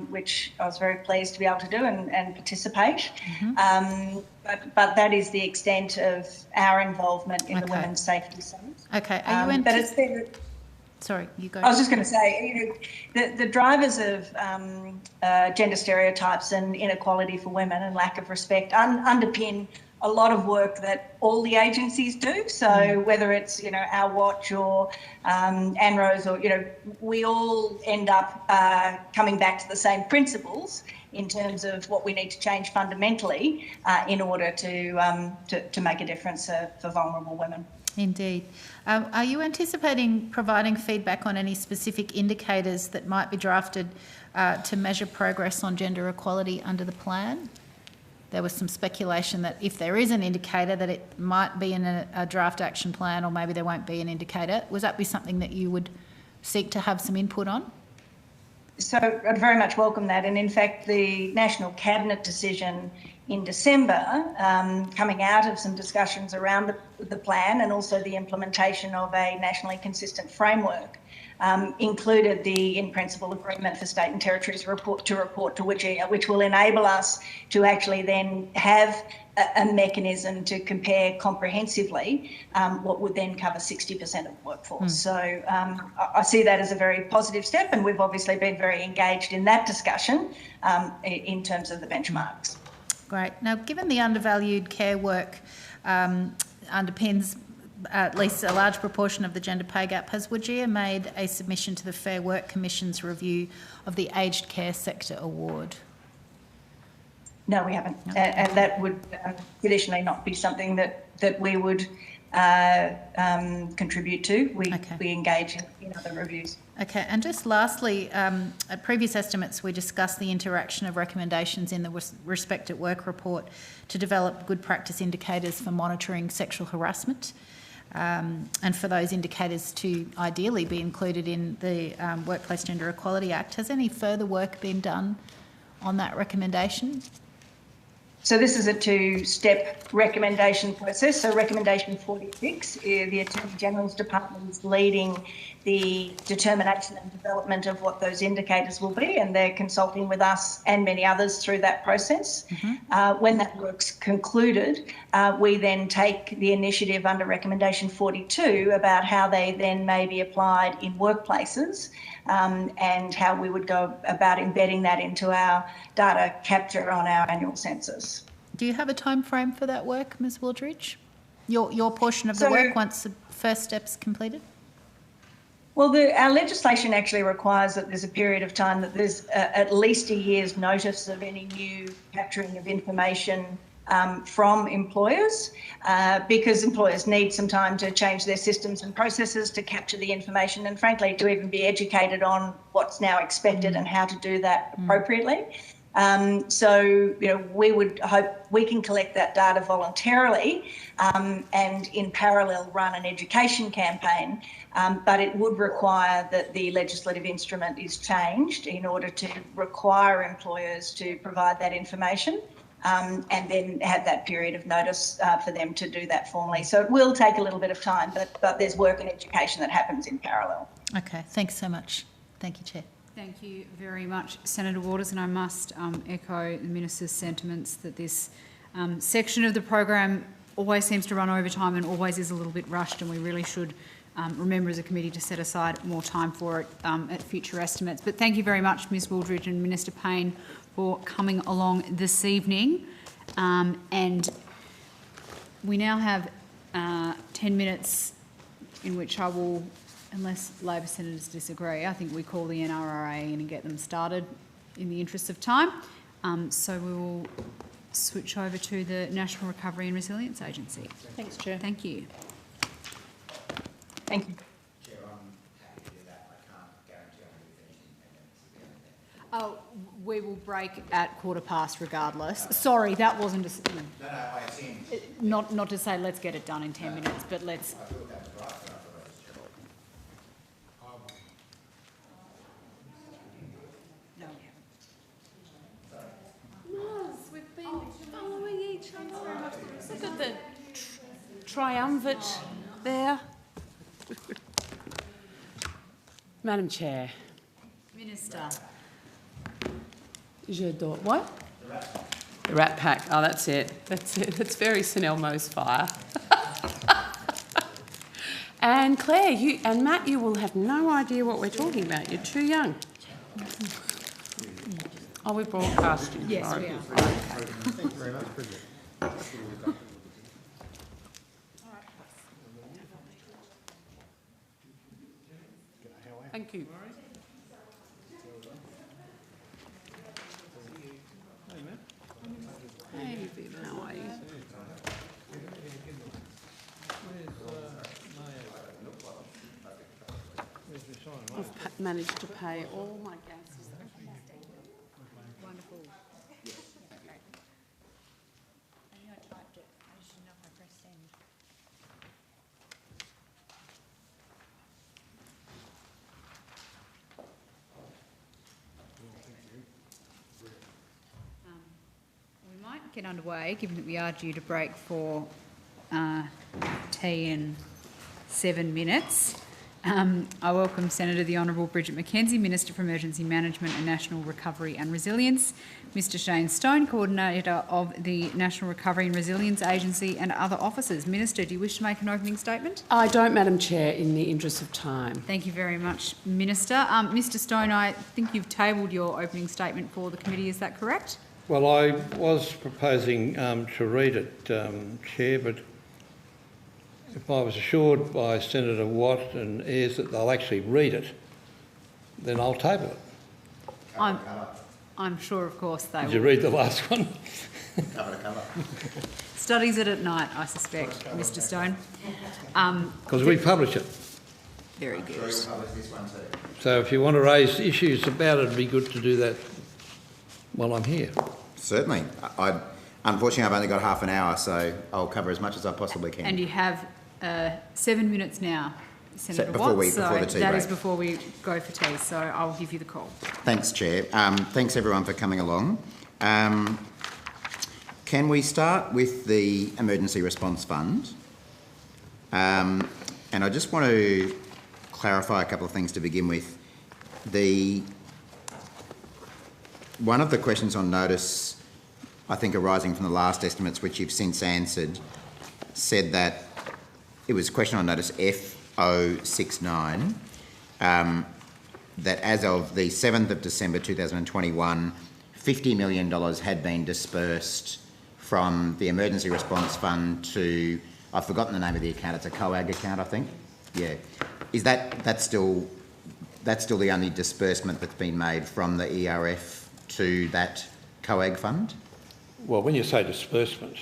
which I was very pleased to be able to do and participate. But that is the extent of our involvement in the Women's Safety Summit. Okay. But it's been... Sorry, you go. I was just going to say, the drivers of gender stereotypes and inequality for women and lack of respect underpin a lot of work that all the agencies do. So whether it's, Our Watch or ANROS or, we all end up coming back to the same principles in terms of what we need to change fundamentally in order to make a difference for vulnerable women. Indeed. Are you anticipating providing feedback on any specific indicators that might be drafted to measure progress on gender equality under the plan? There was some speculation that if there is an indicator that it might be in a draft action plan or maybe there won't be an indicator. Would that be something that you would seek to have some input on? So I'd very much welcome that. And in fact, the National Cabinet decision in December, coming out of some discussions around the plan and also the implementation of a nationally consistent framework, included the in-principle agreement for state and territories to report to WGEA, which will enable us to actually then have a mechanism to compare comprehensively what would then cover 60% of the workforce. So I see that as a very positive step, and we've obviously been very engaged in that discussion in terms of the benchmarks. Great. Now, given the undervalued care work underpins at least a large proportion of the gender pay gap, has WGEA made a submission to the Fair Work Commission's review of the Aged Care Sector Award? No, we haven't. And that would traditionally not be something that we would contribute to. We engage in other reviews. Okay, and just lastly, at previous estimates, we discussed the interaction of recommendations in the Respect at Work report to develop good practice indicators for monitoring sexual harassment, and for those indicators to ideally be included in the Workplace Gender Equality Act. Has any further work been done on that recommendation? So this is a two-step recommendation process. So recommendation 46, the Attorney General's Department is leading the determination and development of what those indicators will be, and they're consulting with us and many others through that process. When that work's concluded, we then take the initiative under recommendation 42 about how they then may be applied in workplaces, and how we would go about embedding that into our data capture on our annual census. Do you have a time frame for that work, Ms Wooldridge? Your portion of the work once the first step's completed? Well, our legislation actually requires that there's a period of time that there's at least a year's notice of any new capturing of information from employers, because employers need some time to change their systems and processes to capture the information, and frankly to even be educated on what's now expected and how to do that appropriately. So, we would hope we can collect that data voluntarily and in parallel run an education campaign, but it would require that the legislative instrument is changed in order to require employers to provide that information. And then have that period of notice for them to do that formally. So it will take a little bit of time, but there's work and education that happens in parallel. Okay, thanks so much. Thank you, Chair. Thank you very much, Senator Waters, and I must echo the Minister's sentiments that this section of the program always seems to run over time and always is a little bit rushed, and we really should remember as a committee to set aside more time for it at future estimates. But thank you very much, Ms Wooldridge and Minister Payne, for coming along this evening. And we now have 10 minutes in which I will, unless Labor senators disagree, I think we call the NRRA in and get them started in the interest of time. So we will switch over to the National Recovery and Resilience Agency. Thanks, Chair. Thank you. Thank you. Oh, we will break at past regardless. Sorry, that wasn't not to say let's get it done in 10 minutes, but let's. No, we've been following each other. Look at the triumvirate there. Madam Chair. Minister. J'adore. What? The Rat Pack. Oh, that's it. That's it. That's very St Elmo's fire. And Claire, you and Matt, you will have no idea what we're talking about. You're too young. Oh, we're broadcasting. Yes, right. we are. Thank you very much, Bridget. Thank you. Hey, Viv, how are you? I've managed to pay all my gas. Wonderful. We might get underway, given that we are due to break for tea in 7 minutes. I welcome Senator the Honourable Bridget McKenzie, Minister for Emergency Management and National Recovery and Resilience, Mr Shane Stone, Coordinator of the National Recovery and Resilience Agency, and other officers. Minister, do you wish to make an opening statement? I don't, Madam Chair, in the interest of time. Thank you very much, Minister. Mr Stone, I think you've tabled your opening statement for the committee, is that correct? Well, I was proposing to read it, Chair, but if I was assured by Senator Watt and Ayres that they'll actually read it, then I'll table it. I'm sure, of course, they Did will. you read the last one? Cover to cover. Studies it at night, I suspect, Mr Stone. Because we publish it. Very good. So if you want to raise issues about it, it'd be good to do that while I'm here. Certainly. Unfortunately, I've only got half an hour, so I'll cover as much as I possibly can. And you have 7 minutes now, Senator before Watts. before the tea that break. is before we go for tea, so I'll give you the call. Thanks, Chair. Thanks, everyone, for coming along. Can we start with the Emergency Response Fund? And I just want to clarify a couple of things to begin with. One of the questions on notice, I think arising from the last estimates, which you've since answered, said that it was question on notice F069, that as of the 7th of December 2021, $50 million had been dispersed from the Emergency Response Fund to, I've forgotten the name of the account, it's a COAG account, I think. Yeah. Is that's still the only disbursement that's been made from the ERF to that COAG fund? Well, when you say disbursement,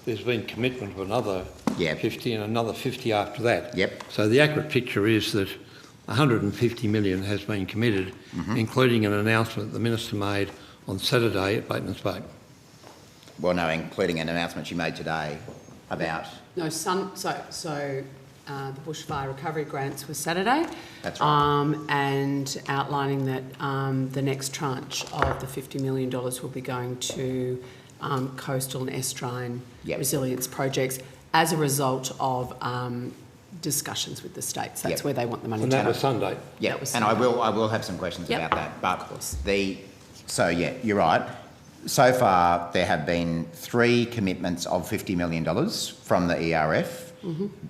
there's been commitment of another 50 and another 50 after that. Yep. So the accurate picture is that 150 million has been committed, including an announcement the Minister made on Saturday at Bateman's Bay. Well, no, including an announcement she made today about... No, the bushfire recovery grants was Saturday. That's right. And outlining that the next tranche of the $50 million will be going to coastal and estuarine resilience projects as a result of discussions with the states. That's where they want the money to go. And that was Sunday. Yeah, and I will have some questions about that. But so you're right. So far, there have been 3 commitments of $50 million from the ERF,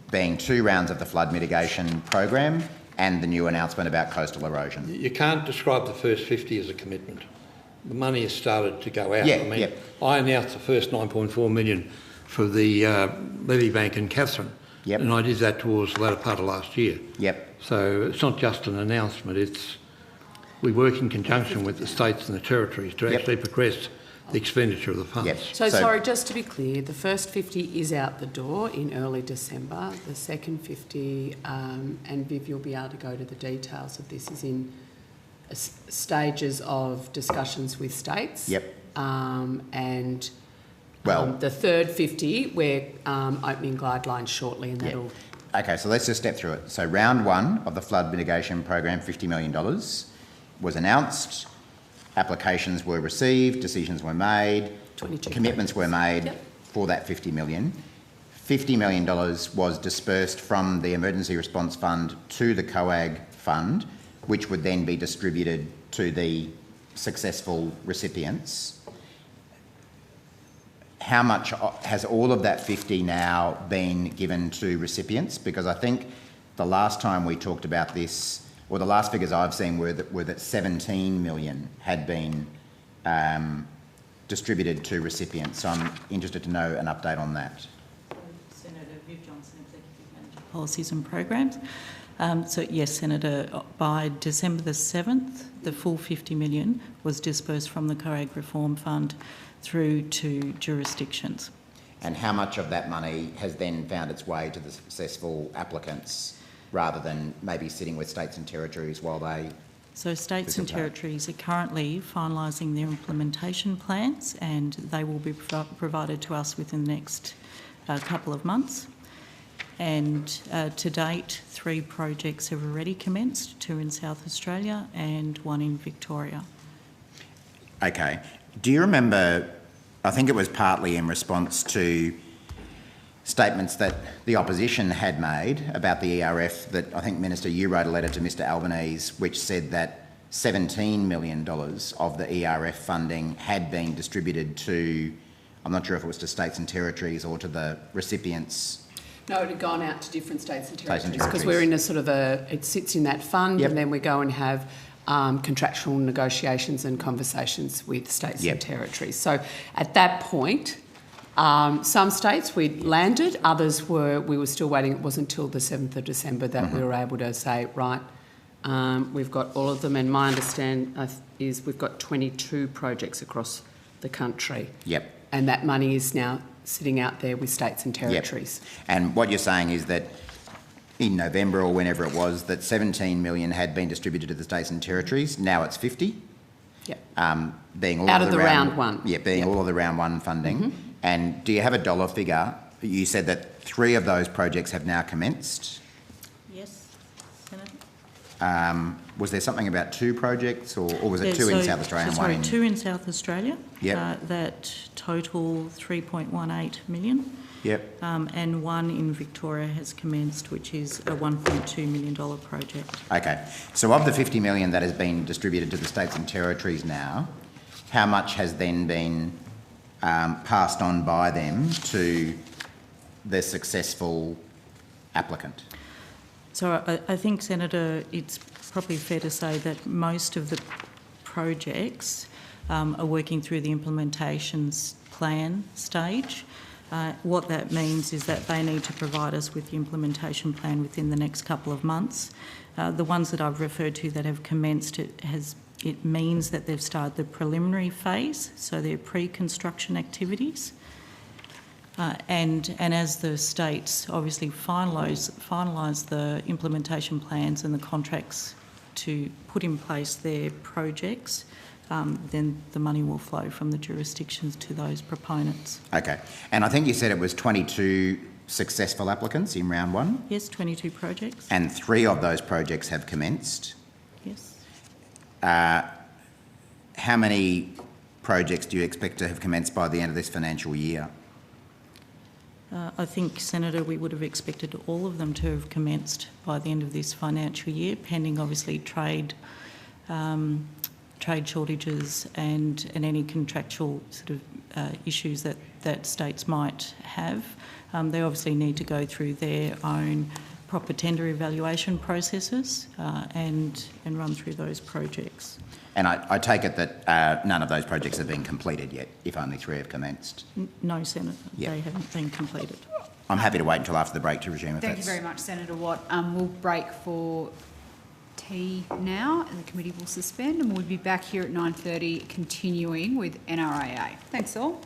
being 2 rounds of the flood mitigation program and the new announcement about coastal erosion. You can't describe the first 50 as a commitment. The money has started to go out. Yeah, I announced the first 9.4 million for the levy bank in Katherine, and I did that towards the latter part of last year. So it's not just an announcement, we work in conjunction with the states and the territories to actually progress the expenditure of the funds. So sorry, just to be clear, the first 50 is out the door in early December. The second 50, and Viv, you'll be able to go to the details of this, is in stages of discussions with states. And the third 50, we're opening guidelines shortly, and that'll... Okay, so let's just step through it. So round 1 of the flood mitigation program, $50 million, was announced. Applications were received, decisions were made, commitments were made for that $50 million. $50 million was dispersed from the Emergency Response Fund to the COAG fund, which would then be distributed to the successful recipients. How much has all of that 50 now been given to recipients? Because I think the last time we talked about this, or the last figures I've seen were that 17 million had been distributed to recipients. So I'm interested to know an update on that. Senator Viv Johnson, Executive Manager Policies and Programs. So yes, Senator, by December the 7th, the full 50 million was dispersed from the COAG Reform Fund through to jurisdictions. And how much of that money has then found its way to the successful applicants, rather than maybe sitting with states and territories while they... So states and territories are currently finalising their implementation plans, and they will be provided to us within the next couple of months. And to date, 3 projects have already commenced, 2 in South Australia and 1 in Victoria. Okay. Do you remember, I think it was partly in response to statements that the opposition had made about the ERF, that I think, Minister, you wrote a letter to Mr Albanese which said that $17 million of the ERF funding had been distributed to, I'm not sure if it was to states and territories or to the recipients. No, it had gone out to different states and territories because we're in a sort of it sits in that fund, and then we go and have contractual negotiations and conversations with states and territories. So at that point, Some states we landed, others we were still waiting. It wasn't until the 7th of December that we were able to say, right, we've got all of them, and my understanding is we've got 22 projects across the country. Yep. And that money is now sitting out there with states and territories. Yep. And what you're saying is that in November or whenever it was, that 17 million had been distributed to the states and territories. Now it's 50. Yep. Being all out of the round one. Yeah, being all of the round one funding. Mm-hmm. And do you have a dollar figure? You said that 3 of those projects have now commenced. Yes, Senator. Was there something about 2 projects, or was it 2 in South Australia and 1 in... 2 in South Australia. Yep. That total 3.18 million. Yep. And 1 in Victoria has commenced, which is a $1.2 million project. Okay. So of the 50 million that has been distributed to the states and territories now, how much has then been passed on by them to the successful applicant? So I think, Senator, it's probably fair to say that most of the projects are working through the implementations plan stage. What that means is that they need to provide us with the implementation plan within the next couple of months. The ones that I've referred to that have commenced, it means that they've started the preliminary phase, so they're pre-construction activities. And as the states obviously finalise the implementation plans and the contracts to put in place their projects, then the money will flow from the jurisdictions to those proponents. Okay. And I think you said it was 22 successful applicants in round 1? Yes, 22 projects. And 3 of those projects have commenced? Yes. How many projects do you expect to have commenced by the end of this financial year? I think, Senator, we would have expected all of them to have commenced by the end of this financial year, pending obviously trade shortages and any contractual sort of issues that states might have. They obviously need to go through their own proper tender evaluation processes and run through those projects. And I take it that none of those projects have been completed yet, if only 3 have commenced? No, Senator, Yep. They haven't been completed. I'm happy to wait until after the break to resume if Thank you very much, Senator Watt. We'll break for tea now and the committee will suspend, and we'll be back here at 9:30 continuing with NRAA. Thanks all.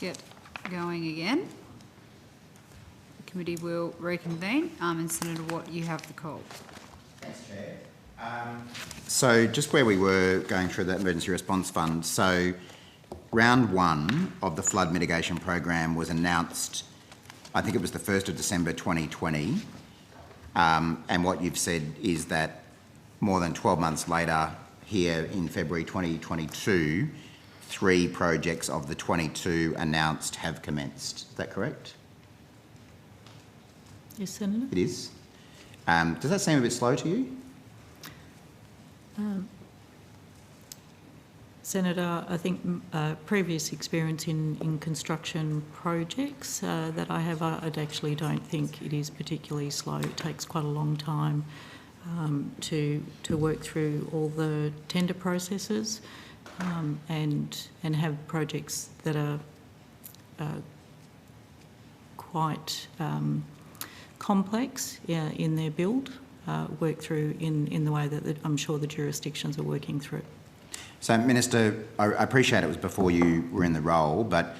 get going again. The committee will reconvene. And Senator Watt, you have the call. Thanks, Chair. So just where we were going through the emergency response fund, so round 1 of the flood mitigation program was announced, I think it was the 1st of December 2020, and what you've said is that more than 12 months later, here in February 2022, 3 projects of the 22 announced have commenced. Is that correct? Yes, Senator. It is. Does that seem a bit slow to you? Senator, I think previous experience in construction projects that I have, I actually don't think it is particularly slow. It takes quite a long time to work through all the tender processes and have projects that are quite complex in their build. Work through in the way that I'm sure the jurisdictions are working through. So, Minister, I appreciate it was before you were in the role, but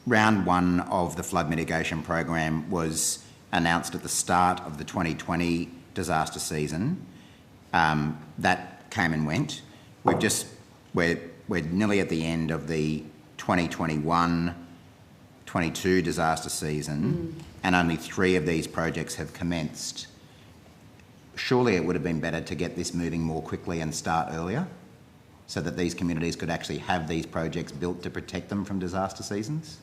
round 1 of the flood mitigation program was announced at the start of the 2020 disaster season. That came and went. We're nearly at the end of the 2021-22 disaster season, and only 3 of these projects have commenced. Surely it would have been better to get this moving more quickly and start earlier so that these communities could actually have these projects built to protect them from disaster seasons?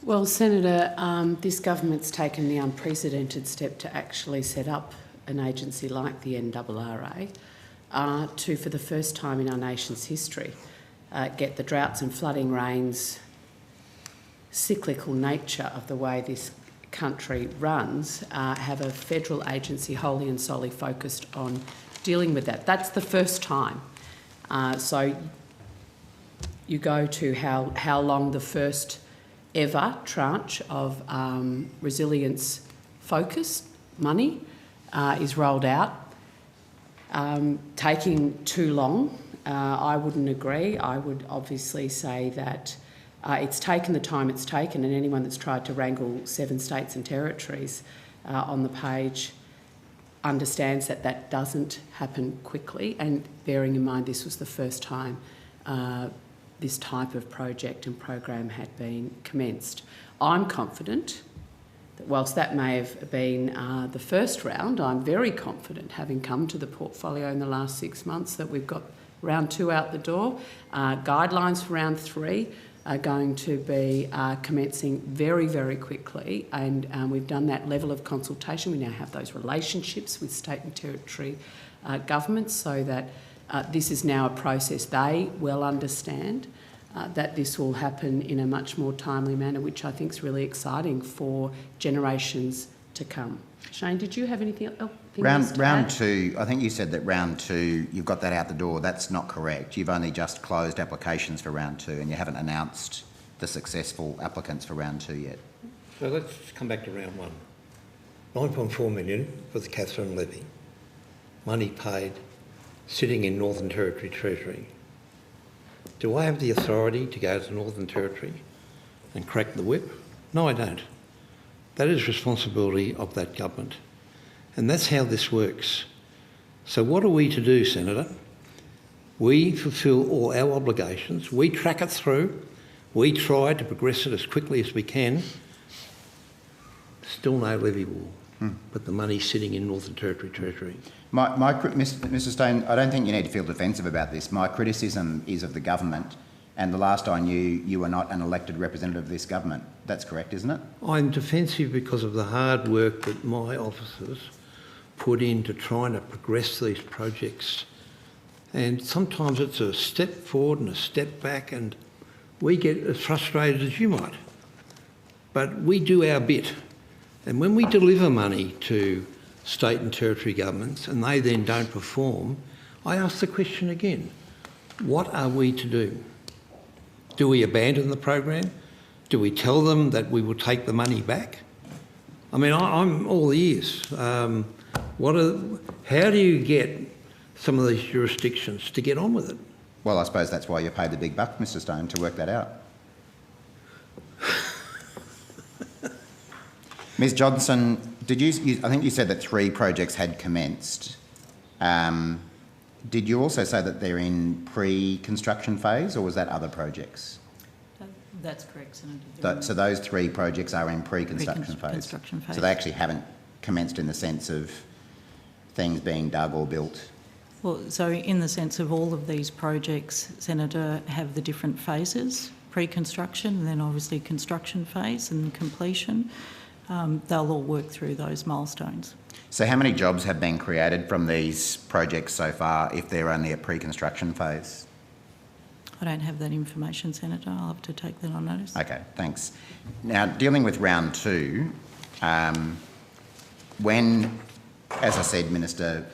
Well, Senator, this government's taken the unprecedented step to actually set up an agency like the NRRA to, for the first time in our nation's history, get the droughts and flooding rains, cyclical nature of the way this country runs, have a federal agency wholly and solely focused on dealing with that. That's the first time. So you go to how long the first ever tranche of resilience-focused money is rolled out. Taking too long, I wouldn't agree. I would obviously say that it's taken the time it's taken, and anyone that's tried to wrangle 7 states and territories on the page understands that that doesn't happen quickly, and bearing in mind this was the first time this type of project and program had been commenced. I'm confident that whilst that may have been the first round, I'm very confident, having come to the portfolio in the last 6 months, that we've got round 2 out the door. Guidelines for round 3 are going to be commencing very, very quickly, and we've done that level of consultation. We now have those relationships with state and territory governments, so that this is now a process they well understand, that this will happen in a much more timely manner, which I think is really exciting for generations to come. Shane, did you have anything else? Round 2, I think you said that round 2, you've got that out the door. That's not correct. You've only just closed applications for round 2 and you haven't announced the successful applicants for round 2 yet. So let's come back to round 1. 9.4 million for the Katherine levy. Money paid, sitting in Northern Territory Treasury. Do I have the authority to go to the Northern Territory and crack the whip? No, I don't. That is responsibility of that government. And that's how this works. So what are we to do, Senator? We fulfil all our obligations. We track it through. We try to progress it as quickly as we can. Still no levy wall, but the money's sitting in Northern Territory Treasury. Mr Stone, I don't think you need to feel defensive about this. My criticism is of the government, and the last I knew, you were not an elected representative of this government. That's correct, isn't it? I'm defensive because of the hard work that my officers put into trying to progress these projects. And sometimes it's a step forward and a step back, and we get as frustrated as you might. But we do our bit. And when we deliver money to state and territory governments and they then don't perform, I ask the question again, what are we to do? Do we abandon the program? Do we tell them that we will take the money back? I mean, I'm all ears. How do you get some of these jurisdictions to get on with it? Well, I suppose that's why you paid the big buck, Mr Stone, to work that out. Ms Johnson, I think you said that 3 projects had commenced. Did you also say that they're in pre-construction phase, or was that other projects? That's correct, Senator. So those 3 projects are in pre-construction phase? Construction phase. So they actually haven't commenced in the sense of things being dug or built? Well, so in the sense of all of these projects, Senator, have the different phases, pre-construction and then obviously construction phase and completion. They'll all work through those milestones. So how many jobs have been created from these projects so far if they're only at pre-construction phase? I don't have that information, Senator. I'll have to take that on notice. Okay, thanks. Now, dealing with round 2, when, as I said, Minister,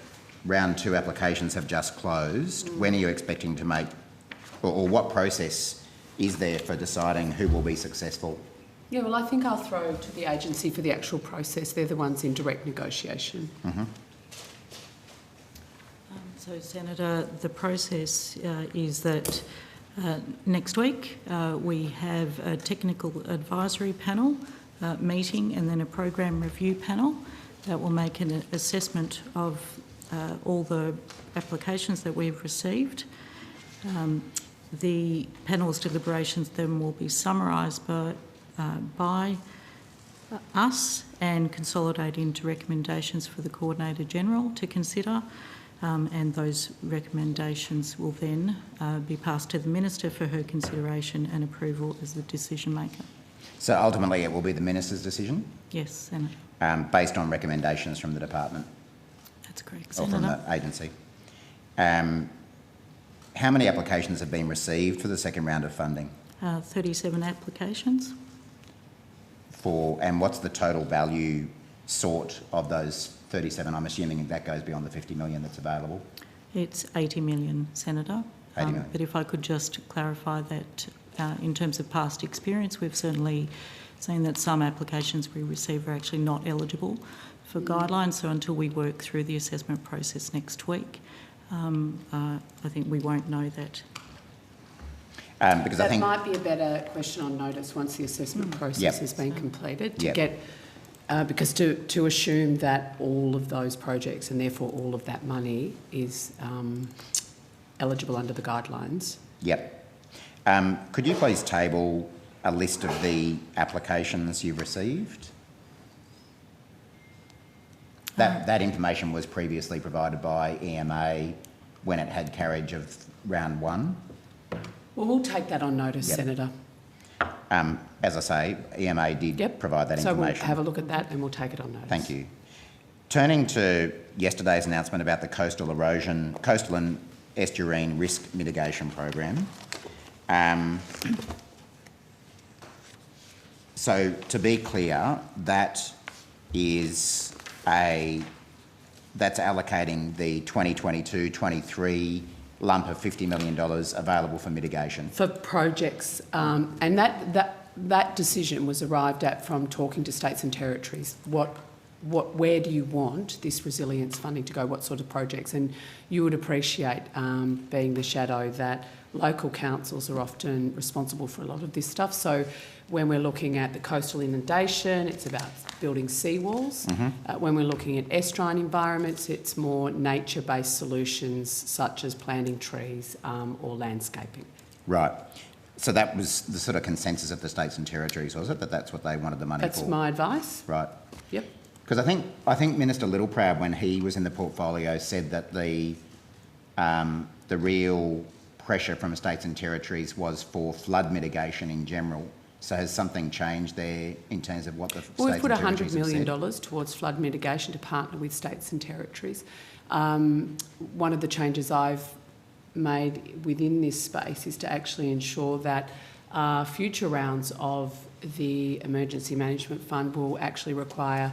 round 2 applications have just closed, when are you expecting to make, or what process is there for deciding who will be successful? Yeah, well, I think I'll throw to the agency for the actual process. They're the ones in direct negotiation. Mm-hmm. So, Senator, the process is that next week we have a technical advisory panel meeting and then a program review panel that will make an assessment of all the applications that we've received. The panel's deliberations then will be summarised by us and consolidate into recommendations for the Coordinator-General to consider, and those recommendations will then be passed to the Minister for her consideration and approval as the decision maker. So ultimately it will be the Minister's decision? Yes, Senator. Based on recommendations from the department? That's correct, Or Senator. from the agency. How many applications have been received for the second round of funding? 37 applications. And what's the total value sought of those 37? I'm assuming that goes beyond the 50 million that's available. It's 80 million, Senator. 80 million. But if I could just clarify that in terms of past experience, we've certainly seen that some applications we receive are actually not eligible for guidelines. So until we work through the assessment process next week, I think we won't know that. Because I think might be a better question on notice once the assessment process has been completed to get, because to assume that all of those projects and therefore all of that money is eligible under the guidelines. Yep. Could you please table a list of the applications you've received? That information was previously provided by EMA when it had carriage of round 1. Well, we'll take that on notice, Senator. As I say, EMA did provide that so information. So we'll have a look at that and we'll take it on notice. Thank you. Turning to yesterday's announcement about the Coastal and Estuarine Risk Mitigation Program. So to be clear, that's allocating the 2022-23 lump of $50 million available for mitigation. For projects, and that decision was arrived at from talking to states and territories. Where do you want this resilience funding to go? What sort of projects? And you would appreciate, being the shadow, that local councils are often responsible for a lot of this stuff. So when we're looking at the coastal inundation, it's about building seawalls. Mm-hmm. When we're looking at estuarine environments, it's more nature-based solutions such as planting trees or landscaping. Right. So that was the sort of consensus of the states and territories, was it? That's what they wanted the money for? That's my advice. Right. Yep. Because I think Minister Littleproud, when he was in the portfolio, said that the real pressure from states and territories was for flood mitigation in general. So has something changed there in terms of what the states and territories have said? We've put $100 million towards flood mitigation to partner with states and territories. One of the changes I've made within this space is to actually ensure that future rounds of the Emergency Management Fund will actually require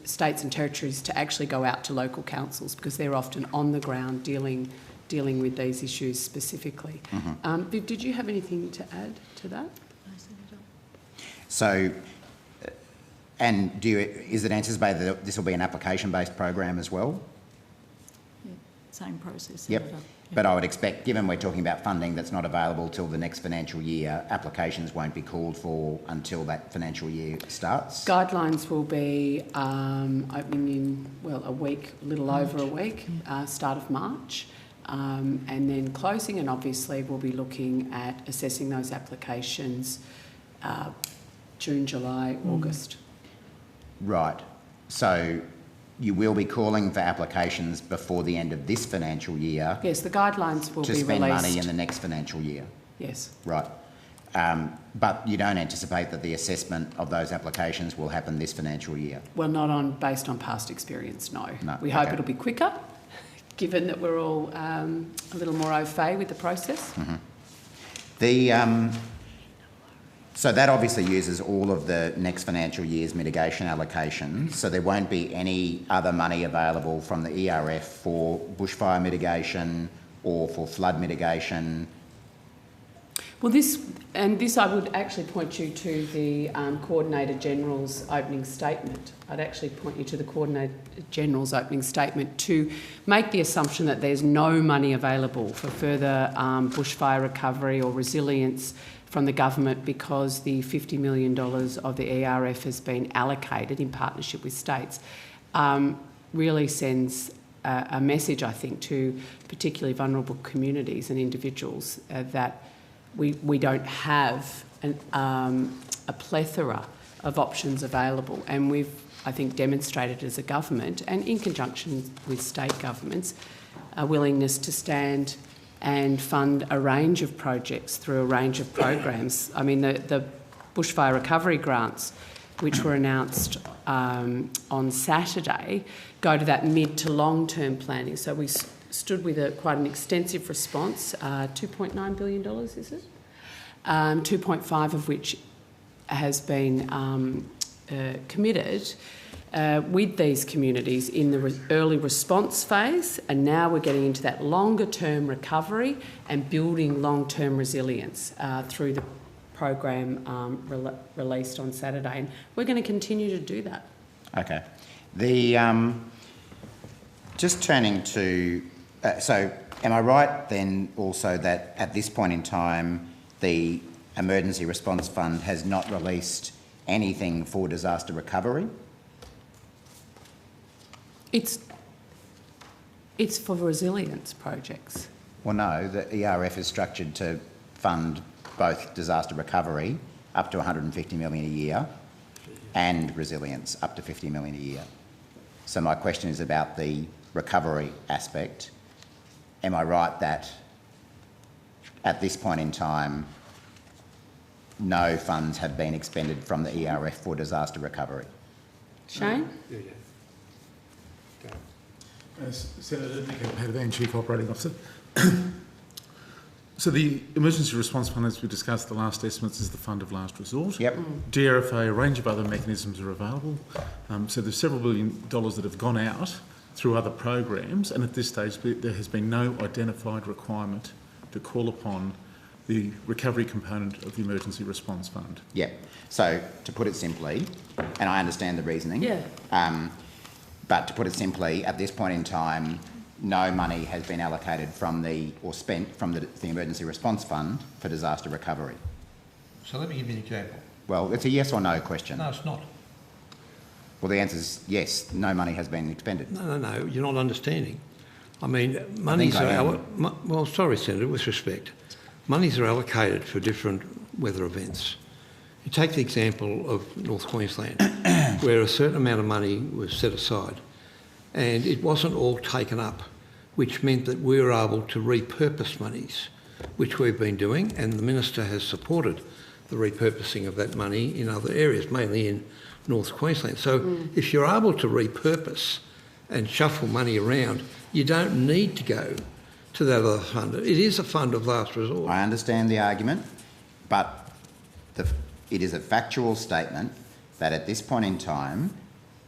states and territories to actually go out to local councils because they're often on the ground dealing with these issues specifically. Mm-hmm. Viv, did you have anything to add to that? So, and is it anticipated that this will be an application-based program as well? Yeah, same process. Yep. Senator. But I would expect, given we're talking about funding that's not available till the next financial year, applications won't be called for until that financial year starts. Guidelines will be opening in, well, a week, a little over a week, start of March, and then closing, and obviously we'll be looking at assessing those applications June, July, August. Right. So you will be calling for applications before the end of this financial year. Yes, the guidelines will be released. To spend money in the next financial year. Yes. Right. But you don't anticipate that the assessment of those applications will happen this financial year? Well, not based on past experience, no. We okay. hope it'll be quicker, given that we're all a little more au fait with the process. Mm-hmm. So that obviously uses all of the next financial year's mitigation allocations, so there won't be any other money available from the ERF for bushfire mitigation or for flood mitigation? Well, this I would actually point you to the Coordinator General's opening statement. I'd actually point you to the Coordinator General's opening statement to make the assumption that there's no money available for further bushfire recovery or resilience from the government because the $50 million of the ERF has been allocated in partnership with states, really sends a message, I think, to particularly vulnerable communities and individuals that we don't have a plethora of options available, and we've, I think, demonstrated as a government and in conjunction with state governments a willingness to stand and fund a range of projects through a range of programs. I mean, the bushfire recovery grants, which were announced on Saturday, go to that mid to long-term planning. So we stood with quite an extensive response, $2.9 billion, is it? 2.5 of which has been committed with these communities in the early response phase, and now we're getting into that longer-term recovery and building long-term resilience through the program released on Saturday, and we're going to continue to do that. Okay. Just turning to... so am I right then also that at this point in time the Emergency Response Fund has not released anything for disaster recovery? It's for resilience projects. Well, no, the ERF is structured to fund both disaster recovery up to $150 million a year and resilience up to $50 million a year. So my question is about the recovery aspect. Am I right that at this point in time no funds have been expended from the ERF for disaster recovery? Shane? Yeah. Senator Nick Padovan, Chief Operating Officer. So the Emergency Response Fund, as we discussed, the last estimates, is the fund of last resort. Yep. DRFA, a range of other mechanisms are available. So there's several $1 billion that have gone out through other programs, and at this stage there has been no identified requirement to call upon the recovery component of the Emergency Response Fund. Yep. So to put it simply, and I understand the reasoning, but to put it simply, at this point in time, no money has been allocated from or spent from the Emergency Response Fund for disaster recovery. So let me give you an example. Well, it's a yes or no question. No, it's not. Well, the answer is yes, no money has been expended. No, you're not understanding. I mean, monies are... Well, sorry, Senator, with respect. Monies are allocated for different weather events. You take the example of North Queensland, where a certain amount of money was set aside, and it wasn't all taken up, which meant that we were able to repurpose monies, which we've been doing, and the Minister has supported the repurposing of that money in other areas, mainly in North Queensland. So if you're able to repurpose and shuffle money around, you don't need to go to that other fund. It is a fund of last resort. I understand the argument, but it is a factual statement that at this point in time,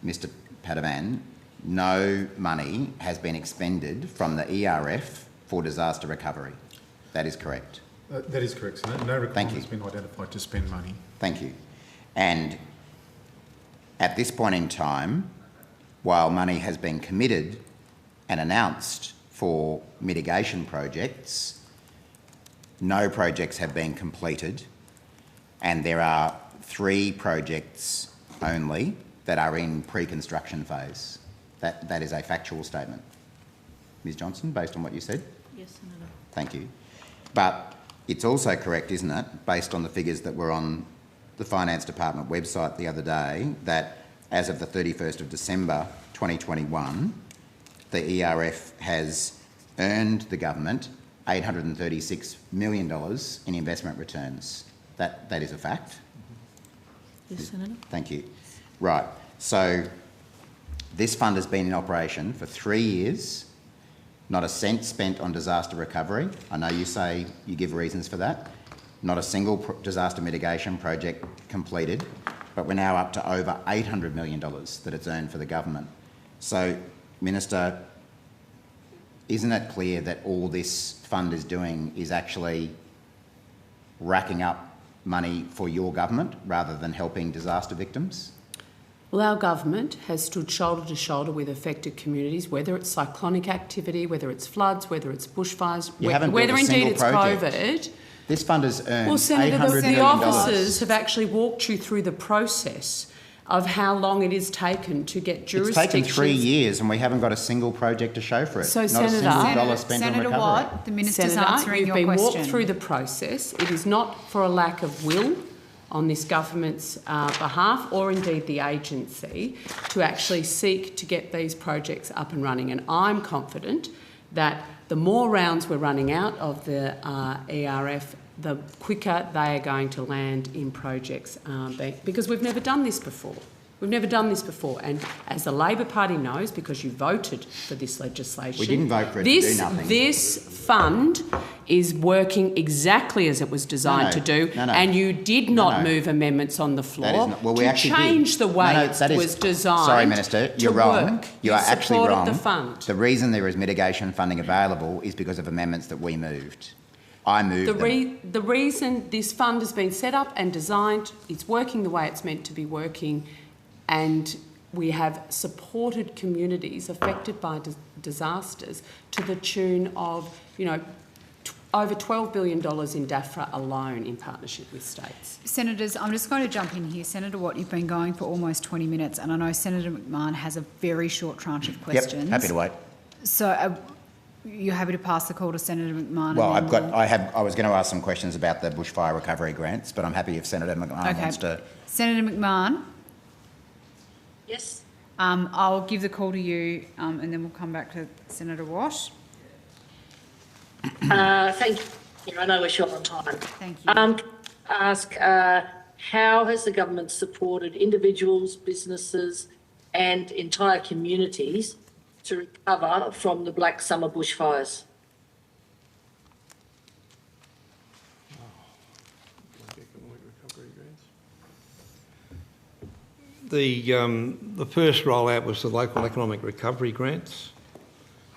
Mr Padovan, no money has been expended from the ERF for disaster recovery. That is correct. That is correct, Senator. No requirement has been identified to spend money. Thank you. And at this point in time, while money has been committed and announced for mitigation projects, no projects have been completed, and there are 3 projects only that are in pre-construction phase. That is a factual statement. Ms Johnson, based on what you said? Yes, Senator. Thank you. But it's also correct, isn't it, based on the figures that were on the Finance Department website the other day, that as of the 31st of December 2021, the ERF has earned the government $836 million in investment returns. That is a fact. Yes, Senator. Thank you. Right. So this fund has been in operation for 3 years, not a cent spent on disaster recovery. I know you say you give reasons for that. Not a single disaster mitigation project completed, but we're now up to over $800 million that it's earned for the government. So, Minister, isn't it clear that all this fund is doing is actually racking up money for your government rather than helping disaster victims? Well, our government has stood shoulder to shoulder with affected communities, whether it's cyclonic activity, whether it's floods, whether it's bushfires, whether indeed it's COVID. This fund has earned Well, Senator, $800 million. the officers have actually walked you through the process of how long it has taken to get jurisdictions. It's taken 3 years and we haven't got a single project to show for it. So, not Senator, a single dollar spent on recovery. Watt, the Minister's Senator, answering your question. you've been walked through the process. It is not for a lack of will on this government's behalf, or indeed the agency, to actually seek to get these projects up and running. And I'm confident that the more rounds we're running out of the ERF, the quicker they are going to land in projects, because we've never done this before. We've never done this before, and as the Labor Party knows, because you voted for this legislation... We didn't vote for it to do nothing. This fund is working exactly as it was designed to do, and you did not move amendments on the floor to change the way it was designed. Sorry, Minister, you're wrong. You are actually wrong. The fund. The reason there is mitigation funding available is because of amendments that we moved. I moved them. The reason this fund has been set up and designed, it's working the way it's meant to be working, and we have supported communities affected by disasters to the tune of, over $12 billion in DAFRA alone in partnership with states. Senators, I'm just going to jump in here. Senator Watt, you've been going for almost 20 minutes, and I know Senator McMahon has a very short tranche of questions. Yep, happy to wait. So you're happy to pass the call to Senator McMahon? Well, I was going to ask some questions about the bushfire recovery grants, but I'm happy if Senator McMahon wants to... Senator McMahon? Yes. I'll give the call to you, and then we'll come back to Senator Watt. Thank you. I know we're short on time. Thank you. Ask, how has the government supported individuals, businesses and entire communities to recover from the Black Summer bushfires? The first rollout was the local economic recovery grants.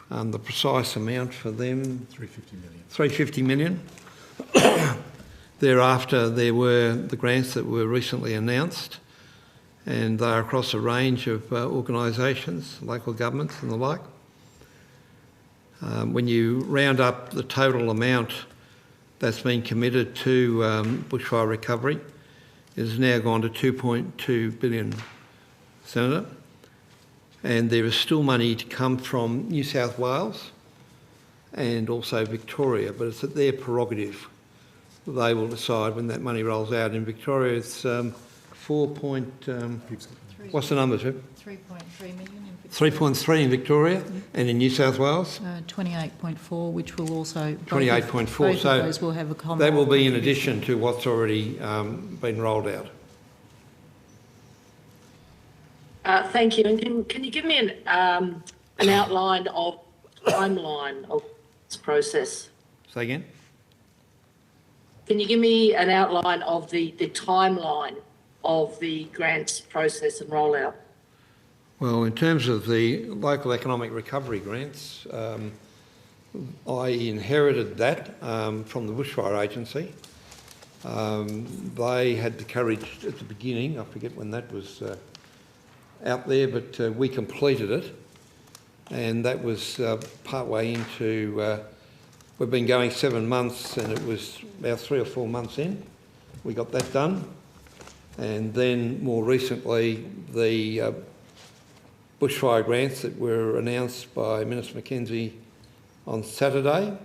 The precise amount for them... $350 million. Thereafter, there were the grants that were recently announced, and they are across a range of organisations, local governments and the like. When you round up the total amount that's been committed to bushfire recovery, it has now gone to $2.2 billion, Senator, and there is still money to come from New South Wales and also Victoria, but it's at their prerogative. They will decide when that money rolls out. In Victoria, it's what's the number, Trev? 3.3 million in Victoria. 3.3 in Victoria, and in New South Wales? 28.4, which will also... 28.4, both of those will have a common... That will be in addition to what's already been rolled out. Thank you. And can you give me an outline of timeline of this process? Say again? Can you give me an outline of the timeline of the grants process and rollout? Well, in terms of the local economic recovery grants, I inherited that from the Bushfire Agency. They had the courage at the beginning, I forget when that was out there, but we completed it. and that was partway into, we've been going 7 months, and it was about 3 or 4 months in. We got that done. And then more recently, the bushfire grants that were announced by Minister Mackenzie on Saturday.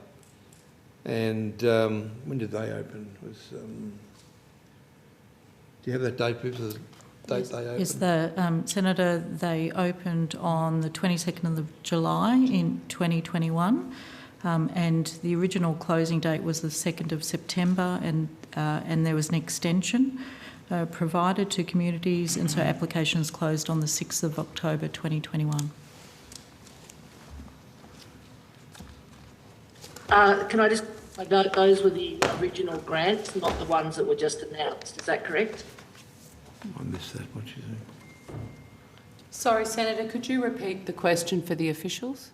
And when did they open? Do you have that date, Viv, the date they opened? Yes, Senator, they opened on the 22nd of July in 2021, and the original closing date was the 2nd of September, and there was an extension provided to communities, and so applications closed on the 6th of October 2021. Can I just note those were the original grants, not the ones that were just announced. Is that correct? I missed that. What you think? Sorry, Senator, could you repeat the question for the officials?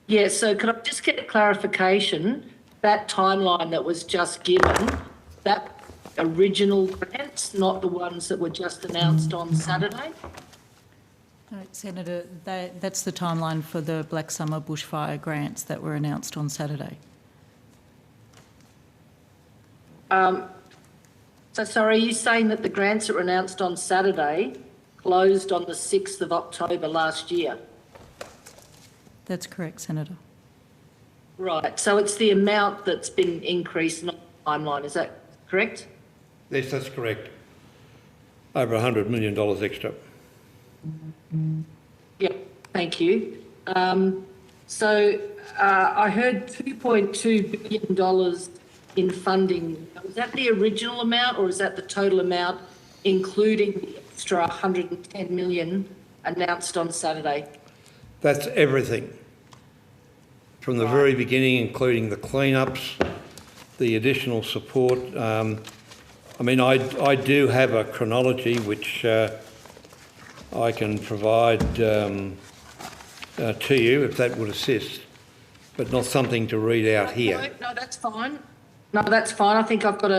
Yes, so could I just get clarification? That timeline that was just given, that original grants, not the ones that were just announced on Saturday? No, Senator, that's the timeline for the Black Summer bushfire grants that were announced on Saturday. So sorry, are you saying that the grants that were announced on Saturday closed on the 6th of October last year? That's correct, Senator. Right, so it's the amount that's been increased, not the timeline, is that correct? Yes, that's correct. Over $100 million extra. Yep, thank you. So I heard $2.2 billion in funding. Was that the original amount, or is that the total amount, including the extra $110 million announced on Saturday? That's everything. From the very beginning, including the cleanups, the additional support. I mean, I do have a chronology which I can provide to you if that would assist, but not something to read out here. No, that's fine. No, that's fine. I think I've got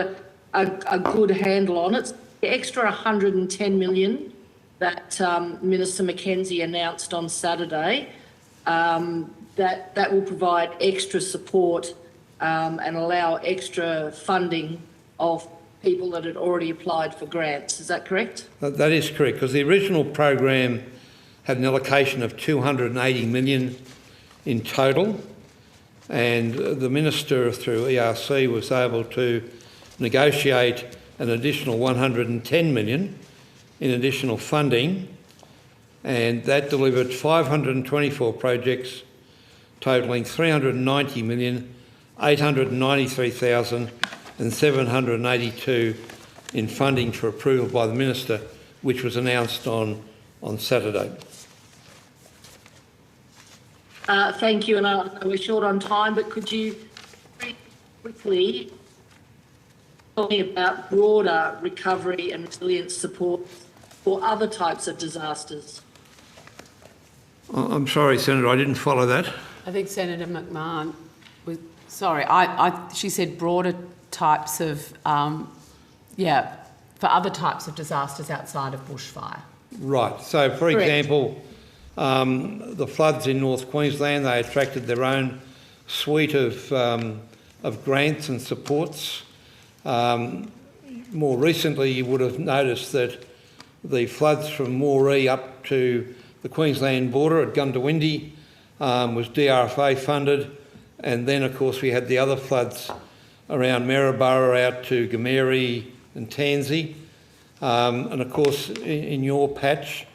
a good handle on it. The extra $110 million that Minister Mackenzie announced on Saturday, that will provide extra support and allow extra funding of people that had already applied for grants. Is that correct? That is correct, because the original program had an allocation of $280 million in total, and the Minister through ERC was able to negotiate an additional $110 million in additional funding, and that delivered 524 projects totalling $390,893,782 in funding for approval by the Minister, which was announced on Saturday. Thank you, and I know we're short on time, but could you very quickly tell me about broader recovery and resilience support for other types of disasters? I'm sorry, Senator, I didn't follow that. I think Senator McMahon was, sorry, she said broader types of, for other types of disasters outside of bushfire. Right, so for example, the floods in North Queensland, they attracted their own suite of grants and supports. More recently, you would have noticed that the floods from Moree up to the Queensland border at Gundawindi was DRFA funded, and then of course we had the other floods around Maryborough out to Gameri and Tansey, and of course in your patch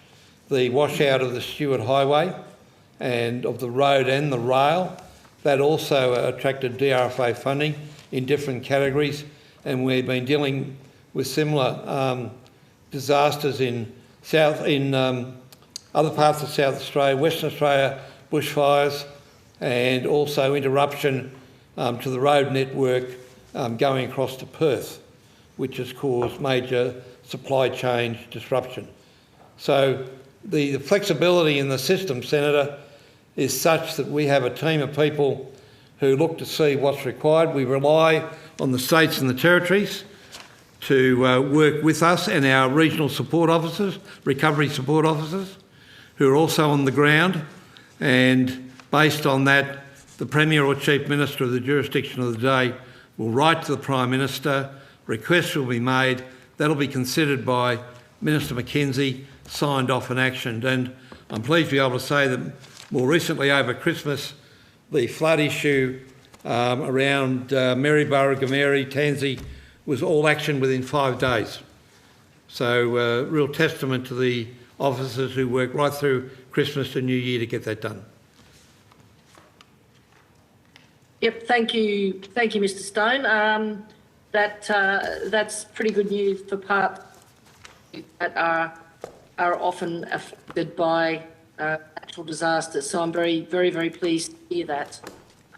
the washout of the Stewart Highway and of the road and the rail, that also attracted DRFA funding in different categories, and we've been dealing with similar disasters in other parts of South Australia, Western Australia, bushfires, and also interruption to the road network going across to Perth, which has caused major supply chain disruption. So the flexibility in the system, Senator, is such that we have a team of people who look to see what's required. We rely on the states and the territories to work with us and our regional support officers, recovery support officers, who are also on the ground, and based on that, the Premier or Chief Minister of the jurisdiction of the day will write to the Prime Minister, requests will be made, that'll be considered by Minister Mackenzie, signed off and actioned. And I'm pleased to be able to say that more recently over Christmas, the flood issue around Maryborough, Gameri, Tansey was all action within 5 days. So real testament to the officers who worked right through Christmas to New Year to get that done. Yep, thank you, Mr. Stone. That's pretty good news for parts that are often affected by natural disasters. So I'm very, very, very pleased to hear that.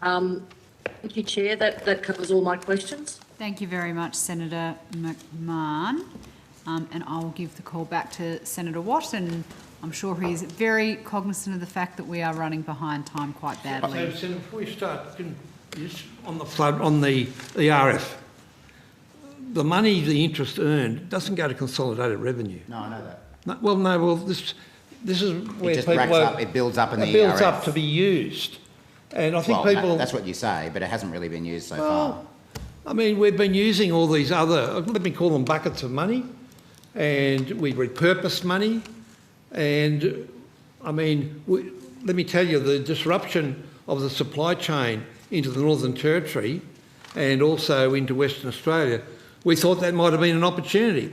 Thank you, Chair. That covers all my questions. Thank you very much, Senator McMahon. And I'll give the call back to Senator Watt, and I'm sure he is very cognisant of the fact that we are running behind time quite badly. So, Senator, before we start, just on the flood, on the ERF, the money, the interest earned, doesn't go to consolidated revenue. No, I know that. Well, this is where it just people racks up. It builds up in the ERF. It builds up to be used, and I think people. That's what you say, but it hasn't really been used so far. I mean, we've been using all these other, let me call them buckets of money, and we repurposed money, and I mean, let me tell you, the disruption of the supply chain into the Northern Territory and also into Western Australia, we thought that might have been an opportunity,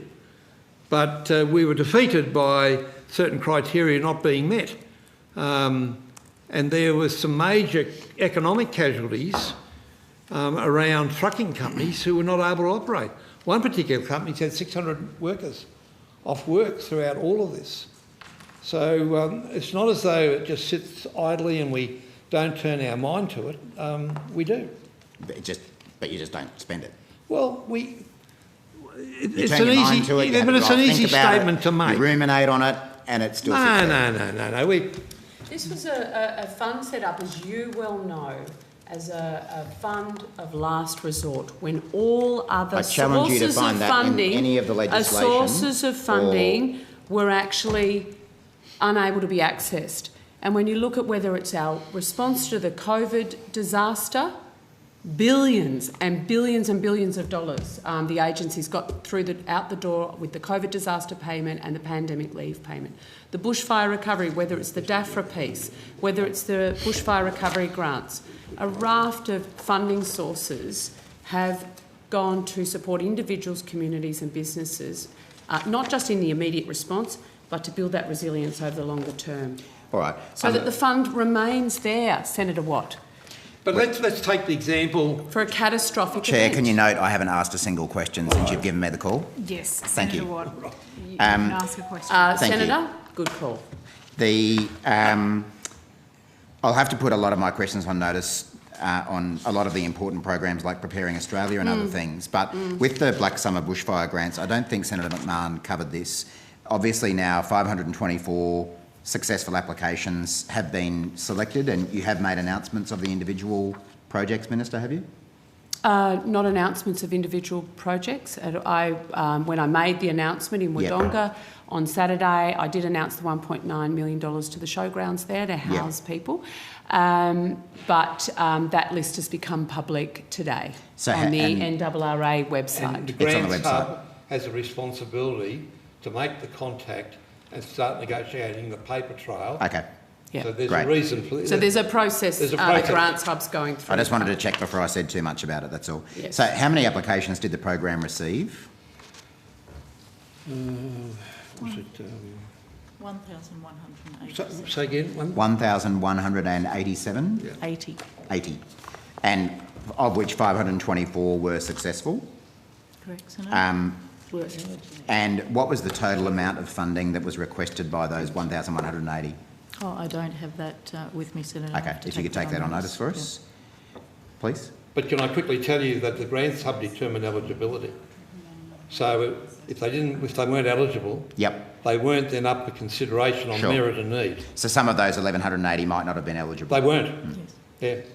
but we were defeated by certain criteria not being met, and there was some major economic casualties around trucking companies who were not able to operate. One particular company had 600 workers off work throughout all of this. So it's not as though it just sits idly and we don't turn our mind to it. We do. But you just don't spend it. Well, it's an easy statement to make. You ruminate on it, and it still sits there. No. This was a fund set up, as you well know, as a fund of last resort when all other sources of funding were actually unable to be accessed. And when you look at whether it's our response to the COVID disaster, billions and billions and billions of dollars the agencies got out the door with the COVID disaster payment and the pandemic leave payment. The bushfire recovery, whether it's the DAFRA piece, whether it's the bushfire recovery grants, a raft of funding sources have gone to support individuals, communities and businesses, not just in the immediate response, but to build that resilience over the longer term. All right. So that the fund remains there, Senator Watt. But let's take the example... For a catastrophic Chair, event. can you note I haven't asked a single question since you've given me the call? Yes, Thank Senator you. Watt. You can ask a question. Senator, good call. I'll have to put a lot of my questions on notice on a lot of the important programs like Preparing Australia and other things. But with the Black Summer bushfire grants, I don't think Senator McMahon covered this. Obviously now 524 successful applications have been selected, and you have made announcements of the individual projects, Minister, have you? Not announcements of individual projects. When I made the announcement in Wodonga on Saturday, I did announce the $1.9 million to the showgrounds there to house people. But that list has become public today on the NRRA website. And the Grants Hub has a responsibility to make the contact and start negotiating the paper trail. Okay. Yeah. So there's a reason for this. So there's a process the Grants Hub's going through. I just wanted to check before I said too much about it, that's all. Yes. So how many applications did the program receive? 1,180. Say again? 1,187? Yeah. 80. 80. And of which 524 were successful? Correct, Senator. And what was the total amount of funding that was requested by those 1,180? Oh, I don't have that with me, Senator. Okay, if you could take that on notice for us, please. But can I quickly tell you that the Grants Hub determined eligibility? So if they weren't eligible, they weren't then up for consideration on merit and need. So some of those 1,180 might not have been eligible. They weren't. Yes.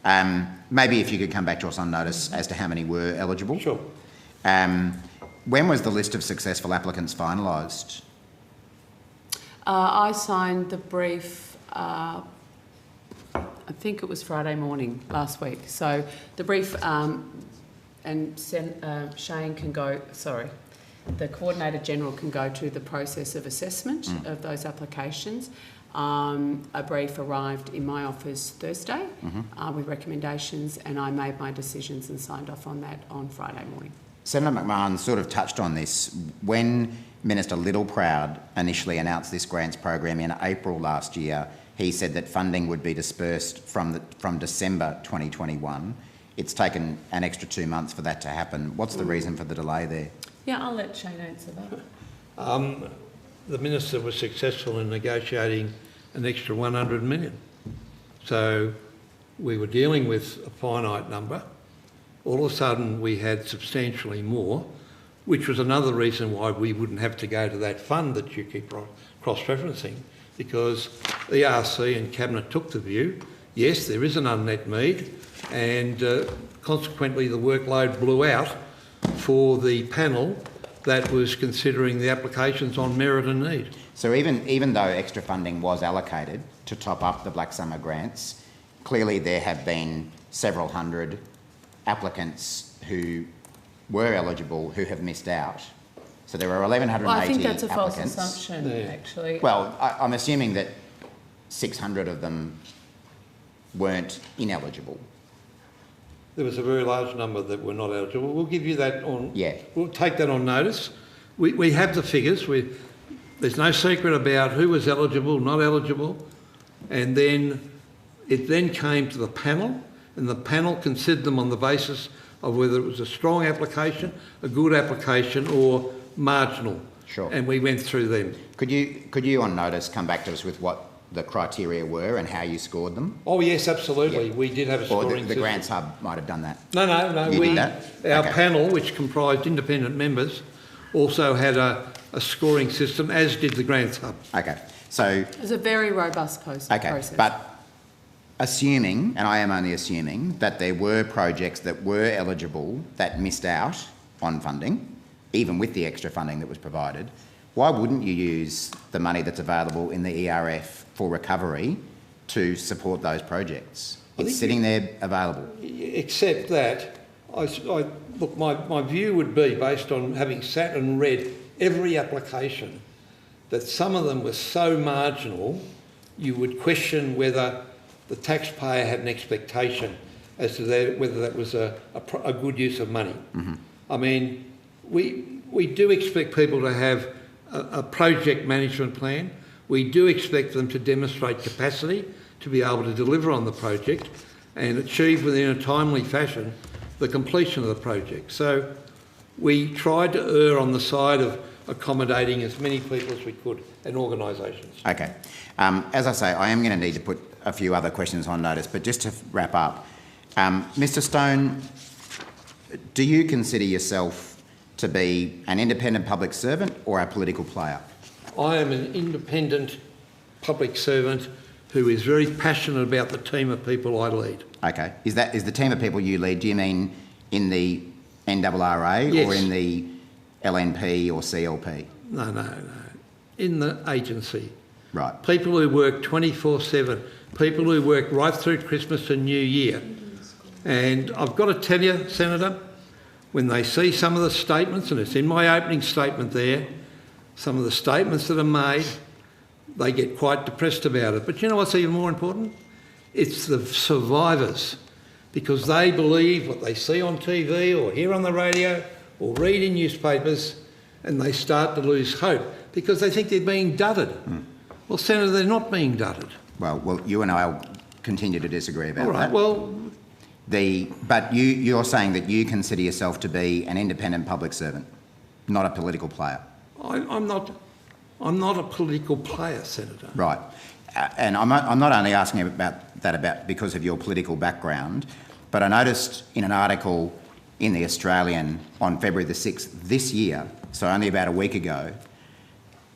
Yeah. Maybe if you could come back to us on notice as to how many were eligible. Sure. When was the list of successful applicants finalised? I signed the brief, I think it was Friday morning last week. So the brief, and Shane can go, sorry, the Coordinator General can go to the process of assessment of those applications. A brief arrived in my office Thursday with recommendations, and I made my decisions and signed off on that on Friday morning. Senator McMahon sort of touched on this. When Minister Littleproud initially announced this grants program in April last year, he said that funding would be dispersed from December 2021. It's taken an extra 2 months for that to happen. What's the reason for the delay there? Yeah, I'll let Shane answer that. The Minister was successful in negotiating an extra 100 million. So we were dealing with a finite number. All of a sudden we had substantially more, which was another reason why we wouldn't have to go to that fund that you keep cross-referencing, because the ERC and Cabinet took the view, yes, there is an unmet need, and consequently the workload blew out for the panel that was considering the applications on merit and need. So even though extra funding was allocated to top up the Black Summer grants, clearly there have been several hundred applicants who were eligible who have missed out. So there are 1,180 Well, I think that's a applicants. false assumption, actually. Well, I'm assuming that 600 of them weren't ineligible. There was a very large number that were not eligible. We'll give you that on... Yeah. We'll take that on notice. We have the figures. There's no secret about who was eligible, not eligible. And then it then came to the panel, and the panel considered them on the basis of whether it was a strong application, a good application, or marginal. Sure. And we went through them. Could you on notice come back to us with what the criteria were and how you scored them? Oh yes, absolutely. Yeah. We did have a scoring system. Or the Grants Hub might have done that. No. You did that? Our panel, which comprised independent members, also had a scoring system, as did the Grants Hub. Okay, so... It was a very robust process. Okay, but assuming, and I am only assuming, that there were projects that were eligible that missed out on funding, even with the extra funding that was provided, why wouldn't you use the money that's available in the ERF for recovery to support those projects? It's sitting there available. Except that, look, my view would be, based on having sat and read every application, that some of them were so marginal you would question whether the taxpayer had an expectation as to whether that was a good use of money. I mean, we do expect people to have a project management plan. We do expect them to demonstrate capacity to be able to deliver on the project and achieve within a timely fashion the completion of the project. So we tried to err on the side of accommodating as many people as we could and organisations. Okay. As I say, I am going to need to put a few other questions on notice, but just to wrap up, Mr Stone, do you consider yourself to be an independent public servant or a political player? I am an independent public servant who is very passionate about the team of people I lead. Okay. Is the team of people you lead, do you mean in the NRRA Yes. or in the LNP or CLP? No. In the agency. Right. People who work 24/7, people who work right through Christmas and New Year. And I've got to tell you, Senator, when they see some of the statements, and it's in my opening statement there, some of the statements that are made, they get quite depressed about it. But you know what's even more important? It's the survivors, because they believe what they see on TV or hear on the radio or read in newspapers, and they start to lose hope because they think they're being dudded. Well, Senator, they're not being dudded. Well, you and I will continue to disagree about All right, that. well... But you're saying that you consider yourself to be an independent public servant, not a political player. I'm not a political player, Senator. Right. And I'm not only asking about that because of your political background, but I noticed in an article in The Australian on February the 6th this year, so only about a week ago,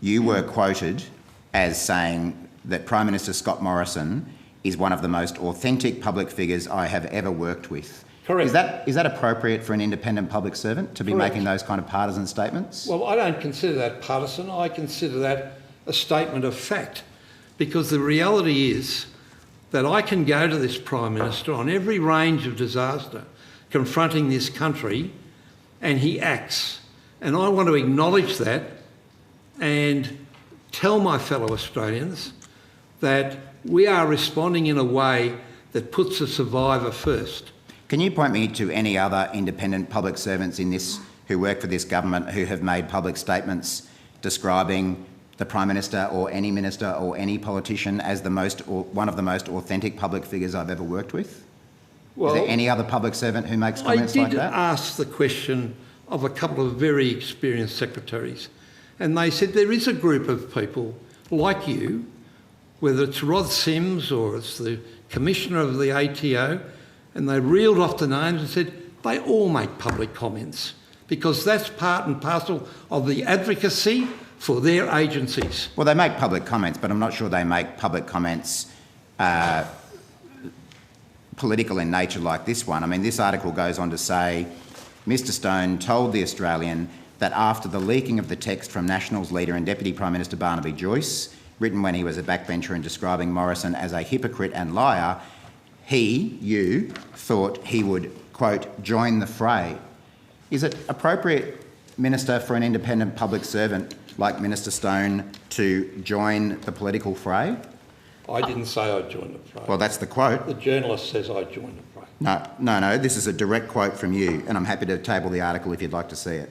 you were quoted as saying that Prime Minister Scott Morrison is one of the most authentic public figures I have ever worked with. Correct. Is that appropriate for an independent public servant to be Correct. making those kind of partisan statements? Well, I don't consider that partisan. I consider that a statement of fact, because the reality is that I can go to this Prime Minister on every range of disaster confronting this country and he acts. And I want to acknowledge that and tell my fellow Australians that we are responding in a way that puts the survivor first. Can you point me to any other independent public servants in this who work for this government who have made public statements describing the Prime Minister or any minister or any politician as one of the most authentic public figures I've ever worked with? Well, is there any other public servant who makes comments like that? I did ask the question of a couple of very experienced secretaries, and they said there is a group of people like you, whether it's Rod Sims or it's the Commissioner of the ATO, and they reeled off the names and said they all make public comments because that's part and parcel of the advocacy for their agencies. Well, they make public comments, but I'm not sure they make public comments political in nature like this one. I mean, this article goes on to say, Mr Stone told The Australian that after the leaking of the text from Nationals leader and Deputy Prime Minister Barnaby Joyce, written when he was a backbencher and describing Morrison as a hypocrite and liar, you, thought he would, quote, join the fray. Is it appropriate, Minister, for an independent public servant like Minister Stone to join the political fray? I didn't say I'd join the fray. Well, that's the quote. The journalist says I'd join the fray. No, this is a direct quote from you, and I'm happy to table the article if you'd like to see it.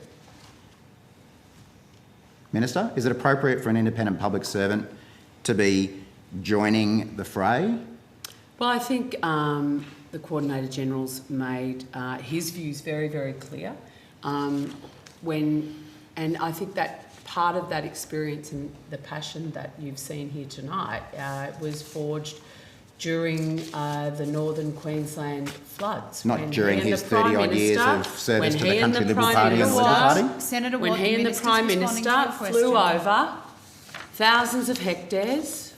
Minister, is it appropriate for an independent public servant to be joining the fray? Well, I think the Coordinator-General's made his views very, very clear. And I think that part of that experience and the passion that you've seen here tonight was forged during the Northern Queensland floods. Not during his 30-odd years of service to the Country Liberal Party and the Liberal Party? Senator Watt, when he and the Prime Minister flew over thousands of hectares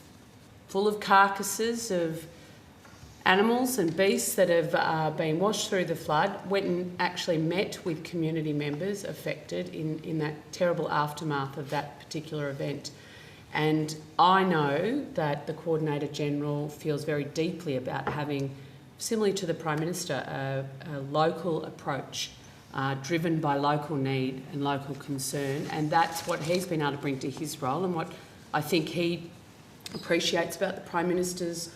full of carcasses of animals and beasts that have been washed through the flood, went and actually met with community members affected in that terrible aftermath of that particular event. And I know that the Coordinator-General feels very deeply about having, similarly to the Prime Minister, a local approach driven by local need and local concern, and that's what he's been able to bring to his role and what I think he appreciates about the Prime Minister's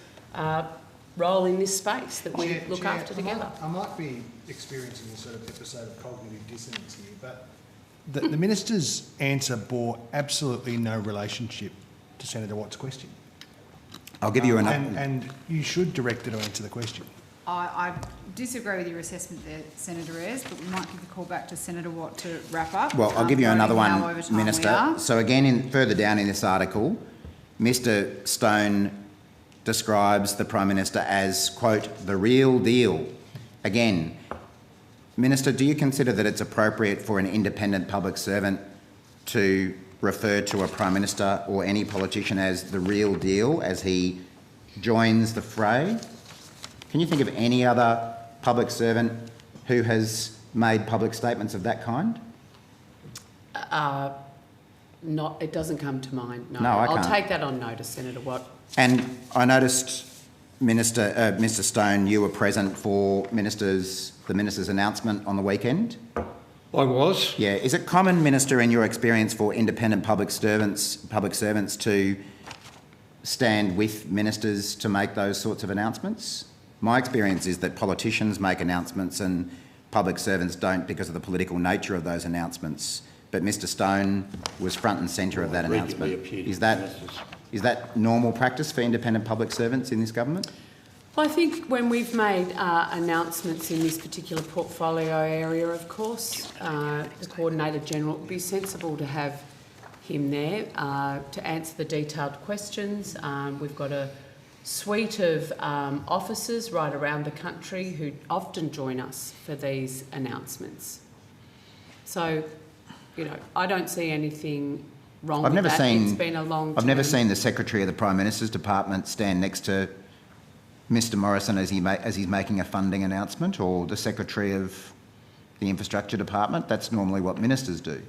role in this space that we look after together. I might be experiencing a sort of episode of cognitive dissonance here, but the Minister's answer bore absolutely no relationship to Senator Watt's question. I'll give you and you should direct her to answer the question. I disagree with your assessment there, Senator Ayres, but we might give the call back to Senator Watt to wrap up. Well, I'll give you another one, Minister. Minister. So again, further down in this article, Mr Stone describes the Prime Minister as, quote, the real deal. Again, Minister, do you consider that it's appropriate for an independent public servant to refer to a Prime Minister or any politician as the real deal as he joins the fray? Can you think of any other public servant who has made public statements of that kind? It doesn't come to mind, no. No, I can't. I'll take that on notice, Senator Watt. And I noticed, Mr Stone, you were present for the Minister's announcement on the weekend. I was. Yeah. Is it common, Minister, in your experience for independent public servants to stand with ministers to make those sorts of announcements? My experience is that politicians make announcements and public servants don't because of the political nature of those announcements. But Mr Stone was front and centre of that announcement. Is that normal practice for independent public servants in this government? Well, I think when we've made announcements in this particular portfolio area, of course, the Coordinator-General, it would be sensible to have him there to answer the detailed questions. We've got a suite of officers right around the country who often join us for these announcements. So, I don't see anything wrong with that. It's been a long time. I've never seen the Secretary of the Prime Minister's Department stand next to Mr Morrison as he's making a funding announcement, or the Secretary of the Infrastructure Department. That's normally what ministers do.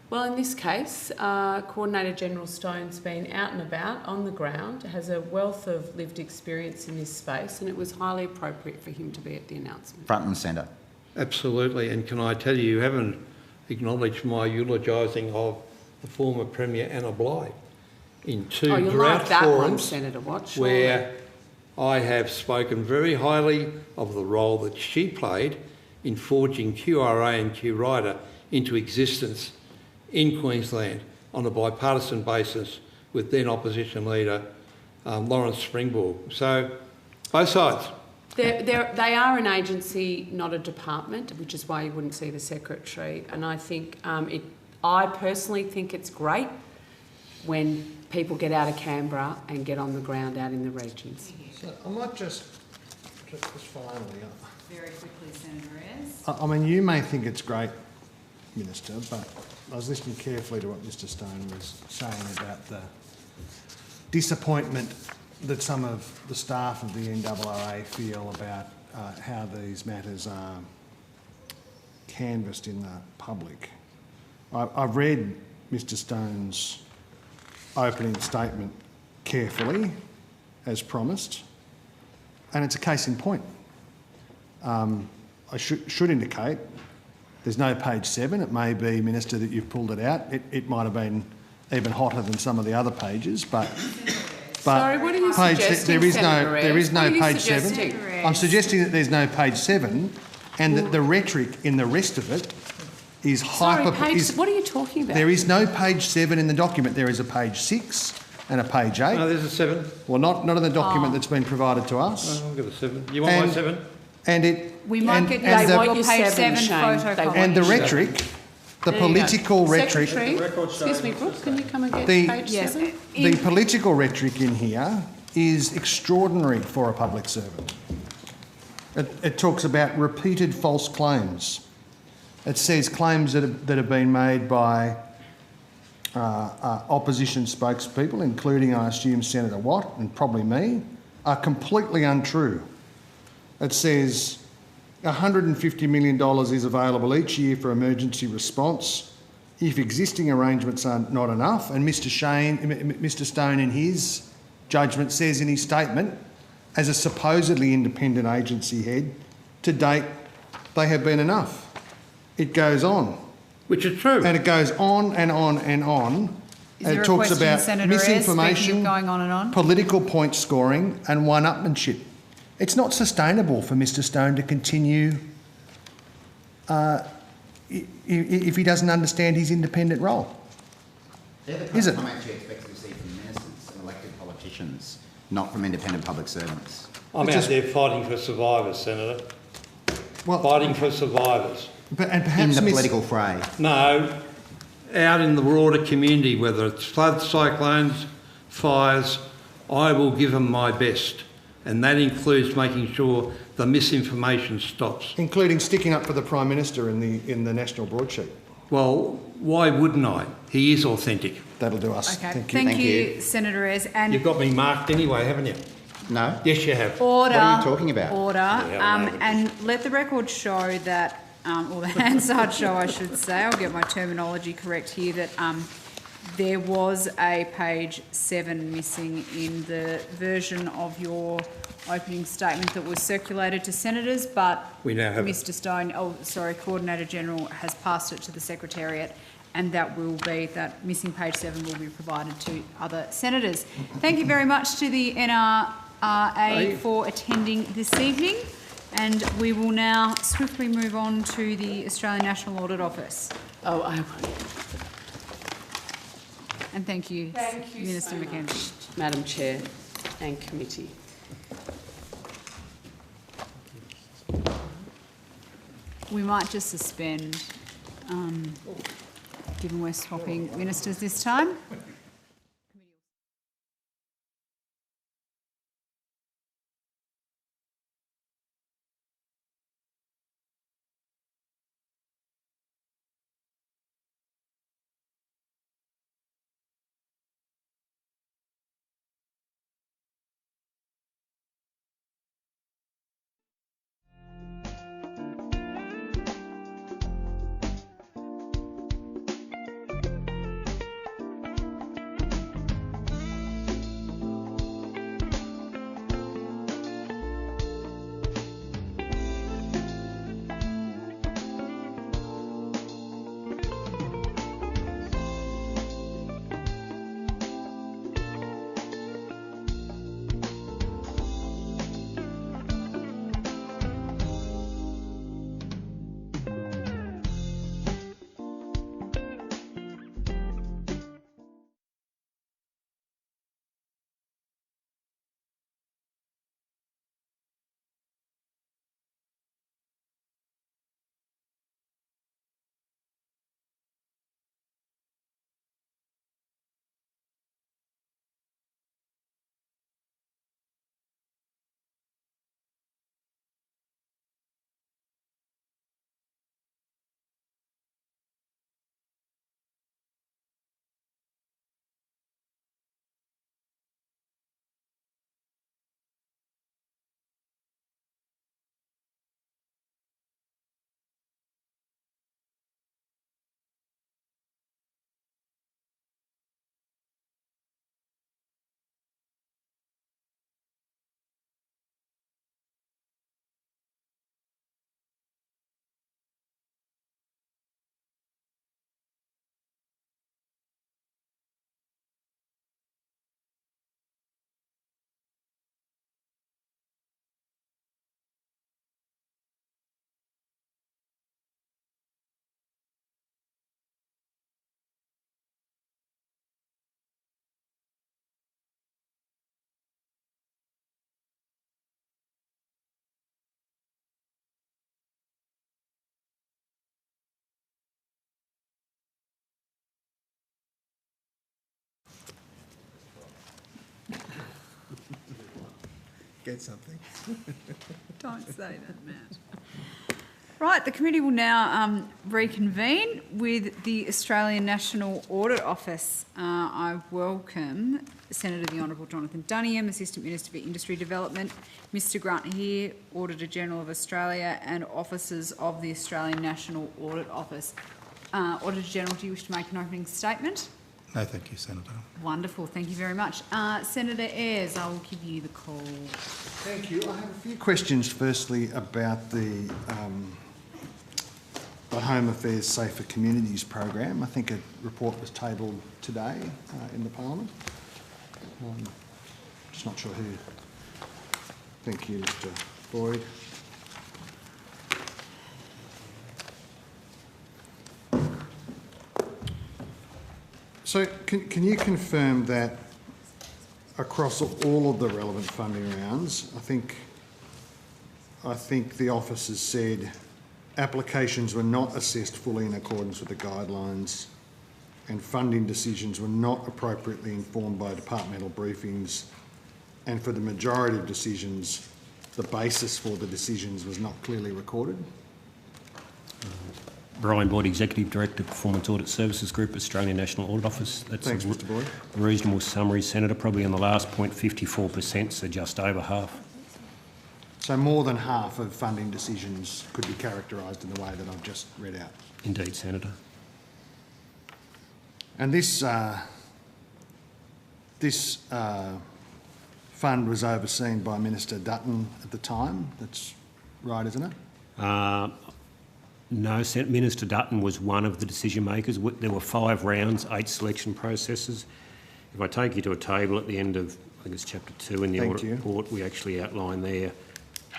Well, in this case, Coordinator General Stone's been out and about on the ground, has a wealth of lived experience in this space, and it was highly appropriate for him to be at the announcement. Front and centre. Absolutely, and can I tell you, you haven't acknowledged my eulogising of the former Premier Anna Bligh in two you'll drought like that one, forums Senator Watt, surely. where I have spoken very highly of the role that she played in forging QRA and QRIDA into existence in Queensland on a bipartisan basis with then opposition leader Lawrence Springborg. So, both sides. They are an agency, not a department, which is why you wouldn't see the secretary. And I think I personally think it's great when people get out of Canberra and get on the ground out in the regions. So I might just finally... Very quickly, Senator Ayres. I mean, you may think it's great, Minister, but I was listening carefully to what Mr Stone was saying about the disappointment that some of the staff of the NRRA feel about how these matters are canvassed in the public. I've read Mr Stone's opening statement carefully, as promised, and it's a case in point. I should indicate there's no page 7. It may be, Minister, that you've pulled it out. It might have been even hotter than some of the other pages, but Sorry, what are you suggesting, there is no page suggesting? 7. I'm suggesting that there's no page 7 and that the rhetoric in the rest of it is hyper... What are you talking about? There is no page 7 in the document. There is a page 6 and a page 8. No, there's a 7. Well, not in the document that's been provided to us. I'll give a 7. You want my 7? And it... We might get they want your your page 7, 7 photocopy. And the rhetoric, the political rhetoric... Secretary, excuse me, Brooke, can you come and get page 7? The political rhetoric in here is extraordinary for a public servant. It talks about repeated false claims. It says claims that have been made by opposition spokespeople, including, I assume, Senator Watt and probably me, are completely untrue. It says $150 million is available each year for emergency response if existing arrangements are not enough, and Mr Stone in his judgment says in his statement, as a supposedly independent agency head, to date they have been enough. It goes on. Which is true. And it goes on and on and on. Is there it a talks question, about Senator Ayres, misinformation, speaking of going on and on? political point scoring and one-upmanship. It's not sustainable for Mr Stone to continue if he doesn't understand his independent role. They're the Is it? comments you expect to see from ministers and elected politicians, not from independent public servants. I'm out there fighting for survivors, Senator. Well, fighting for survivors. In the political fray. No, out in the broader community, whether it's floods, cyclones, fires, I will give them my best. And that includes making sure the misinformation stops. Including sticking up for the Prime Minister in the national broadsheet. Well, why wouldn't I? He is authentic. That'll do us. Okay. Thank you, Senator Ayres. And You've got me marked anyway, haven't you? No. Yes, you have. Order. What are you talking about? Order. Yeah, And let the record show that, or the Hansard show, I should say, I'll get my terminology correct here, that there was a page 7 missing in the version of your opening statement that was circulated to senators, but we now have Mr Stone, Coordinator General has passed it to the Secretariat, and that missing page 7 will be provided to other senators. Thank you very much to the NRRA for attending this evening, and we will now swiftly move on to the Australian National Audit Office. And thank you, Minister Mackenzie. Madam Chair and Committee. We might just suspend, given we're swapping ministers this time. get something. Don't say that, Matt. Right, the committee will now reconvene with the Australian National Audit Office. I welcome Senator the Honourable Jonathan Duniam, Assistant Minister for Industry Development, Mr Grant here, Auditor General of Australia, and officers of the Australian National Audit Office. Auditor General, do you wish to make an opening statement? No, thank you, Senator. Wonderful, thank you very much. Senator Ayres, I will give you the call. Thank you. I have a few questions, firstly, about the Home Affairs Safer Communities program. I think a report was tabled today in the Parliament. Just not sure who. Thank you, Mr Boyd. So can you confirm that across all of the relevant funding rounds, I think the office has said applications were not assessed fully in accordance with the guidelines and funding decisions were not appropriately informed by departmental briefings, and for the majority of decisions, the basis for the decisions was not clearly recorded? Brian Boyd, Executive Director, Performance Audit Services Group, Australian National Audit Office. That's Thanks, Mr Boyd. A reasonable summary, Senator. Probably on the last point, 54%, so just over half. So more than half of funding decisions could be characterised in the way that I've just read out? Indeed, Senator. And this fund was overseen by Minister Dutton at the time. That's right, isn't it? No, Minister Dutton was one of the decision makers. There were 5 rounds, 8 selection processes. If I take you to a table at the end of, I think it's chapter 2 in the audit report, we actually outline there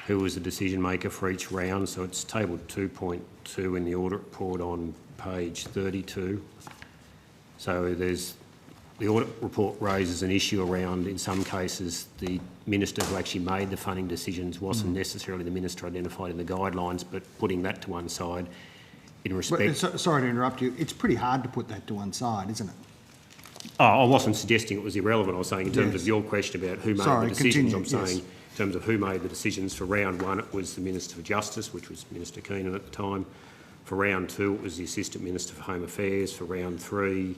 who was the decision maker for each round. So it's table 2.2 in the audit report on page 32. So the audit report raises an issue around, in some cases, the minister who actually made the funding decisions wasn't necessarily the minister identified in the guidelines, but putting that to one side in respect... Sorry to interrupt you. It's pretty hard to put that to one side, isn't it? Oh, I wasn't suggesting it was irrelevant. I was saying in terms of your question about who made the decisions, I'm saying in terms of who made the decisions for round 1, it was the Minister for Justice, which was Minister Keenan at the time. For round 2, it was the Assistant Minister for Home Affairs. For round 3,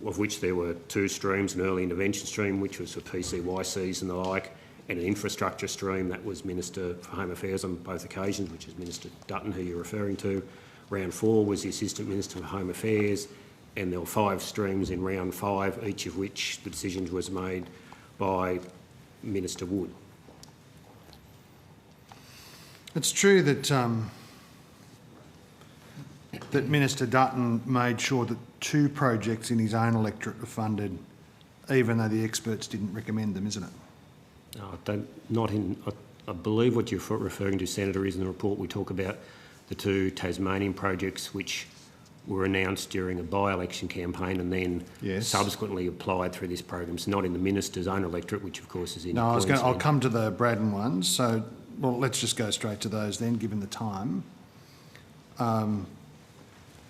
of which there were 2 streams, an early intervention stream, which was for PCYCs and the like, and an infrastructure stream, that was Minister for Home Affairs on both occasions, which is Minister Dutton, who you're referring to. Round 4 was the Assistant Minister for Home Affairs, and there were 5 streams in round 5, each of which the decisions was made by Minister Wood. It's true that that Minister Dutton made sure that 2 projects in his own electorate were funded, even though the experts didn't recommend them, isn't it? I believe what you're referring to, Senator, is in the report we talk about the 2 Tasmanian projects which were announced during a by-election campaign and then subsequently applied through this program. So not in the minister's own electorate, which of course is in Queensland. I'll come to the Braddon ones. So, well, let's just go straight to those then, given the time.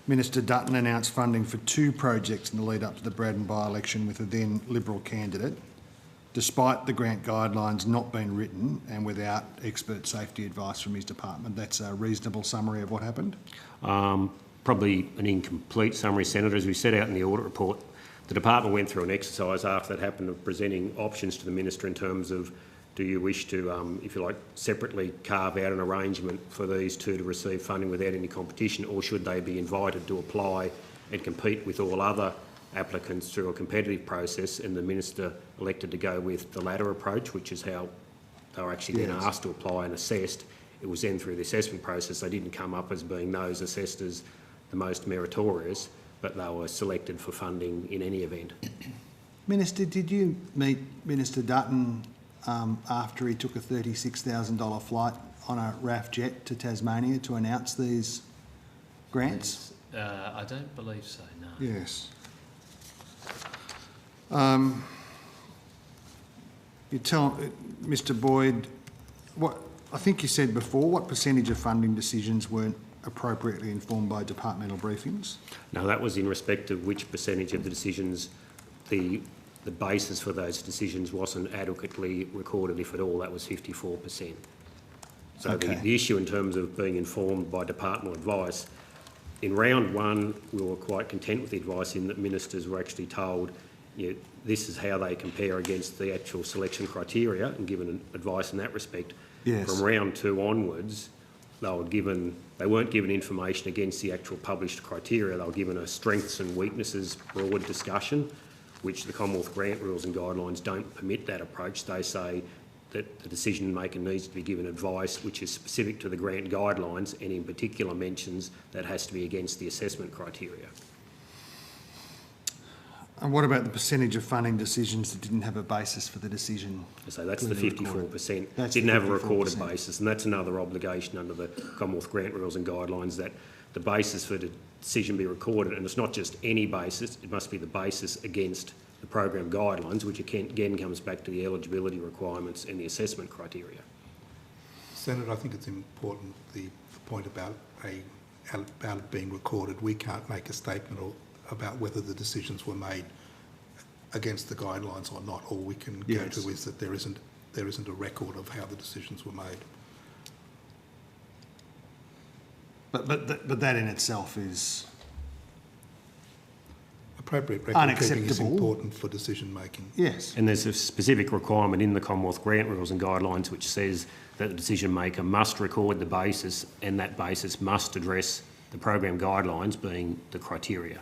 Minister Dutton announced funding for 2 projects in the lead up to the Braddon by-election with a then Liberal candidate, despite the grant guidelines not being written and without expert safety advice from his department. That's a reasonable summary of what happened? Probably an incomplete summary, Senator. As we set out in the audit report, the department went through an exercise after that happened of presenting options to the minister in terms of, do you wish to, if you like, separately carve out an arrangement for these 2 to receive funding without any competition, or should they be invited to apply and compete with all other applicants through a competitive process? And the minister elected to go with the latter approach, which is how they were actually then asked to apply and assessed. It was then through the assessment process they didn't come up as being those assessed as the most meritorious, but they were selected for funding in any event. Minister, did you meet Minister Dutton after he took a $36,000 flight on a RAF jet to Tasmania to announce these grants? I don't believe so, no. Yes. You tell Mr Boyd, what I think you said before, what percentage of funding decisions weren't appropriately informed by departmental briefings? No, that was in respect of which percentage of the decisions the the basis for those decisions wasn't adequately recorded, if at all. That was 54%. So the issue in terms of being informed by departmental advice, in round one, we were quite content with the advice in that ministers were actually told, this is how they compare against the actual selection criteria and given advice in that respect. Yes. From round two onwards, they weren't given information against the actual published criteria. They were given a strengths and weaknesses broad discussion, which the Commonwealth grant rules and guidelines don't permit that approach. They say that the decision maker needs to be given advice which is specific to the grant guidelines, and in particular mentions that has to be against the assessment criteria. And what about the percentage of funding decisions that didn't have a basis for the decision? So that's the 54%. Didn't have a recorded basis, and that's another obligation under the Commonwealth grant rules and guidelines, that the basis for the decision be recorded, and it's not just any basis, it must be the basis against the program guidelines, which again comes back to the eligibility requirements and the assessment criteria. Senator, I think it's important, the point about it being recorded. We can't make a statement about whether the decisions were made against the guidelines or not. All we can go to is that there isn't a record of how the decisions were made. But that in itself is appropriate record keeping is important for decision making. Yes. And there's a specific requirement in the Commonwealth grant rules and guidelines which says that the decision maker must record the basis, and that basis must address the program guidelines being the criteria.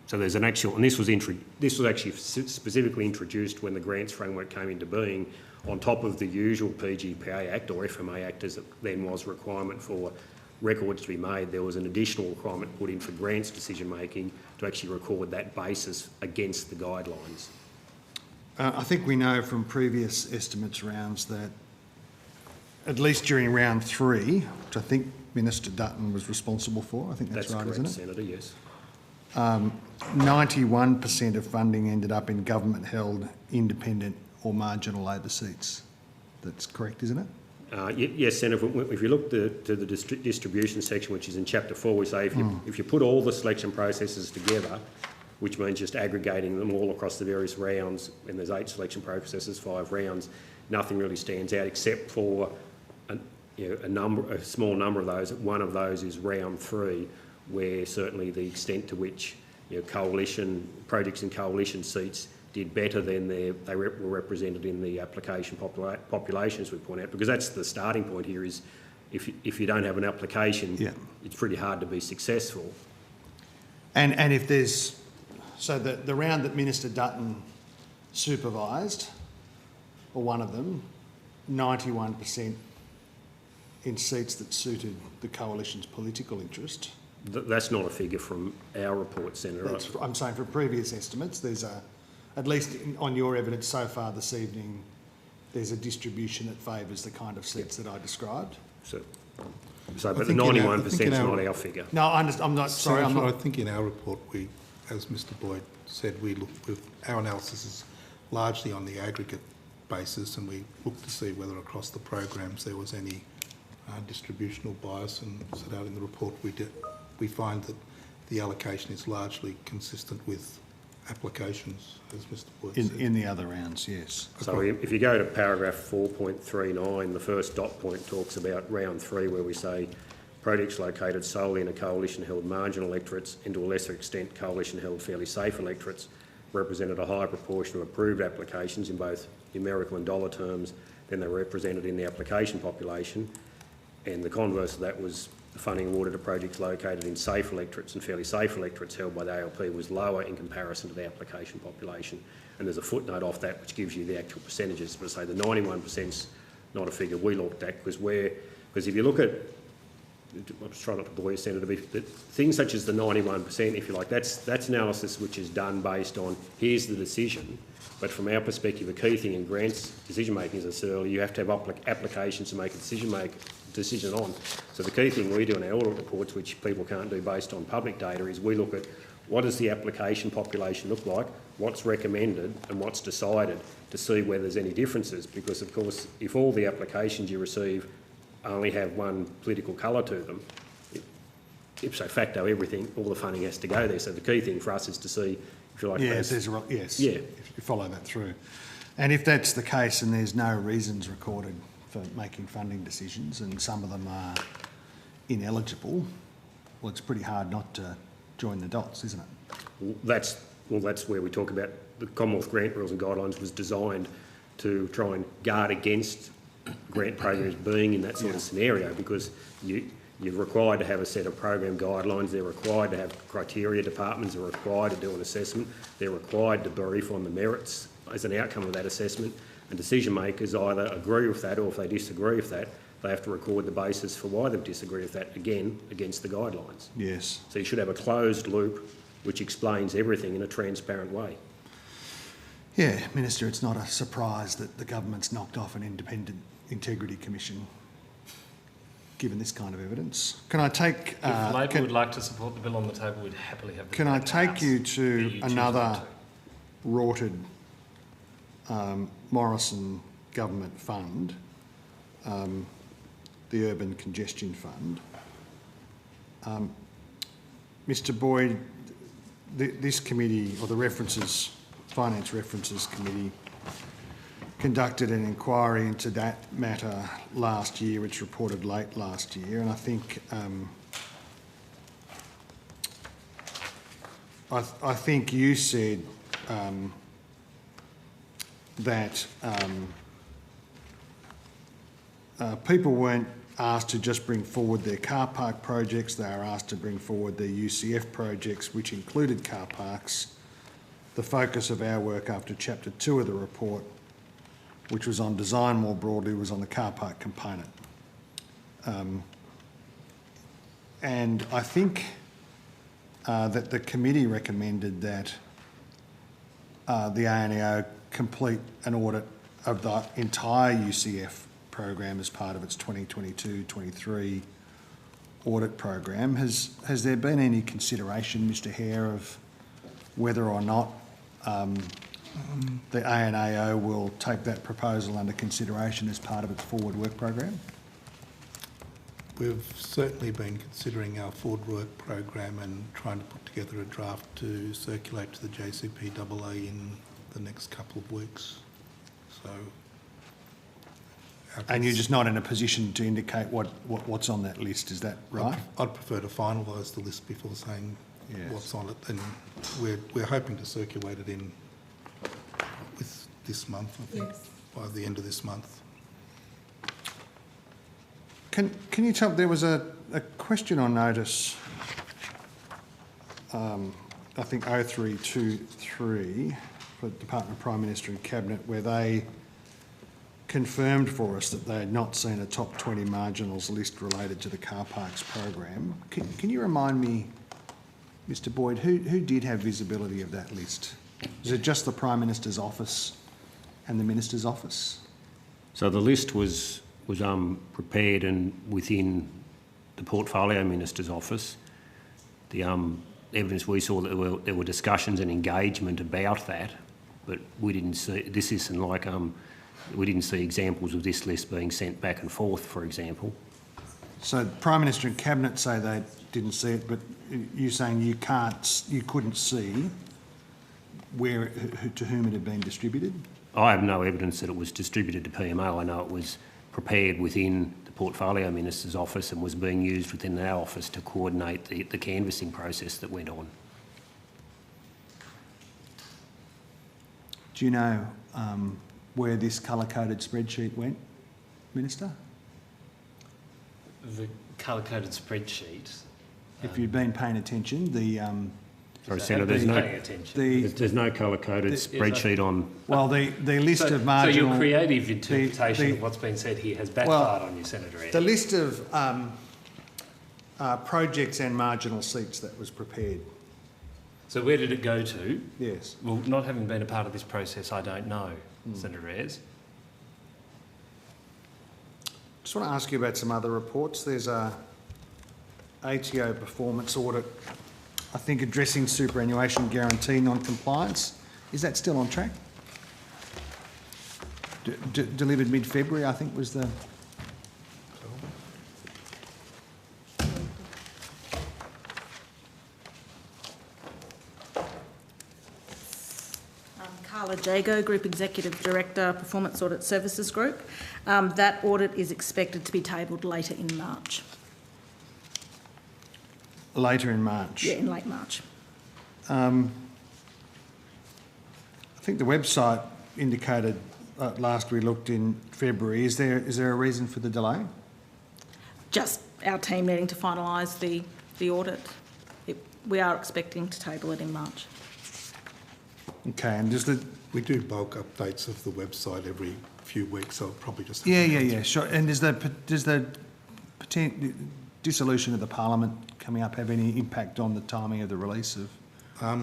So there's an actual, and this was actually specifically introduced when the grants framework came into being, on top of the usual PGPA Act or FMA Act as it then was requirement for records to be made. There was an additional requirement put in for grants decision making to actually record that basis against the guidelines. I think we know from previous estimates rounds that, at least during round 3, which I think Minister Dutton was responsible for, I think that's right, correct, isn't it? Senator, yes. 91% of funding ended up in government-held, independent or marginal Labor seats. That's correct, isn't it? Yes, Senator. If you look to the distribution section, which is in Chapter 4, we say if you put all the selection processes together, which means just aggregating them all across the various rounds, and there's 8 selection processes, 5 rounds, nothing really stands out except for a small number of those. One of those is round 3, where certainly the extent to which coalition projects and coalition seats did better than they were represented in the application populations, we point out, because that's the starting point here. Is if you don't have an application, it's pretty hard to be successful. And if there's the round that Minister Dutton supervised, or one of them, 91% in seats that suited the coalition's political interest. That's not a figure from our report, Senator. I'm saying from previous estimates, there's at least on your evidence so far this evening, there's a distribution that favours the kind of seats that I described. But the 91% is not our figure. No, I'm not. Sorry, I'm not. I think in our report, as Mr. Boyd said, our analysis is largely on the aggregate basis, and we looked to see whether across the programs there was any distributional bias, and set out in the report we find that the allocation is largely consistent with applications, as Mr. Boyd said. In the other rounds, yes. So if you go to paragraph 4.39, the first dot point talks about round 3, where we say projects located solely in a coalition-held marginal electorates and to a lesser extent coalition-held fairly safe electorates represented a higher proportion of approved applications in both numerical and dollar terms than they were represented in the application population. And the converse of that was the funding awarded to projects located in safe electorates and fairly safe electorates held by the ALP was lower in comparison to the application population. And there's a footnote off that which gives you the actual percentages. But say the 91%'s not a figure we looked at, because if you look at, I'm just trying not to bore you, Senator, but things such as the 91%, if you like, that's analysis which is done based on here's the decision. But from our perspective, a key thing in grants decision making, as I said earlier, you have to have applications to make a decision on. So the key thing we do in our audit reports, which people can't do based on public data, is we look at what does the application population look like, what's recommended and what's decided, to see whether there's any differences. Because of course, if all the applications you receive only have one political colour to them, ipso facto everything, all the funding has to go there. So the key thing for us is to see, if you like, Yes, those, yes. yeah. If you follow that through. And if that's the case and there's no reasons recorded for making funding decisions and some of them are ineligible, well, it's pretty hard not to join the dots, isn't it? Well, that's where we talk about the Commonwealth Grant Rules and Guidelines was designed to try and guard against grant programs being in that sort of scenario, because you're required to have a set of program guidelines, they're required to have criteria departments, they're required to do an assessment, they're required to brief on the merits as an outcome of that assessment, and decision makers either agree with that, or if they disagree with that, they have to record the basis for why they've disagreed with that, again, against the guidelines. Yes. So you should have a closed loop which explains everything in a transparent way. Yeah, Minister, it's not a surprise that the government's knocked off an independent integrity commission, given this kind of evidence. Can I take... If Labor would like to support the bill on the table, we'd happily have the... Can I take you to another rorted Morrison government fund, the Urban Congestion Fund? Mr Boyd, this committee, or the Finance References Committee, conducted an inquiry into that matter last year, which reported late last year, and I think I think you said that people weren't asked to just bring forward their car park projects, they were asked to bring forward their UCF projects, which included car parks. The focus of our work after Chapter 2 of the report, which was on design more broadly, was on the car park component. And I think that the committee recommended that the ANEO complete an audit of the entire UCF program as part of its 2022-23 audit program. Has there been any consideration, Mr Hare, of whether or not the ANAO will take that proposal under consideration as part of its forward work program? We've certainly been considering our forward work program and trying to put together a draft to circulate to the JCPAA in the next couple of weeks. So, and you're just not in a position to indicate what's on that list, is that right? I'd prefer to finalise the list before saying what's on it, and we're hoping to circulate it in with this month, I think, by the end of this month. Can you tell, there was a question on notice, I think 0323 for the Department of Prime Minister and Cabinet, where they confirmed for us that they had not seen a top 20 marginals list related to the car parks program. Can you remind me, Mr Boyd, who did have visibility of that list? Is it just the Prime Minister's office and the Minister's office? So the list was prepared and within the Portfolio Minister's office. The evidence we saw that there were discussions and engagement about that, but we didn't see, this isn't like, we didn't see examples of this list being sent back and forth, for example. So the Prime Minister and Cabinet say they didn't see it, but you're saying you couldn't see to whom it had been distributed? I have no evidence that it was distributed to PMO. I know it was prepared within the Portfolio Minister's office and was being used within our office to coordinate the canvassing process that went on. Do you know where this colour-coded spreadsheet went, Minister? The colour-coded spreadsheet? If you'd been paying attention, the... Sorry, Senator, there's no colour-coded spreadsheet on... Well, the list of marginal... So your creative interpretation of what's been said here has backfired on you, Senator Ayres. The list of projects and marginal seats that was prepared. So where did it go to? Yes. Well, not having been a part of this process, I don't know, Senator Ayres. Just want to ask you about some other reports. There's a ATO performance audit, I think, addressing superannuation guarantee non-compliance. Is that still on track? Delivered mid-February, I think, was the... Carla Jago, Group Executive Director, Performance Audit Services Group. That audit is expected to be tabled later in March. Later in March? Yeah, in late March. I think the website indicated last we looked in February. Is there a reason for the delay? Just our team needing to finalise the audit. We are expecting to table it in March. Okay, and we do bulk updates of the website every few weeks, so I'll probably just... Yeah, sure. And does the dissolution of the Parliament coming up have any impact on the timing of the release of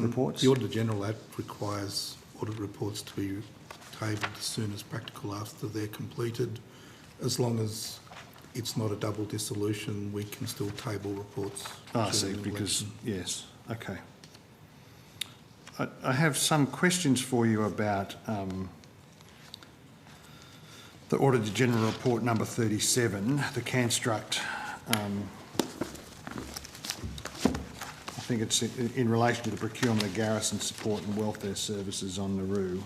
reports? The Auditor General Act requires audit reports to be tabled as soon as practical after they're completed. As long as it's not a double dissolution, we can still table reports. I see, because, yes, okay. I have some questions for you about the Auditor General Report number 37, the Canstruct. I think it's in relation to the procurement of garrison support and welfare services on Nauru.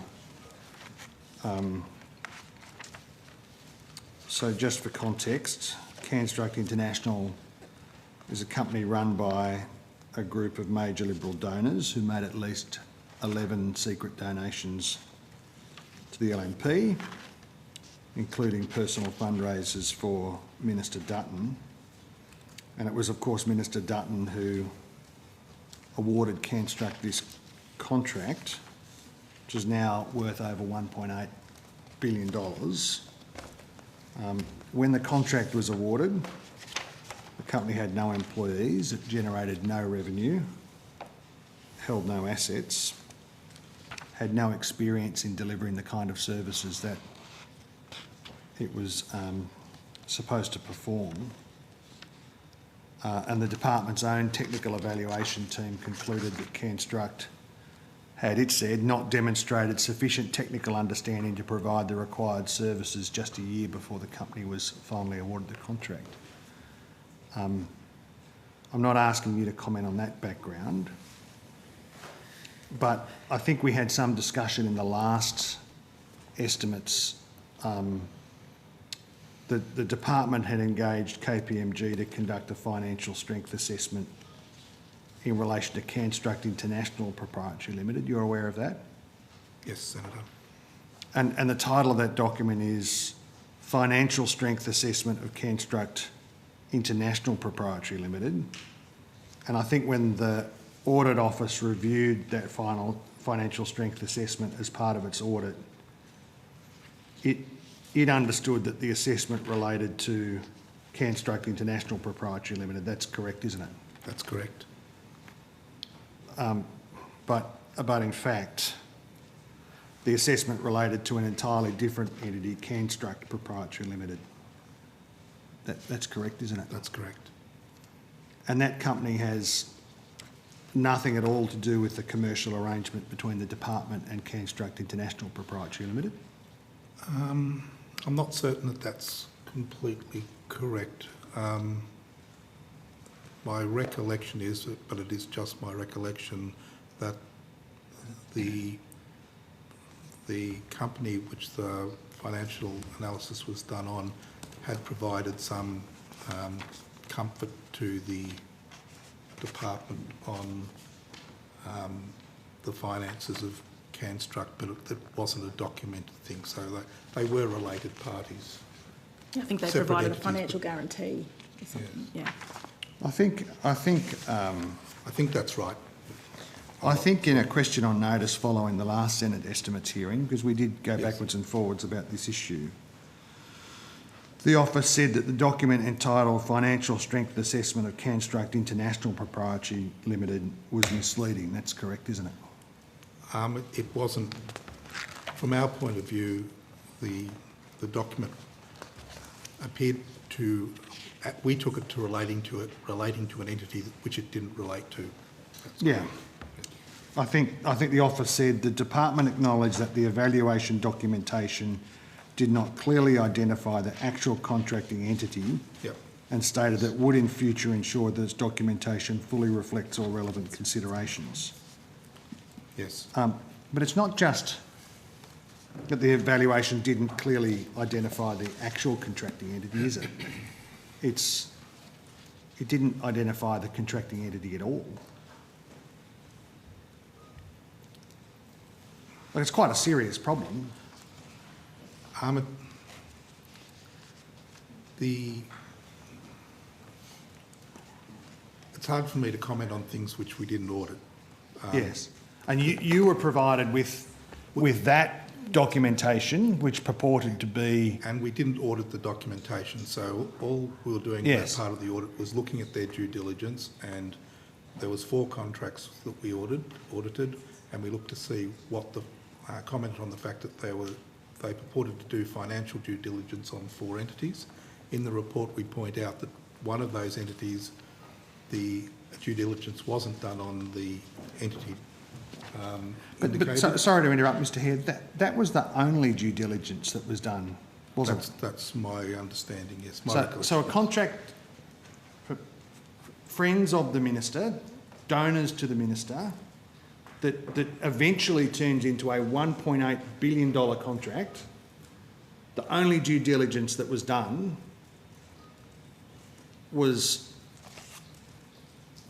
So just for context, Canstruct International is a company run by a group of major Liberal donors who made at least 11 secret donations to the LNP, including personal fundraisers for Minister Dutton. And it was, of course, Minister Dutton who awarded Canstruct this contract, which is now worth over $1.8 billion. When the contract was awarded, the company had no employees, it generated no revenue, held no assets, had no experience in delivering the kind of services that it was supposed to perform. And the department's own technical evaluation team concluded that Canstruct had, it said, not demonstrated sufficient technical understanding to provide the required services just a year before the company was finally awarded the contract. I'm not asking you to comment on that background, but I think we had some discussion in the last estimates. The department had engaged KPMG to conduct a financial strength assessment in relation to Canstruct International Proprietary Limited. You're aware of that? Yes, Senator. And the title of that document is Financial Strength Assessment of Canstruct International Proprietary Limited. And I think when the Audit Office reviewed that final financial strength assessment as part of its audit, it understood that the assessment related to Canstruct International Proprietary Limited. That's correct, isn't it? That's correct. But in fact, the assessment related to an entirely different entity, Canstruct Proprietary Limited. That's correct, isn't it? That's correct. And that company has nothing at all to do with the commercial arrangement between the department and Canstruct International Proprietary Limited? I'm not certain that that's completely correct. My recollection is, but it is just my recollection, that the company which the financial analysis was done on had provided some comfort to the department on the finances of Canstruct, but it wasn't a documented thing, so they were related parties. I think they provided a financial guarantee or something. Yes. Yeah. I think that's right. I think in a question on notice following the last Senate estimates hearing, because we did go backwards and forwards about this issue, the office said that the document entitled Financial Strength Assessment of Canstruct International Proprietary Limited was misleading. That's correct, isn't it? It wasn't. From our point of view, the document appeared to, we took it to relating to an entity which it didn't relate to. Yeah. I think the office said the department acknowledged that the evaluation documentation did not clearly identify the actual contracting entity, and stated that would in future ensure that its documentation fully reflects all relevant considerations. Yes. But it's not just But the evaluation didn't clearly identify the actual contracting entity, is it? It didn't identify the contracting entity at all. Like, it's quite a serious problem. It's hard for me to comment on things which we didn't audit. Yes, and you were provided with that documentation, which purported to be... And we didn't audit the documentation, so all we were doing as part of the audit was looking at their due diligence, and there was 4 contracts that we audited, and we looked to see what the commented on the fact that they purported to do financial due diligence on 4 entities. In the report, we point out that one of those entities, the due diligence wasn't done on the entity indicated. Sorry to interrupt, Mr. Hare. That was the only due diligence that was done, wasn't it? That's my understanding, yes. So a contract for friends of the minister, donors to the minister, that eventually turns into a $1.8 billion contract. The only due diligence that was done was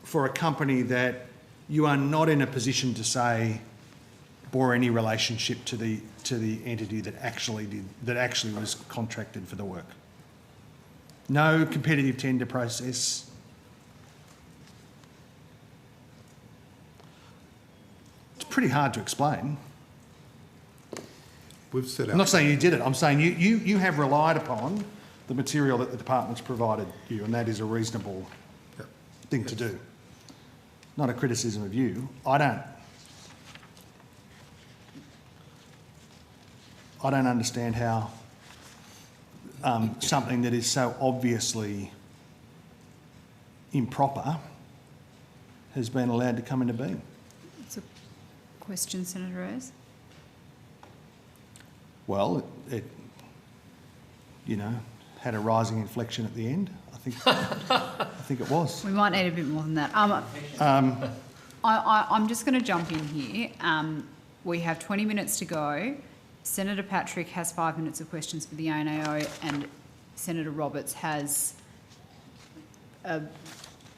for a company that you are not in a position to say bore any relationship to the entity that actually was contracted for the work. No competitive tender process. It's pretty hard to explain. We've set out... I'm not saying you did it. I'm saying you have relied upon the material that the department's provided you, and that is a reasonable thing to do. Not a criticism of you. I don't understand how something that is so obviously improper has been allowed to come into being. It's a question, Senator Ayres. Well, it had a rising inflection at the end. I think it was. We might need a bit more than that. I'm just going to jump in here. We have 20 minutes to go. Senator Patrick has 5 minutes of questions for the ANAO, and Senator Roberts has a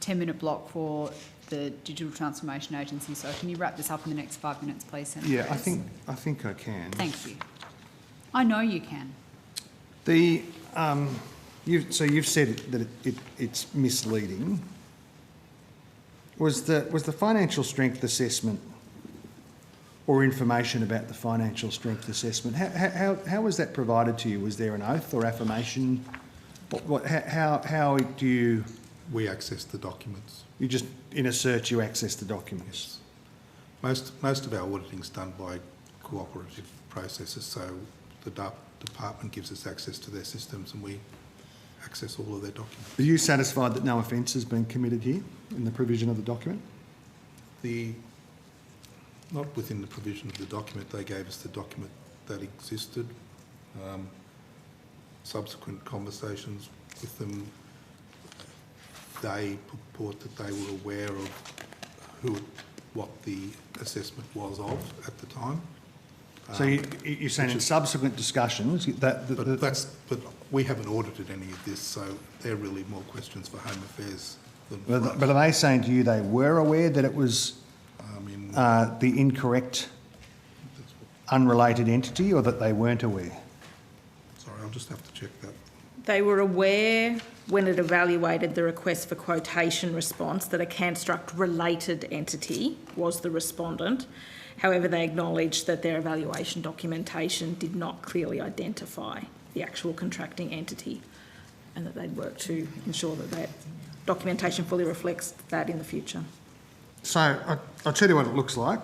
10-minute block for the Digital Transformation Agency. So can you wrap this up in the next 5 minutes, please, Senator? Yeah, I think I can. Thank you. I know you can. So you've said that it's misleading. Was the financial strength assessment or information about the financial strength assessment, how was that provided to you? Was there an oath or affirmation? How do you... We access the documents. You just, in a search, you access the documents? Yes. Most of our auditing is done by cooperative processes, so the department gives us access to their systems and we access all of their documents. Are you satisfied that no offence has been committed here in the provision of the document? Not within the provision of the document. They gave us the document that existed. Subsequent conversations with them, they purport that they were aware of what the assessment was of at the time. So you're saying in subsequent discussions that... But we haven't audited any of this, so they're really more questions for Home Affairs than for us. But are they saying to you they were aware that it was the incorrect, unrelated entity, or that they weren't aware? Sorry, I'll just have to check that. They were aware when it evaluated the request for quotation response that a construct related entity was the respondent. However, they acknowledged that their evaluation documentation did not clearly identify the actual contracting entity and that they'd work to ensure that that documentation fully reflects that in the future. So I'll tell you what it looks like,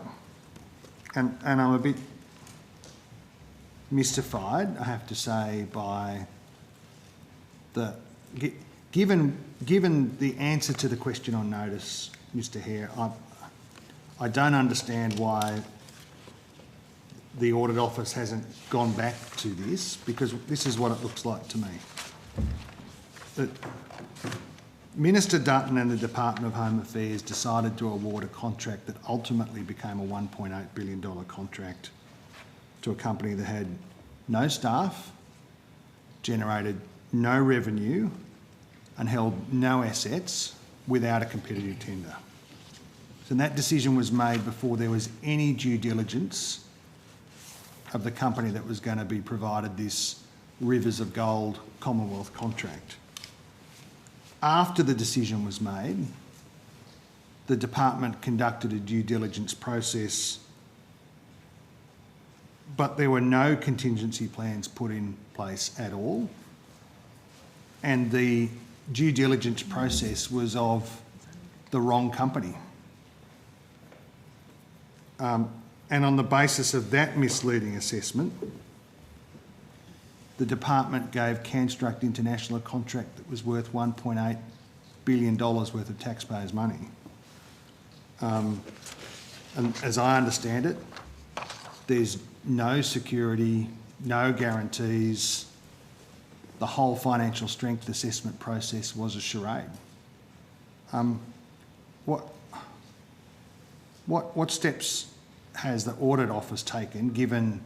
and I'm a bit mystified, I have to say, by given the answer to the question on notice, Mr. Hare, I don't understand why the Audit Office hasn't gone back to this, because this is what it looks like to me. That Minister Dutton and the Department of Home Affairs decided to award a contract that ultimately became a $1.8 billion contract to a company that had no staff, generated no revenue and held no assets without a competitive tender. So that decision was made before there was any due diligence of the company that was going to be provided this Rivers of Gold Commonwealth contract. After the decision was made, the department conducted a due diligence process, but there were no contingency plans put in place at all. And the due diligence process was of the wrong company. And on the basis of that misleading assessment, the department gave Canstruct International a contract that was worth $1.8 billion worth of taxpayers' money. And as I understand it, there's no security, no guarantees. The whole financial strength assessment process was a charade. What steps has the Audit Office taken, given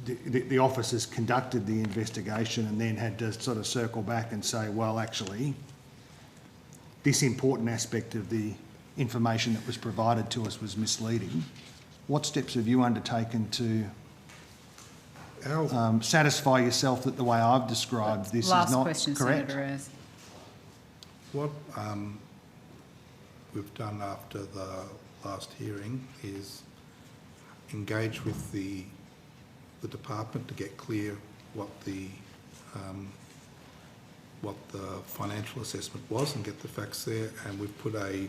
the office has conducted the investigation and then had to sort of circle back and say, well, actually, this important aspect of the information that was provided to us was misleading? What steps have you undertaken to satisfy yourself that the way I've described this is not correct? Last question, Senator Ayres. What we've done after the last hearing is engage with the department to get clear what the financial assessment was and get the facts there, and we've put a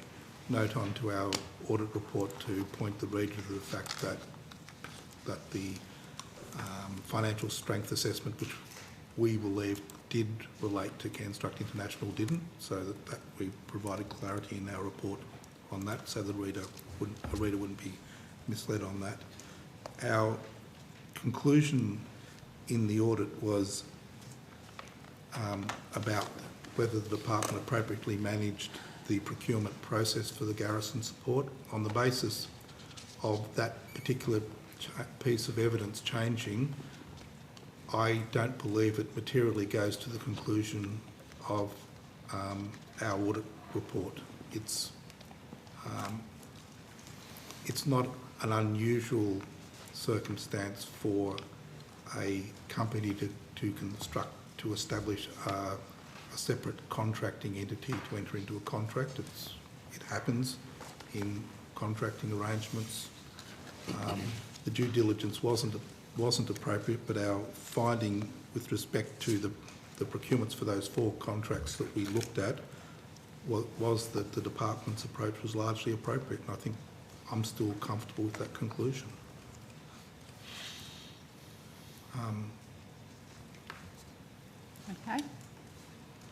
note onto our audit report to point the reader to the fact that the financial strength assessment, which we believe did relate to Canstruct International, didn't, so that we provided clarity in our report on that, so the reader wouldn't be misled on that. Our conclusion in the audit was about whether the department appropriately managed the procurement process for the garrison support. On the basis of that particular piece of evidence changing, I don't believe it materially goes to the conclusion of our audit report. It's not an unusual circumstance for a company to establish a separate contracting entity to enter into a contract. It happens in contracting arrangements. The due diligence wasn't appropriate, but our finding with respect to the procurements for those 4 contracts that we looked at was that the department's approach was largely appropriate, and I think I'm still comfortable with that conclusion. Okay.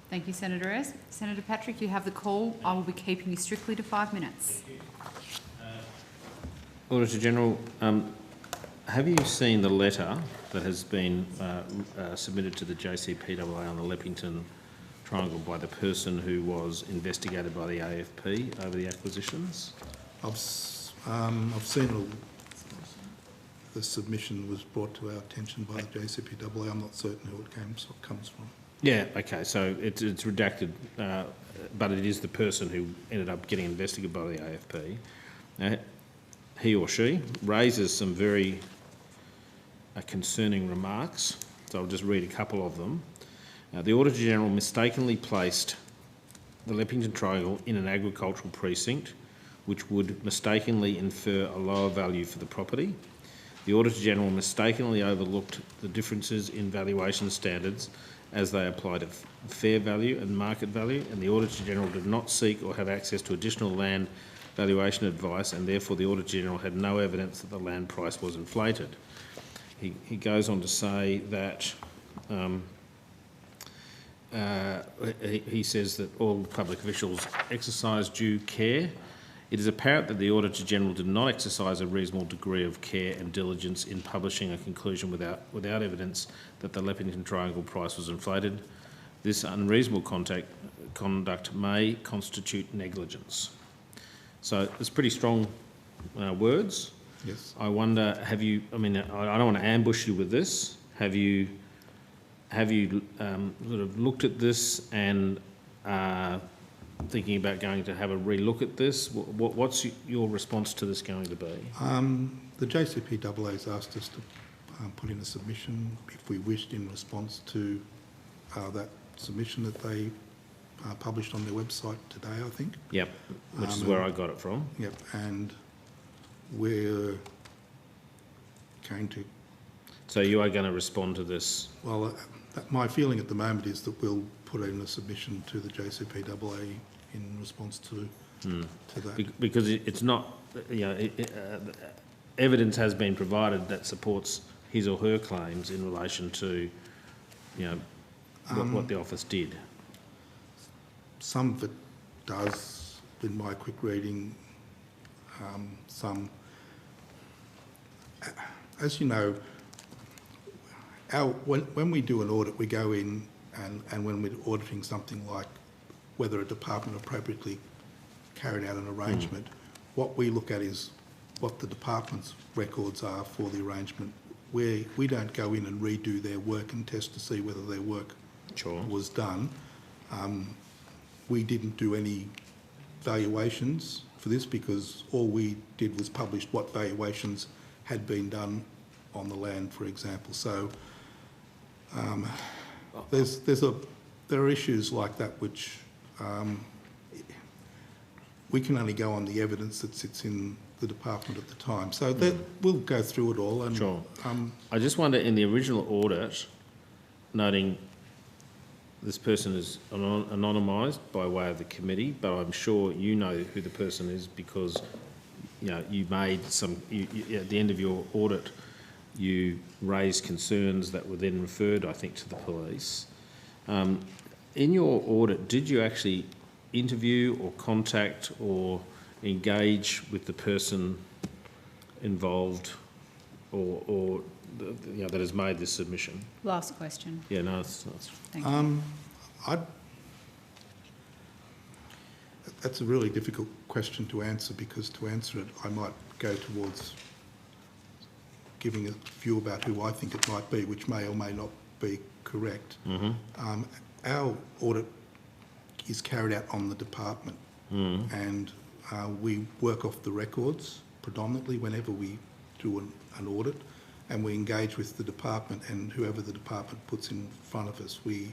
Thank you, Senator Ayres. Senator Patrick, you have the call. I will be keeping you strictly to 5 minutes. Auditor General, have you seen the letter that has been submitted to the JCPAA on the Leppington Triangle by the person who was investigated by the AFP over the acquisitions? I've seen the submission was brought to our attention by the JCPAA. I'm not certain who it comes from. Yeah, okay, so it's redacted, but it is the person who ended up getting investigated by the AFP. He or she raises some very concerning remarks, so I'll just read a couple of them. The Auditor General mistakenly placed the Leppington Triangle in an agricultural precinct, which would mistakenly infer a lower value for the property. The Auditor General mistakenly overlooked the differences in valuation standards as they apply to fair value and market value, and the Auditor General did not seek or have access to additional land valuation advice, and therefore the Auditor General had no evidence that the land price was inflated. He goes on to say that he says that all public officials exercise due care. It is apparent that the Auditor General did not exercise a reasonable degree of care and diligence in publishing a conclusion without evidence that the Leppington Triangle price was inflated. This unreasonable conduct may constitute negligence. So it's pretty strong words. Yes. I wonder, have you, I mean, I don't want to ambush you with this. Have you sort of looked at this and thinking about going to have a re-look at this? What's your response to this going to be? The JCPAA has asked us to put in a submission if we wished in response to that submission that they published on their website today, I think. Yep, which is where I got it from. Yep, and we're going to... So you are going to respond to this? Well, my feeling at the moment is that we'll put in a submission to the JCPAA in response to that. Because it's not, you know, evidence has been provided that supports his or her claims in relation to, you know, what the office did. Some of it does, in my quick reading, some... As you know, when we do an audit, we go in and when we're auditing something like whether a department appropriately carried out an arrangement, what we look at is what the department's records are for the arrangement. We don't go in and redo their work and test to see whether their work was done. We didn't do any valuations for this because all we did was publish what valuations had been done on the land, for example. So there are issues like that which we can only go on the evidence that sits in the department at the time. So we'll go through it all. And, sure. I just wonder, in the original audit, noting this person is anonymised by way of the committee, but I'm sure you know who the person is because, you know, you made some, at the end of your audit, you raised concerns that were then referred, I think, to the police. In your audit, did you actually interview or contact or engage with the person involved or you know, that has made this submission? Last question. Yeah, no, Thank you. That's a really difficult question to answer because to answer it, I might go towards giving a view about who I think it might be, which may or may not be correct. Our audit is carried out on the department and we work off the records predominantly whenever we do an audit, and we engage with the department and whoever the department puts in front of us. We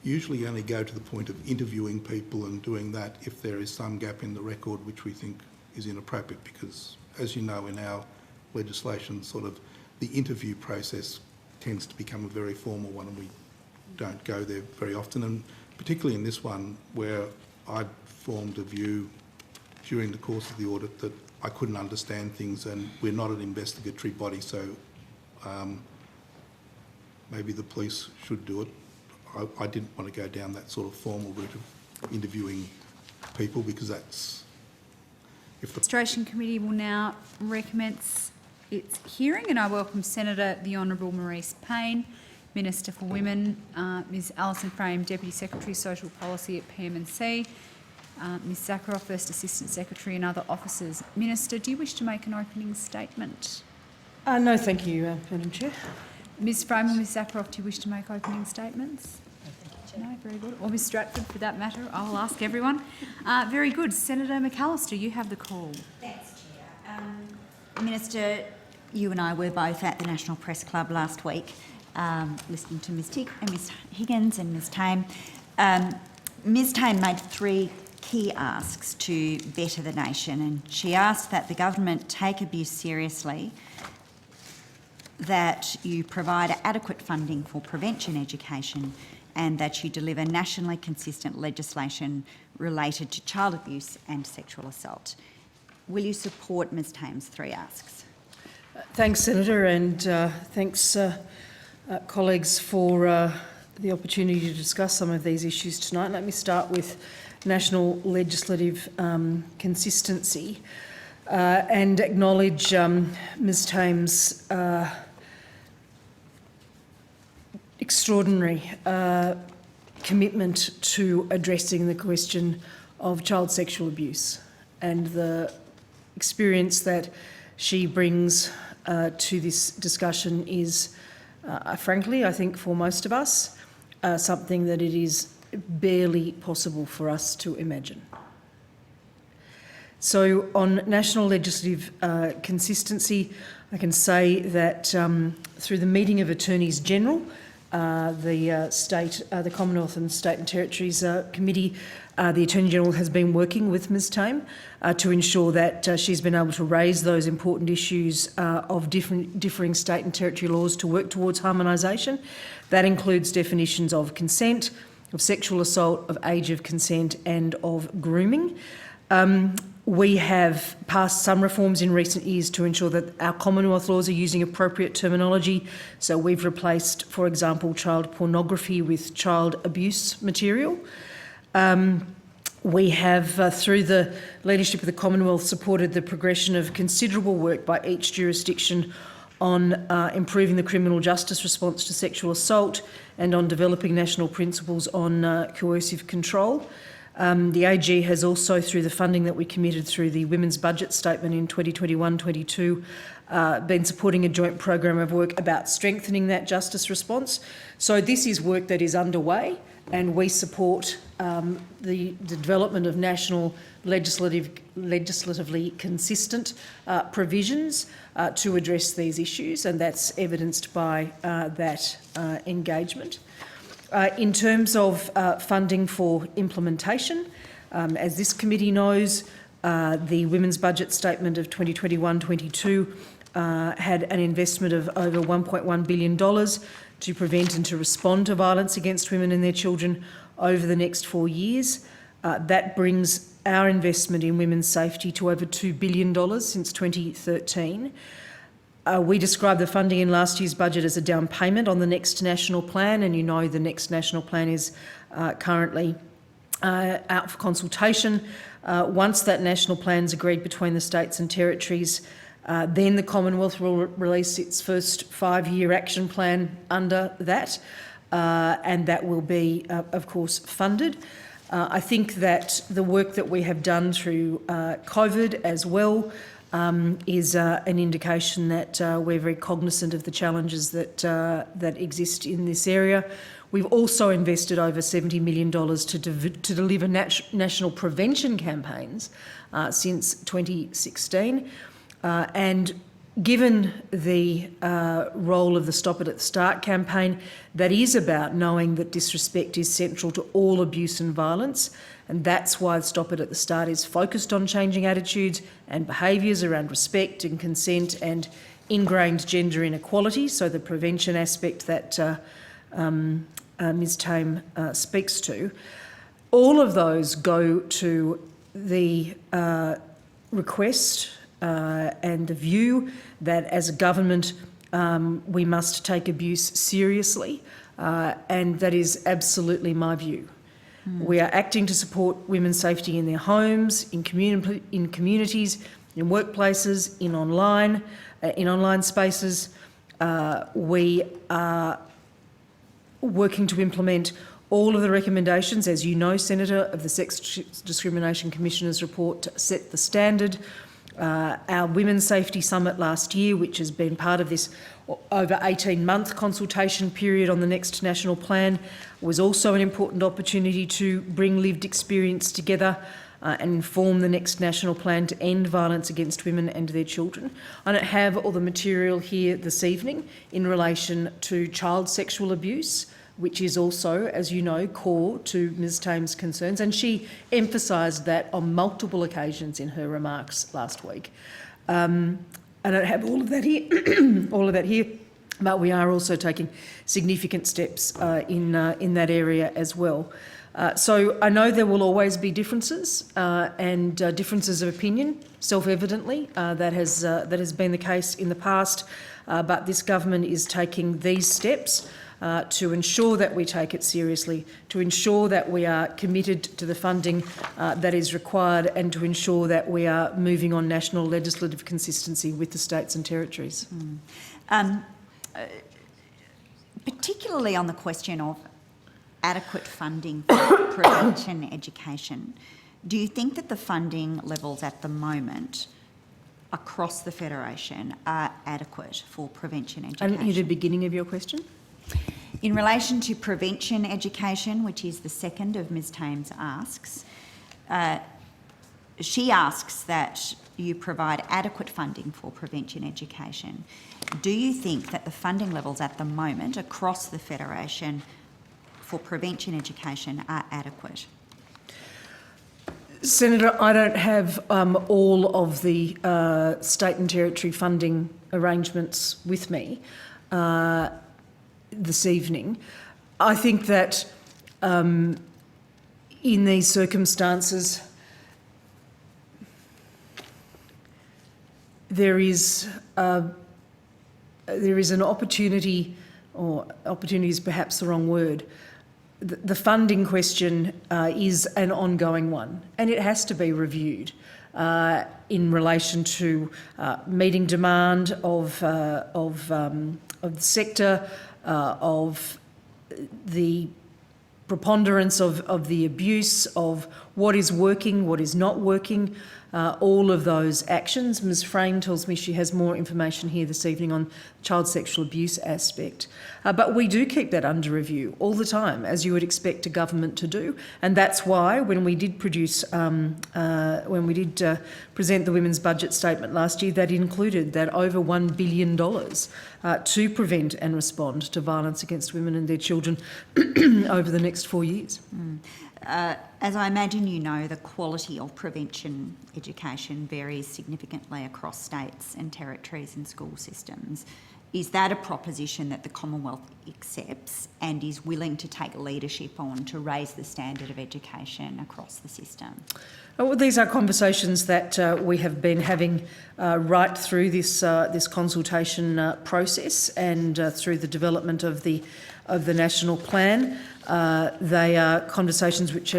usually only go to the point of interviewing people and doing that if there is some gap in the record which we think is inappropriate because, as you know, in our legislation, sort of the interview process tends to become a very formal one and we don't go there very often, and particularly in this one where I formed a view during the course of the audit that I couldn't understand things, and we're not an investigatory body, so maybe the police should do it. I didn't want to go down that sort of formal route of interviewing people because that's... The Administration Committee will now recommence its hearing, and I welcome Senator the Honourable Marise Payne, Minister for Women, Ms Alison Frame, Deputy Secretary Social Policy at PMNC, Ms Zakharoff, First Assistant Secretary, and other officers. Minister, do you wish to make an opening statement? No, thank you, Madam Chair. Ms Frame or Ms Zakharoff, do you wish to make opening statements? No, very good. Or Ms Stratford, for that matter. I'll ask everyone. Very good. Senator McAllister, you have the call. Thanks, Chair. Minister, you and I were both at the National Press Club last week, listening to Ms Tick and Ms Higgins and Ms Tame. Ms Tame made three key asks to better the nation, and she asked that the government take abuse seriously, that you provide adequate funding for prevention education, and that you deliver nationally consistent legislation related to child abuse and sexual assault. Will you support Ms Tame's three asks? Thanks, Senator, and thanks, colleagues, for the opportunity to discuss some of these issues tonight. Let me start with national legislative consistency and acknowledge Ms Tame's extraordinary commitment to addressing the question of child sexual abuse and the experience that she brings to this discussion is, frankly, I think for most of us, something that it is barely possible for us to imagine. So on national legislative consistency, I can say that through the meeting of Attorneys General, the Commonwealth and State and Territories Committee, the Attorney General has been working with Ms Tame to ensure that she's been able to raise those important issues of differing state and territory laws to work towards harmonisation. That includes definitions of consent, of sexual assault, of age of consent and of grooming. We have passed some reforms in recent years to ensure that our Commonwealth laws are using appropriate terminology. So we've replaced, for example, child pornography with child abuse material. We have, through the leadership of the Commonwealth, supported the progression of considerable work by each jurisdiction on improving the criminal justice response to sexual assault and on developing national principles on coercive control. The AG has also, through the funding that we committed through the Women's Budget Statement in 2021-22, been supporting a joint program of work about strengthening that justice response. So this is work that is underway, and we support the development of national legislatively consistent provisions to address these issues, and that's evidenced by that engagement. In terms of funding for implementation, as this committee knows, the Women's Budget Statement of 2021-22 had an investment of over $1.1 billion to prevent and to respond to violence against women and their children over the next 4 years. That brings our investment in women's safety to over $2 billion since 2013. We described the funding in last year's budget as a down payment on the next national plan, and you know the next national plan is currently out for consultation. Once that national plan is agreed between the states and territories, then the Commonwealth will release its first 5-year action plan under that, and that will be, of course, funded. I think that the work that we have done through COVID as well is an indication that we're very cognisant of the challenges that exist in this area. We've also invested over $70 million to deliver national prevention campaigns since 2016. And given the role of the Stop It at the Start campaign, that is about knowing that disrespect is central to all abuse and violence, and that's why Stop It at the Start is focused on changing attitudes and behaviours around respect and consent and ingrained gender inequality, so the prevention aspect that Ms Tame speaks to. All of those go to the request and the view that as a government we must take abuse seriously, and that is absolutely my view. We are acting to support women's safety in their homes, in communities, in workplaces, in online spaces. We are working to implement all of the recommendations, as you know, Senator, of the Sex Discrimination Commissioner's report to set the standard. Our Women's Safety Summit last year, which has been part of this over 18-month consultation period on the next national plan, was also an important opportunity to bring lived experience together and inform the next national plan to end violence against women and their children. I don't have all the material here this evening in relation to child sexual abuse, which is also, as you know, core to Ms Tame's concerns, and she emphasised that on multiple occasions in her remarks last week. I don't have all of that here, but we are also taking significant steps in that area as well. So I know there will always be differences and differences of opinion, self-evidently. That has been the case in the past, but this government is taking these steps to ensure that we take it seriously, to ensure that we are committed to the funding that is required, and to ensure that we are moving on national legislative consistency with the states and territories. Particularly on the question of adequate funding for prevention education, do you think that the funding levels at the moment across the Federation are adequate for prevention education? And the beginning of your question? In relation to prevention education, which is the second of Ms Thames' asks, she asks that you provide adequate funding for prevention education. Do you think that the funding levels at the moment across the Federation for prevention education are adequate? Senator, I don't have all of the state and territory funding arrangements with me this evening. I think that in these circumstances, there is an opportunity, or opportunity is perhaps the wrong word. The funding question is an ongoing one, and it has to be reviewed in relation to meeting demand of the sector, of the preponderance of the abuse, of what is working, what is not working, all of those actions. Ms Frame tells me she has more information here this evening on child sexual abuse aspect. But we do keep that under review all the time, as you would expect a government to do. And that's why when we did present the Women's Budget Statement last year, that included that over $1 billion to prevent and respond to violence against women and their children over the next 4 years. As I imagine you know, the quality of prevention education varies significantly across states and territories and school systems. Is that a proposition that the Commonwealth accepts and is willing to take leadership on to raise the standard of education across the system? Well, these are conversations that we have been having right through this consultation process and through the development of the national plan. They are conversations which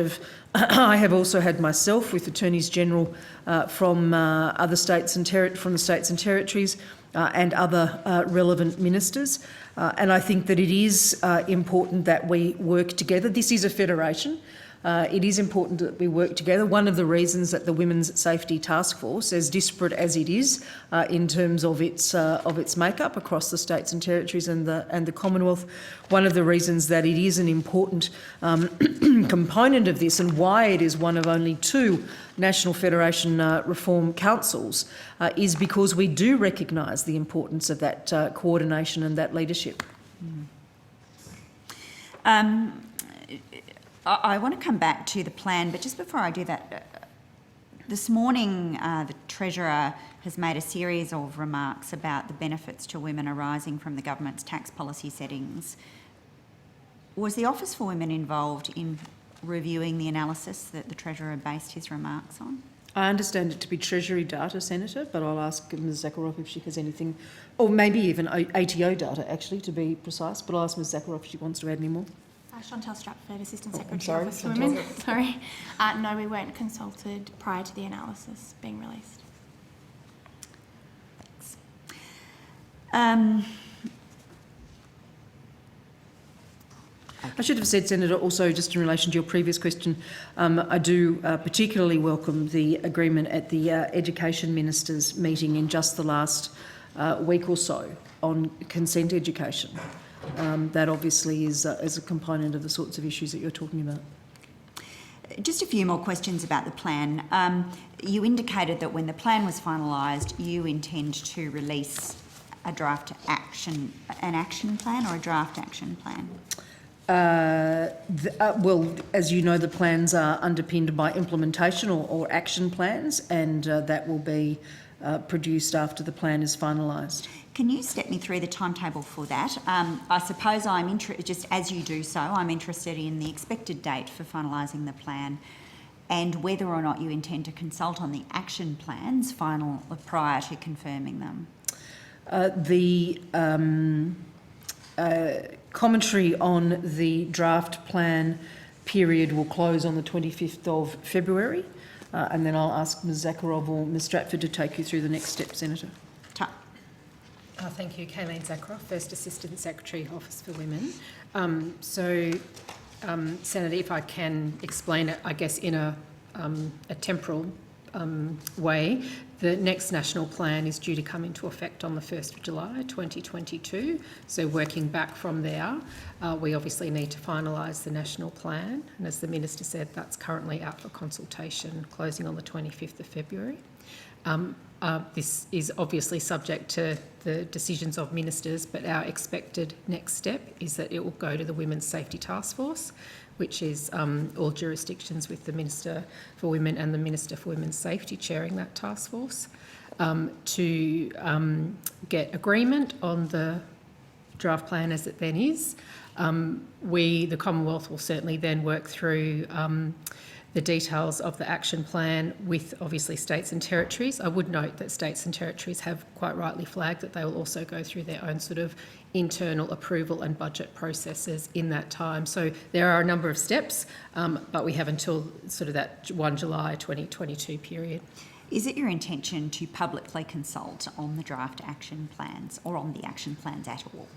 I have also had myself with Attorneys General from other states and from the states and territories and other relevant ministers. And I think that it is important that we work together. This is a federation. It is important that we work together. One of the reasons that the Women's Safety Task Force, as disparate as it is in terms of its makeup across the states and territories and the Commonwealth, one of the reasons that it is an important component of this and why it is one of only 2 National Federation Reform Councils is because we do recognise the importance of that coordination and that leadership. I want to come back to the plan, but just before I do that, this morning the Treasurer has made a series of remarks about the benefits to women arising from the government's tax policy settings. Was the Office for Women involved in reviewing the analysis that the Treasurer based his remarks on? I understand it to be Treasury data, Senator, but I'll ask Ms Zakharov if she has anything, or maybe even ATO data, actually, to be precise, but I'll ask Ms Zakharov if she wants to add any more. Chantal Stratford, Assistant Secretary, Office for Women. Sorry. No, we weren't consulted prior to the analysis being released. Thanks. I should have said, Senator, also just in relation to your previous question, I do particularly welcome the agreement at the Education Ministers' meeting in just the last week or so on consent education. That obviously is a component of the sorts of issues that you're talking about. Just a few more questions about the plan. You indicated that when the plan was finalised, you intend to release a draft action plan or a draft action plan? Well, as you know, the plans are underpinned by implementation or action plans, and that will be produced after the plan is finalised. Can you step me through the timetable for that? I suppose just as you do so, I'm interested in the expected date for finalising the plan and whether or not you intend to consult on the action plans prior to confirming them. The commentary on the draft plan period will close on the 25th of February, and then I'll ask Ms Zakharov or Ms Stratford to take you through the next step, Senator. Thank you. Kayleen Zakharov, First Assistant Secretary, Office for Women. Senator, if I can explain it, I guess, in a temporal way. The next national plan is due to come into effect on the 1st of July 2022. So working back from there, we obviously need to finalise the national plan. And as the Minister said, that's currently out for consultation, closing on the 25th of February. This is obviously subject to the decisions of ministers, but our expected next step is that it will go to the Women's Safety Task Force, which is all jurisdictions with the Minister for Women and the Minister for Women's Safety chairing that task force, to get agreement on the draft plan as it then is. The Commonwealth, will certainly then work through the details of the action plan with obviously states and territories. I would note that states and territories have quite rightly flagged that they will also go through their own sort of internal approval and budget processes in that time. So there are a number of steps, but we have until sort of that 1 July 2022 period. Is it your intention to publicly consult on the draft action plans or on the action plans at all?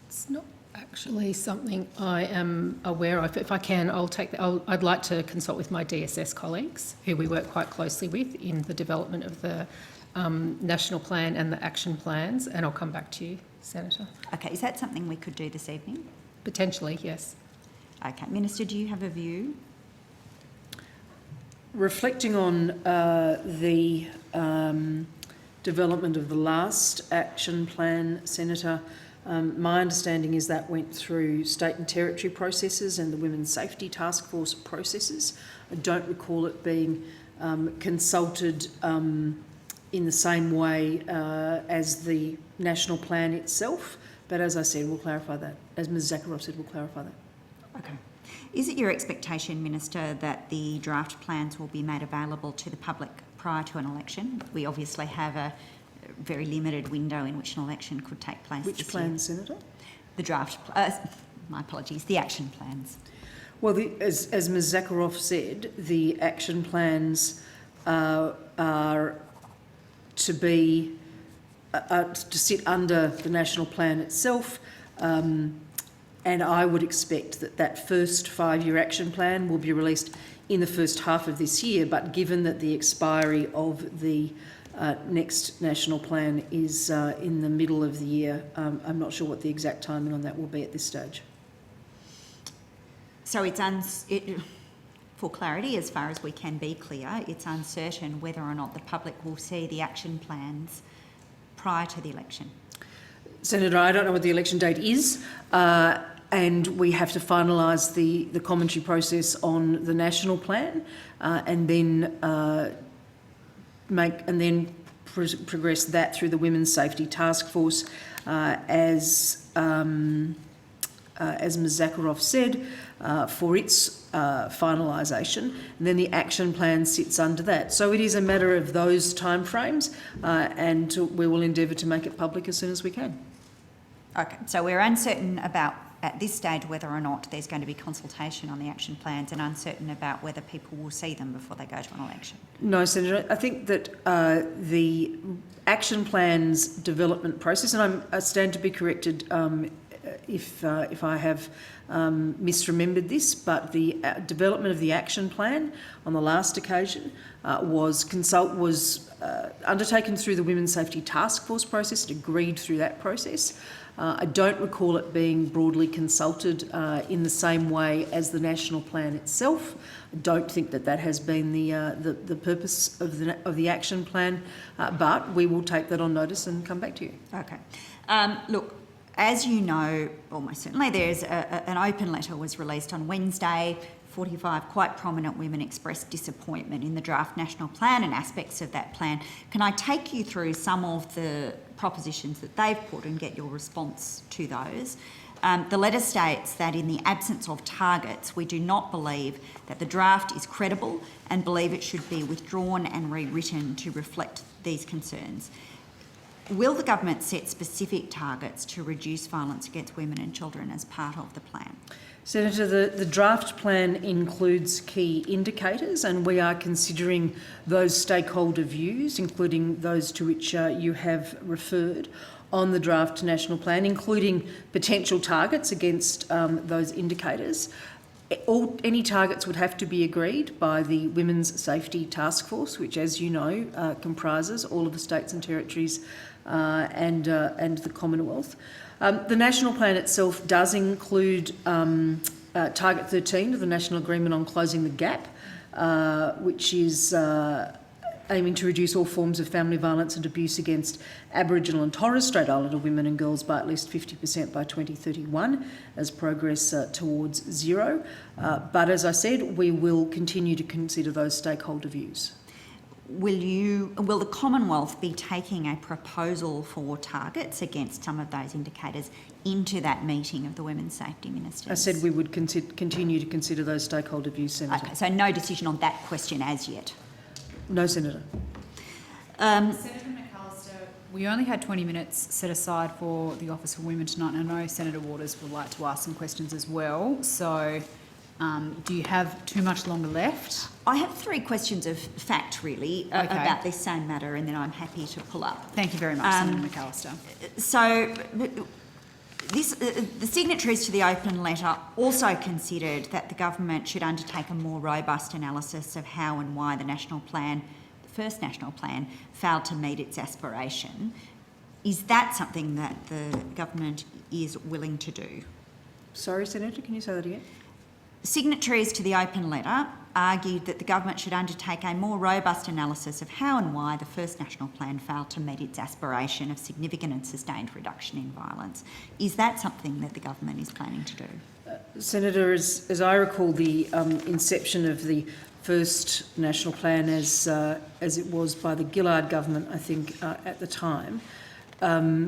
It's not actually something I am aware of. If I can, I'll take that. I'd like to consult with my DSS colleagues, who we work quite closely with in the development of the national plan and the action plans, and I'll come back to you, Senator. Okay, is that something we could do this evening? Potentially, yes. Okay, Minister, do you have a view? Reflecting on the development of the last action plan, Senator, my understanding is that went through state and territory processes and the Women's Safety Task Force processes. I don't recall it being consulted in the same way as the national plan itself, but as I said, we'll clarify that. As Ms Zakharov said, we'll clarify that. Okay. Is it your expectation, Minister, that the draft plans will be made available to the public prior to an election? We obviously have a very limited window in which an election could take place. Which plans, Senator? The draft, my apologies, the action plans. Well, as Ms Zakharov said, the action plans are to be to sit under the national plan itself, and I would expect that that first 5-year action plan will be released in the first half of this year. But given that the expiry of the next national plan is in the middle of the year, I'm not sure what the exact timing on that will be at this stage. So for clarity, as far as we can be clear, it's uncertain whether or not the public will see the action plans prior to the election. Senator, I don't know what the election date is, and we have to finalise the commentary process on the national plan, and then progress that through the Women's Safety Task Force, as Ms Zakharov said, for its finalisation, and then the action plan sits under that. So it is a matter of those timeframes, and we will endeavour to make it public as soon as we can. Okay, so we're uncertain about, at this stage, whether or not there's going to be consultation on the action plans, and uncertain about whether people will see them before they go to an election. No, Senator, I think that the action plans development process, and I stand to be corrected if I have misremembered this, but the development of the action plan on the last occasion was undertaken through the Women's Safety Task Force process, and agreed through that process. I don't recall it being broadly consulted in the same way as the national plan itself. I don't think that has been the purpose of the action plan, but we will take that on notice and come back to you. Okay. Look, as you know, almost certainly, there's an open letter was released on Wednesday. 45 quite prominent women expressed disappointment in the draft national plan and aspects of that plan. Can I take you through some of the propositions that they've put and get your response to those? The letter states that in the absence of targets, we do not believe that the draft is credible and believe it should be withdrawn and rewritten to reflect these concerns. Will the government set specific targets to reduce violence against women and children as part of the plan? Senator, the draft plan includes key indicators, and we are considering those stakeholder views, including those to which you have referred, on the draft national plan, including potential targets against those indicators. Any targets would have to be agreed by the Women's Safety Task Force, which, as you know, comprises all of the states and territories and the Commonwealth. The national plan itself does include Target 13 of the National Agreement on Closing the Gap, which is aiming to reduce all forms of family violence and abuse against Aboriginal and Torres Strait Islander women and girls by at least 50% by 2031 as progress towards zero. But as I said, we will continue to consider those stakeholder views. Will the Commonwealth be taking a proposal for targets against some of those indicators into that meeting of the Women's Safety Ministers? I said we would continue to consider those stakeholder views, Senator. Okay, so no decision on that question as yet? No, Senator. Senator McAllister, we only had 20 minutes set aside for the Office for Women tonight, and I know Senator Waters would like to ask some questions as well. So do you have too much longer left? I have 3 questions of fact, really, about this same matter, and then I'm happy to pull up. Thank you very much, Senator McAllister. So the signatories to the open letter also considered that the government should undertake a more robust analysis of how and why the national plan, the first national plan, failed to meet its aspiration. Is that something that the government is willing to do? Sorry, Senator, can you say that again? Signatories to the open letter argued that the government should undertake a more robust analysis of how and why the first national plan failed to meet its aspiration of significant and sustained reduction in violence. Is that something that the government is planning to do? Senator, as I recall, the inception of the first national plan as it was by the Gillard government, I think, at the time,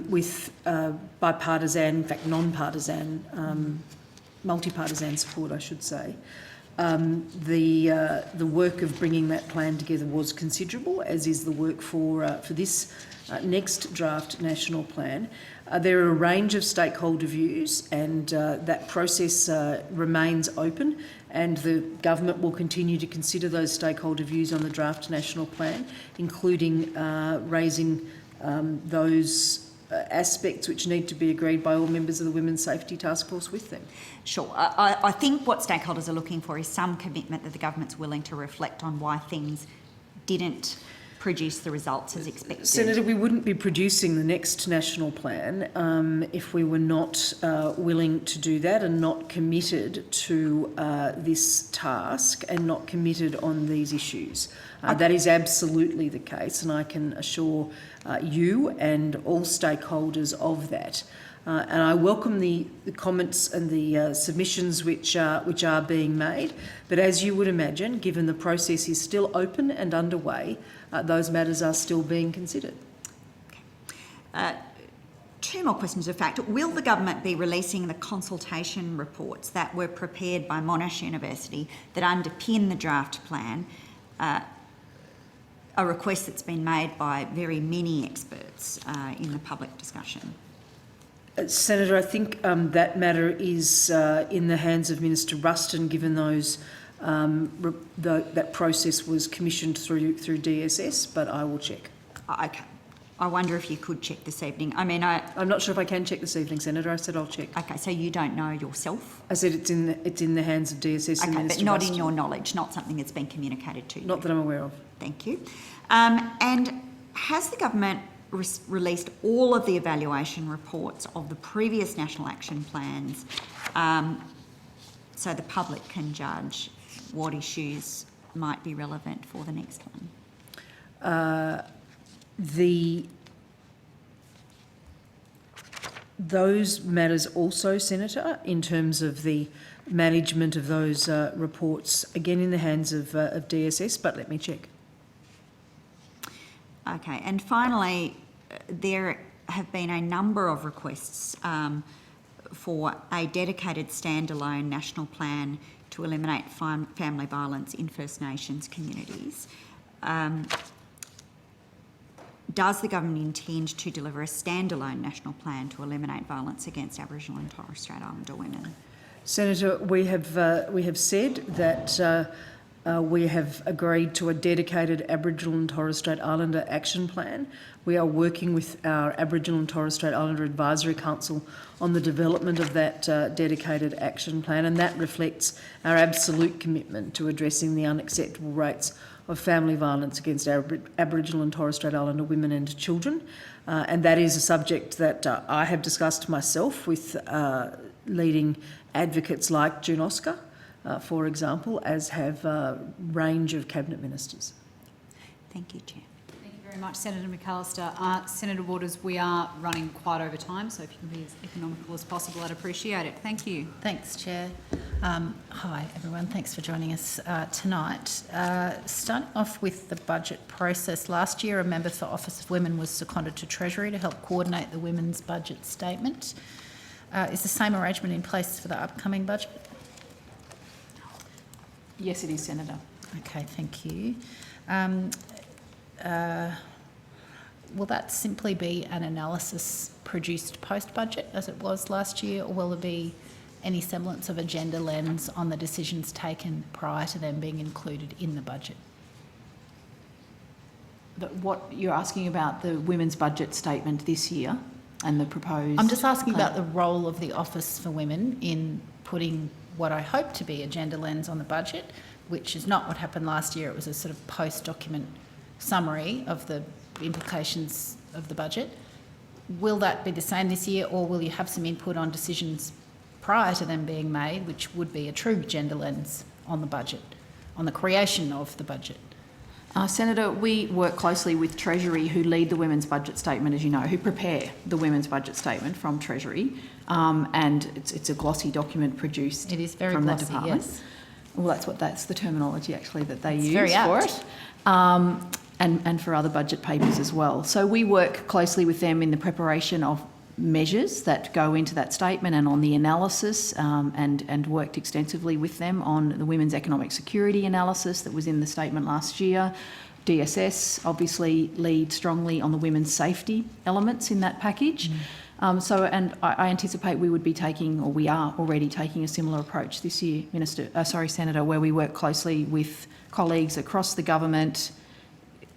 with bipartisan, in fact non-partisan, multi-partisan support, I should say. The work of bringing that plan together was considerable, as is the work for this next draft national plan. There are a range of stakeholder views, and that process remains open, and the government will continue to consider those stakeholder views on the draft national plan, including raising those aspects which need to be agreed by all members of the Women's Safety Task Force with them. Sure. I think what stakeholders are looking for is some commitment that the government's willing to reflect on why things didn't produce the results as expected. Senator, we wouldn't be producing the next national plan if we were not willing to do that and not committed to this task and not committed on these issues. That is absolutely the case, and I can assure you and all stakeholders of that. And I welcome the comments and the submissions which are being made. But as you would imagine, given the process is still open and underway, those matters are still being considered. Okay. 2 more questions of fact. Will the government be releasing the consultation reports that were prepared by Monash University that underpin the draft plan, a request that's been made by very many experts in the public discussion? Senator, I think that matter is in the hands of Minister Ruston, given those that process was commissioned through DSS, but I will check. Okay. I wonder if you could check this evening. I mean, I'm not sure if I can check this evening, Senator. I said I'll check. Okay, so you don't know yourself? I said it's in the hands of DSS and Minister but not Ruston. in your knowledge, not something that's been communicated to you? Not that I'm aware of. Thank you. And has the government released all of the evaluation reports of the previous national action plans so the public can judge what issues might be relevant for the next one? Those matters also, Senator, in terms of the management of those reports, again in the hands of DSS, but let me check. Okay, and finally, there have been a number of requests for a dedicated standalone national plan to eliminate family violence in First Nations communities. Does the government intend to deliver a standalone national plan to eliminate violence against Aboriginal and Torres Strait Islander women? Senator, we have said that we have agreed to a dedicated Aboriginal and Torres Strait Islander action plan. We are working with our Aboriginal and Torres Strait Islander Advisory Council on the development of that dedicated action plan, and that reflects our absolute commitment to addressing the unacceptable rates of family violence against Aboriginal and Torres Strait Islander women and children. And that is a subject that I have discussed myself with leading advocates like June Oscar, for example, as have a range of Cabinet Ministers. Thank you, Chair. Thank you very much, Senator McAllister. Senator Waters, we are running quite over time, so if you can be as economical as possible, I'd appreciate it. Thank you. Thanks, Chair. Hi, everyone. Thanks for joining us tonight. Starting off with the budget process, last year a member for Office of Women was seconded to Treasury to help coordinate the Women's Budget Statement. Is the same arrangement in place for the upcoming budget? Yes, it is, Senator. Okay, thank you. Will that simply be an analysis produced post-budget as it was last year, or will there be any semblance of a gender lens on the decisions taken prior to them being included in the budget? What you're asking about the Women's Budget Statement this year and the proposed... I'm just asking about the role of the Office for Women in putting what I hope to be a gender lens on the budget, which is not what happened last year. It was a sort of post-document summary of the implications of the budget. Will that be the same this year, or will you have some input on decisions prior to them being made, which would be a true gender lens on the budget, on the creation of the budget? Senator, we work closely with Treasury, who lead the Women's Budget Statement, as you know, who prepare the Women's Budget Statement from Treasury, and it's a glossy document produced it is very from glossy, the department. Yes. Well, that's the terminology actually that they use very for apt. it, and for other budget papers as well. So we work closely with them in the preparation of measures that go into that statement and on the analysis, and worked extensively with them on the women's economic security analysis that was in the statement last year. DSS obviously lead strongly on the women's safety elements in that package. And I anticipate we would be taking, or we are already taking, a similar approach this year, Senator, where we work closely with colleagues across the government,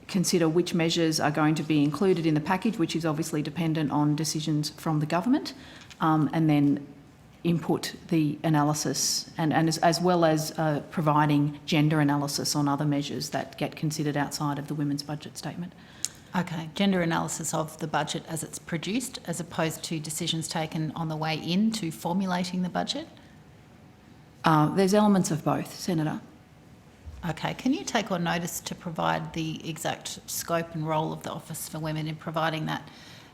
consider which measures are going to be included in the package, which is obviously dependent on decisions from the government, and then input the analysis, and as well as providing gender analysis on other measures that get considered outside of the Women's Budget Statement. Okay, gender analysis of the budget as it's produced, as opposed to decisions taken on the way into formulating the budget? There's elements of both, Senator. Okay, can you take on notice to provide the exact scope and role of the Office for Women in providing that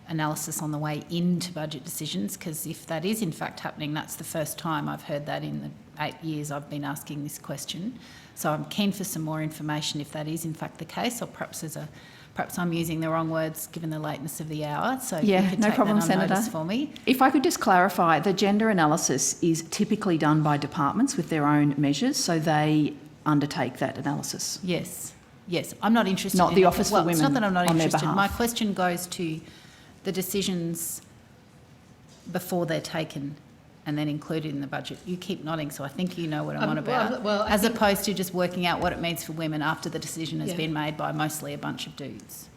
analysis on the way into budget decisions? Because if that is in fact happening, that's the first time I've heard that in the 8 years I've been asking this question. So I'm keen for some more information if that is in fact the case, or perhaps I'm using the wrong words given the lateness of the hour. So if you could no take problem, that on Senator. notice for me. If I could just clarify, the gender analysis is typically done by departments with their own measures, so they undertake that analysis. Yes. I'm not interested Not in the it. Office for Well, it's not Women that I'm not on their interested. behalf. My question goes to the decisions before they're taken and then included in the budget. You keep nodding, so I think you know what I'm on about, as opposed to just working out what it means for women after the decision has been made by mostly a bunch of dudes.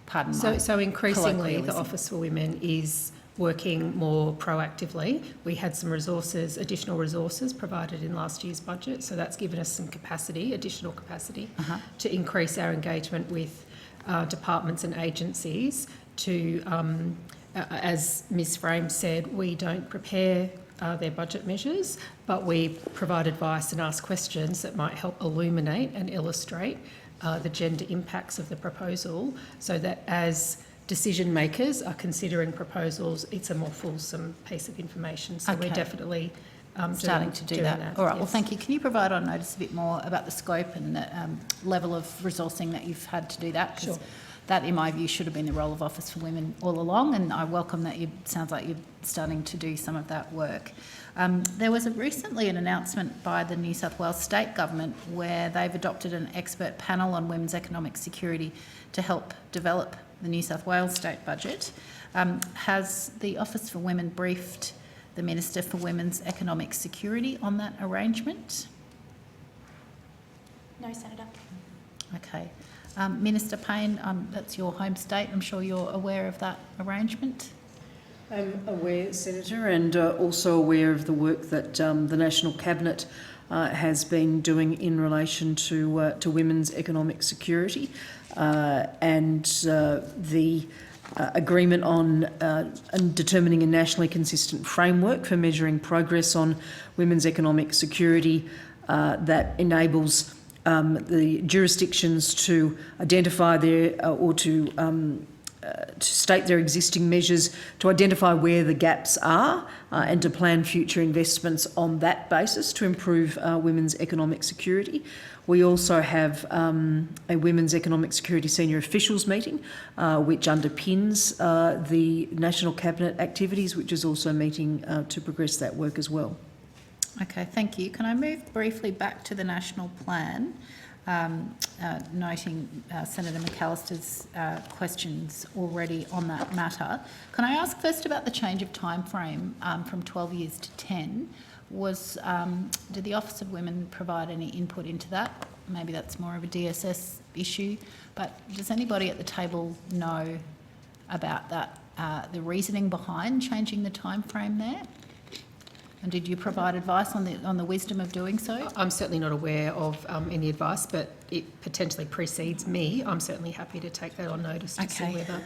Pardon my So increasingly, the colloquialism. Office for Women is working more proactively. We had some resources, additional resources provided in last year's budget, so that's given us some capacity, additional capacity, to increase our engagement with departments and agencies to, as Ms Frame said, we don't prepare their budget measures, but we provide advice and ask questions that might help illuminate and illustrate the gender impacts of the proposal, so that as decision makers are considering proposals, it's a more fulsome piece of information. So we're definitely starting to do that. All right, well, thank you. Can you provide on notice a bit more about the scope and the level of resourcing that you've had to do that? 'Cause that, in my view, should have been the role of Office for Women all along, and I welcome that sounds like you're starting to do some of that work. There was recently an announcement by the New South Wales State Government where they've adopted an expert panel on women's economic security to help develop the New South Wales state budget. Has the Office for Women briefed the Minister for Women's Economic Security on that arrangement? No, Senator. Okay. Minister Payne, that's your home state. I'm sure you're aware of that arrangement. I'm aware, Senator, and also aware of the work that the National Cabinet has been doing in relation to women's economic security and the agreement on determining a nationally consistent framework for measuring progress on women's economic security that enables the jurisdictions to identify their or to state their existing measures, to identify where the gaps are and to plan future investments on that basis to improve women's economic security. We also have a Women's Economic Security Senior Officials meeting, which underpins the National Cabinet activities, which is also meeting to progress that work as well. Okay, thank you. Can I move briefly back to the national plan, noting Senator McAllister's questions already on that matter. Can I ask first about the change of time frame from 12 years to 10? Did the Office of Women provide any input into that? Maybe that's more of a DSS issue, but does anybody at the table know about that, the reasoning behind changing the time frame there? And did you provide advice on the wisdom of doing so? I'm certainly not aware of any advice, but it potentially precedes me. I'm certainly happy to take that on notice to see whether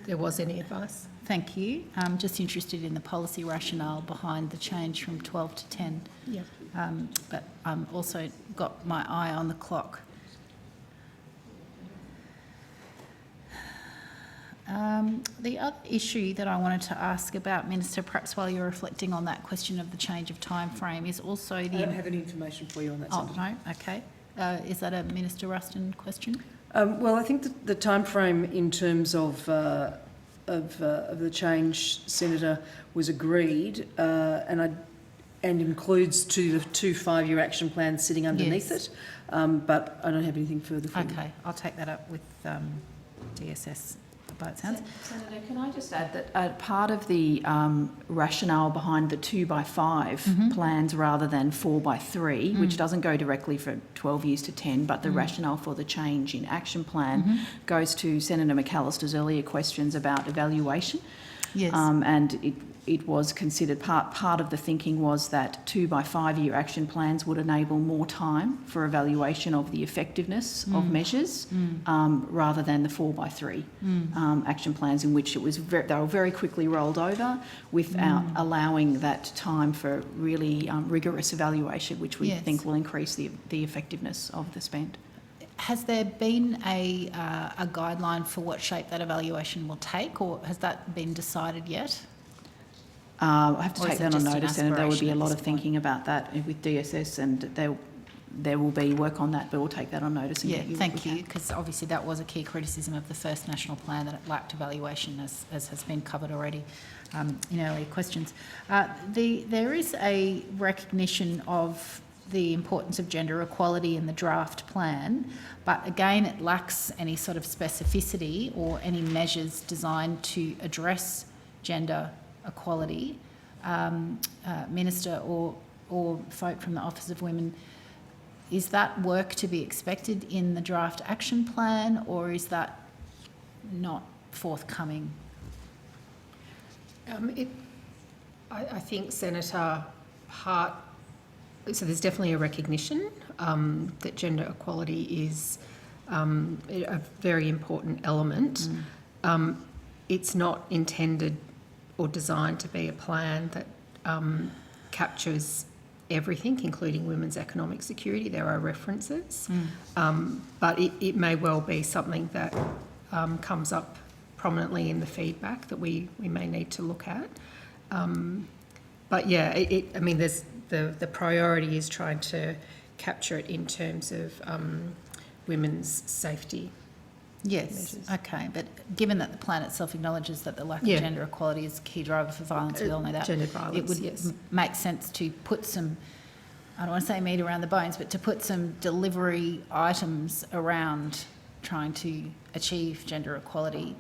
there was any advice. Thank you. I'm just interested in the policy rationale behind the change from 12 to 10. Yep. But I'm also got my eye on the clock. The other issue that I wanted to ask about, Minister, perhaps while you're reflecting on that question of the change of time frame, is also the... I don't have any information for you on that. Oh, no? Okay. Is that a Minister Ruston question? Well, I think the time frame in terms of the change, Senator, was agreed and includes the two 5-year action plans sitting underneath it, but I don't have anything further for you. Okay, I'll take that up with DSS. By it sounds. Senator, can I just add that part of the rationale behind the 2x5 plans rather than 4x3, which doesn't go directly from 12 years to 10, but the rationale for the change in action plan goes to Senator McAllister's earlier questions about evaluation. Yes. And it was considered part of the thinking was that 2x5 year action plans would enable more time for evaluation of the effectiveness of measures rather than the 4x3 action plans, in which it was they were very quickly rolled over without allowing that time for really rigorous evaluation, which we think will increase the effectiveness of the spend. Has there been a guideline for what shape that evaluation will take, or has that been decided yet? I have to take that on notice, and there will be a lot of thinking about that with DSS, and there will be work on that, but we'll take that on notice. And thank you, because obviously that was a key criticism of the first national plan, that it lacked evaluation, as has been covered already in earlier questions. There is a recognition of the importance of gender equality in the draft plan, but again it lacks any sort of specificity or any measures designed to address gender equality. Minister or folk from the Office of Women, is that work to be expected in the draft action plan, or is that not forthcoming? I think, Senator, so there's definitely a recognition that gender equality is a very important element. It's not intended or designed to be a plan that captures everything, including women's economic security. There are references, but it may well be something that comes up prominently in the feedback that we may need to look at. But yeah, I mean, there's the priority is trying to capture it in terms of women's safety. Yes, measures. okay, but given that the plan itself acknowledges that the lack of gender equality is a key driver for violence, we all know that, gendered violence, it would make sense to put some, I don't want to say meat around the bones, but to put some delivery items around trying to achieve gender equality.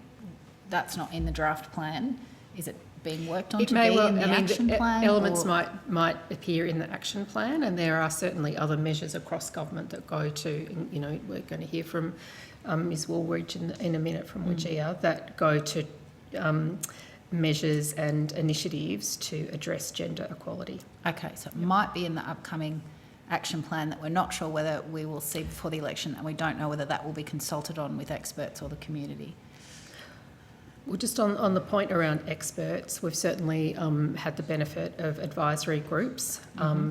That's not in the draft plan. Is it being worked on It to may be well, in the I mean, action plan? elements or- might appear in the action plan, and there are certainly other measures across government that go to, you know, we're going to hear from Ms Woolridge in a minute from WGEA, that go to measures and initiatives to address gender equality. Okay, so it might be in the upcoming action plan that we're not sure whether we will see before the election, and we don't know whether that will be consulted on with experts or the community. Well, just on the point around experts, we've certainly had the benefit of advisory groups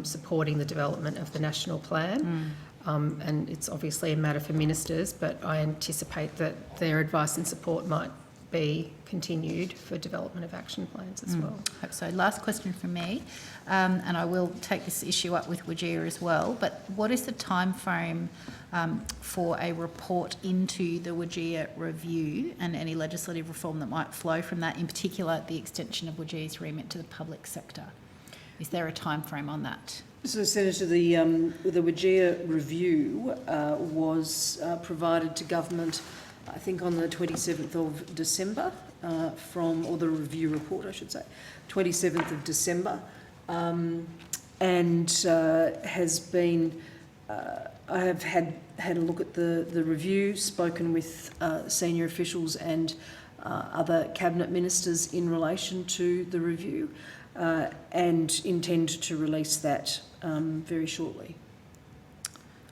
supporting the development of the national plan. And it's obviously a matter for ministers, but I anticipate that their advice and support might be continued for development of action plans as well. Hope so. Last question from me, and I will take this issue up with WGEA as well, but what is the time frame for a report into the WGEA review and any legislative reform that might flow from that, in particular the extension of WGEA's remit to the public sector? Is there a time frame on that? So, Senator, the WGEA review was provided to government, I think, on the 27th of December, or the review report, I should say, 27th of December, and has been. I have had a look at the review, spoken with senior officials and other cabinet ministers in relation to the review, and intend to release that very shortly.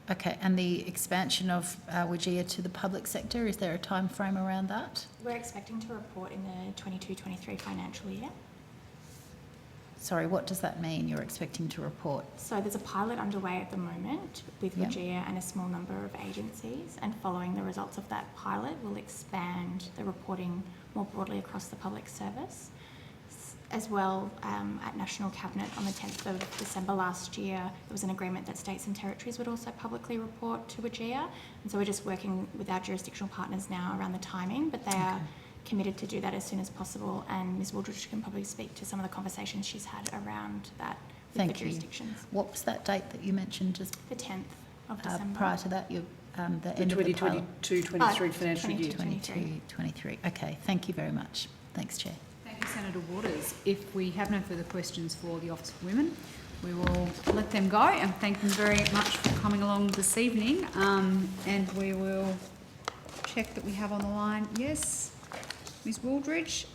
Okay, and the expansion of WGEA to the public sector, is there a time frame around that? We're expecting to report in the 22-23 financial year. Sorry, what does that mean, you're expecting to report? So there's a pilot underway at the moment with WGEA and a small number of agencies, and following the results of that pilot, we'll expand the reporting more broadly across the public service. As well, at National Cabinet on the 10th of December last year, there was an agreement that states and territories would also publicly report to WGEA. And so we're just working with our jurisdictional partners now around the timing, but they are committed to do that as soon as possible. And Ms Woolridge can probably speak to some of the conversations she's had around that with the jurisdictions. What was that date that you mentioned? Just the 10th of December. Prior to that, the end of the 2022-23 financial year. 22-23. Okay, thank you very much. Thanks, Chair. Thank you, Senator Waters. If we have no further questions for the Office of Women, we will let them go and thank them very much for coming along this evening. And we will check that we have on the line, yes, Ms Wooldridge.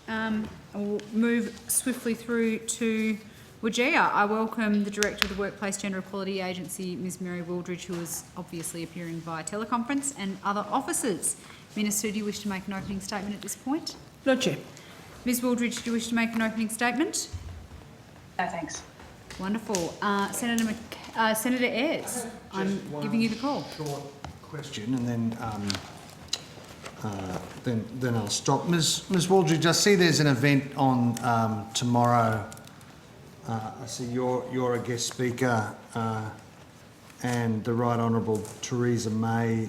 We'll move swiftly through to WGEA. I welcome the Director of the Workplace Gender Equality Agency, Ms Mary Wooldridge, who is obviously appearing via teleconference, and other officers. Minister, do you wish to make an opening statement at this point? No, Chair. Ms Wooldridge, do you wish to make an opening statement? No, thanks. Wonderful. Senator Ayres, I'm giving you the call. Short question, and then I'll stop. Ms Wooldridge, I see there's an event on tomorrow. I see you're a guest speaker, and the Right Honourable Theresa May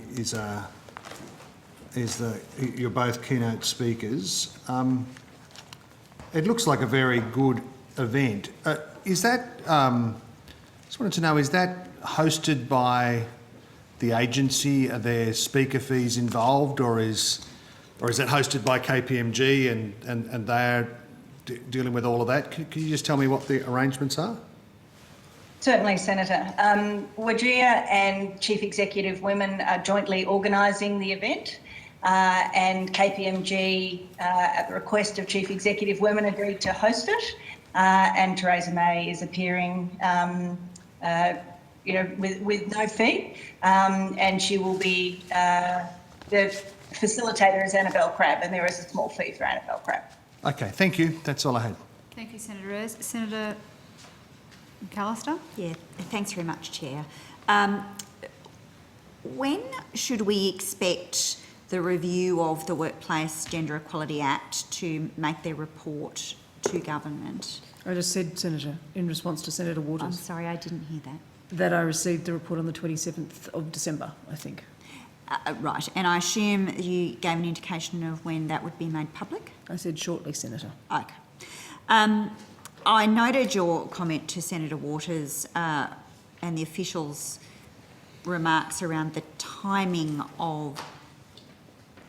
you're both keynote speakers. It looks like a very good event. Is that, just wanted to know, is that hosted by the agency? Are there speaker fees involved, or is that hosted by KPMG and they're dealing with all of that? Can you just tell me what the arrangements are? Certainly, Senator. WGEA and Chief Executive Women are jointly organising the event. And KPMG, at the request of Chief Executive Women, agreed to host it. And Theresa May is appearing, with no fee. And she will be, the facilitator is Annabelle Crabb, and there is a small fee for Annabelle Crabb. Okay, thank you. That's all I had. Thank you, Senator Ayres. Senator McAllister? Yeah, thanks very much, Chair. When should we expect the review of the Workplace Gender Equality Act to make their report to government? I just said, Senator, in response to Senator Waters. I'm sorry, I didn't hear that. That I received the report on the 27th of December, I think. Right, and I assume you gave an indication of when that would be made public? I said shortly, Senator. Okay. I noted your comment to Senator Waters and the officials' remarks around the timing of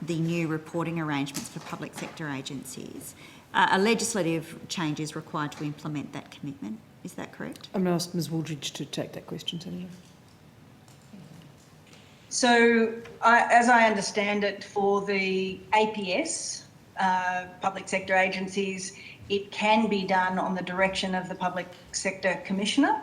the new reporting arrangements for public sector agencies. A legislative change is required to implement that commitment. Is that correct? I'm going to ask Ms Wooldridge to take that question, Senator. So, as I understand it, for the APS, public sector agencies, it can be done on the direction of the Public Sector Commissioner.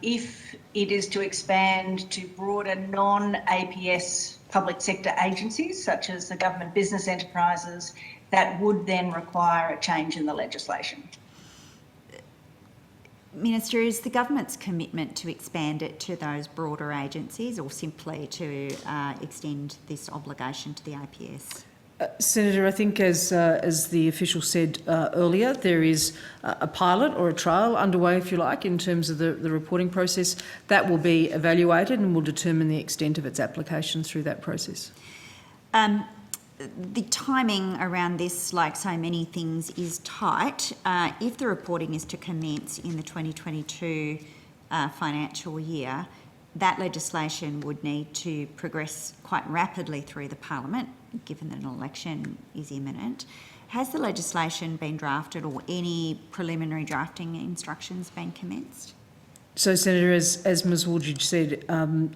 If it is to expand to broader non-APS public sector agencies, such as the government business enterprises, that would then require a change in the legislation. Minister, is the government's commitment to expand it to those broader agencies or simply to extend this obligation to the APS? Senator, I think as the official said earlier, there is a pilot or a trial underway, if you like, in terms of the reporting process. That will be evaluated and will determine the extent of its application through that process. The timing around this, like so many things, is tight. If the reporting is to commence in the 2022 financial year, that legislation would need to progress quite rapidly through the Parliament, given that an election is imminent. Has the legislation been drafted or any preliminary drafting instructions been commenced? So, Senator, as Ms Wooldridge said,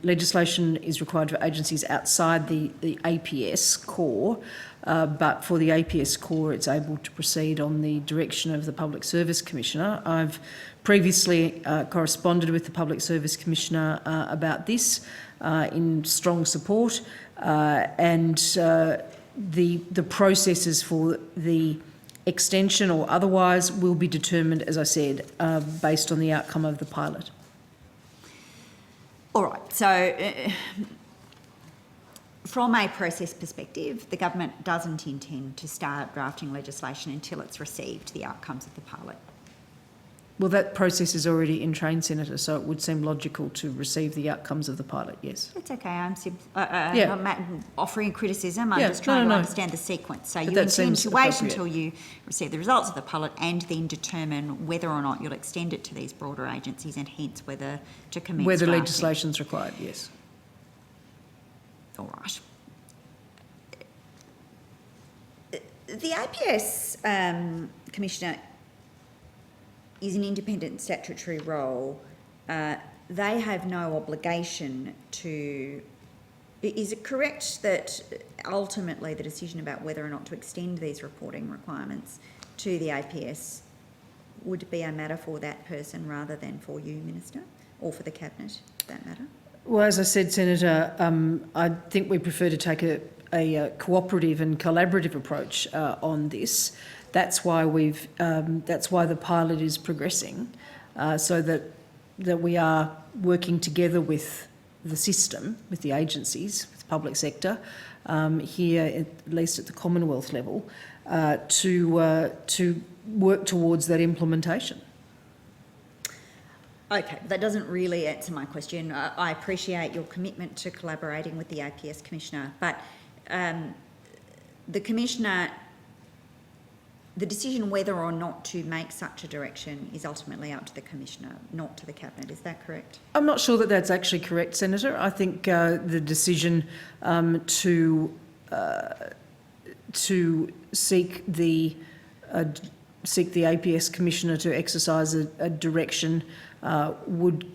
legislation is required for agencies outside the APS core, but for the APS core it's able to proceed on the direction of the Public Service Commissioner. I've previously corresponded with the Public Service Commissioner about this in strong support, and the processes for the extension or otherwise will be determined, as I said, based on the outcome of the pilot. All right, so from a process perspective, the government doesn't intend to start drafting legislation until it's received the outcomes of the pilot. Well, that process is already in train, Senator, so it would seem logical to receive the outcomes of the pilot, yes. It's okay, I'm not offering criticism, I'm just trying to understand the sequence. So you intend to wait until you receive the results of the pilot and then determine whether or not you'll extend it to these broader agencies and hence whether to commence whether drafting. legislation's required, yes. All right. The APS Commissioner is an independent statutory role. They have no obligation to... Is it correct that ultimately the decision about whether or not to extend these reporting requirements to the APS would be a matter for that person rather than for you, Minister, or for the Cabinet, for that matter? Well, as I said, Senator, I think we prefer to take a cooperative and collaborative approach on this. That's why that's why the pilot is progressing, so that we are working together with the system, with the agencies, with the public sector, here at least at the Commonwealth level, to work towards that implementation. Okay, that doesn't really answer my question. I appreciate your commitment to collaborating with the APS Commissioner, but the Commissioner, the decision whether or not to make such a direction is ultimately up to the Commissioner, not to the Cabinet. Is that correct? I'm not sure that that's actually correct, Senator. I think the decision to seek the APS Commissioner to exercise a direction would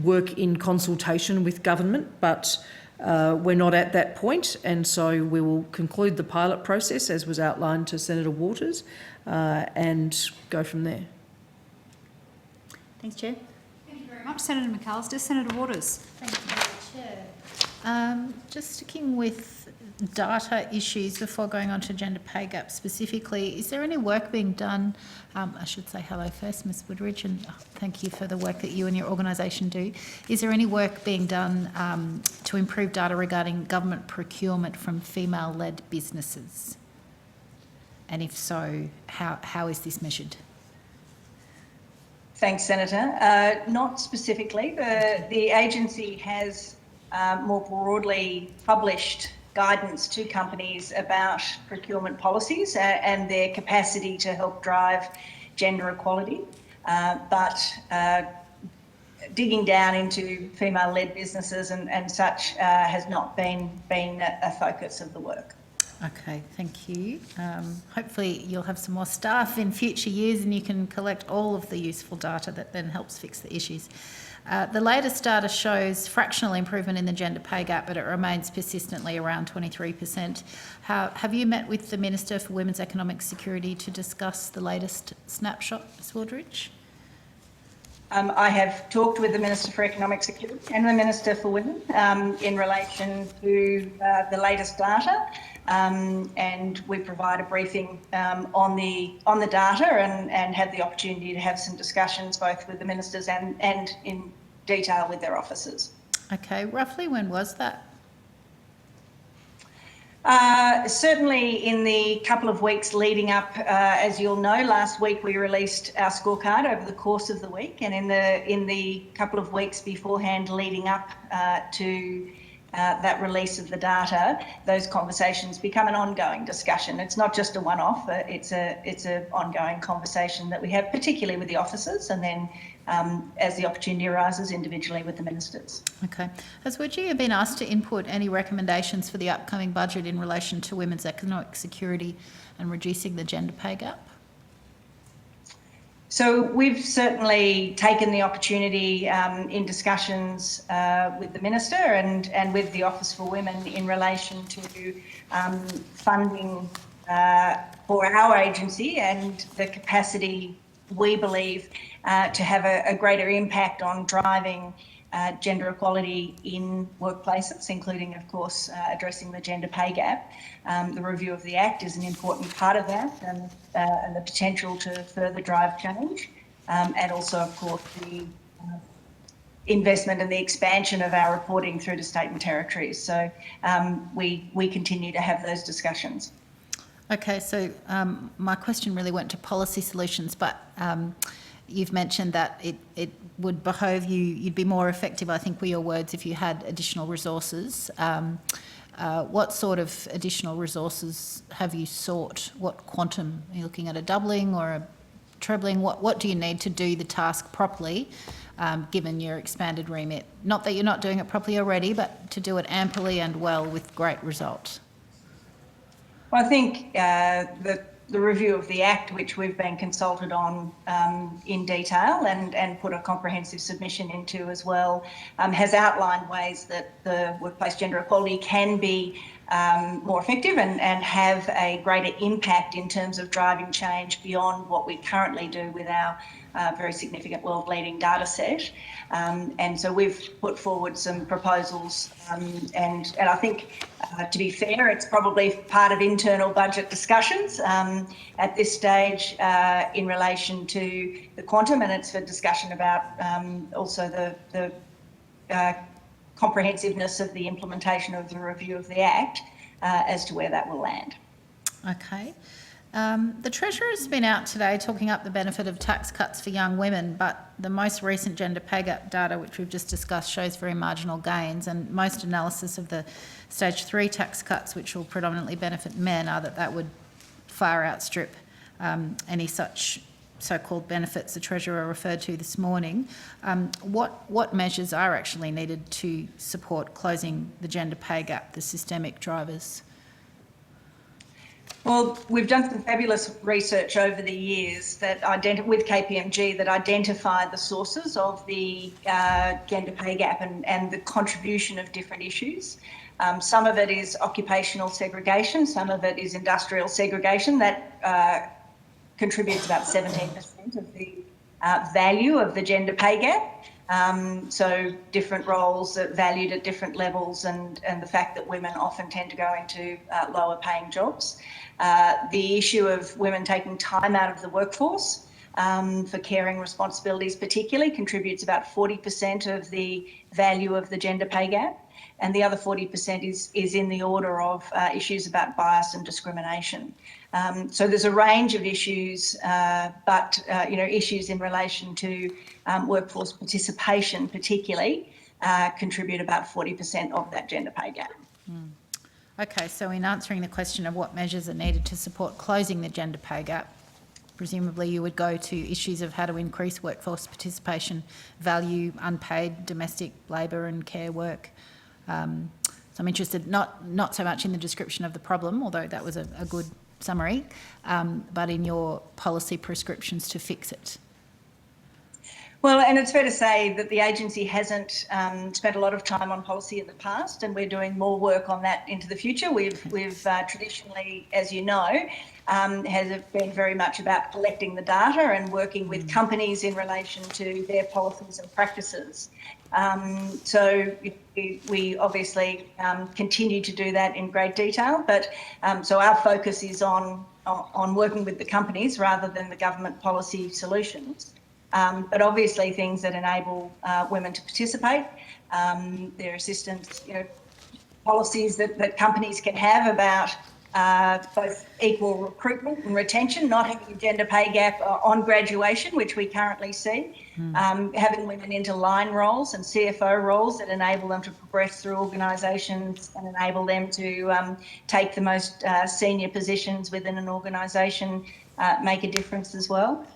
work in consultation with government, but we're not at that point, and so we will conclude the pilot process as was outlined to Senator Waters and go from there. Thanks, Chair. Thank you very much, Senator McAllister. Senator Waters. Thank you, Chair. Just sticking with data issues before going on to gender pay gap specifically, is there any work being done, I should say hello first, Ms Wooldridge, and thank you for the work that you and your organisation do. Is there any work being done to improve data regarding government procurement from female-led businesses? And if so, how is this measured? Thanks, Senator. Not specifically. The agency has more broadly published guidance to companies about procurement policies and their capacity to help drive gender equality. But digging down into female-led businesses and such has not been a focus of the work. Okay, thank you. Hopefully you'll have some more staff in future years and you can collect all of the useful data that then helps fix the issues. The latest data shows fractional improvement in the gender pay gap, but it remains persistently around 23%. Have you met with the Minister for Women's Economic Security to discuss the latest snapshot, Ms Wooldridge? I have talked with the Minister for Economic Security and the Minister for Women in relation to the latest data, and we provide a briefing on the data and have the opportunity to have some discussions both with the ministers and in detail with their officers. Okay, roughly when was that? Certainly in the couple of weeks leading up, as you'll know, last week we released our scorecard over the course of the week, and in the couple of weeks beforehand leading up to that release of the data, those conversations become an ongoing discussion. It's not just a one-off, it's an ongoing conversation that we have, particularly with the officers, and then as the opportunity arises, individually with the ministers. Okay. Has WGEA been asked to input any recommendations for the upcoming budget in relation to women's economic security and reducing the gender pay gap? So we've certainly taken the opportunity in discussions with the Minister and with the Office for Women in relation to funding for our agency and the capacity, we believe, to have a greater impact on driving gender equality in workplaces, including, of course, addressing the gender pay gap. The review of the Act is an important part of that, and the potential to further drive change, and also, of course, the investment and the expansion of our reporting through to state and territories. So we continue to have those discussions. Okay, so my question really went to policy solutions, but you've mentioned that it would behove you'd be more effective, I think were your words, if you had additional resources. What sort of additional resources have you sought? What quantum? Are you looking at a doubling or a trebling? What do you need to do the task properly, given your expanded remit? Not that you're not doing it properly already, but to do it amply and well with great result. Well, I think the review of the Act, which we've been consulted on in detail and put a comprehensive submission into as well, has outlined ways that the workplace gender equality can be more effective and have a greater impact in terms of driving change beyond what we currently do with our very significant world-leading data set. And so we've put forward some proposals and I think, to be fair, it's probably part of internal budget discussions at this stage in relation to the quantum, and it's for discussion about also the comprehensiveness of the implementation of the review of the Act as to where that will land. Okay. The Treasurer has been out today talking up the benefit of tax cuts for young women, but the most recent gender pay gap data, which we've just discussed, shows very marginal gains, and most analysis of the stage 3 tax cuts, which will predominantly benefit men, are that would far outstrip any such so-called benefits the Treasurer referred to this morning. What measures are actually needed to support closing the gender pay gap, the systemic drivers? Well, we've done some fabulous research over the years that with KPMG that identify the sources of the gender pay gap and the contribution of different issues. Some of it is occupational segregation, some of it is industrial segregation that contributes about 17% of the value of the gender pay gap. So different roles are valued at different levels and the fact that women often tend to go into lower paying jobs. The issue of women taking time out of the workforce for caring responsibilities particularly contributes about 40% of the value of the gender pay gap. And the other 40% is in the order of issues about bias and discrimination. So there's a range of issues, but issues in relation to workforce participation particularly contribute about 40% of that gender pay gap. Okay, so in answering the question of what measures are needed to support closing the gender pay gap, presumably you would go to issues of how to increase workforce participation, value unpaid domestic labour and care work, So I'm interested not so much in the description of the problem, although that was a good summary, but in your policy prescriptions to fix it. Well, and it's fair to say that the agency hasn't spent a lot of time on policy in the past, and we're doing more work on that into the future. We've traditionally, as you know, has been very much about collecting the data and working with companies in relation to their policies and practices. So we obviously continue to do that in great detail, but so our focus is on working with the companies rather than the government policy solutions. But obviously things that enable women to participate, their assistance, policies that companies can have about both equal recruitment and retention, not having a gender pay gap on graduation, which we currently see, having women into line roles and CFO roles that enable them to progress through organisations and enable them to take the most senior positions within an organisation, make a difference as well.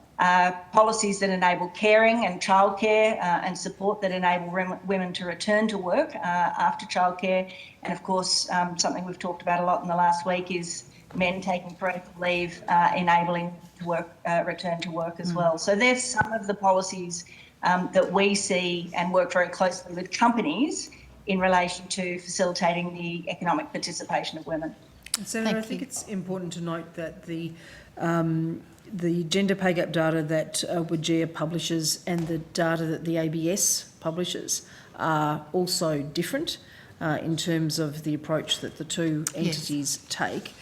Policies that enable caring and childcare and support that enable women to return to work after childcare. And of course, something we've talked about a lot in the last week is men taking parental leave, enabling to work, return to work as well. So there's some of the policies that we see and work very closely with companies in relation to facilitating the economic participation of women. Senator, I think it's important to note that the gender pay gap data that WGEA publishes and the data that the ABS publishes are also different in terms of the approach that the two entities take.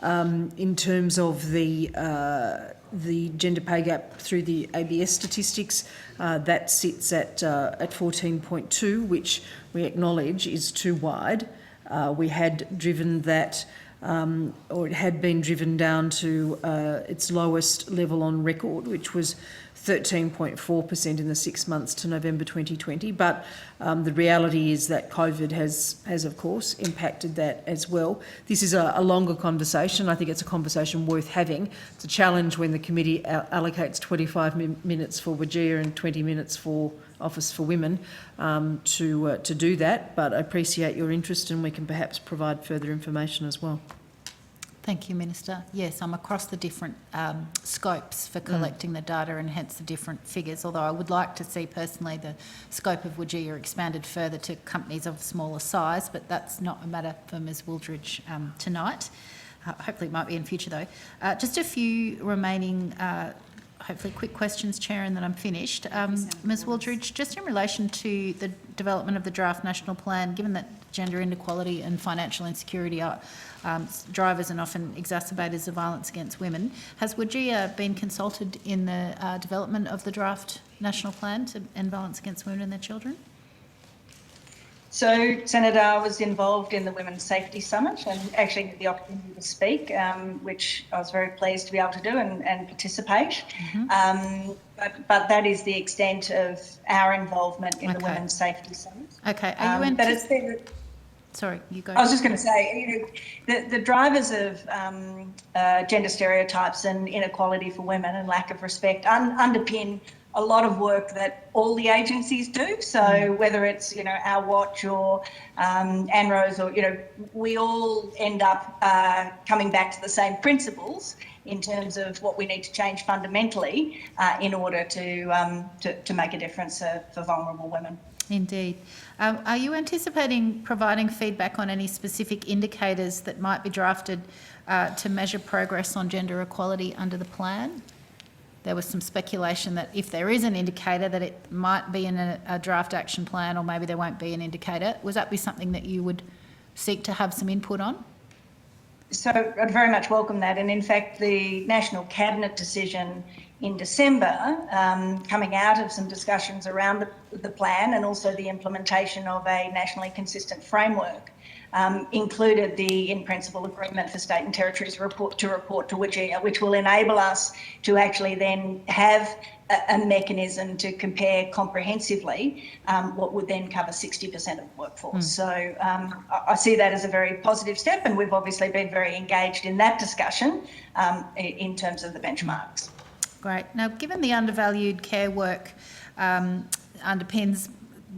In terms of the gender pay gap through the ABS statistics, that sits at 14.2, which we acknowledge is too wide. We had driven that or it had been driven down to its lowest level on record, which was 13.4% in the 6 months to November 2020. But the reality is that COVID has of course impacted that as well. This is a longer conversation. I think it's a conversation worth having. It's a challenge when the committee allocates 25 minutes for WGEA and 20 minutes for Office for Women to do that, but I appreciate your interest and we can perhaps provide further information as well. Thank you, Minister. Yes, I'm across the different scopes for collecting the data and hence the different figures, although I would like to see personally the scope of WGEA expanded further to companies of smaller size, but that's not a matter for Ms Wooldridge tonight. Hopefully it might be in future though. Just a few remaining hopefully quick questions, Chair, and then I'm finished. Ms Wooldridge, just in relation to the development of the draft national plan, given that gender inequality and financial insecurity are drivers and often exacerbators of violence against women, has WGEA been consulted in the development of the draft national plan to end violence against women and their children? So, Senator, I was involved in the Women's Safety Summit and actually had the opportunity to speak, which I was very pleased to be able to do and participate. But that is the extent of our involvement in the Women's Safety Summit. Okay. Are you but it's been, sorry, you go. I was just going to say, the drivers of gender stereotypes and inequality for women and lack of respect underpin a lot of work that all the agencies do. So whether it's, Our Watch or ANROS or, we all end up coming back to the same principles in terms of what we need to change fundamentally in order to make a difference for vulnerable women. Indeed. Are you anticipating providing feedback on any specific indicators that might be drafted to measure progress on gender equality under the plan? There was some speculation that if there is an indicator that it might be in a draft action plan or maybe there won't be an indicator. Would that be something that you would seek to have some input on? So I'd very much welcome that. And in fact, the National Cabinet decision in December, coming out of some discussions around the plan and also the implementation of a nationally consistent framework, included the in-principle agreement for state and territories to report to WGEA, which will enable us to actually then have a mechanism to compare comprehensively what would then cover 60% of the workforce. So I see that as a very positive step, and we've obviously been very engaged in that discussion in terms of the benchmarks. Great. Now, given the undervalued care work underpins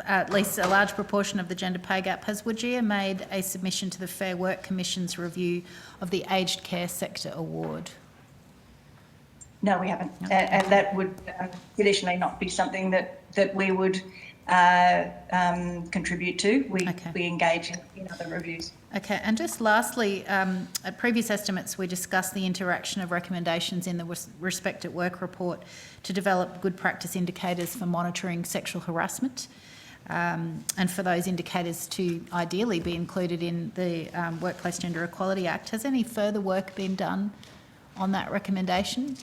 at least a large proportion of the gender pay gap, has WGEA made a submission to the Fair Work Commission's review of the Aged Care Sector Award? No, we haven't. And that would traditionally not be something that we would contribute to. We engage in other reviews. Okay, and just lastly, at previous estimates, we discussed the interaction of recommendations in the Respect at Work report to develop good practice indicators for monitoring sexual harassment, and for those indicators to ideally be included in the Workplace Gender Equality Act. Has any further work been done on that recommendation?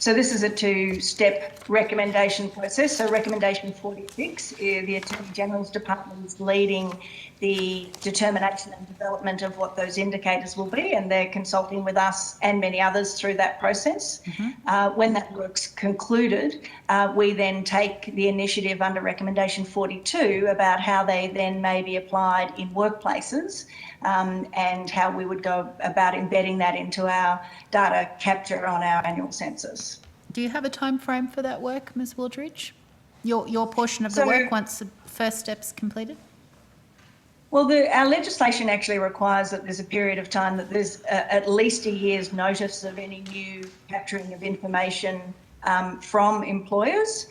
So this is a two-step recommendation process. So recommendation 46, the Attorney General's Department is leading the determination and development of what those indicators will be, and they're consulting with us and many others through that process. When that work's concluded, we then take the initiative under recommendation 42 about how they then may be applied in workplaces, and how we would go about embedding that into our data capture on our annual census. Do you have a time frame for that work, Ms Wooldridge? Your portion of the work once the first step's completed? Well, our legislation actually requires that there's a period of time that there's at least a year's notice of any new capturing of information from employers,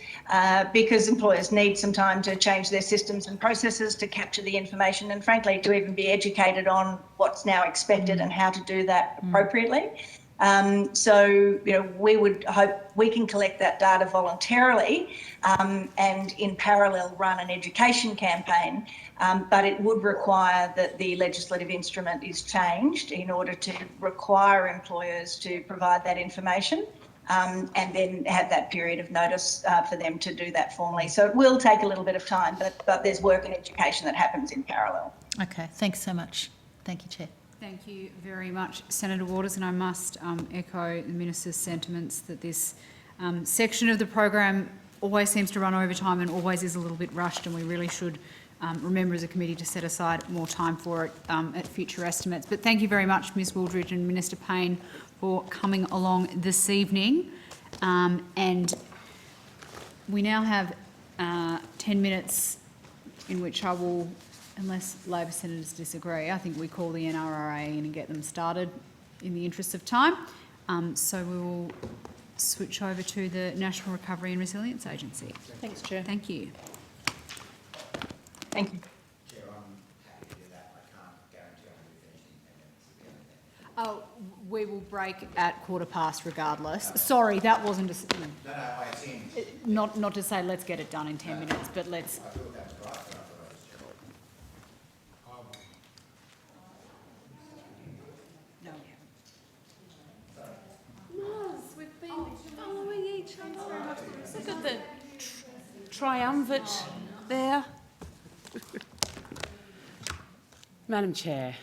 because employers need some time to change their systems and processes to capture the information, and frankly to even be educated on what's now expected and how to do that appropriately. So, we would hope we can collect that data voluntarily and in parallel run an education campaign, but it would require that the legislative instrument is changed in order to require employers to provide that information. And then have that period of notice for them to do that formally. So it will take a little bit of time, but there's work and education that happens in parallel. Okay, thanks so much. Thank you, Chair. Thank you very much, Senator Waters, and I must echo the Minister's sentiments that this section of the program always seems to run over time and always is a little bit rushed, and we really should remember as a committee to set aside more time for it at future estimates. But thank you very much, Ms Wooldridge and Minister Payne, for coming along this evening. And we now have 10 minutes in which I will, unless Labor senators disagree, I think we call the NRRA in and get them started in the interest of time. So we will switch over to the National Recovery and Resilience Agency. Thanks, Chair. Thank you. Thank you. Chair, I'm happy to do that. I can't guarantee I'm going to finish in 10 minutes. Oh, we will break at 15:15 regardless. Sorry, that wasn't No, I assumed. not to say let's get it done in 10 minutes, but let's. I thought that was right, but I thought I was Mars, we've been following each other. Look at the triumvirate there. Madam Chair.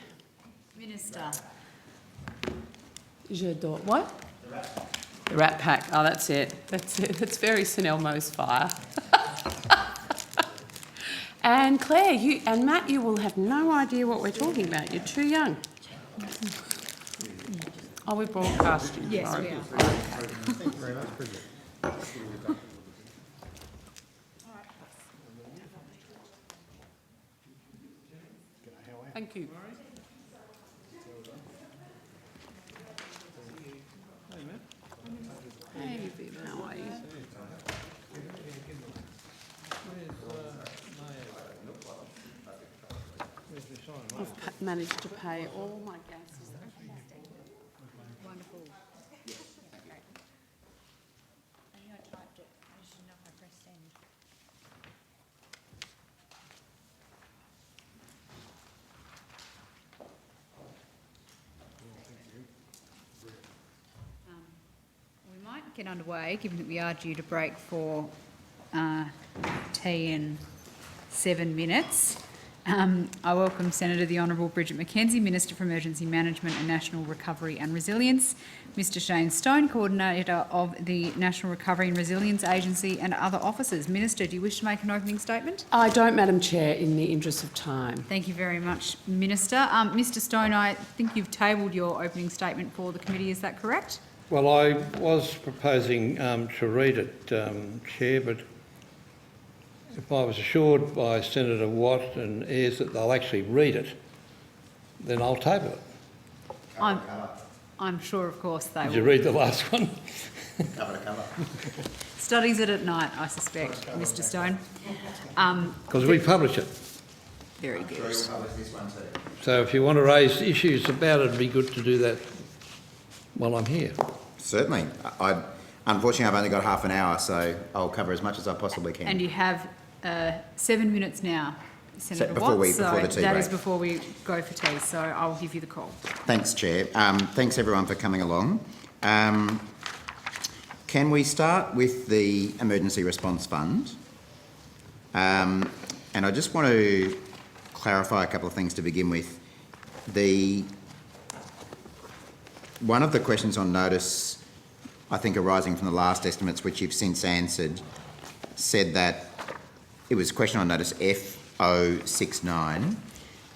Minister. J'adore. What? The Rat Pack. Oh, that's it. That's it. That's very St Elmo's fire. And Claire, you and Matt, you will have no idea what we're talking about. You're too young. Oh, we broadcast you. Yes, we are. Thank you very much, Bridget. Thank you. Hey, Viv, how are you? I've managed to pay all my gas. Wonderful. We might get underway, given that we are due to break for tea in 7 minutes. I welcome Senator the Honourable Bridget McKenzie, Minister for Emergency Management and National Recovery and Resilience, Mr Shane Stone, Coordinator of the National Recovery and Resilience Agency, and other officers. Minister, do you wish to make an opening statement? I don't, Madam Chair, in the interest of time. Thank you very much, Minister. Mr Stone, I think you've tabled your opening statement for the committee, is that correct? Well, I was proposing to read it, Chair, but if I was assured by Senator Watt and Ayres that they'll actually read it, then I'll table it. I'm sure, of course, they will. Did you read the last one? Cover to cover. Studies it at night, I suspect, Mr Stone. Because we publish it. Very good. So if you want to raise issues about it, it'd be good to do that while I'm here. Certainly. Unfortunately, I've only got half an hour, so I'll cover as much as I possibly can. And you have 7 minutes now, Senator before Watts. before the tea that break. is before we go for tea, so I'll give you the call. Thanks, Chair. Thanks, everyone, for coming along. Can we start with the Emergency Response Fund? And I just want to clarify a couple of things to begin with. One of the questions on notice, I think arising from the last estimates, which you've since answered, said that it was question on notice F069,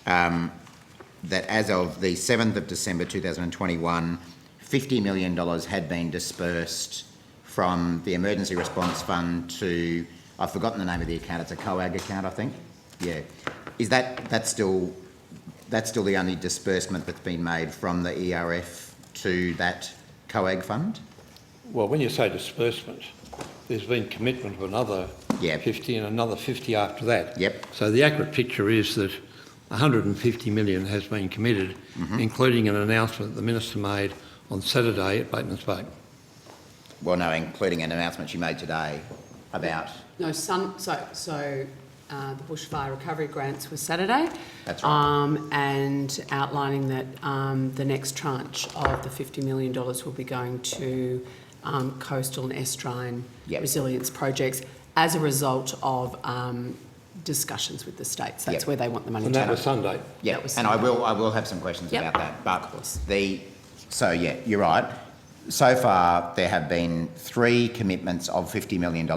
that as of the 7th of December 2021, $50 million had been dispersed from the Emergency Response Fund to, I've forgotten the name of the account, it's a COAG account, I think. Yeah. Is that's still the only disbursement that's been made from the ERF to that COAG fund? Well, when you say disbursement, there's been commitment of another 50 and another 50 after that. Yep. So the accurate picture is that 150 million has been committed, including an announcement the Minister made on Saturday at Bateman's Bay. Well, no, including an announcement she made today about... No, the bushfire recovery grants were Saturday. That's right. And outlining that the next tranche of the $50 million will be going to coastal and estuarine resilience projects as a result of discussions with the states. That's where they want the money to go. And that was Sunday. Yeah, and I will have some questions about that. But so yeah, you're right. So far, there have been 3 commitments of $50 million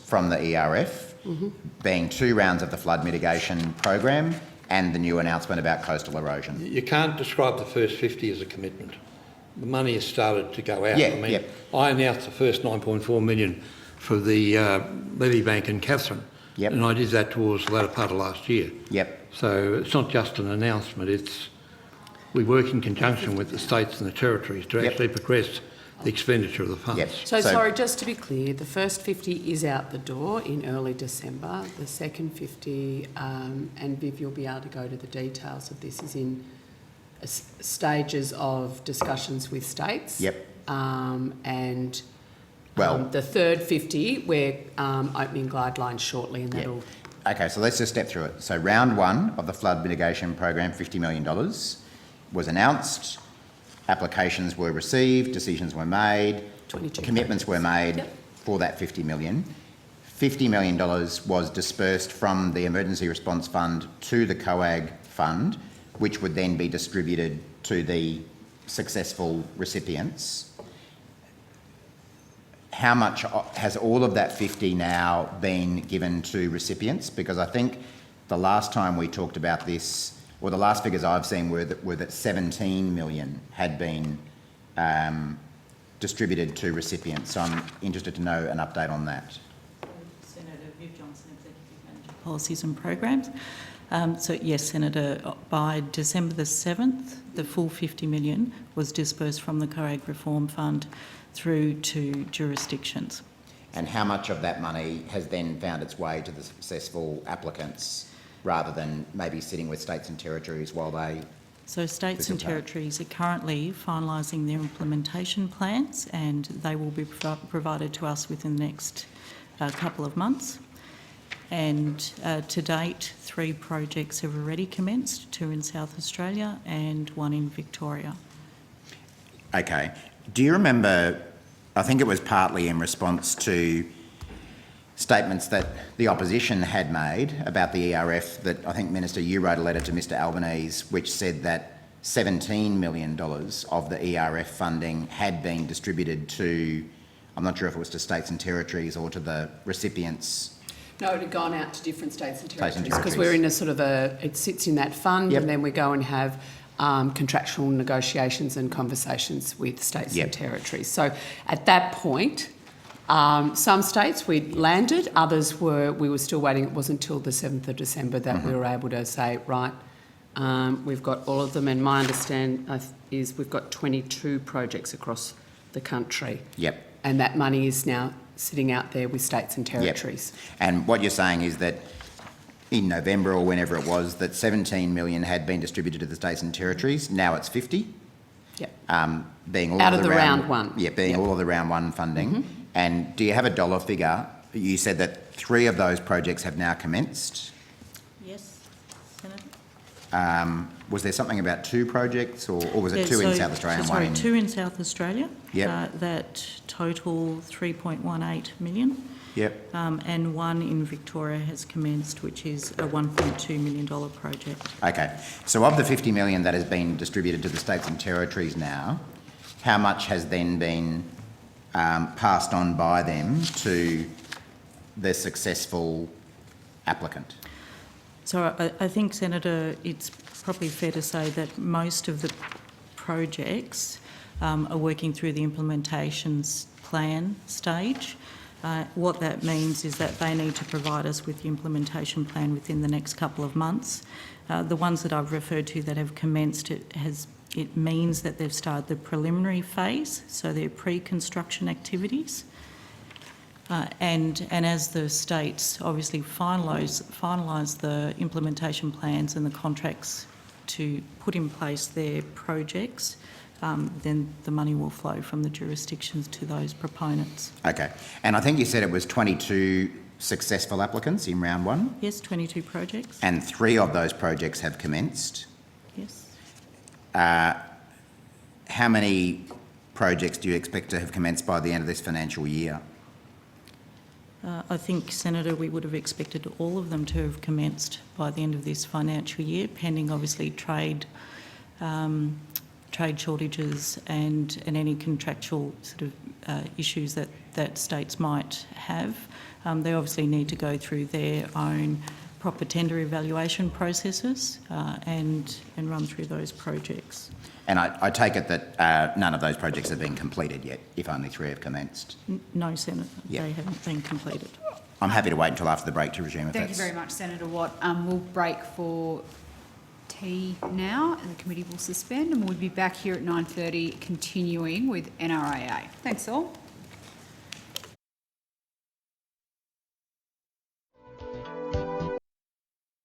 from the ERF, being 2 rounds of the flood mitigation program and the new announcement about coastal erosion. You can't describe the first 50 as a commitment. The money has started to go out. I announced the first 9.4 million for the levy bank in Katherine, and I did that towards the latter part of last year. So it's not just an announcement, we work in conjunction with the states and the territories to actually progress the expenditure of the funds. So sorry, just to be clear, the first 50 is out the door in early December. The second 50, and Viv, you'll be able to go to the details of this, is in stages of discussions with states. And the third 50, we're opening guidelines shortly, and that'll... Okay, so let's just step through it. So round 1 of the flood mitigation program, $50 million, was announced. Applications were received, decisions were made, commitments were made for that $50 million. $50 million was dispersed from the Emergency Response Fund to the COAG fund, which would then be distributed to the successful recipients. How much has all of that 50 now been given to recipients? Because I think the last time we talked about this, or the last figures I've seen were that 17 million had been distributed to recipients. So I'm interested to know an update on that. Senator Viv Johnson, Executive Manager Policies and Programs. So yes, Senator, by December the 7th, the full 50 million was dispersed from the COAG Reform Fund through to jurisdictions. And how much of that money has then found its way to the successful applicants, rather than maybe sitting with states and territories while they... So states and territories are currently finalising their implementation plans, and they will be provided to us within the next couple of months. And to date, 3 projects have already commenced, 2 in South Australia and 1 in Victoria. Okay. Do you remember, I think it was partly in response to statements that the opposition had made about the ERF, that I think, Minister, you wrote a letter to Mr Albanese which said that $17 million of the ERF funding had been distributed to, I'm not sure if it was to states and territories or to the recipients. No, it had gone out to different states and territories because we're in a sort of it sits in that fund, and then we go and have contractual negotiations and conversations with states and territories. So at that point, Some states we landed, others we were still waiting. It wasn't until the 7th of December that we were able to say, right, we've got all of them, and my understanding is we've got 22 projects across the country. Yep. And that money is now sitting out there with states and territories. Yep. And what you're saying is that in November or whenever it was, that 17 million had been distributed to the states and territories. Now it's 50. Yep. Being all out of the round one. Yeah, being all of the round one funding. And do you have a dollar figure? You said that 3 of those projects have now commenced. Yes, Senator. Was there something about 2 projects, or was it 2 in South Australia and 1 in... 2 in South Australia. Yep. That total 3.18 million. Yep. And 1 in Victoria has commenced, which is a $1.2 million project. Okay. So of the 50 million that has been distributed to the states and territories now, how much has then been passed on by them to the successful applicant? So I think, Senator, it's probably fair to say that most of the projects are working through the implementations plan stage. What that means is that they need to provide us with the implementation plan within the next couple of months. The ones that I've referred to that have commenced, it means that they've started the preliminary phase, so they're pre-construction activities. And as the states obviously finalise the implementation plans and the contracts to put in place their projects, then the money will flow from the jurisdictions to those proponents. Okay. And I think you said it was 22 successful applicants in round 1? Yes, 22 projects. And 3 of those projects have commenced? Yes. How many projects do you expect to have commenced by the end of this financial year? I think, Senator, we would have expected all of them to have commenced by the end of this financial year, pending obviously trade shortages and any contractual sort of issues that states might have. They obviously need to go through their own proper tender evaluation processes and run through those projects. And I take it that none of those projects have been completed yet, if only 3 have commenced? No, Senator, Yep. They haven't been completed. I'm happy to wait until after the break to resume if Thank you very much, Senator Watt. We'll break for tea now, and the committee will suspend, and we'll be back here at 9:30 continuing with NRAA. Thanks all.